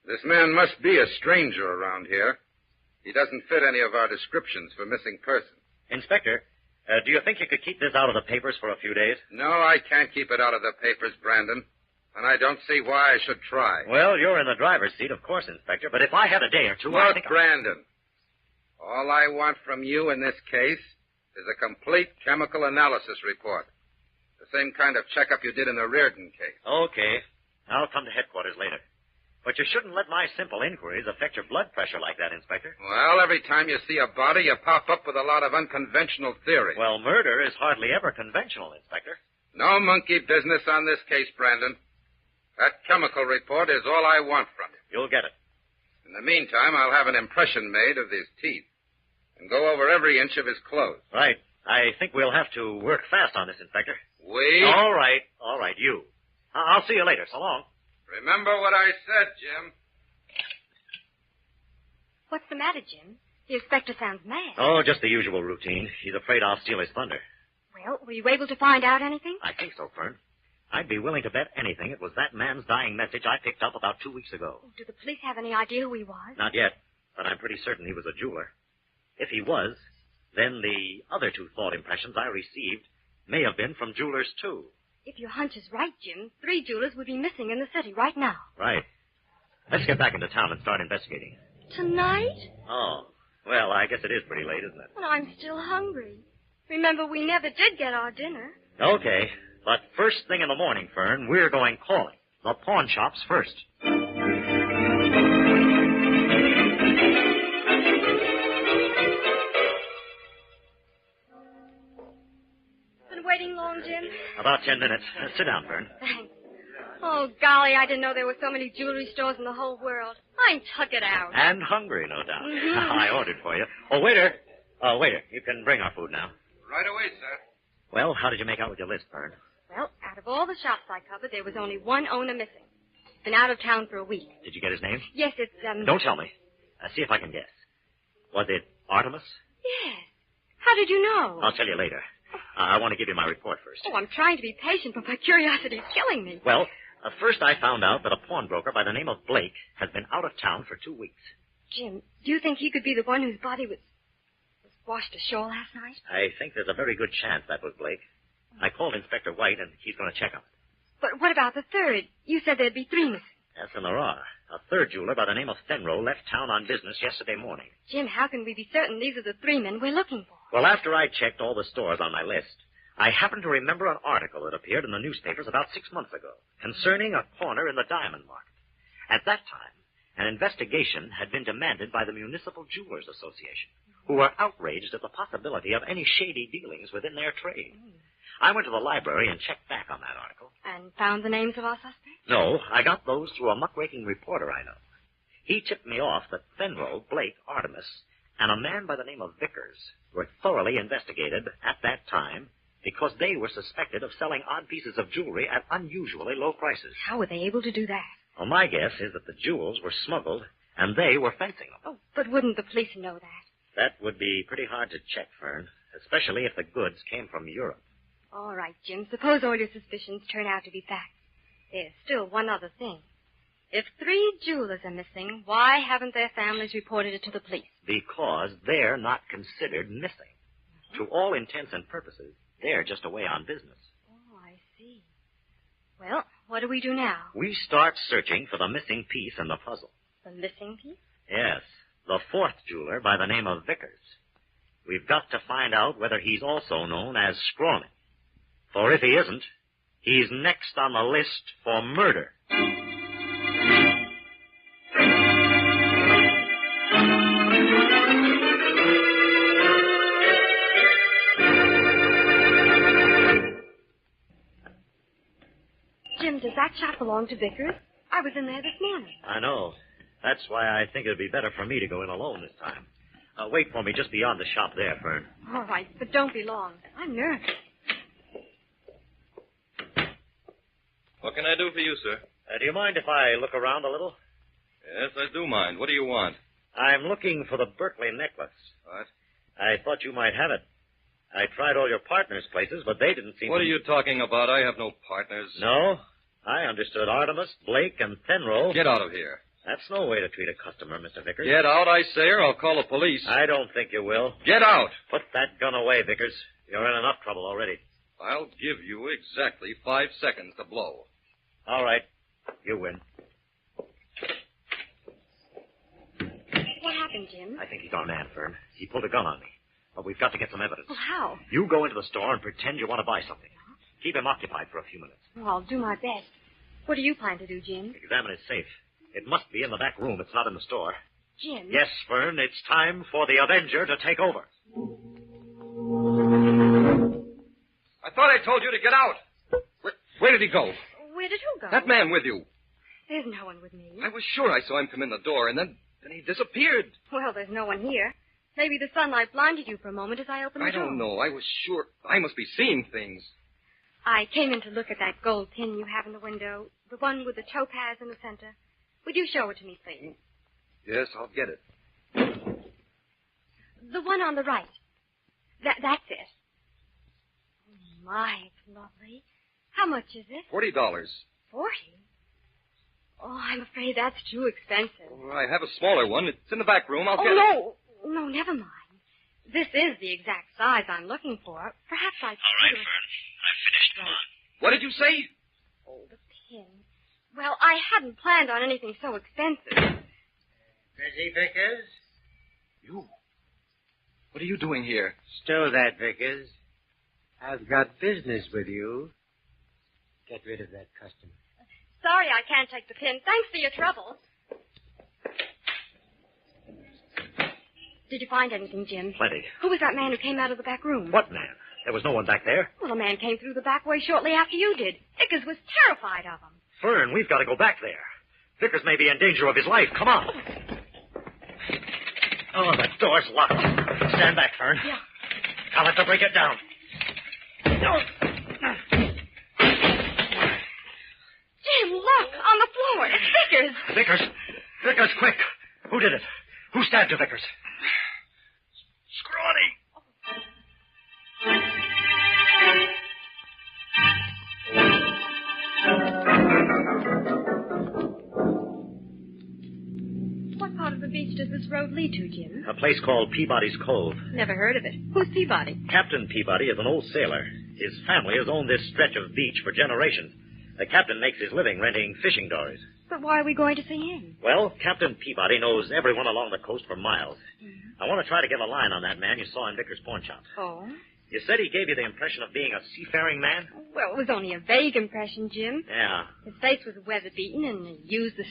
This man must be a stranger around here. He doesn't fit any of our descriptions for missing persons. Inspector, do you think you could keep this out of the papers for a few days? No, I can't keep it out of the papers, Brandon. And I don't see why I should try. Well, you're in the driver's seat, of course, Inspector, but if I had a day or two, I Look, think... Brandon, all I want from you in this case is a complete chemical analysis report. The same kind of checkup you did in the Reardon case. Okay. I'll come to headquarters later. But you shouldn't let my simple inquiries affect your blood pressure like that, Inspector. Well, every time you see a body, you pop up with a lot of unconventional theories. Well, murder is hardly ever conventional, Inspector. No monkey business on this case, Brandon. That chemical report is all I want from you. You'll get it. In the meantime, I'll have an impression made of his teeth and go over every inch of his clothes. Right. I think we'll have to work fast on this, Inspector. We? All right, you. I'll see you later. So long. Remember what I said, Jim. What's the matter, Jim? The inspector sounds mad. Oh, just the usual routine. He's afraid I'll steal his thunder. Well, were you able to find out anything? I think so, Fern. I'd be willing to bet anything it was that man's dying message I picked up about 2 weeks ago. Do the police have any idea who he was? Not yet. but I'm pretty certain he was a jeweler. If he was, then the other two thought impressions I received may have been from jewelers, too. If your hunch is right, Jim, 3 jewelers would be missing in the city right now. Right. Let's get back into town and start investigating. Tonight? Oh, well, I guess it is pretty late, isn't it? Well, I'm still hungry. Remember, we never did get our dinner. Okay, but first thing in the morning, Fern, we're going calling. The pawn shops first. Been waiting long, Jim? About 10 minutes. Sit down, Fern. Thanks. Oh, golly, I didn't know there were so many jewelry stores in the whole world. I took it out. And hungry, no doubt. Mhm. I ordered for you. Oh, waiter. Waiter, you can bring our food now. Right away, sir. Well, how did you make out with your list, Fern? Well, out of all the shops I covered, there was only one owner missing. Been out of town for a week. Did you get his name? Yes, it's, Don't tell me. See if I can guess. Was it Artemis? Yes. How did you know? I'll tell you later. I want to give you my report first. Oh, I'm trying to be patient, but my curiosity's killing me. Well, first I found out that a pawnbroker by the name of Blake has been out of town for 2 weeks. Jim, do you think he could be the one whose body was washed ashore last night? I think there's a very good chance that was Blake. I called Inspector White, and he's going to check on it. But what about the third? You said there'd be 3 missing. Yes, and there are. A third jeweler by the name of Fenro left town on business yesterday morning. Jim, how can we be certain these are the 3 men we're looking for? Well, after I checked all the stores on my list, I happened to remember an article that appeared in the newspapers about 6 months ago concerning a corner in the diamond market. At that time, an investigation had been demanded by the Municipal Jewelers Association, who were outraged at the possibility of any shady dealings within their trade. I went to the library and checked back on that article. And found the names of our suspects? No, I got those through a muckraking reporter I know. He tipped me off that Fenro, Blake, Artemis, and a man by the name of Vickers were thoroughly investigated at that time because they were suspected of selling odd pieces of jewelry at unusually low prices. How were they able to do that? Well, my guess is that the jewels were smuggled, and they were fencing them. Oh, but wouldn't the police know that? That would be pretty hard to check, Fern, especially if the goods came from Europe. All right, Jim. Suppose all your suspicions turn out to be facts. There's still one other thing. If 3 jewelers are missing, why haven't their families reported it to the police? Because they're not considered missing. To all intents and purposes, they're just away on business. Oh, I see. Well, what do we do now? We start searching for the missing piece in the puzzle. The missing piece? Yes, the 4th jeweler by the name of Vickers. We've got to find out whether he's also known as Scrawny. For if he isn't, he's next on the list for murder. Jim, does that shop belong to Vickers? I was in there this morning. I know. That's why I think it'd be better for me to go in alone this time. Wait for me just beyond the shop there, Fern. All right, but don't be long. I'm nervous. What can I do for you, sir? Do you mind if I look around a little? Yes, I do mind. What do you want? I'm looking for the Berkeley necklace. What? I thought you might have it. I tried all your partners' places, but they didn't seem What are you talking about? I have no partners. No? I understood Artemis, Blake, and Fenro. Get out of here. That's no way to treat a customer, Mr. Vickers. Get out, I say, or I'll call the police. I don't think you will. Get out! Put that gun away, Vickers. You're in enough trouble already. I'll give you exactly 5 seconds to blow. All right. You win. What happened, Jim? I think he's our man, Fern. He pulled a gun on me. But we've got to get some evidence. Well, how? You go into the store and pretend you want to buy something. Keep him occupied for a few minutes. Well, I'll do my best. What do you plan to do, Jim? Examine his safe. It must be in the back room. It's not in the store. Jim? Yes, Fern, it's time for the Avenger to take over. I thought I told you to get out. Where did he go? Where did who go? That man with you. There's no one with me. I was sure I saw him come in the door, and then he disappeared. Well, there's no one here. Maybe the sunlight blinded you for a moment as I opened the door. I don't know. I was sure. I must be seeing things. I came in to look at that gold pin you have in the window, the one with the topaz in the center. Would you show it to me, please? Yes, I'll get it. The one on the right. That's it. Oh, my, it's lovely. How much is it? $40. 40? Oh, I'm afraid that's too expensive. Well, I have a smaller one. It's in the back room. I'll get it. No. No, never mind. This is the exact size I'm looking for. Perhaps I could... All right, Fern. I've finished. Come on. What did you say? Oh, the pin. Well, I hadn't planned on anything so expensive. Busy, Vickers? You? What are you doing here? Stow that, Vickers. I've got business with you. Get rid of that customer. Sorry I can't take the pin. Thanks for your trouble. Did you find anything, Jim? Plenty. Who was that man who came out of the back room? What man? There was no one back there. Well, a man came through the back way shortly after you did. Vickers was terrified of him. Fern, we've got to go back there. Vickers may be in danger of his life. Come on. Oh, the door's locked. Stand back, Fern. Yeah. I'll have to break it down. Jim, look! On the floor. It's Vickers. Vickers! Vickers, quick! Who did it? Who stabbed you, Vickers? Scrawny. What part of the beach does this road lead to, Jim? A place called Peabody's Cove. Never heard of it. Who's Peabody? Captain Peabody is an old sailor. His family has owned this stretch of beach for generations. The captain makes his living renting fishing dories. But why are we going to see him? Well, Captain Peabody knows everyone along the coast for miles. I want to try to get a line on that man you saw in Vickers' pawn shop. Oh? You said he gave you the impression of being a seafaring man? Well, it was only a vague impression, Jim. Yeah. His face was weather-beaten, and he used the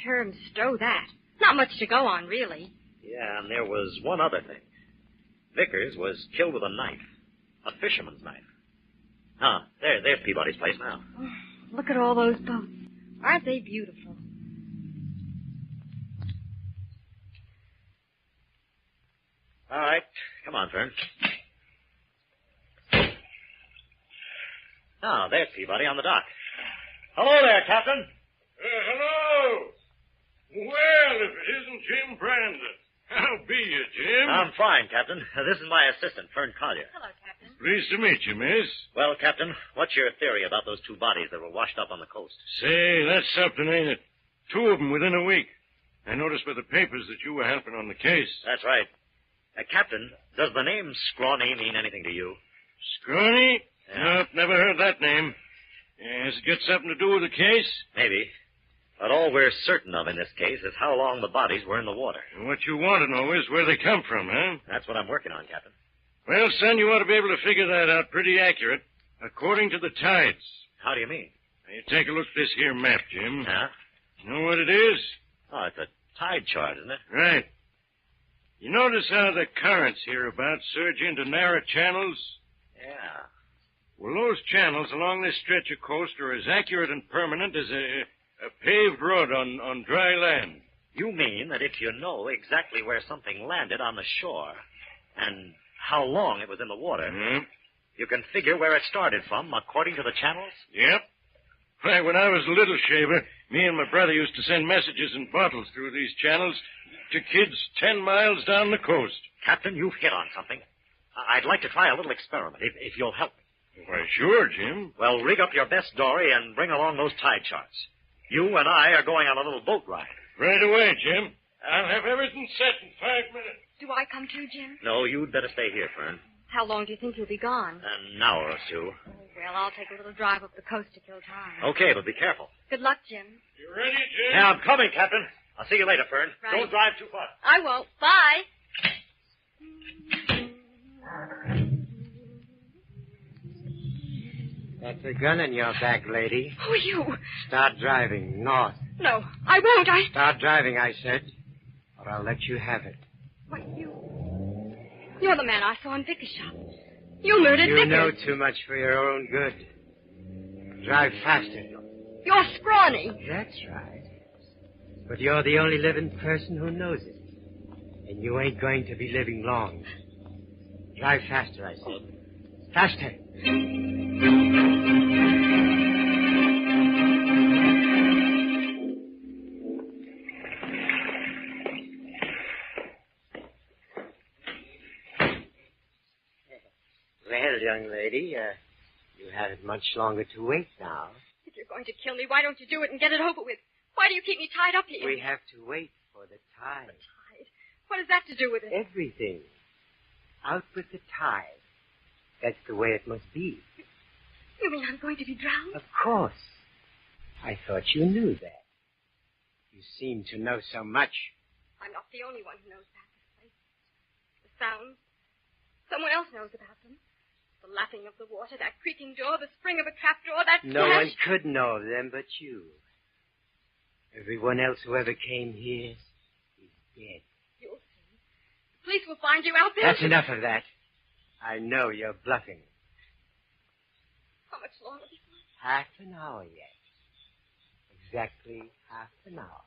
term stow that. Not much to go on, really. Yeah, and there was one other thing. Vickers was killed with a knife. A fisherman's knife. Ah, there's Peabody's place now. Oh, look at all those boats. Aren't they beautiful? All right. Come on, Fern. Ah, there's Peabody on the dock. Hello there, Captain. Hello. Well, if it isn't Jim Brandon. How be you, Jim? I'm fine, Captain. This is my assistant, Fern Collier. Hello, Captain. Pleased to meet you, miss. Well, Captain, what's your theory about those two bodies that were washed up on the coast? Say, that's something, ain't it? Two of them within a week. I noticed by the papers that you were helping on the case. That's right. Captain, does the name Scrawny mean anything to you? Scrawny? Yeah. Nope, never heard that name. Has it got something to do with the case? Maybe. But all we're certain of in this case is how long the bodies were in the water. And what you want to know is where they come from, huh? That's what I'm working on, Captain. Well, son, you ought to be able to figure that out pretty accurate, according to the tides. How do you mean? Now, you take a look at this here map, Jim. Yeah? Know what it is? Oh, it's a tide chart, isn't it? Right. You notice how the currents hereabouts surge into narrow channels? Yeah. Well, those channels along this stretch of coast are as accurate and permanent as a paved road on dry land. You mean that if you know exactly where something landed on the shore and how long it was in the water, you can figure where it started from according to the channels? Yep. Why, when I was a little shaver, me and my brother used to send messages in bottles through these channels to kids 10 miles down the coast. Captain, you've hit on something. I'd like to try a little experiment, if you'll help me. Why, sure, Jim. Well, rig up your best dory and bring along those tide charts. You and I are going on a little boat ride. Right away, Jim. I'll have everything set in 5 minutes. Do I come too, Jim? No, you'd better stay here, Fern. How long do you think you'll be gone? An hour or two. Oh, well, I'll take a little drive up the coast to kill time. Okay, but be careful. Good luck, Jim. You ready, Jim? Yeah, I'm coming, Captain. I'll see you later, Fern. Right. Don't drive too far. I won't. Bye. That's a gun in your back, lady. Who are you? Start driving north. No, I won't. Start driving, I said, or I'll let you have it. What, You're the man I saw in Vickers' shop. You murdered Vickers. You know too much for your own good. Drive faster. You're scrawny. That's right. But you're the only living person who knows it. And you ain't going to be living long. Drive faster, I said. Faster. Well, young lady, you haven't much longer to wait now. If you're going to kill me, why don't you do it and get it over with? Why do you keep me tied up here? We have to wait for the tide. What has that to do with it? Everything. Out with the tide. That's the way it must be. You mean I'm going to be drowned? Of course. I thought you knew that. You seem to know so much. I'm not the only one who knows about this place. The sounds. Someone else knows about them. The lapping of the water, that creaking door, the spring of a trapdoor, that No flash. one could know of them but you. Everyone else who ever came here is dead. You'll see. The police will find you out there. That's enough of that. I know you're bluffing. How much longer before? Half an hour yet. Exactly half an hour.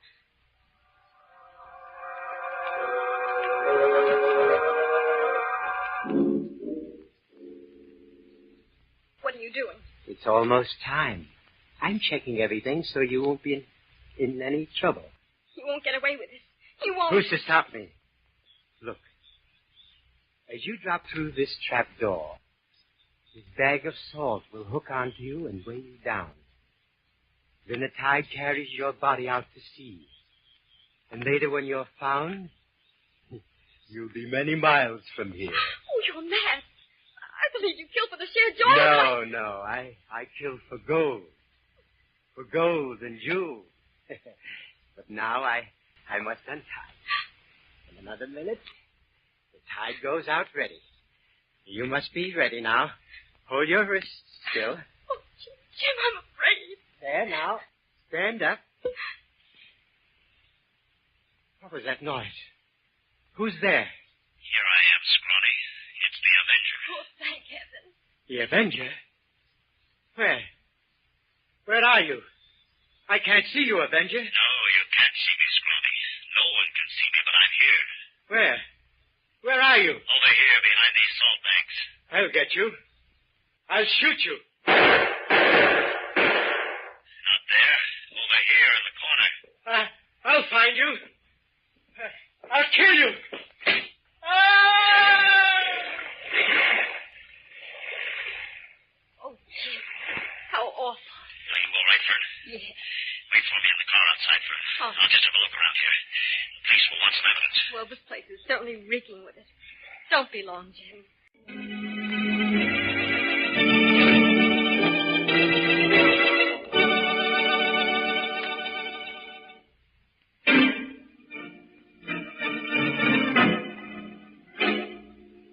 What are you doing? It's almost time. I'm checking everything so you won't be in any trouble. You won't get away with this. You won't. Who's to stop me? Look. As you drop through this trap door, this bag of salt will hook onto you and weigh you down. Then the tide carries your body out to sea. And later when you're found, you'll be many miles from here. Oh, you're mad. I believe you killed for the sheer joy. No. I killed for gold. For gold and jewels. But now I must untie. In another minute, the tide goes out ready. You must be ready now. Hold your wrists still. Oh, Jim, I'm afraid. There now. Stand up. What was that noise? Who's there? Here I am, Scrawny. It's the Avenger. Oh, thank heaven. The Avenger? Where? Where are you? I can't see you, Avenger. No, you can't see me, Scrawny. No one can see me, but I'm here. Where? Where are you? Over here, behind these salt bags. I'll get you. I'll shoot you. Not there. Over here in the corner. I'll find you. I'll kill you. Oh, Jim. How awful. Are you all right, Fern? Yes. Wait for me in the car outside, Fern. Oh. I'll just have a look around here. The police will want some evidence. Well, this place is certainly reeking with it. Don't be long, Jim.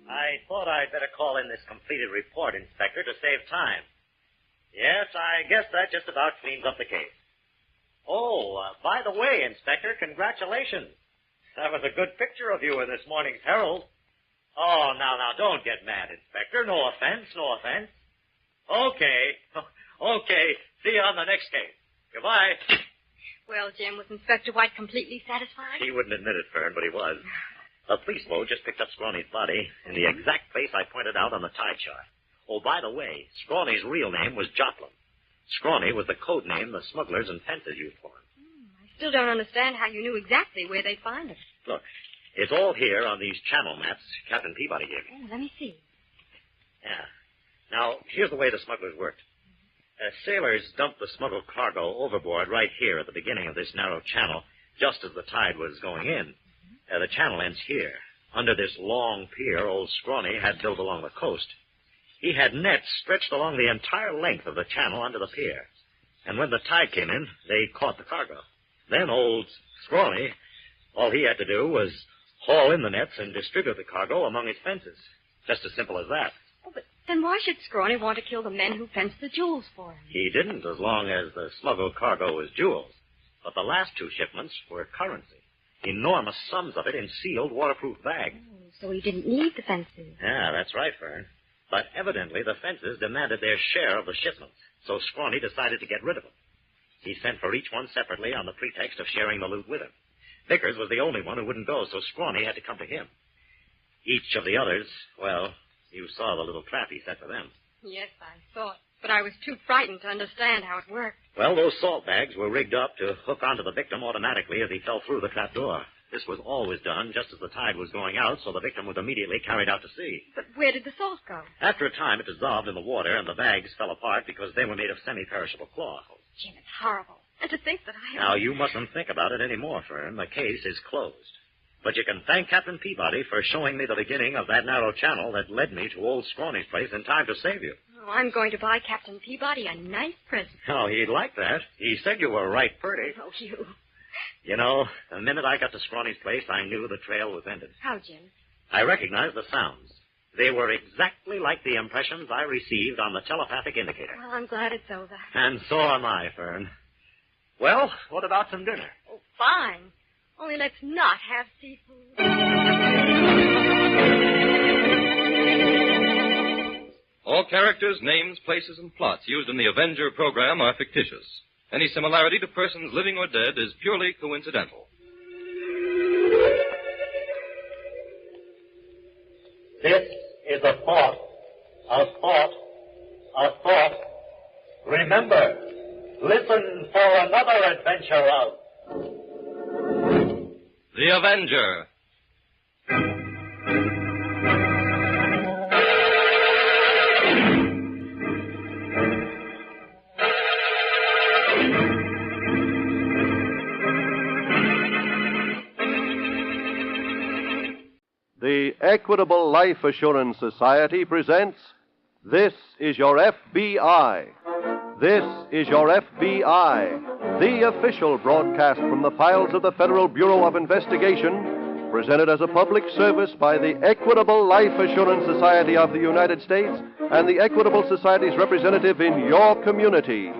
I thought I'd better call in this completed report, Inspector, to save time. Yes, I guess that just about cleans up the case. Oh, by the way, Inspector, congratulations. That was a good picture of you in this morning's Herald. Oh, now, don't get mad, Inspector. No offense. Okay. See you on the next case. Goodbye. Well, Jim, was Inspector White completely satisfied? He wouldn't admit it, Fern, but he was. A police boat just picked up Scrawny's body in the exact place I pointed out on the tide chart. Oh, by the way, Scrawny's real name was Joplin. Scrawny was the code name the smugglers and fences used for him. I still don't understand how you knew exactly where they'd find him. Look, it's all here on these channel maps Captain Peabody gave me. Oh, let me see. Yeah. Now, here's the way the smugglers worked. Sailors dumped the smuggled cargo overboard right here at the beginning of this narrow channel, just as the tide was going in. The channel ends here. Under this long pier old Scrawny had built along the coast. He had nets stretched along the entire length of the channel under the pier. And when the tide came in, they caught the cargo. Then old Scrawny, all he had to do was haul in the nets and distribute the cargo among his fences. Just as simple as that. Oh, but then why should Scrawny want to kill the men who fenced the jewels for him? He didn't, as long as the smuggled cargo was jewels. But the last two shipments were currency. Enormous sums of it in sealed, waterproof bags. Oh, so he didn't need the fences. Yeah, that's right, Fern. But evidently the fences demanded their share of the shipments, so Scrawny decided to get rid of them. He sent for each one separately on the pretext of sharing the loot with him. Vickers was the only one who wouldn't go, so Scrawny had to come to him. Each of the others, well, you saw the little trap he set for them. Yes, I saw it. But I was too frightened to understand how it worked. Well, those salt bags were rigged up to hook onto the victim automatically as he fell through the trap door. This was always done just as the tide was going out, so the victim was immediately carried out to sea. But where did the salt go? After a time, it dissolved in the water, and the bags fell apart because they were made of semi-perishable cloth. Oh, Jim, it's horrible. And to think that I have... Now, you mustn't think about it anymore, Fern. The case is closed. But you can thank Captain Peabody for showing me the beginning of that narrow channel that led me to old Scrawny's place in time to save you. Oh, I'm going to buy Captain Peabody a nice present. Oh, he'd like that. He said you were right pretty. Oh, you. You know, the minute I got to Scrawny's place, I knew the trail was ended. How, Jim? I recognized the sounds. They were exactly like the impressions I received on the telepathic indicator. Well, I'm glad it's over. And so am I, Fern. Well, what about some dinner? Oh, fine. Only let's not have seafood. All characters, names, places, and plots used in the Avenger program are fictitious. Any similarity to persons living or dead is purely coincidental. This is a thought. A thought. A thought. Remember, listen for another adventure of... The Avenger. The Equitable Life Assurance Society presents This Is Your FBI. This is Your FBI, the official broadcast from the files of the Federal Bureau of Investigation, presented as a public service by the Equitable Life Assurance Society of the United States and the Equitable Society's representative in your community.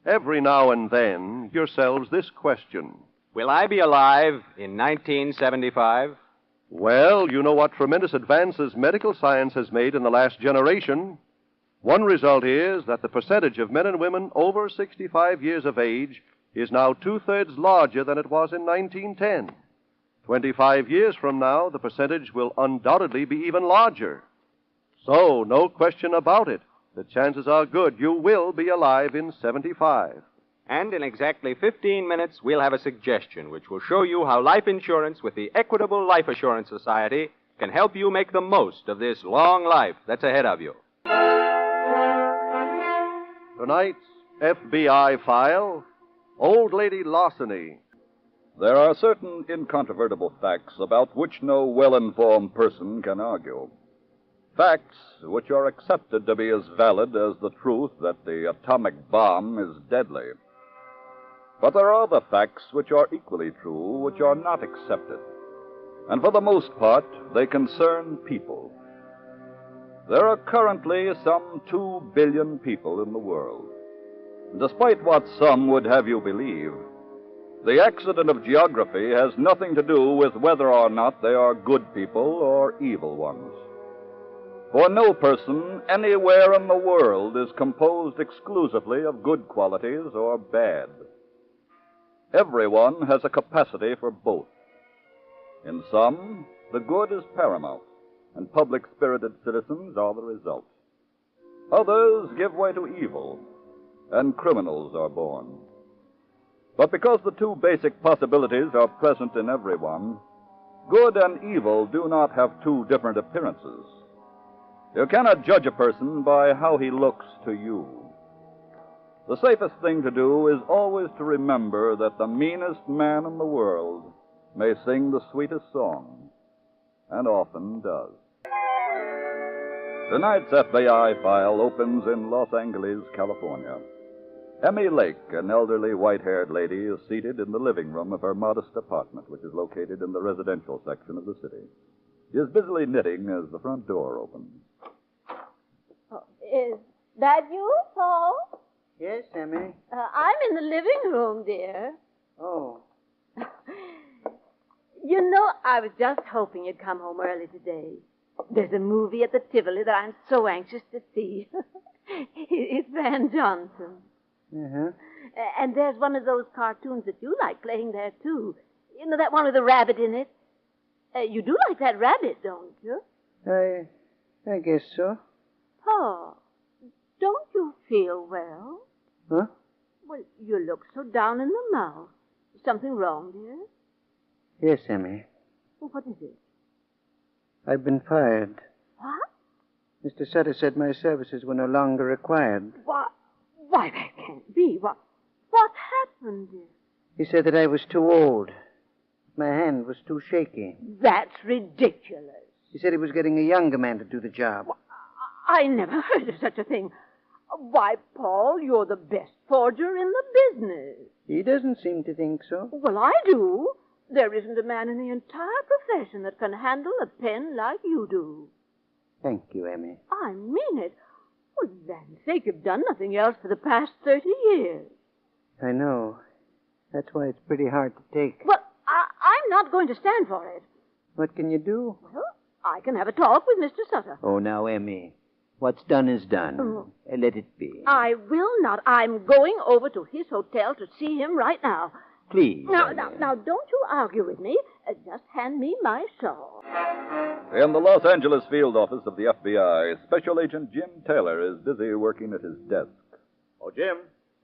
Every now and then, yourselves this question. Will I be alive in 1975? Well, you know what tremendous advances medical science has made in the last generation. One result is that the percentage of men and women over 65 years of age is now 2/3 larger than it was in 1910. 25 years from now, the percentage will undoubtedly be even larger. So, no question about it. The chances are good you will be alive in 75. And in exactly 15 minutes, we'll have a suggestion which will show you how life insurance with the Equitable Life Assurance Society can help you make the most of this long life that's ahead of you. Tonight's FBI file, Old Lady Larceny. There are certain incontrovertible facts about which no well-informed person can argue. Facts which are accepted to be as valid as the truth that the atomic bomb is deadly. But there are other facts which are equally true, which are not accepted. And for the most part, they concern people. There are currently some 2 billion people in the world. Despite what some would have you believe, the accident of geography has nothing to do with whether or not they are good people or evil ones. For no person anywhere in the world is composed exclusively of good qualities or bad. Everyone has a capacity for both. In some, the good is paramount, and public-spirited citizens are the result. Others give way to evil, and criminals are born. But because the two basic possibilities are present in everyone, good and evil do not have two different appearances. You cannot judge a person by how he looks to you. The safest thing to do is always to remember that the meanest man in the world may sing the sweetest song, and often does. Tonight's FBI file opens in Los Angeles, California. Emmy Lake, an elderly white-haired lady, is seated in the living room of her modest apartment, which is located in the residential section of the city. She is busily knitting as the front door opens. Oh, is that you, Paul? Yes, Emmy. I'm in the living room, dear. Oh. You know, I was just hoping you'd come home early today. There's a movie at the Tivoli that I'm so anxious to see. It's Van Johnson. Uh-huh. And there's one of those cartoons that you like playing there, too. You know, that one with the rabbit in it. You do like that rabbit, don't you? I guess so. Paul, don't you feel well? Huh? Well, you look so down in the mouth. Is something wrong, dear? Yes, Emmy. Well, what is it? I've been fired. What? Mr. Sutter said my services were no longer required. What? Why, that can't be. What happened, dear? He said that I was too old. My hand was too shaky. That's ridiculous. He said he was getting a younger man to do the job. I never heard of such a thing. Why, Paul, you're the best forger in the business. He doesn't seem to think so. Well, I do. There isn't a man in the entire profession that can handle a pen like you do. Thank you, Emmy. I mean it. For land's sake, you've done nothing else for the past 30 years. I know. That's why it's pretty hard to take. Well, I'm not going to stand for it. What can you do? Well, I can have a talk with Mr. Sutter. Oh, now, Emmy. What's done is done. Let it be. I will not. I'm going over to his hotel to see him right now. Please. Now, don't you argue with me. Just hand me my saw. In the Los Angeles field office of the FBI, Special Agent Jim Taylor is busy working at his desk. Oh, Jim.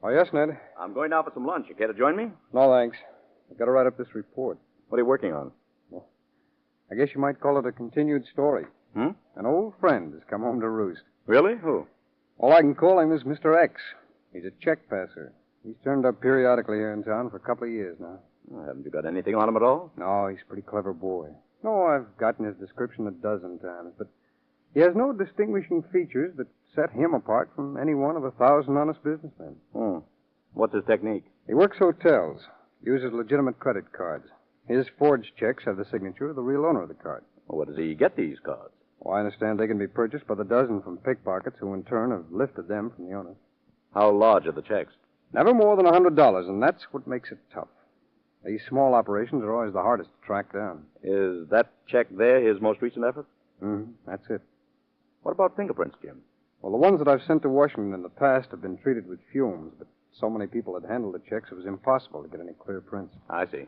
Oh, yes, Ned? I'm going out for some lunch. You care to join me? No, thanks. I've got to write up this report. What are you working on? Well, I guess you might call it a continued story. An old friend has come home to roost. Really? Who? All I can call him is Mr. X. He's a check passer. He's turned up periodically here in town for a couple of years now. Well, haven't you got anything on him at all? No, he's a pretty clever boy. No, I've gotten his description a dozen times, but he has no distinguishing features that set him apart from any one of 1,000 honest businessmen. What's his technique? He works hotels, uses legitimate credit cards. His forged checks have the signature of the real owner of the card. Well, where does he get these cards? Well, I understand they can be purchased by the dozen from pickpockets who, in turn, have lifted them from the owner. How large are the checks? Never more than $100, and that's what makes it tough. These small operations are always the hardest to track down. Is that check there his most recent effort? That's it. What about fingerprints, Jim? Well, the ones that I've sent to Washington in the past have been treated with fumes, but so many people had handled the checks it was impossible to get any clear prints. I see.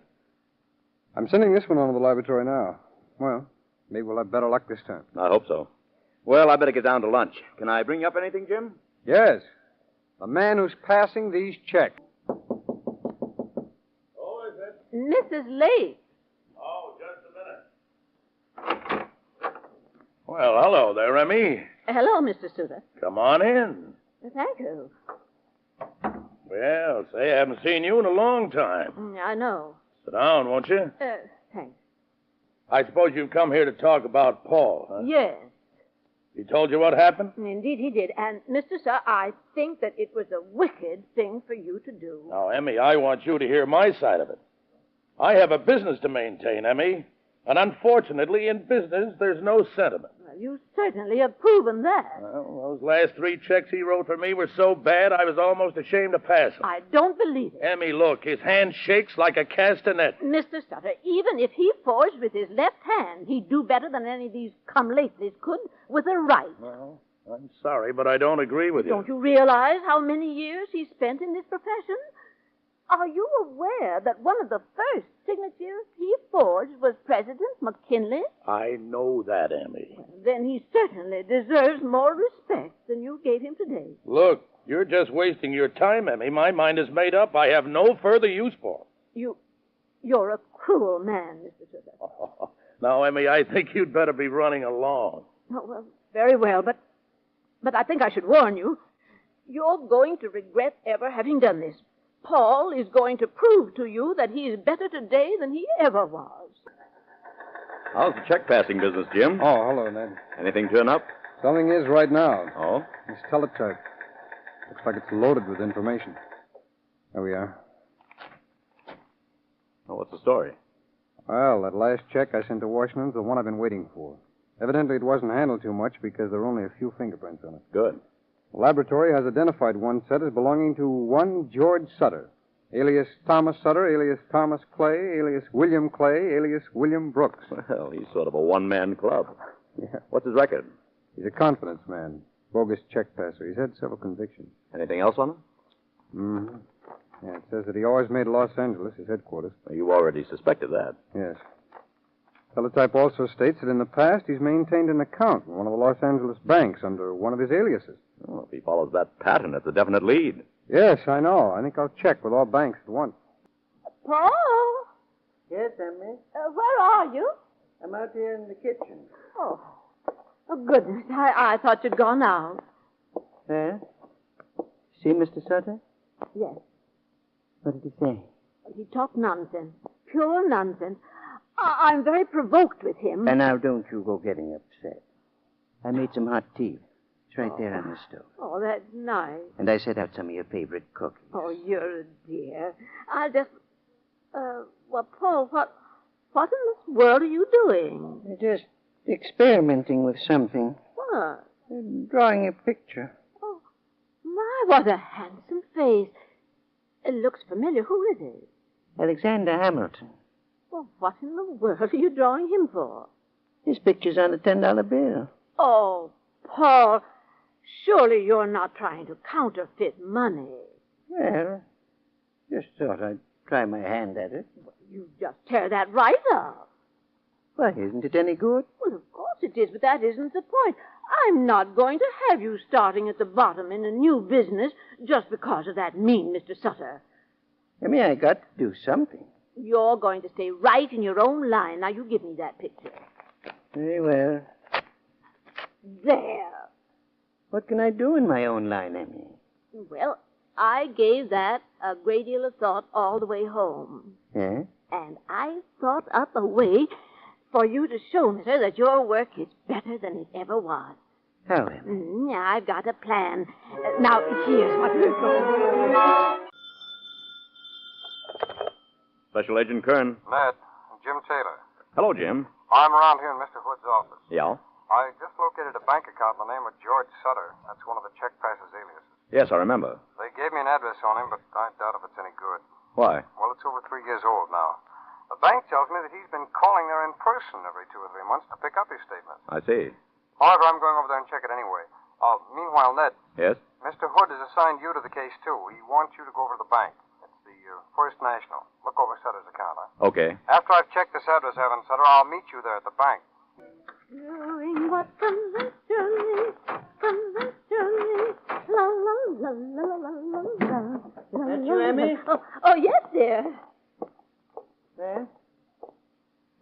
I'm sending this one on to the laboratory now. Well, maybe we'll have better luck this time. I hope so. Well, I better get down to lunch. Can I bring you up anything, Jim? Yes. The man who's passing these checks. Mrs. Lee. Oh, just a minute. Well, hello there, Emmy. Hello, Mr. Sutter. Come on in. Thank you. Well, say, I haven't seen you in a long time. I know. Sit down, won't you? Thanks. I suppose you've come here to talk about Paul, huh? Yes. He told you what happened? Indeed, he did. And, Mr. Sir, I think that it was a wicked thing for you to do. Now, Emmy, I want you to hear my side of it. I have a business to maintain, Emmy. And unfortunately, in business, there's no sentiment. Well, you certainly have proven that. Well, those last 3 checks he wrote for me were so bad, I was almost ashamed to pass them. I don't believe it. Emmy, look, his hand shakes like a castanet. Mr. Sutter, even if he forged with his left hand, he'd do better than any of these come-latelys could with a right. Well, I'm sorry, but I don't agree with you. Don't you realize how many years he spent in this profession? Are you aware that one of the first signatures he forged was President McKinley? I know that, Emmy. Well, then he certainly deserves more respect than you gave him today. Look, you're just wasting your time, Emmy. My mind is made up. I have no further use for it. You're a cruel man, Mr. Sutter. Now, Emmy, I think you'd better be running along. Oh, well, very well, but I think I should warn you. You're going to regret ever having done this. Paul is going to prove to you that he is better today than he ever was. How's the check passing business, Jim? Oh, hello, Ned. Anything turn up? Something is right now. Oh? This teletype. Looks like it's loaded with information. There we are. Oh, what's the story? Well, that last check I sent to Washington's the one I've been waiting for. Evidently, it wasn't handled too much because there are only a few fingerprints on it. Good. The laboratory has identified one set as belonging to one George Sutter, alias Thomas Sutter, alias Thomas Clay, alias William Clay, alias William Brooks. Well, he's sort of a one-man club. Yeah. What's his record? He's a confidence man, bogus check passer. He's had several convictions. Anything else on him? Mm-hmm. Yeah, it says that he always made Los Angeles his headquarters. Well, you already suspected that. Yes. Teletype also states that in the past he's maintained an account in one of the Los Angeles banks under one of his aliases. Well, if he follows that pattern, it's a definite lead. Yes, I know. I think I'll check with all banks at once. Paul? Yes, Emmy? Where are you? I'm out here in the kitchen. Oh, goodness. I thought you'd gone out. Huh? See Mr. Sutter? Yes. What did he say? He talked nonsense. Pure nonsense. I'm very provoked with him. And now don't you go getting upset. I made some hot tea. It's right there on the stove. Oh, that's nice. And I set out some of your favorite cookies. Oh, you're a dear. I'll just... well, Paul, what in this world are you doing? Just experimenting with something. What? Drawing a picture. Oh, my, what a handsome face. It looks familiar. Who is it? Alexander Hamilton. Well, what in the world are you drawing him for? His picture's on a $10 bill. Oh, Paul, surely you're not trying to counterfeit money. Well, just thought I'd try my hand at it. Well, you just tear that right up. Why, isn't it any good? Well, of course it is, but that isn't the point. I'm not going to have you starting at the bottom in a new business just because of that mean Mr. Sutter. I mean, I got to do something. You're going to stay right in your own line. Now, you give me that picture. Very well. There. What can I do in my own line, Emmy? Well, I gave that a great deal of thought all the way home. Yeah? And I thought up a way for you to show me, sir, that your work is better than it ever was. How, Emmy? Yeah, I've got a plan. Now, here's what we're going to do. Special Agent Kern. Ned, Jim Taylor. Hello, Jim. I'm around here in Mr. Hood's office. Yeah? I just located a bank account in the name of George Sutter. That's one of the check passer's aliases. Yes, I remember. They gave me an address on him, but I doubt if it's any good. Why? Well, it's over 3 years old now. The bank tells me that he's been calling there in person every 2 or 3 months to pick up his statement. I see. However, I'm going over there and check it anyway. Meanwhile, Ned. Yes? Mr. Hood has assigned you to the case, too. He wants you to go over to the bank. It's the First National. Look over Sutter's account, huh? Okay. After I've checked this address, Sutter, I'll meet you there at the bank. Knowing what naturally, la la la la la la la. That you, Emmy? Oh, yes, dear. Well,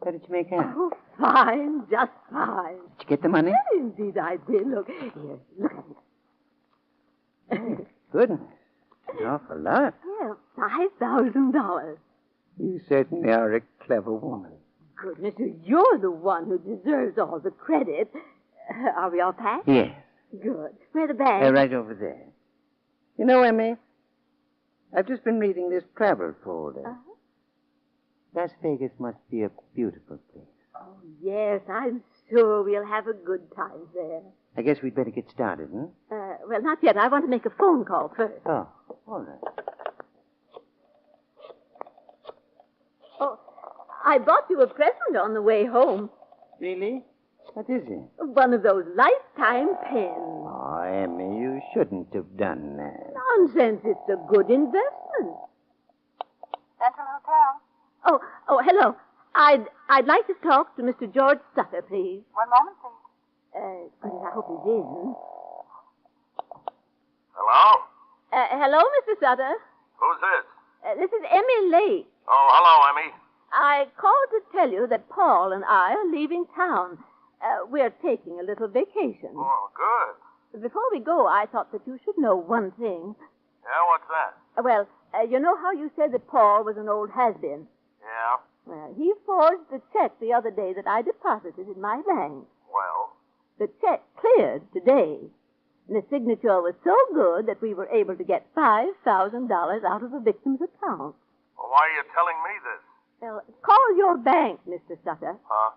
how did you make out? Oh, fine, just fine. Did you get the money? Indeed, I did. Look, here, look at it. Goodness. An awful lot. Yeah, $5,000. You certainly are a clever woman. Goodness, you're the one who deserves all the credit. Are we all packed? Yes. Good. Where are the bags? Right over there. You know, Emmy, I've just been reading this travel folder. Uh-huh. Las Vegas must be a beautiful place. Oh, yes, I'm sure we'll have a good time there. I guess we'd better get started, huh? Well, not yet. I want to make a phone call first. Oh, all right. Oh, I bought you a present on the way home. Really? What is it? One of those lifetime pens. Oh, Emmy, you shouldn't have done that. Nonsense. It's a good investment. Central Hotel. Oh, hello. I'd like to talk to Mr. George Sutter, please. One moment, please. Goodness, I hope he's in. Hello? Hello, Mr. Sutter. Who's this? This is Emmy Lake. Oh, hello, Emmy. I called to tell you that Paul and I are leaving town. We're taking a little vacation. Oh, good. Before we go, I thought that you should know one thing. Yeah, what's that? Well, you know how you said that Paul was an old has-been? Yeah? Well, he forged the check the other day that I deposited in my bank. Well? The check cleared today. And the signature was so good that we were able to get $5,000 out of the victim's account. Well, why are you telling me this? Well, call your bank, Mr. Sutter. Huh?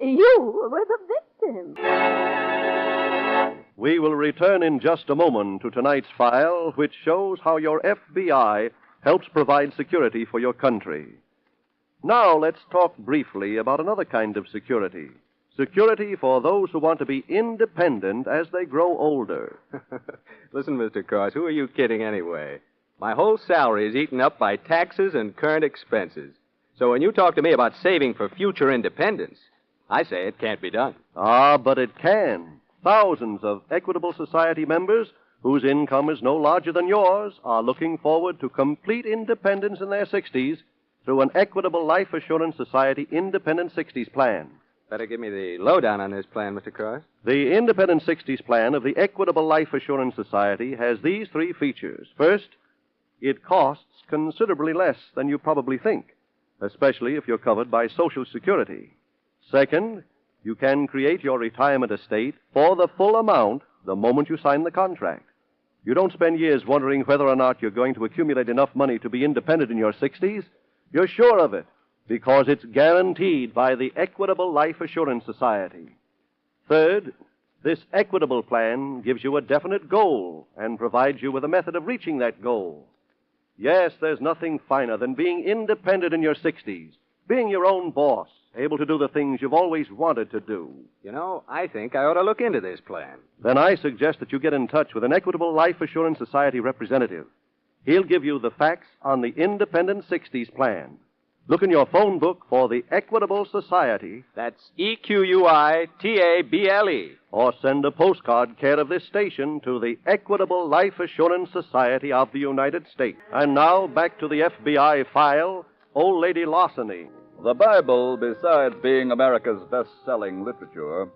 You were the victim. We will return in just a moment to tonight's file, which shows how your FBI helps provide security for your country. Now let's talk briefly about another kind of security. Security for those who want to be independent as they grow older. Listen, Mr. Cross, who are you kidding anyway? My whole salary is eaten up by taxes and current expenses. So when you talk to me about saving for future independence, I say it can't be done. Ah, but it can. Thousands of Equitable Society members whose income is no larger than yours are looking forward to complete independence in their 60s through an Equitable Life Assurance Society Independent 60s plan. Better give me the lowdown on this plan, Mr. Cross. The Independent 60s plan of the Equitable Life Assurance Society has these three features. First, it costs considerably less than you probably think, especially if you're covered by Social Security. Second, you can create your retirement estate for the full amount the moment you sign the contract. You don't spend years wondering whether or not you're going to accumulate enough money to be independent in your 60s. You're sure of it because it's guaranteed by the Equitable Life Assurance Society. Third, this Equitable plan gives you a definite goal and provides you with a method of reaching that goal. Yes, there's nothing finer than being independent in your 60s, being your own boss, able to do the things you've always wanted to do. You know, I think I ought to look into this plan. Then I suggest that you get in touch with an Equitable Life Assurance Society representative. He'll give you the facts on the Independent 60s plan. Look in your phone book for the Equitable Society. That's EQUITABLE. Or send a postcard care of this station to the Equitable Life Assurance Society of the United States. And now back to the FBI file, Old Lady Larceny. The Bible, besides being America's best-selling literature,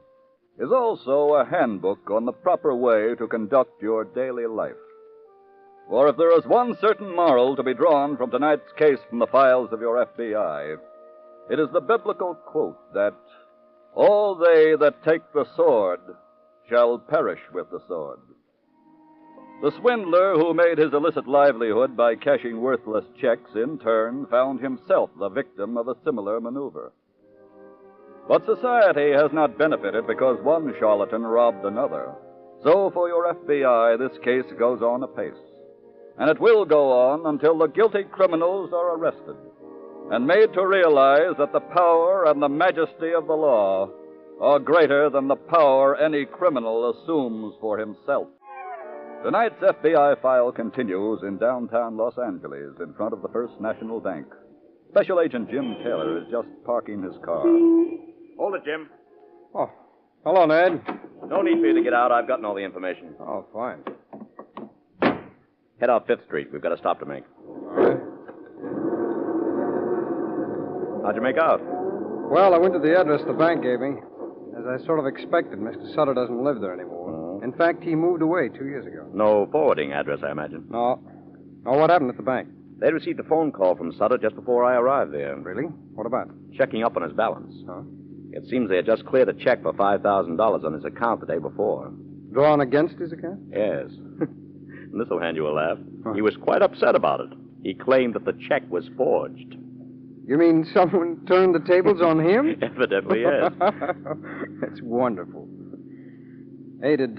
is also a handbook on the proper way to conduct your daily life. For if there is one certain moral to be drawn from tonight's case from the files of your FBI, it is the biblical quote that all they that take the sword shall perish with the sword. The swindler who made his illicit livelihood by cashing worthless checks in turn found himself the victim of a similar maneuver. But society has not benefited because one charlatan robbed another. So for your FBI, this case goes on apace. And it will go on until the guilty criminals are arrested and made to realize that the power and the majesty of the law are greater than the power any criminal assumes for himself. Tonight's FBI file continues in downtown Los Angeles in front of the First National Bank. Special Agent Jim Taylor is just parking his car. Hold it, Jim. Oh, hello, Ned. No need for you to get out. I've gotten all the information. Oh, fine. Head out 5th Street. We've got a stop to make. How'd you make out? Well, I went to the address the bank gave me. As I sort of expected, Mr. Sutter doesn't live there anymore. In fact, he moved away 2 years ago. No forwarding address, I imagine. No. Oh, what happened at the bank? They received a phone call from Sutter just before I arrived there. Really? What about? Checking up on his balance. Huh? It seems they had just cleared a check for $5,000 on his account the day before. Drawn against his account? Yes. And this'll hand you a laugh. Huh. He was quite upset about it. He claimed that the check was forged. You mean someone turned the tables on him? Evidently, yes. That's wonderful. Hey, did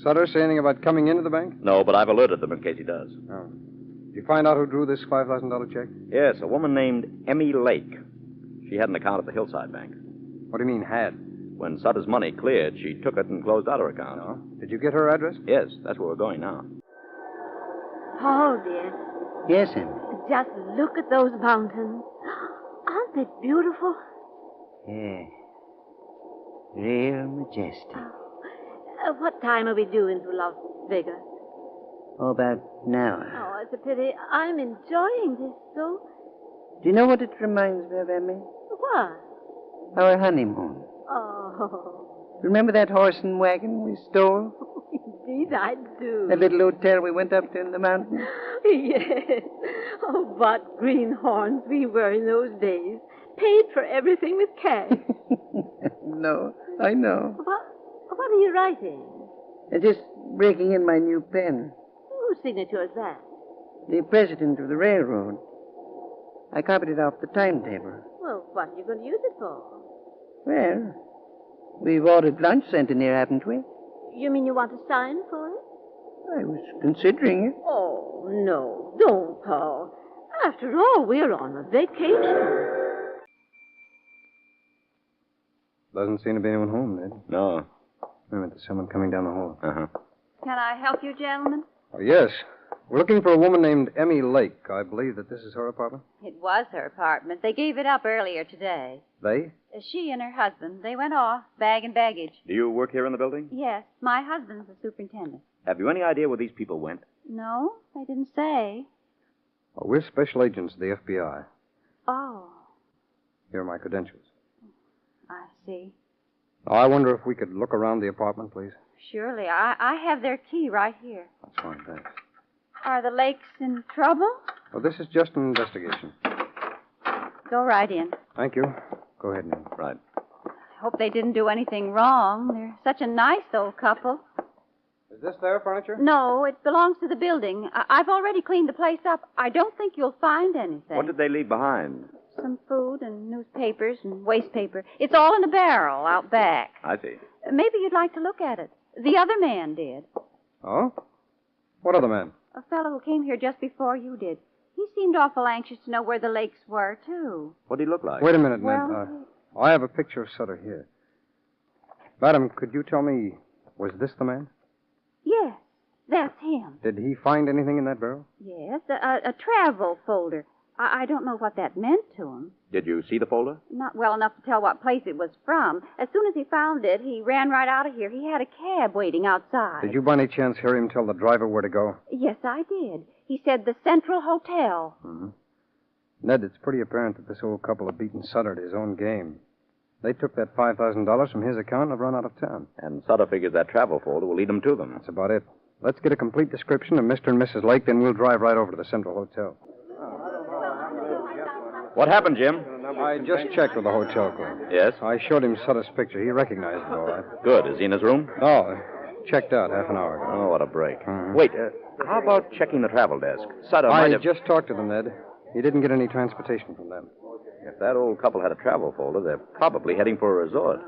Sutter say anything about coming into the bank? No, but I've alerted them in case he does. Oh. Did you find out who drew this $5,000 check? Yes, a woman named Emmy Lake. She had an account at the Hillside Bank. What do you mean, had? When Sutter's money cleared, she took it and closed out her account. Oh? Did you get her address? Yes, that's where we're going now. Paul, dear. Yes, Emmy. Just look at those mountains. Aren't they beautiful? Yeah. Real majestic. What time are we due into Las Vegas? Oh, about an hour. Oh, it's a pity. I'm enjoying this so. Do you know what it reminds me of, Emmy? What? Our honeymoon. Oh. Remember that horse and wagon we stole? Indeed, I do. That little hotel we went up to in the mountains? Yes. Oh, what greenhorns we were in those days. Paid for everything with cash. No, I know. What are you writing? Just breaking in my new pen. Whose signature is that? The president of the railroad. I copied it off the timetable. Well, what are you going to use it for? Well, we've ordered lunch sent in here, haven't we? You mean you want to sign for it? I was considering it. Oh, no. Don't, Paul. After all, we're on a vacation. Doesn't seem to be anyone home, Ned. No. Wait a minute, there's someone coming down the hall. Uh-huh. Can I help you, gentlemen? Oh, yes. We're looking for a woman named Emmy Lake. I believe that this is her apartment. It was her apartment. They gave it up earlier today. They? She and her husband. They went off, bag and baggage. Do you work here in the building? Yes. My husband's the superintendent. Have you any idea where these people went? No, they didn't say. Oh, we're special agents of the FBI. Oh, Here are my credentials. I see. Oh, I wonder if we could look around the apartment, please. Surely. I have their key right here. That's fine, thanks. Are the Lakes in trouble? Well, this is just an investigation. Go right in. Thank you. Go ahead, Ned. Right. I hope they didn't do anything wrong. They're such a nice old couple. Is this their furniture? No, it belongs to the building. I've already cleaned the place up. I don't think you'll find anything. What did they leave behind? Some food and newspapers and waste paper. It's all in a barrel out back. I see. Maybe you'd like to look at it. The other man did. Oh? What other man? A fellow who came here just before you did. He seemed awful anxious to know where the Lakes were, too. What did he look like? Wait a minute, Ned. Well, I have a picture of Sutter here. Madam, could you tell me, was this the man? yes, that's him. Did he find anything in that barrel? Yes, a travel folder. I don't know what that meant to him. Did you see the folder? Not well enough to tell what place it was from. As soon as he found it, he ran right out of here. He had a cab waiting outside. Did you by any chance hear him tell the driver where to go? Yes, I did. He said the Central Hotel. Mm-hmm. Ned, it's pretty apparent that this old couple have beaten Sutter at his own game. They took that $5,000 from his account and have run out of town. And Sutter figures that travel folder will lead them to them. That's about it. Let's get a complete description of Mr. and Mrs. Lake, then we'll drive right over to the Central Hotel. What happened, Jim? I just checked with the hotel clerk. Yes? I showed him Sutter's picture. He recognized it all right. Good. Is he in his room? No, checked out half an hour ago. Oh, what a break. Mhm. Wait, how about checking the travel desk? Sutter might I have... just talked to them, Ned. He didn't get any transportation from them. If that old couple had a travel folder, they're probably heading for a resort.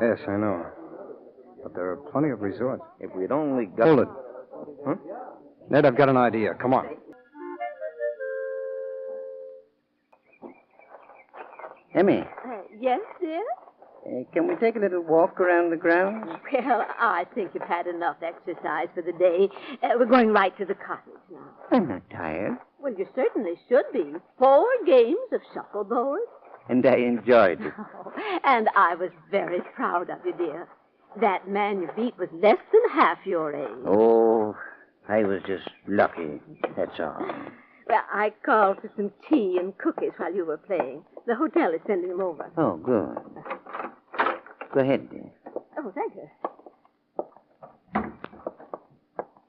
Yes, I know. But there are plenty of resorts. If we'd only got... Hold it. Huh? Ned, I've got an idea. Come on. Emmy, Yes, dear? can we take a little walk around the grounds? Well, I think you've had enough exercise for the day. We're going right to the cottage now. I'm not tired, Well, you certainly should be. 4 games of shuffleboard. and I enjoyed it. Oh, and I was very proud of you, dear. That man you beat was less than half your age. Oh, I was just lucky, that's all. Well, I called for some tea and cookies while you were playing. The hotel is sending them over. Oh, good. Go ahead, dear. Oh, thank you.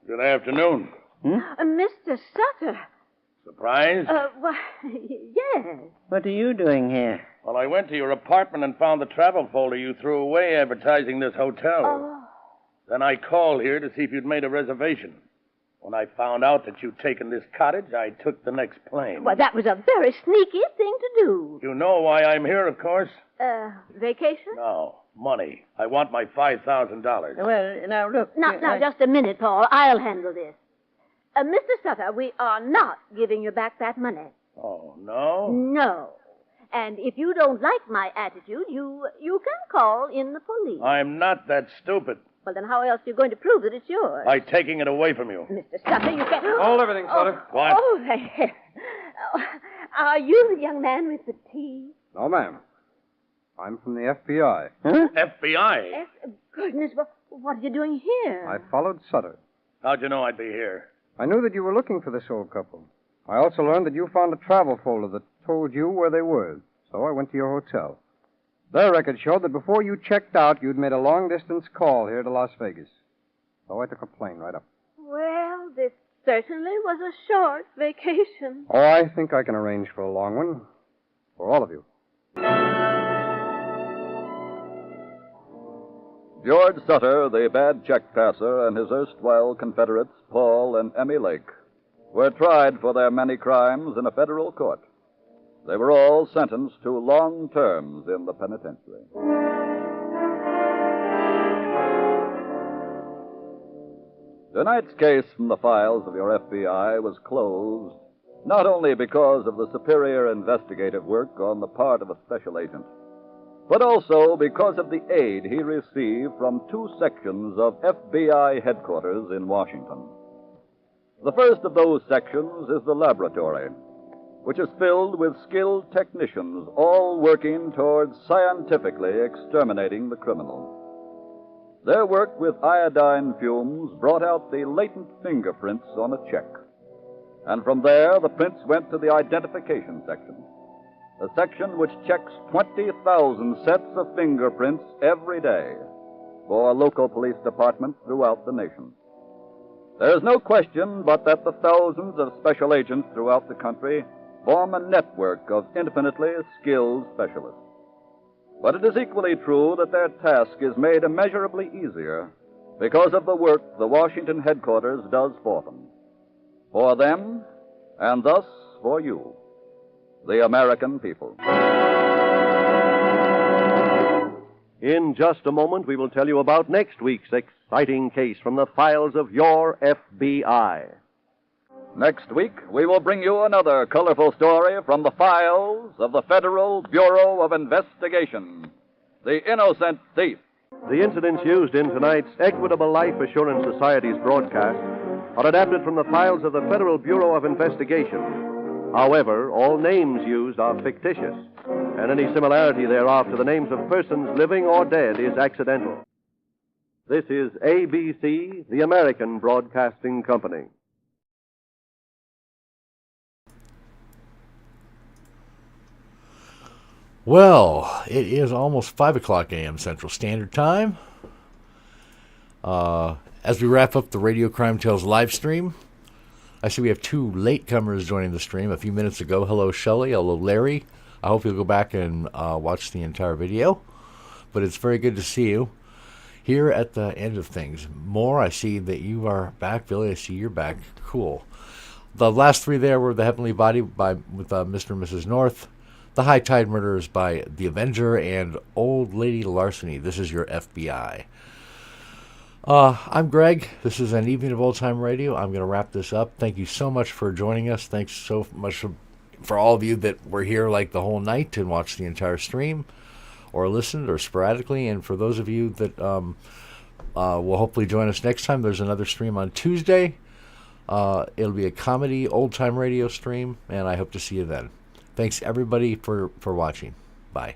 Good afternoon. Mr. Sutter. Surprised? Why, yes. What are you doing here? Well, I went to your apartment and found the travel folder you threw away advertising this hotel. Oh. Then I called here to see if you'd made a reservation. When I found out that you'd taken this cottage, I took the next plane. Well, that was a very sneaky thing to do. You know why I'm here, of course? Vacation? No, money. I want my $5,000. Well, now, look. Now, just a minute, Paul. I'll handle this. Mr. Sutter, we are not giving you back that money. Oh, no? No. And if you don't like my attitude, you can call in the police. I'm not that stupid. Well, then how else are you going to prove that it's yours? By taking it away from you. Mr. Sutter, you can't... Hold everything, Sutter. What? Oh, are you the young man with the tea? No, ma'am. I'm from the FBI. Huh? FBI? Goodness, what are you doing here? I followed Sutter. How'd you know I'd be here? I knew that you were looking for this old couple. I also learned that you found a travel folder that told you where they were. So I went to your hotel. Their record showed that before you checked out, you'd made a long-distance call here to Las Vegas. So I took a plane right up. Well, this certainly was a short vacation. Oh, I think I can arrange for a long one. For all of you. George Sutter, the bad check passer, and his erstwhile Confederates, Paul and Emmy Lake, were tried for their many crimes in a federal court. They were all sentenced to long terms in the penitentiary. Tonight's case from the files of your FBI was closed not only because of the superior investigative work on the part of a special agent, but also because of the aid he received from 2 sections of FBI headquarters in Washington. The first of those sections is the laboratory, which is filled with skilled technicians, all working towards scientifically exterminating the criminal. Their work with iodine fumes brought out the latent fingerprints on a check. And from there, the prints went to the identification section. a section which checks 20,000 sets of fingerprints every day for local police departments throughout the nation. There is no question but that the thousands of special agents throughout the country form a network of infinitely skilled specialists. But it is equally true that their task is made immeasurably easier because of the work the Washington headquarters does for them. For them, and thus for you, the American people. In just a moment, we will tell you about next week's exciting case from the files of your FBI. Next week, we will bring you another colorful story from the files of the Federal Bureau of Investigation, The Innocent Thief. The incidents used in tonight's Equitable Life Assurance Society's broadcast are adapted from the files of the Federal Bureau of Investigation. However, all names used are fictitious, and any similarity thereof to the names of persons living or dead is accidental. This is ABC, the American Broadcasting Company. Well, it is almost 5 o'clock a.m. Central Standard Time. As we wrap up the Radio Crime Tales live stream, I see we have two latecomers joining the stream a few minutes ago. Hello, Shelley. Hello, Larry. I hope you'll go back and watch the entire video. But it's very good to see you here at the end of things. More, I see that you are back. Billy, I see you're back. Cool. The last three there were The Heavenly Body with Mr. and Mrs. North, The High Tide Murders by The Avenger, and Old Lady Larceny. This is your FBI. I'm Greg. This is an evening of old time radio. I'm going to wrap this up. Thank you so much for joining us. Thanks so much for all of you that were here like the whole night and watched the entire stream or listened or sporadically. And for those of you that will hopefully join us next time, there's another stream on Tuesday. It'll be a comedy old time radio stream, and I hope to see you then. Thanks everybody for watching. Bye.